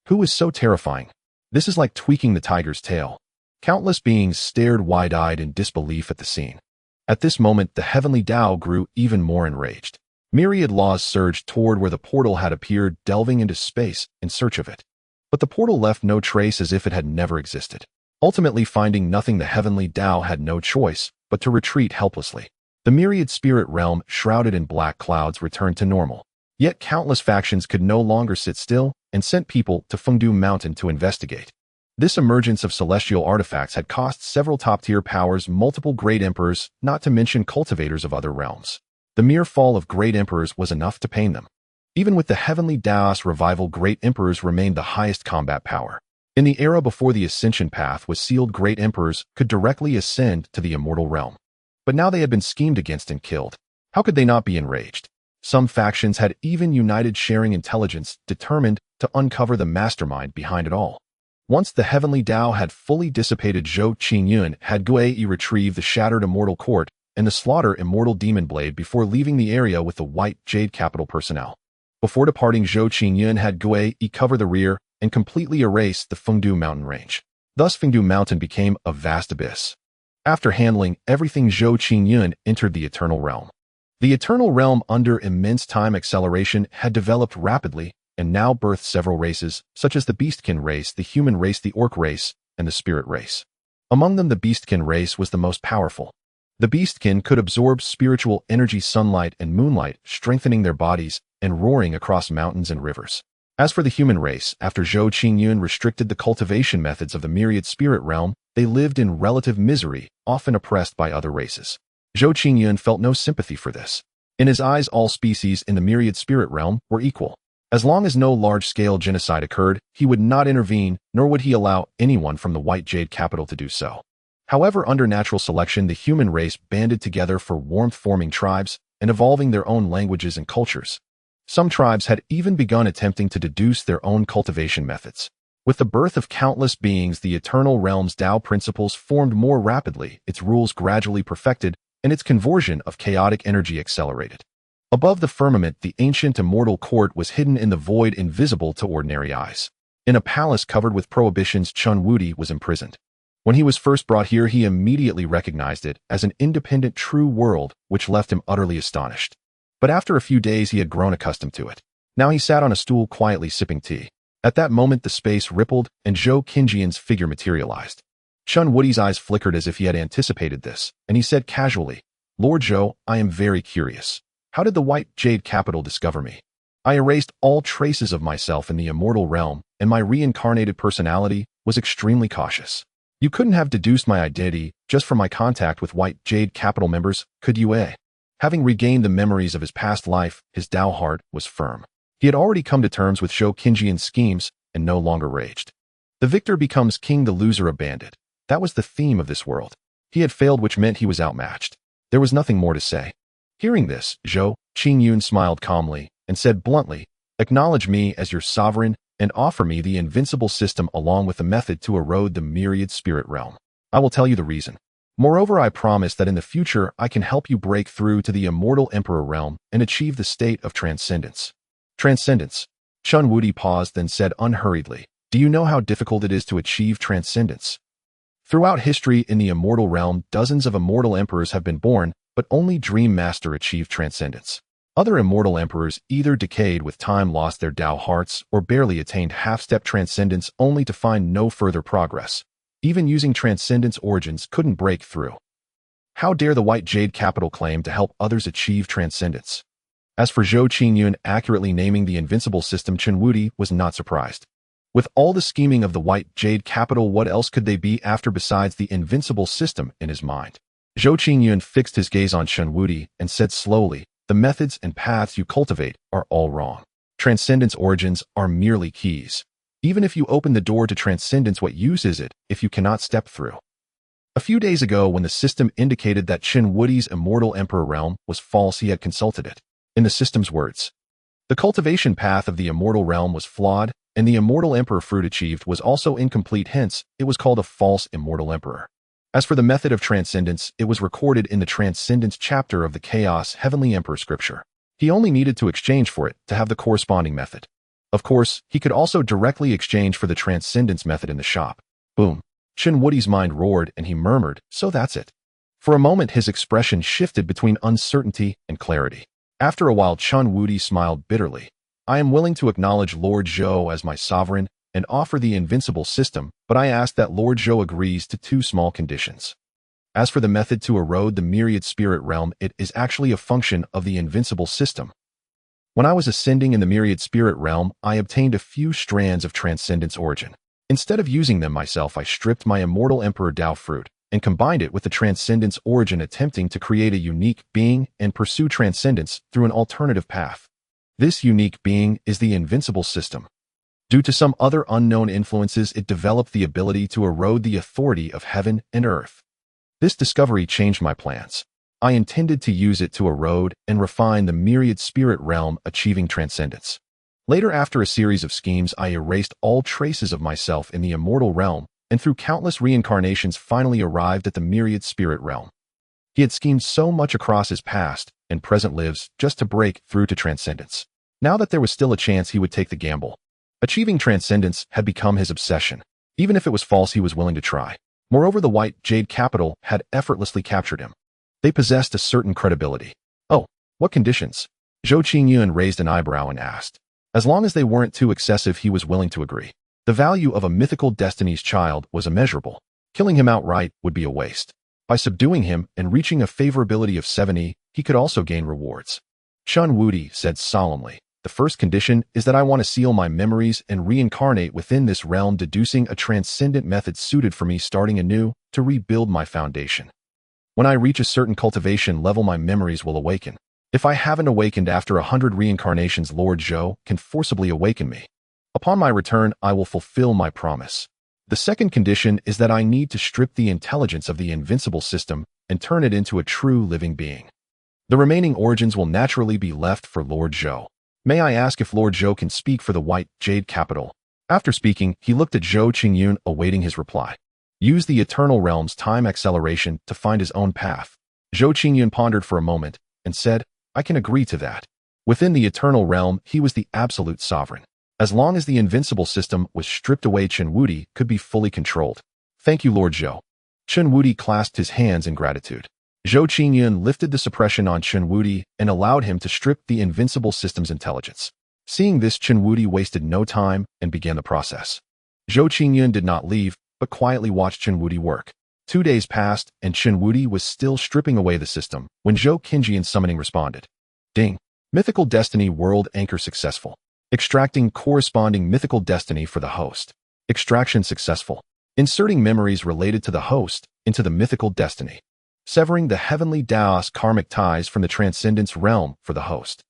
Who is so terrifying? This is like tweaking the tiger's tail. Countless beings stared wide-eyed in disbelief at the scene. At this moment, the heavenly Tao grew even more enraged. Myriad laws surged toward where the portal had appeared, delving into space in search of it. But the portal left no trace, as if it had never existed. Ultimately, finding nothing, the heavenly Tao had no choice but to retreat helplessly. The myriad spirit realm, shrouded in black clouds, returned to normal. Yet countless factions could no longer sit still and sent people to Fengdu Mountain to investigate. This emergence of celestial artifacts had cost several top-tier powers multiple great emperors, not to mention cultivators of other realms. The mere fall of great emperors was enough to pain them. Even with the heavenly Daos revival, great emperors remained the highest combat power. In the era before the ascension path was sealed, great emperors could directly ascend to the immortal realm. But now they had been schemed against and killed. How could they not be enraged? Some factions had even united, sharing intelligence, determined to uncover the mastermind behind it all. Once the heavenly Dao had fully dissipated, Zhou Qingyun had Guei retrieve the shattered immortal court and the slaughter immortal demon blade before leaving the area with the white jade capital personnel. Before departing, Zhou Qingyun had Guei cover the rear and completely erase the Fengdu mountain range. Thus, Fengdu mountain became a vast abyss. After handling everything, Zhou Qingyun entered the Eternal Realm. The Eternal Realm, under immense time acceleration, had developed rapidly and now birthed several races, such as the Beastkin race, the human race, the orc race, and the spirit race. Among them, the Beastkin race was the most powerful. The Beastkin could absorb spiritual energy, sunlight, and moonlight, strengthening their bodies and roaring across mountains and rivers. As for the human race, after Zhou Qingyun restricted the cultivation methods of the myriad spirit realm, they lived in relative misery, often oppressed by other races. Zhou Qingyun felt no sympathy for this. In his eyes, all species in the myriad spirit realm were equal. As long as no large-scale genocide occurred, he would not intervene, nor would he allow anyone from the White Jade capital to do so. However, under natural selection, the human race banded together for warmth, forming tribes and evolving their own languages and cultures. Some tribes had even begun attempting to deduce their own cultivation methods. With the birth of countless beings, the Eternal Realm's Tao principles formed more rapidly, its rules gradually perfected, and its conversion of chaotic energy accelerated. Above the firmament, the ancient immortal court was hidden in the void, invisible to ordinary eyes. In a palace covered with prohibitions, Chun Wudi was imprisoned. When he was first brought here, he immediately recognized it as an independent, true world, which left him utterly astonished. But after a few days, he had grown accustomed to it. Now he sat on a stool quietly sipping tea. At that moment, the space rippled and Zhou Qingyun's figure materialized. Chun Wudi's eyes flickered as if he had anticipated this, and he said casually, "Lord Zhou, I am very curious. How did the White Jade capital discover me? I erased all traces of myself in the immortal realm, and my reincarnated personality was extremely cautious. You couldn't have deduced my identity just from my contact with White Jade capital members, could you, eh?" Having regained the memories of his past life, his Dao heart was firm. He had already come to terms with Zhou Qingyun's schemes and no longer raged. The victor becomes king, the loser abandoned. That was the theme of this world. He had failed, which meant he was outmatched. There was nothing more to say. Hearing this, Zhou Qingyun smiled calmly and said bluntly, "Acknowledge me as your sovereign and offer me the invincible system along with the method to erode the myriad spirit realm. I will tell you the reason. Moreover, I promise that in the future I can help you break through to the immortal emperor realm and achieve the state of transcendence." Transcendence. Chun Wudi paused, then said unhurriedly, "Do you know how difficult it is to achieve transcendence? Throughout history in the immortal realm, dozens of immortal emperors have been born, but only Dream Master achieved transcendence. Other immortal emperors either decayed with time, lost their Dao hearts, or barely attained half-step transcendence only to find no further progress. Even using transcendence, origins couldn't break through. How dare the White Jade capital claim to help others achieve transcendence?" As for Zhou Qingyun accurately naming the invincible system, Chun Wudi was not surprised. With all the scheming of the White Jade capital, what else could they be after besides the invincible system in his mind? Zhou Qingyun fixed his gaze on Chun Wudi and said slowly, "The methods and paths you cultivate are all wrong. Transcendence origins are merely keys. Even if you open the door to transcendence, what use is it if you cannot step through?" A few days ago, when the system indicated that Chun Wudi's immortal emperor realm was false, he had consulted it. In the system's words, the cultivation path of the immortal realm was flawed, and the immortal emperor fruit achieved was also incomplete, hence, it was called a false immortal emperor. As for the method of transcendence, it was recorded in the Transcendence chapter of the Chaos Heavenly Emperor scripture. He only needed to exchange for it to have the corresponding method. Of course, he could also directly exchange for the Transcendence method in the shop. Boom. Chun Wudi's mind roared and he murmured, "So that's it." For a moment, his expression shifted between uncertainty and clarity. After a while, Chun Wudi smiled bitterly. "I am willing to acknowledge Lord Zhou as my sovereign and offer the invincible system, but I ask that Lord Zhou agrees to two small conditions. As for the method to erode the myriad spirit realm, it is actually a function of the invincible system. When I was ascending in the myriad spirit realm, I obtained a few strands of transcendence origin. Instead of using them myself, I stripped my immortal Emperor Dao fruit and combined it with the Transcendence origin, attempting to create a unique being and pursue transcendence through an alternative path. This unique being is the Invincible System. Due to some other unknown influences, it developed the ability to erode the authority of heaven and earth. This discovery changed my plans. I intended to use it to erode and refine the myriad spirit realm, achieving transcendence. Later, after a series of schemes, I erased all traces of myself in the immortal realm, and through countless reincarnations finally arrived at the myriad spirit realm. He had schemed so much across his past and present lives just to break through to transcendence. Now that there was still a chance, he would take the gamble. Achieving transcendence had become his obsession. Even if it was false, he was willing to try. Moreover, the white jade capital had effortlessly captured him. They possessed a certain credibility. Oh, what conditions? Zhou Qingyun raised an eyebrow and asked. As long as they weren't too excessive, he was willing to agree. The value of a mythical destiny's child was immeasurable. Killing him outright would be a waste. By subduing him and reaching a favorability of 70, he could also gain rewards. Chun Wudi said solemnly, "The first condition is that I want to seal my memories and reincarnate within this realm, deducing a transcendent method suited for me starting anew to rebuild my foundation. When I reach a certain cultivation level, my memories will awaken. If I haven't awakened after 100 reincarnations, Lord Zhou can forcibly awaken me. Upon my return, I will fulfill my promise. The second condition is that I need to strip the intelligence of the Invincible System and turn it into a true living being. The remaining origins will naturally be left for Lord Zhou. May I ask if Lord Zhou can speak for the white jade capital?" After speaking, he looked at Zhou Qingyun, awaiting his reply. Use the Eternal Realm's time acceleration to find his own path. Zhou Qingyun pondered for a moment and said, "I can agree to that." Within the Eternal Realm, he was the absolute sovereign. As long as the Invincible System was stripped away, Chen Wudi could be fully controlled. "Thank you, Lord Zhou." Chen Wudi clasped his hands in gratitude. Zhou Qingyun lifted the suppression on Chen Wudi and allowed him to strip the Invincible System's intelligence. Seeing this, Chen Wudi wasted no time and began the process. Zhou Qingyun did not leave, but quietly watched Chen Wudi work. 2 days passed, and Chen Wudi was still stripping away the system when Zhou Qingyun's summoning responded. Ding! Mythical Destiny World Anchor successful. Extracting corresponding mythical destiny for the host. Extraction successful. Inserting memories related to the host into the mythical destiny. Severing the heavenly Daos karmic ties from the transcendence realm for the host.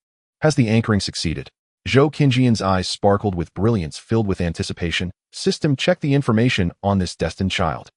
Has the anchoring succeeded? Zhou Qingyun's eyes sparkled with brilliance, filled with anticipation. System, check the information on this destined child.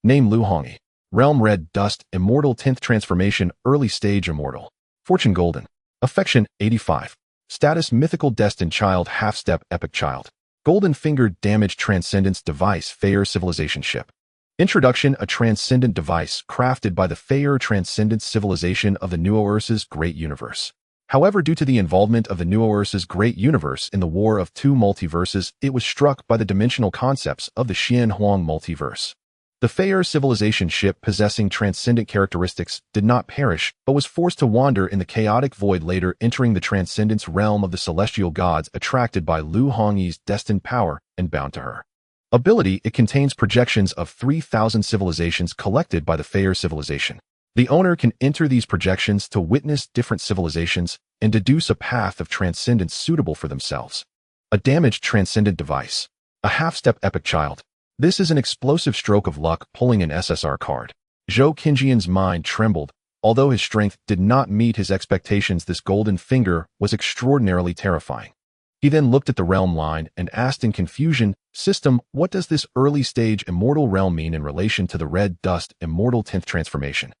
Name Lu Hongyi. Realm Red Dust, Immortal 10th Transformation, Early Stage Immortal. Fortune Golden. Affection 85. Status Mythical Destined Child, Half-Step Epic Child. Golden Fingered Damaged Transcendence Device, Feyre Civilization Ship. Introduction, a transcendent device crafted by the Feyre Transcendence Civilization of the Nuourse's Great Universe. However, due to the involvement of the Nuourse's Great Universe in the War of Two Multiverses, it was struck by the dimensional concepts of the Xian Huang multiverse. The Feyre civilization ship, possessing transcendent characteristics, did not perish, but was forced to wander in the chaotic void, later entering the transcendence realm of the celestial gods, attracted by Lu Hongyi's destined power and bound to her ability. It contains projections of 3,000 civilizations collected by the Feyre civilization. The owner can enter these projections to witness different civilizations and deduce a path of transcendence suitable for themselves. A damaged transcendent device. A half-step epic child. This is an explosive stroke of luck, pulling an SSR card. Zhou Qingyun's mind trembled. Although his strength did not meet his expectations, this golden finger was extraordinarily terrifying. He then looked at the realm line and asked in confusion, "System, what does this early stage immortal realm mean in relation to the red dust immortal 10th transformation?"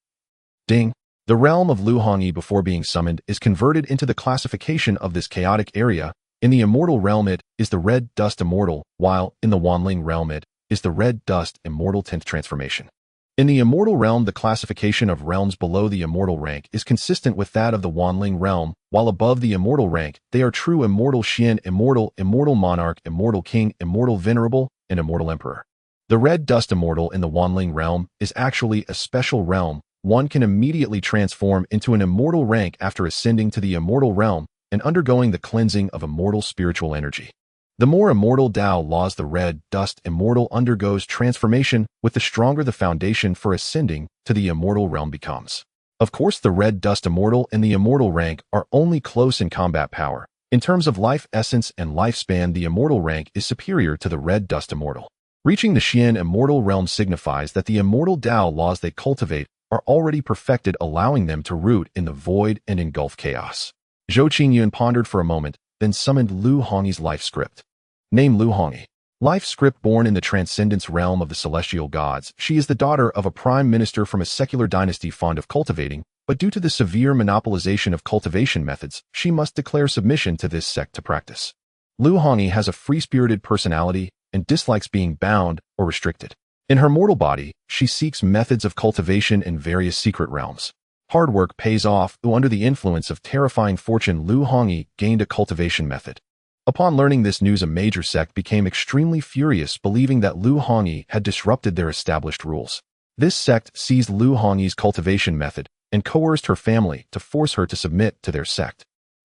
Ding! The realm of Lu Hongyi, before being summoned, is converted into the classification of this chaotic area. In the immortal realm, it is the red dust immortal, while in the Wanling realm, it is the red dust immortal 10th transformation. In the immortal realm, the classification of realms below the immortal rank is consistent with that of the Wanling realm, while above the immortal rank, they are true immortal Xian, immortal, immortal monarch, immortal king, immortal venerable, and immortal emperor. The red dust immortal in the Wanling realm is actually a special realm. One can immediately transform into an immortal rank after ascending to the immortal realm and undergoing the cleansing of immortal spiritual energy. The more immortal Dao laws the red dust immortal undergoes transformation, with the stronger the foundation for ascending to the immortal realm becomes. Of course, the red dust immortal and the immortal rank are only close in combat power. In terms of life essence and lifespan, the immortal rank is superior to the red dust immortal. Reaching the Xian immortal realm signifies that the immortal Dao laws they cultivate are already perfected, allowing them to root in the void and engulf chaos. Zhou Qingyun pondered for a moment, then summoned Lu Hongyi's life script. Name Lu Hongyi. Life script. Born in the transcendence realm of the celestial gods, she is the daughter of a prime minister from a secular dynasty fond of cultivating, but due to the severe monopolization of cultivation methods, she must declare submission to this sect to practice. Lu Hongyi has a free-spirited personality and dislikes being bound or restricted. In her mortal body, she seeks methods of cultivation in various secret realms. Hard work pays off, though under the influence of terrifying fortune, Lu Hongyi gained a cultivation method. Upon learning this news, a major sect became extremely furious, believing that Lu Hongyi had disrupted their established rules. This sect seized Lu Hongyi's cultivation method and coerced her family to force her to submit to their sect.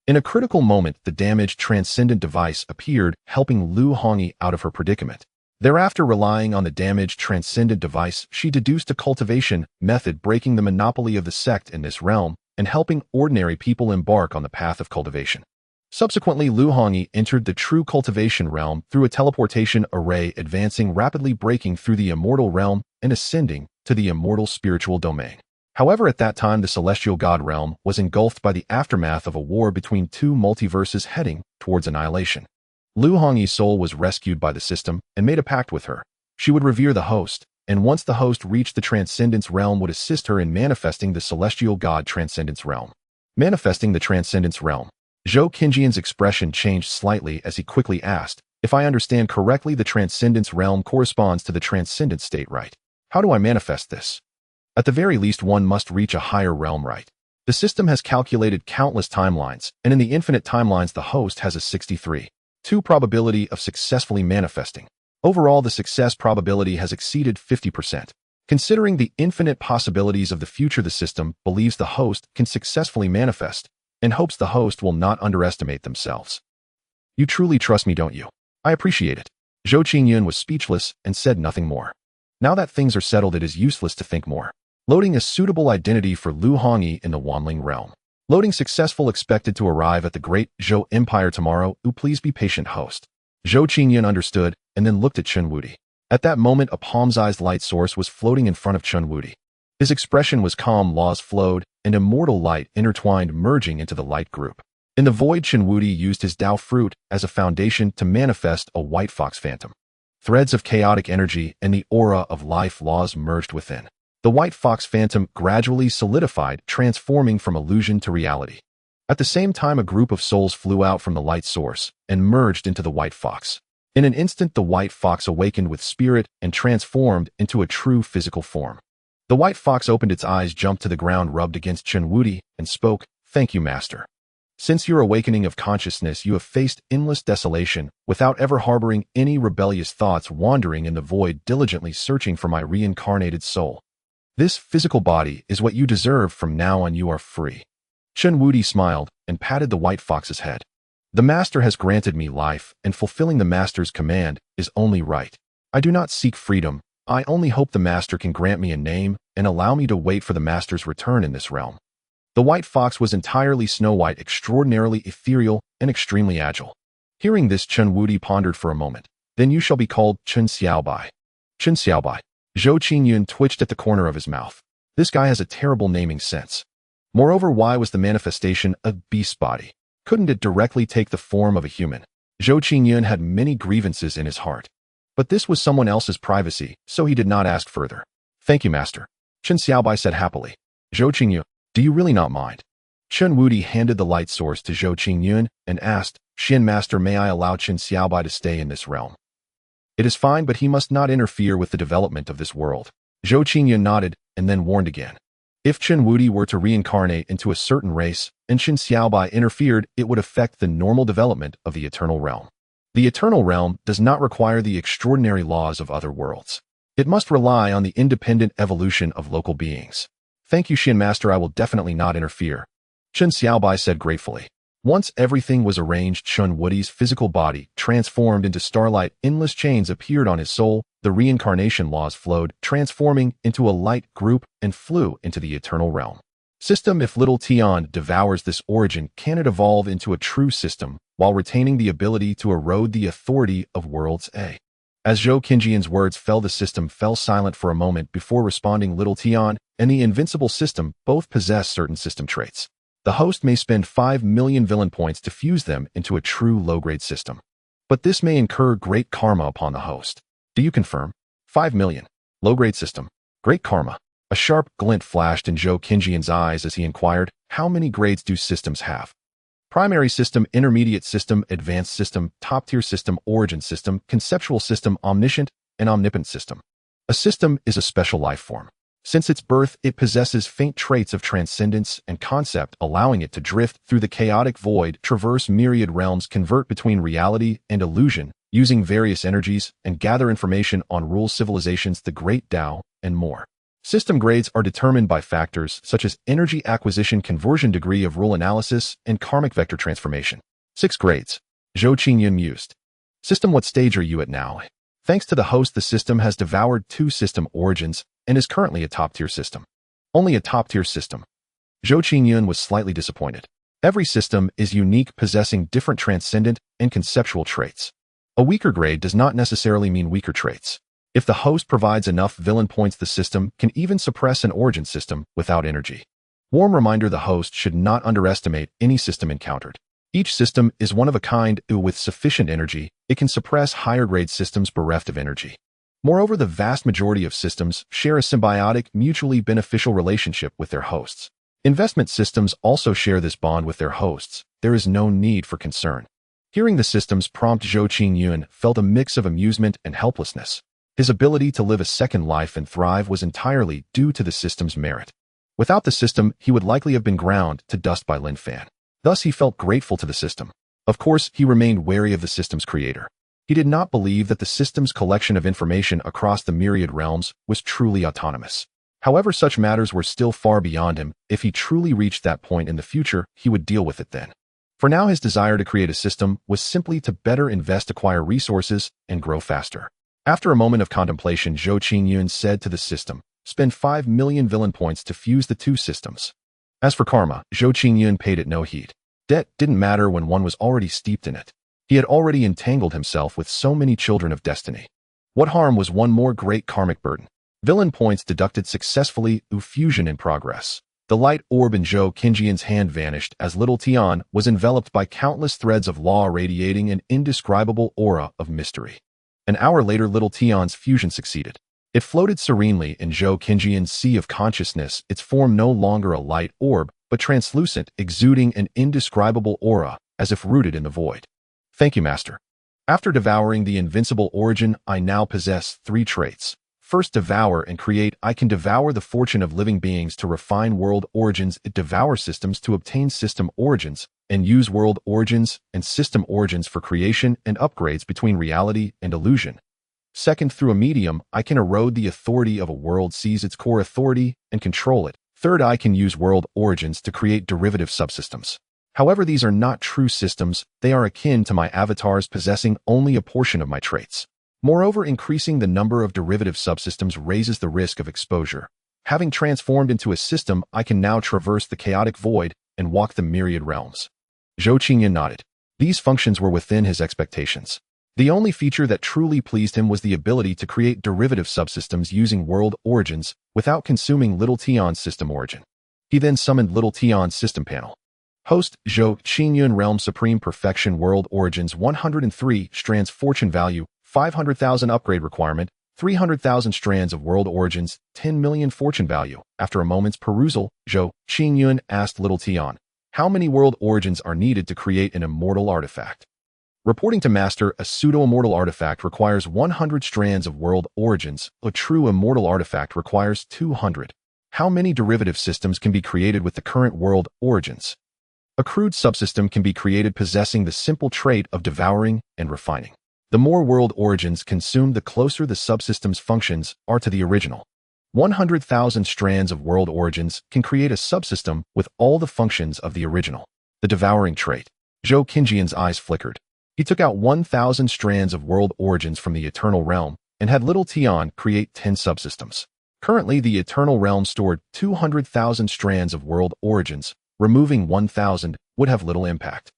In a critical moment, the damaged transcendent device appeared, helping Lu Hongyi out of her predicament. Thereafter, relying on the damaged transcendent device, she deduced a cultivation method, breaking the monopoly of the sect in this realm and helping ordinary people embark on the path of cultivation. Subsequently, Lu Hongyi entered the true cultivation realm through a teleportation array, advancing rapidly, breaking through the immortal realm and ascending to the immortal spiritual domain. However, at that time, the celestial god realm was engulfed by the aftermath of a war between two multiverses heading towards annihilation. Lu Hongyi's soul was rescued by the system and made a pact with her. She would revere the host, and once the host reached the transcendence realm, would assist her in manifesting the celestial god transcendence realm. Manifesting the transcendence realm. Zhou Qinjian's expression changed slightly as he quickly asked, "If I understand correctly, the transcendence realm corresponds to the transcendent state, right? How do I manifest this?" At the very least, one must reach a higher realm, right? The system has calculated countless timelines, and in the infinite timelines, the host has a 63.2 probability of successfully manifesting. Overall, the success probability has exceeded 50%. Considering the infinite possibilities of the future, the system believes the host can successfully manifest and hopes the host will not underestimate themselves. "You truly trust me, don't you? I appreciate it." Zhou Qingyun was speechless and said nothing more. Now that things are settled, it is useless to think more. Loading a suitable identity for Lu Hongyi in the Wanling realm. Loading successful, expected to arrive at the Great Zhou Empire tomorrow. Please be patient, host. Zhou Qingyun understood and then looked at Chen Wudi. At that moment, a palm-sized light source was floating in front of Chen Wudi. His expression was calm. Laws flowed, and immortal light intertwined, merging into the light group. In the void, Chen Wudi used his Dao fruit as a foundation to manifest a white fox phantom. Threads of chaotic energy and the aura of life laws merged within. The white fox phantom gradually solidified, transforming from illusion to reality. At the same time, a group of souls flew out from the light source and merged into the white fox. In an instant, the white fox awakened with spirit and transformed into a true physical form. The white fox opened its eyes, jumped to the ground, rubbed against Chen Wudi, and spoke, "Thank you, master. Since your awakening of consciousness, you have faced endless desolation without ever harboring any rebellious thoughts, wandering in the void, diligently searching for my reincarnated soul. This physical body is what you deserve. From now on, you are free." Chen Wudi smiled and patted the white fox's head. "The master has granted me life, and fulfilling the master's command is only right. I do not seek freedom. I only hope the master can grant me a name and allow me to wait for the master's return in this realm." The white fox was entirely snow white, extraordinarily ethereal, and extremely agile. Hearing this, Chen Wudi pondered for a moment. "Then you shall be called Chen Xiaobai." Chen Xiaobai. Zhou Qingyun twitched at the corner of his mouth. This guy has a terrible naming sense. Moreover, why was the manifestation a beast body? Couldn't it directly take the form of a human? Zhou Qingyun had many grievances in his heart. But this was someone else's privacy, so he did not ask further. "Thank you, master," Chen Xiaobai said happily. "Zhou Qingyun, do you really not mind?" Chen Wudi handed the light source to Zhou Qingyun and asked, "Xian master, may I allow Chen Xiaobai to stay in this realm?" "It is fine, but he must not interfere with the development of this world." Zhou Qingyun nodded and then warned again. If Chen Wudi were to reincarnate into a certain race and Chen Xiaobai interfered, it would affect the normal development of the eternal realm. The eternal realm does not require the extraordinary laws of other worlds. It must rely on the independent evolution of local beings. "Thank you, Xian master, I will definitely not interfere," Chen Xiaobai said gratefully. Once everything was arranged, Chen Wudi's physical body transformed into starlight. Endless chains appeared on his soul. The reincarnation laws flowed, transforming into a light group and flew into the eternal realm. System: if little Tian devours this origin, can it evolve into a true system while retaining the ability to erode the authority of worlds A? As Zhou Qinjian's words fell, the system fell silent for a moment before responding. Little Tian and the invincible system both possess certain system traits. The host may spend 5 million villain points to fuse them into a true low-grade system. But this may incur great karma upon the host. Do you confirm? 5 million. Low-grade system. Great karma. A sharp glint flashed in Zhou Qinjian's eyes as he inquired, how many grades do systems have? Primary system, intermediate system, advanced system, top-tier system, origin system, conceptual system, omniscient, and omnipotent system. A system is a special life form. Since its birth, it possesses faint traits of transcendence and concept, allowing it to drift through the chaotic void, traverse myriad realms, convert between reality and illusion, using various energies, and gather information on rules, civilizations, the Great Tao, and more. System grades are determined by factors such as energy acquisition, conversion, degree of rule analysis, and karmic vector transformation. 6 grades. Zhou Qingyun mused. System, what stage are you at now? Thanks to the host, the system has devoured 2 system origins and is currently a top-tier system. Only a top-tier system. Zhou Qingyun was slightly disappointed. Every system is unique, possessing different transcendent and conceptual traits. A weaker grade does not necessarily mean weaker traits. If the host provides enough villain points, the system can even suppress an origin system without energy. Warm reminder, the host should not underestimate any system encountered. Each system is one of a kind. With sufficient energy, it can suppress higher-grade systems bereft of energy. Moreover, the vast majority of systems share a symbiotic, mutually beneficial relationship with their hosts. Investment systems also share this bond with their hosts. There is no need for concern. Hearing the system's prompt, Zhou Qingyun felt a mix of amusement and helplessness. His ability to live a second life and thrive was entirely due to the system's merit. Without the system, he would likely have been ground to dust by Lin Fan. Thus, he felt grateful to the system. Of course, he remained wary of the system's creator. He did not believe that the system's collection of information across the myriad realms was truly autonomous. However, such matters were still far beyond him. If he truly reached that point in the future, he would deal with it then. For now, his desire to create a system was simply to better invest, acquire resources, and grow faster. After a moment of contemplation, Zhou Qingyun said to the system, spend 5 million villain points to fuse the 2 systems. As for karma, Zhou Qingyun paid it no heed. Debt didn't matter when one was already steeped in it. He had already entangled himself with so many children of destiny. What harm was one more great karmic burden? Villain points deducted successfully. Fusion in progress. The light orb in Zhou Qinjian's hand vanished as little Tian was enveloped by countless threads of law, radiating an indescribable aura of mystery. An hour later, little Tian's fusion succeeded. It floated serenely in Zhou Qinjian's sea of consciousness, its form no longer a light orb, but translucent, exuding an indescribable aura, as if rooted in the void. Thank you, Master. After devouring the invincible origin, I now possess 3 traits. First, devour and create. I can devour the fortune of living beings to refine world origins. It devours systems to obtain system origins, and use world origins and system origins for creation and upgrades between reality and illusion. Second, through a medium, I can erode the authority of a world, seize its core authority, and control it. Third, I can use world origins to create derivative subsystems. However, these are not true systems. They are akin to my avatars, possessing only a portion of my traits. Moreover, increasing the number of derivative subsystems raises the risk of exposure. Having transformed into a system, I can now traverse the chaotic void and walk the myriad realms. Zhou Qingyun nodded. These functions were within his expectations. The only feature that truly pleased him was the ability to create derivative subsystems using world origins without consuming Little Tian's system origin. He then summoned Little Tian's system panel. Host, Zhou Qingyun, Realm Supreme Perfection, World Origins, 103 strands, fortune value, 500,000 upgrade requirement, 300,000 strands of world origins, 10 million fortune value. After a moment's perusal, Zhou Qingyun asked Little Tian, how many world origins are needed to create an immortal artifact? Reporting to Master, a pseudo-immortal artifact requires 100 strands of world origins. A true immortal artifact requires 200. How many derivative systems can be created with the current world origins? A crude subsystem can be created possessing the simple trait of devouring and refining. The more world origins consumed, the closer the subsystem's functions are to the original. 100,000 strands of world origins can create a subsystem with all the functions of the original. The devouring trait. Zhou Qinjian's eyes flickered. He took out 1,000 strands of world origins from the Eternal Realm and had Little Tian create 10 subsystems. Currently, the Eternal Realm stored 200,000 strands of world origins. Removing 1,000 would have little impact.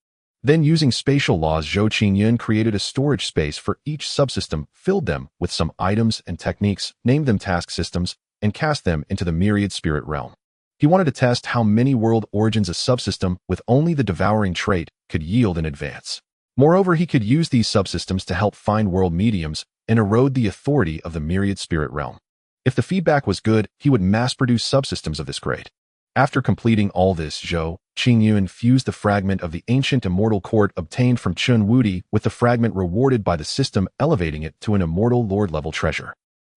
Then, using spatial laws, Zhou Qingyun created a storage space for each subsystem, filled them with some items and techniques, named them task systems, and cast them into the myriad spirit realm. He wanted to test how many world origins a subsystem with only the devouring trait could yield in advance. Moreover, he could use these subsystems to help find world mediums and erode the authority of the myriad spirit realm. If the feedback was good, he would mass-produce subsystems of this grade. After completing all this, Zhou Qingyun fused the fragment of the ancient immortal court obtained from Chun Wudi with the fragment rewarded by the system, elevating it to an immortal lord-level treasure.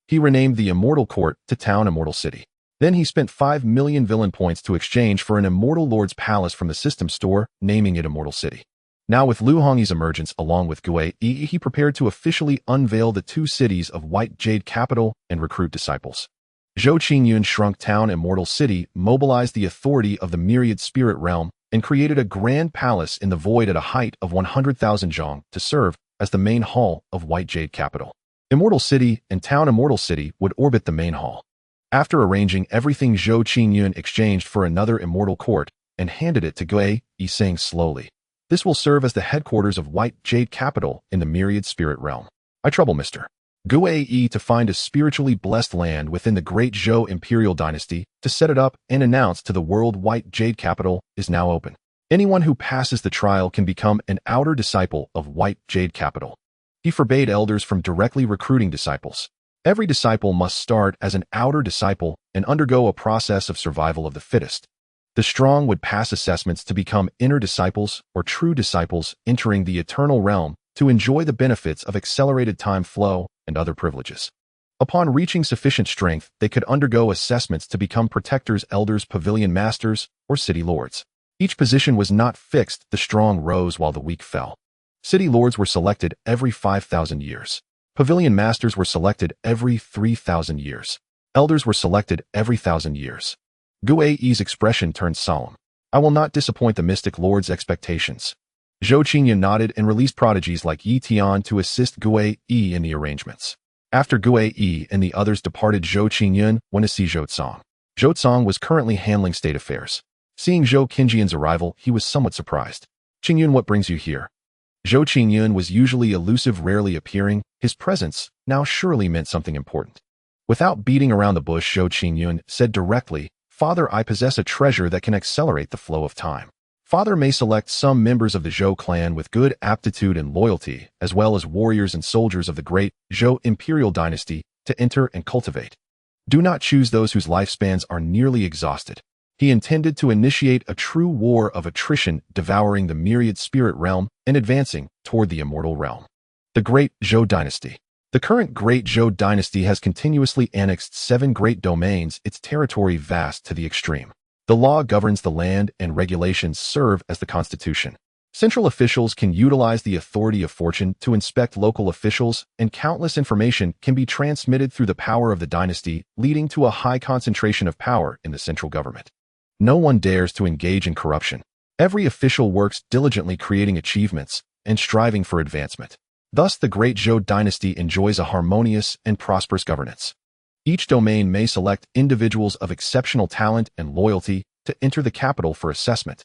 He renamed the immortal court to Town Immortal City. Then he spent 5 million villain points to exchange for an immortal lord's palace from the system store, naming it Immortal City. Now, with Lu Hongyi's emergence along with Gui Yi, he prepared to officially unveil the 2 cities of White Jade Capital and recruit disciples. Zhou Qingyun shrunk Town Immortal City, mobilized the authority of the myriad spirit realm, and created a grand palace in the void at a height of 100,000 zhong to serve as the main hall of White Jade Capital. Immortal City and Town Immortal City would orbit the main hall. After arranging everything, Zhou Qingyun exchanged for another immortal court and handed it to Gui Yi, saying slowly, "This will serve as the headquarters of White Jade Capital in the myriad spirit realm. I trouble Mr. Gui Yi to find a spiritually blessed land within the great Zhou imperial dynasty to set it up and announce to the world White Jade Capital is now open. Anyone who passes the trial can become an outer disciple of White Jade Capital." He forbade elders from directly recruiting disciples. Every disciple must start as an outer disciple and undergo a process of survival of the fittest. The strong would pass assessments to become inner disciples or true disciples, entering the eternal realm to enjoy the benefits of accelerated time flow and other privileges. Upon reaching sufficient strength, they could undergo assessments to become protectors, elders, pavilion masters, or city lords. Each position was not fixed. The strong rose while the weak fell. City lords were selected every 5,000 years. Pavilion masters were selected every 3,000 years. Elders were selected every 1,000 years. Gui Yi's expression turned solemn. "I will not disappoint the mystic lord's expectations." Zhou Qingyun nodded and released prodigies like Yi Tian to assist Gui Yi in the arrangements. After Gui Yi and the others departed, Zhou Qingyun went to see Zhou Cong. Zhou Cong was currently handling state affairs. Seeing Zhou Qingyun's arrival, he was somewhat surprised. "Qingyun, what brings you here?" Zhou Qingyun was usually elusive, rarely appearing. His presence now surely meant something important. Without beating around the bush, Zhou Qingyun said directly, "Father, I possess a treasure that can accelerate the flow of time. Father may select some members of the Zhou clan with good aptitude and loyalty, as well as warriors and soldiers of the great Zhou imperial dynasty, to enter and cultivate. Do not choose those whose lifespans are nearly exhausted." He intended to initiate a true war of attrition, devouring the myriad spirit realm and advancing toward the immortal realm. The Great Zhou Dynasty. The current Great Zhou Dynasty has continuously annexed 7 great domains, its territory vast to the extreme. The law governs the land and regulations serve as the constitution. Central officials can utilize the authority of fortune to inspect local officials, and countless information can be transmitted through the power of the dynasty, leading to a high concentration of power in the central government. No one dares to engage in corruption. Every official works diligently, creating achievements and striving for advancement. Thus, the Great Zhou Dynasty enjoys a harmonious and prosperous governance. Each domain may select individuals of exceptional talent and loyalty to enter the capital for assessment.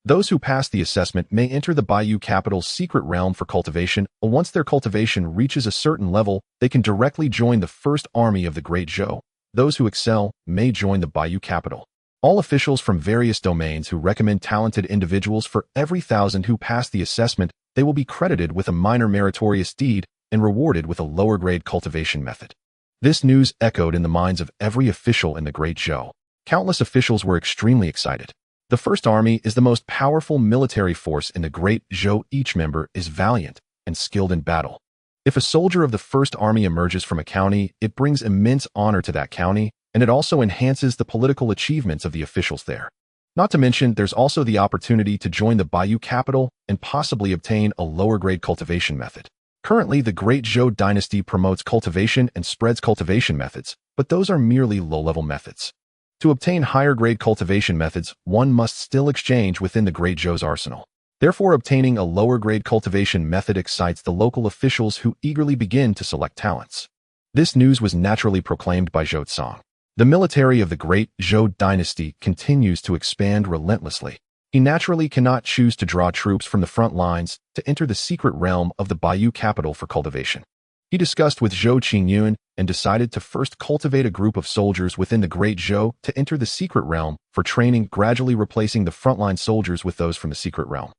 Those who pass the assessment may enter the Bayou Capital's secret realm for cultivation. Once their cultivation reaches a certain level, they can directly join the first army of the Great Zhou. Those who excel may join the Bayou Capital. All officials from various domains who recommend talented individuals, for every 1,000 who pass the assessment, they will be credited with a minor meritorious deed and rewarded with a lower-grade cultivation method. This news echoed in the minds of every official in the Great Zhou. Countless officials were extremely excited. The First Army is the most powerful military force in the Great Zhou. Each member is valiant and skilled in battle. If a soldier of the First Army emerges from a county, it brings immense honor to that county, and it also enhances the political achievements of the officials there. Not to mention, there's also the opportunity to join the Bayou Capital and possibly obtain a lower-grade cultivation method. Currently, the Great Zhou Dynasty promotes cultivation and spreads cultivation methods, but those are merely low-level methods. To obtain higher-grade cultivation methods, one must still exchange within the Great Zhou's arsenal. Therefore, obtaining a lower-grade cultivation method excites the local officials who eagerly begin to select talents. This news was naturally proclaimed by Zhou Cong. The military of the Great Zhou Dynasty continues to expand relentlessly. He naturally cannot choose to draw troops from the front lines to enter the secret realm of the Bayou capital for cultivation. He discussed with Zhou Qingyun and decided to first cultivate a group of soldiers within the Great Zhou to enter the secret realm for training, gradually replacing the frontline soldiers with those from the secret realm.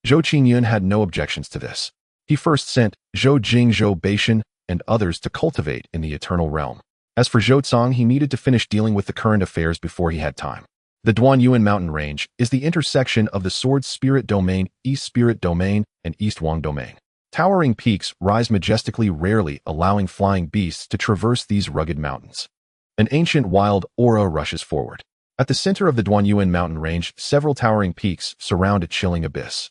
Zhou Qingyun had no objections to this. He first sent Zhou Jing, Zhou Beishan, and others to cultivate in the Eternal Realm. As for Zhou Cang, he needed to finish dealing with the current affairs before he had time. The Duanyuan mountain range is the intersection of the Sword Spirit Domain, East Spirit Domain, and East Wang Domain. Towering peaks rise majestically, rarely allowing flying beasts to traverse these rugged mountains. An ancient wild aura rushes forward. At the center of the Duanyuan mountain range, several towering peaks surround a chilling abyss.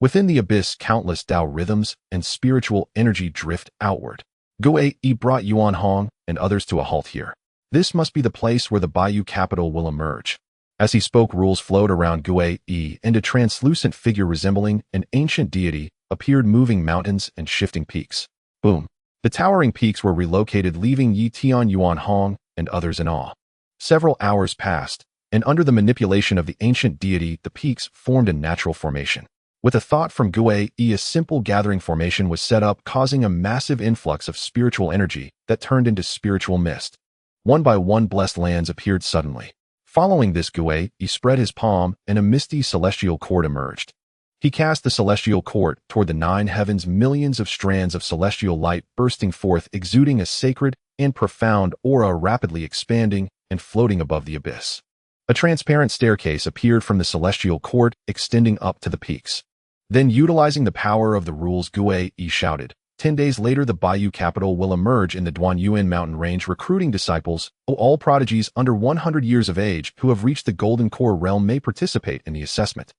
Within the abyss, countless Tao rhythms and spiritual energy drift outward. Gue brought Yuan Hong and others to a halt here. This must be the place where the Bayou capital will emerge. As he spoke, rules flowed around Gue, and a translucent figure resembling an ancient deity appeared, moving mountains and shifting peaks. Boom. The towering peaks were relocated, leaving Yi Tian, Yuan Hong, and others in awe. Several hours passed, and under the manipulation of the ancient deity, the peaks formed a natural formation. With a thought from Gue, a simple gathering formation was set up, causing a massive influx of spiritual energy that turned into spiritual mist. One by one, blessed lands appeared suddenly. Following this, Gue spread his palm, and a misty celestial cord emerged. He cast the celestial cord toward the 9 heavens, millions of strands of celestial light bursting forth, exuding a sacred and profound aura, rapidly expanding and floating above the abyss. A transparent staircase appeared from the celestial cord, extending up to the peaks. Then, utilizing the power of the rules, Gue shouted, 10 days later, the Bayou capital will emerge in the Duanyuan mountain range, recruiting disciples. All prodigies under 100 years of age who have reached the Golden Core realm may participate in the assessment.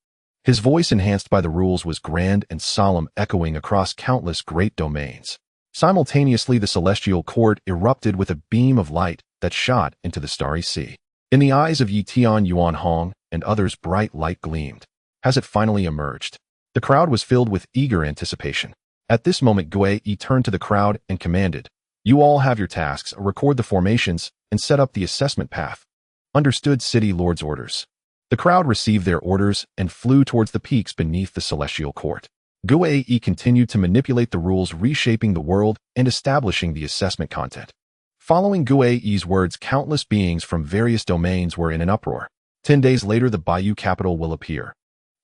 His voice, enhanced by the rules, was grand and solemn, echoing across countless great domains. Simultaneously, the celestial cord erupted with a beam of light that shot into the starry sea. In the eyes of Yi Tian, Yuan Hong, and others, bright light gleamed. Has it finally emerged? The crowd was filled with eager anticipation. At this moment, Gue turned to the crowd and commanded, "You all have your tasks, record the formations, and set up the assessment path." Understood. City Lord's orders. The crowd received their orders and flew towards the peaks beneath the celestial court. Gue continued to manipulate the rules, reshaping the world and establishing the assessment content. Following Gue's words, countless beings from various domains were in an uproar. 10 days later, the Bayou capital will appear.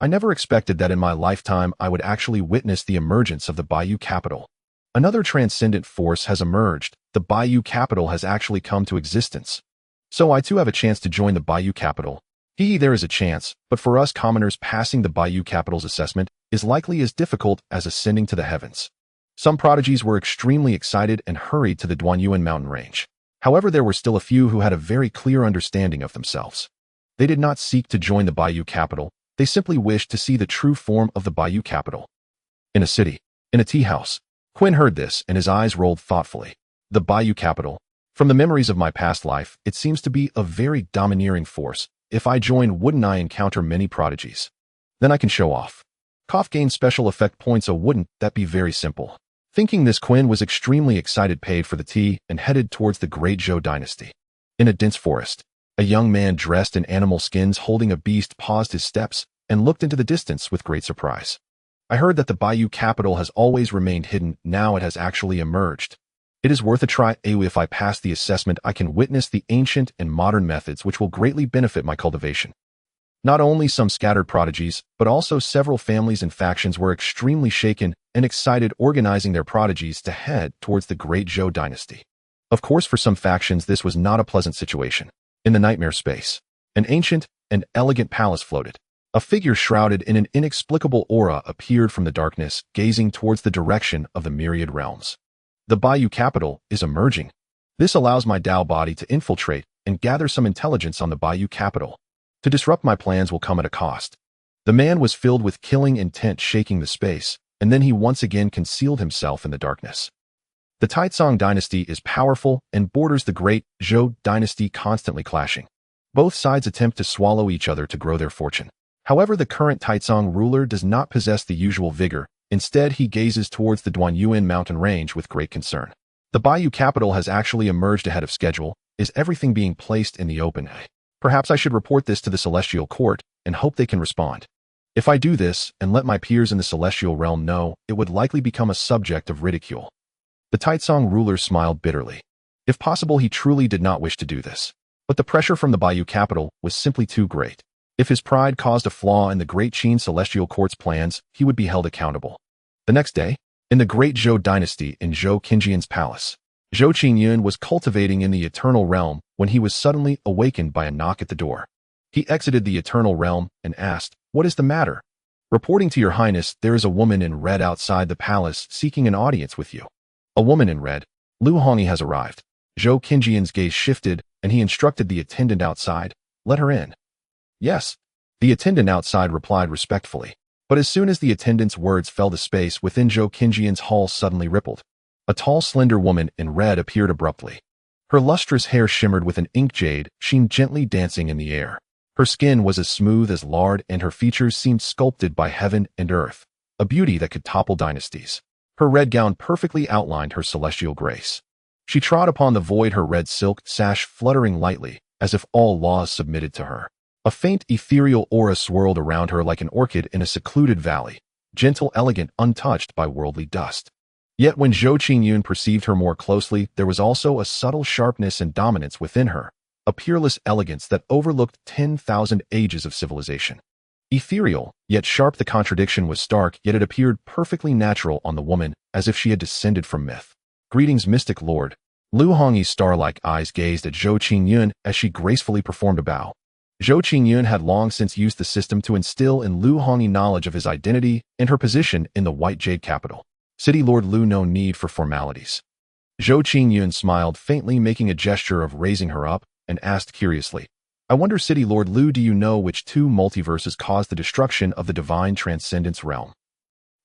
I never expected that in my lifetime I would actually witness the emergence of the Bayou capital. Another transcendent force has emerged. The Bayou capital has actually come to existence. So I too have a chance to join the Bayou capital. There is a chance, but for us commoners, passing the Bayou capital's assessment is likely as difficult as ascending to the heavens. Some prodigies were extremely excited and hurried to the Duanyuan mountain range. However, there were still a few who had a very clear understanding of themselves. They did not seek to join the Bayou capital. They simply wished to see the true form of the Bayou capital. In a city, in a tea house, Quinn heard this and his eyes rolled thoughtfully. The Bayou capital. From the memories of my past life, it seems to be a very domineering force. If I join, wouldn't I encounter many prodigies? Then I can show off. Cough, gain special effect points. Wouldn't that be very simple? Thinking this, Quinn was extremely excited, paid for the tea, and headed towards the Great Zhou dynasty. In a dense forest, a young man dressed in animal skins holding a beast paused his steps and looked into the distance with great surprise. I heard that the Bayou capital has always remained hidden. Now it has actually emerged. It is worth a try. If I pass the assessment, I can witness the ancient and modern methods which will greatly benefit my cultivation. Not only some scattered prodigies, but also several families and factions were extremely shaken and excited, organizing their prodigies to head towards the Great Zhou dynasty. Of course, for some factions, this was not a pleasant situation. In the nightmare space, an ancient and elegant palace floated. A figure shrouded in an inexplicable aura appeared from the darkness, gazing towards the direction of the myriad realms. The Bayou capital is emerging. This allows my Tao body to infiltrate and gather some intelligence on the Bayou capital. To disrupt my plans will come at a cost. The man was filled with killing intent, shaking the space, and then he once again concealed himself in the darkness. The Taizong dynasty is powerful and borders the Great Zhou dynasty, constantly clashing. Both sides attempt to swallow each other to grow their fortune. However, the current Taizong ruler does not possess the usual vigor. Instead, he gazes towards the Duanyuan mountain range with great concern. The Bayou capital has actually emerged ahead of schedule. Is everything being placed in the open? Perhaps I should report this to the Celestial Court and hope they can respond. If I do this and let my peers in the celestial realm know, it would likely become a subject of ridicule. The Taitsong ruler smiled bitterly. If possible, he truly did not wish to do this. But the pressure from the Bayou capital was simply too great. If his pride caused a flaw in the Great Qin Celestial Court's plans, he would be held accountable. The next day, in the Great Zhou dynasty in Zhou Qinjian's palace, Zhou Qingyun was cultivating in the eternal realm when he was suddenly awakened by a knock at the door. He exited the eternal realm and asked, "What is the matter?" "Reporting to your highness, there is a woman in red outside the palace seeking an audience with you." "A woman in red? Lu Hongyi has arrived." Zhou Qinjian's gaze shifted, and he instructed the attendant outside, "Let her in." "Yes." The attendant outside replied respectfully. But as soon as the attendant's words fell to space within Zhou Qinjian's hall suddenly rippled. A tall, slender woman in red appeared abruptly. Her lustrous hair shimmered with an ink jade sheen gently dancing in the air. Her skin was as smooth as lard and her features seemed sculpted by heaven and earth, a beauty that could topple dynasties. Her red gown perfectly outlined her celestial grace. She trod upon the void, her red silk sash fluttering lightly, as if all laws submitted to her. A faint ethereal aura swirled around her like an orchid in a secluded valley, gentle, elegant, untouched by worldly dust. Yet when Zhou Qingyun perceived her more closely, there was also a subtle sharpness and dominance within her, a peerless elegance that overlooked 10,000 ages of civilization. Ethereal, yet sharp, the contradiction was stark, yet it appeared perfectly natural on the woman, as if she had descended from myth. "Greetings, mystic lord." Lu Hongyi's star-like eyes gazed at Zhou Qingyun as she gracefully performed a bow. Zhou Qingyun had long since used the system to instill in Lu Hongyi knowledge of his identity and her position in the White Jade capital. City Lord Lu, no need for formalities. Zhou Qingyun smiled faintly, making a gesture of raising her up, and asked curiously, "I wonder, City Lord Lu, do you know which two multiverses caused the destruction of the divine transcendence realm?"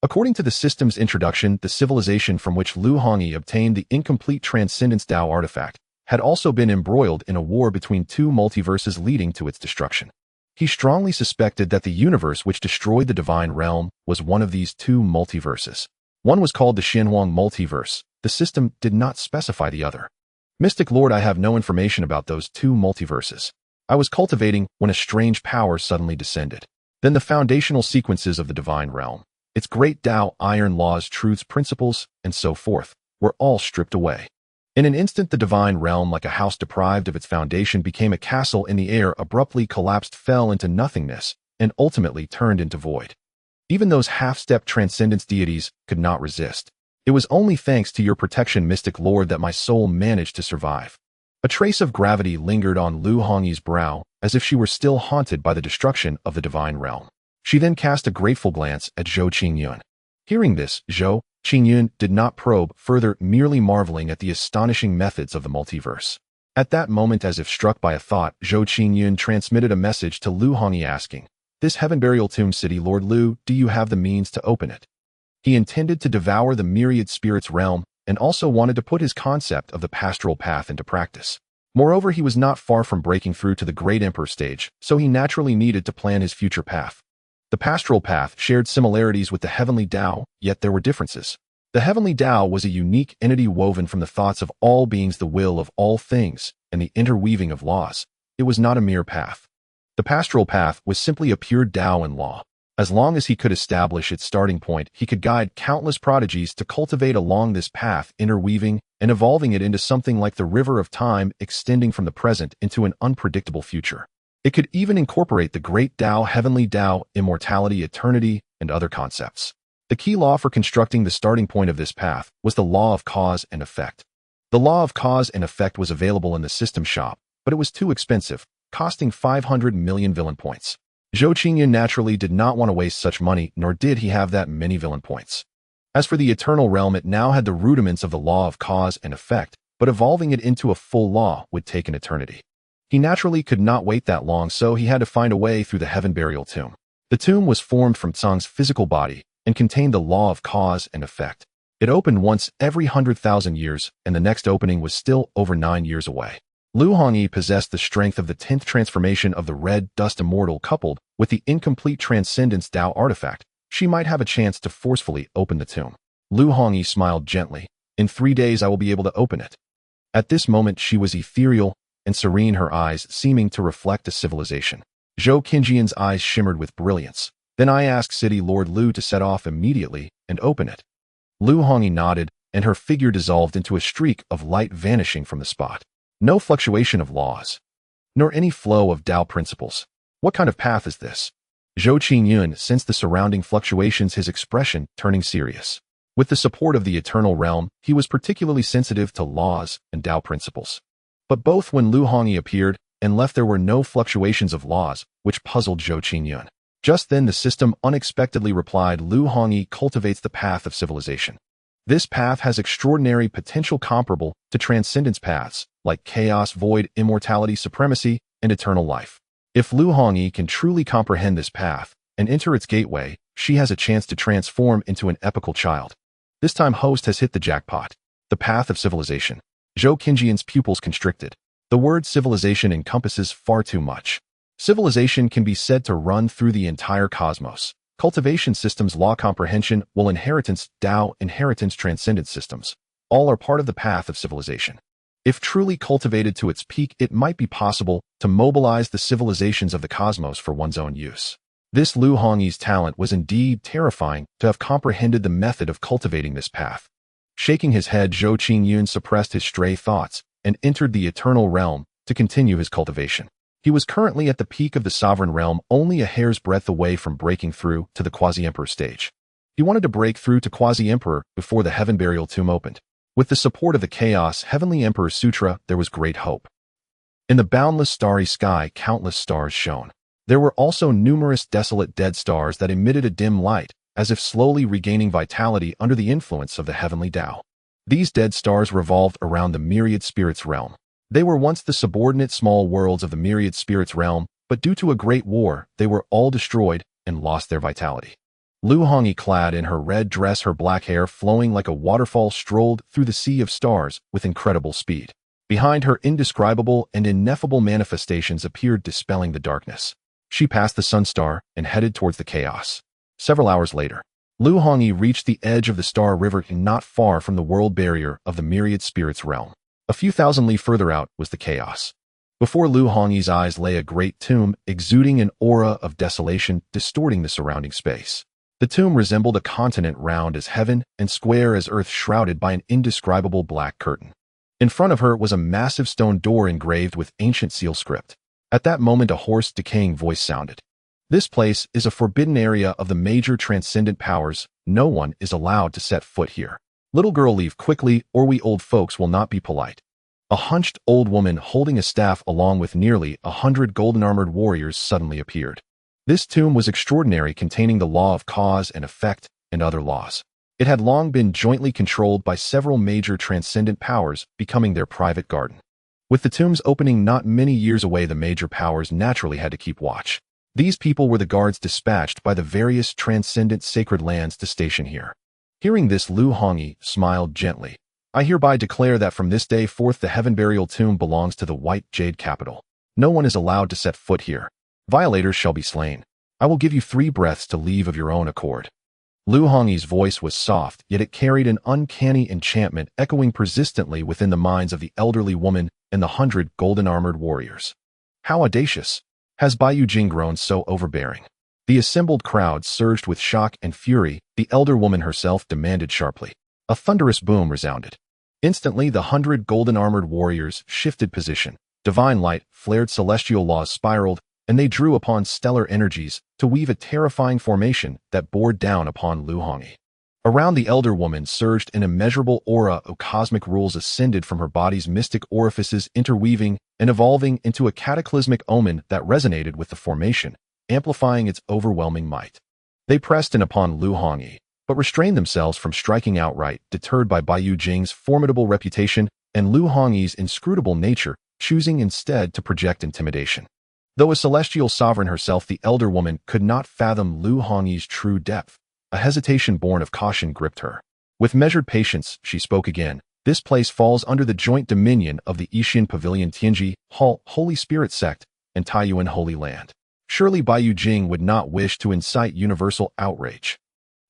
According to the system's introduction, the civilization from which Lu Hongyi obtained the incomplete Transcendence Dao artifact had also been embroiled in a war between two multiverses leading to its destruction. He strongly suspected that the universe which destroyed the divine realm was one of these two multiverses. One was called the Xianhuang multiverse. The system did not specify the other. "Mystic Lord, I have no information about those two multiverses. I was cultivating when a strange power suddenly descended. Then the foundational sequences of the divine realm, its great Tao, iron laws, truths, principles, and so forth, were all stripped away. In an instant, the divine realm, like a house deprived of its foundation, became a castle in the air, abruptly collapsed, fell into nothingness, and ultimately turned into void. Even those half-step transcendence deities could not resist. It was only thanks to your protection, Mystic Lord, that my soul managed to survive." A trace of gravity lingered on Lu Hongyi's brow, as if she were still haunted by the destruction of the divine realm. She then cast a grateful glance at Zhou Qingyun. Hearing this, Zhou Qingyun did not probe further, merely marveling at the astonishing methods of the multiverse. At that moment, as if struck by a thought, Zhou Qingyun transmitted a message to Lu Hongyi asking, "This heaven burial tomb, City Lord Lu, do you have the means to open it?" He intended to devour the myriad spirits realm and also wanted to put his concept of the pastoral path into practice. Moreover, he was not far from breaking through to the great emperor stage, so he naturally needed to plan his future path. The pastoral path shared similarities with the heavenly Tao, yet there were differences. The heavenly Tao was a unique entity woven from the thoughts of all beings, the will of all things, and the interweaving of laws. It was not a mere path. The pastoral path was simply a pure Tao and law. As long as he could establish its starting point, he could guide countless prodigies to cultivate along this path, interweaving and evolving it into something like the river of time, extending from the present into an unpredictable future. It could even incorporate the great Tao, heavenly Tao, immortality, eternity, and other concepts. The key law for constructing the starting point of this path was the law of cause and effect. The law of cause and effect was available in the system shop, but it was too expensive, costing 500 million villain points. Zhou Qingyun naturally did not want to waste such money, nor did he have that many villain points. As for the eternal realm, it now had the rudiments of the law of cause and effect, but evolving it into a full law would take an eternity. He naturally could not wait that long, so he had to find a way through the heaven burial tomb. The tomb was formed from Tsang's physical body and contained the law of cause and effect. It opened once every 100,000 years, and the next opening was still over 9 years away. Lu Hongyi possessed the strength of the 10th transformation of the red dust immortal. Coupled with the incomplete transcendence Tao artifact, she might have a chance to forcefully open the tomb. Lu Hongyi smiled gently. "In 3 days I will be able to open it." At this moment she was ethereal and serene, her eyes seeming to reflect a civilization. Zhou Qinjian's eyes shimmered with brilliance. Then I ask City Lord Lu to set off immediately and open it. Lu Hongyi nodded, and her figure dissolved into a streak of light vanishing from the spot. No fluctuation of laws, nor any flow of Tao principles. What kind of path is this? Zhou Qingyun sensed the surrounding fluctuations, his expression turning serious. With the support of the eternal realm, he was particularly sensitive to laws and Tao principles. But both when Lu Hongyi appeared and left, there were no fluctuations of laws, which puzzled Zhou Qingyun. Just then the system unexpectedly replied, Lu Hongyi cultivates the path of civilization. This path has extraordinary potential comparable to transcendence paths, like chaos, void, immortality, supremacy, and eternal life. If Lu Hongyi can truly comprehend this path and enter its gateway, she has a chance to transform into an epical child. This time host has hit the jackpot. The path of civilization. Zhou Qingyun's pupils constricted. The word civilization encompasses far too much. Civilization can be said to run through the entire cosmos. Cultivation systems, law comprehension, will inheritance, Tao, inheritance, transcendence systems. All are part of the path of civilization. If truly cultivated to its peak, it might be possible to mobilize the civilizations of the cosmos for one's own use. This Lu Hongyi's talent was indeed terrifying to have comprehended the method of cultivating this path. Shaking his head, Zhou Qingyun suppressed his stray thoughts and entered the eternal realm to continue his cultivation. He was currently at the peak of the sovereign realm, only a hair's breadth away from breaking through to the quasi-emperor stage. He wanted to break through to quasi-emperor before the heaven burial tomb opened. With the support of the Chaos Heavenly Emperor Sutra, there was great hope. In the boundless starry sky, countless stars shone. There were also numerous desolate dead stars that emitted a dim light, as if slowly regaining vitality under the influence of the heavenly Tao. These dead stars revolved around the myriad spirits realm. They were once the subordinate small worlds of the myriad spirits realm, but due to a great war, they were all destroyed and lost their vitality. Lu Hongyi, clad in her red dress, her black hair flowing like a waterfall, strolled through the sea of stars with incredible speed. Behind her, indescribable and ineffable manifestations appeared, dispelling the darkness. She passed the sun star and headed towards the chaos. Several hours later, Lu Hongyi reached the edge of the Star River, not far from the world barrier of the myriad spirits realm. A few thousand li further out was the chaos. Before Lu Hongyi's eyes lay a great tomb, exuding an aura of desolation, distorting the surrounding space. The tomb resembled a continent, round as heaven and square as earth, shrouded by an indescribable black curtain. In front of her was a massive stone door engraved with ancient seal script. At that moment, a hoarse, decaying voice sounded. This place is a forbidden area of the major transcendent powers. No one is allowed to set foot here. Little girl, leave quickly, or we old folks will not be polite. A hunched old woman holding a staff along with nearly 100 golden-armored warriors suddenly appeared. This tomb was extraordinary, containing the law of cause and effect and other laws. It had long been jointly controlled by several major transcendent powers, becoming their private garden. With the tomb's opening not many years away, the major powers naturally had to keep watch. These people were the guards dispatched by the various transcendent sacred lands to station here. Hearing this, Lu Hongyi smiled gently. I hereby declare that from this day forth the heaven burial tomb belongs to the White Jade capital. No one is allowed to set foot here. Violators shall be slain. I will give you 3 breaths to leave of your own accord. Lu Hongyi's voice was soft, yet it carried an uncanny enchantment, echoing persistently within the minds of the elderly woman and the 100 golden-armored warriors. How audacious! Has Baiyu Jing grown so overbearing? The assembled crowd surged with shock and fury. The elder woman herself demanded sharply. A thunderous boom resounded. Instantly, the 100 golden-armored warriors shifted position. Divine light flared, celestial laws spiraled, and they drew upon stellar energies to weave a terrifying formation that bore down upon Lu Hongyi. Around the elder woman surged an immeasurable aura of cosmic rules, ascended from her body's mystic orifices, interweaving and evolving into a cataclysmic omen that resonated with the formation, amplifying its overwhelming might. They pressed in upon Lu Hongyi, but restrained themselves from striking outright, deterred by Baiyu Jing's formidable reputation and Lu Hongyi's inscrutable nature, choosing instead to project intimidation. Though a celestial sovereign herself, the elder woman could not fathom Lu Hongyi's true depth. A hesitation born of caution gripped her. With measured patience, she spoke again. This place falls under the joint dominion of the Yixian Pavilion, Tianji, Hall, Holy Spirit Sect, and Taiyuan Holy Land. Surely Baiyu Jing would not wish to incite universal outrage.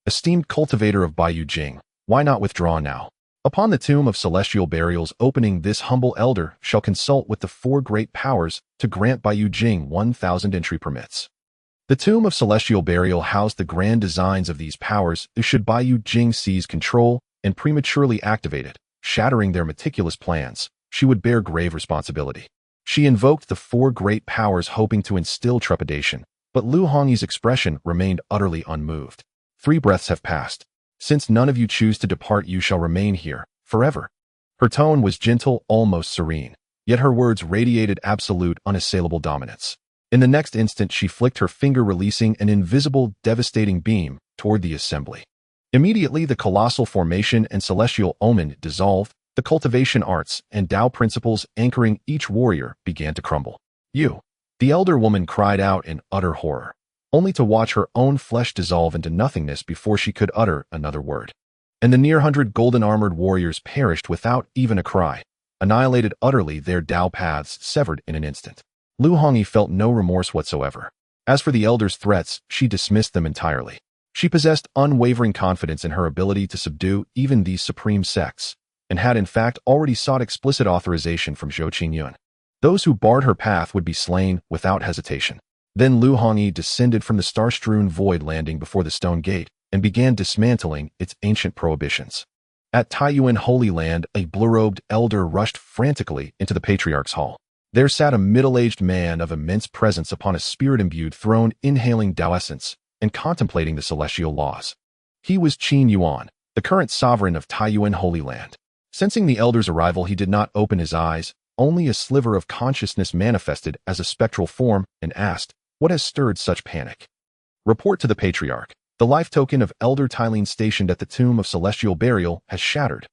Esteemed cultivator of Baiyu Jing, why not withdraw now? Upon the tomb of celestial burials opening, this humble elder shall consult with the 4 great powers to grant Baiyu Jing 1,000 entry permits. The Tomb of Celestial Burial housed the grand designs of these powers should Baiyu Jing seize control and prematurely activate it, shattering their meticulous plans. She would bear grave responsibility. She invoked the four great powers hoping to instill trepidation, but Lu Hongyi's expression remained utterly unmoved. 3 breaths have passed. Since none of you choose to depart, you shall remain here, forever. Her tone was gentle, almost serene, yet her words radiated absolute, unassailable dominance. In the next instant, she flicked her finger, releasing an invisible, devastating beam toward the assembly. Immediately, the colossal formation and celestial omen dissolved. The cultivation arts and Tao principles anchoring each warrior began to crumble. You! The elder woman cried out in utter horror, only to watch her own flesh dissolve into nothingness before she could utter another word. And the near 100 golden-armored warriors perished without even a cry, annihilated utterly, their Tao paths severed in an instant. Lu Hongyi felt no remorse whatsoever. As for the elder's threats, she dismissed them entirely. She possessed unwavering confidence in her ability to subdue even these supreme sects, and had in fact already sought explicit authorization from Zhou Qingyun. Those who barred her path would be slain without hesitation. Then Lu Hongyi descended from the star-strewn void landing before the stone gate and began dismantling its ancient prohibitions. At Taiyuan Holy Land, a blue-robed elder rushed frantically into the Patriarch's hall. There sat a middle-aged man of immense presence upon a spirit-imbued throne, inhaling Tao essence and contemplating the celestial laws. He was Qin Yuan, the current sovereign of Taiyuan Holy Land. Sensing the elder's arrival, he did not open his eyes. Only a sliver of consciousness manifested as a spectral form and asked, "What has stirred such panic?" Report to the Patriarch. The life token of Elder Tylene stationed at the Tomb of Celestial Burial has shattered.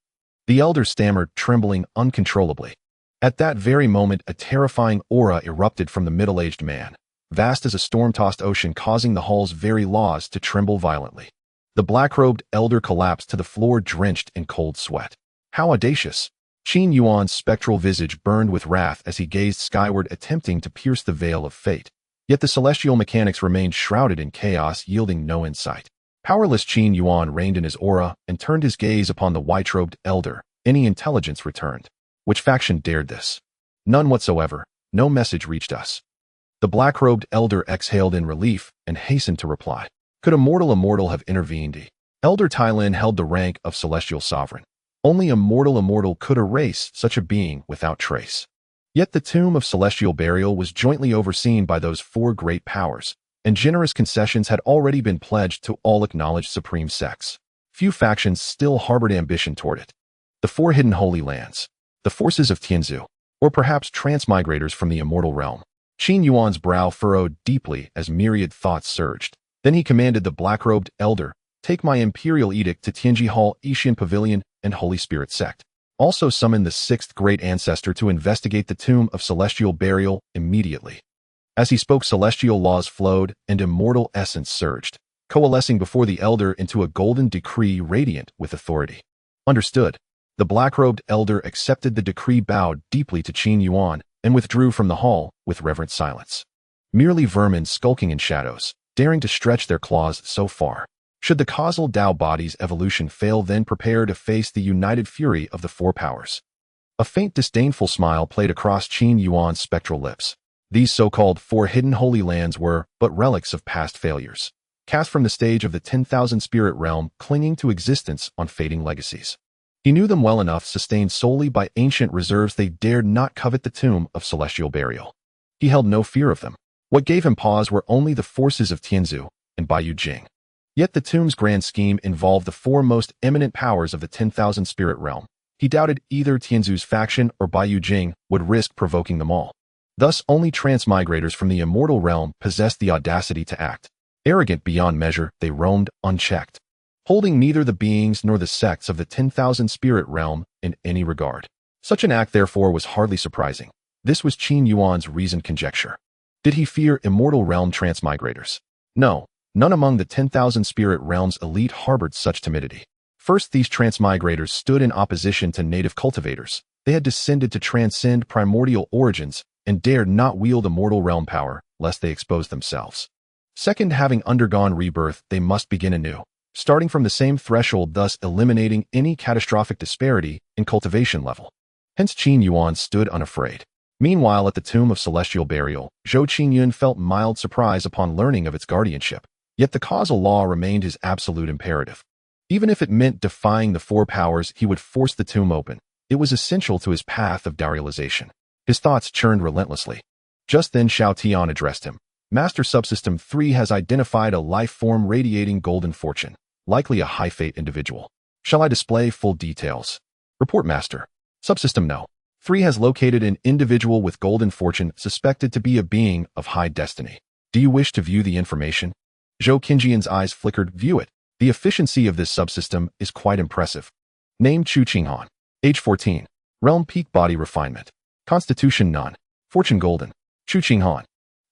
The elder stammered, trembling uncontrollably. At that very moment, a terrifying aura erupted from the middle-aged man, vast as a storm-tossed ocean, causing the hall's very laws to tremble violently. The black-robed elder collapsed to the floor, drenched in cold sweat. How audacious! Qin Yuan's spectral visage burned with wrath as he gazed skyward, attempting to pierce the veil of fate. Yet the celestial mechanics remained shrouded in chaos, yielding no insight. Powerless, Qin Yuan reined in his aura and turned his gaze upon the white-robed elder. Any intelligence returned. Which faction dared this? None whatsoever. No message reached us. The black-robed elder exhaled in relief and hastened to reply. Could a mortal have intervened? Elder Tylene held the rank of celestial sovereign. Only a mortal could erase such a being without trace. Yet the Tomb of Celestial Burial was jointly overseen by those four great powers, and generous concessions had already been pledged to all acknowledged supreme sects. Few factions still harbored ambition toward it. The four hidden holy lands, the forces of Tianzu, or perhaps transmigrators from the immortal realm. Qin Yuan's brow furrowed deeply as myriad thoughts surged. Then he commanded the black-robed elder, "Take my imperial edict to Tianji Hall, Yixian Pavilion, and Holy Spirit sect. Also summon the sixth great ancestor to investigate the Tomb of Celestial Burial immediately." As he spoke, celestial laws flowed and immortal essence surged, coalescing before the elder into a golden decree radiant with authority. Understood. The black-robed elder accepted the decree, bowed deeply to Qin Yuan, and withdrew from the hall with reverent silence. Merely vermin skulking in shadows, daring to stretch their claws so far. Should the causal Tao body's evolution fail, then prepare to face the united fury of the four powers. A faint disdainful smile played across Qin Yuan's spectral lips. These so-called four hidden holy lands were but relics of past failures, cast from the stage of the 10,000 spirit realm, clinging to existence on fading legacies. He knew them well enough, sustained solely by ancient reserves. They dared not covet the Tomb of Celestial Burial. He held no fear of them. What gave him pause were only the forces of Tianzu and Baiyu Jing. Yet the tomb's grand scheme involved the four most eminent powers of the 10,000 spirit realm. He doubted either Tianzu's faction or Baiyu Jing would risk provoking them all. Thus, only transmigrators from the immortal realm possessed the audacity to act. Arrogant beyond measure, they roamed unchecked, holding neither the beings nor the sects of the 10,000 spirit realm in any regard. Such an act, therefore, was hardly surprising. This was Qin Yuan's reasoned conjecture. Did he fear immortal realm transmigrators? No, none among the 10,000 spirit realm's elite harbored such timidity. First, these transmigrators stood in opposition to native cultivators. They had descended to transcend primordial origins and dared not wield immortal realm power, lest they expose themselves. Second, having undergone rebirth, they must begin anew, starting from the same threshold, thus eliminating any catastrophic disparity in cultivation level. Hence Qin Yuan stood unafraid. Meanwhile, at the tomb of celestial burial, Zhou Qingyun felt mild surprise upon learning of its guardianship. Yet the causal law remained his absolute imperative. Even if it meant defying the four powers, he would force the tomb open. It was essential to his path of derealization. His thoughts churned relentlessly. Just then Xiao Tian addressed him. Master Subsystem 3 has identified a life form radiating golden fortune, likely a high-fate individual. Shall I display full details? Report, Master. Subsystem No. 3 has located an individual with golden fortune suspected to be a being of high destiny. Do you wish to view the information? Zhou Qinjian's eyes flickered. View it. The efficiency of this subsystem is quite impressive. Name Chu Qinghan. Age 14. Realm Peak Body Refinement. Constitution None. Fortune Golden. Chu Qinghan.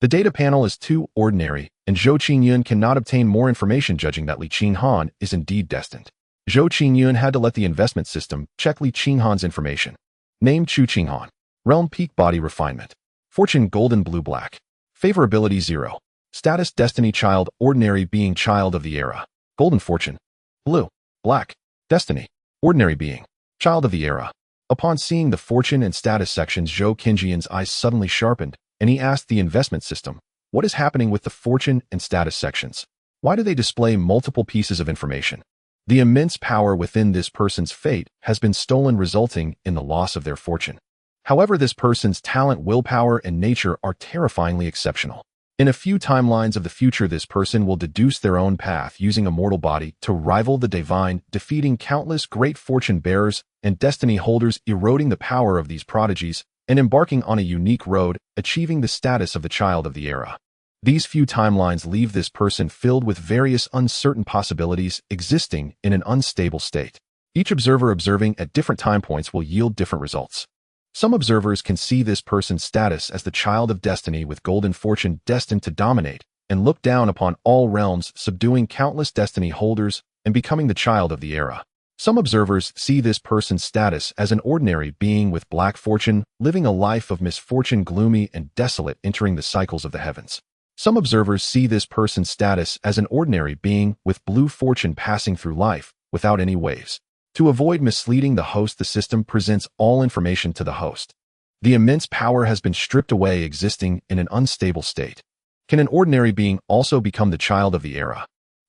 The data panel is too ordinary, and Zhou Qingyun cannot obtain more information, judging that Li Qinghan is indeed destined. Zhou Qingyun had to let the investment system check Li Qinghan's information. Name Chu Qinghan. Realm Peak Body Refinement. Fortune Golden Blue Black. Favorability 0. Status Destiny Child Ordinary Being Child of the Era. Golden Fortune. Blue. Black. Destiny. Ordinary Being. Child of the Era. Upon seeing the fortune and status sections, Zhou Qinjian's eyes suddenly sharpened, and he asked the investment system, what is happening with the fortune and status sections? Why do they display multiple pieces of information? The immense power within this person's fate has been stolen, resulting in the loss of their fortune. However, this person's talent, willpower, and nature are terrifyingly exceptional. In a few timelines of the future, this person will deduce their own path using a mortal body to rival the divine, defeating countless great fortune bearers and destiny holders, eroding the power of these prodigies, and embarking on a unique road, achieving the status of the child of the era. These few timelines leave this person filled with various uncertain possibilities, existing in an unstable state. Each observer observing at different time points will yield different results. Some observers can see this person's status as the child of destiny with golden fortune destined to dominate and look down upon all realms, subduing countless destiny holders and becoming the child of the era. Some observers see this person's status as an ordinary being with black fortune, living a life of misfortune, gloomy and desolate, entering the cycles of the heavens. Some observers see this person's status as an ordinary being with blue fortune, passing through life without any waves. To avoid misleading the host, the system presents all information to the host. The immense power has been stripped away, existing in an unstable state. Can an ordinary being also become the child of the era?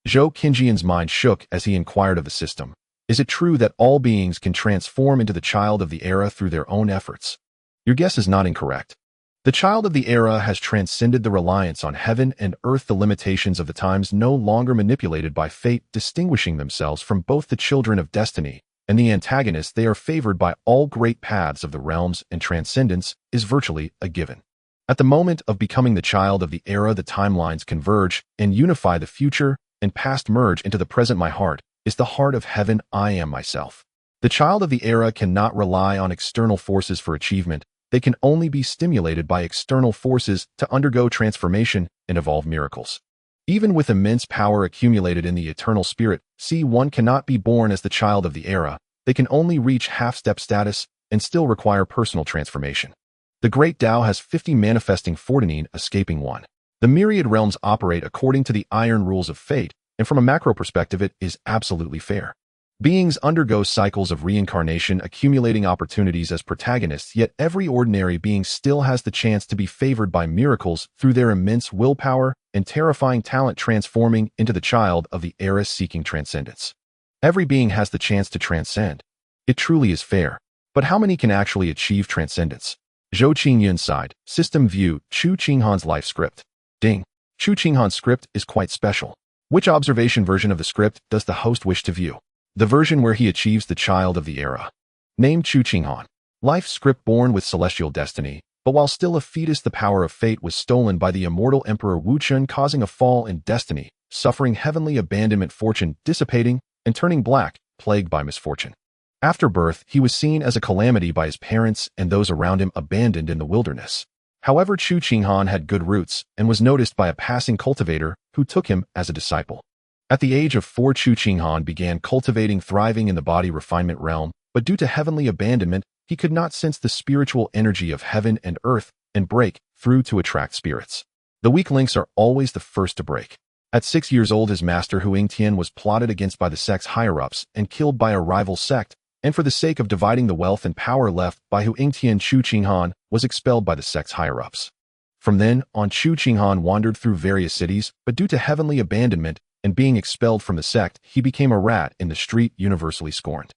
Zhou Qinjian's mind shook as he inquired of the system. Is it true that all beings can transform into the child of the era through their own efforts? Your guess is not incorrect. The child of the era has transcended the reliance on heaven and earth, the limitations of the times, no longer manipulated by fate, distinguishing themselves from both the children of destiny and the antagonists. They are favored by all great paths of the realms, and transcendence is virtually a given. At the moment of becoming the child of the era, the timelines converge and unify. The future and past merge into the present. My heart is the heart of heaven. I am myself. The child of the era cannot rely on external forces for achievement. They can only be stimulated by external forces to undergo transformation and evolve miracles. Even with immense power accumulated in the eternal spirit, one cannot be born as the child of the era. They can only reach half-step status and still require personal transformation. The great Tao has 50 manifesting fortune, escaping one. The myriad realms operate according to the iron rules of fate, and from a macro perspective, it is absolutely fair. Beings undergo cycles of reincarnation, accumulating opportunities as protagonists, yet every ordinary being still has the chance to be favored by miracles through their immense willpower and terrifying talent, transforming into the child of the era, seeking transcendence. Every being has the chance to transcend. It truly is fair. But how many can actually achieve transcendence? Zhou Qingyun sighed. System view, Chu Qinghan's life script. Ding. Chu Qinghan's script is quite special. Which observation version of the script does the host wish to view? The version where he achieves the child of the era. Name Chu Qinghan. Life script: born with celestial destiny, but while still a fetus, the power of fate was stolen by the immortal Emperor Wu Chun, causing a fall in destiny, suffering heavenly abandonment, fortune dissipating and turning black, plagued by misfortune. After birth, he was seen as a calamity by his parents and those around him, abandoned in the wilderness. However, Chu Qinghan had good roots and was noticed by a passing cultivator who took him as a disciple. At the age of 4, Chu Qinghan began cultivating, thriving in the body refinement realm, but due to heavenly abandonment, he could not sense the spiritual energy of heaven and earth and break through to attract spirits. The weak links are always the first to break. At 6 years old, his master Hu Yingtian was plotted against by the sect's higher-ups and killed by a rival sect, and for the sake of dividing the wealth and power left by Hu Yingtian, Chu Qinghan was expelled by the sect's higher-ups. From then on, Chu Qinghan wandered through various cities, but due to heavenly abandonment and being expelled from the sect, he became a rat in the street, universally scorned.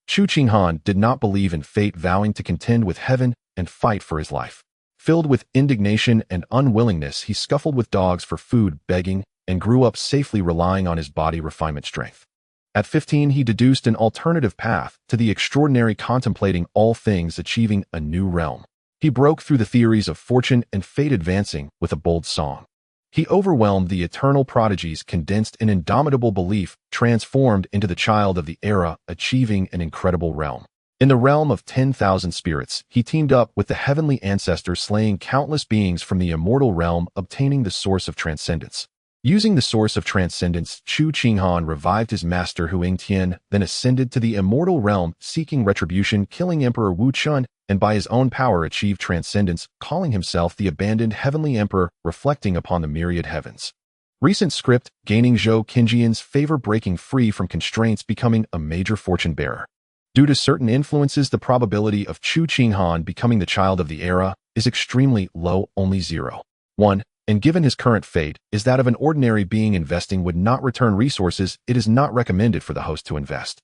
Chu Qinghan did not believe in fate, vowing to contend with heaven and fight for his life. Filled with indignation and unwillingness, he scuffled with dogs for food, begging, and grew up safely relying on his body refinement strength. At 15, he deduced an alternative path to the extraordinary, contemplating all things, achieving a new realm. He broke through the theories of fortune and fate, advancing with a bold song. He overwhelmed the eternal prodigies, condensed an indomitable belief, transformed into the child of the era, achieving an incredible realm. In the realm of 10,000 spirits, he teamed up with the heavenly ancestor, slaying countless beings from the immortal realm, obtaining the source of transcendence. Using the source of transcendence, Chu Qinghan revived his master Hu Yingtian, then ascended to the immortal realm, seeking retribution, killing Emperor Wu Chun, and by his own power achieved transcendence, calling himself the abandoned heavenly emperor, reflecting upon the myriad heavens. Recent script, gaining Zhou Qinjian's favor, breaking free from constraints, becoming a major fortune bearer. Due to certain influences, the probability of Chu Qinghan becoming the child of the era is extremely low, only 0.1. And given his current fate is that of an ordinary being, investing would not return resources, it is not recommended for the host to invest.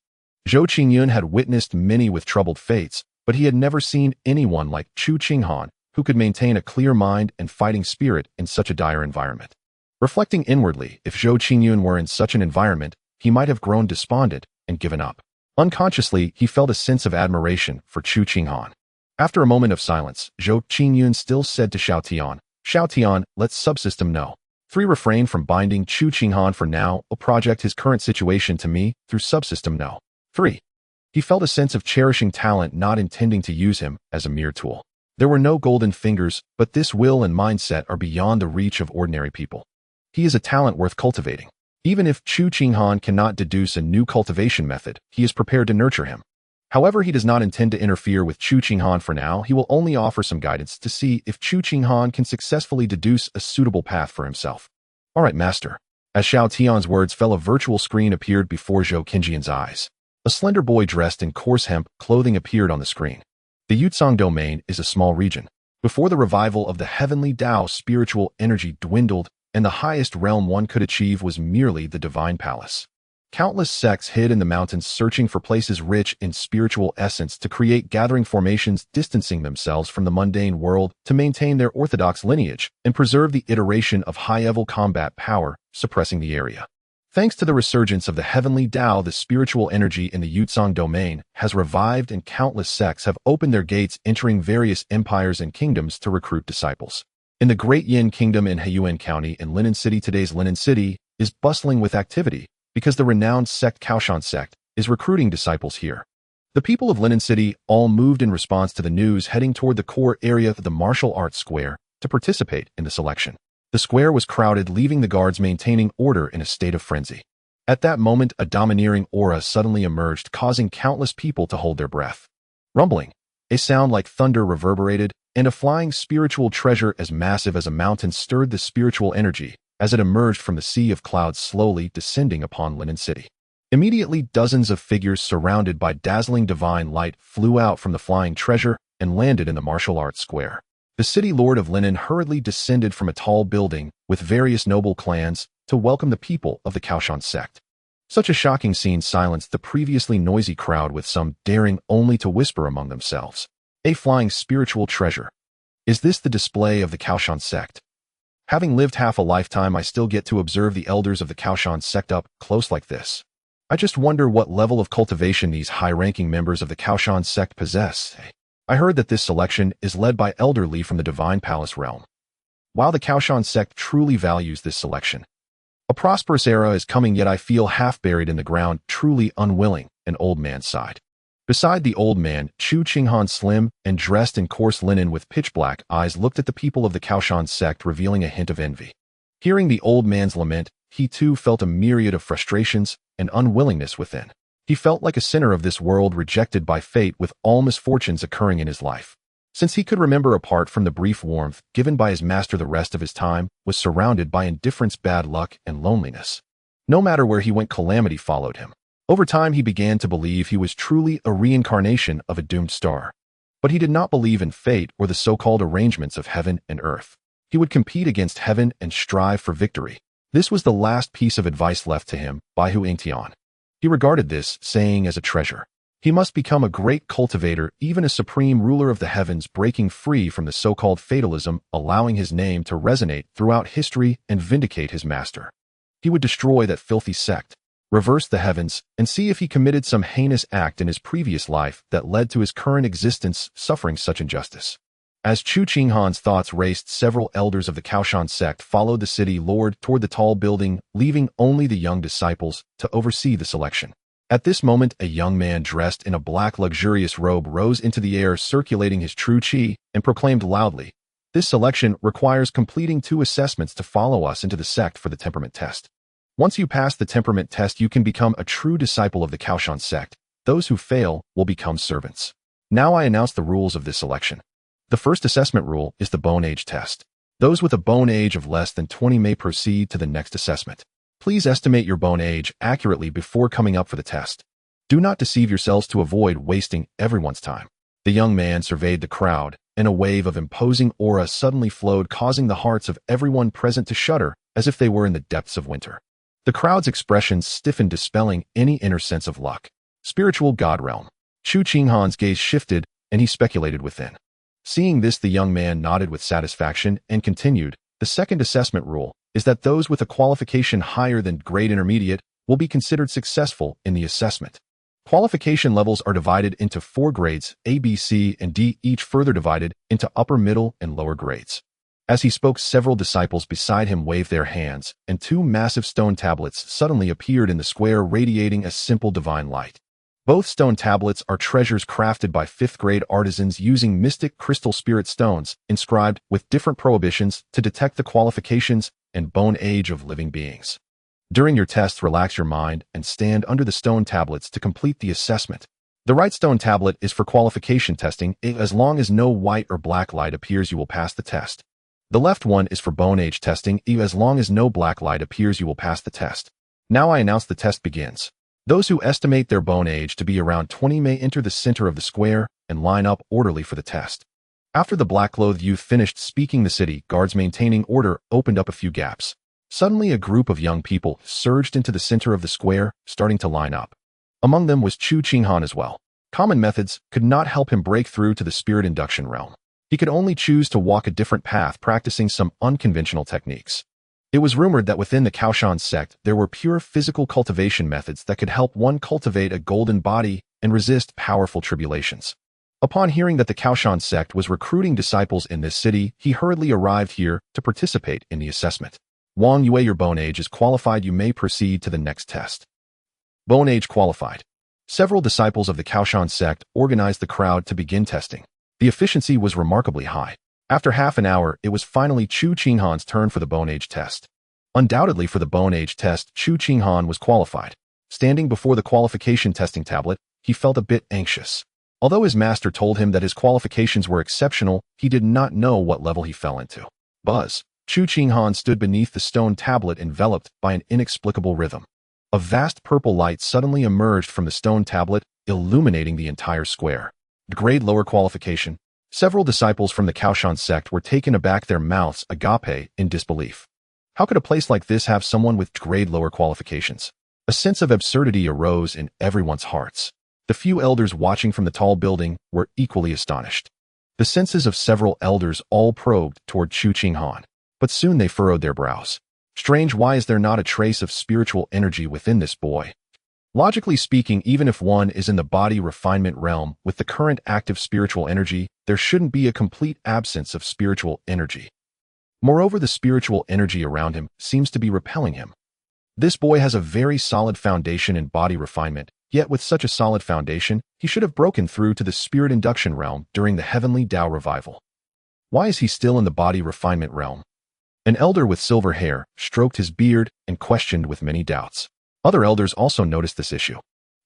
Zhou Qingyun had witnessed many with troubled fates, but he had never seen anyone like Chu Qinghan, who could maintain a clear mind and fighting spirit in such a dire environment. Reflecting inwardly, if Zhou Qingyun were in such an environment, he might have grown despondent and given up. Unconsciously, he felt a sense of admiration for Chu Qinghan. After a moment of silence, Zhou Qingyun still said to Xiao Tian, let's subsystem know. 3. Refrain from binding Chu Qinghan for now, or project his current situation to me through subsystem know. 3. He felt a sense of cherishing talent, not intending to use him as a mere tool. There were no golden fingers, but this will and mindset are beyond the reach of ordinary people. He is a talent worth cultivating. Even if Chu Qinghan cannot deduce a new cultivation method, he is prepared to nurture him. However, he does not intend to interfere with Chu Qinghan for now. He will only offer some guidance to see if Chu Qinghan can successfully deduce a suitable path for himself. All right, master. As Xiao Tian's words fell, a virtual screen appeared before Zhou Qinjian's eyes. A slender boy dressed in coarse hemp clothing appeared on the screen. The Yutzang domain is a small region. Before the revival of the heavenly Tao, spiritual energy dwindled, and the highest realm one could achieve was merely the divine palace. Countless sects hid in the mountains, searching for places rich in spiritual essence to create gathering formations, distancing themselves from the mundane world to maintain their orthodox lineage and preserve the iteration of high-level combat power, suppressing the area. Thanks to the resurgence of the heavenly Tao, the spiritual energy in the Yutzang domain has revived, and countless sects have opened their gates, entering various empires and kingdoms to recruit disciples. In the Great Yin Kingdom in Heiyuan County in Linen City, today's Linen City is bustling with activity, because the renowned sect Kaoshan sect is recruiting disciples here. The people of Linen City all moved in response to the news, heading toward the core area of the martial arts square to participate in the selection. The square was crowded, leaving the guards maintaining order in a state of frenzy. At that moment, a domineering aura suddenly emerged, causing countless people to hold their breath. Rumbling, a sound like thunder reverberated, and a flying spiritual treasure as massive as a mountain stirred the spiritual energy as it emerged from the sea of clouds, slowly descending upon Linen City. Immediately, dozens of figures surrounded by dazzling divine light flew out from the flying treasure and landed in the martial arts square. The city lord of Linen hurriedly descended from a tall building with various noble clans to welcome the people of the Kaoshan sect. Such a shocking scene silenced the previously noisy crowd, with some daring only to whisper among themselves. A flying spiritual treasure. Is this the display of the Kaoshan sect? Having lived half a lifetime, I still get to observe the elders of the Kaoshan sect up close like this. I just wonder what level of cultivation these high-ranking members of the Kaoshan sect possess. I heard that this selection is led by Underling from the Divine Palace realm. While the Kaoshan sect truly values this selection, a prosperous era is coming, yet I feel half buried in the ground, truly unwilling, an old man sighed. Beside the old man, Chu Qinghan, slim and dressed in coarse linen with pitch-black eyes, looked at the people of the Kaoshan sect, revealing a hint of envy. Hearing the old man's lament, he too felt a myriad of frustrations and unwillingness within. He felt like a sinner of this world, rejected by fate, with all misfortunes occurring in his life. Since he could remember, apart from the brief warmth given by his master, the rest of his time was surrounded by indifference, bad luck, and loneliness. No matter where he went, calamity followed him. Over time, he began to believe he was truly a reincarnation of a doomed star. But he did not believe in fate or the so-called arrangements of heaven and earth. He would compete against heaven and strive for victory. This was the last piece of advice left to him by Hu Yingtian. He regarded this saying as a treasure. He must become a great cultivator, even a supreme ruler of the heavens, breaking free from the so-called fatalism, allowing his name to resonate throughout history and vindicate his master. He would destroy that filthy sect, reverse the heavens, and see if he committed some heinous act in his previous life that led to his current existence suffering such injustice. As Chu Qinghan's thoughts raced, several elders of the Kaoshan sect followed the city lord toward the tall building, leaving only the young disciples to oversee the selection. At this moment, a young man dressed in a black luxurious robe rose into the air, circulating his true qi, and proclaimed loudly, "This selection requires completing 2 assessments to follow us into the sect for the temperament test. Once you pass the temperament test, you can become a true disciple of the Kaoshan sect. Those who fail will become servants. Now I announce the rules of this selection. The first assessment rule is the bone age test. Those with a bone age of less than 20 may proceed to the next assessment. Please estimate your bone age accurately before coming up for the test. Do not deceive yourselves to avoid wasting everyone's time." The young man surveyed the crowd, and a wave of imposing aura suddenly flowed, causing the hearts of everyone present to shudder as if they were in the depths of winter. The crowd's expressions stiffened, dispelling any inner sense of luck. Spiritual God realm. Chu Qinghan's gaze shifted, and he speculated within. Seeing this, the young man nodded with satisfaction and continued, "The second assessment rule is that those with a qualification higher than grade intermediate will be considered successful in the assessment. Qualification levels are divided into 4 grades, A, B, C, and D, each further divided into upper, middle, and lower grades." As he spoke, several disciples beside him waved their hands, and 2 massive stone tablets suddenly appeared in the square, radiating a simple divine light. Both stone tablets are treasures crafted by 5th-grade artisans using mystic crystal spirit stones, inscribed with different prohibitions to detect the qualifications and bone age of living beings. During your test, relax your mind and stand under the stone tablets to complete the assessment. The right stone tablet is for qualification testing. As long as no white or black light appears, you will pass the test. The left one is for bone age testing. As long as no black light appears, you will pass the test. Now I announce the test begins. Those who estimate their bone age to be around 20 may enter the center of the square and line up orderly for the test. After the black-clothed youth finished speaking, the city guards maintaining order opened up a few gaps. Suddenly, a group of young people surged into the center of the square, starting to line up. Among them was Chu Qinghan as well. Common methods could not help him break through to the spirit induction realm. He could only choose to walk a different path, practicing some unconventional techniques. It was rumored that within the Kaoshan sect there were pure physical cultivation methods that could help one cultivate a golden body and resist powerful tribulations. Upon hearing that the Kaoshan sect was recruiting disciples in this city, he hurriedly arrived here to participate in the assessment. Wang Yue, your bone age is qualified. You may proceed to the next test. Bone age qualified. Several disciples of the Kaoshan sect organized the crowd to begin testing. The efficiency was remarkably high. After half an hour, it was finally Chu Qinghan's turn for the bone age test. Undoubtedly, for the bone age test, Chu Qinghan was qualified. Standing before the qualification testing tablet, he felt a bit anxious. Although his master told him that his qualifications were exceptional, he did not know what level he fell into. Buzz. Chu Qinghan stood beneath the stone tablet, enveloped by an inexplicable rhythm. A vast purple light suddenly emerged from the stone tablet, illuminating the entire square. Grade lower qualification. Several disciples from the Kaoshan sect were taken aback, their mouths agape in disbelief. How could a place like this have someone with grade lower qualifications? A sense of absurdity arose in everyone's hearts. The few elders watching from the tall building were equally astonished. The senses of several elders all probed toward Chu Qinghan, but soon they furrowed their brows. Strange, why is there not a trace of spiritual energy within this boy? Logically speaking, even if one is in the body refinement realm with the current active spiritual energy, there shouldn't be a complete absence of spiritual energy. Moreover, the spiritual energy around him seems to be repelling him. This boy has a very solid foundation in body refinement, yet with such a solid foundation, he should have broken through to the spirit induction realm during the heavenly Tao revival. Why is he still in the body refinement realm? An elder with silver hair stroked his beard and questioned with many doubts. Other elders also noticed this issue.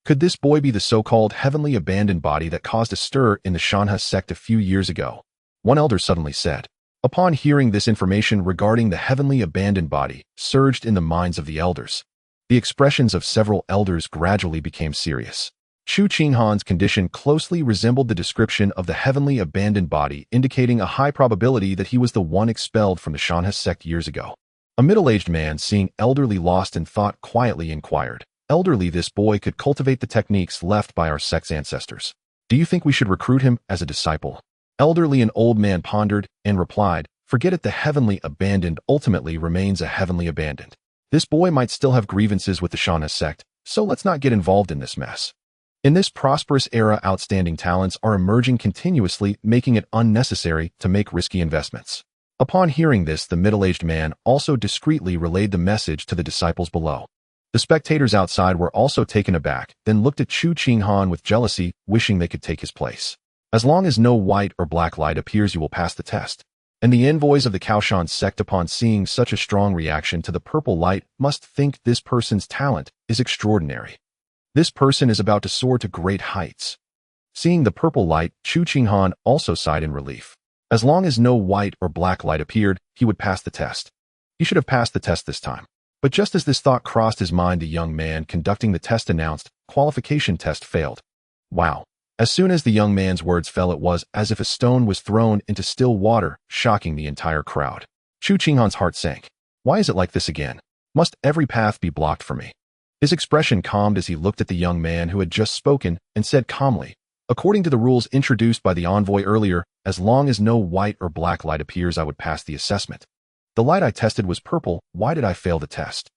Could this boy be the so-called heavenly abandoned body that caused a stir in the Xianxia sect a few years ago? One elder suddenly said. Upon hearing this information regarding the heavenly abandoned body surged in the minds of the elders. The expressions of several elders gradually became serious. Chu Qinghan's condition closely resembled the description of the heavenly abandoned body, indicating a high probability that he was the one expelled from the Xianxia sect years ago. A middle-aged man, seeing Elderly lost in thought, quietly inquired, "Elderly, this boy could cultivate the techniques left by our sect's ancestors. Do you think we should recruit him as a disciple?" Elderly, an old man, pondered and replied, "Forget it, the heavenly abandoned ultimately remains a heavenly abandoned. This boy might still have grievances with the Xianxia sect, so let's not get involved in this mess." In this prosperous era, outstanding talents are emerging continuously, making it unnecessary to make risky investments. Upon hearing this, the middle-aged man also discreetly relayed the message to the disciples below. The spectators outside were also taken aback, then looked at Chu Qinghan with jealousy, wishing they could take his place. "As long as no white or black light appears, you will pass the test." And the envoys of the Kaoshan sect, upon seeing such a strong reaction to the purple light, must think this person's talent is extraordinary. This person is about to soar to great heights. Seeing the purple light, Chu Qinghan also sighed in relief. As long as no white or black light appeared, he would pass the test. He should have passed the test this time. But just as this thought crossed his mind, the young man conducting the test announced, "Qualification test failed." Wow. As soon as the young man's words fell, it was as if a stone was thrown into still water, shocking the entire crowd. Chu Qinghan's heart sank. Why is it like this again? Must every path be blocked for me? His expression calmed as he looked at the young man who had just spoken and said calmly, "According to the rules introduced by the envoy earlier, as long as no white or black light appears, I would pass the assessment. The light I tested was purple. Why did I fail the test?"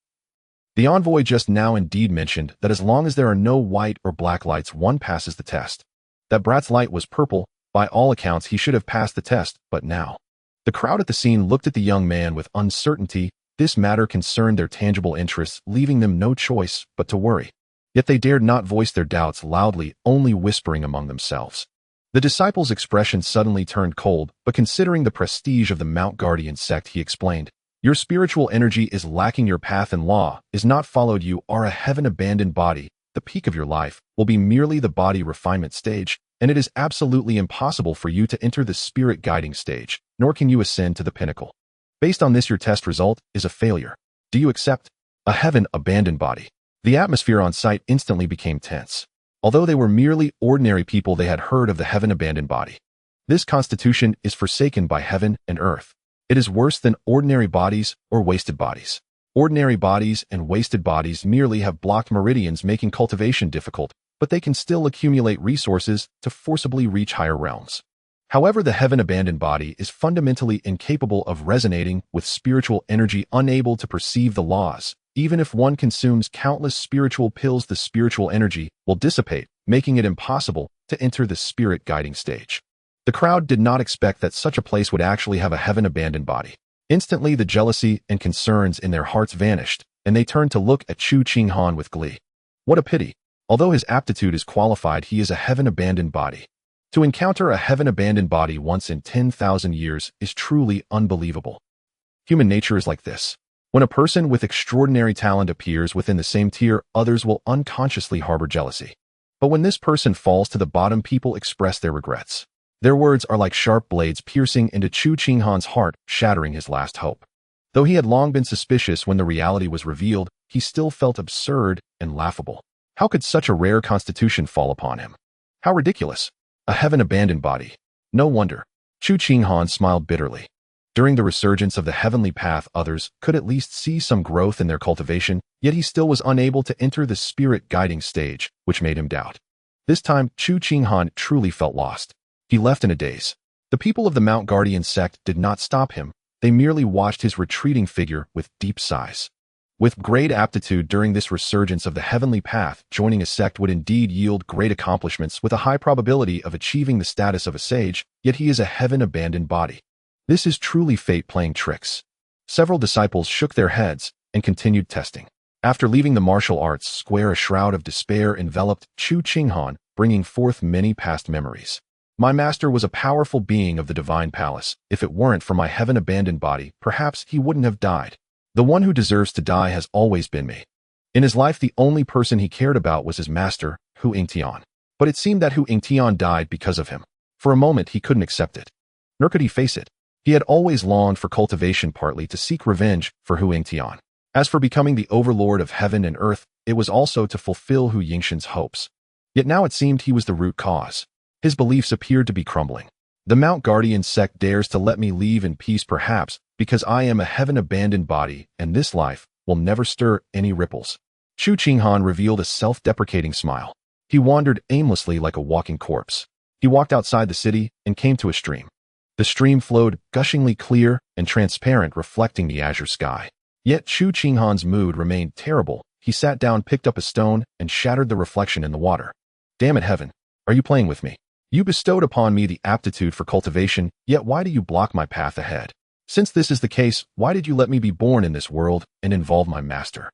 The envoy just now indeed mentioned that as long as there are no white or black lights, one passes the test. That brat's light was purple. By all accounts, he should have passed the test, but now. The crowd at the scene looked at the young man with uncertainty. This matter concerned their tangible interests, leaving them no choice but to worry. Yet they dared not voice their doubts loudly, only whispering among themselves. The disciple's expression suddenly turned cold, but considering the prestige of the Mount Guardian sect, he explained, "Your spiritual energy is lacking. Your path and law is not followed. You are a heaven-abandoned body. The peak of your life will be merely the body refinement stage, and it is absolutely impossible for you to enter the spirit guiding stage, nor can you ascend to the pinnacle. Based on this, your test result is a failure. Do you accept?" A heaven-abandoned body. The atmosphere on site instantly became tense. Although they were merely ordinary people, they had heard of the heaven-abandoned body. This constitution is forsaken by heaven and earth. It is worse than ordinary bodies or wasted bodies. Ordinary bodies and wasted bodies merely have blocked meridians, making cultivation difficult, but they can still accumulate resources to forcibly reach higher realms. However, the heaven-abandoned body is fundamentally incapable of resonating with spiritual energy, unable to perceive the laws. Even if one consumes countless spiritual pills, the spiritual energy will dissipate, making it impossible to enter the spirit guiding stage. The crowd did not expect that such a place would actually have a heaven-abandoned body. Instantly, the jealousy and concerns in their hearts vanished, and they turned to look at Chu Qinghan with glee. What a pity. Although his aptitude is qualified, he is a heaven-abandoned body. To encounter a heaven-abandoned body once in 10,000 years is truly unbelievable. Human nature is like this. When a person with extraordinary talent appears within the same tier, others will unconsciously harbor jealousy. But when this person falls to the bottom, people express their regrets. Their words are like sharp blades piercing into Chu Qinghan's heart, shattering his last hope. Though he had long been suspicious, when the reality was revealed, he still felt absurd and laughable. How could such a rare constitution fall upon him? How ridiculous. A heaven-abandoned body. No wonder. Chu Qinghan smiled bitterly. During the resurgence of the heavenly path, others could at least see some growth in their cultivation, yet he still was unable to enter the spirit guiding stage, which made him doubt. This time, Chu Qinghan truly felt lost. He left in a daze. The people of the Mount Guardian sect did not stop him. They merely watched his retreating figure with deep sighs. With great aptitude during this resurgence of the heavenly path, joining a sect would indeed yield great accomplishments with a high probability of achieving the status of a sage, yet he is a heaven-abandoned body. This is truly fate playing tricks. Several disciples shook their heads and continued testing. After leaving the martial arts square, a shroud of despair enveloped Chu Qinghan, bringing forth many past memories. My master was a powerful being of the divine palace. If it weren't for my heaven-abandoned body, perhaps he wouldn't have died. The one who deserves to die has always been me. In his life, the only person he cared about was his master, Hu Yingtian. But it seemed that Hu Yingtian died because of him. For a moment, he couldn't accept it. Nor could he face it. He had always longed for cultivation, partly to seek revenge for Hu Yingtian. As for becoming the overlord of heaven and earth, it was also to fulfill Hu Yingxian's hopes. Yet now it seemed he was the root cause. His beliefs appeared to be crumbling. The Mount Guardian sect dares to let me leave in peace perhaps because I am a heaven-abandoned body and this life will never stir any ripples. Chu Qinghan revealed a self-deprecating smile. He wandered aimlessly like a walking corpse. He walked outside the city and came to a stream. The stream flowed gushingly clear and transparent, reflecting the azure sky. Yet Chu Qinghan's mood remained terrible. He sat down, picked up a stone, and shattered the reflection in the water. Damn it, heaven! Are you playing with me? You bestowed upon me the aptitude for cultivation, yet why do you block my path ahead? Since this is the case, why did you let me be born in this world and involve my master?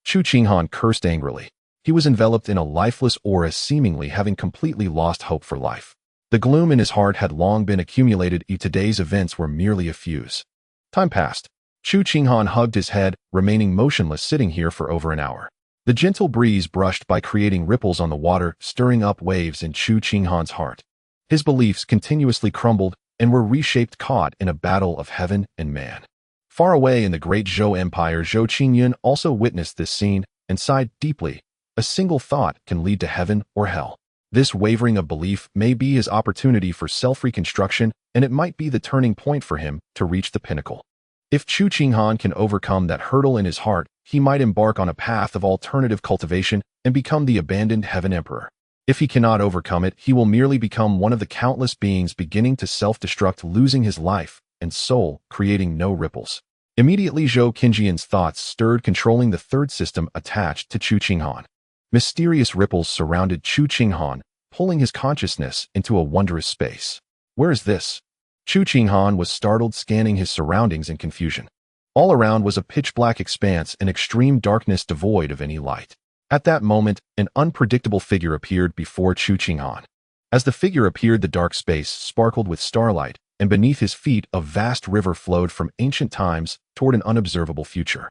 Chu Qinghan cursed angrily. He was enveloped in a lifeless aura, seemingly having completely lost hope for life. The gloom in his heart had long been accumulated, and today's events were merely a fuse. Time passed. Chu Qinghan hugged his head, remaining motionless, sitting here for over an hour. The gentle breeze brushed by, creating ripples on the water, stirring up waves in Chu Qinghan's heart. His beliefs continuously crumbled and were reshaped, caught in a battle of heaven and man. Far away in the great Zhou Empire, Zhou Qingyun also witnessed this scene and sighed deeply. A single thought can lead to heaven or hell. This wavering of belief may be his opportunity for self-reconstruction, and it might be the turning point for him to reach the pinnacle. If Chu Qinghan can overcome that hurdle in his heart, he might embark on a path of alternative cultivation and become the abandoned heaven emperor. If he cannot overcome it, he will merely become one of the countless beings beginning to self-destruct, losing his life and soul, creating no ripples. Immediately, Zhou Qinjian's thoughts stirred, controlling the third system attached to Chu Qinghan. Mysterious ripples surrounded Chu Qinghan, pulling his consciousness into a wondrous space. Where is this? Chu Qinghan was startled, scanning his surroundings in confusion. All around was a pitch-black expanse in extreme darkness, devoid of any light. At that moment, an unpredictable figure appeared before Chu Qinghan. As the figure appeared, the dark space sparkled with starlight, and beneath his feet a vast river flowed from ancient times toward an unobservable future.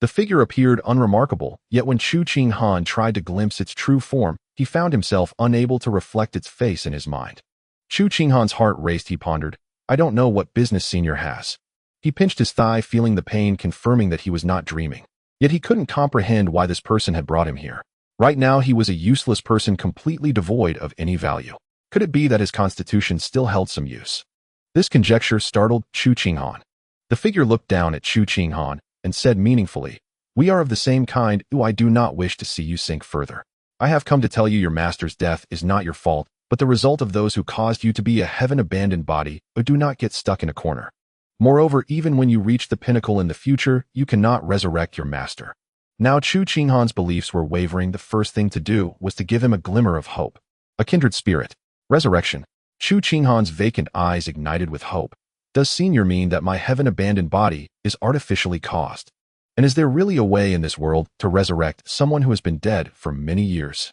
The figure appeared unremarkable, yet when Chu Qinghan tried to glimpse its true form, he found himself unable to reflect its face in his mind. Chu Qinghan's heart raced. He pondered, I don't know what business Senior has. He pinched his thigh, feeling the pain, confirming that he was not dreaming. Yet he couldn't comprehend why this person had brought him here. Right now he was a useless person, completely devoid of any value. Could it be that his constitution still held some use? This conjecture startled Chu Qinghan. The figure looked down at Chu Qinghan and said meaningfully, We are of the same kind. I do not wish to see you sink further. I have come to tell you your master's death is not your fault, but the result of those who caused you to be a heaven-abandoned body. Do not get stuck in a corner. Moreover, even when you reach the pinnacle in the future, you cannot resurrect your master. Now Chu Qinghan's beliefs were wavering. The first thing to do was to give him a glimmer of hope. A kindred spirit. Resurrection. Chu Qinghan's vacant eyes ignited with hope. Does Senior mean that my heaven-abandoned body is artificially caused? And is there really a way in this world to resurrect someone who has been dead for many years?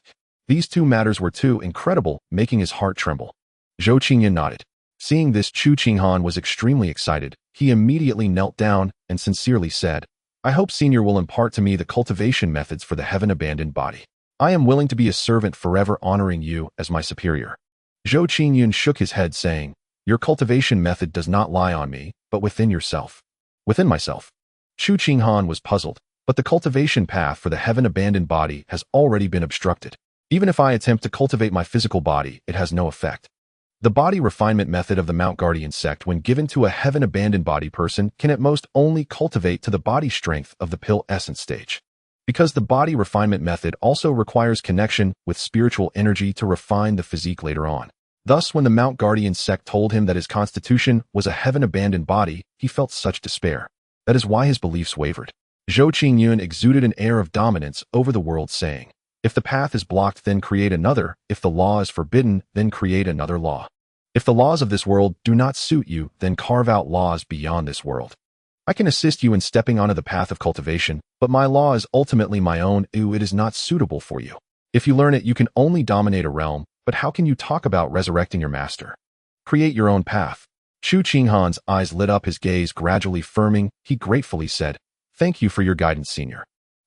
These two matters were too incredible, making his heart tremble. Zhou Qingyun nodded. Seeing this, Chu Qinghan was extremely excited. He immediately knelt down and sincerely said, I hope Senior will impart to me the cultivation methods for the heaven-abandoned body. I am willing to be a servant forever, honoring you as my superior. Zhou Qingyun shook his head, saying, Your cultivation method does not lie on me, but within yourself. Within myself. Chu Qinghan was puzzled, but the cultivation path for the heaven-abandoned body has already been obstructed. Even if I attempt to cultivate my physical body, it has no effect. The body refinement method of the Mount Guardian sect, when given to a heaven-abandoned body person, can at most only cultivate to the body strength of the pill essence stage. Because the body refinement method also requires connection with spiritual energy to refine the physique later on. Thus, when the Mount Guardian sect told him that his constitution was a heaven-abandoned body, he felt such despair. That is why his beliefs wavered. Zhou Qingyun exuded an air of dominance over the world, saying, If the path is blocked, then create another. If the law is forbidden, then create another law. If the laws of this world do not suit you, then carve out laws beyond this world. I can assist you in stepping onto the path of cultivation, but my law is ultimately my own. It is not suitable for you. If you learn it, you can only dominate a realm, but how can you talk about resurrecting your master? Create your own path. Chu Qinghan's eyes lit up, his gaze gradually firming. He gratefully said, Thank you for your guidance, Senior.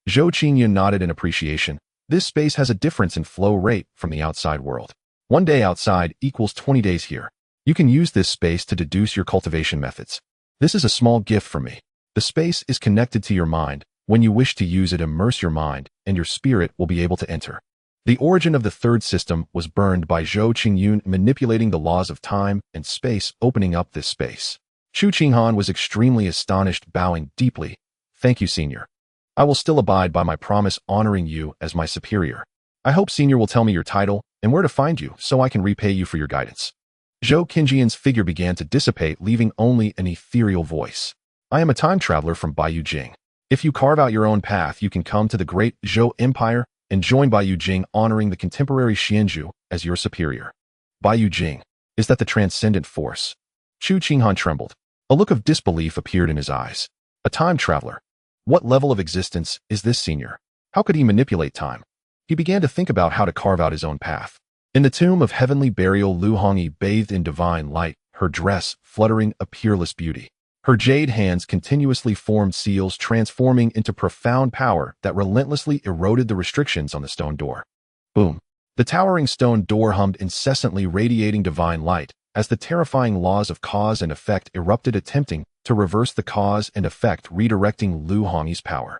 Zhou Qingyun nodded in appreciation. This space has a difference in flow rate from the outside world. 1 day outside equals 20 days here. You can use this space to deduce your cultivation methods. This is a small gift from me. The space is connected to your mind. When you wish to use it, immerse your mind, and your spirit will be able to enter. The origin of the third system was burned by Zhou Qingyun manipulating the laws of time and space, opening up this space. Xu Qinghan was extremely astonished, bowing deeply. Thank you, Senior. I will still abide by my promise, honoring you as my superior. I hope Senior will tell me your title and where to find you so I can repay you for your guidance. Zhou Qingjian's figure began to dissipate, leaving only an ethereal voice. I am a time traveler from Baiyu Jing. If you carve out your own path, you can come to the great Zhou Empire and join Baiyu Jing, honoring the contemporary Xianxia as your superior. Baiyu Jing, is that the transcendent force? Xu Qinghan trembled. A look of disbelief appeared in his eyes. A time traveler? What level of existence is this, Senior? How could he manipulate time? He began to think about how to carve out his own path. In the tomb of heavenly burial, Lu Hongyi bathed in divine light, her dress fluttering a peerless beauty. Her jade hands continuously formed seals, transforming into profound power that relentlessly eroded the restrictions on the stone door. Boom! The towering stone door hummed incessantly, radiating divine light, as the terrifying laws of cause and effect erupted, attempting to reverse the cause and effect, redirecting Lu Hongyi's power.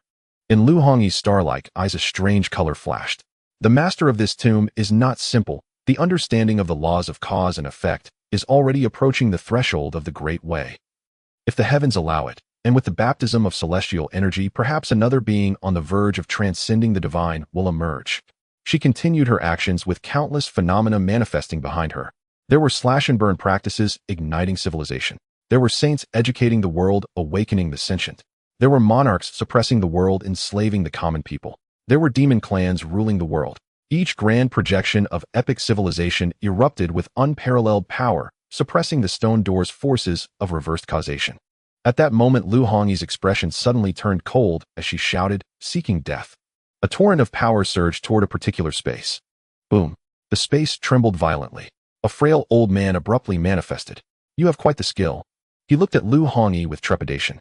In Lu Hongyi's star-like eyes, a strange color flashed. The master of this tomb is not simple. The understanding of the laws of cause and effect is already approaching the threshold of the Great Way. If the heavens allow it, and with the baptism of celestial energy, perhaps another being on the verge of transcending the divine will emerge. She continued her actions with countless phenomena manifesting behind her. There were slash-and-burn practices igniting civilization. There were saints educating the world, awakening the sentient. There were monarchs suppressing the world, enslaving the common people. There were demon clans ruling the world. Each grand projection of epic civilization erupted with unparalleled power, suppressing the stone door's forces of reversed causation. At that moment, Lu Hongyi's expression suddenly turned cold as she shouted, seeking death. A torrent of power surged toward a particular space. Boom! The space trembled violently. A frail old man abruptly manifested. You have quite the skill. He looked at Lu Hongyi with trepidation.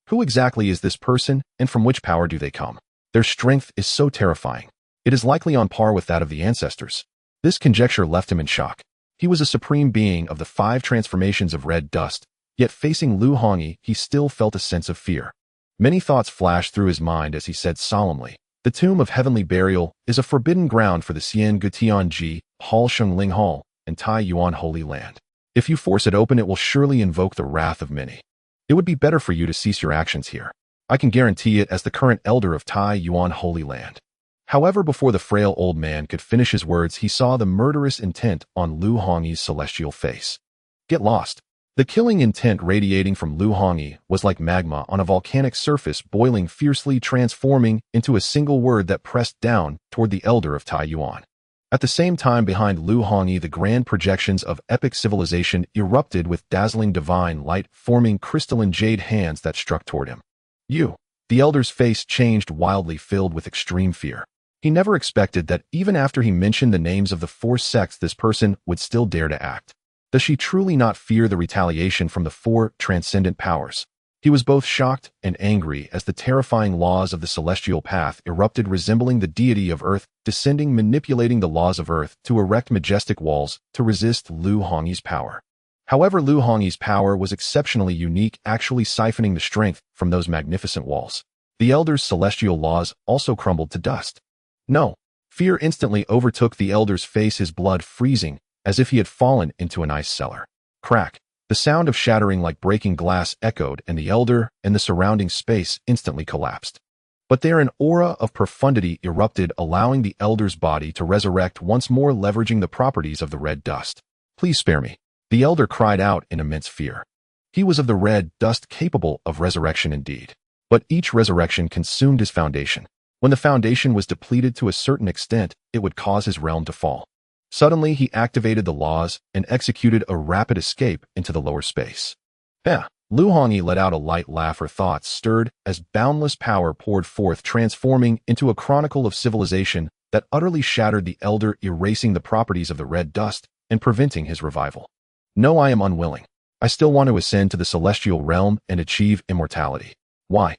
Who exactly is this person, and from which power do they come? Their strength is so terrifying. It is likely on par with that of the ancestors. This conjecture left him in shock. He was a supreme being of the 5 transformations of red dust, yet facing Lu Hongyi, he still felt a sense of fear. Many thoughts flashed through his mind as he said solemnly, the tomb of heavenly burial is a forbidden ground for the Xian Gutianji, Hall Shengling Hall, and Tai Yuan Holy Land. If you force it open, it will surely invoke the wrath of many. It would be better for you to cease your actions here. I can guarantee it as the current elder of Tai Yuan Holy Land. However, before the frail old man could finish his words, he saw the murderous intent on Lu Hongyi's celestial face. Get lost. The killing intent radiating from Lu Hongyi was like magma on a volcanic surface, boiling fiercely, transforming into a single word that pressed down toward the elder of Tai Yuan. At the same time, behind Lu Hongyi, the grand projections of epic civilization erupted with dazzling divine light, forming crystalline jade hands that struck toward him. The elder's face changed wildly, filled with extreme fear. He never expected that even after he mentioned the names of the 4 sects, this person would still dare to act. Does she truly not fear the retaliation from the 4 transcendent powers? He was both shocked and angry as the terrifying laws of the celestial path erupted, resembling the deity of earth, descending, manipulating the laws of earth to erect majestic walls to resist Lu Hongyi's power. However, Lu Hongyi's power was exceptionally unique, actually siphoning the strength from those magnificent walls. The elder's celestial laws also crumbled to dust. No. Fear instantly overtook the elder's face, his blood freezing, as if he had fallen into an ice cellar. Crack. The sound of shattering like breaking glass echoed, and the elder and the surrounding space instantly collapsed. But there an aura of profundity erupted, allowing the elder's body to resurrect once more, leveraging the properties of the red dust. Please spare me. The elder cried out in immense fear. He was of the red dust, capable of resurrection indeed. But each resurrection consumed his foundation. When the foundation was depleted to a certain extent, it would cause his realm to fall. Suddenly, he activated the laws and executed a rapid escape into the lower space. Lu Hongyi let out a light laugh. Her thoughts stirred as boundless power poured forth, transforming into a chronicle of civilization that utterly shattered the elder, erasing the properties of the red dust and preventing his revival. No, I am unwilling. I still want to ascend to the celestial realm and achieve immortality. Why?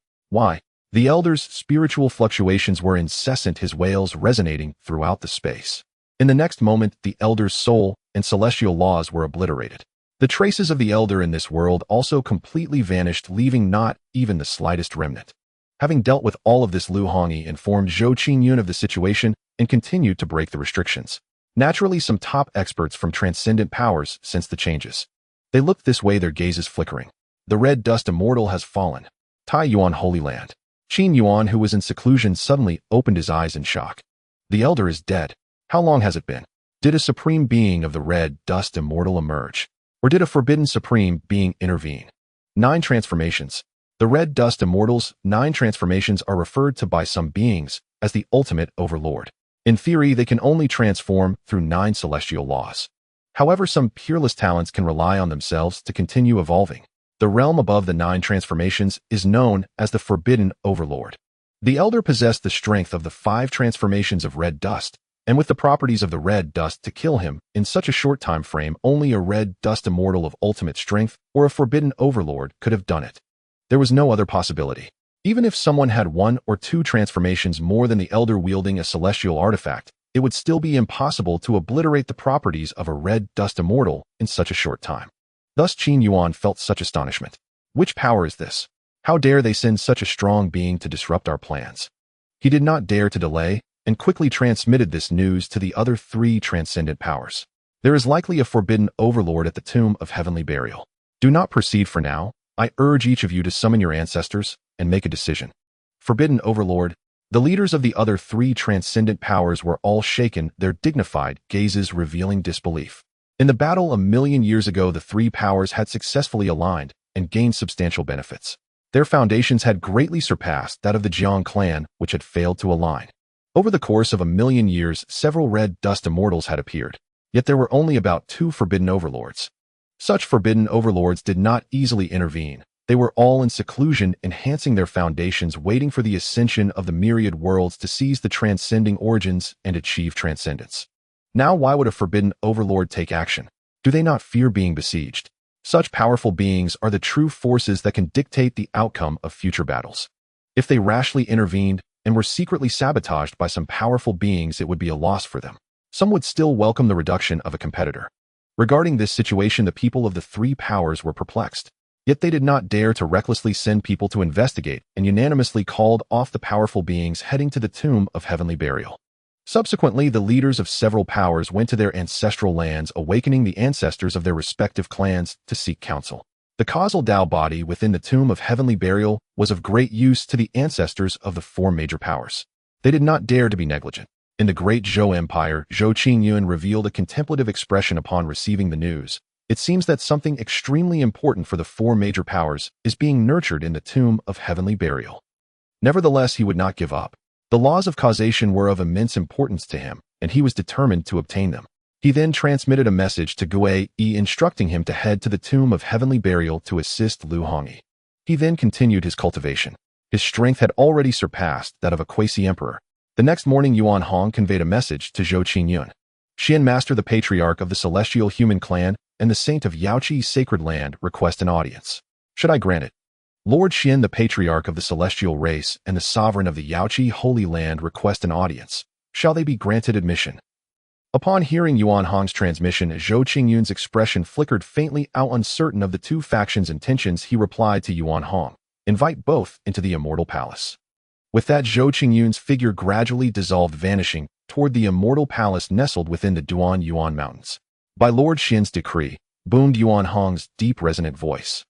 The elder's spiritual fluctuations were incessant, his wails resonating throughout the space. In the next moment, the elder's soul and celestial laws were obliterated. The traces of the elder in this world also completely vanished, leaving not even the slightest remnant. Having dealt with all of this, Lu Hongyi informed Zhou Qingyun of the situation and continued to break the restrictions. Naturally, some top experts from transcendent powers sensed the changes. They looked this way, their gazes flickering. The red dust immortal has fallen. Tai Yuan Holy Land. Qin Yuan, who was in seclusion, suddenly opened his eyes in shock. The elder is dead. How long has it been? Did a supreme being of the red dust immortal emerge? Or did a forbidden supreme being intervene? 9 transformations. The red dust immortal's 9 transformations are referred to by some beings as the ultimate overlord. In theory, they can only transform through 9 celestial laws. However, some peerless talents can rely on themselves to continue evolving. The realm above the 9 transformations is known as the Forbidden Overlord. The elder possessed the strength of the 5 transformations of red dust, and with the properties of the red dust to kill him in such a short time frame, only a red dust immortal of ultimate strength or a forbidden overlord could have done it. There was no other possibility. Even if someone had 1 or 2 transformations more than the elder wielding a celestial artifact, it would still be impossible to obliterate the properties of a red dust immortal in such a short time. Thus Qin Yuan felt such astonishment. Which power is this? How dare they send such a strong being to disrupt our plans? He did not dare to delay and quickly transmitted this news to the other 3 transcendent powers. There is likely a forbidden overlord at the tomb of heavenly burial. Do not proceed for now. I urge each of you to summon your ancestors and make a decision. Forbidden overlord. The leaders of the other 3 transcendent powers were all shaken, their dignified gazes revealing disbelief. In the battle a million years ago, the 3 powers had successfully aligned and gained substantial benefits. Their foundations had greatly surpassed that of the Jiang clan, which had failed to align. Over the course of a million years, several red dust immortals had appeared, yet there were only about 2 forbidden overlords. Such forbidden overlords did not easily intervene. They were all in seclusion, enhancing their foundations, waiting for the ascension of the myriad worlds to seize the transcending origins and achieve transcendence. Now, why would a forbidden overlord take action? Do they not fear being besieged? Such powerful beings are the true forces that can dictate the outcome of future battles. If they rashly intervened and were secretly sabotaged by some powerful beings, it would be a loss for them. Some would still welcome the reduction of a competitor. Regarding this situation, the people of the 3 powers were perplexed. Yet they did not dare to recklessly send people to investigate and unanimously called off the powerful beings heading to the tomb of heavenly burial. Subsequently, the leaders of several powers went to their ancestral lands, awakening the ancestors of their respective clans to seek counsel. The causal Tao body within the tomb of heavenly burial was of great use to the ancestors of the 4 major powers. They did not dare to be negligent. In the great Zhou Empire, Zhou Qingyun revealed a contemplative expression upon receiving the news. It seems that something extremely important for the 4 major powers is being nurtured in the tomb of heavenly burial. Nevertheless, he would not give up. The laws of causation were of immense importance to him, and he was determined to obtain them. He then transmitted a message to Gui Yi instructing him to head to the tomb of heavenly burial to assist Lu Hongyi. He then continued his cultivation. His strength had already surpassed that of a quasi-emperor. The next morning, Yuan Hong conveyed a message to Zhou Qingyun. Xian Master, the patriarch of the celestial human clan and the saint of Yaoqi's sacred land, request an audience. Should I grant it? Lord Xian, the patriarch of the celestial race and the sovereign of the Yaoqi holy land, request an audience. Shall they be granted admission? Upon hearing Yuan Hong's transmission, Zhou Qingyun's expression flickered faintly out. Uncertain of the 2 factions' intentions, he replied to Yuan Hong, invite both into the immortal palace. With that, Zhou Qingyun's figure gradually dissolved, vanishing toward the immortal palace nestled within the Duan Yuan Mountains. By Lord Xian's decree, boomed Yuan Hong's deep resonant voice.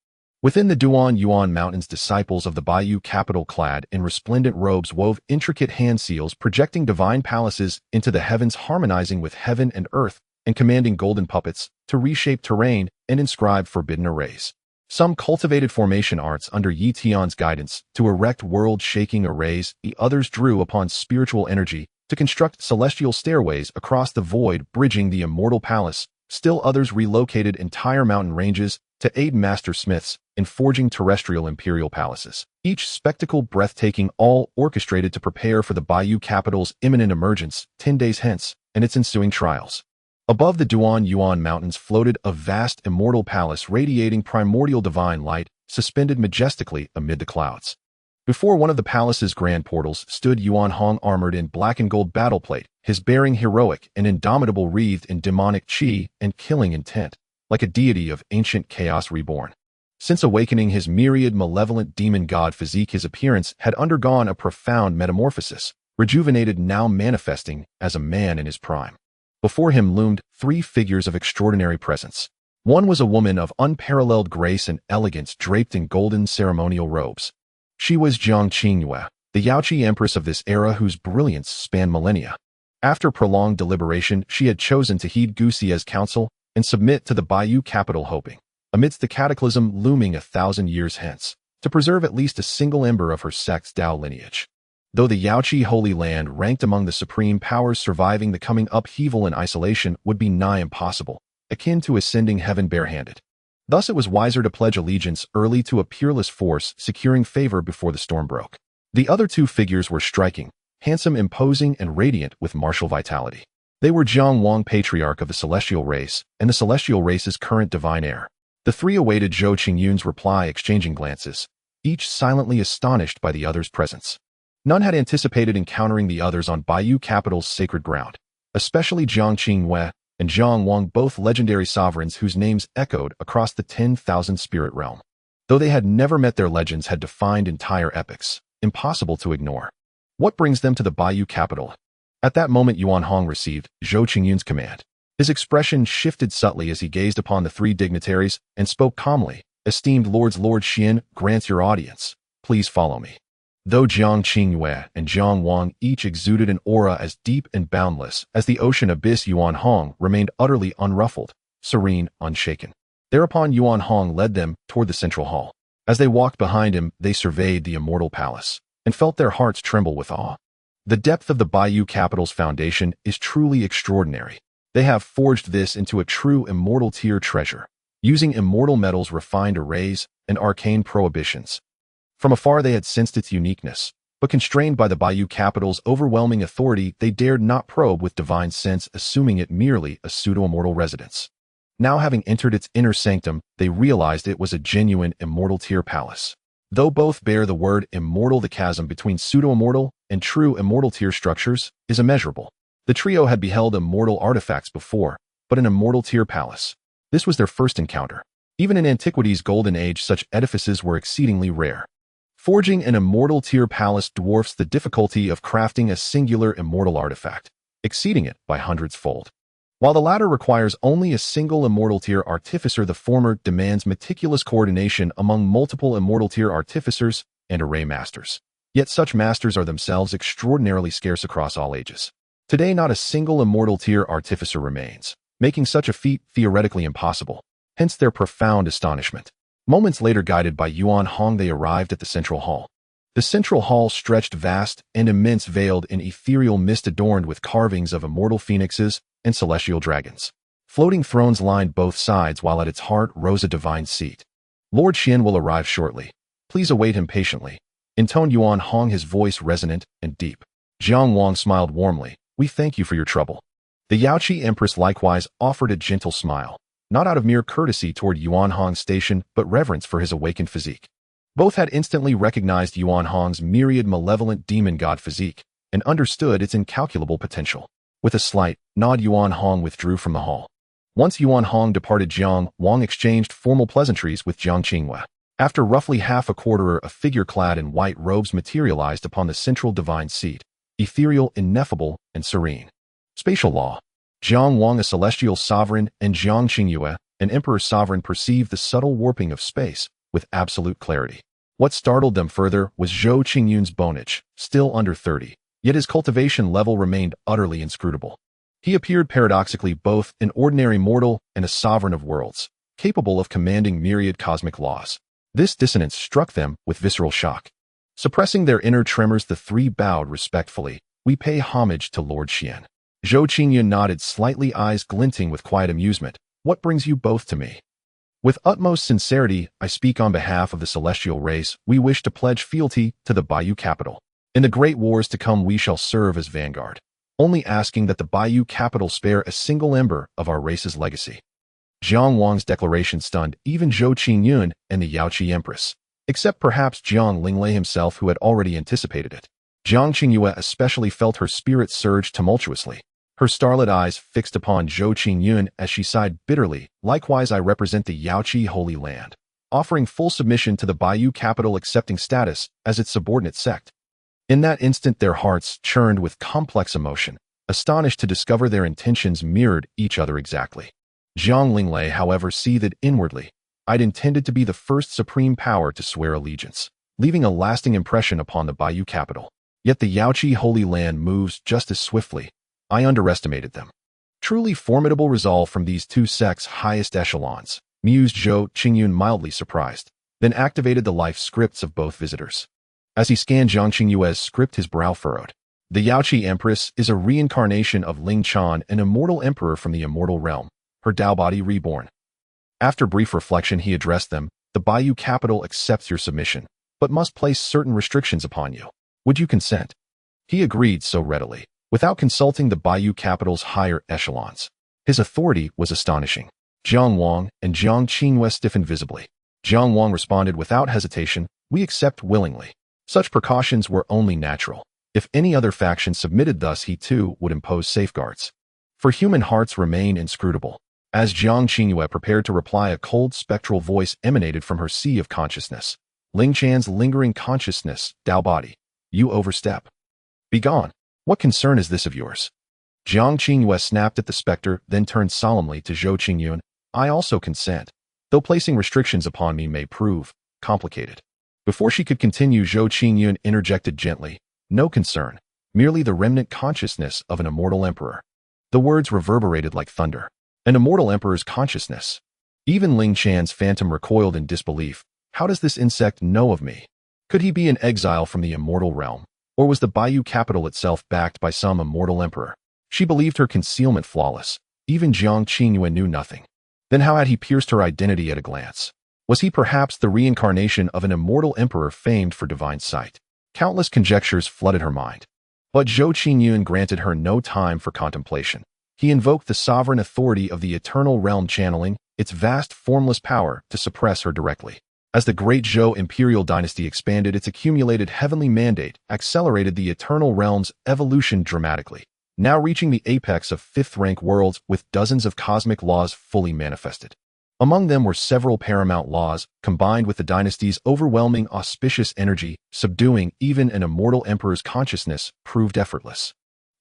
Within the Duan Yuan Mountains, disciples of the Baiyu capital clad in resplendent robes wove intricate hand seals projecting divine palaces into the heavens, harmonizing with heaven and earth and commanding golden puppets to reshape terrain and inscribe forbidden arrays. Some cultivated formation arts under Yi Tian's guidance to erect world-shaking arrays, the others drew upon spiritual energy to construct celestial stairways across the void bridging the immortal palace. Still others relocated entire mountain ranges to aid master smiths in forging terrestrial imperial palaces. Each spectacle breathtaking, all orchestrated to prepare for the Baiyu capital's imminent emergence 10 days hence and its ensuing trials. Above the Duan Yuan Mountains floated a vast immortal palace radiating primordial divine light, suspended majestically amid the clouds. Before one of the palace's grand portals stood Yuan Hong, armored in black and gold battleplate, his bearing heroic and indomitable, wreathed in demonic qi and killing intent, like a deity of ancient chaos reborn. Since awakening his myriad malevolent demon god physique, his appearance had undergone a profound metamorphosis, rejuvenated, now manifesting as a man in his prime. Before him loomed three figures of extraordinary presence. One was a woman of unparalleled grace and elegance draped in golden ceremonial robes. She was Xianxia, the Yaoqi empress of this era whose brilliance spanned millennia. After prolonged deliberation, she had chosen to heed Guxie's counsel and submit to the Baiyu capital, hoping, amidst the cataclysm looming 1,000 years hence, to preserve at least a single ember of her sect's Dao lineage. Though the Yaoqi Holy Land ranked among the supreme powers, surviving the coming upheaval in isolation would be nigh impossible, akin to ascending heaven barehanded. Thus it was wiser to pledge allegiance early to a peerless force, securing favor before the storm broke. The other two figures were striking, handsome, imposing, and radiant with martial vitality. They were Jiang Wang, patriarch of the celestial race, and the celestial race's current divine heir. The three awaited Zhou Qingyun's reply, exchanging glances, each silently astonished by the other's presence. None had anticipated encountering the others on Baiyu capital's sacred ground, especially Jiang Qingyue and Jiang Wang, both legendary sovereigns whose names echoed across the 10,000 spirit realm. Though they had never met, their legends had defined entire epochs, impossible to ignore. What brings them to the Baiyu capital? At that moment, Yuan Hong received Zhou Qingyun's command. His expression shifted subtly as he gazed upon the three dignitaries and spoke calmly. Esteemed lords, Lord Xian grants your audience. Please follow me. Though Jiang Qingyue and Jiang Wang each exuded an aura as deep and boundless as the ocean abyss, Yuan Hong remained utterly unruffled, serene, unshaken. Thereupon Yuan Hong led them toward the central hall. As they walked behind him, they surveyed the immortal palace and felt their hearts tremble with awe. The depth of the Baiyu capital's foundation is truly extraordinary. They have forged this into a true immortal tier treasure, using immortal metals, refined arrays, and arcane prohibitions. From afar they had sensed its uniqueness, but constrained by the Baiyu capital's overwhelming authority, they dared not probe with divine sense, assuming it merely a pseudo-immortal residence. Now, having entered its inner sanctum, they realized it was a genuine immortal tier palace. Though both bear the word immortal, the chasm between pseudo-immortal and true immortal tier structures is immeasurable. The trio had beheld immortal artifacts before, but an immortal tier palace. This was their first encounter. Even in antiquity's golden age, such edifices were exceedingly rare. Forging an immortal tier palace dwarfs the difficulty of crafting a singular immortal artifact, exceeding it by hundreds-fold. While the latter requires only a single immortal tier artificer, the former demands meticulous coordination among multiple immortal tier artificers and array masters. Yet such masters are themselves extraordinarily scarce across all ages. Today, not a single immortal tier artificer remains, making such a feat theoretically impossible, hence their profound astonishment. Moments later, guided by Yuan Hong, they arrived at the central hall. The central hall stretched vast and immense, veiled in ethereal mist, adorned with carvings of immortal phoenixes and celestial dragons. Floating thrones lined both sides, while at its heart rose a divine seat. Lord Xian will arrive shortly. Please await him patiently, intoned Yuan Hong, his voice resonant and deep. Jiang Wang smiled warmly. We thank you for your trouble. The Yaoqi Empress likewise offered a gentle smile, not out of mere courtesy toward Yuan Hong's station, but reverence for his awakened physique. Both had instantly recognized Yuan Hong's myriad malevolent demon god physique and understood its incalculable potential. With a slight nod, Yuan Hong withdrew from the hall. Once Yuan Hong departed, Jiang Wang exchanged formal pleasantries with Jiang Qingyue. After roughly half a quarter, a figure clad in white robes materialized upon the central divine seat, ethereal, ineffable, and serene. Spatial law. Jiang Wang, a celestial sovereign, and Jiang Qingyue, an emperor sovereign, perceived the subtle warping of space with absolute clarity. What startled them further was Zhou Qingyun's bonage, still under 30, yet his cultivation level remained utterly inscrutable. He appeared paradoxically both an ordinary mortal and a sovereign of worlds, capable of commanding myriad cosmic laws. This dissonance struck them with visceral shock. Suppressing their inner tremors, the three bowed respectfully. We pay homage to Lord Xian. Zhou Qingyun nodded slightly, eyes glinting with quiet amusement. What brings you both to me? With utmost sincerity, I speak on behalf of the celestial race. We wish to pledge fealty to the Baiyu capital. In the great wars to come, we shall serve as vanguard, only asking that the Baiyu capital spare a single ember of our race's legacy. Jiang Wang's declaration stunned even Zhou Qingyun and the Yaoqi Empress, except perhaps Jiang Linglei himself, who had already anticipated it. Jiang Qingyue especially felt her spirit surge tumultuously, her starlit eyes fixed upon Zhou Qingyun as she sighed bitterly. Likewise, I represent the Yaoqi Holy Land. offering full submission to the Bayou capital accepting status as its subordinate sect. In that instant their hearts churned with complex emotion, astonished to discover their intentions mirrored each other exactly. Zhang Linglei, however, seethed inwardly. I'd intended to be the first supreme power to swear allegiance, leaving a lasting impression upon the Bayou capital. Yet the Yaoqi Holy Land moves just as swiftly. I underestimated them. Truly formidable resolve from these two sects' highest echelons, mused Zhou Qingyun, mildly surprised, then activated the life scripts of both visitors. As he scanned Zhang Qingyue's script, his brow furrowed. The Yaoqi Empress is a reincarnation of Ling Chan, an immortal emperor from the immortal realm, her Tao body reborn. After brief reflection, he addressed them. The Bayou capital accepts your submission, but must place certain restrictions upon you. Would you consent? He agreed so readily, without consulting the Bayou capital's higher echelons. His authority was astonishing. Jiang Wang and Jiang Qingyue stiffened visibly. Jiang Wang responded without hesitation, we accept willingly. Such precautions were only natural. If any other faction submitted thus, he too would impose safeguards. For human hearts remain inscrutable. As Jiang Qingyue prepared to reply, a cold spectral voice emanated from her sea of consciousness. Ling Chan's lingering consciousness, Tao body. You overstep. Begone. What concern is this of yours? Jiang Qingyue snapped at the specter, then turned solemnly to Zhou Qingyun. I also consent, though placing restrictions upon me may prove complicated. Before she could continue, Zhou Qingyun interjected gently. No concern, merely the remnant consciousness of an immortal emperor. The words reverberated like thunder. An immortal emperor's consciousness. Even Ling Chan's phantom recoiled in disbelief. How does this insect know of me? Could he be an exile from the immortal realm? Or was the Bayou capital itself backed by some immortal emperor? She believed her concealment flawless. Even Jiang Qingyue knew nothing. Then how had he pierced her identity at a glance? Was he perhaps the reincarnation of an immortal emperor famed for divine sight? Countless conjectures flooded her mind. But Zhou Qingyun granted her no time for contemplation. He invoked the sovereign authority of the eternal realm, channeling its vast formless power to suppress her directly. As the great Zhou imperial dynasty expanded, its accumulated heavenly mandate accelerated the eternal realm's evolution dramatically, now reaching the apex of fifth-rank worlds with dozens of cosmic laws fully manifested. Among them were several paramount laws, combined with the dynasty's overwhelming auspicious energy, subduing even an immortal emperor's consciousness proved effortless.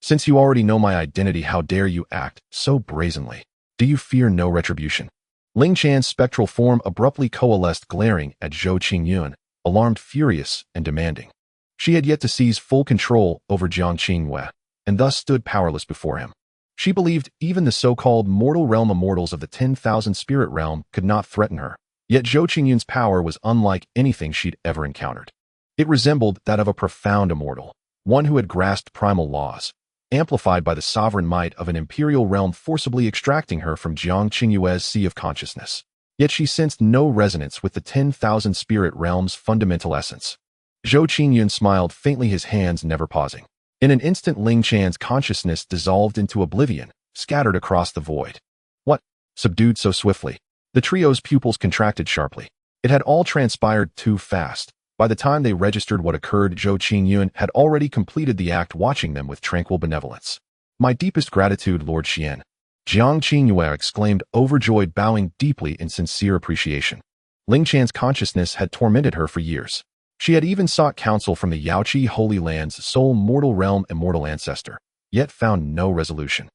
Since you already know my identity, how dare you act so brazenly? Do you fear no retribution? Ling Chan's spectral form abruptly coalesced, glaring at Zhou Qingyun, alarmed, furious, and demanding. She had yet to seize full control over Jiang Qingyue, and thus stood powerless before him. She believed even the so-called mortal realm immortals of the 10,000 spirit realm could not threaten her. Yet Zhou Qingyun's power was unlike anything she'd ever encountered. It resembled that of a profound immortal, one who had grasped primal laws, amplified by the sovereign might of an imperial realm forcibly extracting her from Jiang Qingyue's sea of consciousness. Yet she sensed no resonance with the 10,000 spirit realm's fundamental essence. Zhou Qingyun smiled faintly, his hands never pausing. In an instant, Ling Chan's consciousness dissolved into oblivion, scattered across the void. What? Subdued so swiftly. The trio's pupils contracted sharply. It had all transpired too fast. By the time they registered what occurred, Zhou Qingyun had already completed the act, watching them with tranquil benevolence. My deepest gratitude, Lord Xian. Jiang Qingyue exclaimed, overjoyed, bowing deeply in sincere appreciation. Ling Chan's consciousness had tormented her for years. She had even sought counsel from the Yaoqi Holy Land's sole mortal realm immortal ancestor, yet found no resolution.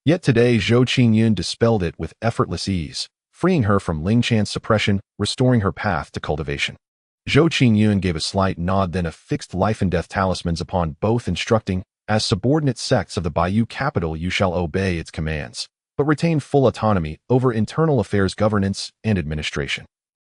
Yet today Zhou Qingyun dispelled it with effortless ease, freeing her from Ling Chan's suppression, restoring her path to cultivation. Zhou Qingyun gave a slight nod, then affixed life and death talismans upon both, instructing, as subordinate sects of the Bayou capital you shall obey its commands, but retain full autonomy over internal affairs governance and administration.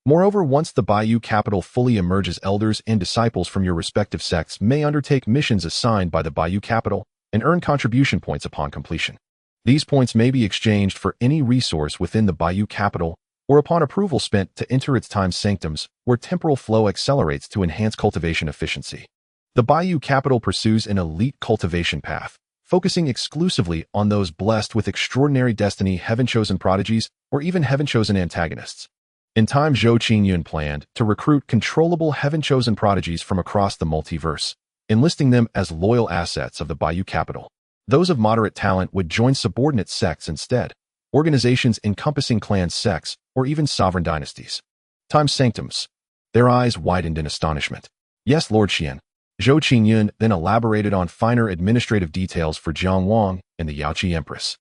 Moreover, once the Bayou capital fully emerges, elders and disciples from your respective sects may undertake missions assigned by the Bayou capital and earn contribution points upon completion. These points may be exchanged for any resource within the Bayou capital or upon approval spent to enter its time sanctums, where temporal flow accelerates to enhance cultivation efficiency. The Bayou capital pursues an elite cultivation path, focusing exclusively on those blessed with extraordinary destiny, heaven-chosen prodigies, or even heaven-chosen antagonists. In time, Zhou Qingyun planned to recruit controllable heaven-chosen prodigies from across the multiverse, enlisting them as loyal assets of the Bayou capital. Those of moderate talent would join subordinate sects instead, organizations encompassing clan sects, or even sovereign dynasties. Time sanctums. Their eyes widened in astonishment. Yes, Lord Xian. Zhou Qingyun then elaborated on finer administrative details for Jiang Wang and the Yaoqi Empress.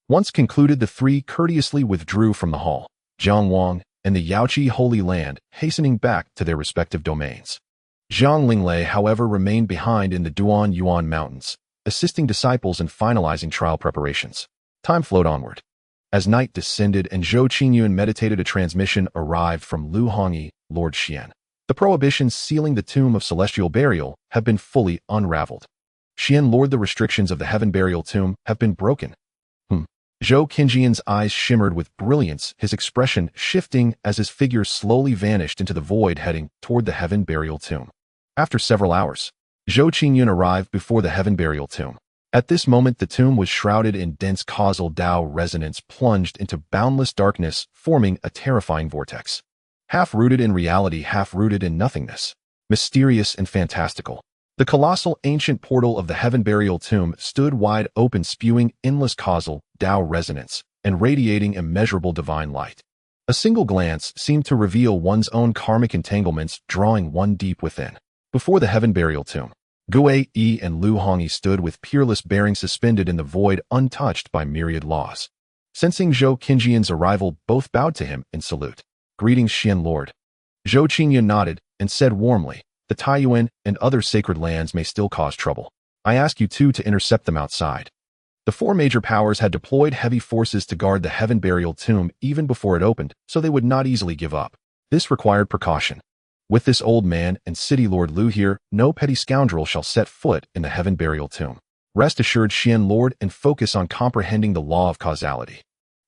Once concluded, the three courteously withdrew from the hall, Jiang Wang and the Yaoqi Holy Land hastening back to their respective domains. Zhang Linglei, however, remained behind in the Duan Yuan Mountains, assisting disciples in finalizing trial preparations. Time flowed onward. As night descended and Zhou Qingyun meditated, a transmission arrived from Lu Hongyi, Lord Xian. The prohibitions sealing the tomb of celestial burial have been fully unraveled. Xian, Lord, the restrictions of the heaven burial tomb have been broken. Zhou Qingyun's eyes shimmered with brilliance, his expression shifting as his figure slowly vanished into the void heading toward the heaven burial tomb. After several hours, Zhou Qingyun arrived before the heaven burial tomb. At this moment, the tomb was shrouded in dense causal Tao resonance, plunged into boundless darkness, forming a terrifying vortex. Half-rooted in reality, half-rooted in nothingness. Mysterious and fantastical. The colossal ancient portal of the heaven burial tomb stood wide open, spewing endless causal Tao resonance and radiating immeasurable divine light. A single glance seemed to reveal one's own karmic entanglements, drawing one deep within. Before the heaven burial tomb, Gue Yi and Lu Hongyi stood with peerless bearing, suspended in the void, untouched by myriad laws. Sensing Zhou Qingyun's arrival, both bowed to him in salute. Greetings, Xian Lord. Zhou Qingyun nodded and said warmly, the Taiyuan and other sacred lands may still cause trouble. I ask you two to intercept them outside. The four major powers had deployed heavy forces to guard the heaven burial tomb even before it opened, so they would not easily give up. This required precaution. With this old man and city lord Lu here, no petty scoundrel shall set foot in the heaven burial tomb. Rest assured, Xian Lord, and focus on comprehending the law of causality.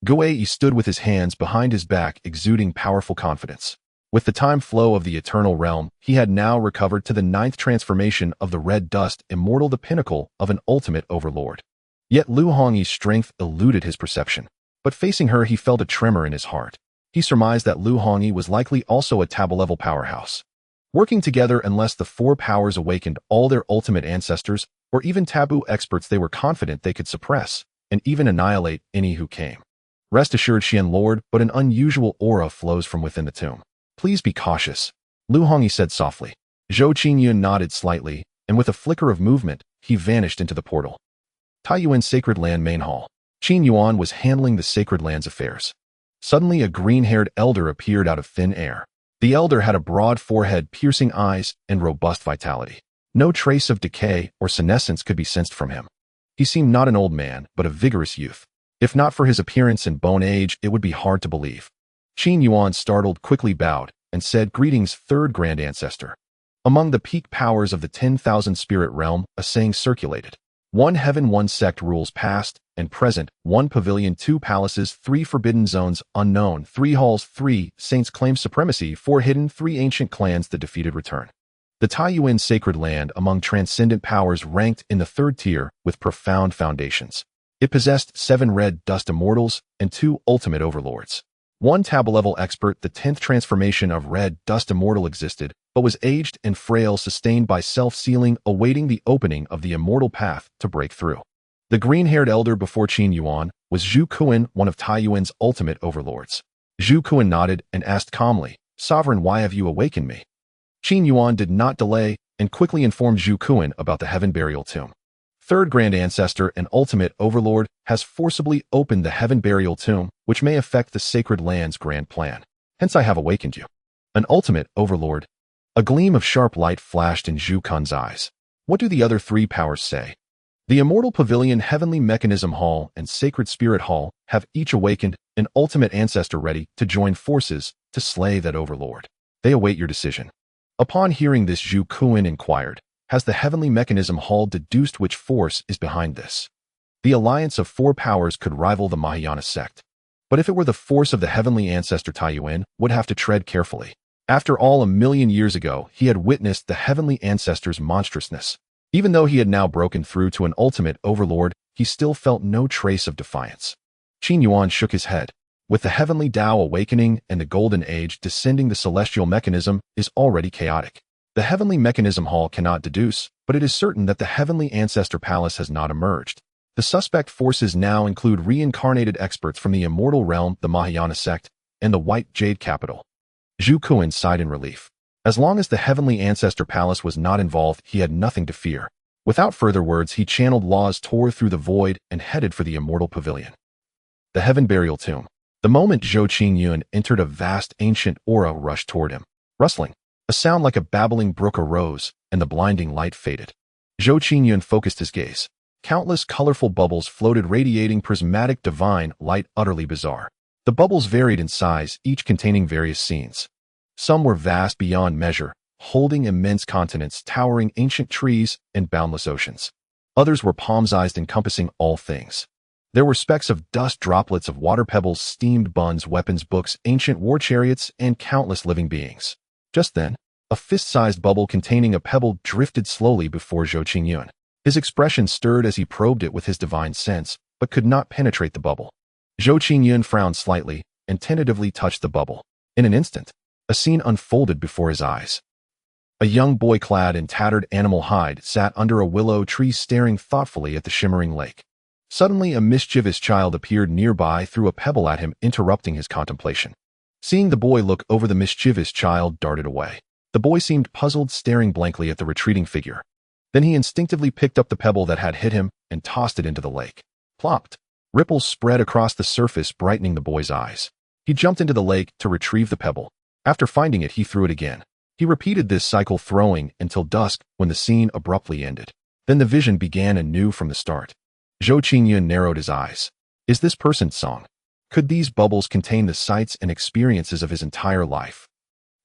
Gue Yi stood with his hands behind his back, exuding powerful confidence. With the time flow of the eternal realm, he had now recovered to the 9th transformation of the red dust, immortal, the pinnacle of an ultimate overlord. Yet Lu Hongyi's strength eluded his perception. But facing her, he felt a tremor in his heart. He surmised that Lu Hongyi was likely also a taboo-level powerhouse. Working together, unless the four powers awakened all their ultimate ancestors, or even taboo experts, they were confident they could suppress and even annihilate any who came. Rest assured, Xian Lord, but an unusual aura flows from within the tomb. Please be cautious, Lu Hongyi said softly. Zhou Qingyun nodded slightly, and with a flicker of movement, he vanished into the portal. Taiyuan Sacred Land Main Hall. Qin Yuan was handling the Sacred Land's affairs. Suddenly, a green-haired elder appeared out of thin air. The elder had a broad forehead, piercing eyes, and robust vitality. No trace of decay or senescence could be sensed from him. He seemed not an old man, but a vigorous youth. If not for his appearance and bone age, it would be hard to believe. Qin Yuan, startled, quickly bowed and said, Greetings, third grand ancestor. Among the peak powers of the 10,000 spirit realm, a saying circulated. 1 heaven, 1 sect rules past and present, 1 pavilion, 2 palaces, 3 forbidden zones, unknown, 3 halls, 3 saints claim supremacy, 4 hidden, 3 ancient clans that defeated return. The Taiyuan Sacred Land among transcendent powers ranked in the 3rd tier with profound foundations. It possessed 7 red dust immortals and 2 ultimate overlords. 1 taboo-level expert, the 10th transformation of red dust immortal, existed, but was aged and frail, sustained by self-sealing, awaiting the opening of the immortal path to break through. The green-haired elder before Qin Yuan was Zhu Kuan, one of Taiyuan's ultimate overlords. Zhu Kuan nodded and asked calmly, Sovereign, why have you awakened me? Qin Yuan did not delay and quickly informed Zhu Kuan about the heaven burial tomb. Third Grand Ancestor and Ultimate Overlord has forcibly opened the heaven burial tomb, which may affect the Sacred Land's grand plan. Hence I have awakened you. An Ultimate Overlord. A gleam of sharp light flashed in Zhu Kuan's eyes. What do the other 3 powers say? The Immortal Pavilion, Heavenly Mechanism Hall, and Sacred Spirit Hall have each awakened an Ultimate Ancestor ready to join forces to slay that Overlord. They await your decision. Upon hearing this, Zhu Kuan inquired, Has the Heavenly Mechanism Hall deduced which force is behind this? The alliance of 4 powers could rival the Mahayana sect. But if it were the force of the Heavenly Ancestor, Taiyuan would have to tread carefully. After all, 1,000,000 years ago, he had witnessed the Heavenly Ancestor's monstrousness. Even though he had now broken through to an Ultimate Overlord, he still felt no trace of defiance. Qin Yuan shook his head. With the Heavenly Tao awakening and the Golden Age descending, the celestial mechanism is already chaotic. The Heavenly Mechanism Hall cannot deduce, but it is certain that the Heavenly Ancestor Palace has not emerged. The suspect forces now include reincarnated experts from the Immortal Realm, the Mahayana sect, and the White Jade Capital. Zhu Kuan sighed in relief. As long as the Heavenly Ancestor Palace was not involved, he had nothing to fear. Without further words, he channeled laws, tore through the void, and headed for the Immortal Pavilion. The Heaven Burial Tomb. The moment Zhou Qingyun entered, a vast ancient aura rushed toward him. Rustling. A sound like a babbling brook arose, and the blinding light faded. Zhou Qingyun focused his gaze. Countless colorful bubbles floated, radiating prismatic divine light, utterly bizarre. The bubbles varied in size, each containing various scenes. Some were vast beyond measure, holding immense continents, towering ancient trees, and boundless oceans. Others were palm-sized, encompassing all things. There were specks of dust, droplets of water, pebbles, steamed buns, weapons, books, ancient war chariots, and countless living beings. Just then, a fist-sized bubble containing a pebble drifted slowly before Zhou Qingyun. His expression stirred as he probed it with his divine sense, but could not penetrate the bubble. Zhou Qingyun frowned slightly and tentatively touched the bubble. In an instant, a scene unfolded before his eyes. A young boy clad in tattered animal hide sat under a willow tree, staring thoughtfully at the shimmering lake. Suddenly, a mischievous child appeared nearby, threw a pebble at him, interrupting his contemplation. Seeing the boy look over, the mischievous child darted away. The boy seemed puzzled, staring blankly at the retreating figure. Then he instinctively picked up the pebble that had hit him and tossed it into the lake. Plopped. Ripples spread across the surface, brightening the boy's eyes. He jumped into the lake to retrieve the pebble. After finding it, he threw it again. He repeated this cycle, throwing until dusk, when the scene abruptly ended. Then the vision began anew from the start. Zhou Qingyun narrowed his eyes. Is this person's song? Could these bubbles contain the sights and experiences of his entire life?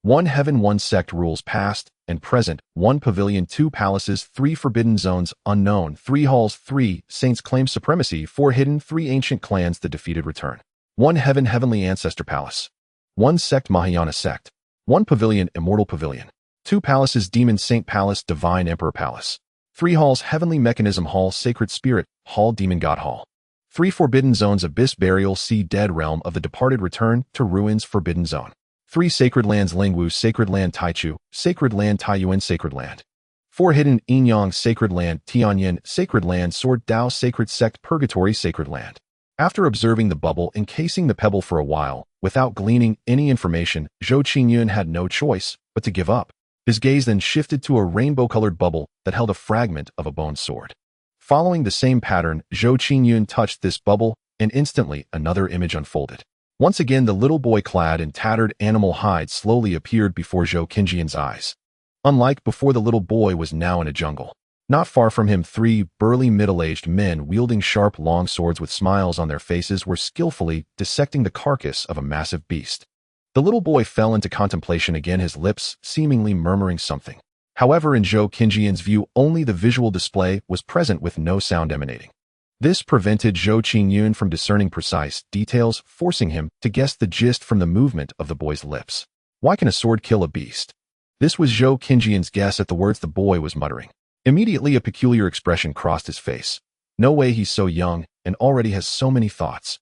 1 heaven, 1 sect, rules past and present, 1 pavilion, 2 palaces, 3 forbidden zones, unknown, 3 halls, 3 saints claim supremacy, 4 hidden, 3 ancient clans, the defeated return. 1 heaven, Heavenly Ancestor Palace. 1 sect, Mahayana sect. 1 pavilion, Immortal Pavilion. 2 palaces, Demon Saint Palace, Divine Emperor Palace. 3 halls, Heavenly Mechanism Hall, Sacred Spirit Hall, Demon God Hall. 3 forbidden zones, Abyss, Burial, Sea, Dead Realm of the Departed, Return to Ruins, Forbidden Zone. 3 sacred lands, Lingwu, Sacred Land, Taichu, Sacred Land, Taiyuan, Sacred Land. 4 hidden, Yinyang, Sacred Land, Tianyin, Sacred Land, Sword Dao, Sacred Sect, Purgatory, Sacred Land. After observing the bubble encasing the pebble for a while, without gleaning any information, Zhou Qingyun had no choice but to give up. His gaze then shifted to a rainbow-colored bubble that held a fragment of a bone sword. Following the same pattern, Zhou Qingyun touched this bubble, and instantly another image unfolded. Once again, the little boy clad in tattered animal hide slowly appeared before Zhou Qingyun's eyes. Unlike before, the little boy was now in a jungle. Not far from him, 3 burly middle-aged men wielding sharp long swords with smiles on their faces were skillfully dissecting the carcass of a massive beast. The little boy fell into contemplation again, his lips seemingly murmuring something. However, in Zhou Qingyun's view, only the visual display was present with no sound emanating. This prevented Zhou Qingyun from discerning precise details, forcing him to guess the gist from the movement of the boy's lips. Why can a sword kill a beast? This was Zhou Qingyun's guess at the words the boy was muttering. Immediately, a peculiar expression crossed his face. No way, he's so young and already has so many thoughts.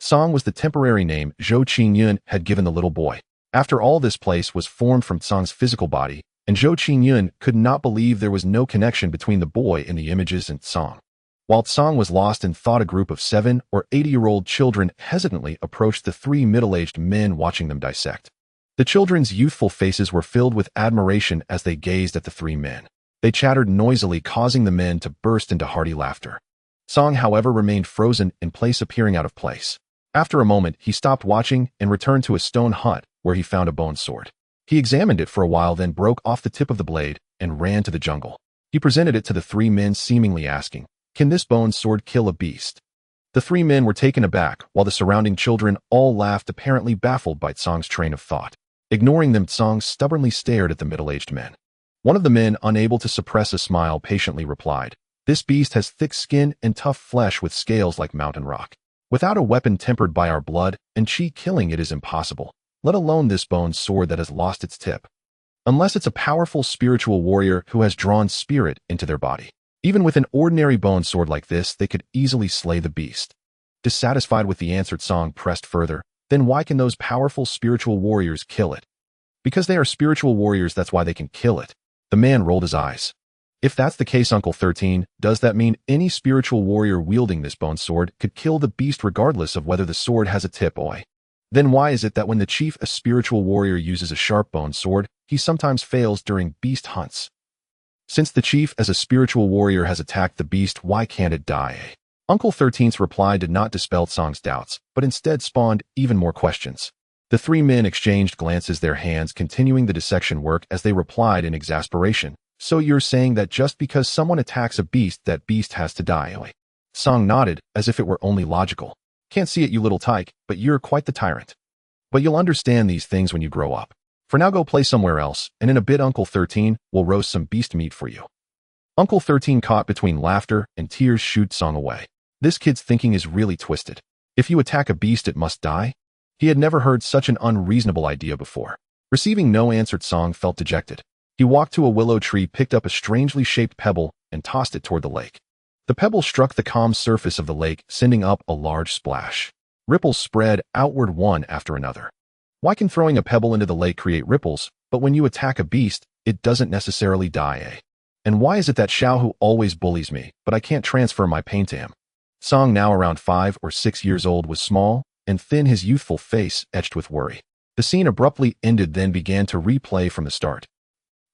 Song was the temporary name Zhou Qingyun had given the little boy. After all, this place was formed from Song's physical body, and Zhou Qingyun could not believe there was no connection between the boy and the images and Song. While Song was lost in thought, a group of 7 or 8-year-old children hesitantly approached the 3 middle-aged men, watching them dissect. The children's youthful faces were filled with admiration as they gazed at the 3 men. They chattered noisily, causing the men to burst into hearty laughter. Song, however, remained frozen in place, appearing out of place. After a moment, he stopped watching and returned to a stone hut where he found a bone sword. He examined it for a while, then broke off the tip of the blade and ran to the jungle. He presented it to the 3 men, seemingly asking, "Can this bone sword kill a beast?" The 3 men were taken aback, while the surrounding children all laughed, apparently baffled by Tsong's train of thought. Ignoring them, Tsong stubbornly stared at the middle-aged men. One of the men, unable to suppress a smile, patiently replied, "This beast has thick skin and tough flesh with scales like mountain rock. Without a weapon tempered by our blood and chi, killing it is impossible, let alone this bone sword that has lost its tip. Unless it's a powerful spiritual warrior who has drawn spirit into their body. Even with an ordinary bone sword like this, they could easily slay the beast." Dissatisfied with the answer, Song pressed further, "Then why can those powerful spiritual warriors kill it?" "Because they are spiritual warriors, that's why they can kill it." The man rolled his eyes. "If that's the case, Uncle 13, does that mean any spiritual warrior wielding this bone sword could kill the beast regardless of whether the sword has a tip?" Oi. Then why is it that when the chief, a spiritual warrior, uses a sharp-boned sword, he sometimes fails during beast hunts? Since the chief, as a spiritual warrior, has attacked the beast, why can't it die? Uncle 13's reply did not dispel Song's doubts, but instead spawned even more questions. The three men exchanged glances, their hands continuing the dissection work as they replied in exasperation. So you're saying that just because someone attacks a beast, that beast has to die? Song nodded, as if it were only logical. Can't see it, you little tyke, but you're quite the tyrant. But you'll understand these things when you grow up. For now, go play somewhere else, and in a bit Uncle 13 will roast some beast meat for you. Uncle 13, caught between laughter and tears, shooed Song away. This kid's thinking is really twisted. If you attack a beast, it must die? He had never heard such an unreasonable idea before. Receiving no answer, Song felt dejected. He walked to a willow tree, picked up a strangely shaped pebble, and tossed it toward the lake. The pebble struck the calm surface of the lake, sending up a large splash. Ripples spread outward one after another. Why can throwing a pebble into the lake create ripples, but when you attack a beast, it doesn't necessarily die? And why is it that Xiaohu always bullies me, but I can't transfer my pain to him? Song, now around 5 or 6 years old, was small and thin, his youthful face etched with worry. The scene abruptly ended, then began to replay from the start.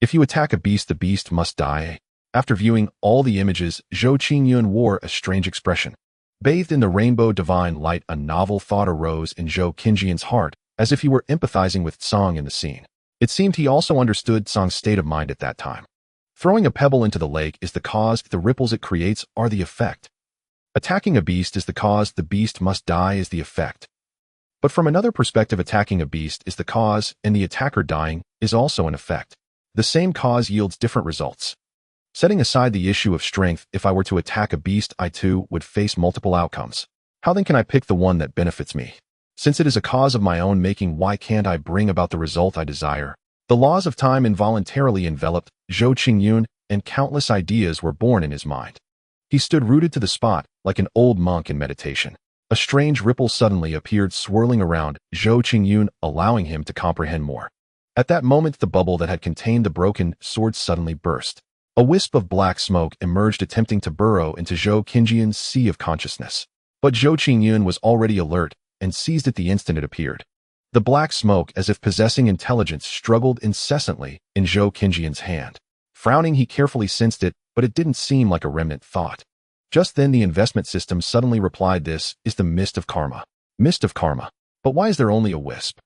If you attack a beast, the beast must die. After viewing all the images, Zhou Qingyun wore a strange expression. Bathed in the rainbow divine light, a novel thought arose in Zhou Qingyun's heart, as if he were empathizing with Song in the scene. It seemed he also understood Song's state of mind at that time. Throwing a pebble into the lake is the cause, the ripples it creates are the effect. Attacking a beast is the cause, the beast must die is the effect. But from another perspective, attacking a beast is the cause, and the attacker dying is also an effect. The same cause yields different results. Setting aside the issue of strength, if I were to attack a beast, I too would face multiple outcomes. How then can I pick the one that benefits me? Since it is a cause of my own making, why can't I bring about the result I desire? The laws of time involuntarily enveloped Zhou Qingyun, and countless ideas were born in his mind. He stood rooted to the spot, like an old monk in meditation. A strange ripple suddenly appeared, swirling around Zhou Qingyun, allowing him to comprehend more. At that moment, the bubble that had contained the broken sword suddenly burst. A wisp of black smoke emerged, attempting to burrow into Zhou Qingyun's sea of consciousness. But Zhou Qingyun was already alert and seized it the instant it appeared. The black smoke, as if possessing intelligence, struggled incessantly in Zhou Qingyun's hand. Frowning, he carefully sensed it, but it didn't seem like a remnant thought. Just then the investment system suddenly replied, "This is the mist of karma." Mist of karma. But why is there only a wisp?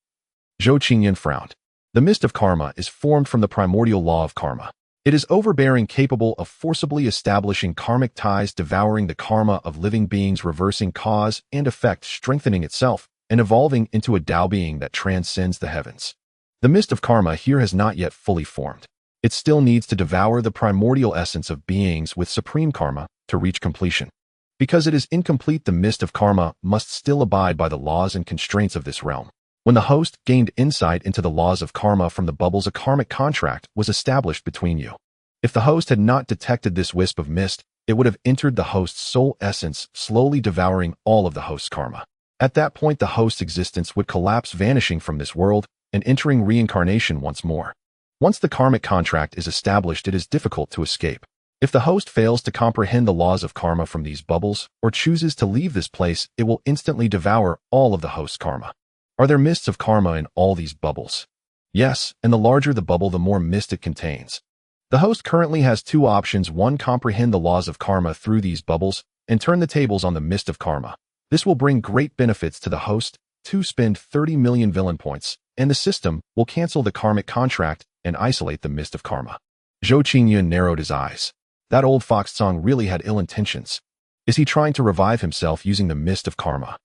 Zhou Qingyun frowned. The mist of karma is formed from the primordial law of karma. It is overbearing, capable of forcibly establishing karmic ties, devouring the karma of living beings, reversing cause and effect, strengthening itself, and evolving into a Tao being that transcends the heavens. The mist of karma here has not yet fully formed. It still needs to devour the primordial essence of beings with supreme karma to reach completion. Because it is incomplete, the mist of karma must still abide by the laws and constraints of this realm. When the host gained insight into the laws of karma from the bubbles, a karmic contract was established between you. If the host had not detected this wisp of mist, it would have entered the host's soul essence, slowly devouring all of the host's karma. At that point, the host's existence would collapse, vanishing from this world and entering reincarnation once more. Once the karmic contract is established, it is difficult to escape. If the host fails to comprehend the laws of karma from these bubbles, or chooses to leave this place, it will instantly devour all of the host's karma. Are there mists of karma in all these bubbles? Yes, and the larger the bubble, the more mist it contains. The host currently has two options: 1, comprehend the laws of karma through these bubbles, and turn the tables on the mist of karma. This will bring great benefits to the host. 2, spend 30 million villain points, and the system will cancel the karmic contract and isolate the mist of karma. Zhou Qingyun narrowed his eyes. That old fox Song really had ill intentions. Is he trying to revive himself using the mist of karma?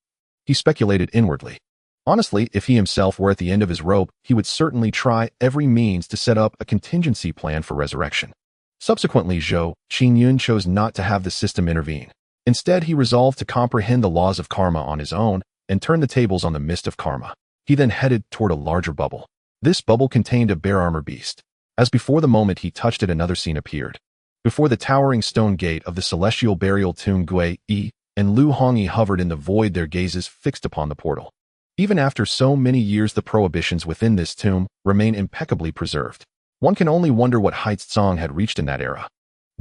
He speculated inwardly. Honestly, if he himself were at the end of his rope, he would certainly try every means to set up a contingency plan for resurrection. Subsequently, Zhou Qingyun chose not to have the system intervene. Instead, he resolved to comprehend the laws of karma on his own and turn the tables on the mist of karma. He then headed toward a larger bubble. This bubble contained a bear armor beast. As before, the moment he touched it, another scene appeared. Before the towering stone gate of the celestial burial tomb, Gui Yi and Lu Hongyi hovered in the void, their gazes fixed upon the portal. Even after so many years, the prohibitions within this tomb remain impeccably preserved. One can only wonder what heights Song had reached in that era.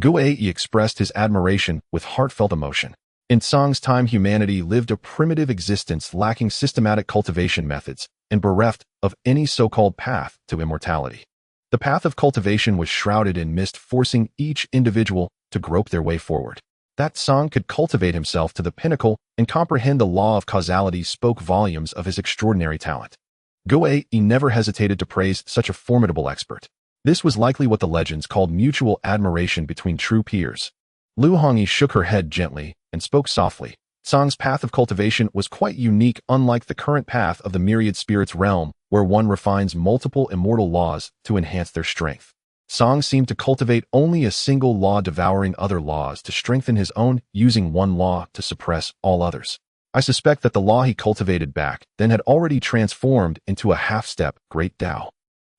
Gui Yi expressed his admiration with heartfelt emotion. In Song's time, humanity lived a primitive existence lacking systematic cultivation methods and bereft of any so-called path to immortality. The path of cultivation was shrouded in mist, forcing each individual to grope their way forward. That Song could cultivate himself to the pinnacle and comprehend the law of causality spoke volumes of his extraordinary talent. Guo Yi never hesitated to praise such a formidable expert. This was likely what the legends called mutual admiration between true peers. Lu Hongyi shook her head gently and spoke softly. Song's path of cultivation was quite unique, unlike the current path of the myriad spirits realm, where one refines multiple immortal laws to enhance their strength. Song seemed to cultivate only a single law, devouring other laws to strengthen his own, using one law to suppress all others. I suspect that the law he cultivated back then had already transformed into a half-step great Tao.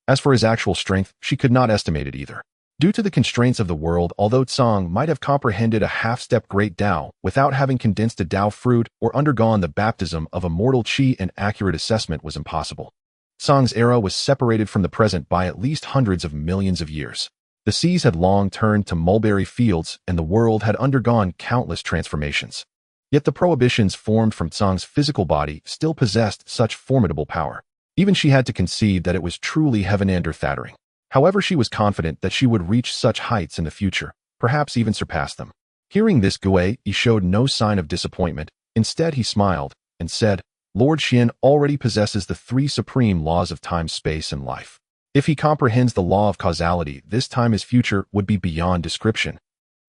As for his actual strength, she could not estimate it either. Due to the constraints of the world, although Song might have comprehended a half-step great Tao without having condensed a Tao fruit or undergone the baptism of immortal Qi, an accurate assessment was impossible. Song's era was separated from the present by at least hundreds of millions of years. The seas had long turned to mulberry fields, and the world had undergone countless transformations. Yet the prohibitions formed from Song's physical body still possessed such formidable power. Even she had to concede that it was truly heaven and earth-shattering. However, she was confident that she would reach such heights in the future, perhaps even surpass them. Hearing this, Guo Yi showed no sign of disappointment. Instead, he smiled and said, Lord Xian already possesses the three supreme laws of time, space, and life. If he comprehends the law of causality, this time his future would be beyond description.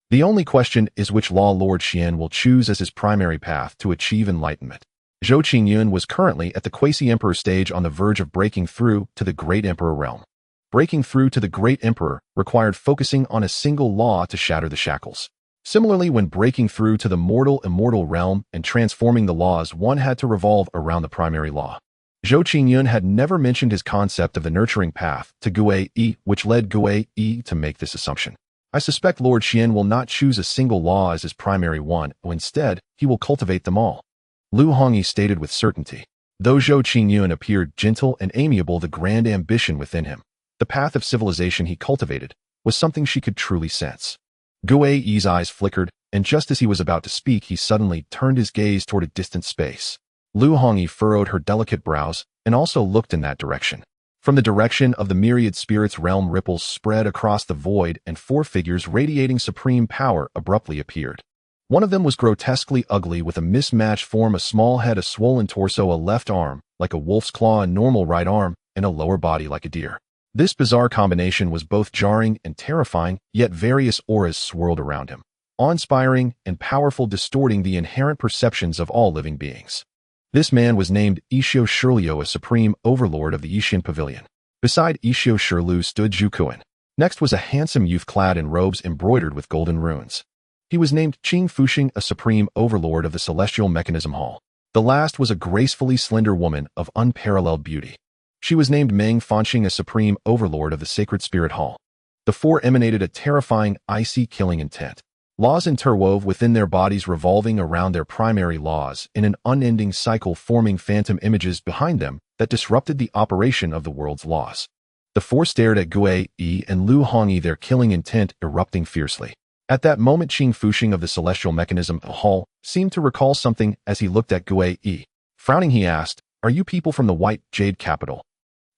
The only question is which law Lord Xian will choose as his primary path to achieve enlightenment. Zhou Qingyun was currently at the quasi-emperor stage, on the verge of breaking through to the great emperor realm. Breaking through to the great emperor required focusing on a single law to shatter the shackles. Similarly, when breaking through to the mortal-immortal realm and transforming the laws, one had to revolve around the primary law. Zhou Qingyun had never mentioned his concept of the nurturing path to Guo Yi, which led Guo Yi to make this assumption. I suspect Lord Xian will not choose a single law as his primary one, or instead, he will cultivate them all. Lu Hongyi stated with certainty. Though Zhou Qingyun appeared gentle and amiable, the grand ambition within him, the path of civilization he cultivated, was something she could truly sense. Guo Yi's eyes flickered, and just as he was about to speak, he suddenly turned his gaze toward a distant space. Lu Hongyi furrowed her delicate brows and also looked in that direction. From the direction of the myriad spirits realm, ripples spread across the void, and four figures radiating supreme power abruptly appeared. One of them was grotesquely ugly, with a mismatched form, a small head, a swollen torso, a left arm like a wolf's claw, a normal right arm, and a lower body like a deer. This bizarre combination was both jarring and terrifying, yet various auras swirled around him, awe-inspiring and powerful, distorting the inherent perceptions of all living beings. This man was named Yishio Shirliu, a supreme overlord of the Yixin Pavilion. Beside Yishio Shirliu stood Zhu Kuan. Next was a handsome youth clad in robes embroidered with golden runes. He was named Qing Fuxing, a supreme overlord of the Celestial Mechanism Hall. The last was a gracefully slender woman of unparalleled beauty. She was named Meng Fanxing, a supreme overlord of the Sacred Spirit Hall. The four emanated a terrifying, icy, killing intent. Laws interwove within their bodies, revolving around their primary laws in an unending cycle, forming phantom images behind them that disrupted the operation of the world's laws. The four stared at Guo Yi and Lu Hongyi, their killing intent erupting fiercely. At that moment, Qing Fuxing of the Celestial Mechanism Hall seemed to recall something as he looked at Guo Yi. Frowning, he asked, "Are you people from the White Jade Capital?"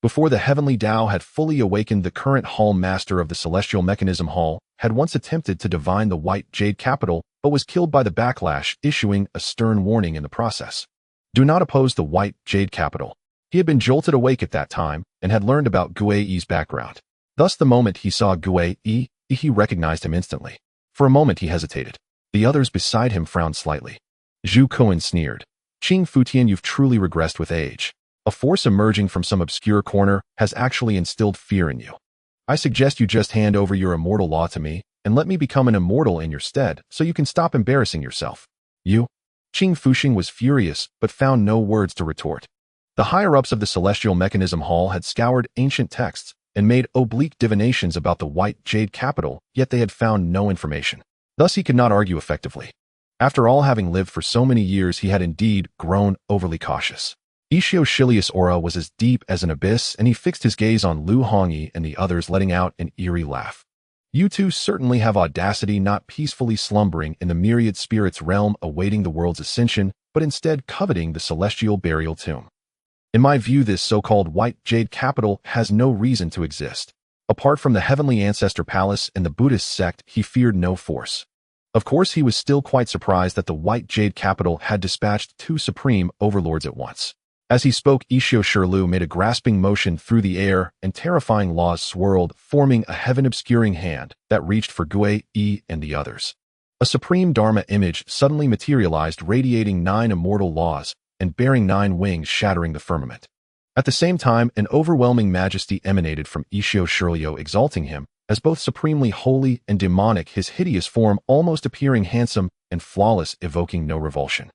Before the heavenly Tao had fully awakened, the current Hall Master of the Celestial Mechanism Hall had once attempted to divine the White Jade Capital, but was killed by the backlash, issuing a stern warning in the process. Do not oppose the White Jade Capital. He had been jolted awake at that time and had learned about Guo Yi's background. Thus, the moment he saw Guo Yi, he recognized him instantly. For a moment he hesitated. The others beside him frowned slightly. Zhu Kuan sneered. "Qing Futian, you've truly regressed with age. A force emerging from some obscure corner has actually instilled fear in you. I suggest you just hand over your immortal law to me and let me become an immortal in your stead so you can stop embarrassing yourself." "You?" Qing Fuxing was furious but found no words to retort. The higher-ups of the Celestial Mechanism Hall had scoured ancient texts and made oblique divinations about the White Jade Capital, yet they had found no information. Thus he could not argue effectively. After all, having lived for so many years, he had indeed grown overly cautious. Yishio Shirliu's aura was as deep as an abyss, and he fixed his gaze on Lu Hongyi and the others, letting out an eerie laugh. You two certainly have audacity, not peacefully slumbering in the myriad spirits realm awaiting the world's ascension, but instead coveting the celestial burial tomb. In my view, this so-called white jade capital has no reason to exist. Apart from the heavenly ancestor palace and the Buddhist sect, he feared no force. Of course, he was still quite surprised that the white jade capital had dispatched two supreme overlords at once. As he spoke, Xianxia made a grasping motion through the air, and terrifying laws swirled, forming a heaven-obscuring hand that reached for Gui and the others. A supreme Dharma image suddenly materialized, radiating 9 immortal laws and bearing 9 wings shattering the firmament. At the same time, an overwhelming majesty emanated from Xianxia, exalting him as both supremely holy and demonic, his hideous form almost appearing handsome and flawless, evoking no revulsion.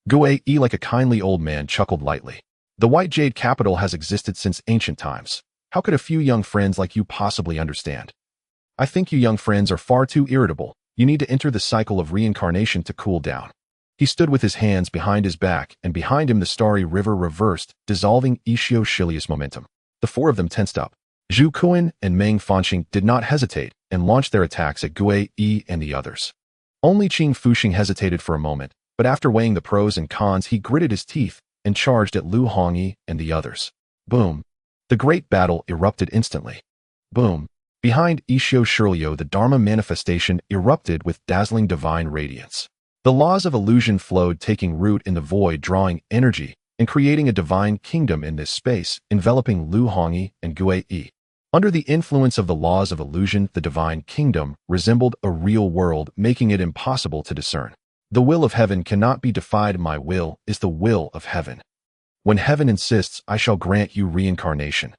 Gui, like a kindly old man, chuckled lightly. The white jade capital has existed since ancient times. How could a few young friends like you possibly understand? I think you young friends are far too irritable. You need to enter the cycle of reincarnation to cool down. He stood with his hands behind his back, and behind him the starry river reversed, dissolving Xianxia's momentum. The 4 of them tensed up. Zhu Kuan and Meng Fanqing did not hesitate and launched their attacks at Gui and the others. Only Qing Fuxing hesitated for a moment, but after weighing the pros and cons, he gritted his teeth and charged at Lu Hongyi and the others. Boom! The great battle erupted instantly. Boom! Behind Xianxia, the Dharma manifestation erupted with dazzling divine radiance. The laws of illusion flowed, taking root in the void, drawing energy and creating a divine kingdom in this space, enveloping Lu Hongyi and Gui. Under the influence of the laws of illusion, the divine kingdom resembled a real world, making it impossible to discern. The will of heaven cannot be defied. My will is the will of heaven. When heaven insists, I shall grant you reincarnation.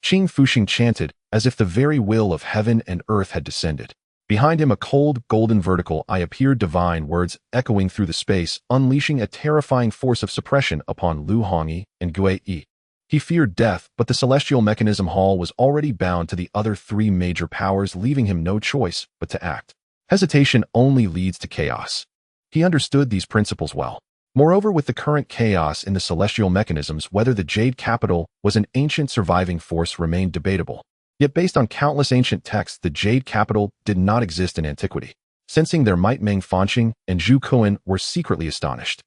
Qing Fuxing chanted, as if the very will of heaven and earth had descended. Behind him, a cold, golden vertical eye appeared, divine words echoing through the space, unleashing a terrifying force of suppression upon Lu Hongyi and Gui. He feared death, but the celestial mechanism hall was already bound to the other 3 major powers, leaving him no choice but to act. Hesitation only leads to chaos. He understood these principles well. Moreover, with the current chaos in the celestial mechanisms, whether the Jade Capital was an ancient surviving force remained debatable. Yet based on countless ancient texts, the Jade Capital did not exist in antiquity. Sensing their might, Meng Fanqing and Zhu Kuan were secretly astonished.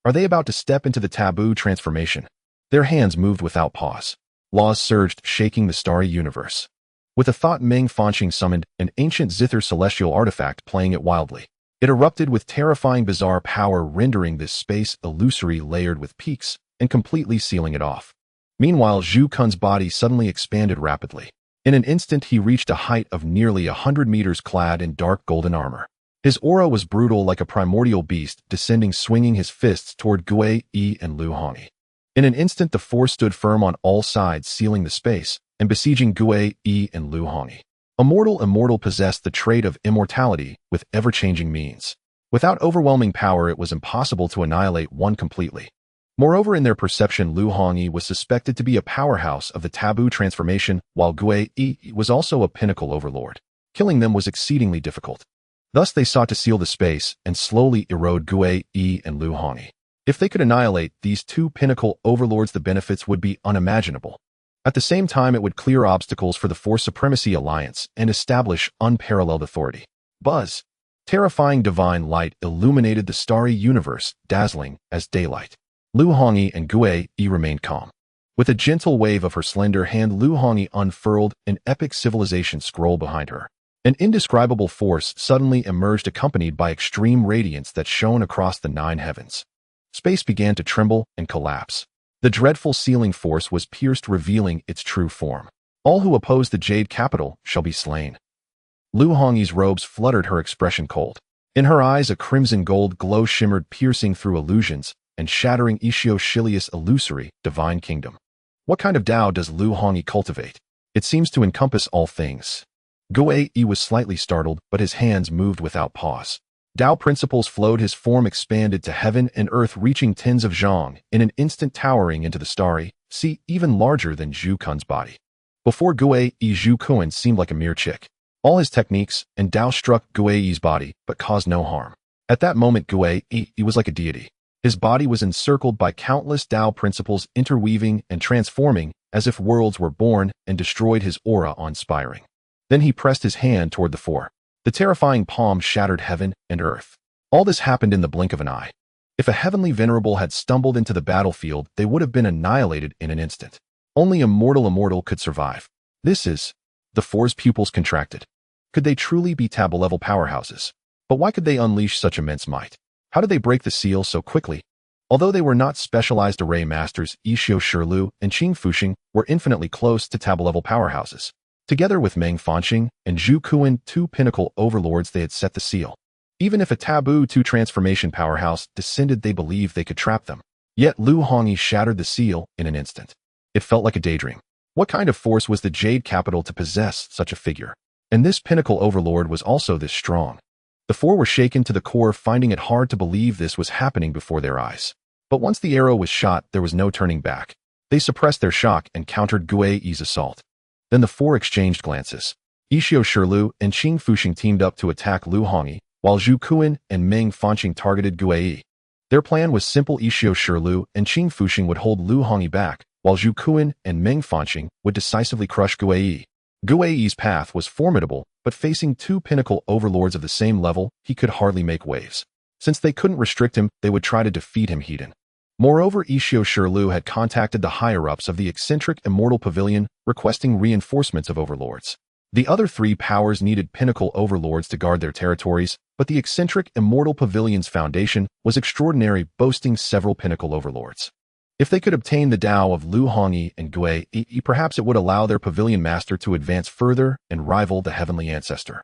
Are they about to step into the taboo transformation? Their hands moved without pause. Laws surged, shaking the starry universe. With a thought, Meng Fanqing summoned an ancient zither celestial artifact, playing it wildly. It erupted with terrifying bizarre power, rendering this space illusory, layered with peaks, and completely sealing it off. Meanwhile, Zhu Kun's body suddenly expanded rapidly. In an instant, he reached a height of nearly 100 meters, clad in dark golden armor. His aura was brutal, like a primordial beast, descending, swinging his fists toward Gui and Lu Hongyi. In an instant, the 4 stood firm on all sides, sealing the space and besieging Gui and Lu Hongyi. Immortal possessed the trait of immortality with ever-changing means. Without overwhelming power, it was impossible to annihilate one completely. Moreover, in their perception, Lu Hongyi was suspected to be a powerhouse of the taboo transformation, while Gui was also a pinnacle overlord. Killing them was exceedingly difficult. Thus, they sought to seal the space and slowly erode Gui and Lu Hongyi. If they could annihilate these 2 pinnacle overlords, the benefits would be unimaginable. At the same time, it would clear obstacles for the 4 Supremacy Alliance and establish unparalleled authority. Buzz! Terrifying divine light illuminated the starry universe, dazzling as daylight. Lu Hongyi and Gui remained calm. With a gentle wave of her slender hand, Lu Hongyi unfurled an epic civilization scroll behind her. An indescribable force suddenly emerged, accompanied by extreme radiance that shone across the 9 heavens. Space began to tremble and collapse. The dreadful sealing force was pierced, revealing its true form. All who oppose the Jade Capital shall be slain. Lu Hongyi's robes fluttered, her expression cold. In her eyes, a crimson gold glow shimmered, piercing through illusions and shattering Xianxia's illusory divine kingdom. What kind of Tao does Lu Hongyi cultivate? It seems to encompass all things. Gui was slightly startled, but his hands moved without pause. Tao principles flowed, his form expanded to heaven and earth, reaching tens of zhang, in an instant towering into the starry sea, even larger than Zhu Kun's body. Before Gui, Zhu Kun seemed like a mere chick. All his techniques and Tao struck Gui's body, but caused no harm. At that moment, Gui was like a deity. His body was encircled by countless Tao principles, interweaving and transforming as if worlds were born, and destroyed, his aura awe-inspiring. Then he pressed his hand toward the four. The terrifying palm shattered heaven and earth. All this happened in the blink of an eye. If a heavenly venerable had stumbled into the battlefield, they would have been annihilated in an instant. Only a mortal could survive. The four's pupils contracted. Could they truly be taboo-level powerhouses? But why could they unleash such immense might? How did they break the seal so quickly? Although they were not specialized array masters, Xianxia and Qing Fuxing were infinitely close to taboo-level powerhouses. Together with Meng Fanqing and Zhu Kuan, two pinnacle overlords, they had set the seal. Even if a taboo 2 transformation powerhouse descended, they believed they could trap them. Yet Lu Hongyi shattered the seal in an instant. It felt like a daydream. What kind of force was the Jade Capital to possess such a figure? And this pinnacle overlord was also this strong. The four were shaken to the core, finding it hard to believe this was happening before their eyes. But once the arrow was shot, there was no turning back. They suppressed their shock and countered Gui's assault. Then the four exchanged glances. Xianxia and Qing Fuxing teamed up to attack Lu Hongyi, while Zhu Kuan and Meng Fanqing targeted Gui. Their plan was simple. Xianxia and Qing Fuxing would hold Lu Hongyi back, while Zhu Kuan and Meng Fanqing would decisively crush Gui. Gui's path was formidable, but facing two pinnacle overlords of the same level, he could hardly make waves. Since they couldn't restrict him, they would try to defeat him hidden. Moreover, Xianxia had contacted the higher-ups of the eccentric Immortal Pavilion, requesting reinforcements of overlords. The other three powers needed pinnacle overlords to guard their territories, but the eccentric Immortal Pavilion's foundation was extraordinary, boasting several pinnacle overlords. If they could obtain the Tao of Lu Hongyi and Gui, perhaps it would allow their pavilion master to advance further and rival the heavenly ancestor.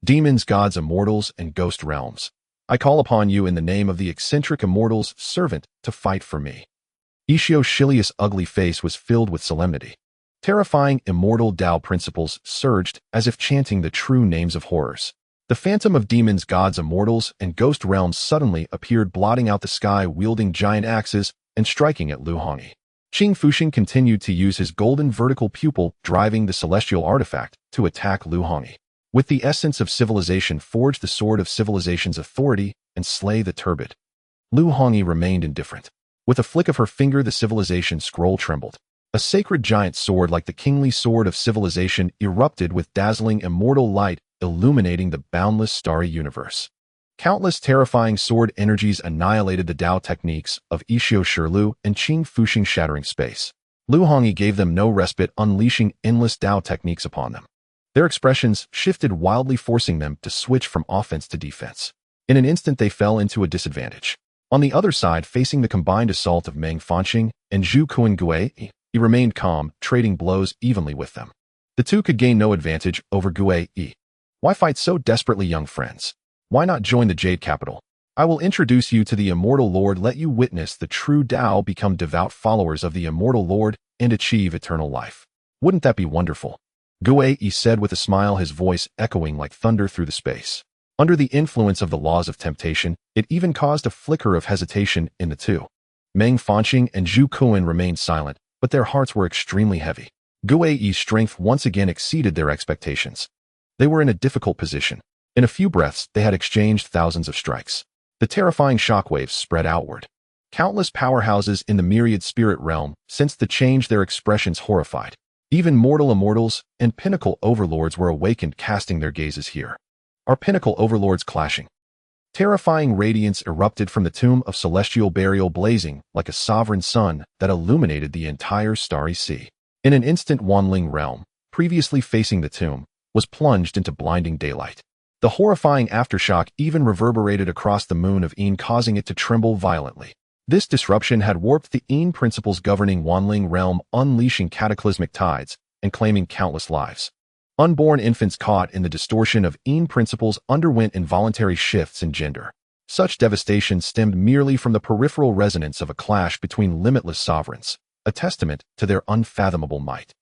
Demons, gods, immortals, and ghost realms, I call upon you in the name of the eccentric immortal's servant to fight for me. Xianxia's ugly face was filled with solemnity. Terrifying immortal Tao principles surged as if chanting the true names of horrors. The phantom of demons, gods, immortals, and ghost realms suddenly appeared, blotting out the sky, wielding giant axes and striking at Lu Hongyi. Qing Fuxing continued to use his golden vertical pupil, driving the celestial artifact to attack Lu Hongyi. With the essence of civilization, forge the sword of civilization's authority and slay the turbid. Lu Hongyi remained indifferent. With a flick of her finger, the civilization scroll trembled. A sacred giant sword like the kingly sword of civilization erupted with dazzling immortal light, illuminating the boundless starry universe. Countless terrifying sword energies annihilated the Tao techniques of Xianxia and Qing Fuxing, shattering space. Lu Hongyi gave them no respite, unleashing endless Tao techniques upon them. Their expressions shifted wildly, forcing them to switch from offense to defense. In an instant, they fell into a disadvantage. On the other side, facing the combined assault of Meng Fanqing and Zhu Kuan Gui, he remained calm, trading blows evenly with them. The two could gain no advantage over Gui. Why fight so desperately, young friends? Why not join the Jade Capital? I will introduce you to the Immortal Lord. Let you witness the true Tao, become devout followers of the Immortal Lord, and achieve eternal life. Wouldn't that be wonderful? Gui said with a smile, his voice echoing like thunder through the space. Under the influence of the laws of temptation, it even caused a flicker of hesitation in the two. Meng Fanqing and Zhu Kuan remained silent, but their hearts were extremely heavy. Gui's strength once again exceeded their expectations. They were in a difficult position. In a few breaths, they had exchanged thousands of strikes. The terrifying shockwaves spread outward. Countless powerhouses in the myriad spirit realm sensed the change, their expressions horrified. Even mortal immortals and pinnacle overlords were awakened, casting their gazes here. Are pinnacle overlords clashing? Terrifying radiance erupted from the tomb of celestial burial, blazing like a sovereign sun that illuminated the entire starry sea. In an instant, Underling realm, previously facing the tomb, was plunged into blinding daylight. The horrifying aftershock even reverberated across the moon of Een, causing it to tremble violently. This disruption had warped the Een principles governing Underling realm, unleashing cataclysmic tides and claiming countless lives. Unborn infants caught in the distortion of Een principles underwent involuntary shifts in gender. Such devastation stemmed merely from the peripheral resonance of a clash between limitless sovereigns, a testament to their unfathomable might.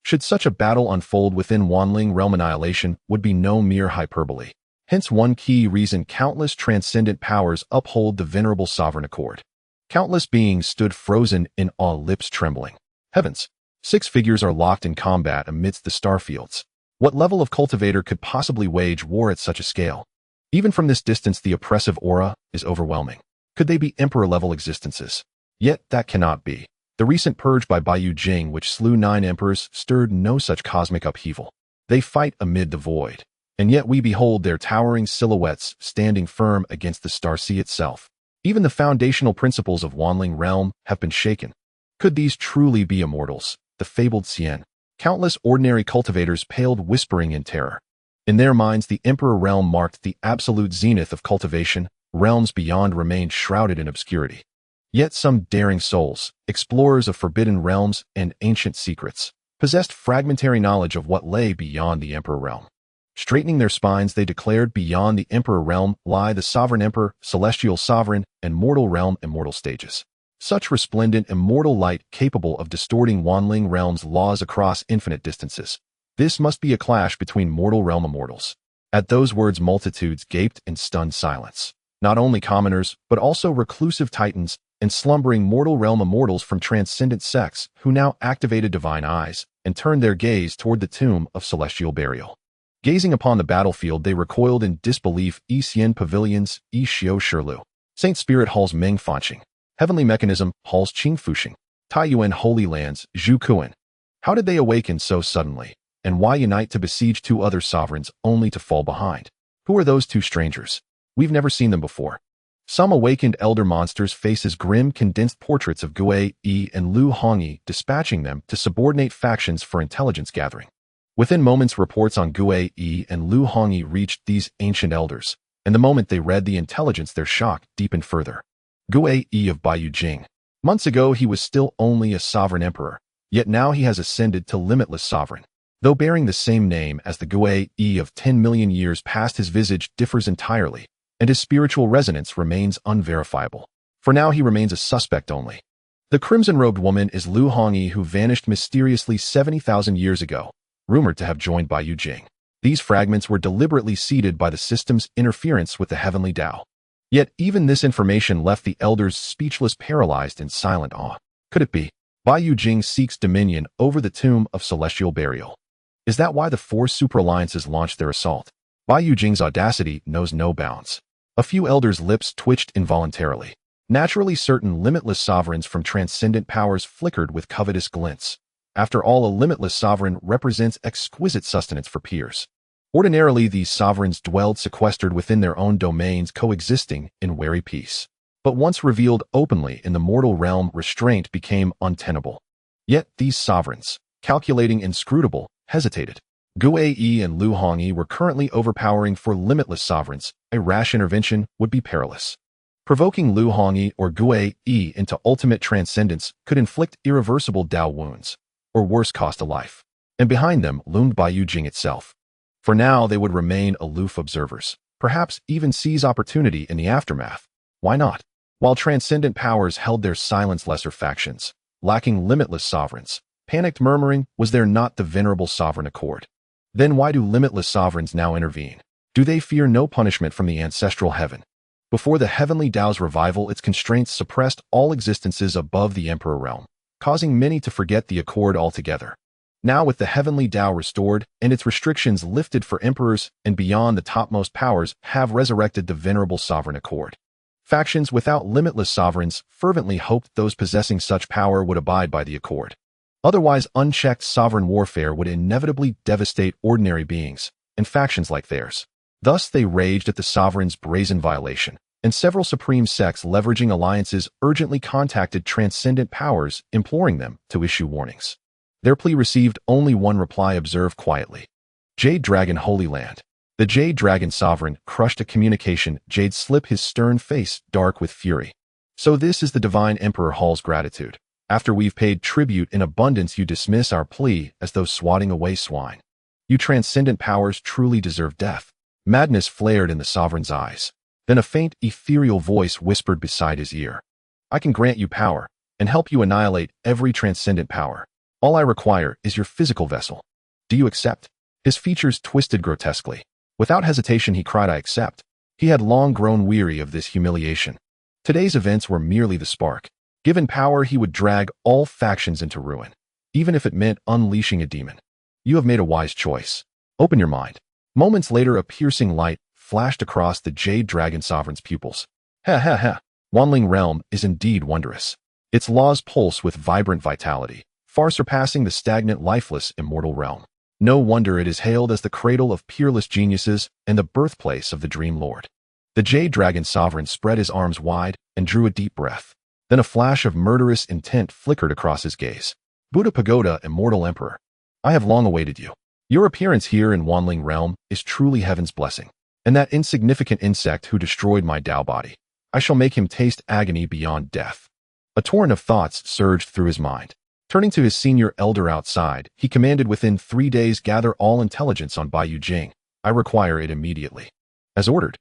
Should such a battle unfold within Underling realm, annihilation would be no mere hyperbole. Hence one key reason countless transcendent powers uphold the venerable sovereign accord. Countless beings stood frozen in awe, lips trembling. Heavens! 6 figures are locked in combat amidst the starfields. What level of cultivator could possibly wage war at such a scale? Even from this distance, the oppressive aura is overwhelming. Could they be emperor-level existences? Yet that cannot be. The recent purge by Baiyu Jing, which slew 9 emperors, stirred no such cosmic upheaval. They fight amid the void, and yet we behold their towering silhouettes standing firm against the star sea itself. Even the foundational principles of Wanling realm have been shaken. Could these truly be immortals, the fabled Xian? Countless ordinary cultivators paled, whispering in terror. In their minds, the Emperor realm marked the absolute zenith of cultivation. Realms beyond remained shrouded in obscurity. Yet some daring souls, explorers of forbidden realms and ancient secrets, possessed fragmentary knowledge of what lay beyond the Emperor realm. Straightening their spines, they declared, beyond the Emperor realm lie the Sovereign Emperor, Celestial Sovereign, and Mortal Realm immortal stages. Such resplendent immortal light capable of distorting Wanling realm's laws across infinite distances. This must be a clash between mortal realm immortals. At those words, multitudes gaped in stunned silence. Not only commoners, but also reclusive titans and slumbering mortal realm immortals from transcendent sects who now activated divine eyes and turned their gaze toward the tomb of celestial burial. Gazing upon the battlefield, they recoiled in disbelief. Xian Pavilions, Xiao Shirlu, Saint Spirit Halls Meng Fanqing, Heavenly Mechanism Halls Qing Fuxing, Taiyuan Holy Lands Zhu Kuan. How did they awaken so suddenly? And why unite to besiege two other sovereigns only to fall behind? Who are those two strangers? We've never seen them before. Some awakened elder monsters face as grim, condensed portraits of Gui Yi and Lu Hongyi, dispatching them to subordinate factions for intelligence gathering. Within moments, reports on Gui Yi and Lu Hongyi reached these ancient elders, and the moment they read the intelligence, their shock deepened further. Gui Yi of Baiyujing. Months ago, he was still only a sovereign emperor, yet now he has ascended to limitless sovereign. Though bearing the same name as the Gui Yi of 10 million years past, his visage differs entirely, and his spiritual resonance remains unverifiable. For now, he remains a suspect only. The crimson-robed woman is Lu Hongyi, who vanished mysteriously 70,000 years ago, rumored to have joined Baiyujing. These fragments were deliberately seeded by the system's interference with the heavenly Tao. Yet even this information left the elders speechless, paralyzed in silent awe. Could it be? Baiyujing seeks dominion over the tomb of celestial burial. Is that why the four super-alliances launched their assault? Baiyujing's audacity knows no bounds. A few elders' lips twitched involuntarily. Naturally certain limitless sovereigns from transcendent powers flickered with covetous glints. After all, a limitless sovereign represents exquisite sustenance for peers. Ordinarily, these sovereigns dwelled sequestered within their own domains, coexisting in wary peace. But once revealed openly in the mortal realm, restraint became untenable. Yet these sovereigns, calculating, inscrutable, hesitated. Gui Yi and Lu Hongyi were currently overpowering for limitless sovereigns. A rash intervention would be perilous. Provoking Lu Hongyi or Gui Yi into ultimate transcendence could inflict irreversible Tao wounds, or worse, cost a life. And behind them loomed Baiyujing itself. For now, they would remain aloof observers, perhaps even seize opportunity in the aftermath. Why not? While transcendent powers held their silence, lesser factions, lacking limitless sovereigns, panicked, murmuring, was there not the venerable sovereign accord? Then why do limitless sovereigns now intervene? Do they fear no punishment from the ancestral heaven? Before the heavenly Tao's revival, its constraints suppressed all existences above the Emperor realm, causing many to forget the accord altogether. Now, with the heavenly Tao restored and its restrictions lifted for emperors and beyond, the topmost powers have resurrected the venerable sovereign accord. Factions without limitless sovereigns fervently hoped those possessing such power would abide by the accord. Otherwise, unchecked sovereign warfare would inevitably devastate ordinary beings and factions like theirs. Thus, they raged at the sovereign's brazen violation, and several supreme sects, leveraging alliances, urgently contacted transcendent powers, imploring them to issue warnings. Their plea received only one reply: observe quietly. Jade Dragon Holy Land. The Jade Dragon sovereign crushed a communication. Jade slip, his stern face dark with fury. So this is the divine Emperor Hall's gratitude. After we've paid tribute in abundance, you dismiss our plea as though swatting away swine. You transcendent powers truly deserve death. Madness flared in the sovereign's eyes. Then a faint, ethereal voice whispered beside his ear. I can grant you power and help you annihilate every transcendent power. All I require is your physical vessel. Do you accept? His features twisted grotesquely. Without hesitation, he cried, I accept. He had long grown weary of this humiliation. Today's events were merely the spark. Given power, he would drag all factions into ruin, even if it meant unleashing a demon. You have made a wise choice. Open your mind. Moments later, a piercing light flashed across the Jade Dragon sovereign's pupils. Ha ha ha. Wanling realm is indeed wondrous. Its laws pulse with vibrant vitality, far surpassing the stagnant, lifeless, immortal realm. No wonder it is hailed as the cradle of peerless geniuses and the birthplace of the Dream Lord. The Jade Dragon Sovereign spread his arms wide and drew a deep breath. Then a flash of murderous intent flickered across his gaze. Buddha Pagoda, Immortal Emperor. I have long awaited you. Your appearance here in Wanling Realm is truly heaven's blessing. And that insignificant insect who destroyed my Tao body, I shall make him taste agony beyond death. A torrent of thoughts surged through his mind. Turning to his senior elder outside, he commanded within 3 days gather all intelligence on Baiyu Jing. I require it immediately. As ordered.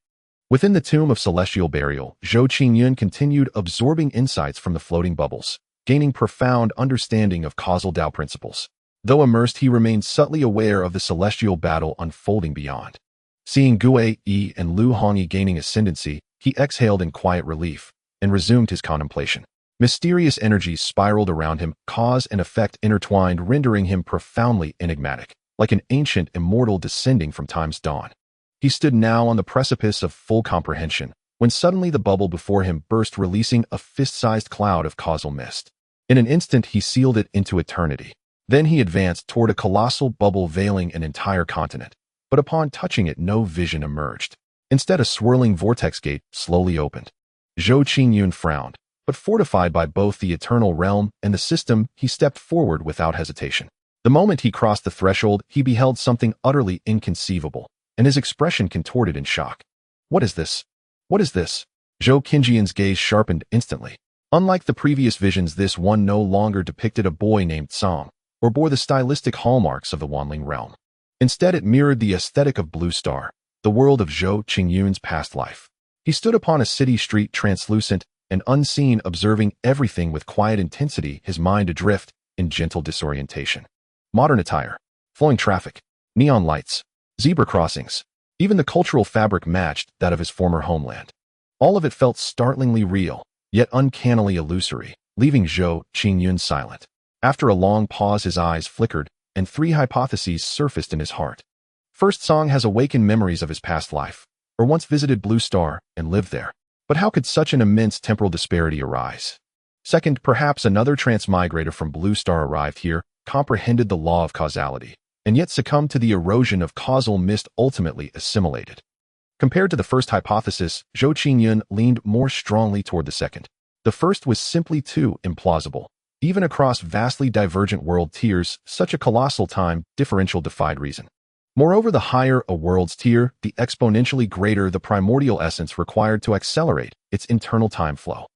Within the tomb of celestial burial, Zhou Qingyun continued absorbing insights from the floating bubbles, gaining profound understanding of causal Tao principles. Though immersed, he remained subtly aware of the celestial battle unfolding beyond. Seeing Gue Yi and Lu Hongyi gaining ascendancy, he exhaled in quiet relief and resumed his contemplation. Mysterious energies spiraled around him, cause and effect intertwined, rendering him profoundly enigmatic, like an ancient immortal descending from time's dawn. He stood now on the precipice of full comprehension, when suddenly the bubble before him burst, releasing a fist-sized cloud of causal mist. In an instant, he sealed it into eternity. Then he advanced toward a colossal bubble veiling an entire continent, but upon touching it, no vision emerged. Instead, a swirling vortex gate slowly opened. Zhou Qingyun frowned, but fortified by both the eternal realm and the system, he stepped forward without hesitation. The moment he crossed the threshold, he beheld something utterly inconceivable, and his expression contorted in shock. What is this? What is this? Zhou Qingyun's gaze sharpened instantly. Unlike the previous visions, this one no longer depicted a boy named Song, or bore the stylistic hallmarks of the Wanling realm. Instead, it mirrored the aesthetic of Blue Star, the world of Zhou Qingyun's past life. He stood upon a city street, translucent and unseen, observing everything with quiet intensity, his mind adrift in gentle disorientation. Modern attire, flowing traffic, neon lights, zebra crossings, even the cultural fabric matched that of his former homeland. All of it felt startlingly real, yet uncannily illusory, leaving Zhou Qingyun silent. After a long pause, his eyes flickered, and 3 hypotheses surfaced in his heart. First, Song has awakened memories of his past life, or once visited Blue Star and lived there. But how could such an immense temporal disparity arise? Second, perhaps another transmigrator from Blue Star arrived here, comprehended the law of causality, and yet succumbed to the erosion of causal mist, ultimately assimilated. Compared to the first hypothesis, Zhou Qingyun leaned more strongly toward the second. The first was simply too implausible. Even across vastly divergent world tiers, such a colossal time differential defied reason. Moreover, the higher a world's tier, the exponentially greater the primordial essence required to accelerate its internal time flow.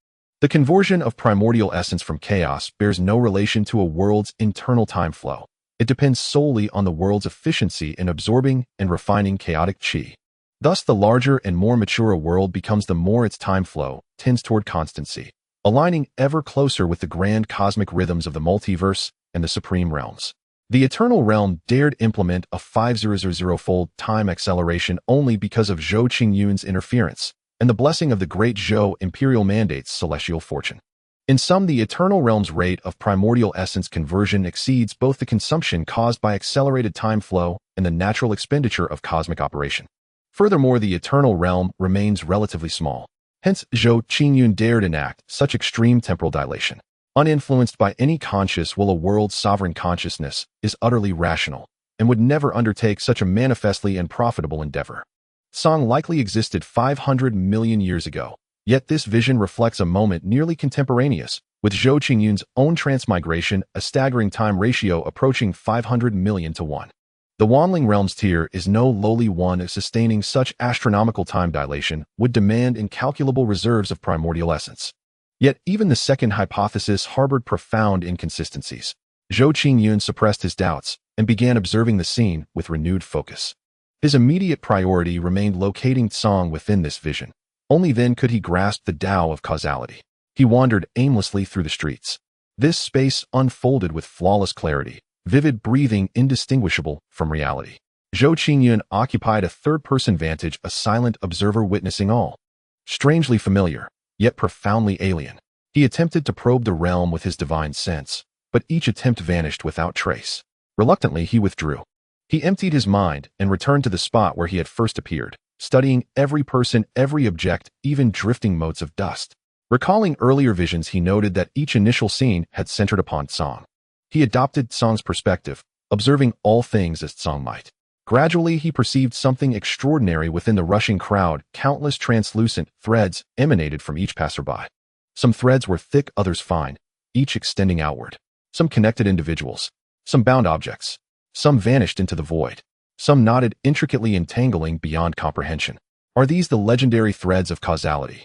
The conversion of primordial essence from chaos bears no relation to a world's internal time flow. It depends solely on the world's efficiency in absorbing and refining chaotic qi. Thus, the larger and more mature a world becomes, the more its time flow tends toward constancy, aligning ever closer with the grand cosmic rhythms of the multiverse and the supreme realms. The Eternal Realm dared implement a 5000-fold time acceleration only because of Zhou Qingyun's interference and the blessing of the great Zhou Imperial Mandate's celestial fortune. In sum, the Eternal Realm's rate of primordial essence conversion exceeds both the consumption caused by accelerated time flow and the natural expenditure of cosmic operation. Furthermore, the Eternal Realm remains relatively small. Hence, Zhou Qingyun dared enact such extreme temporal dilation. Uninfluenced by any conscious will, a world's sovereign consciousness is utterly rational and would never undertake such a manifestly and profitable endeavor. Song likely existed 500 million years ago, yet this vision reflects a moment nearly contemporaneous, with Zhou Qingyun's own transmigration, a staggering time ratio approaching 500 million to 1. The Wanling Realm's tier is no lowly one. Sustaining such astronomical time dilation would demand incalculable reserves of primordial essence. Yet even the second hypothesis harbored profound inconsistencies. Zhou Qingyun suppressed his doubts and began observing the scene with renewed focus. His immediate priority remained locating Song within this vision. Only then could he grasp the Tao of causality. He wandered aimlessly through the streets. This space unfolded with flawless clarity, vivid breathing indistinguishable from reality. Zhou Qingyun occupied a third-person vantage, a silent observer witnessing all. Strangely familiar, yet profoundly alien. He attempted to probe the realm with his divine sense, but each attempt vanished without trace. Reluctantly, he withdrew. He emptied his mind and returned to the spot where he had first appeared, studying every person, every object, even drifting motes of dust. Recalling earlier visions, he noted that each initial scene had centered upon Song. He adopted Song's perspective, observing all things as Tsang might. Gradually, he perceived something extraordinary within the rushing crowd. Countless translucent threads emanated from each passerby. Some threads were thick, others fine, each extending outward. Some connected individuals, some bound objects, some vanished into the void, some knotted, intricately entangling beyond comprehension. Are these the legendary threads of causality?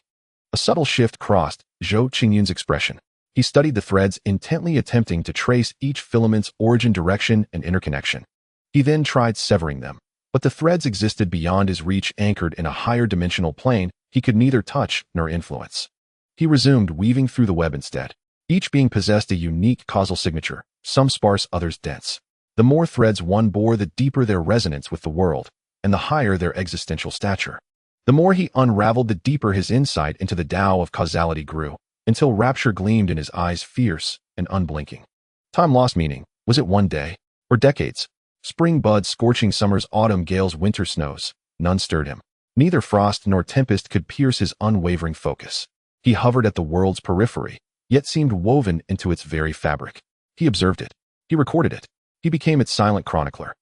A subtle shift crossed Zhou Qingyun's expression. He studied the threads, intently attempting to trace each filament's origin, direction, and interconnection. He then tried severing them, but the threads existed beyond his reach, anchored in a higher dimensional plane he could neither touch nor influence. He resumed, weaving through the web instead. Each being possessed a unique causal signature, some sparse, others dense. The more threads one bore, the deeper their resonance with the world, and the higher their existential stature. The more he unraveled, the deeper his insight into the Tao of causality grew, until rapture gleamed in his eyes, fierce and unblinking. Time lost meaning. Was it one day? Or decades? Spring buds, scorching summers, autumn gales, winter snows. None stirred him. Neither frost nor tempest could pierce his unwavering focus. He hovered at the world's periphery, yet seemed woven into its very fabric. He observed it. He recorded it. He became its silent chronicler.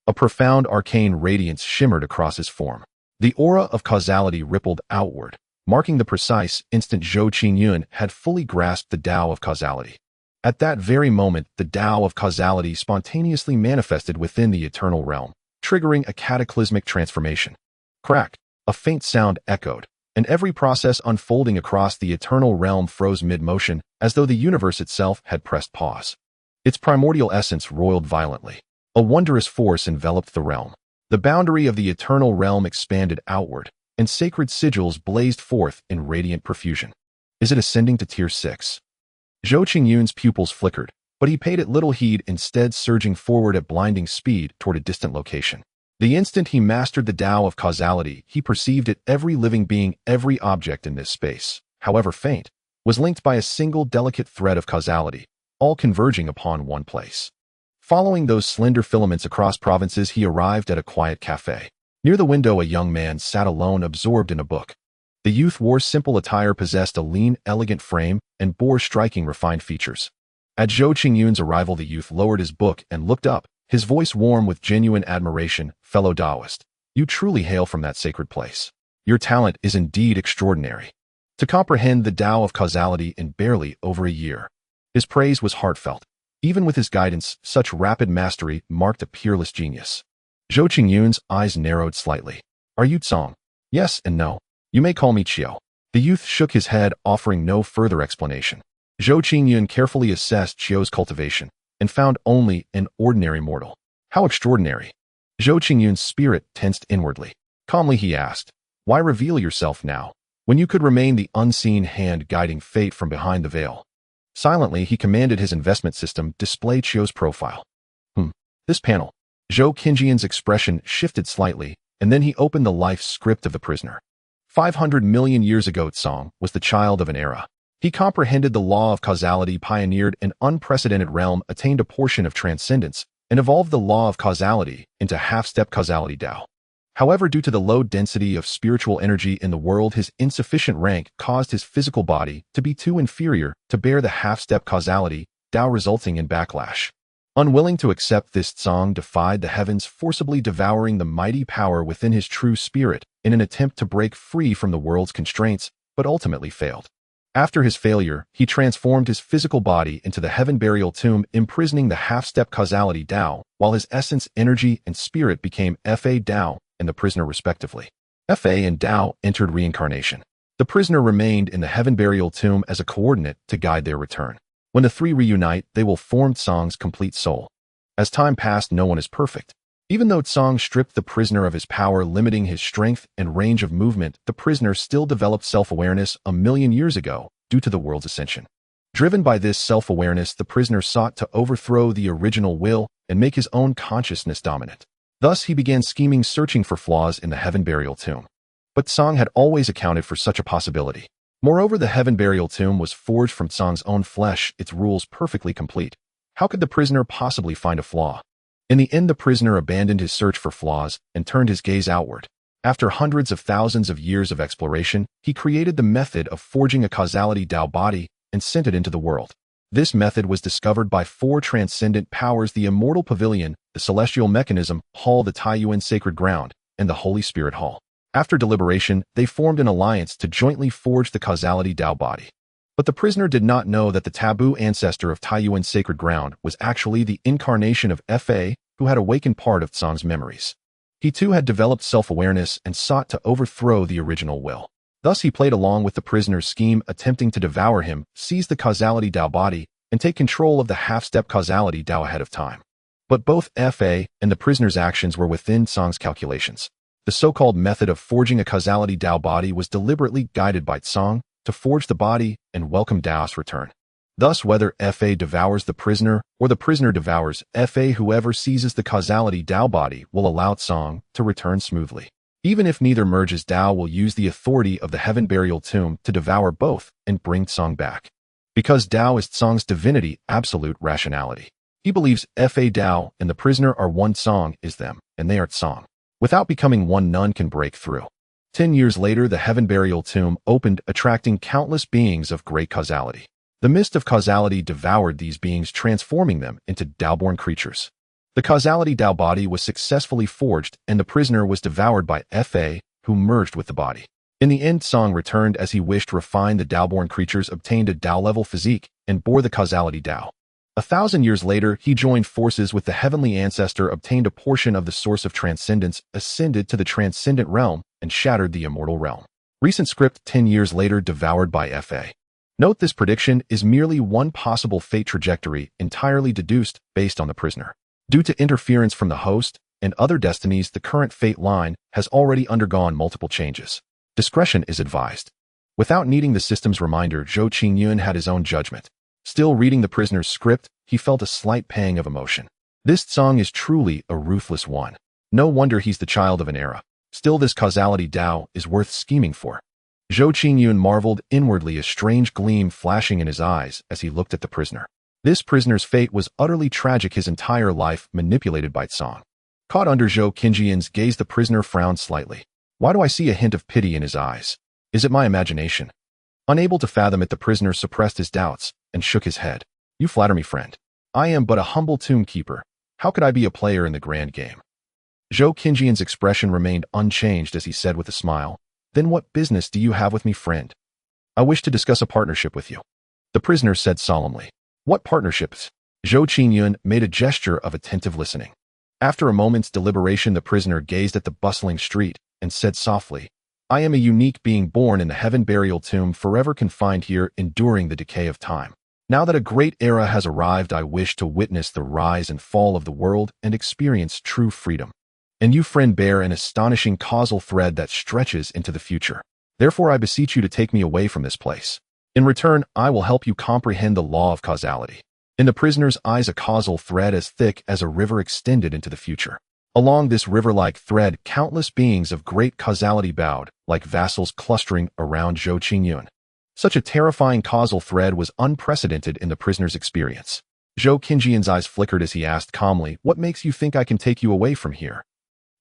A profound arcane radiance shimmered across his form. The aura of causality rippled outward, marking the precise instant Zhou Qingyun had fully grasped the Tao of causality. At that very moment, the Tao of causality spontaneously manifested within the eternal realm, triggering a cataclysmic transformation. Crack! A faint sound echoed, and every process unfolding across the eternal realm froze mid-motion, as though the universe itself had pressed pause. Its primordial essence roiled violently. A wondrous force enveloped the realm. The boundary of the eternal realm expanded outward, and sacred sigils blazed forth in radiant profusion. Is it ascending to Tier 6? Zhou Qingyun's pupils flickered, but he paid it little heed, instead surging forward at blinding speed toward a distant location. The instant he mastered the Tao of causality, he perceived it. Every living being, every object in this space, however faint, was linked by a single delicate thread of causality, all converging upon one place. Following those slender filaments across provinces, he arrived at a quiet cafe. Near the window, a young man sat alone, absorbed in a book. The youth wore simple attire, possessed a lean, elegant frame, and bore striking, refined features. At Zhou Qingyun's arrival, the youth lowered his book and looked up, his voice warm with genuine admiration. Fellow Taoist, you truly hail from that sacred place. Your talent is indeed extraordinary. To comprehend the Tao of causality in barely over a year. His praise was heartfelt. Even with his guidance, such rapid mastery marked a peerless genius. Zhou Qingyun's eyes narrowed slightly. Are you Tsang? Yes and no. You may call me Qiu. The youth shook his head, offering no further explanation. Zhou Qingyun carefully assessed Qiu's cultivation, and found only an ordinary mortal. How extraordinary! Zhou Qingyun's spirit tensed inwardly. Calmly he asked, why reveal yourself now, when you could remain the unseen hand guiding fate from behind the veil? Silently, he commanded his investment system display Qiu's profile. This panel. Zhou Qingyun's expression shifted slightly, and then he opened the life script of the prisoner. 500 million years ago, Tsang was the child of an era. He comprehended the law of causality, pioneered an unprecedented realm, attained a portion of transcendence, and evolved the law of causality into half-step causality Tao. However, due to the low density of spiritual energy in the world, his insufficient rank caused his physical body to be too inferior to bear the half-step causality Tao, resulting in backlash. Unwilling to accept this, Tsang defied the heavens, forcibly devouring the mighty power within his true spirit in an attempt to break free from the world's constraints, but ultimately failed. After his failure, he transformed his physical body into the heaven burial tomb, imprisoning the half-step causality Tao, while his essence, energy, and spirit became Fa Tao and the prisoner respectively. Fa and Tao entered reincarnation. The prisoner remained in the heaven burial tomb as a coordinate to guide their return. When the three reunite, they will form Tsang's complete soul. As time passed, no one is perfect. Even though Tsang stripped the prisoner of his power, limiting his strength and range of movement, the prisoner still developed self-awareness 1,000,000 years ago due to the world's ascension. Driven by this self-awareness, the prisoner sought to overthrow the original will and make his own consciousness dominant. Thus, he began scheming, searching for flaws in the heaven burial tomb. But Tsang had always accounted for such a possibility. Moreover, the heaven burial tomb was forged from Tsang's own flesh, its rules perfectly complete. How could the prisoner possibly find a flaw? In the end, the prisoner abandoned his search for flaws and turned his gaze outward. After hundreds of thousands of years of exploration, he created the method of forging a causality Tao body and sent it into the world. This method was discovered by four transcendent powers: the Immortal Pavilion, the Celestial Mechanism Hall, the Taiyuan Sacred Ground, and the Holy Spirit Hall. After deliberation, they formed an alliance to jointly forge the causality Tao body. But the prisoner did not know that the taboo ancestor of Taiyuan Sacred Ground was actually the incarnation of Fa, who had awakened part of Tsang's memories. He too had developed self-awareness and sought to overthrow the original will. Thus he played along with the prisoner's scheme, attempting to devour him, seize the causality Tao body, and take control of the half-step causality Tao ahead of time. But both Fa and the prisoner's actions were within Tsang's calculations. The so-called method of forging a causality Tao body was deliberately guided by Tsang to forge the body and welcome Tao's return. Thus, whether Fa devours the prisoner or the prisoner devours Fa, whoever seizes the causality Tao body will allow Tsang to return smoothly. Even if neither merges, Tao will use the authority of the Heaven Burial Tomb to devour both and bring Tsang back. Because Tao is Tsang's divinity, absolute rationality. He believes Fa Tao and the prisoner are one. Tsang is them, and they are Tsang. Without becoming one, none can break through. 10 years later, the Heaven Burial Tomb opened, attracting countless beings of great causality. The mist of causality devoured these beings, transforming them into Tao-born creatures. The causality Tao body was successfully forged, and the prisoner was devoured by Fa, who merged with the body. In the end, Tsang returned as he wished, refined the Tao-born creatures, obtained a Tao-level physique, and bore the causality Tao. 1,000 years later, he joined forces with the heavenly ancestor, obtained a portion of the source of transcendence, ascended to the transcendent realm, and shattered the immortal realm. Recent script: 10 years later, devoured by Fa. Note this prediction is merely one possible fate trajectory, entirely deduced based on the prisoner. Due to interference from the host and other destinies, the current fate line has already undergone multiple changes. Discretion is advised. Without needing the system's reminder, Zhou Qingyun had his own judgment. Still reading the prisoner's script, he felt a slight pang of emotion. This Tsang is truly a ruthless one. No wonder he's the child of an era. Still, this causality Tao is worth scheming for. Zhou Qingyun marveled inwardly, a strange gleam flashing in his eyes as he looked at the prisoner. This prisoner's fate was utterly tragic, his entire life manipulated by Tsang. Caught under Zhou Qingyun's gaze, the prisoner frowned slightly. Why do I see a hint of pity in his eyes? Is it my imagination? Unable to fathom it, the prisoner suppressed his doubts and shook his head. You flatter me, friend. I am but a humble tomb keeper. How could I be a player in the grand game? Zhou Qingyun's expression remained unchanged as he said with a smile, Then what business do you have with me, friend? I wish to discuss a partnership with you. The prisoner said solemnly. What partnerships? Zhou Qingyun made a gesture of attentive listening. After a moment's deliberation, the prisoner gazed at the bustling street and said softly, I am a unique being born in the Heaven Burial Tomb, forever confined here, enduring the decay of time. Now that a great era has arrived, I wish to witness the rise and fall of the world and experience true freedom. And you, friend, bear an astonishing causal thread that stretches into the future. Therefore, I beseech you to take me away from this place. In return, I will help you comprehend the law of causality. In the prisoner's eyes, a causal thread as thick as a river extended into the future. Along this river-like thread, countless beings of great causality bowed, like vassals clustering around Zhou Qingyun. Such a terrifying causal thread was unprecedented in the prisoner's experience. Zhou Qingyun's eyes flickered as he asked calmly, What makes you think I can take you away from here?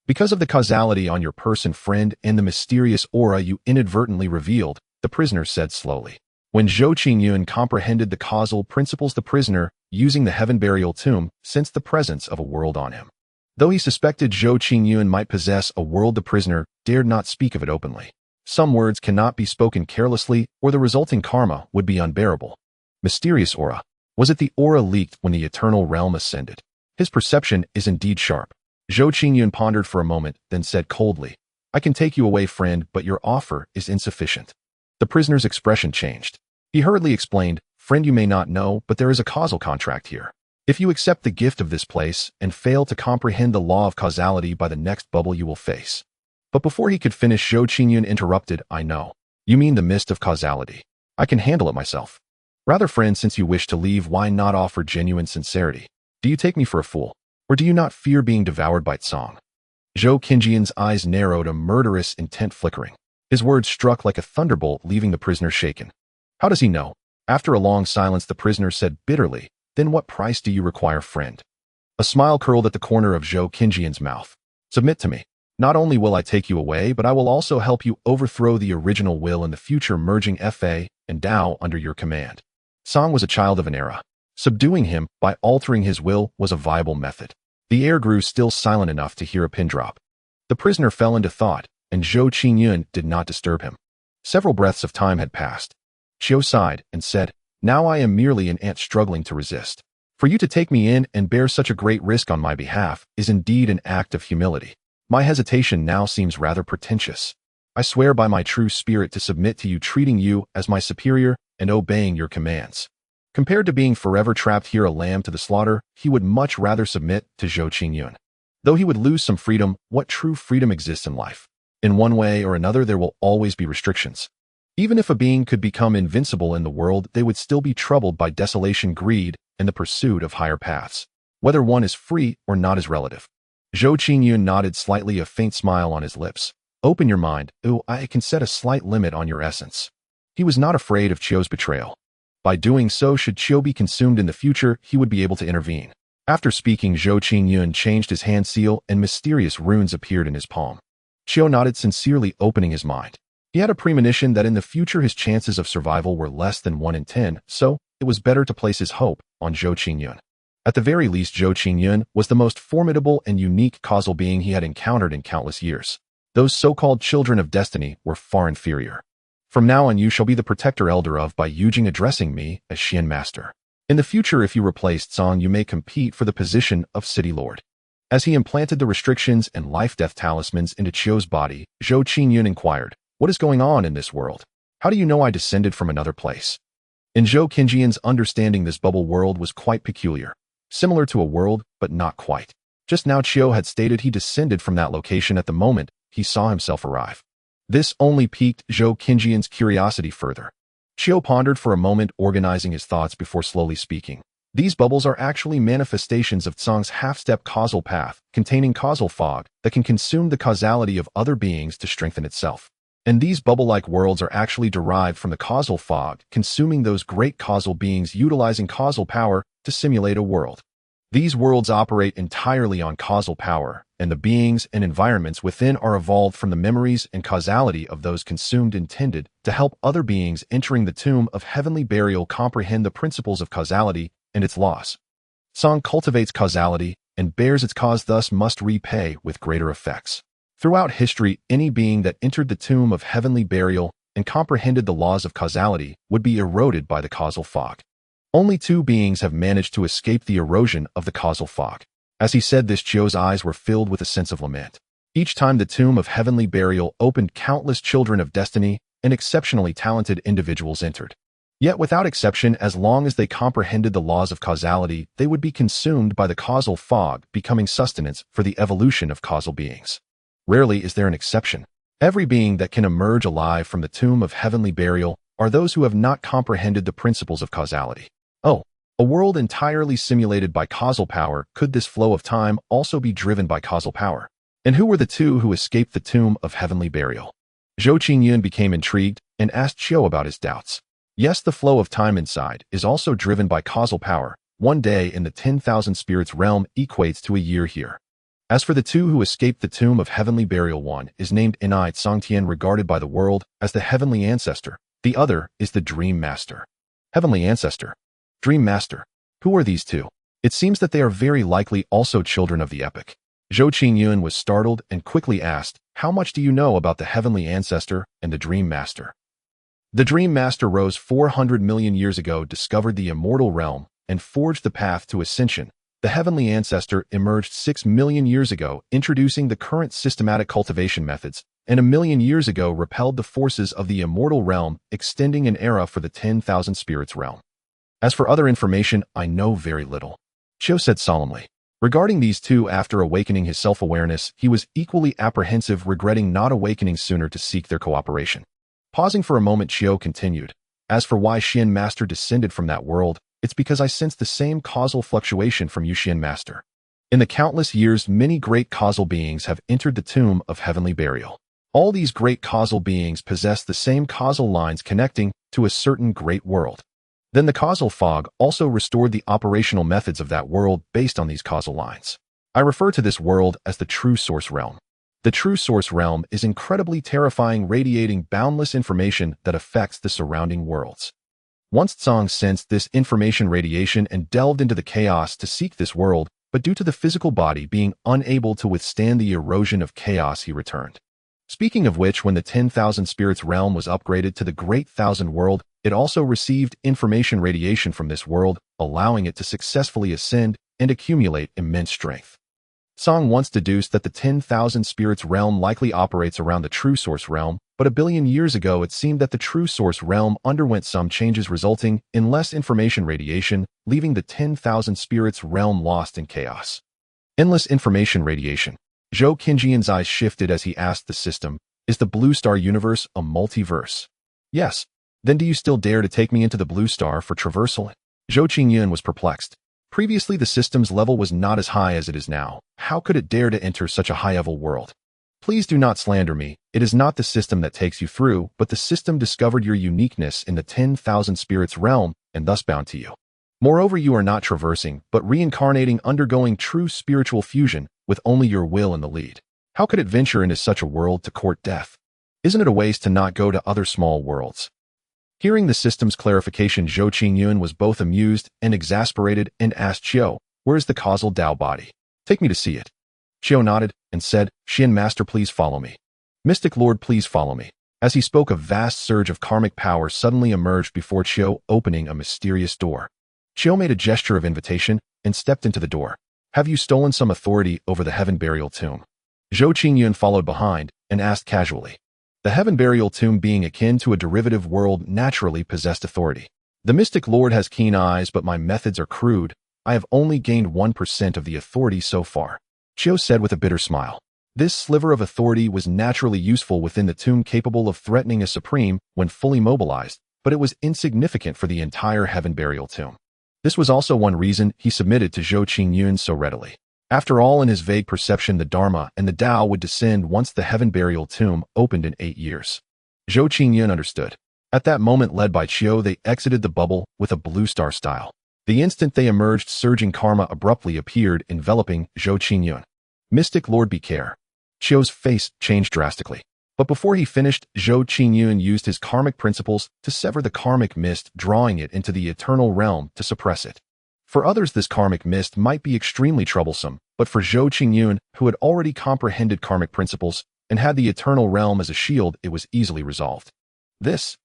Because of the causality on your person, friend, and the mysterious aura you inadvertently revealed, the prisoner said slowly. When Zhou Qingyun comprehended the causal principles, the prisoner, using the Heaven Burial Tomb, sensed the presence of a world on him. Though he suspected Zhou Qingyun might possess a world, the prisoner dared not speak of it openly. Some words cannot be spoken carelessly, or the resulting karma would be unbearable. Mysterious aura. Was it the aura leaked when the eternal realm ascended? His perception is indeed sharp. Zhou Qingyun pondered for a moment, then said coldly, I can take you away, friend, but your offer is insufficient. The prisoner's expression changed. He hurriedly explained, Friend, you may not know, but there is a causal contract here. If you accept the gift of this place and fail to comprehend the law of causality, by the next bubble you will face. But before he could finish, Zhou Qingyun interrupted, I know. You mean the mist of causality. I can handle it myself. Rather, friend, since you wish to leave, why not offer genuine sincerity? Do you take me for a fool? Or do you not fear being devoured by Tsang? Zhou Qingyun's eyes narrowed, a murderous intent flickering. His words struck like a thunderbolt, leaving the prisoner shaken. How does he know? After a long silence, the prisoner said bitterly, Then what price do you require, friend? A smile curled at the corner of Zhou Qingyun's mouth. Submit to me. Not only will I take you away, but I will also help you overthrow the original will in the future, merging Fa and Tao under your command. Song was a child of an era. Subduing him by altering his will was a viable method. The air grew still silent enough to hear a pin drop. The prisoner fell into thought, and Zhou Qingyun did not disturb him. Several breaths of time had passed. Qiu sighed and said, "Now I am merely an ant struggling to resist. For you to take me in and bear such a great risk on my behalf is indeed an act of humility. My hesitation now seems rather pretentious. I swear by my true spirit to submit to you, treating you as my superior and obeying your commands." Compared to being forever trapped here, a lamb to the slaughter, he would much rather submit to Zhou Qingyun. Though he would lose some freedom, what true freedom exists in life? In one way or another, there will always be restrictions. Even if a being could become invincible in the world, they would still be troubled by desolation, greed, and the pursuit of higher paths. Whether one is free or not is relative. Zhou Qingyun nodded slightly, a faint smile on his lips. "Open your mind. I can set a slight limit on your essence." He was not afraid of Qiu's betrayal. By doing so, should Qiu be consumed in the future, he would be able to intervene. After speaking, Zhou Qingyun changed his hand seal and mysterious runes appeared in his palm. Qiu nodded sincerely, opening his mind. He had a premonition that in the future his chances of survival were less than 1 in 10, so it was better to place his hope on Zhou Qingyun. At the very least, Zhou Qingyun was the most formidable and unique causal being he had encountered in countless years. Those so-called children of destiny were far inferior. "From now on you shall be the protector elder of Bai Yujing, addressing me as Xian Master. In the future, if you replaced Song, you may compete for the position of City Lord." As he implanted the restrictions and life-death talismans into Qiu's body, Zhou Qingyun inquired, "What is going on in this world? How do you know I descended from another place?" In Zhou Qingyun's understanding, this bubble world was quite peculiar. Similar to a world, but not quite. Just now Qiu had stated he descended from that location at the moment he saw himself arrive. This only piqued Zhou Qingyun's curiosity further. Qiu pondered for a moment, organizing his thoughts before slowly speaking. These bubbles are actually manifestations of Tsang's half-step causal path, containing causal fog that can consume the causality of other beings to strengthen itself. And these bubble-like worlds are actually derived from the causal fog, consuming those great causal beings, utilizing causal power to simulate a world. These worlds operate entirely on causal power, and the beings and environments within are evolved from the memories and causality of those consumed, intended to help other beings entering the tomb of heavenly burial comprehend the principles of causality and its laws. Song cultivates causality and bears its cause, thus must repay with greater effects. Throughout history, any being that entered the tomb of heavenly burial and comprehended the laws of causality would be eroded by the causal fog. Only 2 beings have managed to escape the erosion of the causal fog. As he said this, Qiu's eyes were filled with a sense of lament. Each time the tomb of heavenly burial opened, countless children of destiny and exceptionally talented individuals entered. Yet without exception, as long as they comprehended the laws of causality, they would be consumed by the causal fog, becoming sustenance for the evolution of causal beings. Rarely is there an exception. Every being that can emerge alive from the tomb of heavenly burial are those who have not comprehended the principles of causality. Oh, a world entirely simulated by causal power. Could this flow of time also be driven by causal power? And who were the 2 who escaped the tomb of heavenly burial? Zhou Qingyun became intrigued and asked Qiu about his doubts. Yes, the flow of time inside is also driven by causal power. 1 day in the 10,000 spirits realm equates to a year here. As for the 2 who escaped the tomb of heavenly burial, one is named Inai Songtian, regarded by the world as the heavenly ancestor. The other is the Dream Master. Heavenly ancestor. Dream Master. Who are these 2? It seems that they are very likely also children of the epic. Zhou Qingyun was startled and quickly asked, "How much do you know about the heavenly ancestor and the Dream Master?" The Dream Master rose 400 million years ago, discovered the immortal realm, and forged the path to ascension. The heavenly ancestor emerged 6 million years ago, introducing the current systematic cultivation methods, and 1 million years ago repelled the forces of the immortal realm, extending an era for the 10,000 spirits realm. As for other information, I know very little, Qiu said solemnly. Regarding these 2, after awakening his self-awareness, he was equally apprehensive, regretting not awakening sooner to seek their cooperation. Pausing for a moment, Qiu continued, "As for why Xian Master descended from that world, it's because I sense the same causal fluctuation from you, Xian Master. In the countless years, many great causal beings have entered the tomb of heavenly burial. All these great causal beings possess the same causal lines connecting to a certain great world. Then the causal fog also restored the operational methods of that world based on these causal lines. I refer to this world as the True Source Realm. The True Source Realm is incredibly terrifying, radiating boundless information that affects the surrounding worlds. Once Tsang sensed this information radiation and delved into the chaos to seek this world, but due to the physical body being unable to withstand the erosion of chaos, he returned. Speaking of which, when the 10,000 Spirits realm was upgraded to the Great Thousand World, it also received information radiation from this world, allowing it to successfully ascend and accumulate immense strength. Tsang once deduced that the 10,000 Spirits realm likely operates around the True Source realm, but a billion years ago it seemed that the True Source realm underwent some changes resulting in less information radiation, leaving the 10,000 Spirits realm lost in chaos. Endless information radiation. Zhou Qinjian's eyes shifted as he asked the system, "Is the Blue Star universe a multiverse?" "Yes." "Then do you still dare to take me into the Blue Star for traversal?" Zhou Qingyun was perplexed. Previously, the system's level was not as high as it is now. How could it dare to enter such a high-level world? "Please do not slander me. It is not the system that takes you through, but the system discovered your uniqueness in the 10,000 Spirits realm and thus bound to you. Moreover, you are not traversing, but reincarnating, undergoing true spiritual fusion with only your will in the lead. How could it venture into such a world to court death? Isn't it a waste to not go to other small worlds?" Hearing the system's clarification, Zhou Qingyun was both amused and exasperated and asked Xiao, "Where is the causal Tao body? Take me to see it." Xiao nodded and said, "Xian Master, please follow me. Mystic Lord, please follow me." As he spoke, a vast surge of karmic power suddenly emerged before Xiao, opening a mysterious door. Xiao made a gesture of invitation and stepped into the door. "Have you stolen some authority over the Heaven Burial Tomb?" Zhou Qingyun followed behind and asked casually. The Heaven Burial Tomb, being akin to a derivative world, naturally possessed authority. "The Mystic Lord has keen eyes, but my methods are crude. I have only gained 1% of the authority so far," Xiao said with a bitter smile. This sliver of authority was naturally useful within the tomb, capable of threatening a supreme when fully mobilized, but it was insignificant for the entire Heaven Burial Tomb. This was also one reason he submitted to Zhou Qingyun so readily. After all, in his vague perception, the Dharma and the Tao would descend once the Heaven Burial Tomb opened in 8 years. Zhou Qingyun understood. At that moment, led by Qiu, they exited the bubble with a blue star style. The instant they emerged, surging karma abruptly appeared, enveloping Zhou Qingyun. "Mystic Lord, be care." Qiu's face changed drastically. But before he finished, Zhou Qingyun used his karmic principles to sever the karmic mist, drawing it into the eternal realm to suppress it. For others, this karmic mist might be extremely troublesome, but for Zhou Qingyun, who had already comprehended karmic principles and had the eternal realm as a shield, it was easily resolved. This?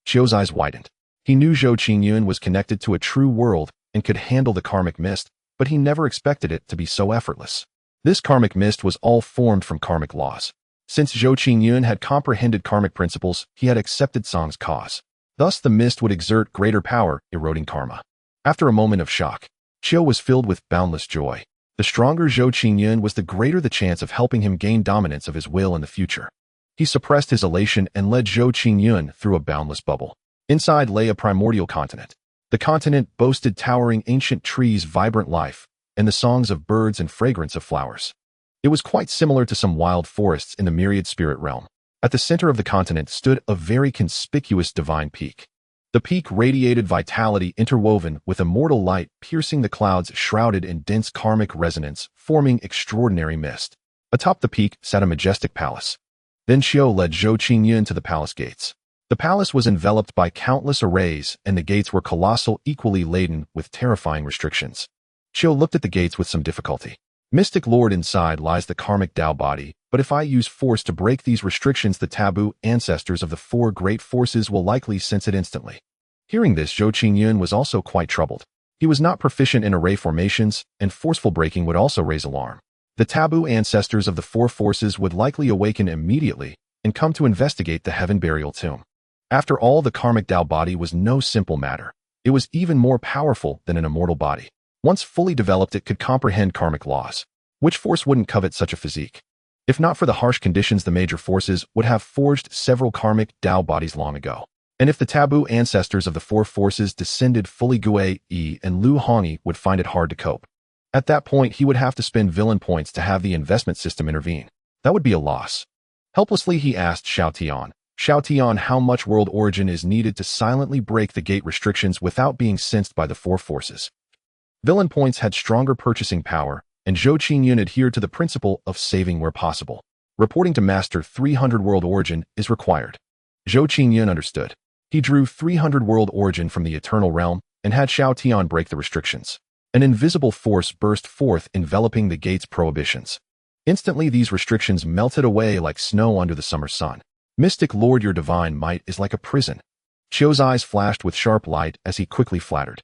Qiu's eyes widened. He knew Zhou Qingyun was connected to a true world and could handle the karmic mist, but he never expected it to be so effortless. This karmic mist was all formed from karmic laws. Since Zhou Qingyun had comprehended karmic principles, he had accepted Tsang's cause. Thus, the mist would exert greater power, eroding karma. After a moment of shock, Qiu was filled with boundless joy. The stronger Zhou Qingyun was, the greater the chance of helping him gain dominance of his will in the future. He suppressed his elation and led Zhou Qingyun through a boundless bubble. Inside lay a primordial continent. The continent boasted towering ancient trees, vibrant life, and the songs of birds and fragrance of flowers. It was quite similar to some wild forests in the myriad spirit realm. At the center of the continent stood a very conspicuous divine peak. The peak radiated vitality interwoven with immortal light, piercing the clouds shrouded in dense karmic resonance, forming extraordinary mist. Atop the peak sat a majestic palace. Then Qiu led Zhou Qingyun to the palace gates. The palace was enveloped by countless arrays, and the gates were colossal, equally laden with terrifying restrictions. Qiu looked at the gates with some difficulty. "Mystic Lord, inside lies the karmic Tao body, but if I use force to break these restrictions, the taboo ancestors of the 4 great forces will likely sense it instantly." Hearing this, Zhou Qingyun was also quite troubled. He was not proficient in array formations, and forceful breaking would also raise alarm. The taboo ancestors of the 4 forces would likely awaken immediately and come to investigate the Heaven Burial Tomb. After all, the karmic Tao body was no simple matter. It was even more powerful than an immortal body. Once fully developed, it could comprehend karmic laws. Which force wouldn't covet such a physique? If not for the harsh conditions, the major forces would have forged several karmic Tao bodies long ago. And if the taboo ancestors of the 4 forces descended fully, Gue, Yi, and Lu Hongyi would find it hard to cope. At that point, he would have to spend villain points to have the investment system intervene. That would be a loss. Helplessly, he asked Xiao Tian, "Xiao Tian, how much world origin is needed to silently break the gate restrictions without being sensed by the 4 forces?" Villain points had stronger purchasing power, and Zhou Qingyun adhered to the principle of saving where possible. Reporting to Master, 300 world origin is required. Zhou Qingyun understood. He drew 300 world origin from the eternal realm and had Xiaotian break the restrictions. An invisible force burst forth, enveloping the gate's prohibitions. Instantly, these restrictions melted away like snow under the summer sun. Mystic Lord, your divine might is like a prison. Qiu's eyes flashed with sharp light as he quickly flattered.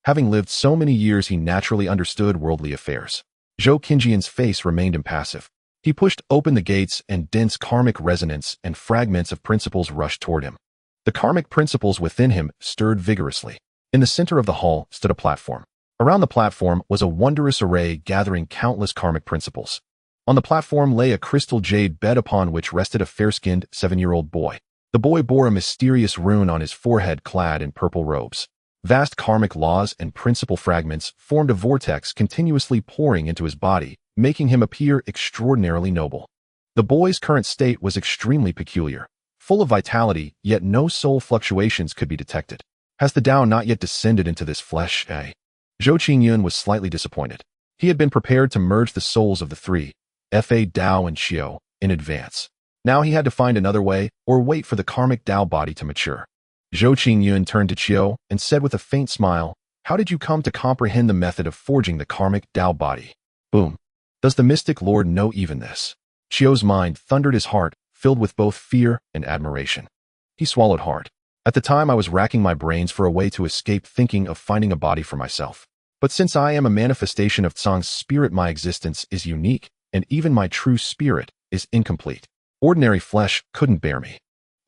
Having lived so many years, he naturally understood worldly affairs. Zhou Qinjian's face remained impassive. He pushed open the gates, and dense karmic resonance and fragments of principles rushed toward him. The karmic principles within him stirred vigorously. In the center of the hall stood a platform. Around the platform was a wondrous array gathering countless karmic principles. On the platform lay a crystal jade bed upon which rested a fair-skinned 7-year-old boy. The boy bore a mysterious rune on his forehead clad in purple robes. Vast karmic laws and principle fragments formed a vortex continuously pouring into his body, making him appear extraordinarily noble. The boy's current state was extremely peculiar, full of vitality, yet no soul fluctuations could be detected. Has the Tao not yet descended into this flesh, eh? Zhou Qingyun was slightly disappointed. He had been prepared to merge the souls of the three, Fa, Tao, and Qiu, in advance. Now he had to find another way, or wait for the karmic Tao body to mature. Zhou Qingyun turned to Qiu and said with a faint smile, "How did you come to comprehend the method of forging the karmic Tao body?" Boom. Does the mystic lord know even this? Qiu's mind thundered, his heart filled with both fear and admiration. He swallowed hard. At the time, I was racking my brains for a way to escape thinking of finding a body for myself. But since I am a manifestation of Tsang's spirit, my existence is unique, and even my true spirit is incomplete. Ordinary flesh couldn't bear me.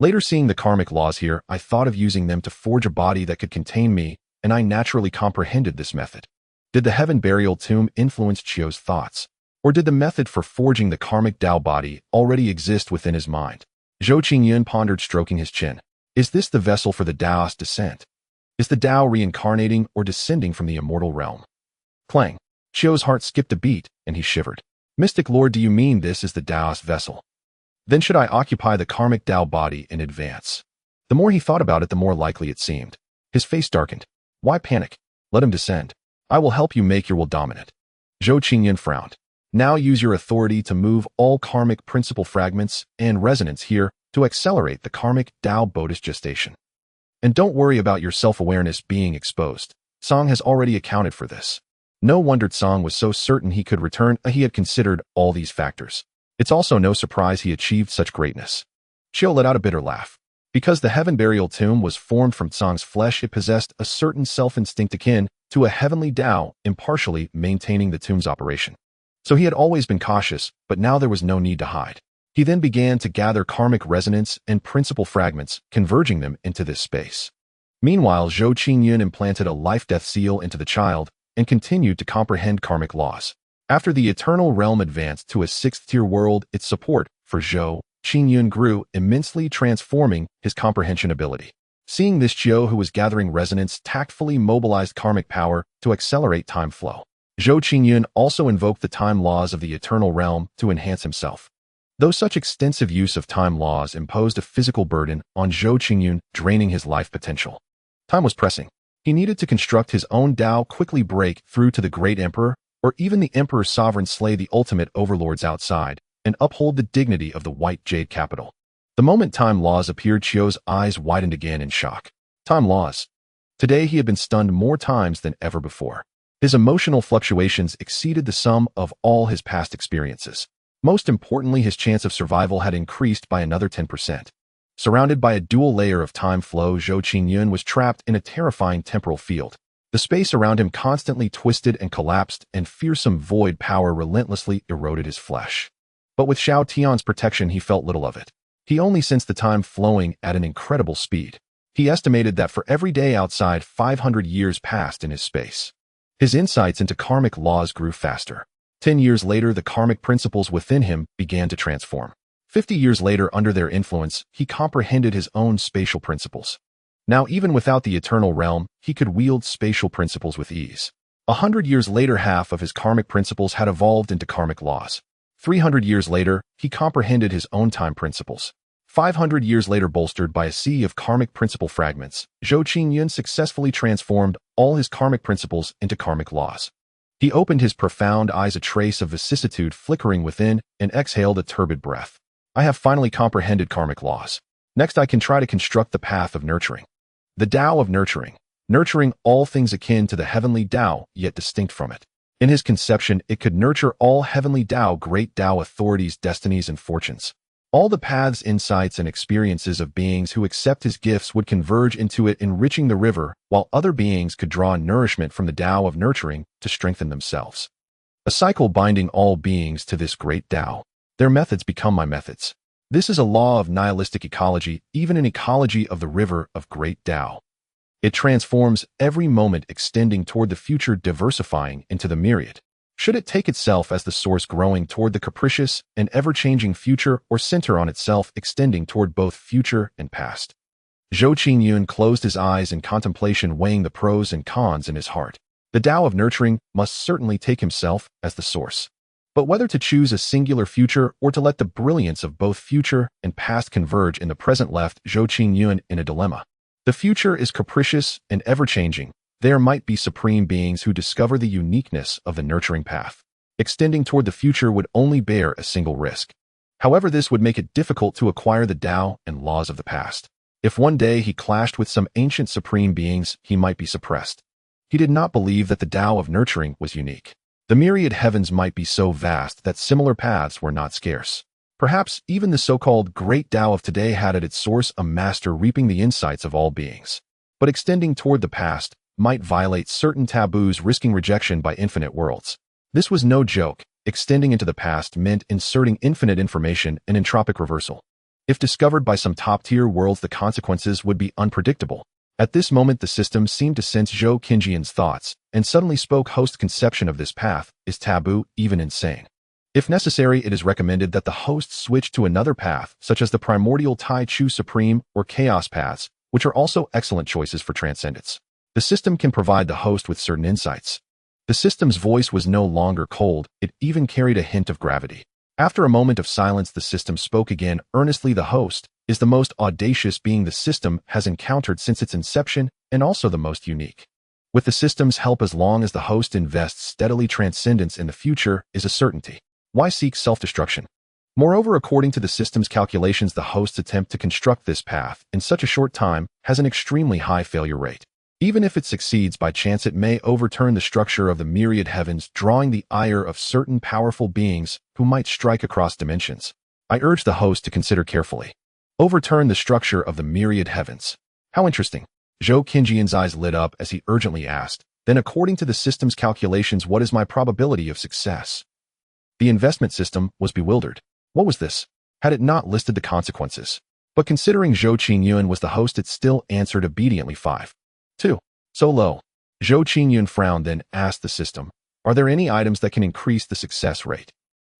Later, seeing the karmic laws here, I thought of using them to forge a body that could contain me, and I naturally comprehended this method. Did the heaven burial tomb influence Qiu's thoughts? Or did the method for forging the karmic Tao body already exist within his mind? Zhou Qingyun pondered, stroking his chin. Is this the vessel for the Taoist descent? Is the Tao reincarnating or descending from the immortal realm? Clang. Qiu's heart skipped a beat, and he shivered. Mystic Lord, do you mean this is the Taoist vessel? Then should I occupy the karmic Tao body in advance? The more he thought about it, the more likely it seemed. His face darkened. Why panic? Let him descend. I will help you make your will dominant. Zhou Qingyun frowned. Now use your authority to move all karmic principle fragments and resonance here to accelerate the karmic Tao Bodhi's gestation. And don't worry about your self-awareness being exposed. Tsang has already accounted for this. No wonder Tsang was so certain he could return. He had considered all these factors. It's also no surprise he achieved such greatness. Qiu let out a bitter laugh. Because the heaven burial tomb was formed from Tsang's flesh, it possessed a certain self-instinct akin to a heavenly Tao, impartially maintaining the tomb's operation. So he had always been cautious, but now there was no need to hide. He then began to gather karmic resonance and principle fragments, converging them into this space. Meanwhile, Zhou Qingyun implanted a life-death seal into the child and continued to comprehend karmic laws. After the eternal realm advanced to a 6th-tier world, its support for Zhou Qingyun grew immensely, transforming his comprehension ability. Seeing this, Qiu, who was gathering resonance, tactfully mobilized karmic power to accelerate time flow. Zhou Qingyun also invoked the time laws of the eternal realm to enhance himself. Though such extensive use of time laws imposed a physical burden on Zhou Qingyun, draining his life potential. Time was pressing. He needed to construct his own Tao, quickly break through to the great emperor, or even the emperor's sovereign, slay the ultimate overlords outside, and uphold the dignity of the white jade capital. The moment time laws appeared, Qiu's eyes widened again in shock. Time laws. Today he had been stunned more times than ever before. His emotional fluctuations exceeded the sum of all his past experiences. Most importantly, his chance of survival had increased by another 10%. Surrounded by a dual layer of time flow, Zhou Qingyun was trapped in a terrifying temporal field. The space around him constantly twisted and collapsed, and fearsome void power relentlessly eroded his flesh. But with Xiao Tian's protection, he felt little of it. He only sensed the time flowing at an incredible speed. He estimated that for every day outside, 500 years passed in his space. His insights into karmic laws grew faster. 10 years later, the karmic principles within him began to transform. 50 years later, under their influence, he comprehended his own spatial principles. Now, even without the eternal realm, he could wield spatial principles with ease. 100 years later, half of his karmic principles had evolved into karmic laws. 300 years later, he comprehended his own time principles. 500 years later, bolstered by a sea of karmic principle fragments, Zhou Qingyun successfully transformed all his karmic principles into karmic laws. He opened his profound eyes, a trace of vicissitude flickering within, and exhaled a turbid breath. I have finally comprehended karmic laws. Next, I can try to construct the path of nurturing. The Tao of nurturing. Nurturing all things akin to the heavenly Tao, yet distinct from it. In his conception, it could nurture all heavenly Tao, great Tao authorities, destinies, and fortunes. All the paths, insights, and experiences of beings who accept his gifts would converge into it, enriching the river, while other beings could draw nourishment from the Tao of nurturing to strengthen themselves. A cycle binding all beings to this great Tao. Their methods become my methods. This is a law of nihilistic ecology, even an ecology of the river of great Tao. It transforms every moment, extending toward the future, diversifying into the myriad. Should it take itself as the source, growing toward the capricious and ever-changing future, or center on itself, extending toward both future and past? Zhou Qingyun closed his eyes in contemplation, weighing the pros and cons in his heart. The Tao of nurturing must certainly take himself as the source. But whether to choose a singular future or to let the brilliance of both future and past converge in the present left Zhou Qingyun in a dilemma. The future is capricious and ever-changing. There might be supreme beings who discover the uniqueness of the nurturing path. Extending toward the future would only bear a single risk. However, this would make it difficult to acquire the Tao and laws of the past. If one day he clashed with some ancient supreme beings, he might be suppressed. He did not believe that the Tao of nurturing was unique. The myriad heavens might be so vast that similar paths were not scarce. Perhaps even the so-called great Tao of today had at its source a master reaping the insights of all beings. But extending toward the past might violate certain taboos, risking rejection by infinite worlds. This was no joke. Extending into the past meant inserting infinite information and entropic reversal. If discovered by some top-tier worlds, the consequences would be unpredictable. At this moment, the system seemed to sense Zhou Qingyun's thoughts, and suddenly spoke. Host's conception of this path is taboo, even insane. If necessary, it is recommended that the host switch to another path, such as the primordial Tai Chu Supreme or Chaos paths, which are also excellent choices for transcendence. The system can provide the host with certain insights. The system's voice was no longer cold, it even carried a hint of gravity. After a moment of silence, the system spoke again earnestly. The host is the most audacious being the system has encountered since its inception, and also the most unique. With the system's help, as long as the host invests steadily, transcendence in the future is a certainty. Why seek self-destruction? Moreover, according to the system's calculations, the host's attempt to construct this path in such a short time has an extremely high failure rate. Even if it succeeds by chance, it may overturn the structure of the myriad heavens, drawing the ire of certain powerful beings who might strike across dimensions. I urge the host to consider carefully. Overturn the structure of the myriad heavens. How interesting. Zhou Qingyun's eyes lit up as he urgently asked, then, according to the system's calculations, what is my probability of success? The investment system was bewildered. What was this? Had it not listed the consequences? But considering Zhou Qingyun was the host, it still answered obediently. 5.2. So low. Zhou Qingyun frowned, then asked the system, are there any items that can increase the success rate?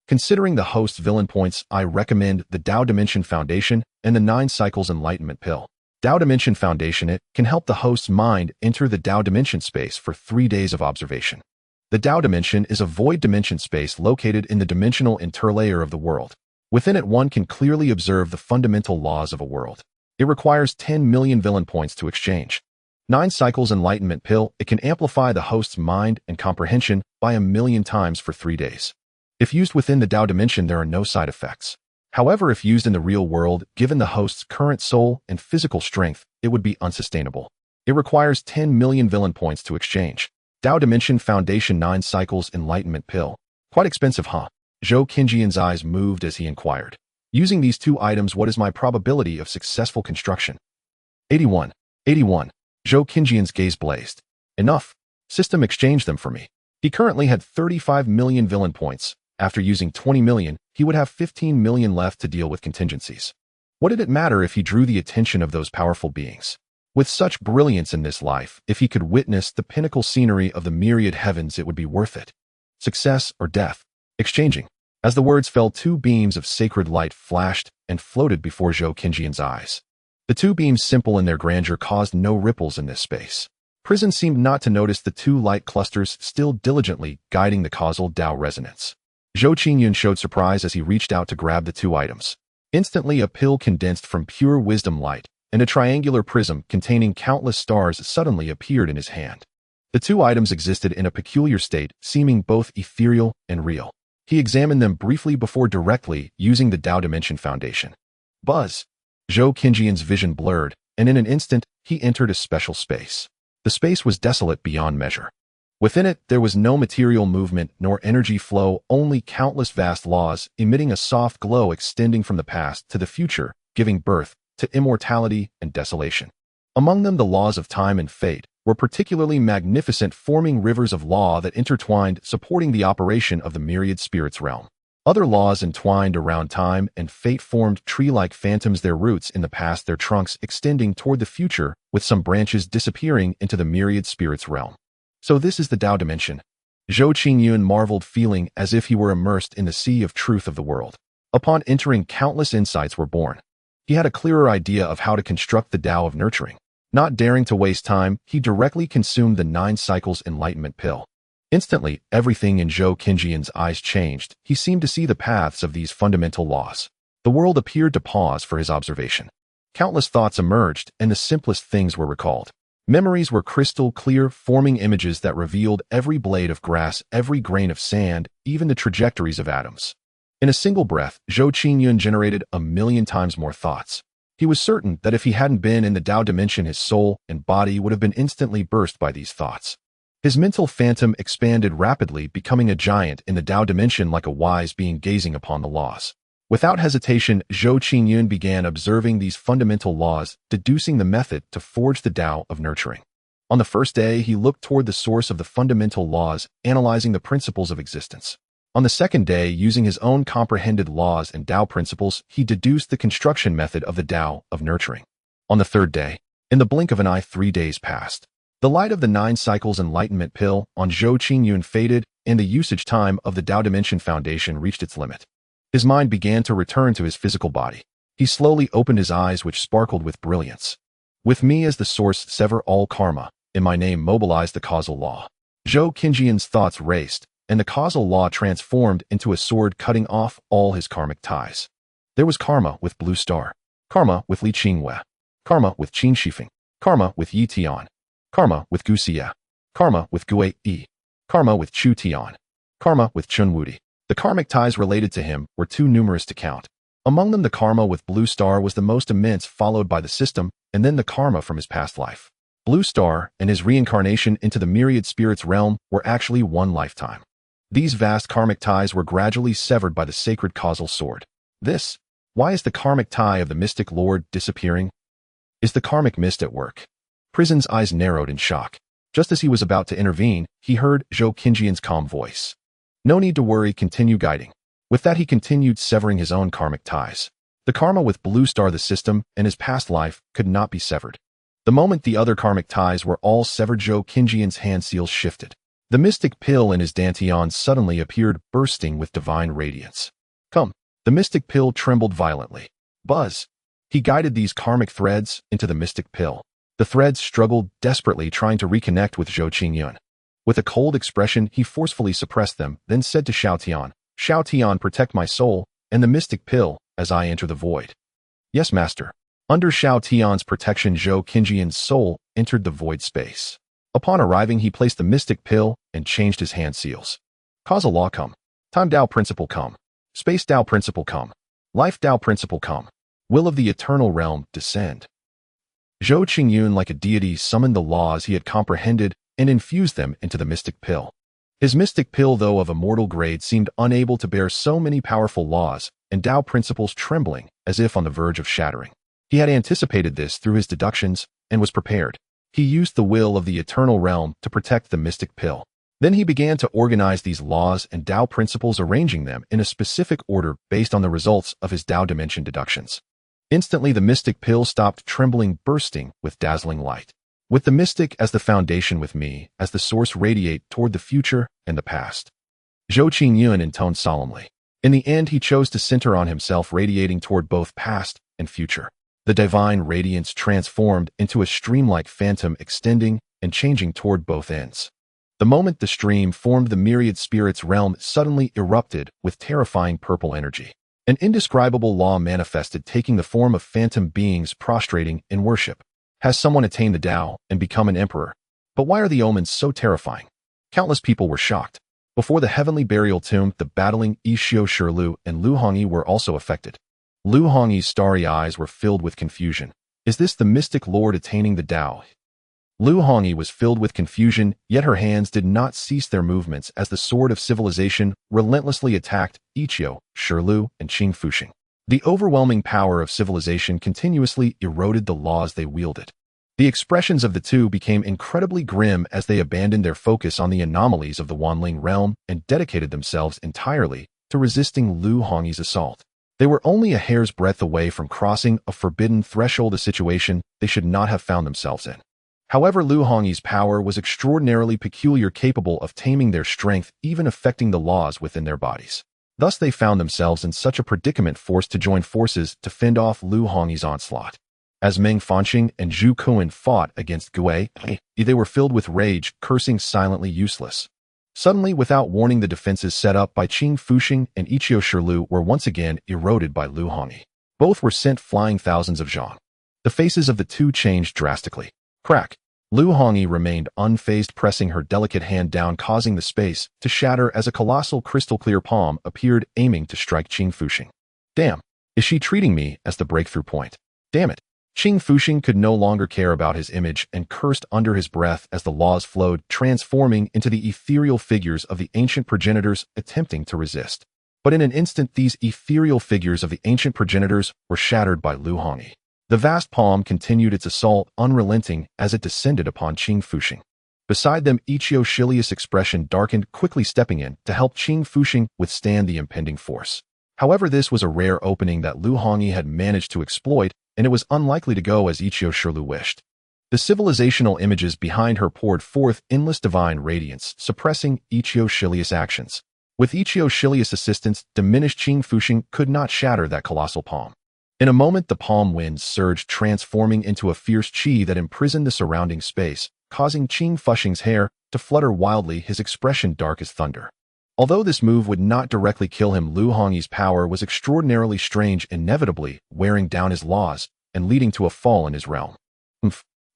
Considering the host's villain points, I recommend the Tao Dimension Foundation and the 9 Cycles Enlightenment Pill. Tao Dimension Foundation, it can help the host's mind enter the Tao Dimension space for 3 days of observation. The Tao Dimension is a void dimension space located in the dimensional interlayer of the world. Within it, one can clearly observe the fundamental laws of a world. It requires 10 million villain points to exchange. 9 Cycles Enlightenment Pill, it can amplify the host's mind and comprehension by 1,000,000 times for 3 days. If used within the Tao Dimension, there are no side effects. However, if used in the real world, given the host's current soul and physical strength, it would be unsustainable. It requires 10 million villain points to exchange. Tao Dimension Foundation 9 Cycles Enlightenment Pill. Quite expensive, huh? Zhou Qingyun's eyes moved as he inquired. Using these 2 items, what is my probability of successful construction? 81. 81. Zhou Qingyun's gaze blazed. Enough. System, exchanged them for me. He currently had 35 million villain points. After using 20 million, he would have 15 million left to deal with contingencies. What did it matter if he drew the attention of those powerful beings? With such brilliance in this life, if he could witness the pinnacle scenery of the myriad heavens, it would be worth it. Success or death. Exchanging. As the words fell, 2 beams of sacred light flashed and floated before Zhou Qingyun's eyes. The 2 beams, simple in their grandeur, caused no ripples in this space. Prison seemed not to notice the 2 light clusters still diligently guiding the causal Tao resonance. Zhou Qingyun showed surprise as he reached out to grab the 2 items. Instantly, a pill condensed from pure wisdom light and a triangular prism containing countless stars suddenly appeared in his hand. The 2 items existed in a peculiar state, seeming both ethereal and real. He examined them briefly before directly using the Tao Dimension Foundation. Buzz. Zhou Qinjian's vision blurred, and in an instant, he entered a special space. The space was desolate beyond measure. Within it, there was no material movement nor energy flow, only countless vast laws emitting a soft glow extending from the past to the future, giving birth to immortality and desolation. Among them, the laws of time and fate were particularly magnificent, forming rivers of law that intertwined, supporting the operation of the myriad spirits realm. Other laws entwined around time and fate formed tree-like phantoms, their roots in the past, their trunks extending toward the future, with some branches disappearing into the myriad spirits realm. So this is the Tao dimension. Zhou Qingyun marveled, feeling as if he were immersed in the sea of truth of the world. Upon entering, countless insights were born. He had a clearer idea of how to construct the Tao of nurturing. Not daring to waste time, he directly consumed the 9 cycles enlightenment pill. Instantly, everything in Zhou Qinjian's eyes changed. He seemed to see the paths of these fundamental laws. The world appeared to pause for his observation. Countless thoughts emerged, and the simplest things were recalled. Memories were crystal clear, forming images that revealed every blade of grass, every grain of sand, even the trajectories of atoms. In a single breath, Zhou Qingyun generated 1,000,000 times more thoughts. He was certain that if he hadn't been in the Tao dimension, his soul and body would have been instantly burst by these thoughts. His mental phantom expanded rapidly, becoming a giant in the Tao dimension, like a wise being gazing upon the laws. Without hesitation, Zhou Qingyun began observing these fundamental laws, deducing the method to forge the Tao of nurturing. On the first day, he looked toward the source of the fundamental laws, analyzing the principles of existence. On the second day, using his own comprehended laws and Tao principles, he deduced the construction method of the Tao of nurturing. On the third day, in the blink of an eye, 3 days passed. The light of the 9 cycles enlightenment pill on Zhou Qingyun faded, and the usage time of the Tao dimension foundation reached its limit. His mind began to return to his physical body. He slowly opened his eyes, which sparkled with brilliance. With me as the source, sever all karma. In my name, mobilize the causal law. Zhou Qinjian's thoughts raced, and the causal law transformed into a sword, cutting off all his karmic ties. There was karma with Blue Star, karma with Li Qingwei, karma with Qin Shifeng, karma with Yi Tian, karma with Gu Xie, karma with Gue Yi, karma with Chu Tian, karma with Chun Wudi. The karmic ties related to him were too numerous to count. Among them, the karma with Blue Star was the most immense, followed by the system, and then the karma from his past life. Blue Star and his reincarnation into the myriad spirits realm were actually one lifetime. These vast karmic ties were gradually severed by the sacred causal sword. Why is the karmic tie of the mystic lord disappearing? Is the karmic mist at work? Prison's eyes narrowed in shock. Just as he was about to intervene, he heard Zhou Qinjian's calm voice. No need to worry, continue guiding. With that, he continued severing his own karmic ties. The karma with Blue Star, the system, and his past life could not be severed. The moment the other karmic ties were all severed, Zhou Qinjian's hand seals shifted. The mystic pill in his dantian suddenly appeared, bursting with divine radiance. Come. The mystic pill trembled violently. Buzz. He guided these karmic threads into the mystic pill. The threads struggled desperately, trying to reconnect with Zhou Qingyun. With a cold expression, he forcefully suppressed them, then said to Xiao Tian, protect my soul and the mystic pill as I enter the void. Yes, master. Under Xiao Tian's protection, Zhou Qinjian's soul entered the void space. Upon arriving, he placed the mystic pill and changed his hand seals. Causal law come. Time Tao principle come. Space Tao principle come. Life Tao principle come. Will of the eternal realm descend. Zhou Qingyun, like a deity, summoned the laws he had comprehended and infused them into the mystic pill. His mystic pill, though of immortal grade, seemed unable to bear so many powerful laws and Tao principles, trembling as if on the verge of shattering. He had anticipated this through his deductions and was prepared. He used the will of the eternal realm to protect the mystic pill. Then he began to organize these laws and Tao principles, arranging them in a specific order based on the results of his Tao dimension deductions. Instantly, the mystic pill stopped trembling, bursting with dazzling light. With the mystic as the foundation, with me as the source, radiate toward the future and the past. Zhou Qingyun intoned solemnly. In the end, he chose to center on himself, radiating toward both past and future. The divine radiance transformed into a stream-like phantom, extending and changing toward both ends. The moment the stream formed, the myriad spirits realm suddenly erupted with terrifying purple energy. An indescribable law manifested, taking the form of phantom beings prostrating in worship. Has someone attained the Tao and become an emperor? But why are the omens so terrifying? Countless people were shocked. Before the heavenly burial tomb, the battling Yi Xiu Shirlu and Lu Hongyi were also affected. Lu Hongyi's starry eyes were filled with confusion. Is this the mystic lord attaining the Tao? Lu Hongyi was filled with confusion, yet her hands did not cease their movements as the sword of civilization relentlessly attacked Ichio, Shilu, and Qing Fuxing. The overwhelming power of civilization continuously eroded the laws they wielded. The expressions of the two became incredibly grim as they abandoned their focus on the anomalies of the Wanling realm and dedicated themselves entirely to resisting Lu Hongyi's assault. They were only a hair's breadth away from crossing a forbidden threshold, a situation they should not have found themselves in. However, Lu Hongyi's power was extraordinarily peculiar, capable of taming their strength, even affecting the laws within their bodies. Thus they found themselves in such a predicament, forced to join forces to fend off Lu Hongyi's onslaught. As Meng Fanqing and Zhu Kuan fought against Gui, they were filled with rage, cursing silently useless. Suddenly, without warning, the defenses set up by Qing Fuxing and Ichio Shilu were once again eroded by Lu Hongyi. Both were sent flying thousands of zhang. The faces of the two changed drastically. Crack! Lu Hongyi remained unfazed, pressing her delicate hand down, causing the space to shatter as a colossal crystal-clear palm appeared, aiming to strike Qing Fuxing. Damn! Is she treating me as the breakthrough point? Damn it! Qing Fuxing could no longer care about his image and cursed under his breath as the laws flowed, transforming into the ethereal figures of the ancient progenitors attempting to resist. But in an instant, these ethereal figures of the ancient progenitors were shattered by Lu Hongyi. The vast palm continued its assault, unrelenting as it descended upon Qing Fuxing. Beside them, Ichio Shilius' expression darkened, quickly stepping in to help Qing Fuxing withstand the impending force. However, this was a rare opening that Lu Hongyi had managed to exploit, and it was unlikely to go as Ichio Shilu wished. The civilizational images behind her poured forth endless divine radiance, suppressing Ichio Shilius' actions. With Ichio Shilius' assistance, diminished Qing Fuxing could not shatter that colossal palm. In a moment, the palm winds surged, transforming into a fierce qi that imprisoned the surrounding space, causing Qing Fuxing's hair to flutter wildly, his expression dark as thunder. Although this move would not directly kill him, Lu Hongyi's power was extraordinarily strange, inevitably wearing down his laws and leading to a fall in his realm.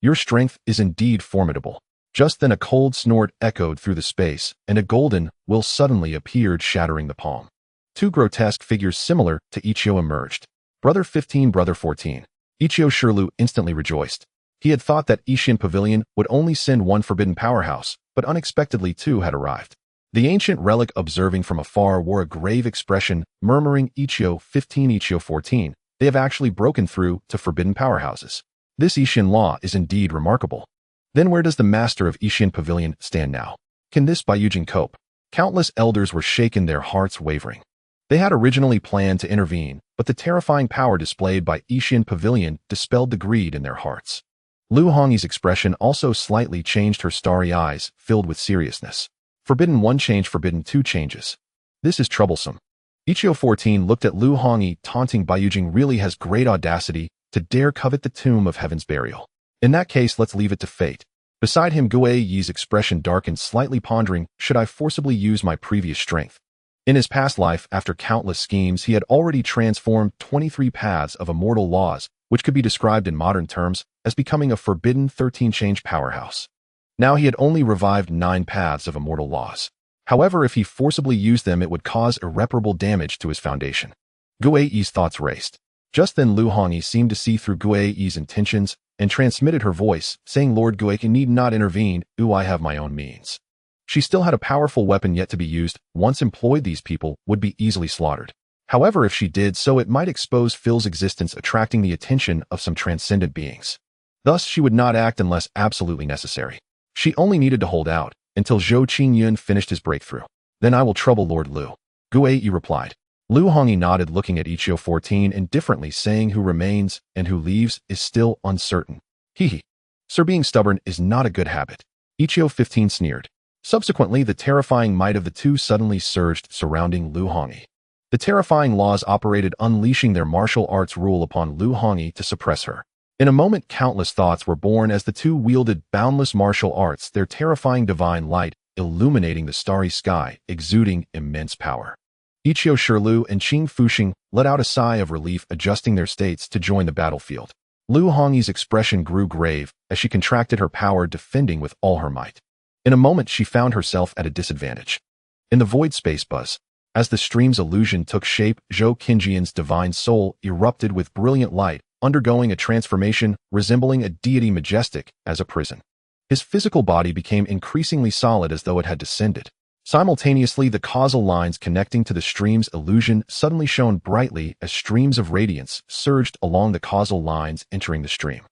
Your strength is indeed formidable. Just then a cold snort echoed through the space, and a golden will suddenly appeared, shattering the palm. Two grotesque figures similar to Ichio emerged. Brother 15, Brother 14. Ichio Shilu instantly rejoiced. He had thought that Xian Pavilion would only send one forbidden powerhouse, but unexpectedly two had arrived. The ancient relic, observing from afar, wore a grave expression, murmuring, Ichio 15, Ichio 14, they have actually broken through to forbidden powerhouses. This Xian law is indeed remarkable. Then where does the master of Xian Pavilion stand now? Can this Baiyujing cope? Countless elders were shaken, their hearts wavering. They had originally planned to intervene, but the terrifying power displayed by Xian Pavilion dispelled the greed in their hearts. Lu Hongyi's expression also slightly changed, her starry eyes filled with seriousness. Forbidden 1 change, forbidden 2 changes. This is troublesome. Ichio 14 looked at Lu Hongyi, taunting. Baiyujing really has great audacity to dare covet the tomb of heaven's burial. In that case, let's leave it to fate. Beside him, Gui Yi's expression darkened, slightly pondering, should I forcibly use my previous strength? In his past life, after countless schemes, he had already transformed 23 paths of immortal laws, which could be described in modern terms as becoming a forbidden 13-change powerhouse. Now he had only revived 9 paths of immortal laws. However, if he forcibly used them, it would cause irreparable damage to his foundation. Gui Yi's thoughts raced. Just then Lu Hongyi seemed to see through Gui Yi's intentions and transmitted her voice, saying, Lord Gui need not intervene, I have my own means. She still had a powerful weapon yet to be used. Once employed, these people would be easily slaughtered. However, if she did so, it might expose Phil's existence, attracting the attention of some transcendent beings. Thus, she would not act unless absolutely necessary. She only needed to hold out until Zhou Qingyun finished his breakthrough. Then I will trouble Lord Lu. Gui Yi replied. Lu Hongyi nodded, looking at Ichio 14 indifferently, saying, who remains and who leaves is still uncertain. Hee. Sir, being stubborn is not a good habit. Ichio 15 sneered. Subsequently, the terrifying might of the two suddenly surged, surrounding Lu Hongyi. The terrifying laws operated, unleashing their martial arts rule upon Lu Hongyi to suppress her. In a moment, countless thoughts were born as the two wielded boundless martial arts, their terrifying divine light illuminating the starry sky, exuding immense power. Ichio Shilu and Qing Fuxing let out a sigh of relief, adjusting their states to join the battlefield. Lu Hongyi's expression grew grave as she contracted her power, defending with all her might. In a moment, she found herself at a disadvantage. In the void space, buzz. As the stream's illusion took shape, Zhou Qinjian's divine soul erupted with brilliant light, undergoing a transformation resembling a deity majestic as a prison. His physical body became increasingly solid as though it had descended. Simultaneously, the causal lines connecting to the stream's illusion suddenly shone brightly as streams of radiance surged along the causal lines entering the stream.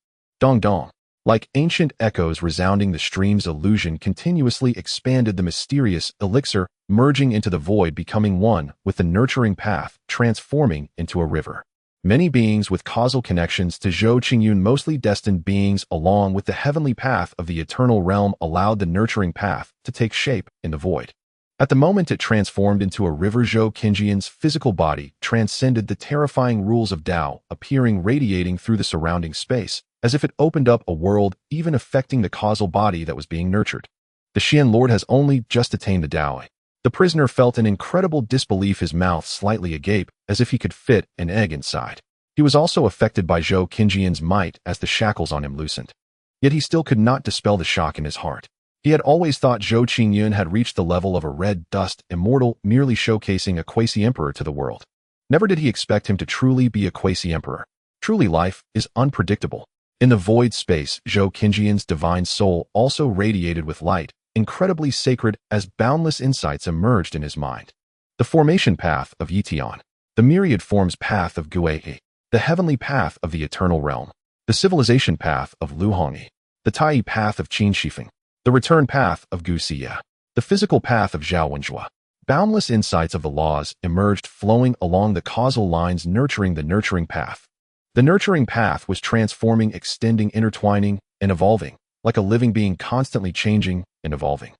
Dong dong. Like ancient echoes resounding, the stream's illusion continuously expanded the mysterious elixir, merging into the void, becoming one with the nurturing path, transforming into a river. Many beings with causal connections to Zhou Qingyun, mostly destined beings, along with the heavenly path of the eternal realm, allowed the nurturing path to take shape in the void. At the moment it transformed into a river, Zhou Qinjian's physical body transcended the terrifying rules of Tao, appearing radiating through the surrounding space, as if it opened up a world, even affecting the causal body that was being nurtured. The Xian Lord has only just attained the Tao. The prisoner felt an incredible disbelief, his mouth slightly agape, as if he could fit an egg inside. He was also affected by Zhou Qinjian's might as the shackles on him loosened. Yet he still could not dispel the shock in his heart. He had always thought Zhou Qingyun had reached the level of a red dust immortal, merely showcasing a quasi-emperor to the world. Never did he expect him to truly be a quasi-emperor. Truly, life is unpredictable. In the void space, Zhou Qinjian's divine soul also radiated with light, incredibly sacred, as boundless insights emerged in his mind. The formation path of Yitian, the myriad forms path of Guei, the heavenly path of the eternal realm, the civilization path of Luhongyi, the Tai path of Qin Shifeng, the return path of Gu Xia, the physical path of Zhao Wenjua. Boundless insights of the laws emerged, flowing along the causal lines, nurturing the nurturing path. The nurturing path was transforming, extending, intertwining, and evolving, like a living being constantly changing and evolving.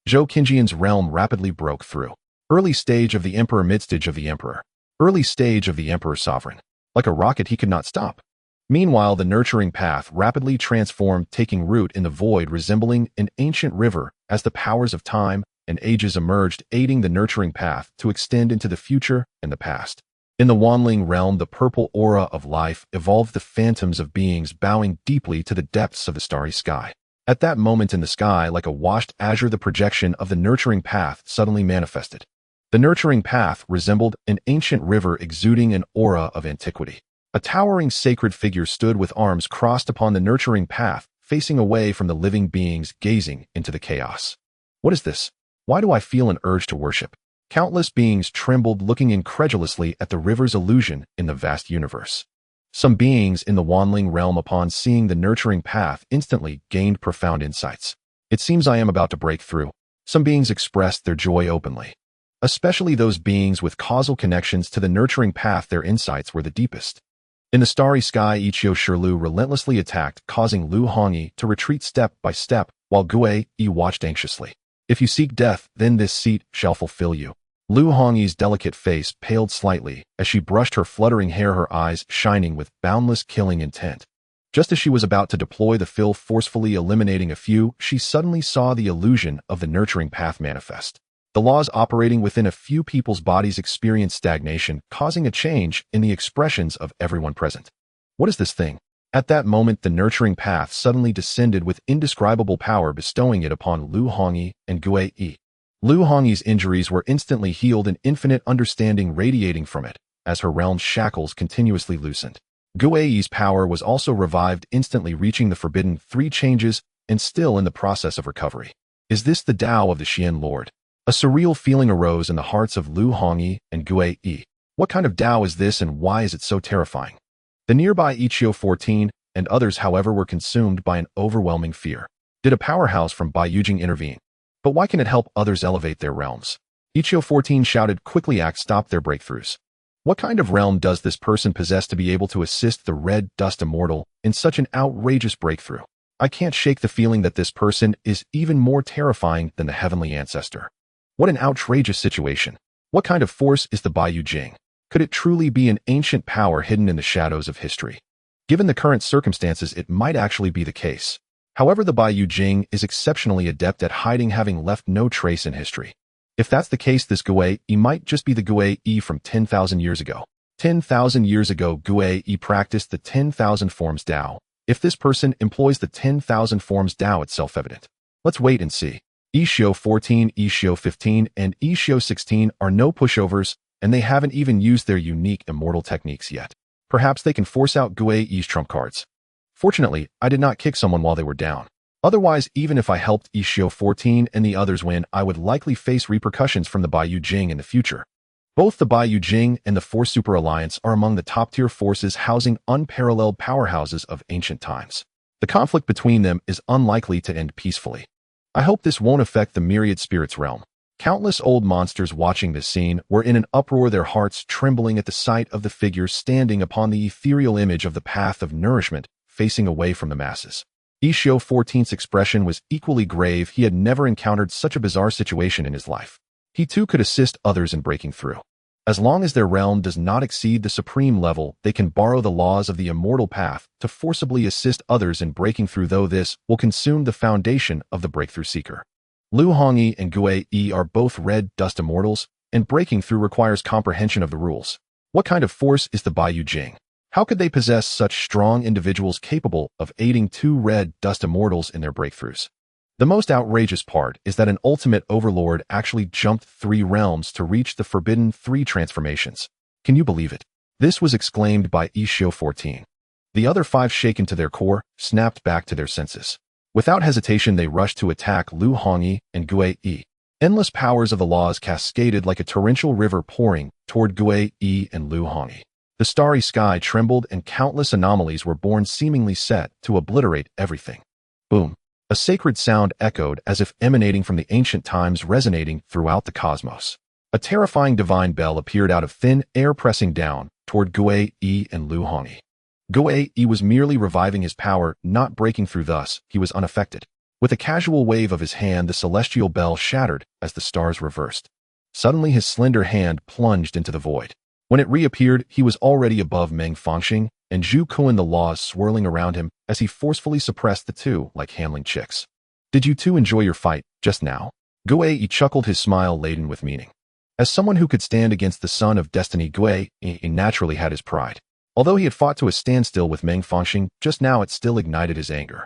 Zhou Qinjian's realm rapidly broke through. Early stage of the emperor, mid-stage of the emperor. Early stage of the emperor sovereign. Like a rocket, he could not stop. Meanwhile, the nurturing path rapidly transformed, taking root in the void, resembling an ancient river, as the powers of time and ages emerged, aiding the nurturing path to extend into the future and the past. In the Wanling realm, the purple aura of life evolved, the phantoms of beings bowing deeply to the depths of the starry sky. At that moment in the sky, like a washed azure, the projection of the nurturing path suddenly manifested. The nurturing path resembled an ancient river exuding an aura of antiquity. A towering sacred figure stood with arms crossed upon the nurturing path, facing away from the living beings, gazing into the chaos. What is this? Why do I feel an urge to worship? Countless beings trembled, looking incredulously at the river's illusion in the vast universe. Some beings in the Wanling realm, upon seeing the nurturing path, instantly gained profound insights. It seems I am about to break through. Some beings expressed their joy openly. Especially those beings with causal connections to the nurturing path, their insights were the deepest. In the starry sky, Ichio Shirlu relentlessly attacked, causing Lu Hongyi to retreat step by step, while Guei Yi watched anxiously. If you seek death, then this seat shall fulfill you. Lu Hongyi's delicate face paled slightly as she brushed her fluttering hair, her eyes shining with boundless killing intent. Just as she was about to deploy the fill, forcefully eliminating a few, she suddenly saw the illusion of the nurturing path manifest. The laws operating within a few people's bodies experienced stagnation, causing a change in the expressions of everyone present. What is this thing? At that moment, the nurturing path suddenly descended with indescribable power, bestowing it upon Lu Hongyi and Guei Yi. Lu Hongyi's injuries were instantly healed, and infinite understanding radiating from it, as her realm's shackles continuously loosened. Guei Yi's power was also revived, instantly reaching the forbidden 3 changes and still in the process of recovery. Is this the Tao of the Xian Lord? A surreal feeling arose in the hearts of Lu Hongyi and Guei Yi. What kind of Tao is this, and why is it so terrifying? The nearby Ichio 14 and others, however, were consumed by an overwhelming fear. Did a powerhouse from Baiyujing intervene? But why can it help others elevate their realms? Ichio 14 shouted, quickly act, stop their breakthroughs. What kind of realm does this person possess to be able to assist the red dust immortal in such an outrageous breakthrough? I can't shake the feeling that this person is even more terrifying than the heavenly ancestor. What an outrageous situation. What kind of force is the Baiyujing? Could it truly be an ancient power hidden in the shadows of history? Given the current circumstances, it might actually be the case. However, the Baiyujing is exceptionally adept at hiding, having left no trace in history. If that's the case, this Guei Yi might just be the Guei Yi from 10,000 years ago. 10,000 years ago, Guei Yi practiced the 10,000 forms Tao. If this person employs the 10,000 forms Tao, it's self-evident. Let's wait and see. Xianxia 14, Xianxia 15, and Xianxia 16 are no pushovers, and they haven't even used their unique immortal techniques yet. Perhaps they can force out Gui's trump cards. Fortunately, I did not kick someone while they were down. Otherwise, even if I helped Xianxia 14 and the others win, I would likely face repercussions from the Baiyu Jing in the future. Both the Baiyu Jing and the Four Super Alliance are among the top-tier forces housing unparalleled powerhouses of ancient times. The conflict between them is unlikely to end peacefully. I hope this won't affect the myriad spirits realm. Countless old monsters watching this scene were in an uproar, their hearts trembling at the sight of the figure standing upon the ethereal image of the path of nourishment, facing away from the masses. Xianxia 14's expression was equally grave. He had never encountered such a bizarre situation in his life. He too could assist others in breaking through. As long as their realm does not exceed the supreme level, they can borrow the laws of the immortal path to forcibly assist others in breaking through, though this will consume the foundation of the breakthrough seeker. Lu Hongyi and Gui are both red dust immortals, and breaking through requires comprehension of the rules. What kind of force is the Baiyu Jing? How could they possess such strong individuals capable of aiding two red dust immortals in their breakthroughs? The most outrageous part is that an ultimate overlord actually jumped 3 realms to reach the forbidden 3 transformations. Can you believe it? This was exclaimed by Xianxia 14. The other 5, shaken to their core, snapped back to their senses. Without hesitation, they rushed to attack Lu Hongyi and Gui. Endless powers of the laws cascaded like a torrential river pouring toward Gui and Lu Hongyi. The starry sky trembled and countless anomalies were born, seemingly set to obliterate everything. Boom. A sacred sound echoed as if emanating from the ancient times, resonating throughout the cosmos. A terrifying divine bell appeared out of thin air, pressing down toward Gui and Lu Hongyi. Gui was merely reviving his power, not breaking through, thus he was unaffected. With a casual wave of his hand, the celestial bell shattered as the stars reversed. Suddenly his slender hand plunged into the void. When it reappeared, he was already above Meng Fangxing and Zhu Kuan, the laws swirling around him as he forcefully suppressed the two like handling chicks. Did you two enjoy your fight just now? Gui chuckled, his smile laden with meaning. As someone who could stand against the son of destiny, Gui naturally had his pride. Although he had fought to a standstill with Meng Fangxing, just now it still ignited his anger.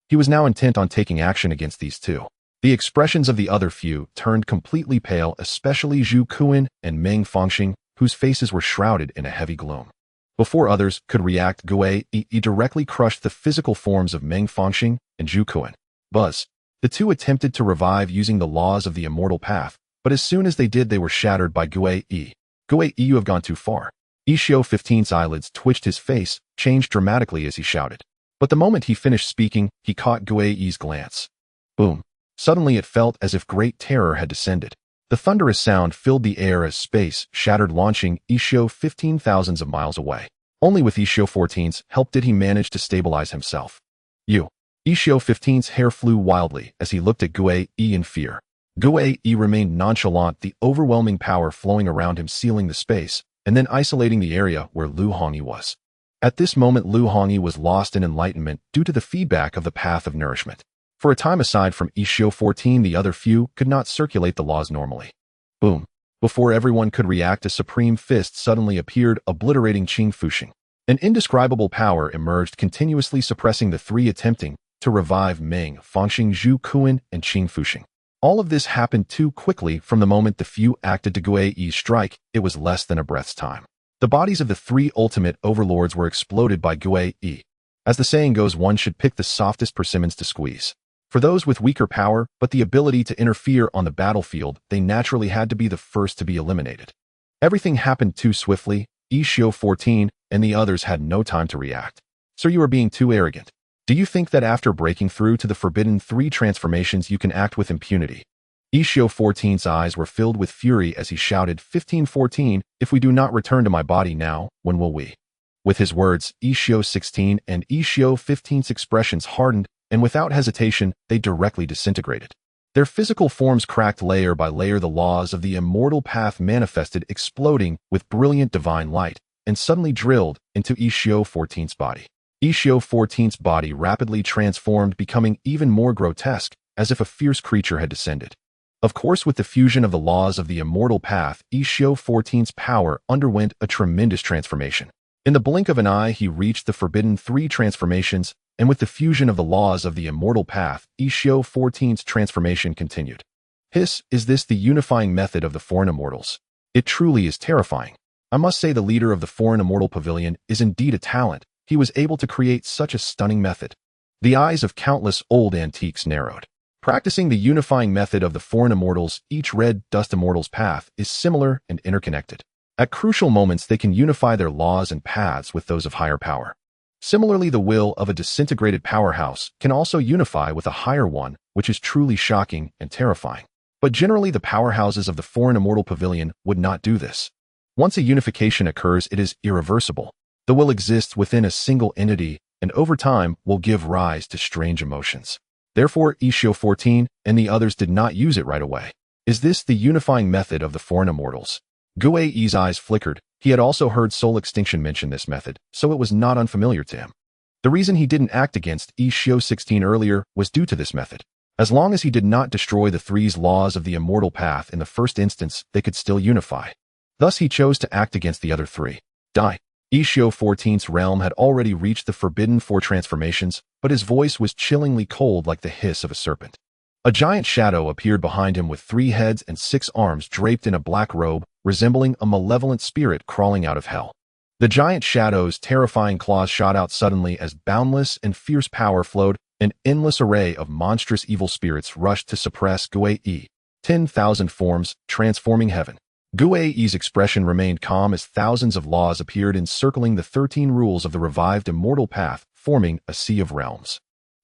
He was now intent on taking action against these two. The expressions of the other few turned completely pale, especially Zhu Kuan and Meng Fangxing, whose faces were shrouded in a heavy gloom. Before others could react, Gui directly crushed the physical forms of Meng Fangxing and Zhu Kuan. Buzz. The two attempted to revive using the laws of the immortal path, but as soon as they did, they were shattered by Gui. Gui, you have gone too far. Xianxia 15's eyelids twitched, his face changed dramatically as he shouted. But the moment he finished speaking, he caught Gui's glance. Boom. Suddenly it felt as if great terror had descended. The thunderous sound filled the air as space shattered, launching Xianxia 15 thousands of miles away. Only with Xianxia 14's help did he manage to stabilize himself. Xianxia 15's hair flew wildly as he looked at Gui in fear. Gui remained nonchalant, the overwhelming power flowing around him, sealing the space, and then isolating the area where Lu Hongyi was. At this moment, Lu Hongyi was lost in enlightenment due to the feedback of the path of nourishment. For a time, aside from Xianxia 14, the other few could not circulate the laws normally. Boom. Before everyone could react, a supreme fist suddenly appeared, obliterating Qing Fuxing. An indescribable power emerged, continuously suppressing the three attempting to revive Meng Fangxing, Zhu Kuan, and Qing Fuxing. All of this happened too quickly. From the moment the few acted to Gui's strike, it was less than a breath's time. The bodies of the 3 ultimate overlords were exploded by Gui. As the saying goes, one should pick the softest persimmons to squeeze. For those with weaker power, but the ability to interfere on the battlefield, they naturally had to be the first to be eliminated. Everything happened too swiftly. Xianxia 14 and the others had no time to react. Sir, you are being too arrogant. Do you think that after breaking through to the forbidden 3 transformations you can act with impunity? Xianxia 14's eyes were filled with fury as he shouted, 1514, if we do not return to my body now, when will we? With his words, Xianxia 16 and Xianxia 15's expressions hardened, and without hesitation, they directly disintegrated. Their physical forms cracked layer by layer, the laws of the immortal path manifested, exploding with brilliant divine light, and suddenly drilled into Xianxia 14's body. Xianxia 14's body rapidly transformed, becoming even more grotesque, as if a fierce creature had descended. Of course, with the fusion of the laws of the immortal path, Xianxia 14's power underwent a tremendous transformation. In the blink of an eye, he reached the forbidden 3 transformations, and with the fusion of the laws of the immortal path, Xianxia 14's transformation continued. Is this the unifying method of the foreign immortals? It truly is terrifying. I must say the leader of the foreign immortal pavilion is indeed a talent. He was able to create such a stunning method. The eyes of countless old antiques narrowed. Practicing the unifying method of the foreign immortals, each red dust immortal's path is similar and interconnected. At crucial moments, they can unify their laws and paths with those of higher power. Similarly, the will of a disintegrated powerhouse can also unify with a higher one, which is truly shocking and terrifying. But generally, the powerhouses of the foreign immortal pavilion would not do this. Once a unification occurs, it is irreversible. The will exists within a single entity, and over time will give rise to strange emotions. Therefore, Xianxia 14 and the others did not use it right away. Is this the unifying method of the foreign immortals? Gui's eyes flickered. He had also heard Soul Extinction mention this method, so it was not unfamiliar to him. The reason he didn't act against Xianxia 16 earlier was due to this method. As long as he did not destroy the 3's laws of the immortal path in the first instance, they could still unify. Thus, he chose to act against the other 3. Xianxia 14's realm had already reached the forbidden 4 transformations, but his voice was chillingly cold like the hiss of a serpent. A giant shadow appeared behind him with 3 heads and 6 arms draped in a black robe, resembling a malevolent spirit crawling out of hell. The giant shadow's terrifying claws shot out suddenly as boundless and fierce power flowed. An endless array of monstrous evil spirits rushed to suppress Gui. 10,000 forms, transforming heaven. Gui's expression remained calm as thousands of laws appeared encircling the 13 rules of the revived immortal path, forming a sea of realms.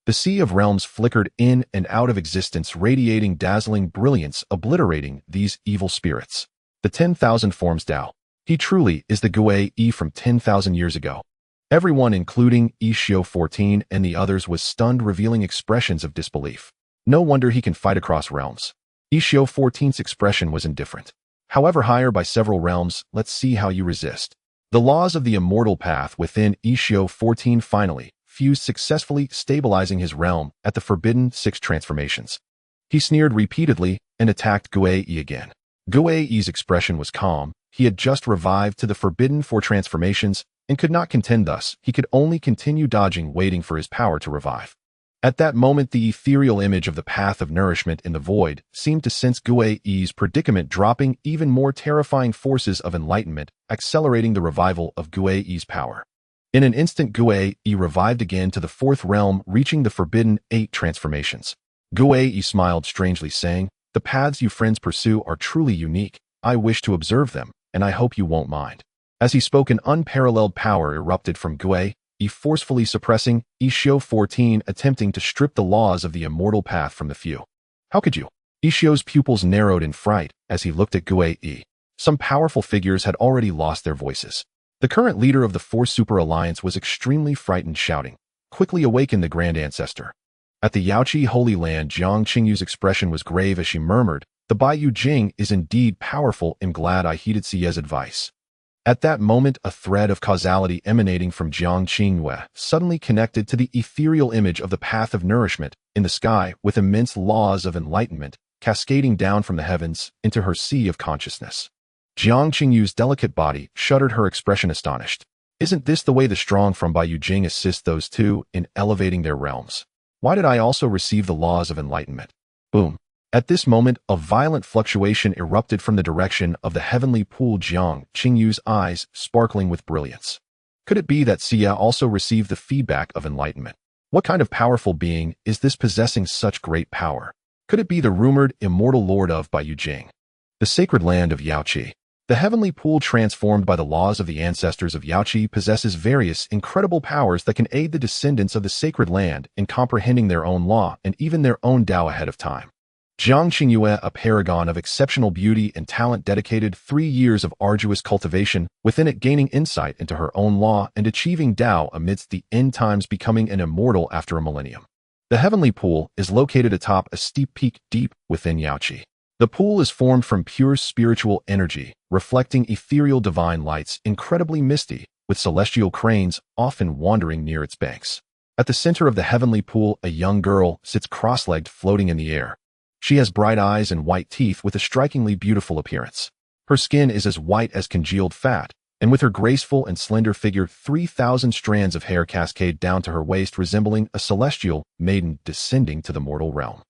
The sea of realms flickered in and out of existence, radiating dazzling brilliance, obliterating these evil spirits. The 10,000 forms Tao. He truly is the Gui from 10,000 years ago. Everyone, including Xianxia 14 and the others, was stunned, revealing expressions of disbelief. No wonder he can fight across realms. Xianxia 14's expression was indifferent. However, higher by several realms, let's see how you resist. The laws of the immortal path within Xianxia 14 finally fused, successfully stabilizing his realm at the forbidden 6 transformations. He sneered repeatedly and attacked Gui again. Gui's expression was calm. He had just revived to the forbidden 4 transformations and could not contend, thus he could only continue dodging, waiting for his power to revive. At that moment, the ethereal image of the path of nourishment in the void seemed to sense Gui's predicament, dropping even more terrifying forces of enlightenment, accelerating the revival of Gui's power. In an instant, Gui revived again to the 4th realm, reaching the forbidden 8 transformations. Gui smiled strangely, saying, "The paths you friends pursue are truly unique. I wish to observe them, and I hope you won't mind." As he spoke, an unparalleled power erupted from Gui, forcefully suppressing Xianxia 14, attempting to strip the laws of the immortal path from the few. How could you? Xiao's pupils narrowed in fright as he looked at Gui. Some powerful figures had already lost their voices. The current leader of the 4 Super Alliance was extremely frightened, shouting, "Quickly awaken the Grand Ancestor." At the Yaoqi Holy Land, Jiang Qingyu's expression was grave as she murmured, "The Baiyu Jing is indeed powerful. I'm glad I heeded Xie's advice." At that moment, a thread of causality emanating from Jiang Qingyue suddenly connected to the ethereal image of the path of nourishment in the sky, with immense laws of enlightenment cascading down from the heavens into her sea of consciousness. Jiang Qingyu's delicate body shuddered, her expression astonished. Isn't this the way the strong from Baiyu Jing assist those 2 in elevating their realms? Why did I also receive the laws of enlightenment? Boom. At this moment, a violent fluctuation erupted from the direction of the heavenly pool, Jiang Qingyu's eyes sparkling with brilliance. Could it be that Xia also received the feedback of enlightenment? What kind of powerful being is this possessing such great power? Could it be the rumored immortal lord of Baiyu Jing? The sacred land of Yaoqi. The heavenly pool, transformed by the laws of the ancestors of Yaoqi, possesses various incredible powers that can aid the descendants of the sacred land in comprehending their own law and even their own Tao ahead of time. Jiang Qingyue, a paragon of exceptional beauty and talent, dedicated 3 years of arduous cultivation within it, gaining insight into her own law and achieving Tao amidst the end times, becoming an immortal after a millennium. The heavenly pool is located atop a steep peak deep within Yaoqi. The pool is formed from pure spiritual energy, reflecting ethereal divine lights, incredibly misty, with celestial cranes often wandering near its banks. At the center of the heavenly pool, a young girl sits cross-legged, floating in the air. She has bright eyes and white teeth with a strikingly beautiful appearance. Her skin is as white as congealed fat, and with her graceful and slender figure, 3,000 strands of hair cascade down to her waist, resembling a celestial maiden descending to the mortal realm.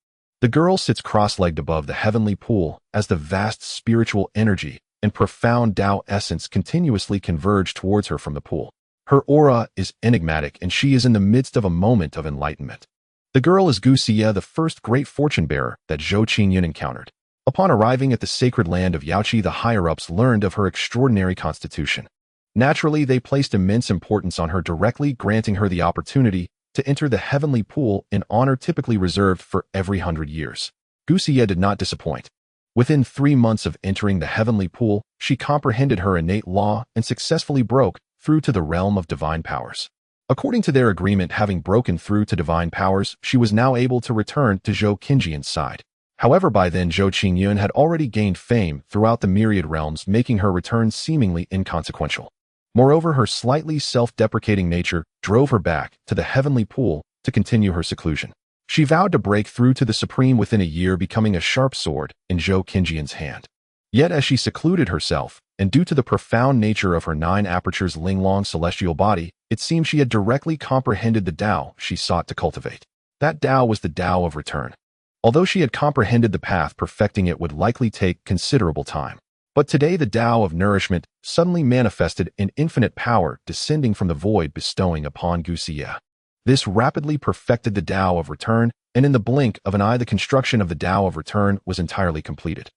The girl sits cross-legged above the heavenly pool as the vast spiritual energy and profound Tao essence continuously converge towards her from the pool. Her aura is enigmatic, and she is in the midst of a moment of enlightenment. The girl is Xianxia, the first great fortune-bearer that Zhou Qingyun encountered. Upon arriving at the sacred land of Yaoqi, the higher-ups learned of her extraordinary constitution. Naturally, they placed immense importance on her, directly granting her the opportunity to enter the heavenly pool, an honor typically reserved for every 100 years. Xianxia did not disappoint. Within 3 months of entering the heavenly pool, she comprehended her innate law and successfully broke through to the realm of divine powers. According to their agreement, having broken through to divine powers, she was now able to return to Zhou Qingyun's side. However, by then Zhou Qingyun had already gained fame throughout the myriad realms, making her return seemingly inconsequential. Moreover, her slightly self-deprecating nature drove her back to the heavenly pool to continue her seclusion. She vowed to break through to the supreme within a year, becoming a sharp sword in Zhou Qingyun's hand. Yet as she secluded herself, and due to the profound nature of her 9 apertures Linglong celestial body, it seemed she had directly comprehended the Tao she sought to cultivate. That Tao was the Tao of return. Although she had comprehended the path, perfecting it would likely take considerable time. But today the Tao of nourishment suddenly manifested in infinite power, descending from the void, bestowing upon Xianxia. This rapidly perfected the Tao of return, and in the blink of an eye the construction of the Tao of return was entirely completed.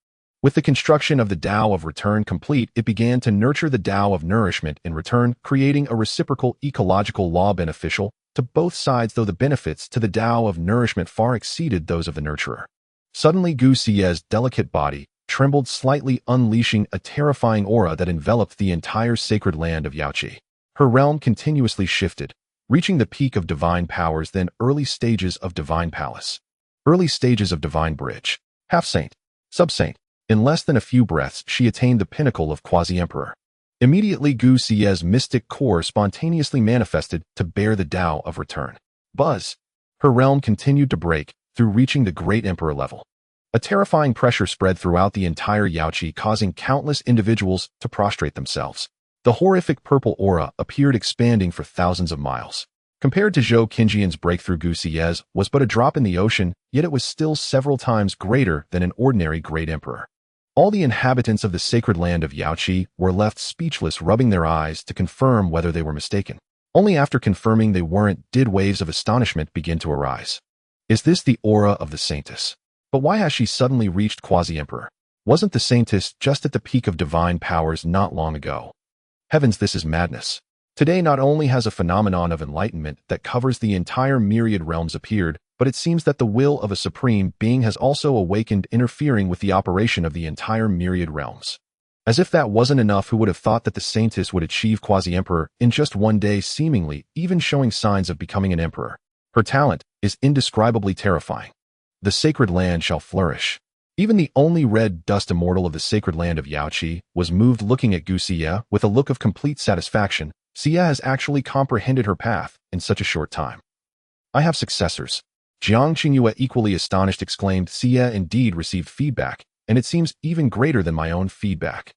With the construction of the Tao of return complete, it began to nurture the Tao of nourishment in return, creating a reciprocal ecological law beneficial to both sides, though the benefits to the Tao of nourishment far exceeded those of the nurturer. Suddenly Xianxia's delicate body trembled slightly, unleashing a terrifying aura that enveloped the entire sacred land of Yaoqi. Her realm continuously shifted, reaching the peak of divine powers, then early stages of divine palace, early stages of divine bridge, half-saint, sub-saint. In less than a few breaths, she attained the pinnacle of quasi-emperor. Immediately, Xianxia's mystic core spontaneously manifested to bear the Tao of return. Buzz! Her realm continued to break through, reaching the great emperor level. A terrifying pressure spread throughout the entire Yaoqi, causing countless individuals to prostrate themselves. The horrific purple aura appeared, expanding for thousands of miles. Compared to Zhou Qingyun's breakthrough, Xianxia's was but a drop in the ocean, yet it was still several times greater than an ordinary great emperor. All the inhabitants of the sacred land of Yaoqi were left speechless, rubbing their eyes to confirm whether they were mistaken. Only after confirming they weren't did waves of astonishment begin to arise. Is this the aura of the saintess? But why has she suddenly reached quasi-emperor? Wasn't the saintess just at the peak of divine powers not long ago? Heavens, this is madness. Today not only has a phenomenon of enlightenment that covers the entire myriad realms appeared, but it seems that the will of a supreme being has also awakened, interfering with the operation of the entire myriad realms. As if that wasn't enough, who would have thought that the saintess would achieve quasi-emperor in just one day, seemingly even showing signs of becoming an emperor? Her talent is indescribably terrifying. The sacred land shall flourish. Even the only red dust immortal of the sacred land of Yaoqi was moved, looking at Xianxia with a look of complete satisfaction. Xia has actually comprehended her path in such a short time. I have successors. Jiang Qingyue, equally astonished, exclaimed. Xia indeed received feedback, and it seems even greater than my own feedback.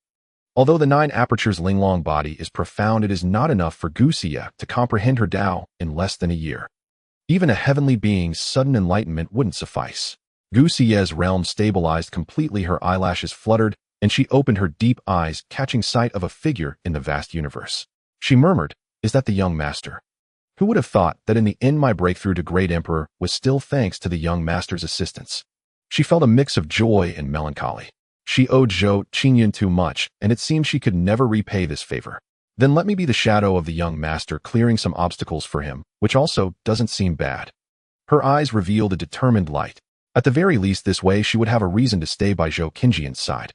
Although the 9 apertures Linglong body is profound, it is not enough for Xianxia to comprehend her Tao in less than a year. Even a heavenly being's sudden enlightenment wouldn't suffice. Xianxia's realm stabilized completely, her eyelashes fluttered, and she opened her deep eyes, catching sight of a figure in the vast universe. She murmured, "Is that the young master?" Who would have thought that in the end my breakthrough to great emperor was still thanks to the young master's assistance? She felt a mix of joy and melancholy. She owed Zhou Qingyun too much, and it seemed she could never repay this favor. Then let me be the shadow of the young master, clearing some obstacles for him, which also doesn't seem bad. Her eyes revealed a determined light. At the very least, this way she would have a reason to stay by Zhou Qingyun's side.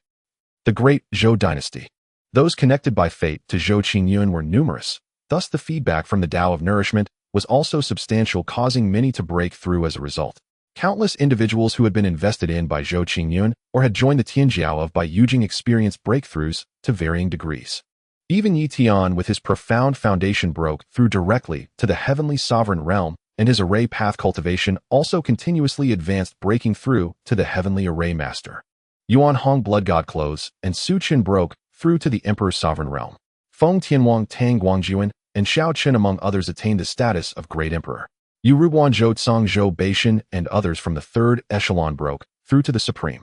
The great Zhou dynasty. Those connected by fate to Zhou Qingyun were numerous. Thus the feedback from the Tao of nourishment was also substantial, causing many to break through as a result. Countless individuals who had been invested in by Zhou Qingyun or had joined the Tianjiao of by Yujing experienced breakthroughs to varying degrees. Even Yi Tian, with his profound foundation, broke through directly to the heavenly sovereign realm, and his array path cultivation also continuously advanced, breaking through to the heavenly array master. Yuan Hong blood god clothes and Su Qin broke through to the emperor's sovereign realm. Feng Tianwang Tang Guangjuan, and Xiao Qin among others attained the status of Great Emperor. Yu Ruguan Zhou Tsang Zhou Beishan and others from the third echelon broke through to the supreme.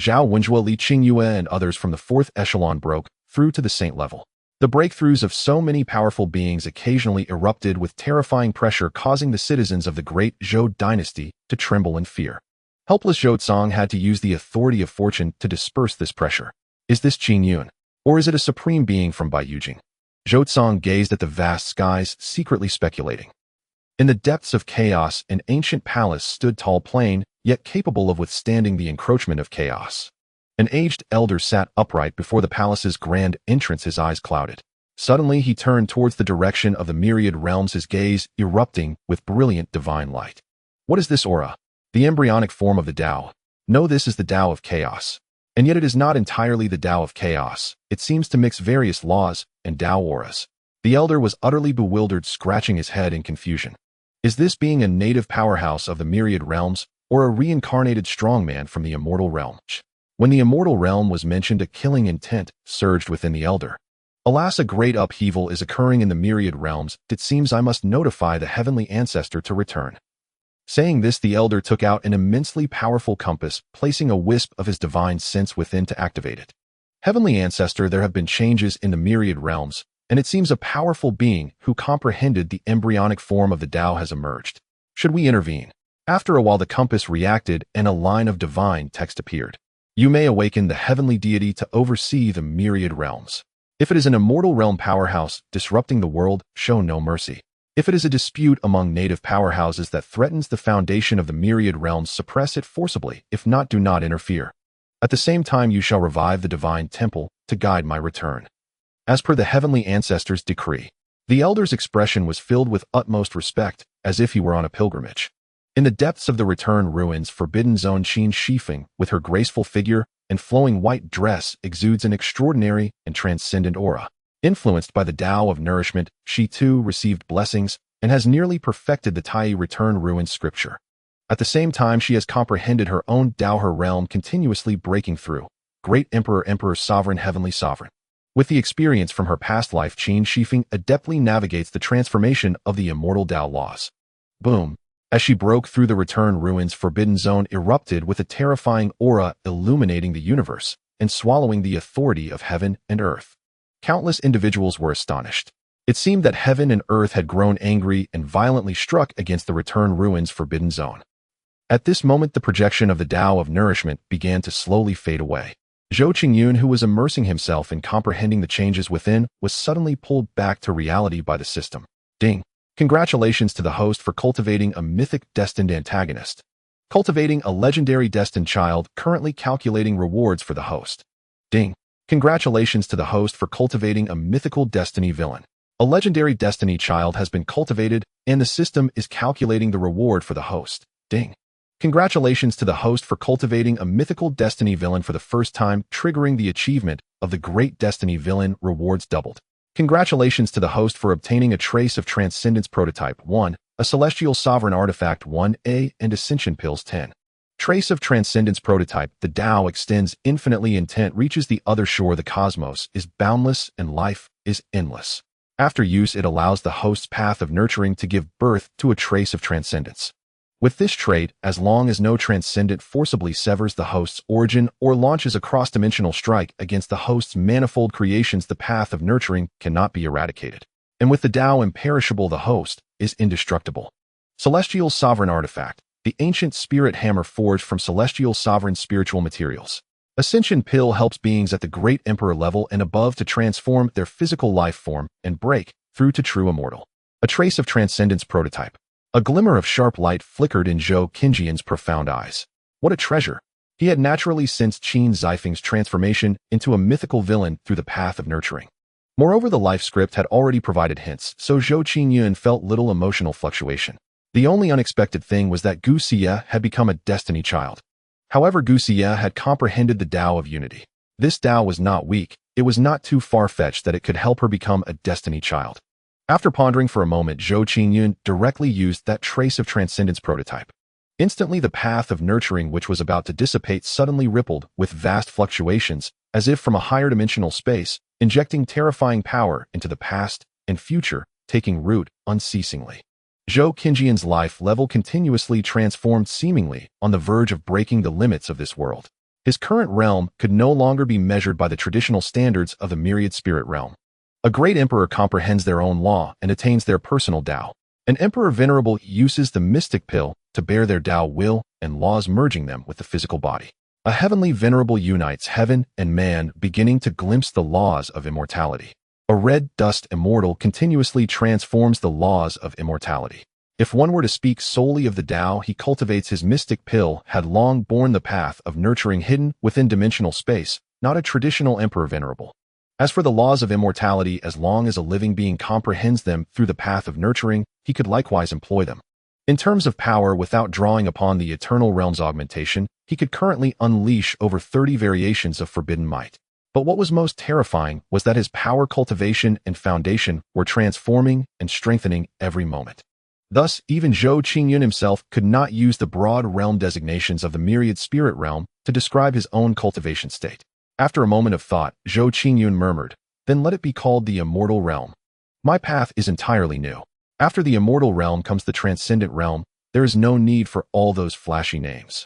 Zhao Wenjua Li Qingyue and others from the fourth echelon broke through to the saint level. The breakthroughs of so many powerful beings occasionally erupted with terrifying pressure, causing the citizens of the great Zhou dynasty to tremble in fear. Helpless Zhou Tsang had to use the authority of fortune to disperse this pressure. Is this Qin Yun? Or is it a supreme being from Baiyujing? Zhou Tsang gazed at the vast skies, secretly speculating. In the depths of chaos, an ancient palace stood tall, plain, yet capable of withstanding the encroachment of chaos. An aged elder sat upright before the palace's grand entrance, his eyes clouded. Suddenly he turned towards the direction of the myriad realms, his gaze erupting with brilliant divine light. What is this aura? The embryonic form of the Tao. No, this is the Tao of chaos. And yet it is not entirely the Tao of chaos. It seems to mix various laws and Tao auras. The elder was utterly bewildered, scratching his head in confusion. Is this being a native powerhouse of the myriad realms, or a reincarnated strongman from the immortal realm? When the immortal realm was mentioned, a killing intent surged within the elder. Alas, a great upheaval is occurring in the myriad realms. It seems I must notify the heavenly ancestor to return. Saying this, the elder took out an immensely powerful compass, placing a wisp of his divine sense within to activate it. Heavenly ancestor, there have been changes in the myriad realms, and it seems a powerful being who comprehended the embryonic form of the Tao has emerged. Should we intervene? After a while, the compass reacted and a line of divine text appeared. You may awaken the heavenly deity to oversee the myriad realms. If it is an immortal realm powerhouse disrupting the world, show no mercy. If it is a dispute among native powerhouses that threatens the foundation of the myriad realms, suppress it forcibly. If not, do not interfere. At the same time, you shall revive the divine temple to guide my return. As per the heavenly ancestors' decree. The elder's expression was filled with utmost respect, as if he were on a pilgrimage. In the depths of the return ruins, Forbidden Zone Qin Shifeng, with her graceful figure and flowing white dress, exudes an extraordinary and transcendent aura. Influenced by the Tao of nourishment, she too received blessings and has nearly perfected the Tai return ruins scripture. At the same time, she has comprehended her own Tao, her realm continuously breaking through. Great Emperor, Emperor, Sovereign, Heavenly Sovereign. With the experience from her past life, Qin Shifeng adeptly navigates the transformation of the immortal Tao laws. Boom. As she broke through the return ruins, Forbidden Zone erupted with a terrifying aura illuminating the universe and swallowing the authority of heaven and earth. Countless individuals were astonished. It seemed that heaven and earth had grown angry and violently struck against the return ruins Forbidden Zone. At this moment, the projection of the Tao of nourishment began to slowly fade away. Zhou Qingyun, who was immersing himself in comprehending the changes within, was suddenly pulled back to reality by the system. Ding! Congratulations to the host for cultivating a mythic destined antagonist. Cultivating a legendary destined child, currently calculating rewards for the host. Ding! Congratulations to the host for cultivating a mythical destiny villain. A legendary destiny child has been cultivated, and the system is calculating the reward for the host. Ding! Congratulations to the host for cultivating a mythical destiny villain for the first time, triggering the achievement of the great destiny villain, rewards doubled. Congratulations to the host for obtaining a trace of transcendence prototype 1, a celestial sovereign artifact 1A, and ascension pills 10. Trace of transcendence prototype. The Tao extends infinitely. Intent reaches the other shore. The cosmos is boundless and life is endless. After use, it allows the host's path of nurturing to give birth to a trace of transcendence. With this trait, as long as no transcendent forcibly severs the host's origin or launches a cross-dimensional strike against the host's manifold creations, the path of nurturing cannot be eradicated. And with the Tao imperishable, the host is indestructible. Celestial Sovereign Artifact. The ancient spirit hammer forged from celestial sovereign spiritual materials. Ascension pill helps beings at the great emperor level and above to transform their physical life form and break through to true immortal. A trace of transcendence prototype. A glimmer of sharp light flickered in Zhou Qinjian's profound eyes. What a treasure! He had naturally sensed Qin Zifeng's transformation into a mythical villain through the path of nurturing. Moreover, the life script had already provided hints, so Zhou Qingyun felt little emotional fluctuation. The only unexpected thing was that Gu Xie had become a destiny child. However, Gu Xie had comprehended the Tao of unity. This Tao was not weak. It was not too far-fetched that it could help her become a destiny child. After pondering for a moment, Zhou Qingyun directly used that trace of transcendence prototype. Instantly, the path of nurturing which was about to dissipate suddenly rippled with vast fluctuations, as if from a higher dimensional space, injecting terrifying power into the past and future, taking root unceasingly. Zhou Qinjian's life level continuously transformed, seemingly on the verge of breaking the limits of this world. His current realm could no longer be measured by the traditional standards of the myriad spirit realm. A great emperor comprehends their own law and attains their personal Tao. An emperor venerable uses the mystic pill to bear their Tao will and laws, merging them with the physical body. A heavenly venerable unites heaven and man, beginning to glimpse the laws of immortality. A red dust immortal continuously transforms the laws of immortality. If one were to speak solely of the Tao he cultivates, his mystic pill had long borne the path of nurturing hidden within dimensional space, not a traditional emperor venerable. As for the laws of immortality, as long as a living being comprehends them through the path of nurturing, he could likewise employ them. In terms of power, without drawing upon the eternal realm's augmentation, he could currently unleash over 30 variations of forbidden might. But what was most terrifying was that his power cultivation and foundation were transforming and strengthening every moment. Thus, even Zhou Qingyun himself could not use the broad realm designations of the myriad spirit realm to describe his own cultivation state. After a moment of thought, Zhou Qingyun murmured, "Then let it be called the immortal realm. My path is entirely new. After the immortal realm comes the transcendent realm. There is no need for all those flashy names."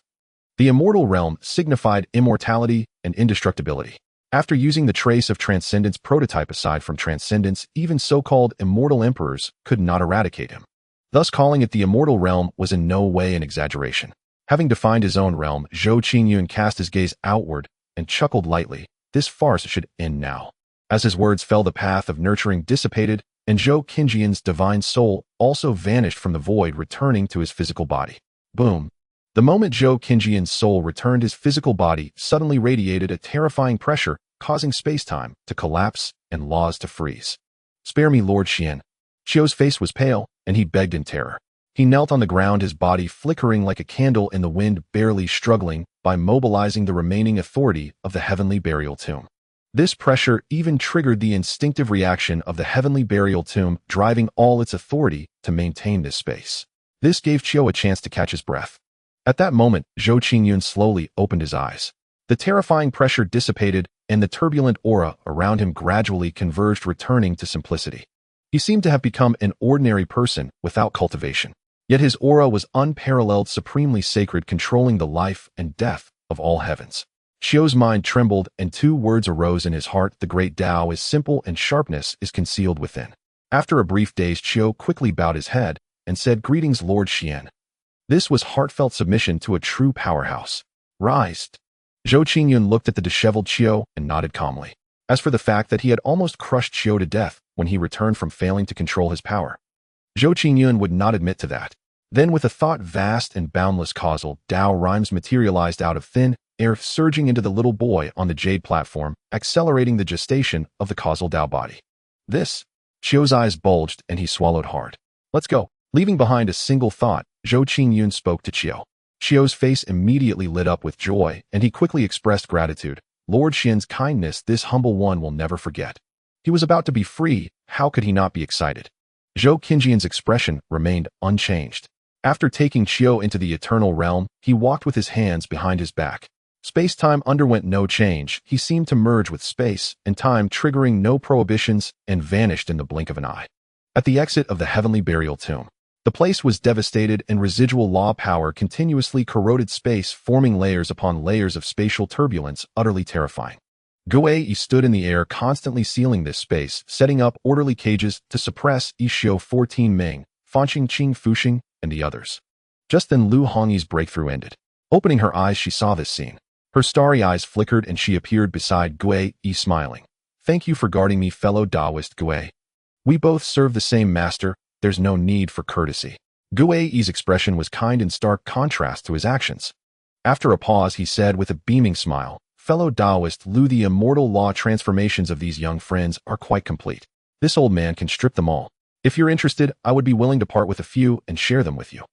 The immortal realm signified immortality and indestructibility. After using the trace of transcendence prototype, aside from transcendence, even so-called immortal emperors could not eradicate him. Thus, calling it the immortal realm was in no way an exaggeration. Having defined his own realm, Zhou Qingyun cast his gaze outward and chuckled lightly. This farce should end now. As his words fell, the path of nurturing dissipated, and Zhou Qinjian's divine soul also vanished from the void, returning to his physical body. Boom! The moment Zhou Qinjian's soul returned, his physical body suddenly radiated a terrifying pressure, causing space-time to collapse and laws to freeze. "Spare me, Lord Xian." Qiu's face was pale, and he begged in terror. He knelt on the ground, his body flickering like a candle in the wind, barely struggling by mobilizing the remaining authority of the heavenly burial tomb. This pressure even triggered the instinctive reaction of the heavenly burial tomb, driving all its authority to maintain this space. This gave Qiu a chance to catch his breath. At that moment, Zhou Qingyun slowly opened his eyes. The terrifying pressure dissipated, and the turbulent aura around him gradually converged, returning to simplicity. He seemed to have become an ordinary person without cultivation. Yet his aura was unparalleled, supremely sacred, controlling the life and death of all heavens. Qiu's mind trembled, and two words arose in his heart: the great Tao is simple and sharpness is concealed within. After a brief daze, Qiu quickly bowed his head and said, "Greetings, Lord Xian." This was heartfelt submission to a true powerhouse. "Rise." Zhou Qingyun looked at the disheveled Qiu and nodded calmly. As for the fact that he had almost crushed Qiu to death when he returned from failing to control his power, Zhou Qingyun would not admit to that. Then, with a thought vast and boundless, causal Tao rhymes materialized out of thin air, surging into the little boy on the jade platform, accelerating the gestation of the causal Tao body. This, Qiu's eyes bulged and he swallowed hard. "Let's go." Leaving behind a single thought, Zhou Qingyun spoke to Qiu. Qiu's face immediately lit up with joy, and he quickly expressed gratitude. "Lord Xian's kindness this humble one will never forget." He was about to be free. How could he not be excited? Zhou Qinjian's expression remained unchanged. After taking Qiu into the eternal realm, he walked with his hands behind his back. Space-time underwent no change. He seemed to merge with space and time, triggering no prohibitions, and vanished in the blink of an eye. At the exit of the heavenly burial tomb, the place was devastated, and residual law power continuously corroded space, forming layers upon layers of spatial turbulence, utterly terrifying. Guei stood in the air, constantly sealing this space, setting up orderly cages to suppress Yishio 14 Ming, Fanqing Qing Fuxing, and the others. Just then Lu Hongyi's breakthrough ended. Opening her eyes, she saw this scene. Her starry eyes flickered, and she appeared beside Guei, smiling. "Thank you for guarding me, fellow Taoist Guei. We both serve the same master. There's no need for courtesy." Guei's expression was kind in stark contrast to his actions. After a pause, he said with a beaming smile, "Fellow Taoist Lu, the immortal law transformations of these young friends are quite complete. This old man can strip them all. If you're interested, I would be willing to part with a few and share them with you."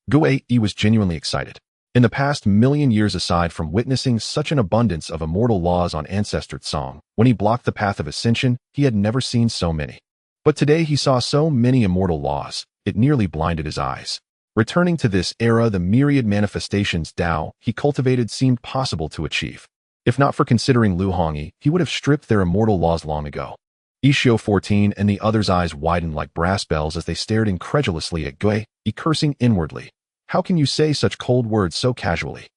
Guei was genuinely excited. In the past million years, aside from witnessing such an abundance of immortal laws on Ancestor Tsong, when he blocked the path of ascension, he had never seen so many. But today he saw so many immortal laws, it nearly blinded his eyes. Returning to this era, the myriad manifestations Tao he cultivated seemed possible to achieve. If not for considering Lu Hongyi, he would have stripped their immortal laws long ago. Xiao 14 and the other's eyes widened like brass bells as they stared incredulously at Gui, cursing inwardly. How can you say such cold words so casually?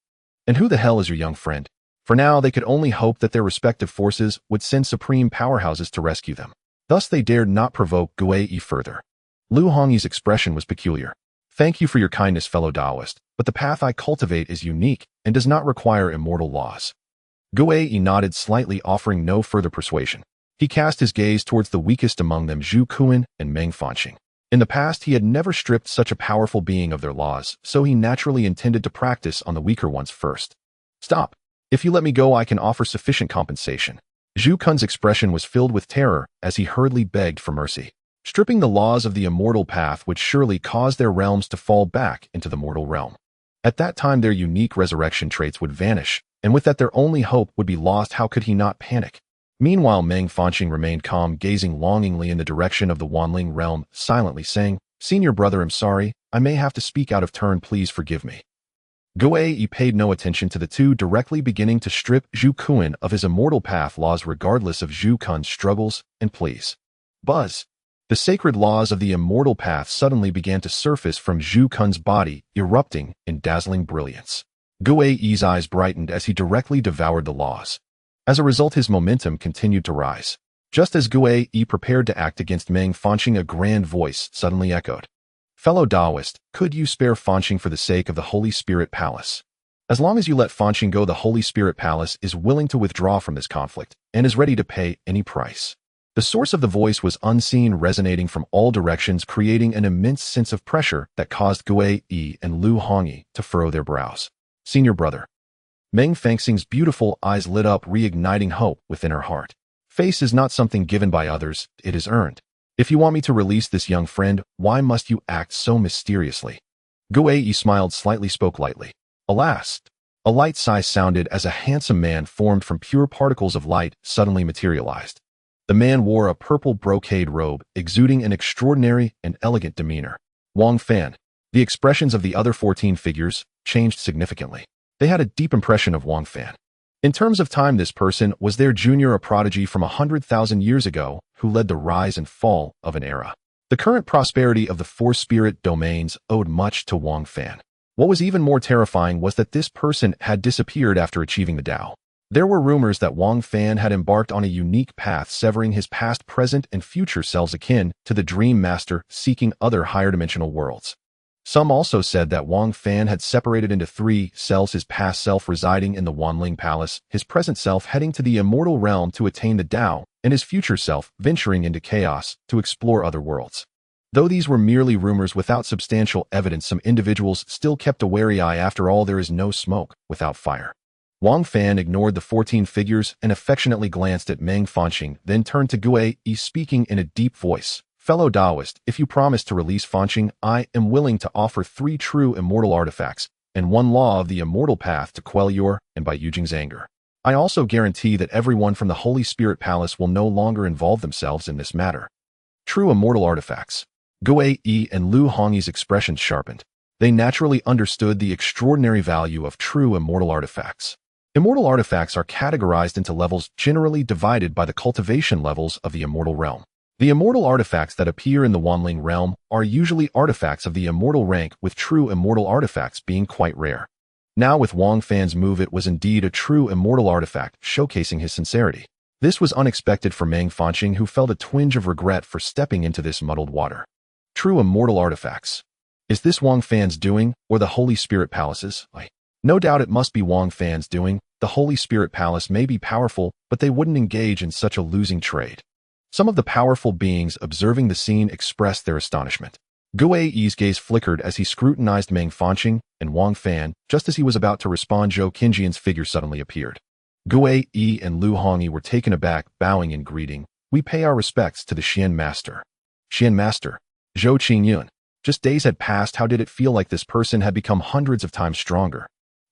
And who the hell is your young friend? For now, they could only hope that their respective forces would send supreme powerhouses to rescue them. Thus, they dared not provoke Gui further. Lu Hongyi's expression was peculiar. Thank you for your kindness, fellow Taoist, but the path I cultivate is unique and does not require immortal laws. Gui nodded slightly, offering no further persuasion. He cast his gaze towards the weakest among them, Zhu Kuan and Meng Fanqing. In the past, he had never stripped such a powerful being of their laws, so he naturally intended to practice on the weaker ones first. Stop. If you let me go, I can offer sufficient compensation. Zhu Kuan's expression was filled with terror as he hurriedly begged for mercy. Stripping the laws of the immortal path would surely cause their realms to fall back into the mortal realm. At that time, their unique resurrection traits would vanish, and with that their only hope would be lost. How could he not panic? Meanwhile, Meng Fanqing remained calm, gazing longingly in the direction of the Wanling realm, silently saying, Senior brother, I'm sorry, I may have to speak out of turn, please forgive me. Gui paid no attention to the two, directly beginning to strip Zhu Kuan of his immortal path laws regardless of Zhu Kuan's struggles and pleas. Buzz! The sacred laws of the immortal path suddenly began to surface from Zhu Kuan's body, erupting in dazzling brilliance. Gui's eyes brightened as he directly devoured the laws. As a result, his momentum continued to rise. Just as Gui prepared to act against Meng Fanqing, a grand voice suddenly echoed. Fellow Taoist, could you spare Fanqing for the sake of the Holy Spirit Palace? As long as you let Fanqing go, the Holy Spirit Palace is willing to withdraw from this conflict and is ready to pay any price. The source of the voice was unseen, resonating from all directions, creating an immense sense of pressure that caused Gui and Lu Hongyi to furrow their brows. Senior brother. Meng Fanqing's beautiful eyes lit up, reigniting hope within her heart. Faith is not something given by others, it is earned. If you want me to release this young friend, why must you act so mysteriously? Gui smiled slightly, spoke lightly. Alas! A light sigh sounded as a handsome man formed from pure particles of light suddenly materialized. The man wore a purple brocade robe, exuding an extraordinary and elegant demeanor. Wang Fan. The expressions of the other 14 figures changed significantly. They had a deep impression of Wang Fan. In terms of time, this person was their junior, a prodigy from 100,000 years ago who led the rise and fall of an era. The current prosperity of the four spirit domains owed much to Wang Fan. What was even more terrifying was that this person had disappeared after achieving the Tao. There were rumors that Wang Fan had embarked on a unique path, severing his past, present, and future selves akin to the Dream Master, seeking other higher dimensional worlds. Some also said that Wang Fan had separated into 3 selves, his past self residing in the Wanling Palace, his present self heading to the immortal realm to attain the Tao, and his future self venturing into chaos to explore other worlds. Though these were merely rumors without substantial evidence, some individuals still kept a wary eye. After all, there is no smoke without fire. Wang Fan ignored the 14 figures and affectionately glanced at Meng Fanqing, then turned to Gui, speaking in a deep voice. Fellow Taoist, if you promise to release Fanqing, I am willing to offer 3 true immortal artifacts and 1 law of the immortal path to quell your and Bai Yujing's anger. I also guarantee that everyone from the Holy Spirit Palace will no longer involve themselves in this matter. True immortal artifacts. Gui and Lu Hongyi's expressions sharpened. They naturally understood the extraordinary value of true immortal artifacts. Immortal artifacts are categorized into levels, generally divided by the cultivation levels of the immortal realm. The immortal artifacts that appear in the Wanling realm are usually artifacts of the immortal rank, with true immortal artifacts being quite rare. Now with Wang Fan's move, it was indeed a true immortal artifact, showcasing his sincerity. This was unexpected for Meng Fanqing, who felt a twinge of regret for stepping into this muddled water. True immortal artifacts. Is this Wang Fan's doing, or the Holy Spirit Palace's? No doubt it must be Wang Fan's doing. The Holy Spirit Palace may be powerful, but they wouldn't engage in such a losing trade. Some of the powerful beings observing the scene expressed their astonishment. Gui's gaze flickered as he scrutinized Meng Fanqing and Wang Fan. Just as he was about to respond, Zhou Qinjian's figure suddenly appeared. Gui and Lu Hongyi were taken aback, bowing in greeting. We pay our respects to the Xian Master. Xian Master. Zhou Qingyun. Just days had passed. How did it feel like this person had become hundreds of times stronger?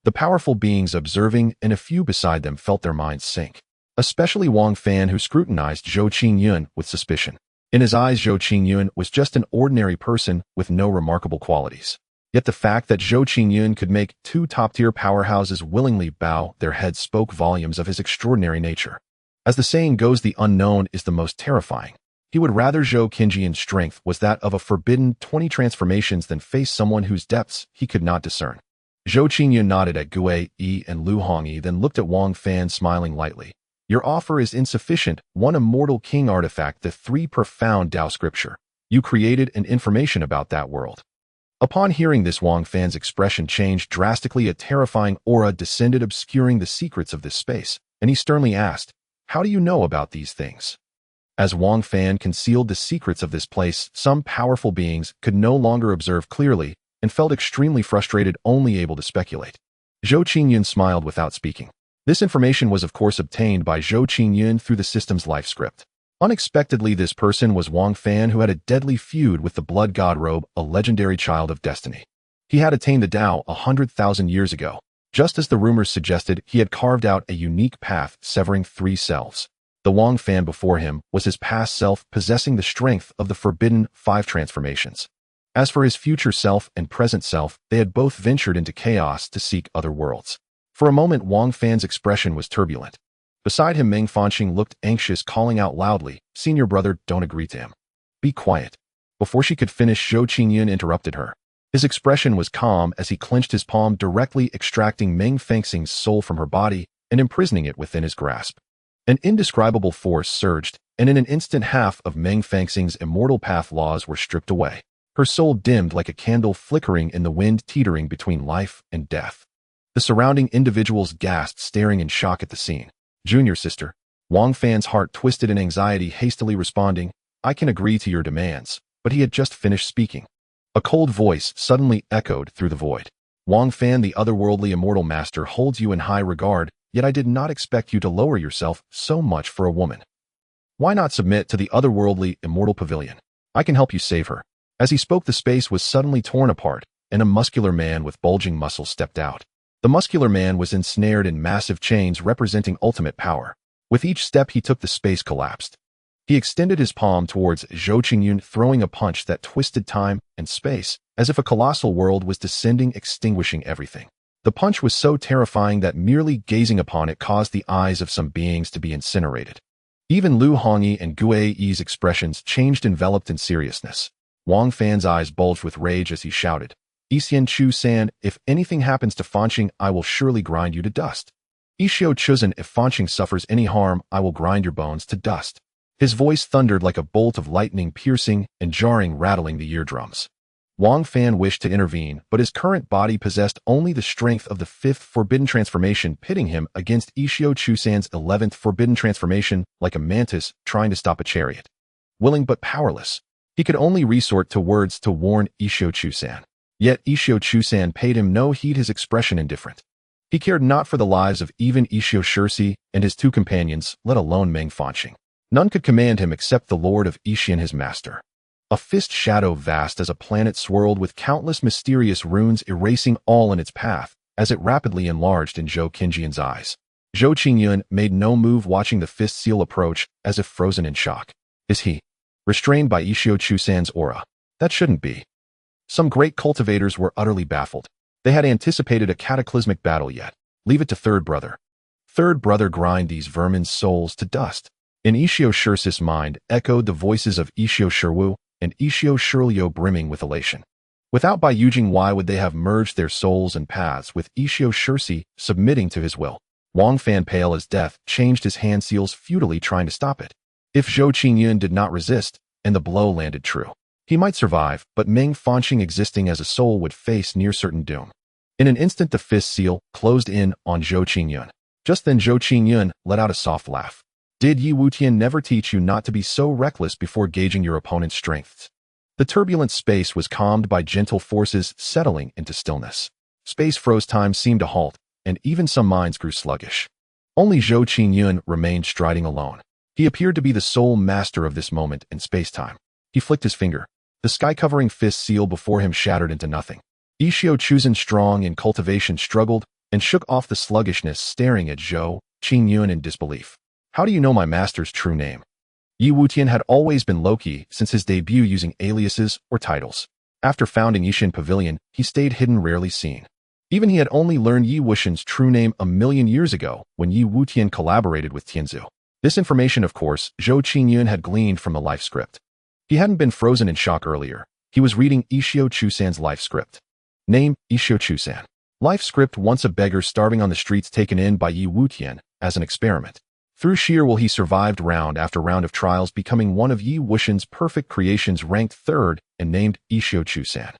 The powerful beings observing and a few beside them felt their minds sink. Especially Wang Fan, who scrutinized Zhou Qingyun with suspicion. In his eyes, Zhou Qingyun was just an ordinary person with no remarkable qualities. Yet the fact that Zhou Qingyun could make two top-tier powerhouses willingly bow their heads spoke volumes of his extraordinary nature. As the saying goes, the unknown is the most terrifying. He would rather Zhou Qingyun's strength was that of a forbidden 20 transformations than face someone whose depths he could not discern. Zhou Qingyun nodded at Gue Yi and Lu Hongyi, then looked at Wang Fan, smiling lightly. Your offer is insufficient. One immortal king artifact, the three profound Tao scripture. You created an information about that world. Upon hearing this, Wang Fan's expression changed drastically. A terrifying aura descended, obscuring the secrets of this space, and he sternly asked, how do you know about these things? As Wang Fan concealed the secrets of this place, some powerful beings could no longer observe clearly and felt extremely frustrated, only able to speculate. Zhou Qingyun smiled without speaking. This information was of course obtained by Zhou Qingyun through the system's life script. Unexpectedly, this person was Wang Fan, who had a deadly feud with the Blood God Robe, a legendary child of destiny. He had attained the Tao 100,000 years ago. Just as the rumors suggested, he had carved out a unique path, severing three selves. The Wang Fan before him was his past self, possessing the strength of the forbidden 5 transformations. As for his future self and present self, they had both ventured into chaos to seek other worlds. For a moment, Wang Fan's expression was turbulent. Beside him, Meng Fanqing looked anxious, calling out loudly, Senior brother, don't agree to him. Be quiet. Before she could finish, Zhou Qingyun interrupted her. His expression was calm as he clenched his palm, directly extracting Meng Fanqing's soul from her body and imprisoning it within his grasp. An indescribable force surged, and in an instant half of Meng Fanqing's immortal path laws were stripped away. Her soul dimmed like a candle flickering in the wind, teetering between life and death. The surrounding individuals gasped, staring in shock at the scene. Junior sister. Wang Fan's heart twisted in anxiety, hastily responding, I can agree to your demands, but he had just finished speaking. A cold voice suddenly echoed through the void. Wang Fan, the otherworldly immortal master, holds you in high regard, yet I did not expect you to lower yourself so much for a woman. Why not submit to the otherworldly immortal pavilion? I can help you save her. As he spoke, the space was suddenly torn apart, and a muscular man with bulging muscles stepped out. The muscular man was ensnared in massive chains representing ultimate power. With each step he took, the space collapsed. He extended his palm towards Zhou Qingyun, throwing a punch that twisted time and space, as if a colossal world was descending, extinguishing everything. The punch was so terrifying that merely gazing upon it caused the eyes of some beings to be incinerated. Even Lu Hongyi and Gue Yi's expressions changed, enveloped in seriousness. Wang Fan's eyes bulged with rage as he shouted, Yixian Chu San, if anything happens to Fanqing, I will surely grind you to dust. Yishio Chuzan, if Fanqing suffers any harm, I will grind your bones to dust. His voice thundered like a bolt of lightning, piercing and jarring, rattling the eardrums. Wang Fan wished to intervene, but his current body possessed only the strength of the 5th forbidden transformation, pitting him against Yishio Chusan's 11th forbidden transformation, like a mantis trying to stop a chariot. Willing but powerless, he could only resort to words to warn Yishio Chusan. Yet Yishio Chusan paid him no heed, his expression indifferent. He cared not for the lives of even Yishio Shirsi and his 2 companions, let alone Meng Fanqing. None could command him except the Lord of Yixian, his master. A fist shadow vast as a planet swirled with countless mysterious runes, erasing all in its path as it rapidly enlarged in Zhou Qingyun's eyes. Zhou Qingyun made no move, watching the fist seal approach as if frozen in shock. Is he restrained by Yishio Chusan's aura? That shouldn't be. Some great cultivators were utterly baffled. They had anticipated a cataclysmic battle, yet leave it to third brother. Third brother, grind these vermin's souls to dust. In Yishio Shirsi's mind echoed the voices of Yishio Shirwu and Yishio Shirliu, brimming with elation. Without Bai Yujing, why would they have merged their souls and paths with Yishio Shirsi submitting to his will? Wang Fan, pale as death, changed his hand seals, futilely trying to stop it. If Zhou Qingyun did not resist, and the blow landed true, he might survive, but Meng Fanqing, existing as a soul, would face near certain doom. In an instant, the fist seal closed in on Zhou Qingyun. Just then, Zhou Qingyun let out a soft laugh. Did Yi Wutian never teach you not to be so reckless before gauging your opponent's strengths? The turbulent space was calmed by gentle forces, settling into stillness. Space froze, time seemed to halt, and even some minds grew sluggish. Only Zhou Qingyun remained striding alone. He appeared to be the sole master of this moment in space-time. He flicked his finger. The sky-covering fist seal before him shattered into nothing. Yishio Chuzan, strong in cultivation, struggled and shook off the sluggishness, staring at Zhou Qingyun in disbelief. How do you know my master's true name? Yi Wutian had always been low-key since his debut, using aliases or titles. After founding Yixin Pavilion, he stayed hidden, rarely seen. Even he had only learned Yi Wuxian's true name a million years ago when Yi Wutian collaborated with Tianzu. This information, of course, Zhou Qingyun had gleaned from the life script. He hadn't been frozen in shock earlier. He was reading Yixio Chusan's life script. Name, Yixio Chusan. Life script: once a beggar starving on the streets, taken in by Yi Wutian as an experiment. Through sheer will he survived round after round of trials, becoming one of Yi Wuxian's perfect creations, ranked third and named Yixio Chusan.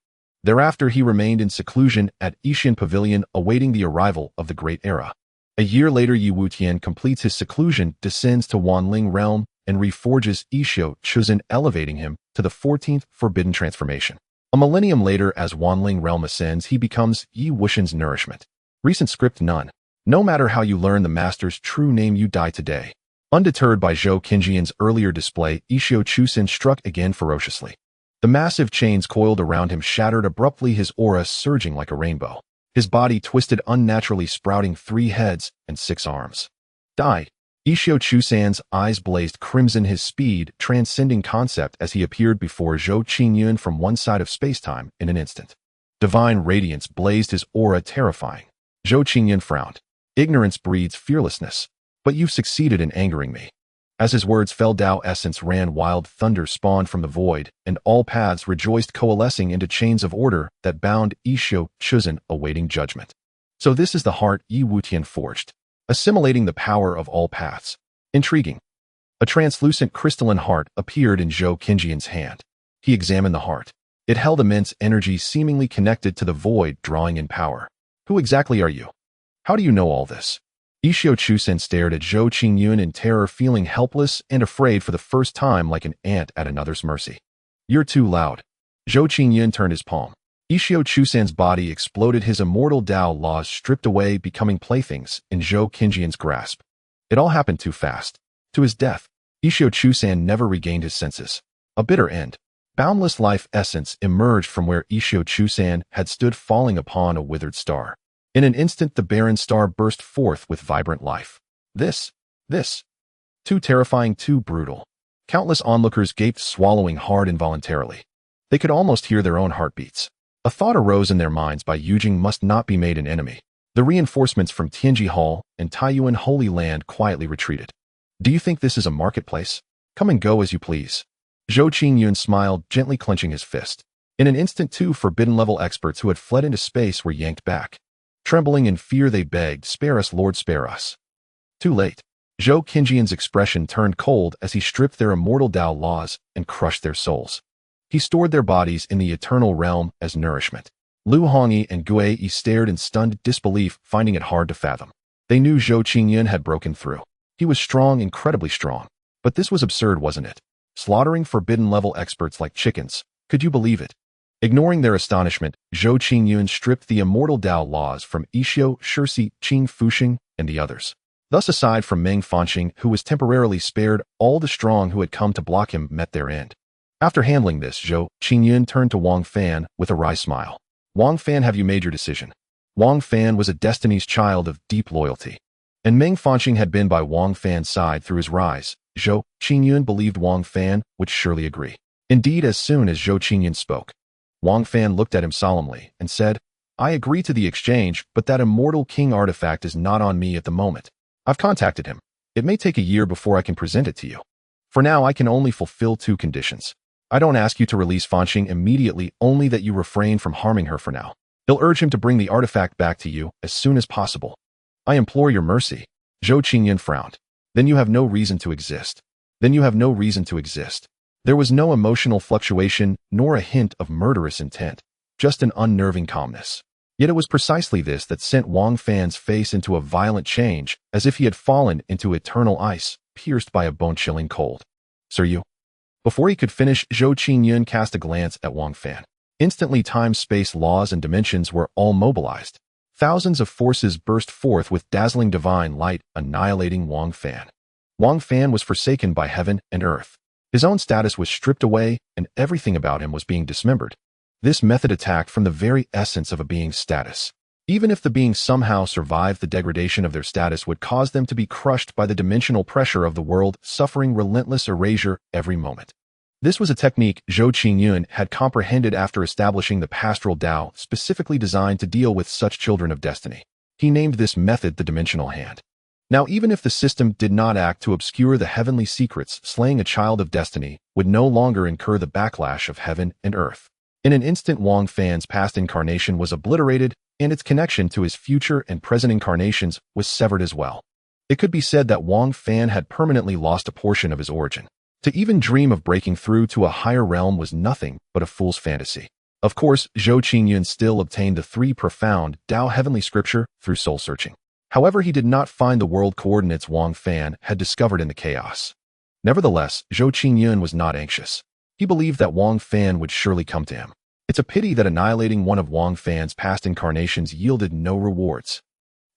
Thereafter he remained in seclusion at Yixin Pavilion, awaiting the arrival of the Great Era. A year later, Yi Wutian completes his seclusion, descends to Wanling realm, and reforges Yixio Chusan, elevating him to the 14th forbidden transformation. A millennium later, as Wanling realm ascends, he becomes Yi Wuxian's nourishment. Recent script: none. No matter how you learn the master's true name, you die today. Undeterred by Zhou Qingyun's earlier display, Yixio Chusan struck again ferociously. The massive chains coiled around him shattered abruptly, his aura surging like a rainbow. His body twisted unnaturally, sprouting 3 heads and 6 arms. Die. Yixio Chusan's eyes blazed crimson, his speed transcending concept as he appeared before Zhou Qingyun from one side of spacetime in an instant. Divine radiance blazed his aura, terrifying. Zhou Qingyun frowned. Ignorance breeds fearlessness, but you've succeeded in angering me. As his words fell, Tao essence ran wild, thunder spawned from the void, and all paths rejoiced, coalescing into chains of order that bound Yixio Chusan, awaiting judgment. So this is the heart Yi Wutian forged, assimilating the power of all paths. Intriguing. A translucent crystalline heart appeared in Zhou Qingyun's hand. He examined the heart. It held immense energy, seemingly connected to the void, drawing in power. Who exactly are you? How do you know all this? Yixio Chusan stared at Zhou Qingyun in terror, feeling helpless and afraid for the first time, like an ant at another's mercy. You're too loud. Zhou Qingyun turned his palm. Yixio Chusan's body exploded, his immortal Tao laws stripped away, becoming playthings in Zhou Qingyun's grasp. It all happened too fast. To his death, Yixio Chusan never regained his senses. A bitter end. Boundless life essence emerged from where Yixio Chusan had stood, falling upon a withered star. In an instant, the barren star burst forth with vibrant life. This. Too terrifying, too brutal. Countless onlookers gaped, swallowing hard involuntarily. They could almost hear their own heartbeats. A thought arose in their minds: by Yujing must not be made an enemy. The reinforcements from Tianji Hall and Taiyuan Holy Land quietly retreated. Do you think this is a marketplace? Come and go as you please. Zhou Qingyun smiled, gently clenching his fist. In an instant, 2 forbidden-level experts who had fled into space were yanked back. Trembling in fear, they begged, "Spare us, Lord, spare us." Too late. Zhou Qingyun's expression turned cold as he stripped their immortal Tao laws and crushed their souls. He stored their bodies in the eternal realm as nourishment. Lu Hongyi and Gui Yi stared in stunned disbelief, finding it hard to fathom. They knew Zhou Qingyun had broken through. He was strong, incredibly strong. But this was absurd, wasn't it? Slaughtering forbidden-level experts like chickens. Could you believe it? Ignoring their astonishment, Zhou Qingyun stripped the immortal Tao laws from Yixio, Shirsi, Qing Fuxing, and the others. Thus, aside from Meng Fanqing, who was temporarily spared, all the strong who had come to block him met their end. After handling this, Zhou Qingyun turned to Wang Fan with a wry smile. Wang Fan, have you made your decision? Wang Fan was a Destiny's child of deep loyalty. And Meng Fanqing had been by Wang Fan's side through his rise. Zhou Qingyun believed Wang Fan would surely agree. Indeed, as soon as Zhou Qingyun spoke, Wang Fan looked at him solemnly and said, "I agree to the exchange, but that immortal king artifact is not on me at the moment. I've contacted him. It may take a year before I can present it to you. For now, I can only fulfill 2 conditions. I don't ask you to release Fanqing immediately, only that you refrain from harming her for now. He'll urge him to bring the artifact back to you as soon as possible. I implore your mercy." Zhou Qingyun frowned. "Then you have no reason to exist. There was no emotional fluctuation, nor a hint of murderous intent, just an unnerving calmness. Yet it was precisely this that sent Wang Fan's face into a violent change, as if he had fallen into eternal ice, pierced by a bone-chilling cold. "Sir, you?" Before he could finish, Zhou Qingyun cast a glance at Wang Fan. Instantly, time, space, laws, and dimensions were all mobilized. Thousands of forces burst forth with dazzling divine light, annihilating Wang Fan. Wang Fan was forsaken by heaven and earth. His own status was stripped away, and everything about him was being dismembered. This method attacked from the very essence of a being's status. Even if the being somehow survived, the degradation of their status would cause them to be crushed by the dimensional pressure of the world, suffering relentless erasure every moment. This was a technique Zhou Qingyun had comprehended after establishing the pastoral Tao specifically designed to deal with such children of destiny. He named this method the dimensional hand. Now, even if the system did not act to obscure the heavenly secrets, slaying a child of destiny would no longer incur the backlash of heaven and earth. In an instant, Wang Fan's past incarnation was obliterated, and its connection to his future and present incarnations was severed as well. It could be said that Wang Fan had permanently lost a portion of his origin. To even dream of breaking through to a higher realm was nothing but a fool's fantasy. Of course, Zhou Qingyun still obtained the three profound Tao heavenly scripture through soul-searching. However, he did not find the world coordinates Wang Fan had discovered in the chaos. Nevertheless, Zhou Qingyun was not anxious. He believed that Wang Fan would surely come to him. It's a pity that annihilating one of Wang Fan's past incarnations yielded no rewards.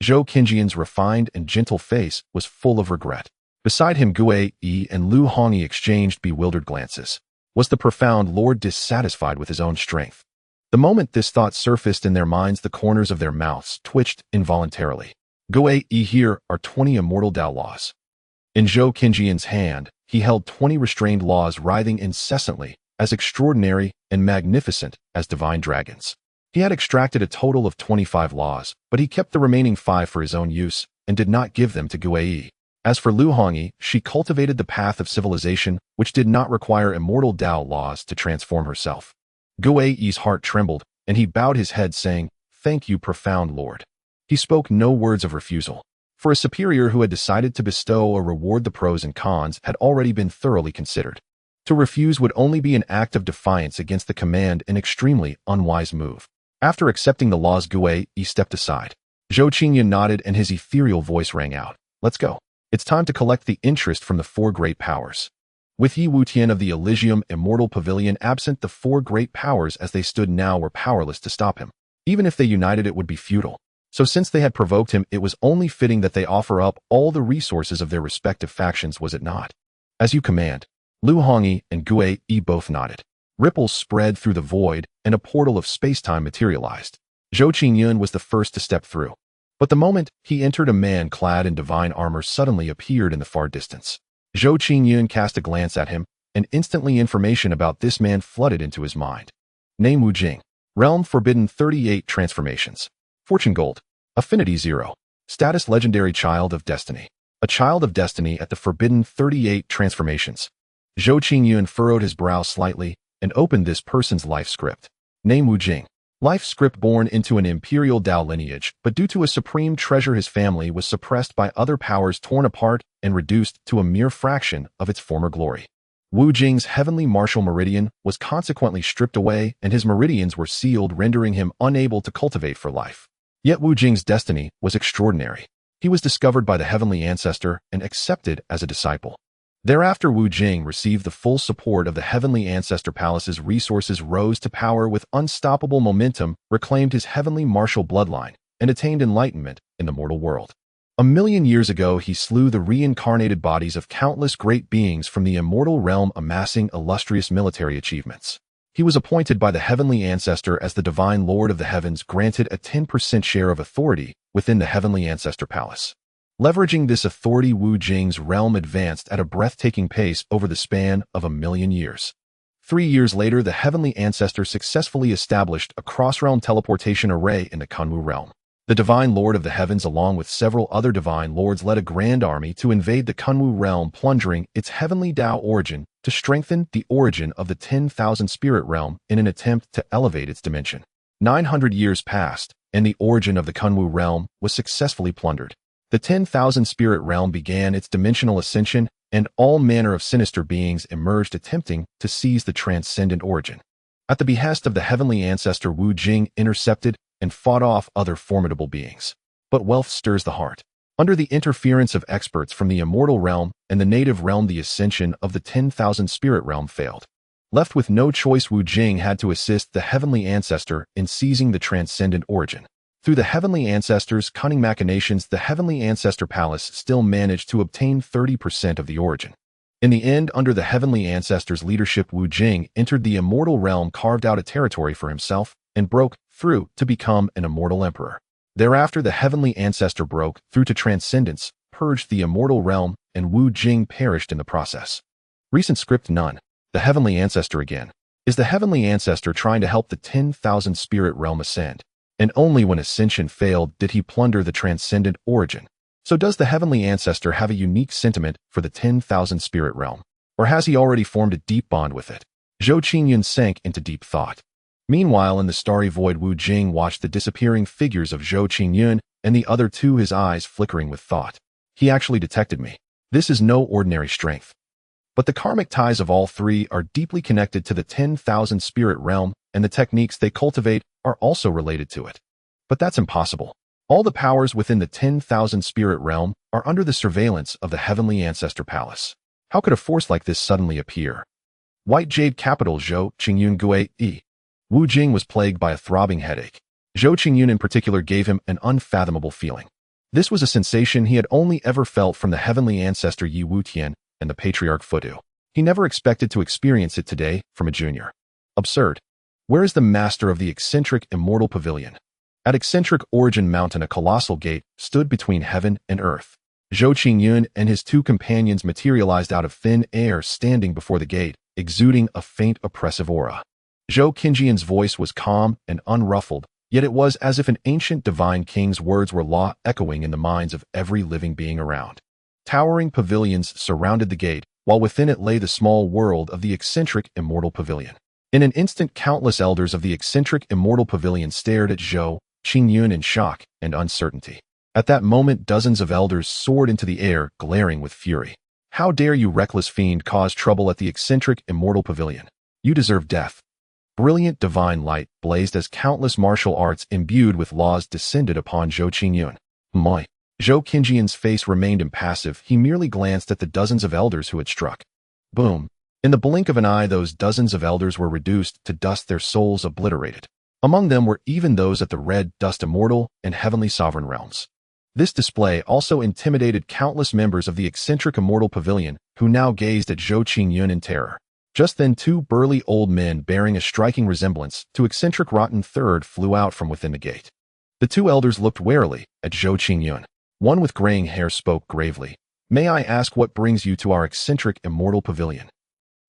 Zhou Qingyun's refined and gentle face was full of regret. Beside him, Gue Yi and Lu Hongyi exchanged bewildered glances. Was the profound lord dissatisfied with his own strength? The moment this thought surfaced in their minds, the corners of their mouths twitched involuntarily. Gue Yi, here are 20 immortal Tao laws. In Zhou Qingyun's hand, he held 20 restrained laws writhing incessantly, as extraordinary and magnificent as divine dragons. He had extracted a total of 25 laws, but he kept the remaining 5 for his own use and did not give them to Gue Yi. As for Lu Hongyi, she cultivated the path of civilization, which did not require immortal Tao laws to transform herself. Gue Yi's heart trembled, and he bowed his head, saying, "Thank you, profound lord." He spoke no words of refusal. For a superior who had decided to bestow or reward, the pros and cons had already been thoroughly considered. To refuse would only be an act of defiance against the command, an extremely unwise move. After accepting the laws, Gue Yi stepped aside. Zhou Qingyun nodded, and his ethereal voice rang out. "Let's go. It's time to collect the interest from the 4 great powers." With Yi Wutian of the Elysium Immortal Pavilion absent, the 4 great powers as they stood now were powerless to stop him. Even if they united, it would be futile. So since they had provoked him, it was only fitting that they offer up all the resources of their respective factions, was it not? "As you command." Lu Hongyi and Gue Yi both nodded. Ripples spread through the void, and a portal of space-time materialized. Zhou Qingyun was the first to step through. But the moment he entered, a man clad in divine armor suddenly appeared in the far distance. Zhou Qingyun cast a glance at him, and instantly information about this man flooded into his mind. Name: Wu Jing. Realm: Forbidden. 38 transformations. Fortune: Gold. Affinity: 0. Status: Legendary Child of Destiny. A child of destiny at the Forbidden. 38 transformations. Zhou Qingyun furrowed his brow slightly and opened this person's life script. Name: Wu Jing. Life script: born into an imperial Tao lineage, but due to a supreme treasure his family was suppressed by other powers, torn apart and reduced to a mere fraction of its former glory. Wu Jing's heavenly martial meridian was consequently stripped away, and his meridians were sealed, rendering him unable to cultivate for life. Yet Wu Jing's destiny was extraordinary. He was discovered by the heavenly ancestor and accepted as a disciple. Thereafter, Wu Jing received the full support of the heavenly ancestor palace's resources, rose to power with unstoppable momentum, reclaimed his heavenly martial bloodline, and attained enlightenment in the mortal world. 1,000,000 years ago, he slew the reincarnated bodies of countless great beings from the immortal realm, amassing illustrious military achievements. He was appointed by the heavenly ancestor as the divine lord of the heavens, granted a 10% share of authority within the heavenly ancestor palace. Leveraging this authority, Wu Jing's realm advanced at a breathtaking pace over the span of 1,000,000 years. 3 years later, the heavenly ancestor successfully established a cross-realm teleportation array in the Kunwu realm. The divine lord of the heavens, along with several other divine lords, led a grand army to invade the Kunwu realm, plundering its heavenly Tao origin to strengthen the origin of the 10,000 spirit realm in an attempt to elevate its dimension. 900 years passed, and the origin of the Kunwu realm was successfully plundered. The 10,000 spirit realm began its dimensional ascension, and all manner of sinister beings emerged, attempting to seize the transcendent origin. At the behest of the heavenly ancestor, Wu Jing intercepted and fought off other formidable beings. But wealth stirs the heart. Under the interference of experts from the immortal realm and the native realm, the ascension of the 10,000 spirit realm failed. Left with no choice, Wu Jing had to assist the heavenly ancestor in seizing the transcendent origin. Through the heavenly ancestor's cunning machinations, the heavenly ancestor palace still managed to obtain 30% of the origin. In the end, under the heavenly ancestor's leadership, Wu Jing entered the immortal realm, carved out a territory for himself, and broke through to become an immortal emperor. Thereafter, the heavenly ancestor broke through to transcendence, purged the immortal realm, and Wu Jing perished in the process. Recent script: none. The Heavenly Ancestor again. Is the Heavenly Ancestor trying to help the 10,000 spirit realm ascend? And only when ascension failed did he plunder the transcendent origin. So does the Heavenly Ancestor have a unique sentiment for the 10,000 spirit realm? Or has he already formed a deep bond with it? Zhou Qingyun sank into deep thought. Meanwhile, in the starry void, Wu Jing watched the disappearing figures of Zhou Qingyun and the other two, his eyes flickering with thought. He actually detected me. This is no ordinary strength. But the karmic ties of all three are deeply connected to the 10,000 spirit realm, and the techniques they cultivate are also related to it. But that's impossible. All the powers within the 10,000 spirit realm are under the surveillance of the Heavenly Ancestor Palace. How could a force like this suddenly appear? White Jade Capital. Zhou Qingyun Gui. Wu Jing was plagued by a throbbing headache. Zhou Qingyun in particular gave him an unfathomable feeling. This was a sensation he had only ever felt from the Heavenly Ancestor Yi Wutian and the Patriarch Fudu. He never expected to experience it today from a junior. Absurd. Where is the master of the eccentric immortal pavilion? At eccentric origin mountain, a colossal gate stood between heaven and earth. Zhou Qingyun and his two companions materialized out of thin air, standing before the gate, exuding a faint oppressive aura. Zhou Qingyun's voice was calm and unruffled, yet it was as if an ancient divine king's words were law echoing in the minds of every living being around. Towering pavilions surrounded the gate, while within it lay the small world of the eccentric immortal pavilion. In an instant, countless elders of the eccentric immortal pavilion stared at Zhou Qingyun in shock and uncertainty. At that moment, dozens of elders soared into the air, glaring with fury. How dare you, reckless fiend, cause trouble at the eccentric immortal pavilion? You deserve death. Brilliant divine light blazed as countless martial arts imbued with laws descended upon Zhou Qingyun. My. Zhou Qingyun's face remained impassive. He merely glanced at the dozens of elders who had struck. Boom. In the blink of an eye, those dozens of elders were reduced to dust, their souls obliterated. Among them were even those at the red, dust immortal, and heavenly sovereign realms. This display also intimidated countless members of the eccentric immortal pavilion, who now gazed at Zhou Qingyun in terror. Just then, two burly old men bearing a striking resemblance to eccentric Rotten III flew out from within the gate. The two elders looked warily at Zhou Qingyun. One with graying hair spoke gravely. May I ask what brings you to our eccentric immortal pavilion?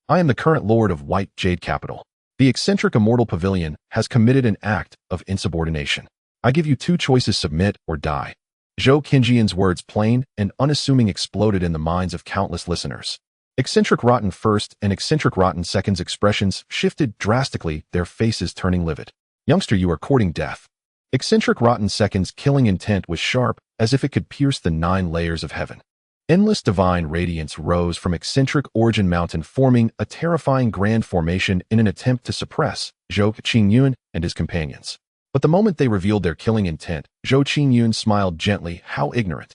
I am the current lord of White Jade Capital. The eccentric immortal pavilion has committed an act of insubordination. I give you two choices: submit or die. Zhou Qingyun's words, plain and unassuming, exploded in the minds of countless listeners. Eccentric Rotten First and Eccentric Rotten Second's expressions shifted drastically, their faces turning livid. Youngster, you are courting death. Eccentric Rotten Second's killing intent was sharp, as if it could pierce the 9 layers of heaven. Endless divine radiance rose from eccentric origin mountain, forming a terrifying grand formation in an attempt to suppress Zhou Qingyun and his companions. But the moment they revealed their killing intent, Zhou Qingyun smiled gently. How ignorant.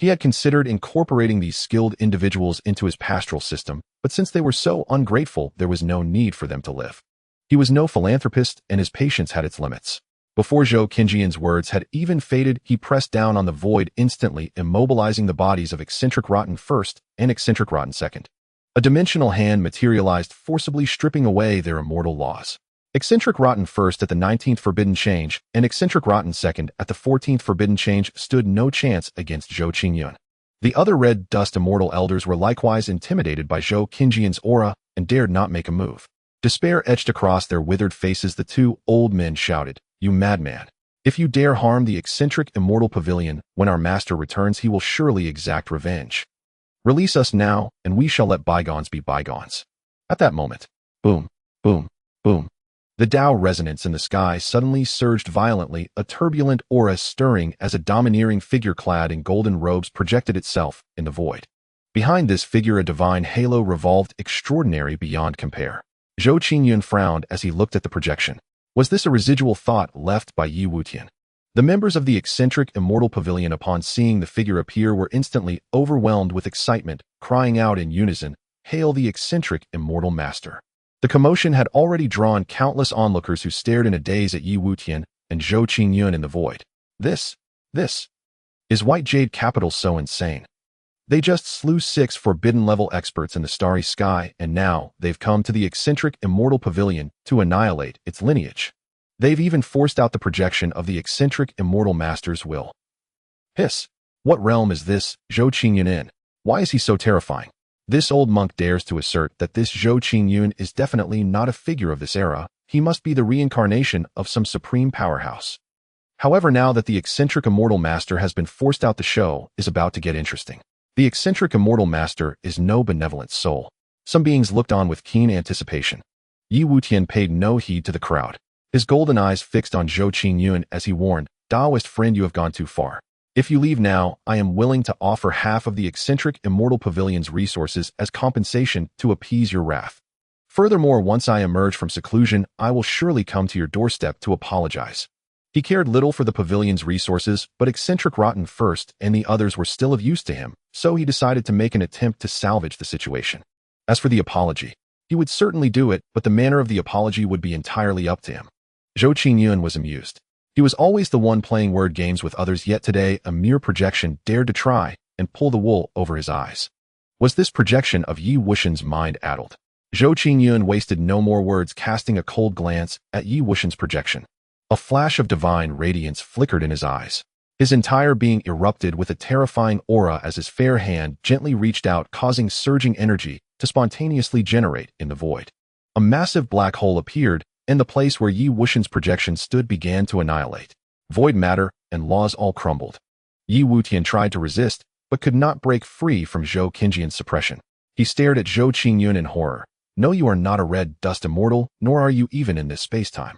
He had considered incorporating these skilled individuals into his pastoral system, but since they were so ungrateful, there was no need for them to live. He was no philanthropist, and his patience had its limits. Before Zhou Qingyun's words had even faded, he pressed down on the void, instantly immobilizing the bodies of Eccentric Rotten First and Eccentric Rotten Second. A dimensional hand materialized, forcibly stripping away their immortal laws. Eccentric Rotten First at the 19th Forbidden Change and Eccentric Rotten Second at the 14th Forbidden Change stood no chance against Zhou Qingyun. The other red dust immortal elders were likewise intimidated by Zhou Qingyun's aura and dared not make a move. Despair etched across their withered faces. The two old men shouted, "You madman! If you dare harm the eccentric immortal pavilion, when our master returns, he will surely exact revenge. Release us now, and we shall let bygones be bygones." At that moment, boom, boom, boom. The Tao resonance in the sky suddenly surged violently, a turbulent aura stirring as a domineering figure clad in golden robes projected itself in the void. Behind this figure, a divine halo revolved, extraordinary beyond compare. Zhou Qingyun frowned as he looked at the projection. Was this a residual thought left by Yi Wutian? The members of the eccentric immortal pavilion, upon seeing the figure appear, were instantly overwhelmed with excitement, crying out in unison, "Hail the eccentric immortal master!" The commotion had already drawn countless onlookers who stared in a daze at Yi Wutian and Zhou Qingyun in the void. This is White Jade Capital so insane? They just slew 6 forbidden-level experts in the starry sky, and now they've come to the eccentric immortal pavilion to annihilate its lineage. They've even forced out the projection of the eccentric immortal master's will. Hiss! What realm is this Zhou Qingyun in? Why is he so terrifying? This old monk dares to assert that this Zhou Qingyun is definitely not a figure of this era. He must be the reincarnation of some supreme powerhouse. However, now that the eccentric immortal master has been forced out, the show is about to get interesting. The eccentric immortal master is no benevolent soul. Some beings looked on with keen anticipation. Yi Wutian paid no heed to the crowd, his golden eyes fixed on Zhou Qingyun as he warned, "Taoist friend, you have gone too far. If you leave now, I am willing to offer half of the eccentric immortal pavilion's resources as compensation to appease your wrath. Furthermore, once I emerge from seclusion, I will surely come to your doorstep to apologize." He cared little for the pavilion's resources, but eccentric Rotten first and the others were still of use to him, so he decided to make an attempt to salvage the situation. As for the apology, he would certainly do it, but the manner of the apology would be entirely up to him. Zhou Qingyun was amused. He was always the one playing word games with others, yet today a mere projection dared to try and pull the wool over his eyes. Was this projection of Yi Wuxian's mind addled? Zhou Qingyun wasted no more words, casting a cold glance at Yi Wuxian's projection. A flash of divine radiance flickered in his eyes. His entire being erupted with a terrifying aura as his fair hand gently reached out, causing surging energy to spontaneously generate in the void. A massive black hole appeared, and the place where Yi Wuxian's projection stood began to annihilate. Void matter and laws all crumbled. Yi Wutian tried to resist, but could not break free from Zhou Qingyun's suppression. He stared at Zhou Qingyun in horror. "No, you are not a red dust immortal, nor are you even in this space-time."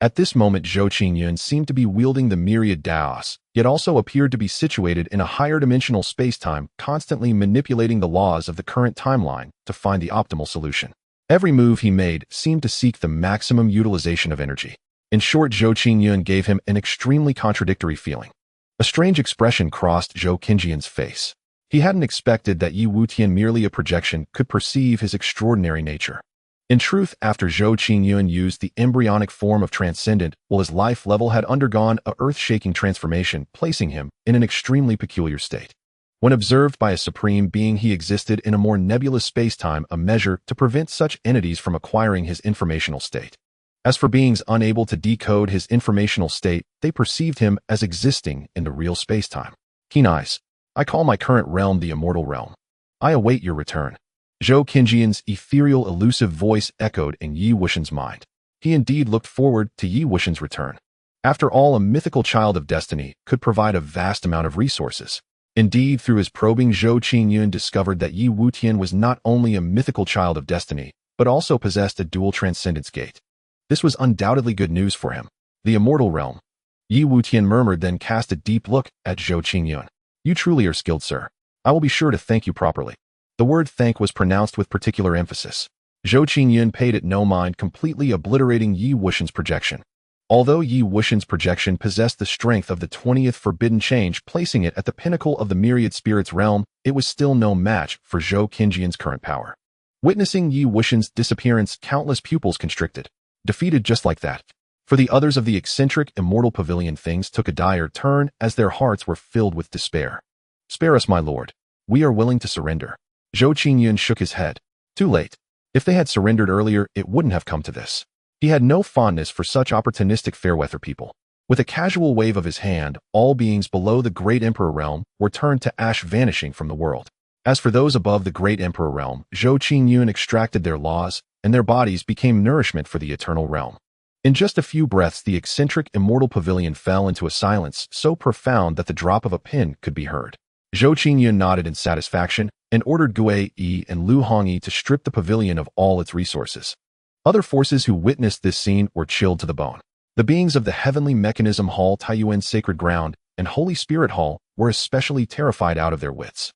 At this moment, Zhou Qingyun seemed to be wielding the myriad Daos, yet also appeared to be situated in a higher dimensional space-time, constantly manipulating the laws of the current timeline to find the optimal solution. Every move he made seemed to seek the maximum utilization of energy. In short, Zhou Qingyun gave him an extremely contradictory feeling. A strange expression crossed Zhou Qingyun's face. He hadn't expected that Yi Wutian, merely a projection, could perceive his extraordinary nature. In truth, after Zhou Qingyun used the embryonic form of Transcendent, while his life level had undergone a earth-shaking transformation, placing him in an extremely peculiar state. When observed by a supreme being, he existed in a more nebulous space-time, a measure to prevent such entities from acquiring his informational state. As for beings unable to decode his informational state, they perceived him as existing in the real space-time. Keen eyes. I call my current realm the immortal realm. I await your return. Zhou Qingyun's ethereal, elusive voice echoed in Yi Wuxian's mind. He indeed looked forward to Yi Wuxian's return. After all, a mythical child of destiny could provide a vast amount of resources. Indeed, through his probing, Zhou Qingyun discovered that Yi Wutian was not only a mythical child of destiny, but also possessed a dual transcendence gate. This was undoubtedly good news for him. The immortal realm. Yi Wutian murmured, then cast a deep look at Zhou Qingyun. You truly are skilled, sir. I will be sure to thank you properly. The word thank was pronounced with particular emphasis. Zhou Qingyun paid it no mind, completely obliterating Yi Wuxian's projection. Although Yi Wuxian's projection possessed the strength of the 20th forbidden change, placing it at the pinnacle of the myriad spirits realm, it was still no match for Zhou Qingyun's current power. Witnessing Yi Wuxian's disappearance, countless pupils constricted. Defeated just like that. For the others of the eccentric immortal pavilion, things took a dire turn as their hearts were filled with despair. Spare us, my lord. We are willing to surrender. Zhou Qingyun shook his head. Too late. If they had surrendered earlier, it wouldn't have come to this. He had no fondness for such opportunistic fair-weather people. With a casual wave of his hand, all beings below the Great Emperor realm were turned to ash, vanishing from the world. As for those above the Great Emperor realm, Zhou Qingyun extracted their laws, and their bodies became nourishment for the eternal realm. In just a few breaths, the eccentric immortal pavilion fell into a silence so profound that the drop of a pin could be heard. Zhou Qingyun nodded in satisfaction and ordered Gui Yi and Lu Hongyi to strip the pavilion of all its resources. Other forces who witnessed this scene were chilled to the bone. The beings of the Heavenly Mechanism Hall, Taiyuan Sacred Ground, and Holy Spirit Hall were especially terrified out of their wits.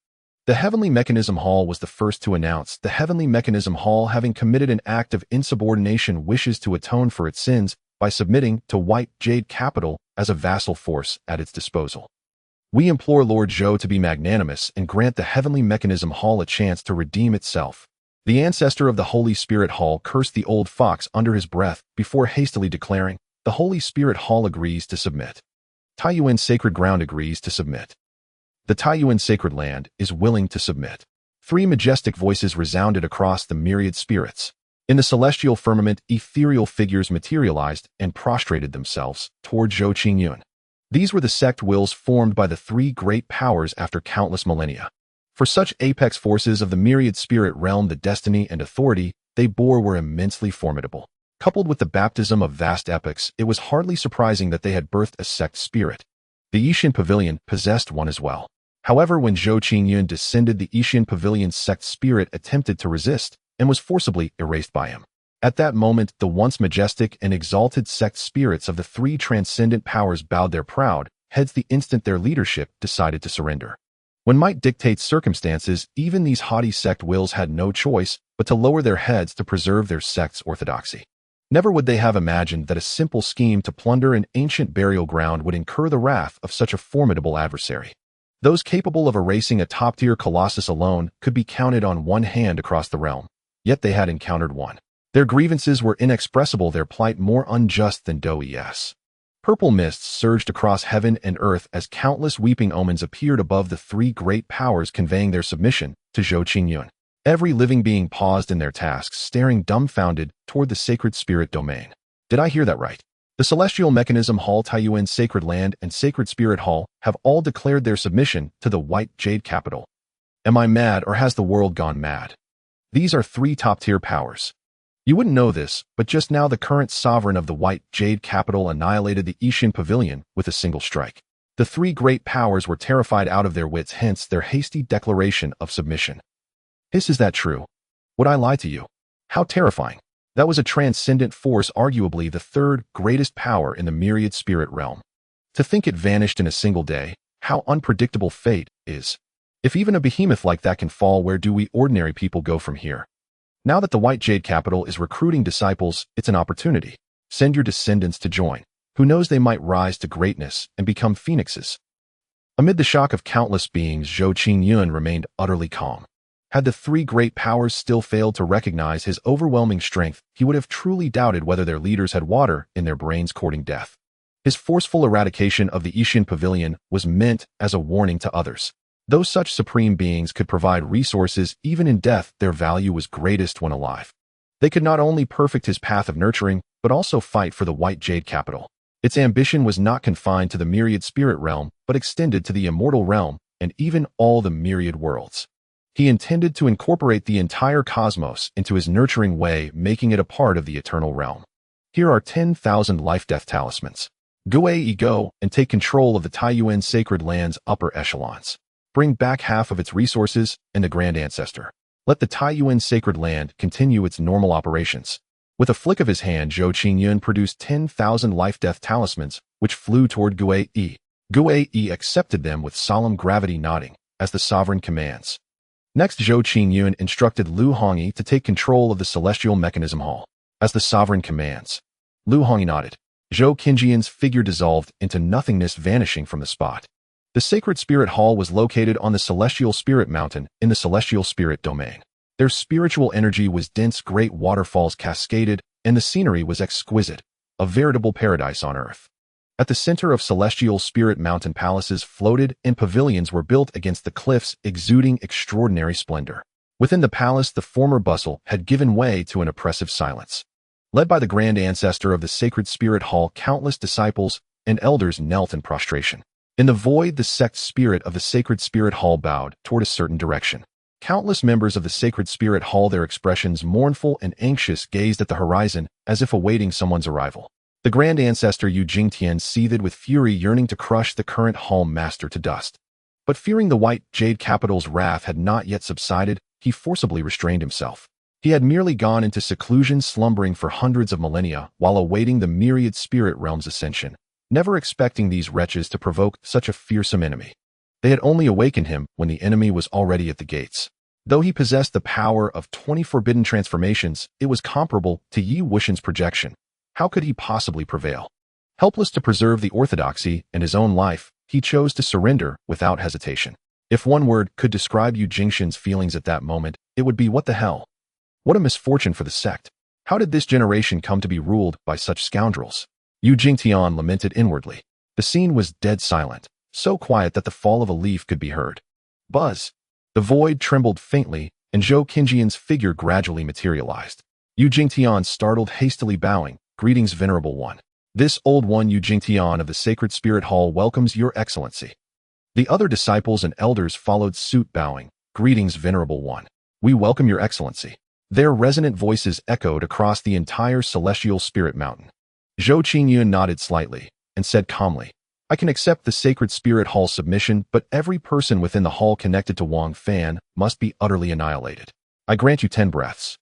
The Heavenly Mechanism Hall was the first to announce. The Heavenly Mechanism Hall, having committed an act of insubordination, wishes to atone for its sins by submitting to White Jade Capital as a vassal force at its disposal. We implore Lord Zhou to be magnanimous and grant the Heavenly Mechanism Hall a chance to redeem itself. The ancestor of the Holy Spirit Hall cursed the old fox under his breath before hastily declaring, "The Holy Spirit Hall agrees to submit. Taiyuan Sacred Ground agrees to submit. The Taiyuan Sacred Land is willing to submit." 3 majestic voices resounded across the myriad spirits. In the celestial firmament, ethereal figures materialized and prostrated themselves toward Zhou Qingyun. These were the sect wills formed by the 3 great powers after countless millennia. For such apex forces of the myriad spirit realm, the destiny and authority they bore were immensely formidable. Coupled with the baptism of vast epics, it was hardly surprising that they had birthed a sect spirit. The Xian Pavilion possessed one as well. However, when Zhou Qingyun descended, the Xian Pavilion's sect spirit attempted to resist and was forcibly erased by him. At that moment, the once majestic and exalted sect spirits of the three transcendent powers bowed their proud heads the instant their leadership decided to surrender. When might dictates circumstances, even these haughty sect wills had no choice but to lower their heads to preserve their sect's orthodoxy. Never would they have imagined that a simple scheme to plunder an ancient burial ground would incur the wrath of such a formidable adversary. Those capable of erasing a top-tier colossus alone could be counted on one hand across the realm, yet they had encountered one. Their grievances were inexpressible, their plight more unjust than does. Purple mists surged across heaven and earth as countless weeping omens appeared above the three great powers, conveying their submission to Zhou Qingyun. Every living being paused in their tasks, staring dumbfounded toward the sacred spirit domain. Did I hear that right? The Celestial Mechanism Hall, Taiyuan Sacred Land, and Sacred Spirit Hall have all declared their submission to the White Jade Capital. Am I mad, or has the world gone mad? These are three top-tier powers. You wouldn't know this, but just now the current sovereign of the White Jade Capital annihilated the Xian Pavilion with a single strike. The three great powers were terrified out of their wits, hence their hasty declaration of submission. Is that true? Would I lie to you? How terrifying. That was a transcendent force, arguably the third greatest power in the myriad spirit realm. To think it vanished in a single day, how unpredictable fate is. If even a behemoth like that can fall, where do we ordinary people go from here? Now that the White Jade Capital is recruiting disciples, it's an opportunity. Send your descendants to join. Who knows, they might rise to greatness and become phoenixes. Amid the shock of countless beings, Zhou Qingyun remained utterly calm. Had the three great powers still failed to recognize his overwhelming strength, he would have truly doubted whether their leaders had water in their brains courting death. His forceful eradication of the Xian Pavilion was meant as a warning to others. Though such supreme beings could provide resources even in death, their value was greatest when alive. They could not only perfect his path of nurturing, but also fight for the White Jade Capital. Its ambition was not confined to the myriad spirit realm, but extended to the immortal realm and even all the myriad worlds. He intended to incorporate the entire cosmos into his nurturing way, making it a part of the eternal realm. Here are 10,000 life-death talismans. Go and take control of the Taiyuan Sacred Land's upper echelons. Bring back half of its resources and the Grand Ancestor. Let the Taiyuan Sacred Land continue its normal operations. With a flick of his hand, Zhou Qingyun produced 10,000 life-death talismans, which flew toward Gue. Gue accepted them with solemn gravity, nodding, as the sovereign commands. Next, Zhou Qingyun instructed Lu Hongyi to take control of the Celestial Mechanism Hall, as the sovereign commands. Lu Hongyi nodded. Zhou Qingyun's figure dissolved into nothingness, vanishing from the spot. The Sacred Spirit Hall was located on the Celestial Spirit Mountain in the Celestial Spirit Domain. Their spiritual energy was dense, great waterfalls cascaded, and the scenery was exquisite, a veritable paradise on earth. At the center of Celestial Spirit Mountain, palaces floated and pavilions were built against the cliffs, exuding extraordinary splendor. Within the palace, the former bustle had given way to an oppressive silence. Led by the Grand Ancestor of the Sacred Spirit Hall, countless disciples and elders knelt in prostration. In the void, the sect spirit of the Sacred Spirit Hall bowed toward a certain direction. Countless members of the Sacred Spirit Hall, their expressions mournful and anxious, gazed at the horizon as if awaiting someone's arrival. The Grand Ancestor Yu Jingtian seethed with fury, yearning to crush the current Hall Master to dust. But fearing the White Jade Capital's wrath had not yet subsided, he forcibly restrained himself. He had merely gone into seclusion, slumbering for hundreds of millennia while awaiting the myriad spirit realm's ascension, never expecting these wretches to provoke such a fearsome enemy. They had only awakened him when the enemy was already at the gates. Though he possessed the power of 20 forbidden transformations, it was comparable to Yi Wuxian's projection. How could he possibly prevail? Helpless to preserve the orthodoxy and his own life, he chose to surrender without hesitation. If one word could describe Yu Jingtian's feelings at that moment, it would be, what the hell? What a misfortune for the sect. How did this generation come to be ruled by such scoundrels? Yu Jingtian lamented inwardly. The scene was dead silent, so quiet that the fall of a leaf could be heard. Buzz! The void trembled faintly, and Zhou Qingyun's figure gradually materialized. Yu Jingtian startled, hastily bowing. Greetings, Venerable One. This old one, Yu Jingtian of the Sacred Spirit Hall, welcomes your excellency. The other disciples and elders followed suit, bowing, Greetings, Venerable One. We welcome your excellency. Their resonant voices echoed across the entire celestial spirit mountain. Zhou Qingyun nodded slightly and said calmly, I can accept the Sacred Spirit Hall's submission, but every person within the hall connected to Wang Fan must be utterly annihilated. I grant you 10 breaths.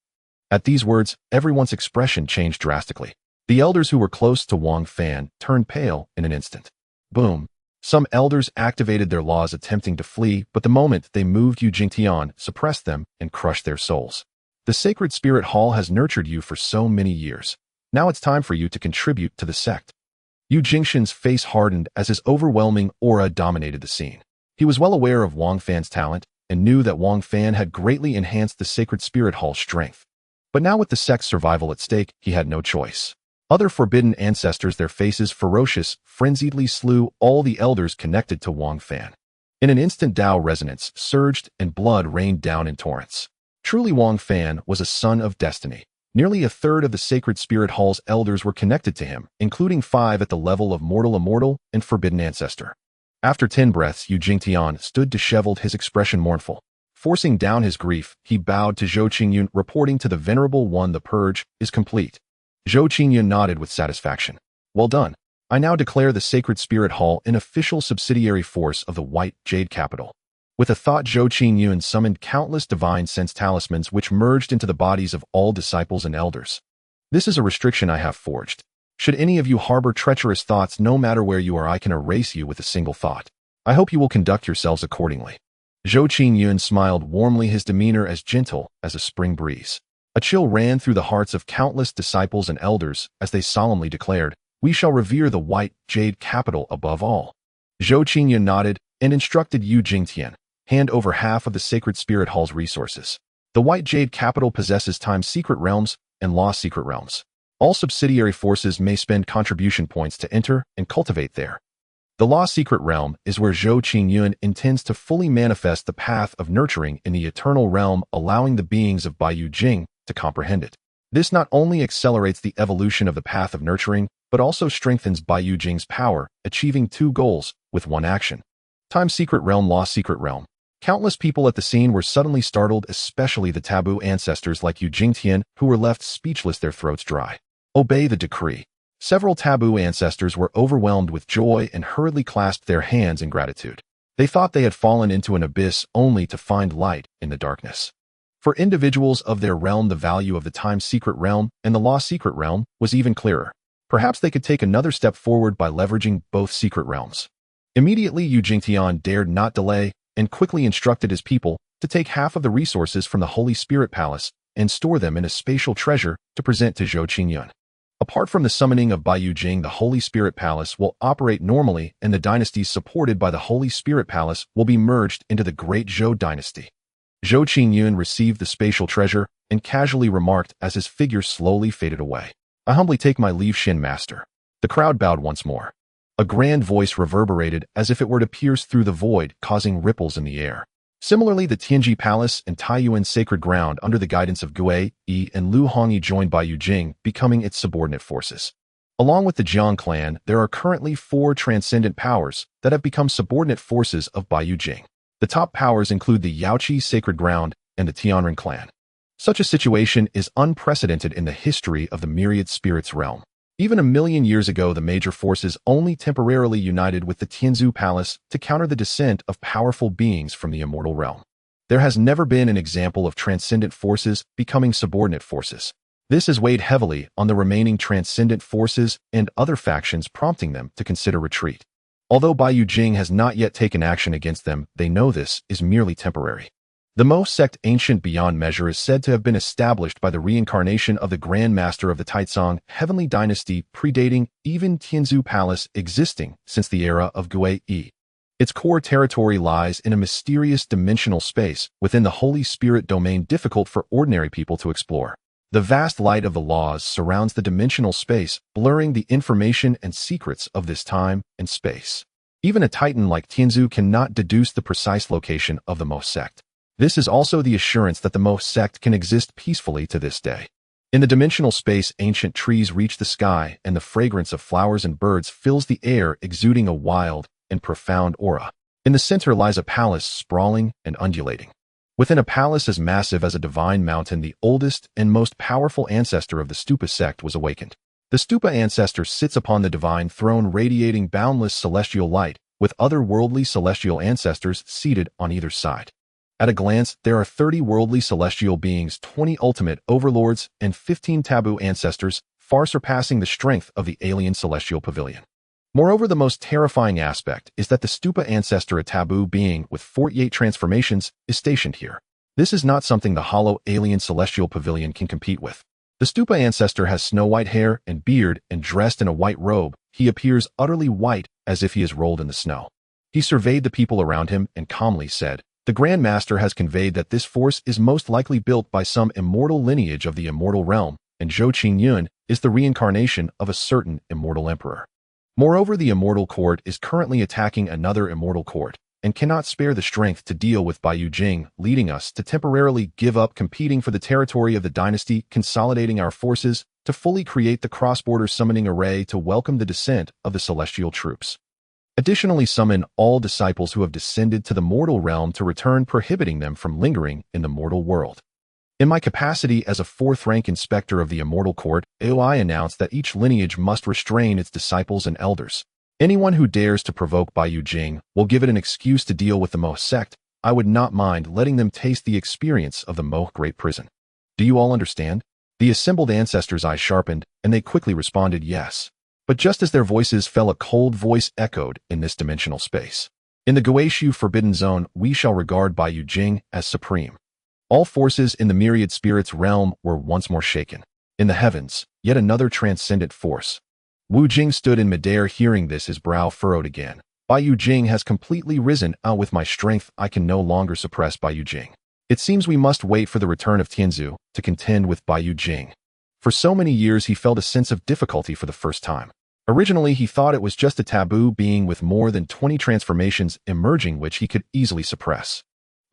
At these words, everyone's expression changed drastically. The elders who were close to Wang Fan turned pale in an instant. Boom. Some elders activated their laws attempting to flee, but the moment they moved Yu Jingtian, suppressed them and crushed their souls. The Sacred Spirit Hall has nurtured you for so many years. Now it's time for you to contribute to the sect. Yu Jingtian's face hardened as his overwhelming aura dominated the scene. He was well aware of Wang Fan's talent and knew that Wang Fan had greatly enhanced the Sacred Spirit Hall's strength. But now with the sect's survival at stake, he had no choice. Other forbidden ancestors, their faces ferocious, frenziedly slew all the elders connected to Wang Fan. In an instant, Dao resonance surged and blood rained down in torrents. Truly, Wang Fan was a son of destiny. Nearly a third of the Sacred Spirit Hall's elders were connected to him, including 5 at the level of mortal immortal and forbidden ancestor. After 10 breaths, Yu Jingtian stood disheveled, his expression mournful. Forcing down his grief, he bowed to Zhou Qingyun, reporting to the Venerable One, the purge is complete. Zhou Qingyun nodded with satisfaction. Well done. I now declare the Sacred Spirit Hall an official subsidiary force of the White Jade Capital. With a thought, Zhou Qingyun summoned countless divine sense talismans which merged into the bodies of all disciples and elders. This is a restriction I have forged. Should any of you harbor treacherous thoughts, no matter where you are, I can erase you with a single thought. I hope you will conduct yourselves accordingly. Zhou Qingyun smiled warmly, his demeanor as gentle as a spring breeze. A chill ran through the hearts of countless disciples and elders as they solemnly declared, we shall revere the White Jade Capital above all. Zhou Qingyun nodded and instructed Yu Jingtian, hand over half of the Sacred Spirit Hall's resources. The White Jade Capital possesses Time's secret realms and Law's secret realms. All subsidiary forces may spend contribution points to enter and cultivate there. The Law's secret realm is where Zhou Qingyun intends to fully manifest the path of nurturing in the eternal realm, allowing the beings of Baiyu Jing to comprehend it. This not only accelerates the evolution of the path of nurturing, but also strengthens Baiyu Jing's power, achieving 2 goals with 1 action. Time's secret realm, Law's secret realm. Countless people at the scene were suddenly startled, especially the taboo ancestors like Yu Jingtian, who were left speechless, their throats dry. Obey the decree. Several taboo ancestors were overwhelmed with joy and hurriedly clasped their hands in gratitude. They thought they had fallen into an abyss only to find light in the darkness. For individuals of their realm, the value of the Time's secret realm and the Law's secret realm was even clearer. Perhaps they could take another step forward by leveraging both secret realms. Immediately, Yu Jingtian dared not delay and quickly instructed his people to take half of the resources from the Holy Spirit Palace and store them in a spatial treasure to present to Zhou Qingyun. Apart from the summoning of Baiyu Jing, the Holy Spirit Palace will operate normally, and the dynasties supported by the Holy Spirit Palace will be merged into the Great Zhou dynasty. Zhou Qingyun received the spatial treasure and casually remarked as his figure slowly faded away, I humbly take my leave, Shin Master. The crowd bowed once more. A grand voice reverberated as if it were to pierce through the void, causing ripples in the air. Similarly, the Tianji Palace and Taiyuan Sacred Ground, under the guidance of Gui Yi and Lu Hongyi, joined Baiyu Jing, becoming its subordinate forces. Along with the Jiang clan, there are currently 4 transcendent powers that have become subordinate forces of Baiyu Jing. The top powers include the Yaoqi Sacred Ground and the Tianren clan. Such a situation is unprecedented in the history of the Myriad Spirits realm. Even 1,000,000 years ago, the major forces only temporarily united with the Tianzu Palace to counter the descent of powerful beings from the immortal realm. There has never been an example of transcendent forces becoming subordinate forces. This has weighed heavily on the remaining transcendent forces and other factions, prompting them to consider retreat. Although Baiyu Jing has not yet taken action against them, they know this is merely temporary. The Mo sect, ancient beyond measure, is said to have been established by the reincarnation of the Grand Master of the Taizong Heavenly Dynasty, predating even Tianzu Palace, existing since the era of Gui Yi. Its core territory lies in a mysterious dimensional space within the Holy Spirit domain, difficult for ordinary people to explore. The vast light of the laws surrounds the dimensional space, blurring the information and secrets of this time and space. Even a titan like Tianzu cannot deduce the precise location of the Mo sect. This is also the assurance that the Mo sect can exist peacefully to this day. In the dimensional space, ancient trees reach the sky, and the fragrance of flowers and birds fills the air, exuding a wild and profound aura. In the center lies a palace, sprawling and undulating. Within a palace as massive as a divine mountain, the oldest and most powerful ancestor of the Stupa sect was awakened. The Stupa ancestor sits upon the divine throne radiating boundless celestial light, with other worldly celestial ancestors seated on either side. At a glance, there are 30 worldly celestial beings, 20 ultimate overlords, and 15 taboo ancestors, far surpassing the strength of the alien celestial pavilion. Moreover, the most terrifying aspect is that the Stupa ancestor, a taboo being with 48 transformations, is stationed here. This is not something the hollow alien celestial pavilion can compete with. The Stupa ancestor has snow-white hair and beard, and dressed in a white robe, he appears utterly white, as if he is rolled in the snow. He surveyed the people around him and calmly said, "The Grand Master has conveyed that this force is most likely built by some immortal lineage of the immortal realm, and Zhou Qingyun is the reincarnation of a certain immortal emperor. Moreover, the immortal court is currently attacking another immortal court, and cannot spare the strength to deal with Baiyu Jing, leading us to temporarily give up competing for the territory of the dynasty, consolidating our forces to fully create the cross-border summoning array to welcome the descent of the celestial troops. Additionally, summon all disciples who have descended to the mortal realm to return, prohibiting them from lingering in the mortal world. In my capacity as a fourth-rank inspector of the immortal court, I announce that each lineage must restrain its disciples and elders. Anyone who dares to provoke Baiyu Jing will give it an excuse to deal with the Moh sect. I would not mind letting them taste the experience of the Moh Great Prison. Do you all understand?" The assembled ancestors' eyes sharpened, and they quickly responded yes. But just as their voices fell, a cold voice echoed in this dimensional space. "In the Guishu Forbidden Zone, we shall regard Baiyu Jing as supreme." All forces in the myriad spirits realm were once more shaken. In the heavens, yet another transcendent force. Wu Jing stood in midair. Hearing this, his brow furrowed again. "Baiyu Jing has completely risen. With my strength, I can no longer suppress Baiyu Jing. It seems we must wait for the return of Tianzu to contend with Baiyu Jing." For so many years, he felt a sense of difficulty for the first time. Originally, he thought it was just a taboo being with more than 20 transformations emerging which he could easily suppress.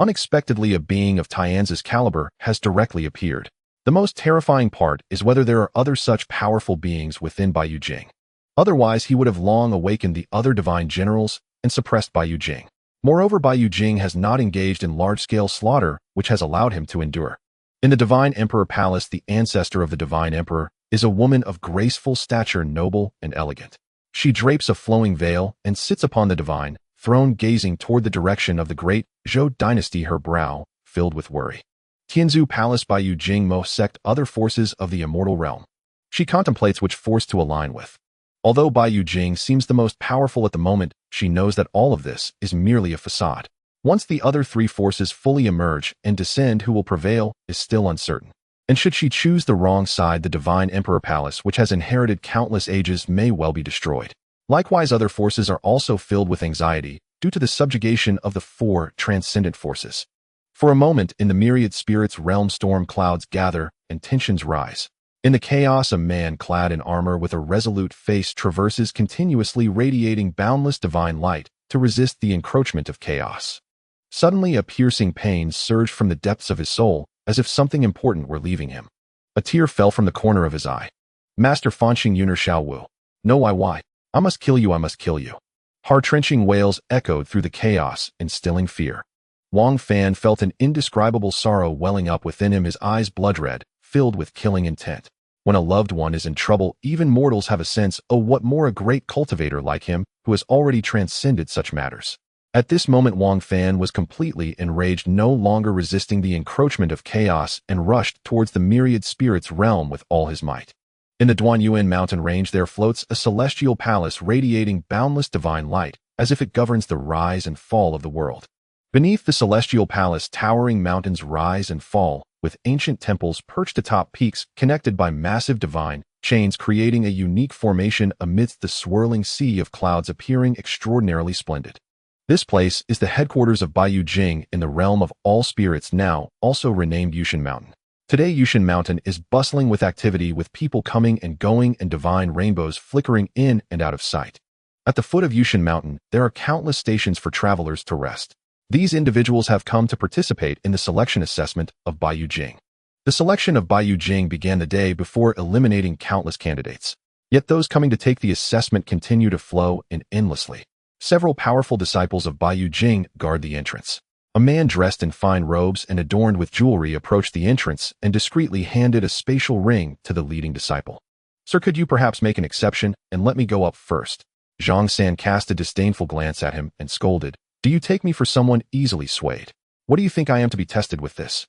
Unexpectedly, a being of Tianzu's caliber has directly appeared. The most terrifying part is whether there are other such powerful beings within Baiyu Jing. Otherwise, he would have long awakened the other divine generals and suppressed Baiyu Jing. Moreover, Baiyu Jing has not engaged in large-scale slaughter, which has allowed him to endure. In the Divine Emperor Palace, the ancestor of the Divine Emperor is a woman of graceful stature, noble and elegant. She drapes a flowing veil and sits upon the divine throne, gazing toward the direction of the great Zhou dynasty, her brow filled with worry. Tianzu Palace, Baiyu Jing, Moh sect, other forces of the immortal realm. She contemplates which force to align with. Although Baiyu Jing seems the most powerful at the moment, she knows that all of this is merely a facade. Once the other three forces fully emerge and descend, who will prevail is still uncertain. And should she choose the wrong side, the Divine Emperor Palace, which has inherited countless ages, may well be destroyed. Likewise, other forces are also filled with anxiety due to the subjugation of the four transcendent forces. For a moment, in the myriad spirits realm, storm clouds gather and tensions rise. In the chaos, a man clad in armor with a resolute face traverses continuously, radiating boundless divine light to resist the encroachment of chaos. Suddenly, a piercing pain surged from the depths of his soul, as if something important were leaving him. A tear fell from the corner of his eye. "Master Fanxing Yuner Xiaowu. No, why? I must kill you, I must kill you." Heart-wrenching wails echoed through the chaos, instilling fear. Wang Fan felt an indescribable sorrow welling up within him, his eyes blood-red, filled with killing intent. When a loved one is in trouble, even mortals have a sense, what more a great cultivator like him, who has already transcended such matters. At this moment, Wang Fan was completely enraged, no longer resisting the encroachment of chaos, and rushed towards the myriad spirits realm with all his might. In the Duanyuan mountain range, there floats a celestial palace radiating boundless divine light, as if it governs the rise and fall of the world. Beneath the celestial palace, towering mountains rise and fall, with ancient temples perched atop peaks connected by massive divine chains, creating a unique formation amidst the swirling sea of clouds, appearing extraordinarily splendid. This place is the headquarters of Baiyu Jing in the realm of all spirits, now also renamed Yushan Mountain. Today, Yushan Mountain is bustling with activity, with people coming and going and divine rainbows flickering in and out of sight. At the foot of Yushan Mountain, there are countless stations for travelers to rest. These individuals have come to participate in the selection assessment of Baiyu Jing. The selection of Baiyu Jing began the day before, eliminating countless candidates. Yet those coming to take the assessment continue to flow in endlessly. Several powerful disciples of Baiyu Jing guard the entrance. A man dressed in fine robes and adorned with jewelry approached the entrance and discreetly handed a spatial ring to the leading disciple. Sir, could you perhaps make an exception and let me go up first? Xianxia cast a disdainful glance at him and scolded. Do you take me for someone easily swayed? What do you think I am to be tested with this?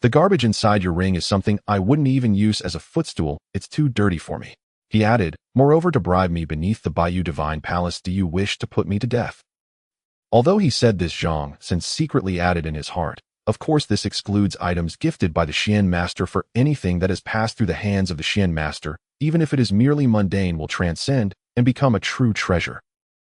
The garbage inside your ring is something I wouldn't even use as a footstool. It's too dirty for me. He added, moreover, to bribe me beneath the Bayou Divine Palace, do you wish to put me to death? Although he said this, Xianxia secretly added in his heart, of course this excludes items gifted by the Xian Master, for anything that has passed through the hands of the Xian Master, even if it is merely mundane, will transcend and become a true treasure.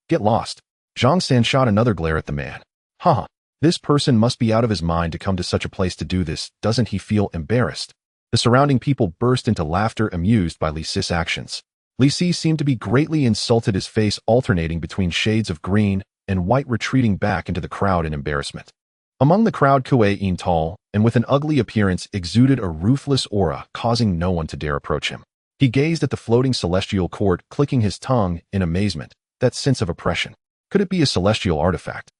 Get lost. Xianxia shot another glare at the man. Haha, this person must be out of his mind to come to such a place to do this. Doesn't he feel embarrassed? The surrounding people burst into laughter, amused by Li Si's actions. Li Si seemed to be greatly insulted, his face alternating between shades of green and white, retreating back into the crowd in embarrassment. Among the crowd, Kuei Yin, tall and with an ugly appearance, exuded a ruthless aura, causing no one to dare approach him. He gazed at the floating celestial court, clicking his tongue in amazement. That sense of oppression. Could it be a celestial artifact?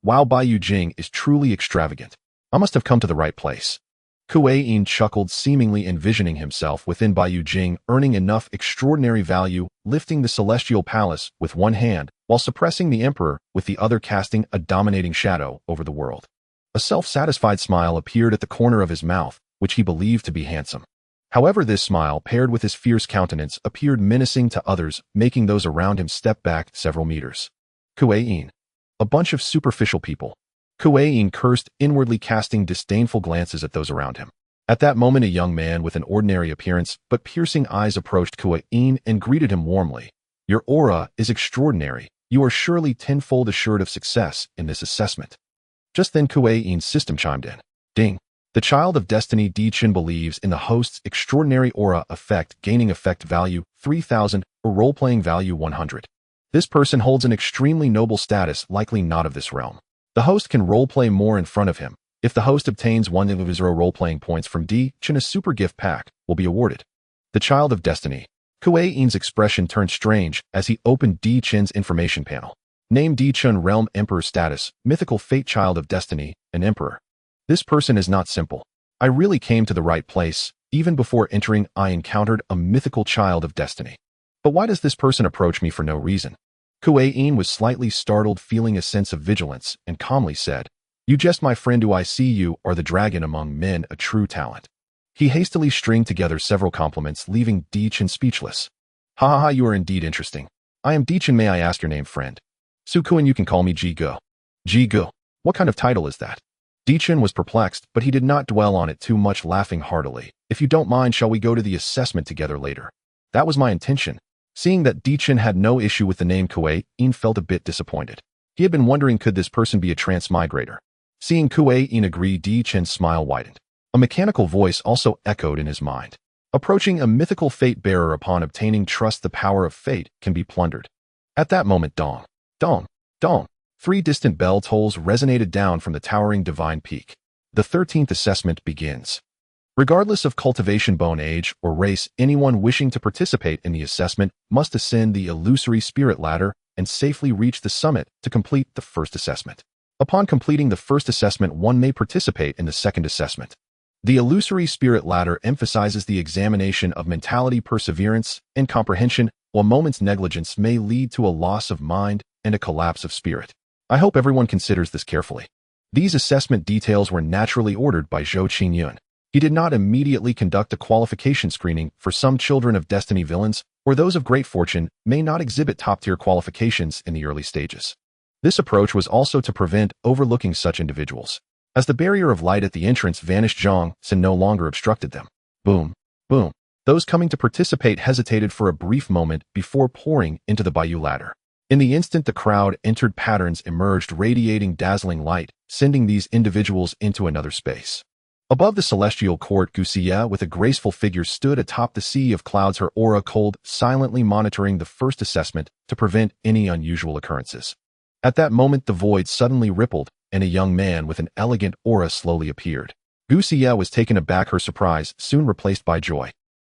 Wow, Bayou Jing is truly extravagant. I must have come to the right place. Kuei Yin chuckled, seemingly envisioning himself within Bayou Jing, earning enough extraordinary value, lifting the celestial palace with one hand, while suppressing the emperor with the other, casting a dominating shadow over the world. A self-satisfied smile appeared at the corner of his mouth, which he believed to be handsome. However, this smile, paired with his fierce countenance, appeared menacing to others, making those around him step back several meters. Kuei Yin. A bunch of superficial people. Kuei Yin cursed, inwardly casting disdainful glances at those around him. At that moment, a young man with an ordinary appearance but piercing eyes approached Kuei Yin and greeted him warmly. Your aura is extraordinary. You are surely tenfold assured of success in this assessment. Just then, Kuei Yin's system chimed in. Ding. The child of destiny Di Chen believes in the host's extraordinary aura effect, gaining effect value 3000 or role-playing value 100. This person holds an extremely noble status, likely not of this realm. The host can role-play more in front of him. If the host obtains 1 of 0 role-playing points from Di Chen, a super gift pack will be awarded. The child of destiny. Kuei Yin's expression turned strange as he opened Di Chen's information panel. Name Di Chen, realm emperor status, mythical fate, child of destiny, an emperor. This person is not simple. I really came to the right place. Even before entering, I encountered a mythical child of destiny. But why does this person approach me for no reason? Kuei Yin was slightly startled, feeling a sense of vigilance, and calmly said, You jest, my friend. Do I see you are the dragon among men, a true talent? He hastily stringed together several compliments, leaving Di Chen speechless. Ha ha ha, you are indeed interesting. I am Di Chen. May I ask your name, friend? Su Kuan, you can call me Ji Go. Ji Go. What kind of title is that? Di Chen was perplexed, but he did not dwell on it too much, laughing heartily. If you don't mind, shall we go to the assessment together later? That was my intention. Seeing that Di Chen had no issue with the name, Kuei Yin felt a bit disappointed. He had been wondering, could this person be a transmigrator? Seeing Kuei Yin agree, Di Chen's smile widened. A mechanical voice also echoed in his mind. Approaching a mythical fate bearer upon obtaining trust, the power of fate can be plundered. At that moment, dong, dong, dong, 3 distant bell tolls resonated down from the towering divine peak. The 13th assessment begins. Regardless of cultivation, bone age, or race, anyone wishing to participate in the assessment must ascend the illusory spirit ladder and safely reach the summit to complete the first assessment. Upon completing the first assessment, one may participate in the second assessment. The illusory spirit ladder emphasizes the examination of mentality, perseverance, and comprehension, while a moment's negligence may lead to a loss of mind and a collapse of spirit. I hope everyone considers this carefully. These assessment details were naturally ordered by Zhou Qingyun. He did not immediately conduct a qualification screening, for some children of destiny villains, or those of great fortune, may not exhibit top-tier qualifications in the early stages. This approach was also to prevent overlooking such individuals. As the barrier of light at the entrance vanished, Xianxia no longer obstructed them. Boom, boom. Those coming to participate hesitated for a brief moment before pouring into the Bayou ladder. In the instant the crowd entered, patterns emerged, radiating dazzling light, sending these individuals into another space. Above the celestial court, Xianxia, with a graceful figure, stood atop the sea of clouds, her aura cold, silently monitoring the first assessment to prevent any unusual occurrences. At that moment, the void suddenly rippled, and a young man with an elegant aura slowly appeared. Xianxia was taken aback, her surprise soon replaced by joy.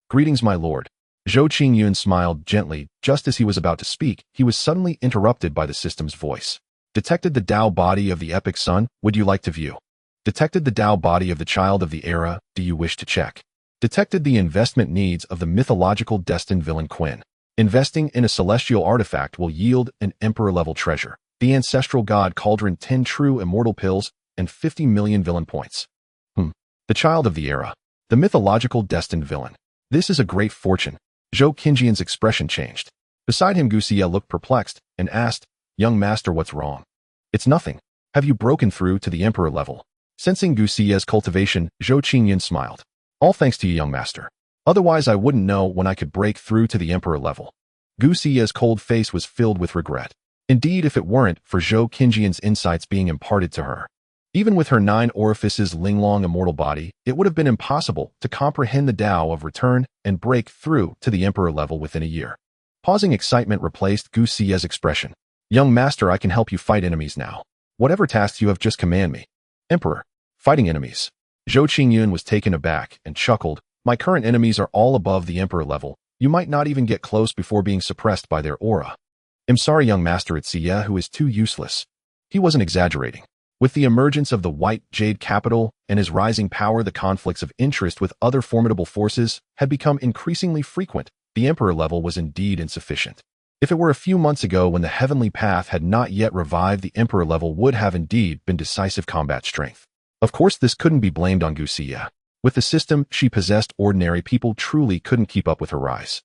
Greetings, my lord. Zhou Qingyun smiled gently. Just as he was about to speak, he was suddenly interrupted by the system's voice. Detected the Tao body of the epic son, would you like to view? Detected the Tao body of the child of the era, do you wish to check? Detected the investment needs of the mythological destined villain Quinn. Investing in a celestial artifact will yield an emperor-level treasure, the ancestral god cauldron, 10 true immortal pills, and 50 million villain points. The child of the era. The mythological destined villain. This is a great fortune. Zhou Qinjian's expression changed. Beside him, Guxia looked perplexed and asked, young master, what's wrong? It's nothing. Have you broken through to the emperor level? Sensing Guxia's cultivation, Zhou Qinyan smiled. All thanks to you, young master. Otherwise I wouldn't know when I could break through to the emperor level. Guxia's cold face was filled with regret. Indeed, if it weren't for Zhou Qinjian's insights being imparted to her, even with her 9 orifices Linglong immortal body, it would have been impossible to comprehend the Tao of return and break through to the emperor level within a year. Pausing excitement replaced Guxia's expression. Young master, I can help you fight enemies now. Whatever tasks you have, just command me. Emperor. Fighting enemies. Zhou Qingyun was taken aback and chuckled. My current enemies are all above the emperor level. You might not even get close before being suppressed by their aura. I'm sorry, young master, it's Xia who is too useless. He wasn't exaggerating. With the emergence of the White Jade Capital and his rising power, the conflicts of interest with other formidable forces had become increasingly frequent. The emperor level was indeed insufficient. If it were a few months ago when the heavenly path had not yet revived, the emperor level would have indeed been decisive combat strength. Of course, this couldn't be blamed on Guxia. With the system she possessed, ordinary people truly couldn't keep up with her rise.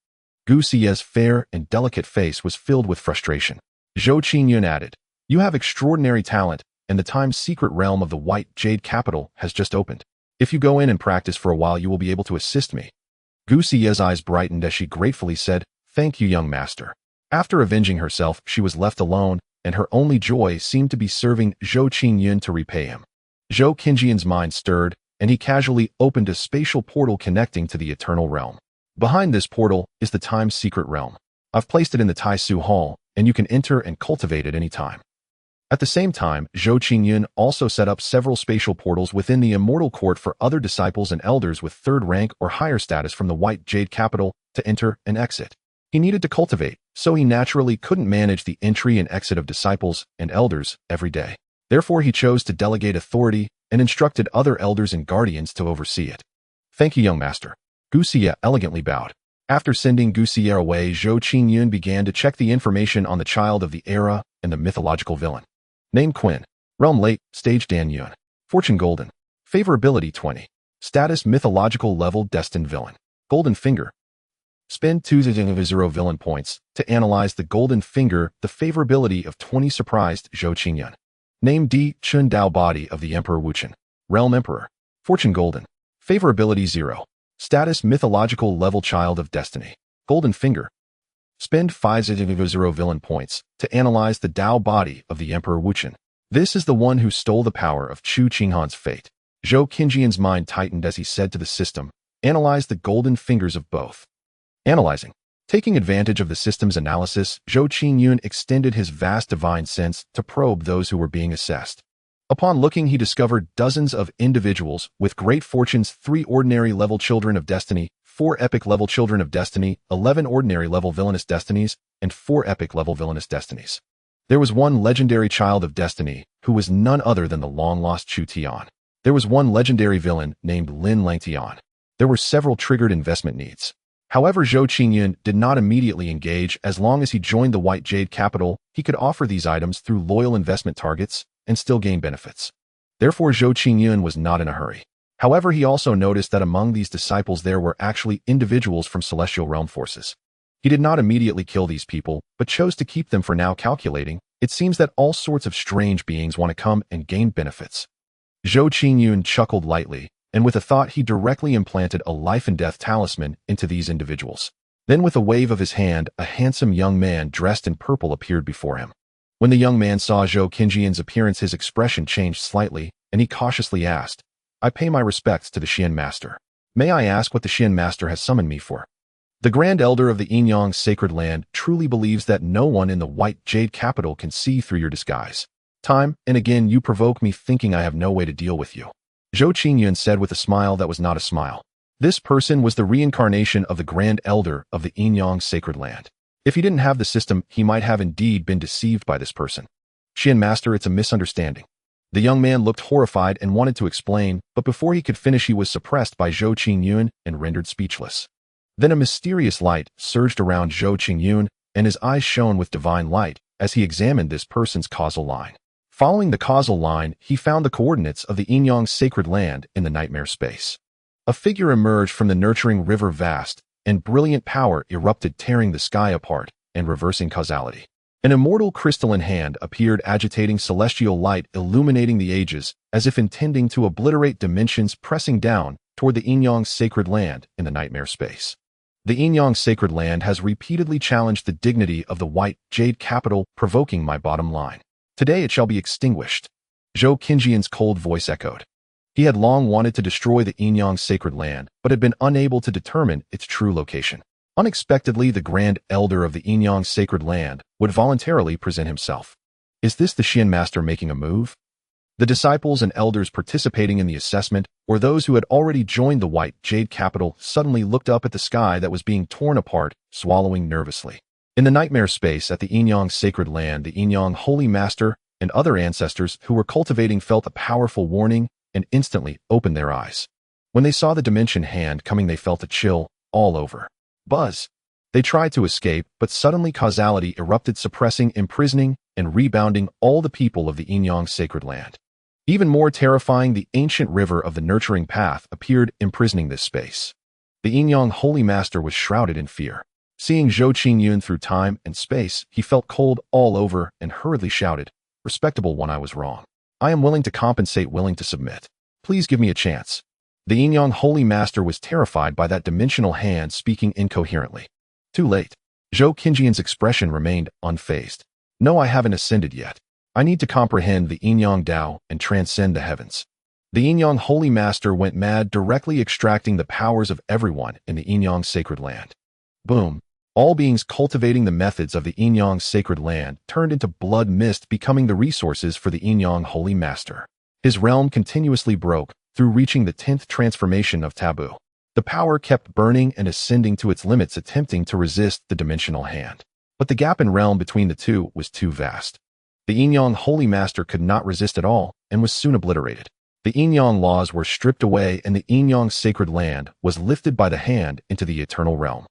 Guxia's fair and delicate face was filled with frustration. Zhou Qingyun added, you have extraordinary talent, and the time-secret realm of the White Jade Capital has just opened. If you go in and practice for a while, you will be able to assist me. Guxia's eyes brightened as she gratefully said, thank you, young master. After avenging herself, she was left alone, and her only joy seemed to be serving Zhou Qingyun to repay him. Zhou Qinjian's mind stirred, and he casually opened a spatial portal connecting to the eternal realm. Behind this portal is the time-secret realm. I've placed it in the Taisu Hall, and you can enter and cultivate it any time. At the same time, Zhou Qingyun also set up several spatial portals within the Immortal Court for other disciples and elders with 3rd rank or higher status from the White Jade Capital to enter and exit. He needed to cultivate, so he naturally couldn't manage the entry and exit of disciples and elders every day. Therefore, he chose to delegate authority and instructed other elders and guardians to oversee it. Thank you, young master. Guxia elegantly bowed. After sending Guxia away, Zhou Qingyun began to check the information on the child of the era and the mythological villain. Name Quinn. Realm late, stage Dan Yun. Fortune golden. Favorability 20. Status mythological level destined villain. Golden finger. Spend 200 villain points to analyze the golden finger. The favorability of 20 surprised Zhou Qingyun. Name Di Chun Dao body of the Emperor Wuchen. Realm Emperor. Fortune golden. Favorability 0. Status mythological level child of destiny. Golden finger. Spend 500 villain points to analyze the Dao body of the Emperor Wuchen. This is the one who stole the power of Chu Qinghan's fate. Zhou Qinjian's mind tightened as he said to the system, analyze the golden fingers of both. Analyzing. Taking advantage of the system's analysis, Zhou Qingyun extended his vast divine sense to probe those who were being assessed. Upon looking, he discovered dozens of individuals with great fortunes, 3 ordinary level children of destiny, 4 epic level children of destiny, 11 ordinary level villainous destinies, and 4 epic level villainous destinies. There was one legendary child of destiny who was none other than the long-lost Chu Tian. There was one legendary villain named Lin Langtian. There were several triggered investment needs. However, Zhou Qingyun did not immediately engage. As long as he joined the White Jade Capital, he could offer these items through loyal investment targets and still gain benefits. Therefore, Zhou Qingyun was not in a hurry. However, he also noticed that among these disciples there were actually individuals from Celestial Realm forces. He did not immediately kill these people, but chose to keep them for now. Calculating, it seems that all sorts of strange beings want to come and gain benefits. Zhou Qingyun chuckled lightly, and with a thought he directly implanted a life and death talisman into these individuals. Then with a wave of his hand, a handsome young man dressed in purple appeared before him. When the young man saw Zhou Qinjian's appearance, his expression changed slightly, and he cautiously asked, I pay my respects to the Xian Master. May I ask what the Xian Master has summoned me for? The Grand Elder of the Yinyang Sacred Land truly believes that no one in the White Jade Capital can see through your disguise. Time and again you provoke me, thinking I have no way to deal with you. Zhou Qingyun said with a smile that was not a smile. This person was the reincarnation of the Grand Elder of the Yinyang Sacred Land. If he didn't have the system, he might have indeed been deceived by this person. Master, it's a misunderstanding. The young man looked horrified and wanted to explain, but before he could finish he was suppressed by Zhou Qingyun and rendered speechless. Then a mysterious light surged around Zhou Qingyun, and his eyes shone with divine light as he examined this person's causal line. Following the causal line, he found the coordinates of the Yin-Yang sacred land in the nightmare space. A figure emerged from the nurturing river vast, and brilliant power erupted, tearing the sky apart and reversing causality. An immortal crystalline hand appeared, agitating celestial light, illuminating the ages, as if intending to obliterate dimensions, pressing down toward the Yin-Yang sacred land in the nightmare space. The Yin-Yang sacred land has repeatedly challenged the dignity of the white jade capital, provoking my bottom line. Today it shall be extinguished. Zhou Qingyun's cold voice echoed. He had long wanted to destroy the Yin-Yang sacred land, but had been unable to determine its true location. Unexpectedly, the Grand Elder of the Yin-Yang sacred land would voluntarily present himself. Is this the Xian Master making a move? The disciples and elders participating in the assessment, or those who had already joined the white jade capital, suddenly looked up at the sky that was being torn apart, swallowing nervously. In the nightmare space at the Yin-Yang sacred land, the Yin-Yang holy master and other ancestors who were cultivating felt a powerful warning and instantly opened their eyes. When they saw the dimension hand coming, they felt a chill all over. Buzz. They tried to escape, but suddenly causality erupted, suppressing, imprisoning, and rebounding all the people of the Yin-Yang sacred land. Even more terrifying, the ancient river of the nurturing path appeared, imprisoning this space. The Yin-Yang holy master was shrouded in fear. Seeing Zhou Qingyun through time and space, he felt cold all over and hurriedly shouted, "Respectable one, I was wrong. I am willing to compensate, willing to submit. Please give me a chance." The Yin-Yang holy master was terrified by that dimensional hand speaking incoherently. Too late. Zhou Qingyun's expression remained unfazed. "No, I haven't ascended yet. I need to comprehend the Yin-Yang Tao and transcend the heavens." The Yin-Yang holy master went mad, directly extracting the powers of everyone in the Yin-Yang sacred land. Boom. All beings cultivating the methods of the Yin-Yang sacred land turned into blood mist, becoming the resources for the Yin-Yang holy master. His realm continuously broke through, reaching the 10th transformation of taboo. The power kept burning and ascending to its limits, attempting to resist the dimensional hand. But the gap in realm between the two was too vast. The Yin-Yang holy master could not resist at all and was soon obliterated. The Yin-Yang laws were stripped away and the Yin-Yang sacred land was lifted by the hand into the eternal realm.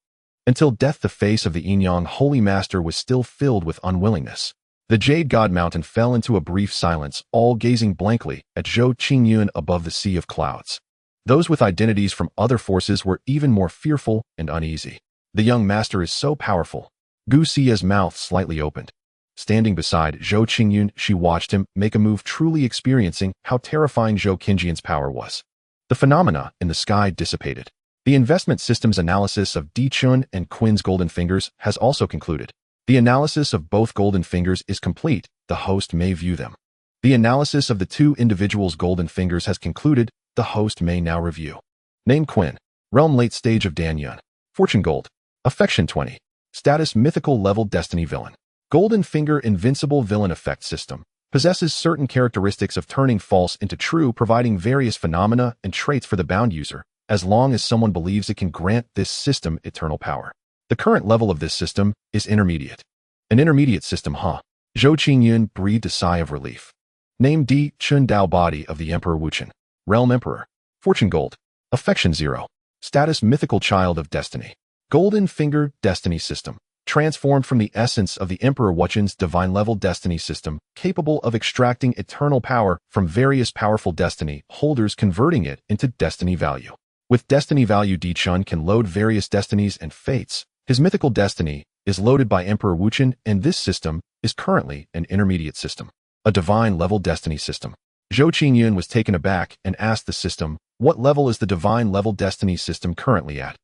Until death, the face of the Yin-Yang holy master was still filled with unwillingness. The Jade God Mountain fell into a brief silence, all gazing blankly at Zhou Qingyun above the sea of clouds. Those with identities from other forces were even more fearful and uneasy. The young master is so powerful. Gu Xia's mouth slightly opened. Standing beside Zhou Qingyun, she watched him make a move, truly experiencing how terrifying Zhou Qingyun's power was. The phenomena in the sky dissipated. The investment system's analysis of Di Chun and Qian's golden fingers has also concluded. The analysis of both golden fingers is complete. The host may view them. The analysis of the two individuals' golden fingers has concluded. The host may now review. Name: Qian. Realm: late stage of Danyun. Fortune: gold. Affection: 20. Status: mythical level destiny villain. Golden finger invincible villain effect system. Possesses certain characteristics of turning false into true, providing various phenomena and traits for the bound user, as long as someone believes it can grant this system eternal power. The current level of this system is intermediate. An intermediate system, huh? Zhou Qingyun breathed a sigh of relief. Name: Di Chun Dao, body of the Emperor Wuchen. Realm: emperor. Fortune: gold. Affection: 0. Status: mythical child of destiny. Golden finger destiny system. Transformed from the essence of the Emperor Wuchen's divine level destiny system, capable of extracting eternal power from various powerful destiny holders, converting it into destiny value. With destiny value, Di Chun can load various destinies and fates. His mythical destiny is loaded by Emperor Wuchen, and this system is currently an intermediate system, a divine level destiny system. Zhou Qingyun was taken aback and asked the system, "What level is the divine level destiny system currently at?"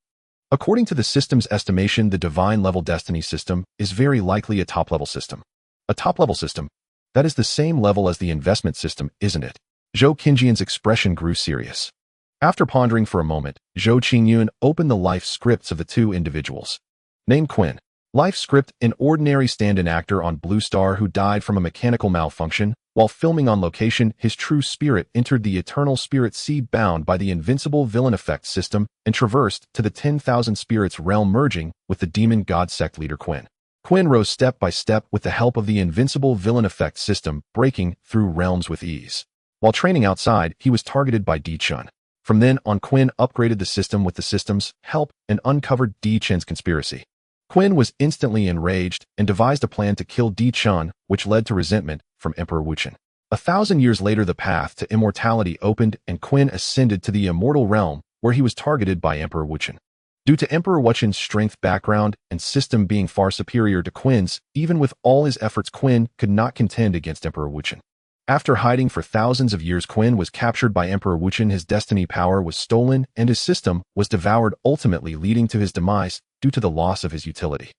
According to the system's estimation, the divine level destiny system is very likely a top-level system. A top-level system? That is the same level as the investment system, isn't it? Zhou Qingyun's expression grew serious. After pondering for a moment, Zhou Qingyun opened the life scripts of the two individuals. Name: Qian. Life script: an ordinary stand-in actor on Blue Star who died from a mechanical malfunction. While filming on location, his true spirit entered the eternal spirit sea, bound by the invincible villain effect system, and traversed to the 10,000 spirits realm, merging with the demon god sect leader Qian. Quinn rose step by step with the help of the invincible villain effect system, breaking through realms with ease. While training outside, he was targeted by Di Chun. From then on, Quinn upgraded the system with the system's help and uncovered Di Chun's conspiracy. Quinn was instantly enraged and devised a plan to kill Di Chun, which led to resentment from Emperor Wuchen. 1,000 years later, the path to immortality opened and Quinn ascended to the immortal realm, where he was targeted by Emperor Wuchen. Due to Emperor Wuchen's strength, background, and system being far superior to Quinn's, even with all his efforts, Quinn could not contend against Emperor Wuchen. After hiding for thousands of years, Quinn was captured by Emperor Wuchen. His destiny power was stolen, and his system was devoured, ultimately leading to his demise due to the loss of his utility.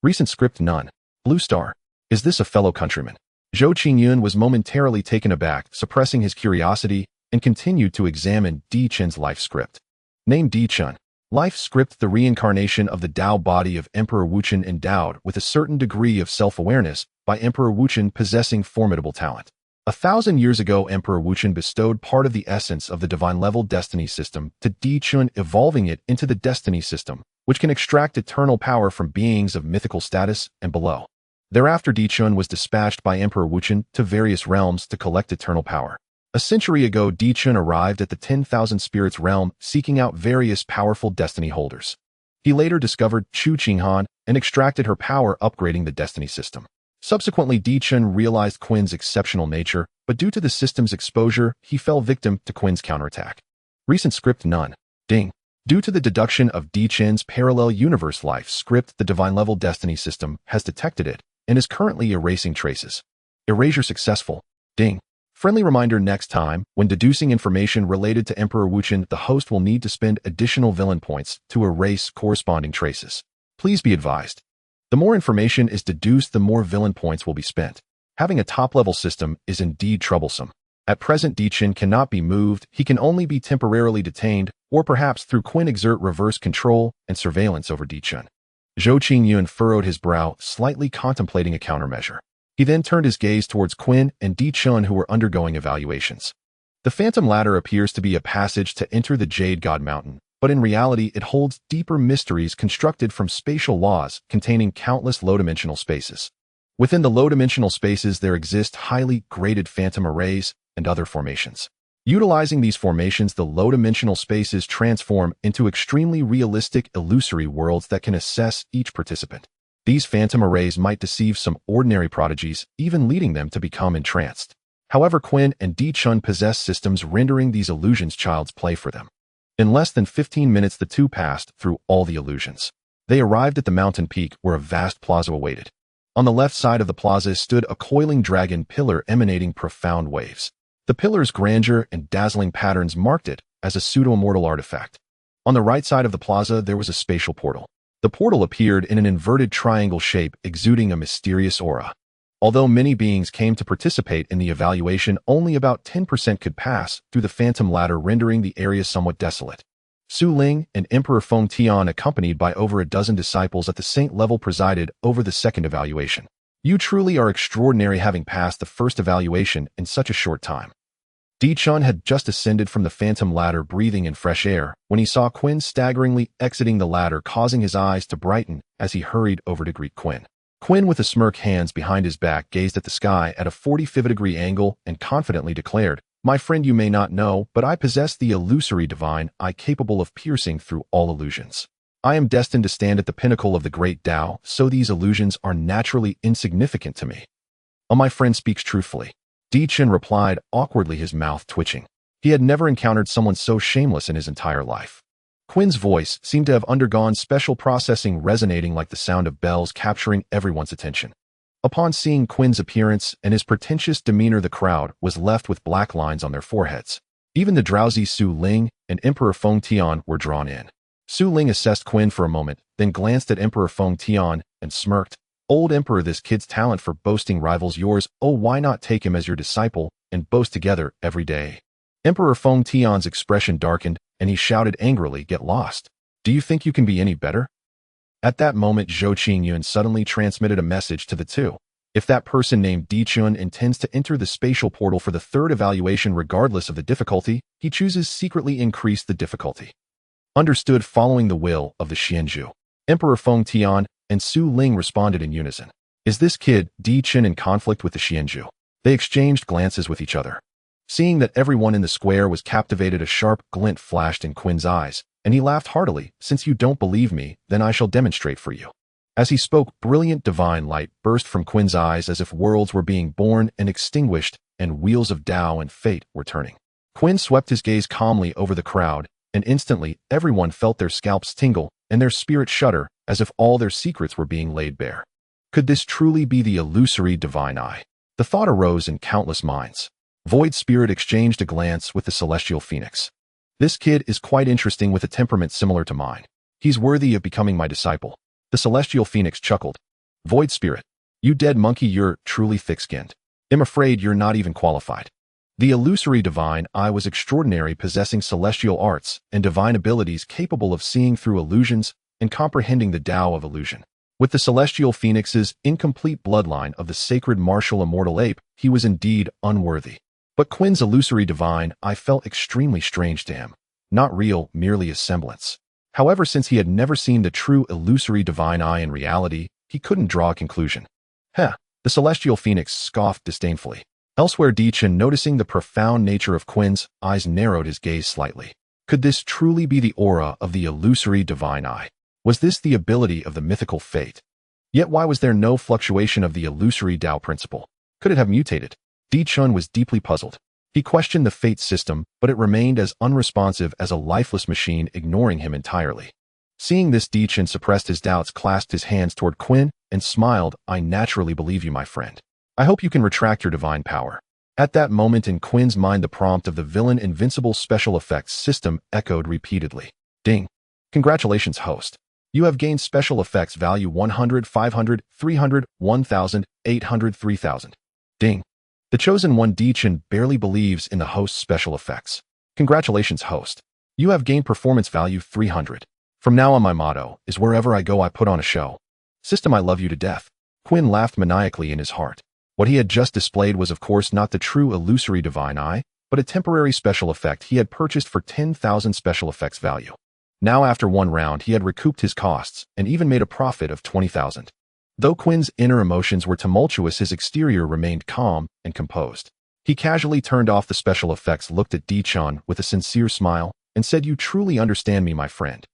Recent script none. Blue Star. Is this a fellow countryman? Zhou Qingyun was momentarily taken aback, suppressing his curiosity, and continued to examine Di Chun's life script. Name Di Chun. Life script: the reincarnation of the Tao body of Emperor Wuchen, endowed with a certain degree of self-awareness by Emperor Wuchen, possessing formidable talent. 1,000 years ago, Emperor Wuchen bestowed part of the essence of the divine-level destiny system to Di Chun, evolving it into the destiny system, which can extract eternal power from beings of mythical status and below. Thereafter, Di Chun was dispatched by Emperor Wuchen to various realms to collect eternal power. A century ago, Di Chun arrived at the 10,000 Spirits realm, seeking out various powerful destiny holders. He later discovered Chu Qinghan and extracted her power, upgrading the destiny system. Subsequently, Di Chun realized Quinn's exceptional nature, but due to the system's exposure, he fell victim to Quinn's counterattack. Recent script none. Ding. Due to the deduction of Di Chun's parallel universe life script, the divine-level destiny system has detected it and is currently erasing traces. Erasure successful. Ding. Friendly reminder: next time, when deducing information related to Emperor Wuchen, the host will need to spend additional villain points to erase corresponding traces. Please be advised. The more information is deduced, the more villain points will be spent. Having a top-level system is indeed troublesome. At present, Di Chun cannot be moved. He can only be temporarily detained, or perhaps through Quinn exert reverse control and surveillance over Di Chun. Zhou Qingyun furrowed his brow, slightly contemplating a countermeasure. He then turned his gaze towards Quinn and Di Chun, who were undergoing evaluations. The Phantom Ladder appears to be a passage to enter the Jade God Mountain, but in reality it holds deeper mysteries constructed from spatial laws containing countless low-dimensional spaces. Within the low-dimensional spaces there exist highly graded phantom arrays and other formations. Utilizing these formations, the low-dimensional spaces transform into extremely realistic, illusory worlds that can assess each participant. These phantom arrays might deceive some ordinary prodigies, even leading them to become entranced. However, Quinn and Di Chun possess systems rendering these illusions child's play for them. In less than 15 minutes, the two passed through all the illusions. They arrived at the mountain peak, where a vast plaza awaited. On the left side of the plaza stood a coiling dragon pillar emanating profound waves. The pillar's grandeur and dazzling patterns marked it as a pseudo-immortal artifact. On the right side of the plaza, there was a spatial portal. The portal appeared in an inverted triangle shape, exuding a mysterious aura. Although many beings came to participate in the evaluation, only about 10% could pass through the Phantom Ladder, rendering the area somewhat desolate. Su Ling and Emperor Feng Tian, accompanied by over a dozen disciples at the saint level, presided over the second evaluation. You truly are extraordinary, having passed the first evaluation in such a short time. Di Chun had just ascended from the Phantom Ladder, breathing in fresh air, when he saw Quinn staggeringly exiting the ladder, causing his eyes to brighten as he hurried over to greet Quinn. Quinn, with a smirk, hands behind his back, gazed at the sky at a 45-degree angle and confidently declared, "My friend, you may not know, but I possess the illusory divine eye capable of piercing through all illusions. I am destined to stand at the pinnacle of the great Tao, so these illusions are naturally insignificant to me." "Oh, my friend speaks truthfully," Di Chun replied, awkwardly, his mouth twitching. He had never encountered someone so shameless in his entire life. Quinn's voice seemed to have undergone special processing, resonating like the sound of bells, capturing everyone's attention. Upon seeing Quinn's appearance and his pretentious demeanor, the crowd was left with black lines on their foreheads. Even the drowsy Su Ling and Emperor Feng Tian were drawn in. Su Ling assessed Quinn for a moment, then glanced at Emperor Feng Tian and smirked. "Old Emperor, this kid's talent for boasting rivals yours. Oh, why not take him as your disciple and boast together every day?" Emperor Feng Tian's expression darkened, and he shouted angrily, "Get lost. Do you think you can be any better?" At that moment, Zhou Qingyun suddenly transmitted a message to the two. "If that person named Di Chun intends to enter the spatial portal for the third evaluation regardless of the difficulty, he chooses secretly increase the difficulty." Understood. Following the will of the Xianxia, Emperor Feng Tian and Su Ling responded in unison. Is this kid, Di Chen, in conflict with the Xianxia? They exchanged glances with each other. Seeing that everyone in the square was captivated, a sharp glint flashed in Quin's eyes, and he laughed heartily. Since you don't believe me, then I shall demonstrate for you. As he spoke, brilliant divine light burst from Quin's eyes as if worlds were being born and extinguished, and wheels of Tao and fate were turning. Quin swept his gaze calmly over the crowd, and instantly everyone felt their scalps tingle and their spirits shudder as if all their secrets were being laid bare. Could this truly be the illusory divine eye? The thought arose in countless minds. Void Spirit exchanged a glance with the celestial phoenix. This kid is quite interesting, with a temperament similar to mine. He's worthy of becoming my disciple. The celestial phoenix chuckled. Void Spirit, you dead monkey, you're truly thick-skinned. I'm afraid you're not even qualified. The illusory divine eye was extraordinary, possessing celestial arts and divine abilities capable of seeing through illusions and comprehending the Tao of illusion. With the celestial phoenix's incomplete bloodline of the sacred martial immortal ape, he was indeed unworthy. But Quin's illusory divine eye felt extremely strange to him. Not real, merely a semblance. However, since he had never seen the true illusory divine eye in reality, he couldn't draw a conclusion. Heh, the celestial phoenix scoffed disdainfully. Elsewhere, Di Chen, noticing the profound nature of Quin's eyes, narrowed his gaze slightly. Could this truly be the aura of the illusory divine eye? Was this the ability of the mythical fate? Yet why was there no fluctuation of the illusory Tao principle? Could it have mutated? Di Chen was deeply puzzled. He questioned the fate system, but it remained as unresponsive as a lifeless machine, ignoring him entirely. Seeing this, Di Chen suppressed his doubts, clasped his hands toward Quin, and smiled. I naturally believe you, my friend. I hope you can retract your divine power. At that moment in Quin's mind, the prompt of the Villain Invincible Special Effects System echoed repeatedly. Ding. Congratulations, host. You have gained special effects value 100, 500, 300, 1,000, 800, 3,000. Ding. The chosen one. Di Chen barely believes in the host's special effects. Congratulations, host. You have gained performance value 300. From now on, my motto is wherever I go, I put on a show. System, I love you to death. Quin laughed maniacally in his heart. What he had just displayed was, of course, not the true illusory divine eye, but a temporary special effect he had purchased for 10,000 special effects value. Now, after one round, he had recouped his costs and even made a profit of 20,000. Though Quin's inner emotions were tumultuous, his exterior remained calm and composed. He casually turned off the special effects, looked at Di Chen with a sincere smile, and said, You truly understand me, my friend.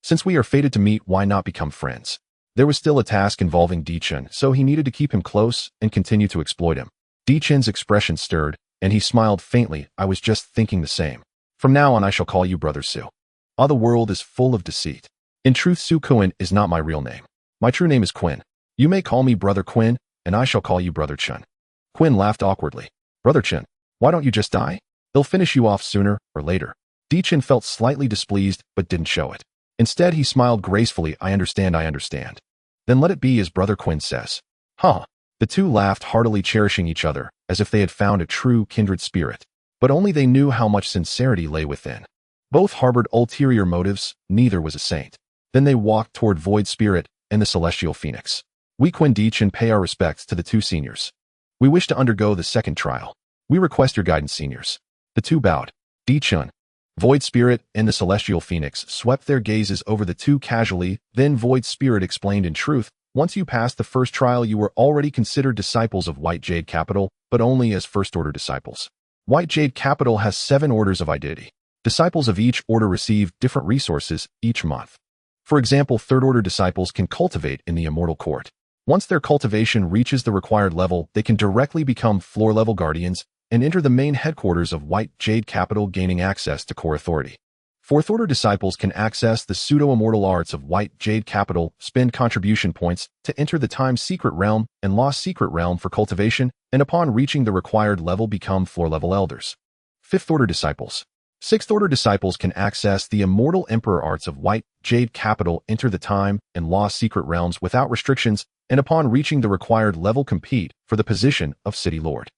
Since we are fated to meet, why not become friends? There was still a task involving Di Chen, so he needed to keep him close and continue to exploit him. Di Chen's expression stirred, and he smiled faintly. I was just thinking the same. From now on, I shall call you Brother Su. Ah, the world is full of deceit. In truth, Su Quin is not my real name. My true name is Quin. You may call me Brother Quin, and I shall call you Brother Chen. Quin laughed awkwardly. Brother Chen, why don't you just die? They'll finish you off sooner or later. Di Chen felt slightly displeased, but didn't show it. Instead, he smiled gracefully. I understand. Then let it be as Brother Quin says. Huh. The two laughed heartily, cherishing each other, as if they had found a true kindred spirit. But only they knew how much sincerity lay within. Both harbored ulterior motives, neither was a saint. Then they walked toward Void Spirit and the Celestial Phoenix. We, Quin, Di Chen, pay our respects to the two seniors. We wish to undergo the second trial. We request your guidance, seniors. The two bowed. Di Chen, Void Spirit, and the Celestial Phoenix swept their gazes over the two casually. Then Void Spirit explained, in truth, once you passed the first trial, you were already considered disciples of White Jade Capital, but only as first-order disciples. White Jade Capital has 7 orders of identity. Disciples of each order receive different resources each month. For example, third-order disciples can cultivate in the Immortal Court. Once their cultivation reaches the required level, they can directly become floor-level guardians and enter the main headquarters of White Jade Capital, gaining access to core authority. Fourth-order disciples can access the pseudo-immortal arts of White Jade Capital, spend contribution points to enter the Time Secret Realm and Lost Secret Realm for cultivation, and upon reaching the required level become floor-level elders. Fifth-order disciples. Sixth-order disciples can access the Immortal Emperor arts of White Jade Capital, enter the Time and Lost Secret Realms without restrictions, and upon reaching the required level compete for the position of City Lord.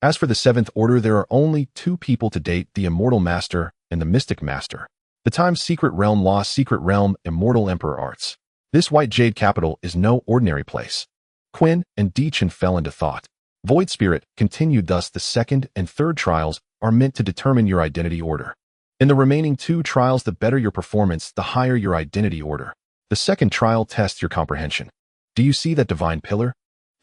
As for the 7th Order, there are only 2 people to date, the Immortal Master and the Mystic Master. The Time Secret Realm, Lost Secret Realm, Immortal Emperor arts. This White Jade Capital is no ordinary place. Quin and Di Chen fell into thought. Void Spirit continued, thus the second and third trials are meant to determine your identity order. In the remaining 2 trials, the better your performance, the higher your identity order. The second trial tests your comprehension. Do you see that divine pillar?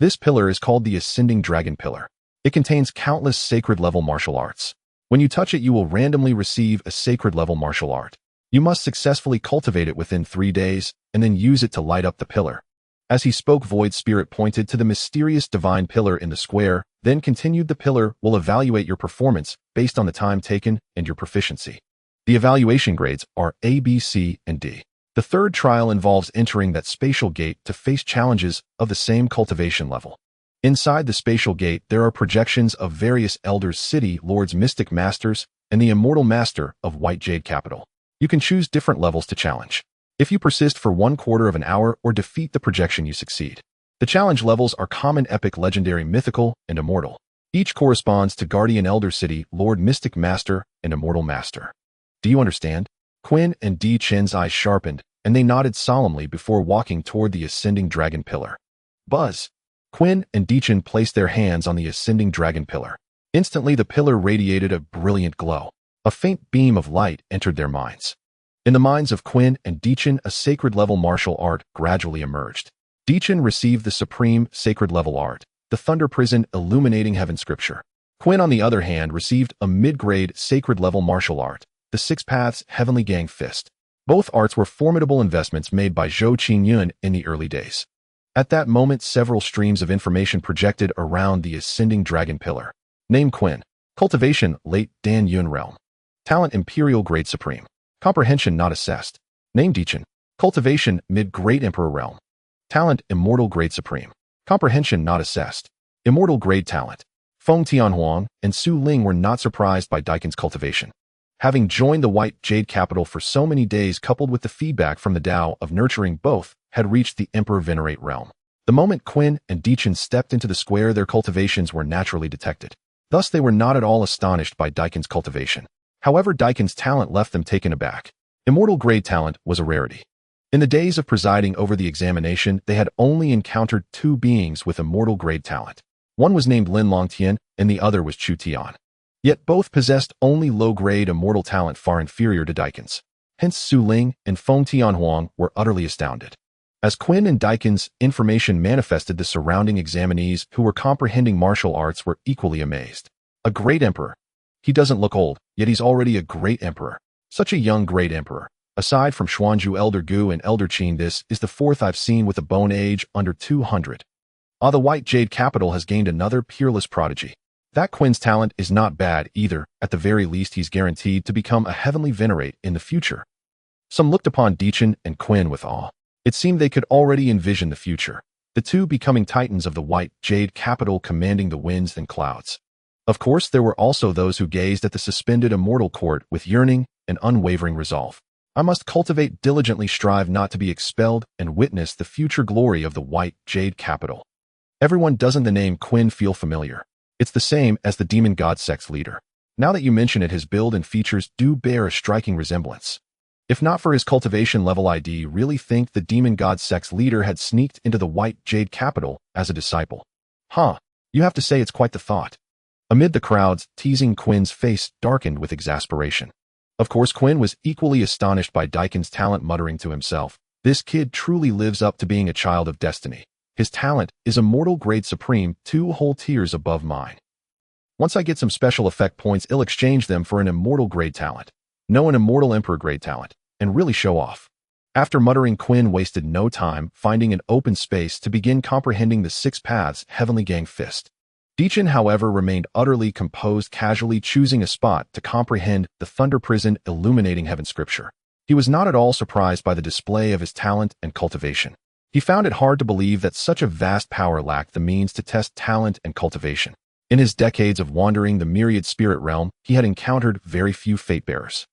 This pillar is called the Ascending Dragon Pillar. It contains countless sacred-level martial arts. When you touch it, you will randomly receive a sacred-level martial art. You must successfully cultivate it within 3 days, and then use it to light up the pillar. As he spoke, Void Spirit pointed to the mysterious divine pillar in the square, then continued, the pillar will evaluate your performance based on the time taken and your proficiency. The evaluation grades are A, B, C, and D. The third trial involves entering that spatial gate to face challenges of the same cultivation level. Inside the spatial gate, there are projections of various elders, city lords, mystic masters, and the immortal master of White Jade Capital. You can choose different levels to challenge. If you persist for 1/4 of an hour or defeat the projection, you succeed. The challenge levels are common, epic, legendary, mythical, and immortal. Each corresponds to Guardian, Elder, City Lord, Mystic Master, and Immortal Master. Do you understand? Quinn and Di Chen's eyes sharpened, and they nodded solemnly before walking toward the Ascending Dragon Pillar. Buzz! Quinn and Di Chen placed their hands on the Ascending Dragon Pillar. Instantly, the pillar radiated a brilliant glow. A faint beam of light entered their minds. In the minds of Quinn and Di Chen, a sacred-level martial art gradually emerged. Di Chen received the supreme sacred-level art, the Thunder Prison Illuminating Heaven Scripture. Quinn, on the other hand, received a mid-grade sacred-level martial art, the Six Paths Heavenly Gang Fist. Both arts were formidable investments made by Zhou Qingyun in the early days. At that moment, several streams of information projected around the Ascending Dragon Pillar. Name: Quinn. Cultivation: Late Dan Yun Realm. Talent: Imperial Grade Supreme. Comprehension not assessed. Name: Di Chen. Cultivation: Mid Great Emperor Realm. Talent: Immortal Grade Supreme. Comprehension not assessed. Immortal Grade Talent. Feng Tianhuang and Su Ling were not surprised by Daikin's cultivation. Having joined the White Jade Capital for so many days, coupled with the feedback from the Tao of nurturing, both had reached the Emperor Venerate realm. The moment Quinn and Di Chen stepped into the square, their cultivations were naturally detected. Thus, they were not at all astonished by Daikin's cultivation. However, Daikin's talent left them taken aback. Immortal grade talent was a rarity. In the days of presiding over the examination, they had only encountered 2 beings with immortal grade talent. One was named Lin Longtian, and the other was Chu Tian. Yet both possessed only low-grade immortal talent far inferior to Daikin's. Hence, Su Ling and Feng Tianhuang were utterly astounded. As Quinn and Daikin's information manifested, the surrounding examinees who were comprehending martial arts were equally amazed. A great emperor. He doesn't look old, yet he's already a great emperor. Such a young great emperor. Aside from Xuanzhu, Elder Gu, and Elder Qin, this is the 4th I've seen with a bone age under 200. The White Jade Capital has gained another peerless prodigy. That Quinn's talent is not bad either. At the very least, he's guaranteed to become a heavenly venerate in the future. Some looked upon Di Chen and Quinn with awe. It seemed they could already envision the future, the two becoming titans of the White Jade Capital, commanding the winds and clouds. Of course, there were also those who gazed at the suspended immortal court with yearning and unwavering resolve. I must cultivate diligently, strive not to be expelled, and witness the future glory of the White Jade Capital. Everyone, doesn't the name Quinn feel familiar? It's the same as the demon god sect's leader. Now that you mention it, his build and features do bear a striking resemblance. If not for his cultivation level, I'd really think the demon god sect's leader had sneaked into the White Jade Capital as a disciple. You have to say it's quite the thought. Amid the crowds, teasing, Quinn's face darkened with exasperation. Of course, Quinn was equally astonished by Daikin's talent, muttering to himself, "This kid truly lives up to being a child of destiny. His talent is immortal grade supreme, 2 whole tiers above mine. Once I get some special effect points, I'll exchange them for an immortal grade talent. No, an immortal emperor grade talent, and really show off." After muttering, Quinn wasted no time finding an open space to begin comprehending the 6 Paths Heavenly Gang Fist. Di Chen, however, remained utterly composed, casually choosing a spot to comprehend the Thunder Prison Illuminating Heaven Scripture. He was not at all surprised by the display of his talent and cultivation. He found it hard to believe that such a vast power lacked the means to test talent and cultivation. In his decades of wandering the myriad spirit realm, he had encountered very few fate-bearers.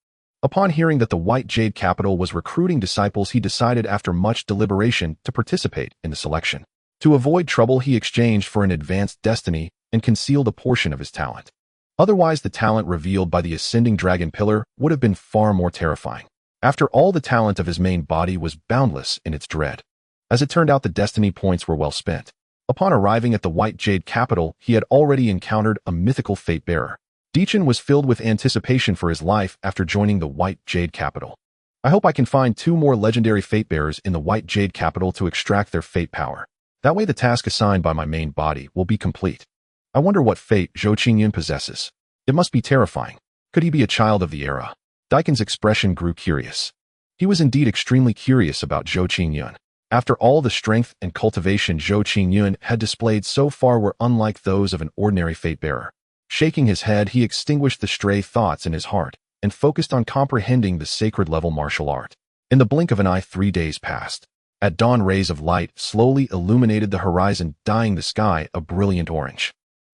Upon hearing that the White Jade Capital was recruiting disciples, he decided after much deliberation to participate in the selection. To avoid trouble, he exchanged for an advanced destiny and concealed a portion of his talent. Otherwise, the talent revealed by the Ascending Dragon Pillar would have been far more terrifying. After all, the talent of his main body was boundless in its dread. As it turned out, the destiny points were well spent. Upon arriving at the White Jade Capital, he had already encountered a mythical fate-bearer. Di Chen was filled with anticipation for his life after joining the White Jade Capital. I hope I can find 2 more legendary fate-bearers in the White Jade Capital to extract their fate power. That way the task assigned by my main body will be complete. I wonder what fate Zhou Qingyun possesses. It must be terrifying. Could he be a child of the era? Daikin's expression grew curious. He was indeed extremely curious about Zhou Qingyun. After all, the strength and cultivation Zhou Qingyun had displayed so far were unlike those of an ordinary fate-bearer. Shaking his head, he extinguished the stray thoughts in his heart and focused on comprehending the sacred-level martial art. In the blink of an eye, 3 days passed. At dawn, rays of light slowly illuminated the horizon, dyeing the sky a brilliant orange.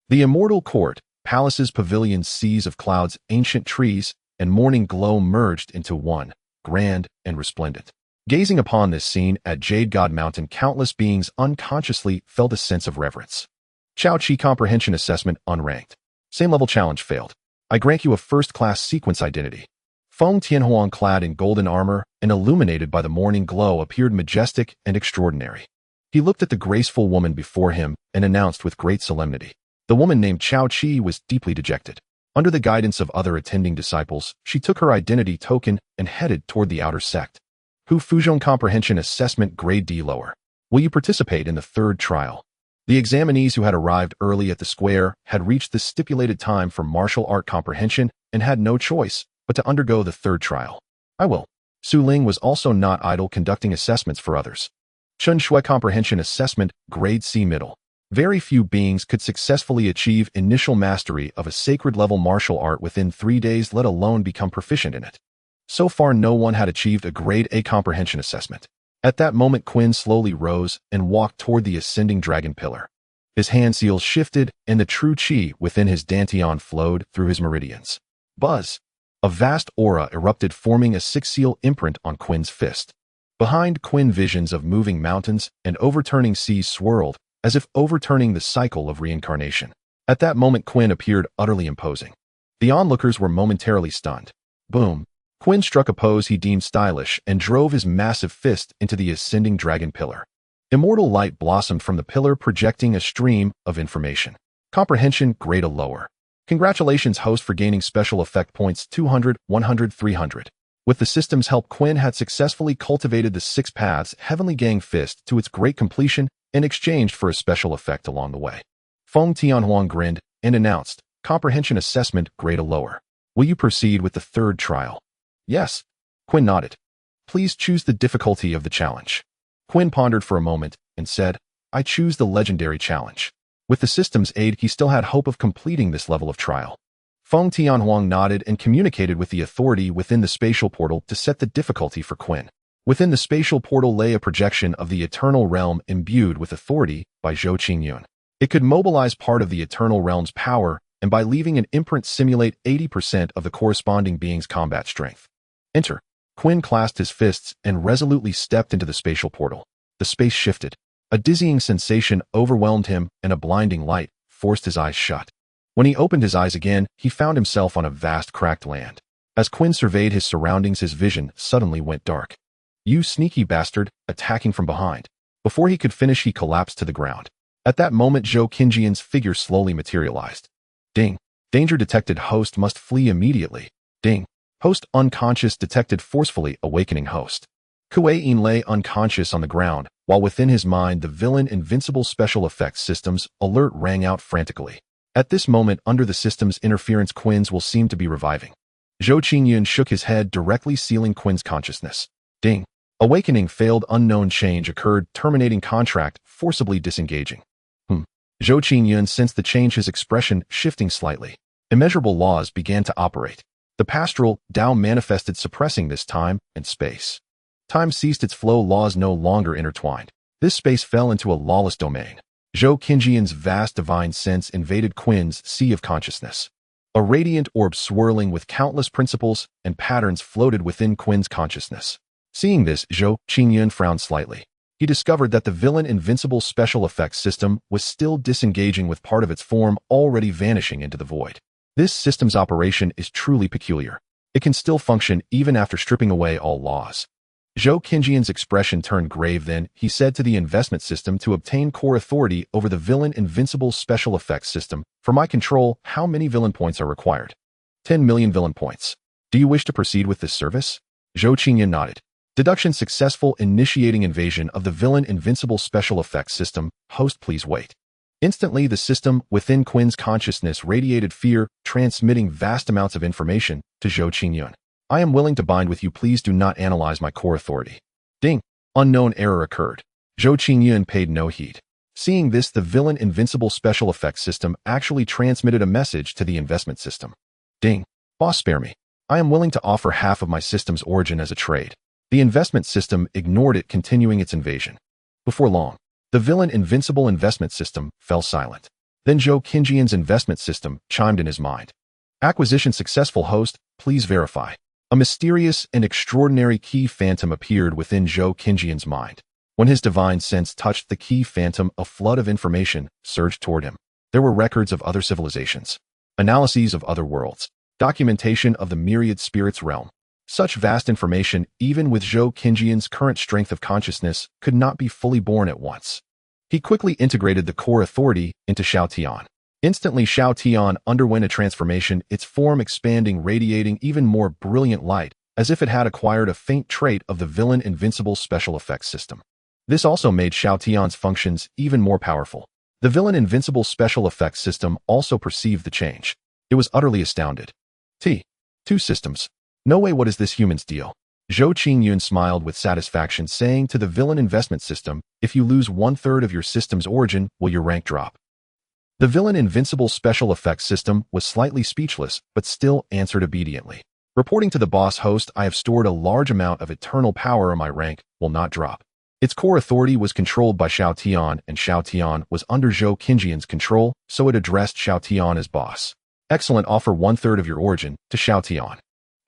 The immortal court, palaces, pavilions, seas of clouds, ancient trees, and morning glow merged into one, grand and resplendent. Gazing upon this scene at Jade God Mountain, countless beings unconsciously felt a sense of reverence. Chao Chi Comprehension Assessment unranked. Same level challenge failed. I grant you a first-class sequence identity. Feng Tianhuang, clad in golden armor and illuminated by the morning glow, appeared majestic and extraordinary. He looked at the graceful woman before him and announced with great solemnity. The woman named Chao Chi was deeply dejected. Under the guidance of other attending disciples, she took her identity token and headed toward the outer sect. Hu Fuzhong Comprehension Assessment Grade D lower. Will you participate in the third trial? The examinees who had arrived early at the square had reached the stipulated time for martial art comprehension and had no choice but to undergo the third trial. I will. Su Ling was also not idle, conducting assessments for others. Chun Shui Comprehension Assessment Grade C middle. Very few beings could successfully achieve initial mastery of a sacred-level martial art within 3 days, let alone become proficient in it. So far, no one had achieved a Grade A comprehension assessment. At that moment, Quinn slowly rose and walked toward the ascending dragon pillar. His hand seals shifted, and the true chi within his dantian flowed through his meridians. Buzz! A vast aura erupted, forming a six-seal imprint on Quinn's fist. Behind Quinn, visions of moving mountains and overturning seas swirled, as if overturning the cycle of reincarnation. At that moment, Quinn appeared utterly imposing. The onlookers were momentarily stunned. Boom! Quinn struck a pose he deemed stylish and drove his massive fist into the ascending dragon pillar. Immortal light blossomed from the pillar, projecting a stream of information. Comprehension Grade A lower. Congratulations, host, for gaining special effect points 200, 100, 300. With the system's help, Quinn had successfully cultivated the 6 paths Heavenly Gang Fist to its great completion in exchange for a special effect along the way. Feng Tianhuang grinned and announced, Comprehension Assessment Grade A lower. Will you proceed with the third trial? Yes. Quinn nodded. Please choose the difficulty of the challenge. Quinn pondered for a moment and said, I choose the legendary challenge. With the system's aid, he still had hope of completing this level of trial. Feng Tianhuang nodded and communicated with the authority within the spatial portal to set the difficulty for Quinn. Within the spatial portal lay a projection of the eternal realm imbued with authority by Zhou Qingyun. It could mobilize part of the eternal realm's power and by leaving an imprint simulate 80% of the corresponding being's combat strength. Enter. Quinn clasped his fists and resolutely stepped into the spatial portal. The space shifted. A dizzying sensation overwhelmed him, and a blinding light forced his eyes shut. When he opened his eyes again, he found himself on a vast cracked land. As Quinn surveyed his surroundings, his vision suddenly went dark. You sneaky bastard, attacking from behind. Before he could finish, he collapsed to the ground. At that moment, Zhou Qingyun's figure slowly materialized. Ding. Danger detected. Host must flee immediately. Ding. Host unconscious detected, forcefully awakening host. Kuei-in lay unconscious on the ground, while within his mind the Villain Invincible Special Effects System's alert rang out frantically. At this moment, under the system's interference, Quinn's will seem to be reviving. Zhou Qingyun shook his head, directly sealing Quinn's consciousness. Ding. Awakening failed. Unknown change occurred, terminating contract, forcibly disengaging. Zhou Qingyun sensed the change, his expression shifting slightly. Immeasurable laws began to operate. The pastoral Tao manifested, suppressing this time and space. Time ceased its flow, laws no longer intertwined. This space fell into a lawless domain. Zhou Qingyun's vast divine sense invaded Quinn's sea of consciousness. A radiant orb swirling with countless principles and patterns floated within Quinn's consciousness. Seeing this, Zhou Qingyun frowned slightly. He discovered that the Villain Invincible Special Effects System was still disengaging, with part of its form already vanishing into the void. This system's operation is truly peculiar. It can still function even after stripping away all laws. Zhou Qingyun's expression turned grave. Then he said to the investment system, to obtain core authority over the Villain Invincible Special Effects System, for my control, how many villain points are required? 10 million villain points. Do you wish to proceed with this service? Zhou Qingyun nodded. Deduction successful, initiating invasion of the Villain Invincible Special Effects System. Host, please wait. Instantly, the system within Quinn's consciousness radiated fear, transmitting vast amounts of information to Zhou Qingyun. I am willing to bind with you. Please do not analyze my core authority. Ding! Unknown error occurred. Zhou Qingyun paid no heed. Seeing this, the Villain Invincible Special Effects System actually transmitted a message to the investment system. Ding! Boss, spare me. I am willing to offer half of my system's origin as a trade. The investment system ignored it, continuing its invasion. Before long, the Villain Invincible Investment System fell silent. Then Zhou Qingyun's investment system chimed in his mind. Acquisition successful. Host, please verify. A mysterious and extraordinary key phantom appeared within Zhou Qingyun's mind. When his divine sense touched the key phantom, a flood of information surged toward him. There were records of other civilizations, analyses of other worlds, documentation of the myriad spirits realm. Such vast information, even with Zhou Qingyun's current strength of consciousness, could not be fully borne at once. He quickly integrated the core authority into Xiaotian. Instantly, Xiaotian underwent a transformation, its form expanding, radiating even more brilliant light, as if it had acquired a faint trait of the Villain Invincible Special Effects System. This also made Xiaotian's functions even more powerful. The Villain Invincible Special Effects System also perceived the change. It was utterly astounded. Two systems. No way, what is this human's deal? Zhou Qingyun smiled with satisfaction, saying to the Villain Investment System, if you lose 1/3 of your system's origin, will your rank drop? The Villain Invincible Special Effects System was slightly speechless, but still answered obediently. Reporting to the boss. Host, I have stored a large amount of eternal power, and my rank will not drop. Its core authority was controlled by Xiaotian, and Xiaotian was under Zhou Qingyun's control, so it addressed Xiaotian as boss. Excellent, offer 1/3 of your origin to Xiaotian.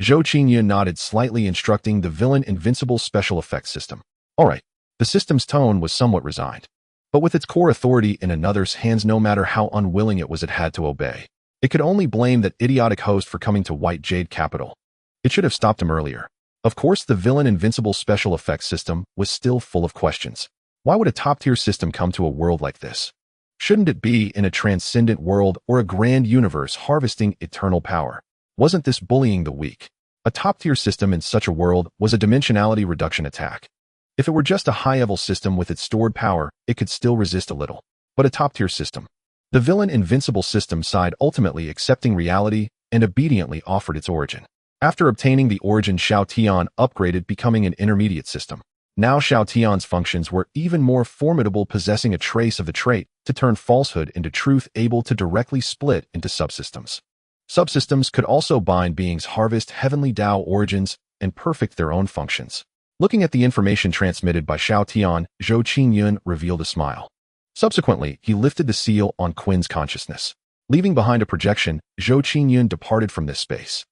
Zhou Qingyun nodded slightly, instructing the Villain Invincible Special Effects System. All right. The system's tone was somewhat resigned. But with its core authority in another's hands, no matter how unwilling it was, it had to obey. It could only blame that idiotic host for coming to White Jade Capital. It should have stopped him earlier. Of course, the Villain Invincible Special Effects System was still full of questions. Why would a top-tier system come to a world like this? Shouldn't it be in a transcendent world or a grand universe harvesting eternal power? Wasn't this bullying the weak? A top-tier system in such a world was a dimensionality reduction attack. If it were just a high-level system with its stored power, it could still resist a little. But a top-tier system. The Villain Invincible System sighed, ultimately accepting reality, and obediently offered its origin. After obtaining the origin, Xiaotian upgraded, becoming an intermediate system. Now Xiaotian's functions were even more formidable, possessing a trace of the trait to turn falsehood into truth, able to directly split into subsystems. Subsystems could also bind beings, harvest heavenly Tao origins, and perfect their own functions. Looking at the information transmitted by Xiaotian, Zhou Qingyun revealed a smile. Subsequently, he lifted the seal on Quinn's consciousness. Leaving behind a projection, Zhou Qingyun departed from this space.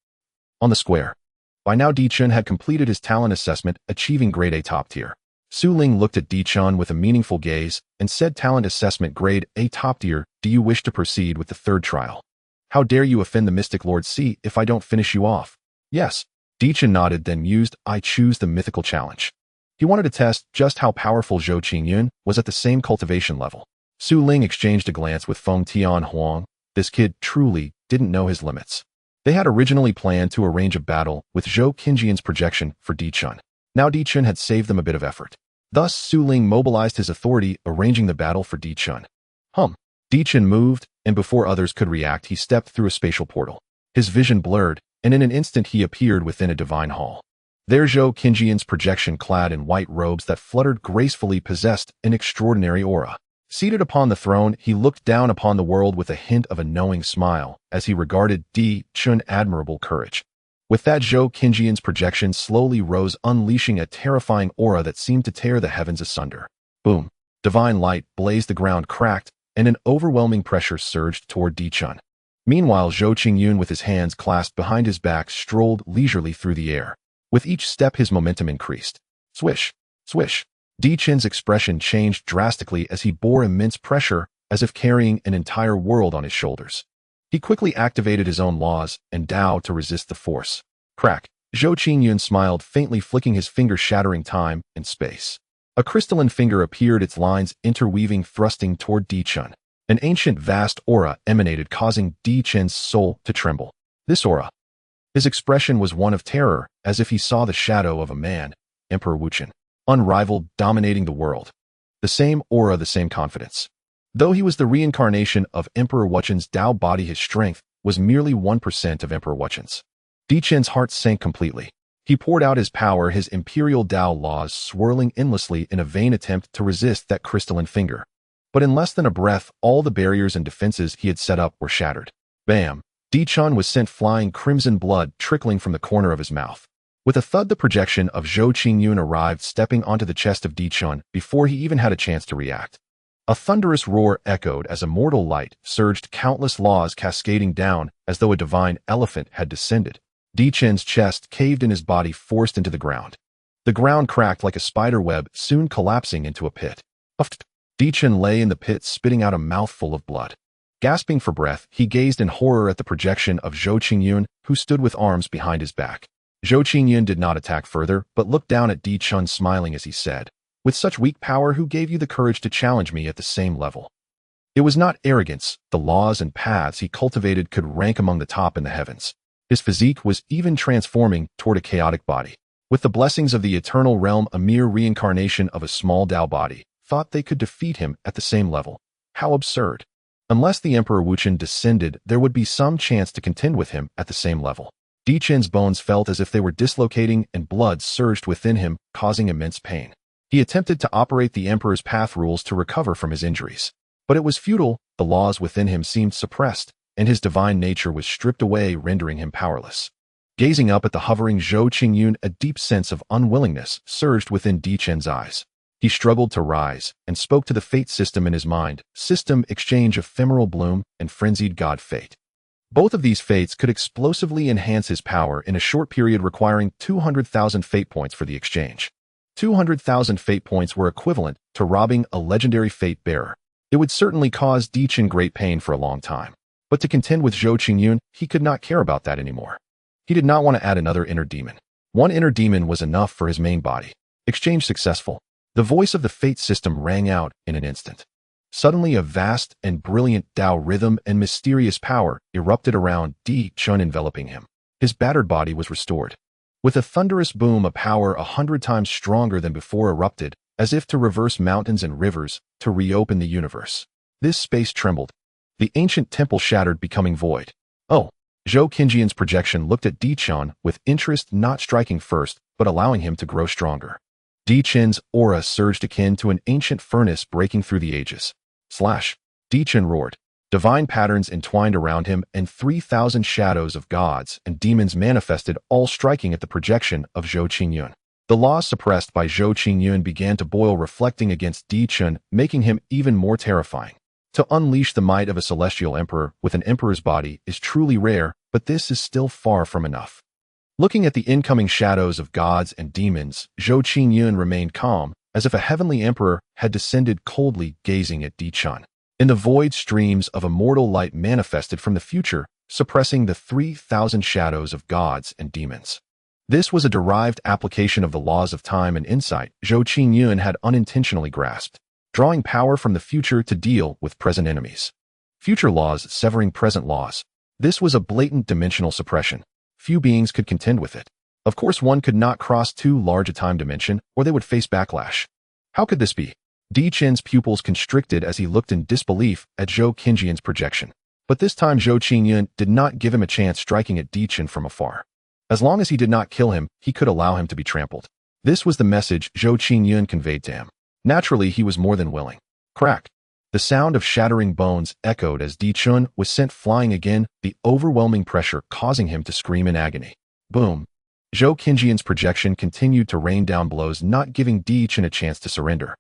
On the square. By now, Di Chun had completed his talent assessment, achieving grade A top tier. Su Ling looked at Di Chun with a meaningful gaze and said, talent assessment grade A top tier, do you wish to proceed with the third trial? How dare you offend the Mystic Lord? See if I don't finish you off. Yes. Di Chun nodded, then mused, I choose the mythical challenge. He wanted to test just how powerful Zhou Qingyun was at the same cultivation level. Su Ling exchanged a glance with Feng Tian Huang. This kid truly didn't know his limits. They had originally planned to arrange a battle with Zhou Qingyun's projection for Di Chun. Now Di Chun had saved them a bit of effort. Thus, Su Ling mobilized his authority, arranging the battle for Di Chun. Di Chun moved, and before others could react, he stepped through a spatial portal. His vision blurred, and in an instant he appeared within a divine hall. There Zhou Qingyun's projection, clad in white robes that fluttered gracefully, possessed an extraordinary aura. Seated upon the throne, he looked down upon the world with a hint of a knowing smile as he regarded Di Chun's admirable courage. With that, Zhou Qingyun's projection slowly rose, unleashing a terrifying aura that seemed to tear the heavens asunder. Boom! Divine light blazed, the ground cracked, and an overwhelming pressure surged toward Di Chun. Meanwhile, Zhou Qingyun, with his hands clasped behind his back, strolled leisurely through the air. With each step, his momentum increased. Swish! Swish! Di Chun's expression changed drastically as he bore immense pressure, as if carrying an entire world on his shoulders. He quickly activated his own laws and Tao to resist the force. Crack! Zhou Qingyun smiled faintly, flicking his finger, shattering time and space. A crystalline finger appeared, its lines interweaving, thrusting toward Di Chun. An ancient, vast aura emanated, causing Di Chun's soul to tremble. This aura. His expression was one of terror, as if he saw the shadow of a man, Emperor Wuchen. Unrivaled, dominating the world. The same aura, the same confidence. Though he was the reincarnation of Emperor Wuchen's Dao body, his strength was merely 1% of Emperor Wuchen's. Di Chen's heart sank completely. He poured out his power, his imperial Dao laws swirling endlessly in a vain attempt to resist that crystalline finger. But in less than a breath, all the barriers and defenses he had set up were shattered. Bam! Di Chen was sent flying, crimson blood trickling from the corner of his mouth. With a thud, the projection of Zhou Qingyun arrived, stepping onto the chest of Di Chen before he even had a chance to react. A thunderous roar echoed as a mortal light surged, countless laws cascading down as though a divine elephant had descended. Di Chen's chest caved in, his body forced into the ground. The ground cracked like a spider web, soon collapsing into a pit. Di Chen lay in the pit, spitting out a mouthful of blood. Gasping for breath, he gazed in horror at the projection of Zhou Qingyun, who stood with arms behind his back. Zhou Qingyun did not attack further, but looked down at Di Chen, smiling as he said, "With such weak power, who gave you the courage to challenge me at the same level?" It was not arrogance. The laws and paths he cultivated could rank among the top in the heavens. His physique was even transforming toward a chaotic body. With the blessings of the eternal realm, a mere reincarnation of a small Dao body thought they could defeat him at the same level. How absurd. Unless the Emperor Wuchen descended, there would be some chance to contend with him at the same level. Di Chen's bones felt as if they were dislocating, and blood surged within him, causing immense pain. He attempted to operate the Emperor's path rules to recover from his injuries. But it was futile. The laws within him seemed suppressed, and his divine nature was stripped away, rendering him powerless. Gazing up at the hovering Zhou Qingyun, a deep sense of unwillingness surged within Di Chen's eyes. He struggled to rise and spoke to the fate system in his mind. System: exchange ephemeral bloom and frenzied god fate. Both of these fates could explosively enhance his power in a short period, requiring 200,000 fate points for the exchange. 200,000 fate points were equivalent to robbing a legendary fate bearer. It would certainly cause Di Chen great pain for a long time. But to contend with Zhou Qingyun, he could not care about that anymore. He did not want to add another inner demon. One inner demon was enough for his main body. Exchange successful. The voice of the fate system rang out in an instant. Suddenly, a vast and brilliant Dao rhythm and mysterious power erupted around Di Chen, enveloping him. His battered body was restored. With a thunderous boom, a power 100 times stronger than before erupted, as if to reverse mountains and rivers, to reopen the universe. This space trembled. The ancient temple shattered, becoming void. Oh! Zhou Qingyun's projection looked at Di Chen with interest, not striking first, but allowing him to grow stronger. Di Chen's aura surged akin to an ancient furnace breaking through the ages. Slash! Di Chen roared. Divine patterns entwined around him, and 3,000 shadows of gods and demons manifested, all striking at the projection of Zhou Qingyun. The laws suppressed by Zhou Qingyun began to boil, reflecting against Di Chen, making him even more terrifying. To unleash the might of a celestial emperor with an emperor's body is truly rare, but this is still far from enough. Looking at the incoming shadows of gods and demons, Zhou Qingyun remained calm, as if a heavenly emperor had descended, coldly gazing at Di Chen. In the void, streams of immortal light manifested from the future, suppressing the 3,000 shadows of gods and demons. This was a derived application of the laws of time and insight Zhou Qingyun had unintentionally grasped, drawing power from the future to deal with present enemies. Future laws severing present laws. This was a blatant dimensional suppression. Few beings could contend with it. Of course, one could not cross too large a time dimension, or they would face backlash. How could this be? Di Chen's pupils constricted as he looked in disbelief at Zhou Qingyun's projection. But this time Zhou Qingyun did not give him a chance, striking at Di Chen from afar. As long as he did not kill him, he could allow him to be trampled. This was the message Zhou Qingyun conveyed to him. Naturally, he was more than willing. Crack! The sound of shattering bones echoed as Di Chen was sent flying again, the overwhelming pressure causing him to scream in agony. Boom! Zhou Qingyun's projection continued to rain down blows, not giving Di Chen a chance to surrender.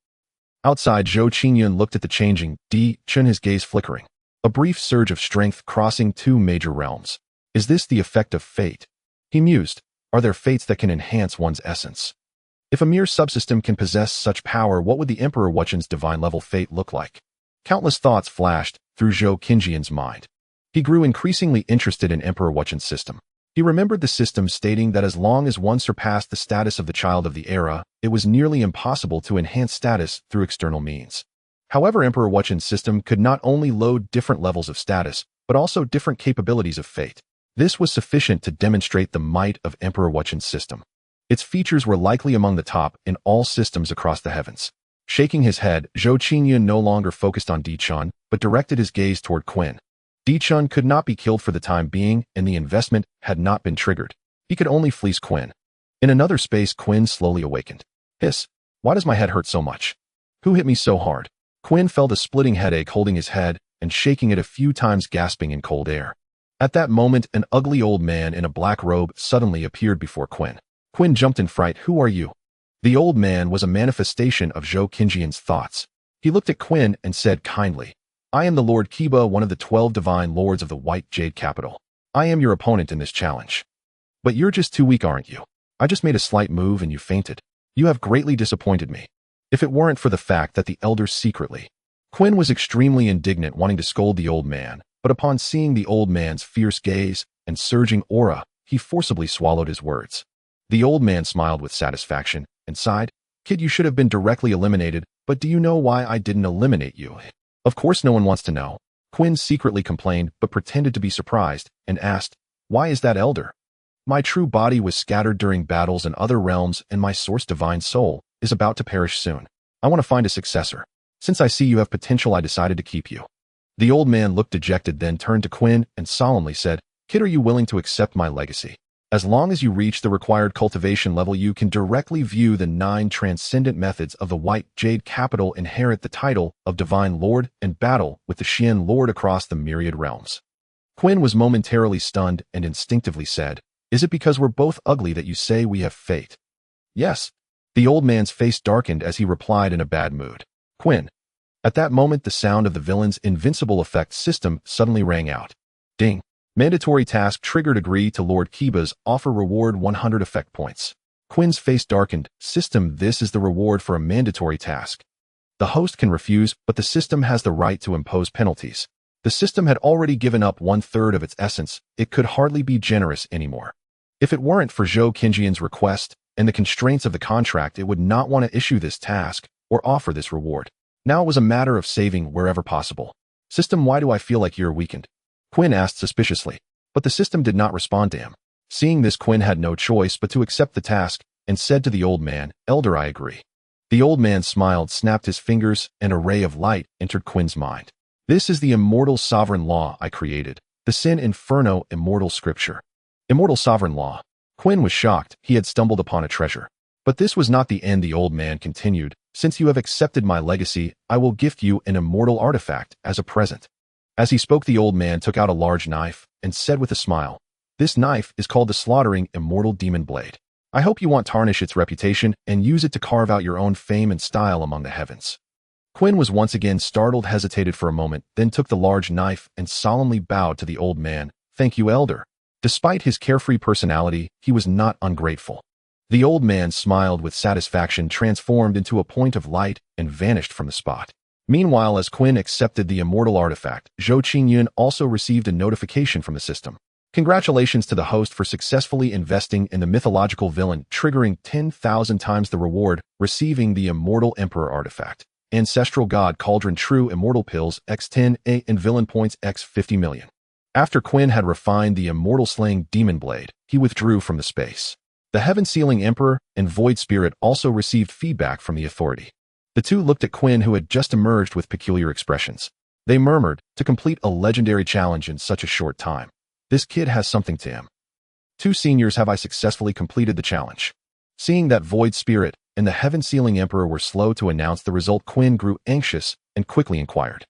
Outside, Zhou Qingyun looked at the changing Di Chen, his gaze flickering. A brief surge of strength crossing two major realms. Is this the effect of fate? He mused. Are there fates that can enhance one's essence? If a mere subsystem can possess such power, what would the Emperor Wuchen's divine-level fate look like? Countless thoughts flashed through Zhou Qingyun's mind. He grew increasingly interested in Emperor Wuchen's system. He remembered the system stating that as long as one surpassed the status of the child of the era, it was nearly impossible to enhance status through external means. However, Emperor Wuchen's system could not only load different levels of status, but also different capabilities of fate. This was sufficient to demonstrate the might of Emperor Wuchen's system. Its features were likely among the top in all systems across the heavens. Shaking his head, Zhou Qingyun no longer focused on Di Chun, but directed his gaze toward Quinn. Di Chun could not be killed for the time being, and the investment had not been triggered. He could only fleece Quinn. In another space, Quinn slowly awakened. Hiss. Why does my head hurt so much? Who hit me so hard? Quinn felt a splitting headache, holding his head and shaking it a few times, gasping in cold air. At that moment, an ugly old man in a black robe suddenly appeared before Quinn. Quinn jumped in fright. Who are you? The old man was a manifestation of Zhou Qingyun's thoughts. He looked at Quinn and said kindly, I am the Lord Kiba, one of the 12 divine lords of the White Jade Capital. I am your opponent in this challenge. But you're just too weak, aren't you? I just made a slight move and you fainted. You have greatly disappointed me. If it weren't for the fact that the elders secretly... Quinn was extremely indignant, wanting to scold the old man, but upon seeing the old man's fierce gaze and surging aura, he forcibly swallowed his words. The old man smiled with satisfaction and sighed, Kid, you should have been directly eliminated, but do you know why I didn't eliminate you? Of course no one wants to know. Quinn secretly complained but pretended to be surprised and asked, Why is that, elder? My true body was scattered during battles in other realms and my source divine soul is about to perish soon. I want to find a successor. Since I see you have potential, I decided to keep you. The old man looked dejected, then turned to Quinn and solemnly said, Kid, are you willing to accept my legacy? As long as you reach the required cultivation level, you can directly view the 9 transcendent methods of the White Jade Capital, inherit the title of Divine Lord, and battle with the Xian Lord across the myriad realms. Quinn was momentarily stunned and instinctively said, Is it because we're both ugly that you say we have fate? Yes. The old man's face darkened as he replied in a bad mood. Quinn. At that moment, the sound of the villain's invincible effect system suddenly rang out. Ding. Mandatory task triggered. Agree to Lord Kiba's offer. Reward 100 effect points. Quinn's face darkened. System, this is the reward for a mandatory task. The host can refuse, but the system has the right to impose penalties. The system had already given up 1/3 of its essence. It could hardly be generous anymore. If it weren't for Zhou Qingyun's request and the constraints of the contract, it would not want to issue this task or offer this reward. Now it was a matter of saving wherever possible. System, why do I feel like you're weakened? Quinn asked suspiciously, but the system did not respond to him. Seeing this, Quinn had no choice but to accept the task and said to the old man, Elder, I agree. The old man smiled, snapped his fingers, and a ray of light entered Quinn's mind. This is the immortal sovereign law I created, the Sin Inferno immortal scripture. Immortal sovereign law. Quinn was shocked. He had stumbled upon a treasure. But this was not the end. The old man continued, Since you have accepted my legacy, I will gift you an immortal artifact as a present. As he spoke, the old man took out a large knife and said with a smile, This knife is called the Slaughtering Immortal Demon Blade. I hope you won't tarnish its reputation and use it to carve out your own fame and style among the heavens. Quinn was once again startled, hesitated for a moment, then took the large knife and solemnly bowed to the old man. Thank you, elder. Despite his carefree personality, he was not ungrateful. The old man smiled with satisfaction, transformed into a point of light, and vanished from the spot. Meanwhile, as Quinn accepted the immortal artifact, Zhou Qingyun also received a notification from the system. Congratulations to the host for successfully investing in the mythological villain, triggering 10,000 times the reward, receiving the immortal emperor artifact. Ancestral God Cauldron, True Immortal Pills X10A, and Villain Points X 50 million. After Quinn had refined the immortal slaying demon blade, he withdrew from the space. The Heaven-Sealing Emperor and Void Spirit also received feedback from the authority. The two looked at Quinn, who had just emerged, with peculiar expressions. They murmured, to complete a legendary challenge in such a short time. This kid has something to him. 2 seniors, have I successfully completed the challenge? Seeing that Void Spirit and the Heaven-Sealing Emperor were slow to announce the result, Quinn grew anxious and quickly inquired.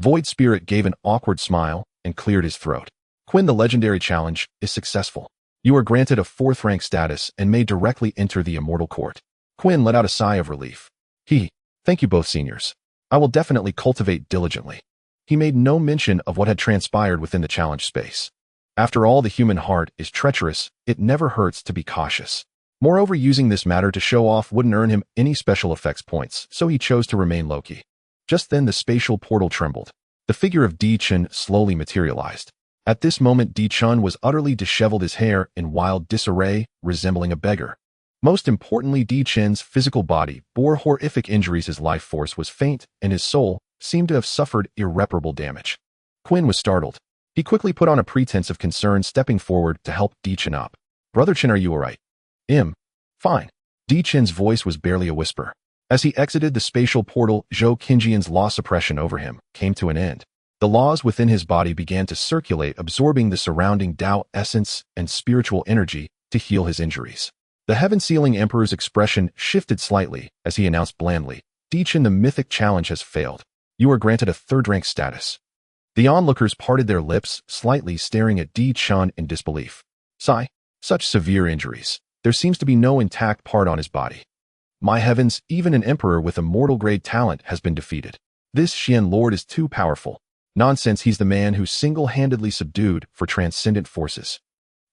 Void Spirit gave an awkward smile and cleared his throat. Quinn, the legendary challenge is successful. You are granted a 4th rank status and may directly enter the Immortal Court. Quinn let out a sigh of relief. Thank you both seniors. I will definitely cultivate diligently. He made no mention of what had transpired within the challenge space. After all, the human heart is treacherous. It never hurts to be cautious. Moreover, using this matter to show off wouldn't earn him any special effects points, so he chose to remain low-key. Just then the spatial portal trembled. The figure of Di Chun slowly materialized. At this moment, Di Chun was utterly disheveled, his hair in wild disarray, resembling a beggar. Most importantly, Di Chun's physical body bore horrific injuries. His life force was faint, and his soul seemed to have suffered irreparable damage. Quinn was startled. He quickly put on a pretense of concern, stepping forward to help Di Chun up. Brother Chun, are you all right? Fine. Di Qin's voice was barely a whisper. As he exited the spatial portal, Zhou Qingjian's law suppression over him came to an end. The laws within his body began to circulate, absorbing the surrounding Tao essence and spiritual energy to heal his injuries. The heaven-sealing emperor's expression shifted slightly as he announced blandly, Di Qin, the mythic challenge has failed. You are granted a third-rank status. The onlookers parted their lips, slightly staring at Di Qin in disbelief. Sigh. Such severe injuries. There seems to be no intact part on his body. My heavens, even an emperor with immortal-grade talent has been defeated. This Xian Lord is too powerful. Nonsense, he's the man who single-handedly subdued for transcendent forces.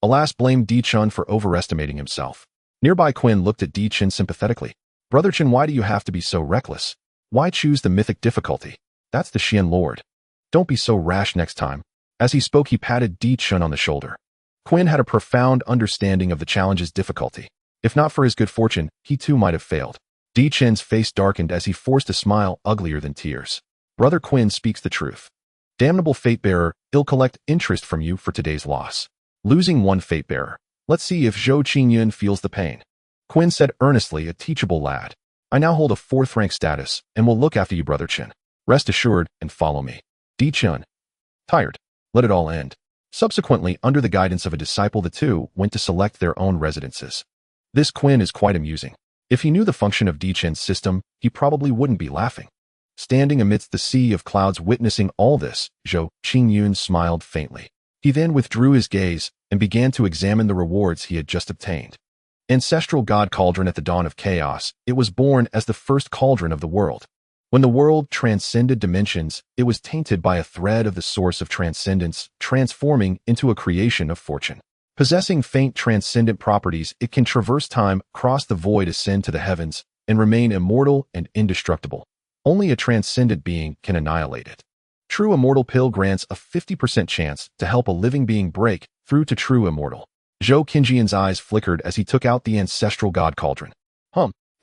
Alas, blamed Di Qin for overestimating himself. Nearby Qin looked at Di Qin sympathetically. Brother Qin, why do you have to be so reckless? Why choose the mythic difficulty? That's the Xian Lord. Don't be so rash next time. As he spoke, he patted Di Qin on the shoulder. Qin had a profound understanding of the challenge's difficulty. If not for his good fortune, he too might have failed. Di Qin's face darkened as he forced a smile uglier than tears. Brother Qin speaks the truth. Damnable fate-bearer, I'll collect interest from you for today's loss. Losing one fate-bearer. Let's see if Zhou Qingyun feels the pain. Qin said earnestly, a teachable lad. I now hold a 4th-rank status, and will look after you, Brother Qin. Rest assured, and follow me. Di Qin. Tired. Let it all end. Subsequently, under the guidance of a disciple, the two went to select their own residences. This Qin is quite amusing. If he knew the function of Di Qin's system, he probably wouldn't be laughing. Standing amidst the sea of clouds witnessing all this, Zhou Qingyun smiled faintly. He then withdrew his gaze and began to examine the rewards he had just obtained. Ancestral God Cauldron at the dawn of chaos, it was born as the first cauldron of the world. When the world transcended dimensions, it was tainted by a thread of the source of transcendence, transforming into a creation of fortune. Possessing faint transcendent properties, it can traverse time, cross the void, ascend to the heavens, and remain immortal and indestructible. Only a transcendent being can annihilate it. True Immortal Pill grants a 50% chance to help a living being break through to true immortal. Zhou Qinjian's eyes flickered as he took out the ancestral God Cauldron.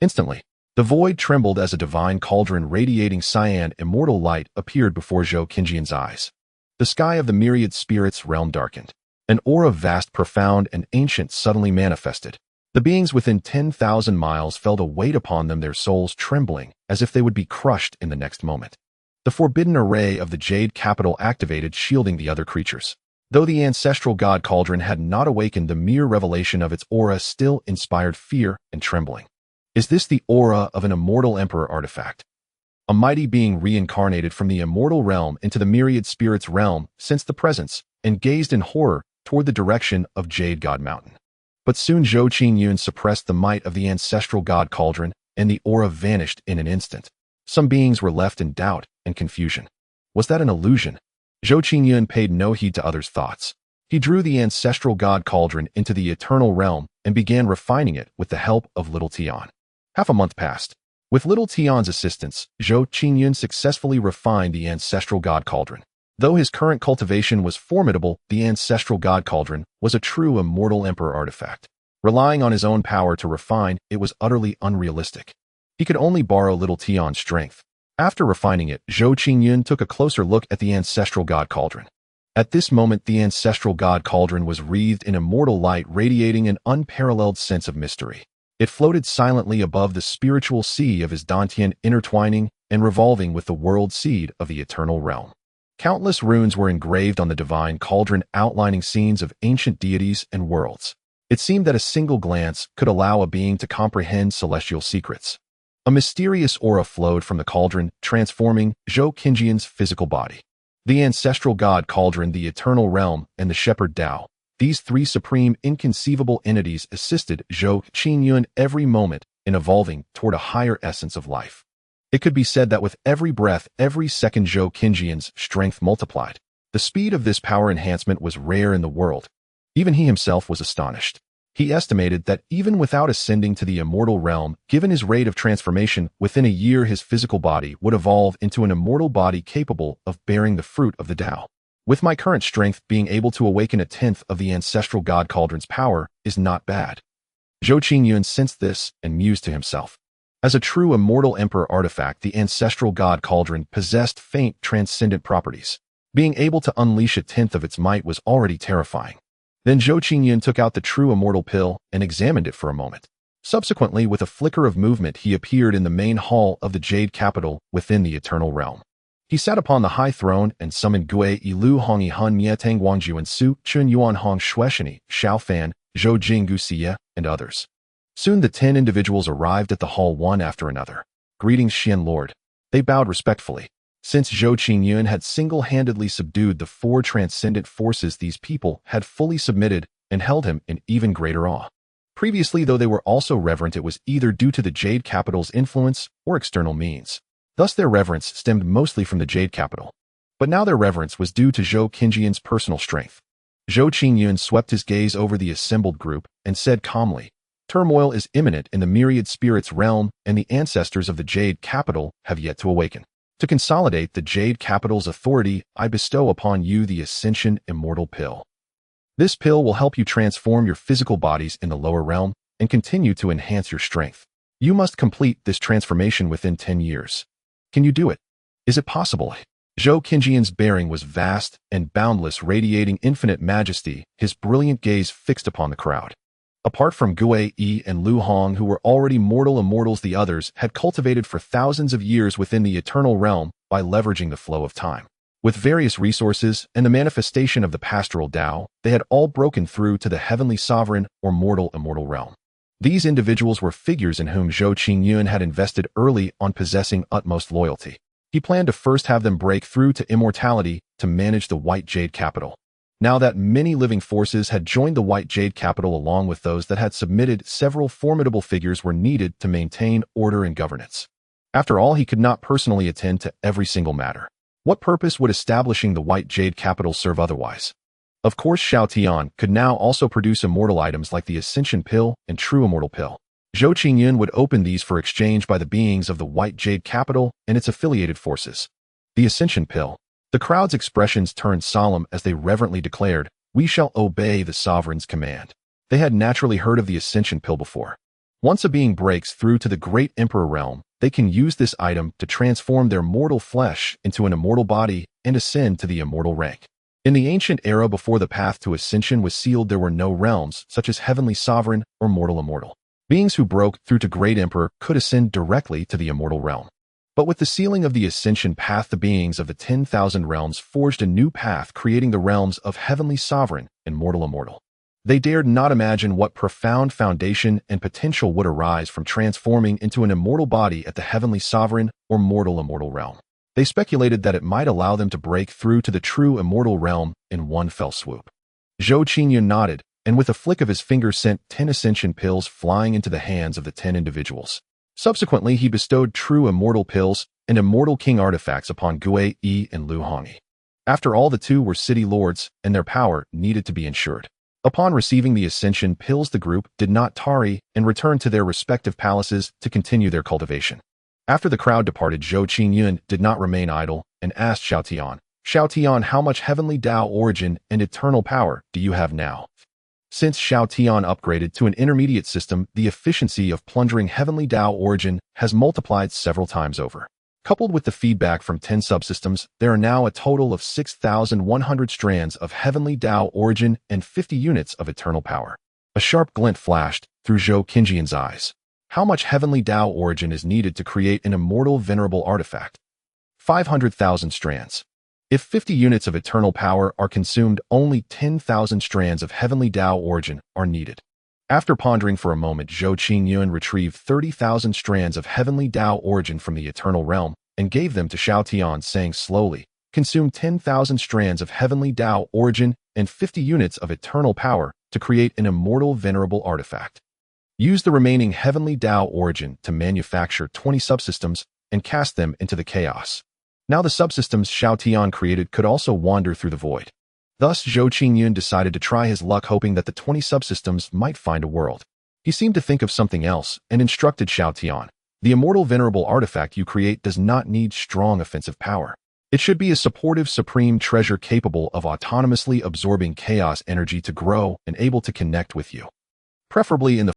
Instantly, the void trembled as a divine cauldron radiating cyan immortal light appeared before Zhou Qinjian's eyes. The sky of the myriad spirits realm darkened. An aura vast, profound, and ancient suddenly manifested. The beings within 10,000 miles felt a weight upon them, their souls trembling as if they would be crushed in the next moment. The forbidden array of the Jade Capital activated, shielding the other creatures. Though the ancestral God Cauldron had not awakened, the mere revelation of its aura still inspired fear and trembling. Is this the aura of an immortal emperor artifact? A mighty being reincarnated from the immortal realm into the myriad spirits realm sensed the presence and gazed in horror toward the direction of Jade God Mountain. But soon Zhou Qingyun suppressed the might of the ancestral God Cauldron, and the aura vanished in an instant. Some beings were left in doubt and confusion. Was that an illusion? Zhou Qingyun paid no heed to others' thoughts. He drew the ancestral God Cauldron into the eternal realm and began refining it with the help of Little Tian. Half a month passed. With Little Tian's assistance, Zhou Qingyun successfully refined the ancestral God Cauldron. Though his current cultivation was formidable, the ancestral God Cauldron was a true immortal emperor artifact. Relying on his own power to refine, it was utterly unrealistic. He could only borrow Little Tian's strength. After refining it, Zhou Qingyun took a closer look at the ancestral God Cauldron. At this moment, the ancestral God Cauldron was wreathed in immortal light, radiating an unparalleled sense of mystery. It floated silently above the spiritual sea of his Dantian, intertwining and revolving with the world seed of the eternal realm. Countless runes were engraved on the divine cauldron, outlining scenes of ancient deities and worlds. It seemed that a single glance could allow a being to comprehend celestial secrets. A mysterious aura flowed from the cauldron, transforming Zhou Qinjian's physical body. The ancestral God Cauldron, the eternal realm, and the shepherd Tao, these three supreme, inconceivable entities assisted Zhou Qingyun every moment in evolving toward a higher essence of life. It could be said that with every breath, every second, Zhou Qinjian's strength multiplied. The speed of this power enhancement was rare in the world. Even he himself was astonished. He estimated that even without ascending to the immortal realm, given his rate of transformation, within a year his physical body would evolve into an immortal body capable of bearing the fruit of the Tao. With my current strength, being able to awaken a tenth of the ancestral God Cauldron's power is not bad. Zhou Qingyun sensed this and mused to himself. As a true immortal emperor artifact, the ancestral God Cauldron possessed faint transcendent properties. Being able to unleash a tenth of its might was already terrifying. Then Zhou Qingyun took out the true immortal pill and examined it for a moment. Subsequently, with a flicker of movement, he appeared in the main hall of the Jade Capital within the Eternal Realm. He sat upon the high throne and summoned Gui Ilu Hongi Han Mietang Wangjuan Su Chun Yuan Hong Shueshini, Xiao Fan, Zhou Jinggu Xie, and others. Soon the 10 individuals arrived at the hall one after another. Greetings, Xian Lord. They bowed respectfully. Since Zhou Qingyun had single-handedly subdued the 4 transcendent forces, these people had fully submitted and held him in even greater awe. Previously, though they were also reverent, it was either due to the Jade Capital's influence or external means. Thus their reverence stemmed mostly from the Jade Capital. But now their reverence was due to Zhou Qingyun's personal strength. Zhou Qingyun swept his gaze over the assembled group and said calmly, "Turmoil is imminent in the myriad spirits realm, and the ancestors of the Jade Capital have yet to awaken. To consolidate the Jade Capital's authority, I bestow upon you the Ascension Immortal Pill. This pill will help you transform your physical bodies in the lower realm and continue to enhance your strength. You must complete this transformation within 10 years. Can you do it? Is it possible?" Zhou Qingyun's bearing was vast and boundless, radiating infinite majesty, his brilliant gaze fixed upon the crowd. Apart from Gui Yi and Lu Hong, who were already mortal immortals, the others had cultivated for thousands of years within the Eternal Realm by leveraging the flow of time. With various resources and the manifestation of the pastoral Tao, they had all broken through to the heavenly sovereign or mortal immortal realm. These individuals were figures in whom Zhou Qingyun had invested early on, possessing utmost loyalty. He planned to first have them break through to immortality to manage the White Jade Capital. Now that many living forces had joined the White Jade Capital along with those that had submitted, several formidable figures were needed to maintain order and governance. After all, he could not personally attend to every single matter. What purpose would establishing the White Jade Capital serve otherwise? Of course, Xiao Tian could now also produce immortal items like the Ascension Pill and True Immortal Pill. Zhou Qingyun would open these for exchange by the beings of the White Jade Capital and its affiliated forces. The Ascension Pill. The crowd's expressions turned solemn as they reverently declared, "We shall obey the sovereign's command." They had naturally heard of the Ascension Pill before. Once a being breaks through to the Great Emperor realm, they can use this item to transform their mortal flesh into an immortal body and ascend to the immortal rank. In the ancient era before the path to ascension was sealed, there were no realms such as Heavenly Sovereign or Mortal Immortal. Beings who broke through to Great Emperor could ascend directly to the immortal realm. But with the sealing of the ascension path, the beings of the 10,000 realms forged a new path, creating the realms of Heavenly Sovereign and Mortal Immortal. They dared not imagine what profound foundation and potential would arise from transforming into an immortal body at the Heavenly Sovereign or Mortal Immortal realm. They speculated that it might allow them to break through to the true immortal realm in one fell swoop. Zhou Qingyun nodded, and with a flick of his finger sent 10 ascension pills flying into the hands of the 10 individuals. Subsequently, he bestowed true immortal pills and immortal king artifacts upon Gui Yi and Lu Hongi. After all, the two were city lords, and their power needed to be ensured. Upon receiving the ascension pills, the group did not tarry and returned to their respective palaces to continue their cultivation. After the crowd departed, Zhou Qingyun did not remain idle and asked Xiao Tian, how much heavenly Tao origin and eternal power do you have now? Since Xiao Tian upgraded to an intermediate system, the efficiency of plundering heavenly Tao origin has multiplied several times over. Coupled with the feedback from 10 subsystems, there are now a total of 6,100 strands of heavenly Tao origin and 50 units of eternal power. A sharp glint flashed through Zhou Qingyun's eyes. How much heavenly Tao origin is needed to create an immortal venerable artifact? 500,000 strands. If 50 units of eternal power are consumed, only 10,000 strands of heavenly Tao origin are needed. After pondering for a moment, Zhou Qingyun retrieved 30,000 strands of heavenly Tao origin from the eternal realm and gave them to Xiao Tian, saying slowly, "Consume 10,000 strands of heavenly Tao origin and 50 units of eternal power to create an immortal venerable artifact. Use the remaining heavenly Tao origin to manufacture 20 subsystems and cast them into the chaos." Now the subsystems Xiao Tian created could also wander through the void. Thus, Zhou Qingyun decided to try his luck, hoping that the 20 subsystems might find a world. He seemed to think of something else and instructed Xiao Tian, "The immortal venerable artifact you create does not need strong offensive power. It should be a supportive supreme treasure capable of autonomously absorbing chaos energy to grow and able to connect with you. Preferably in the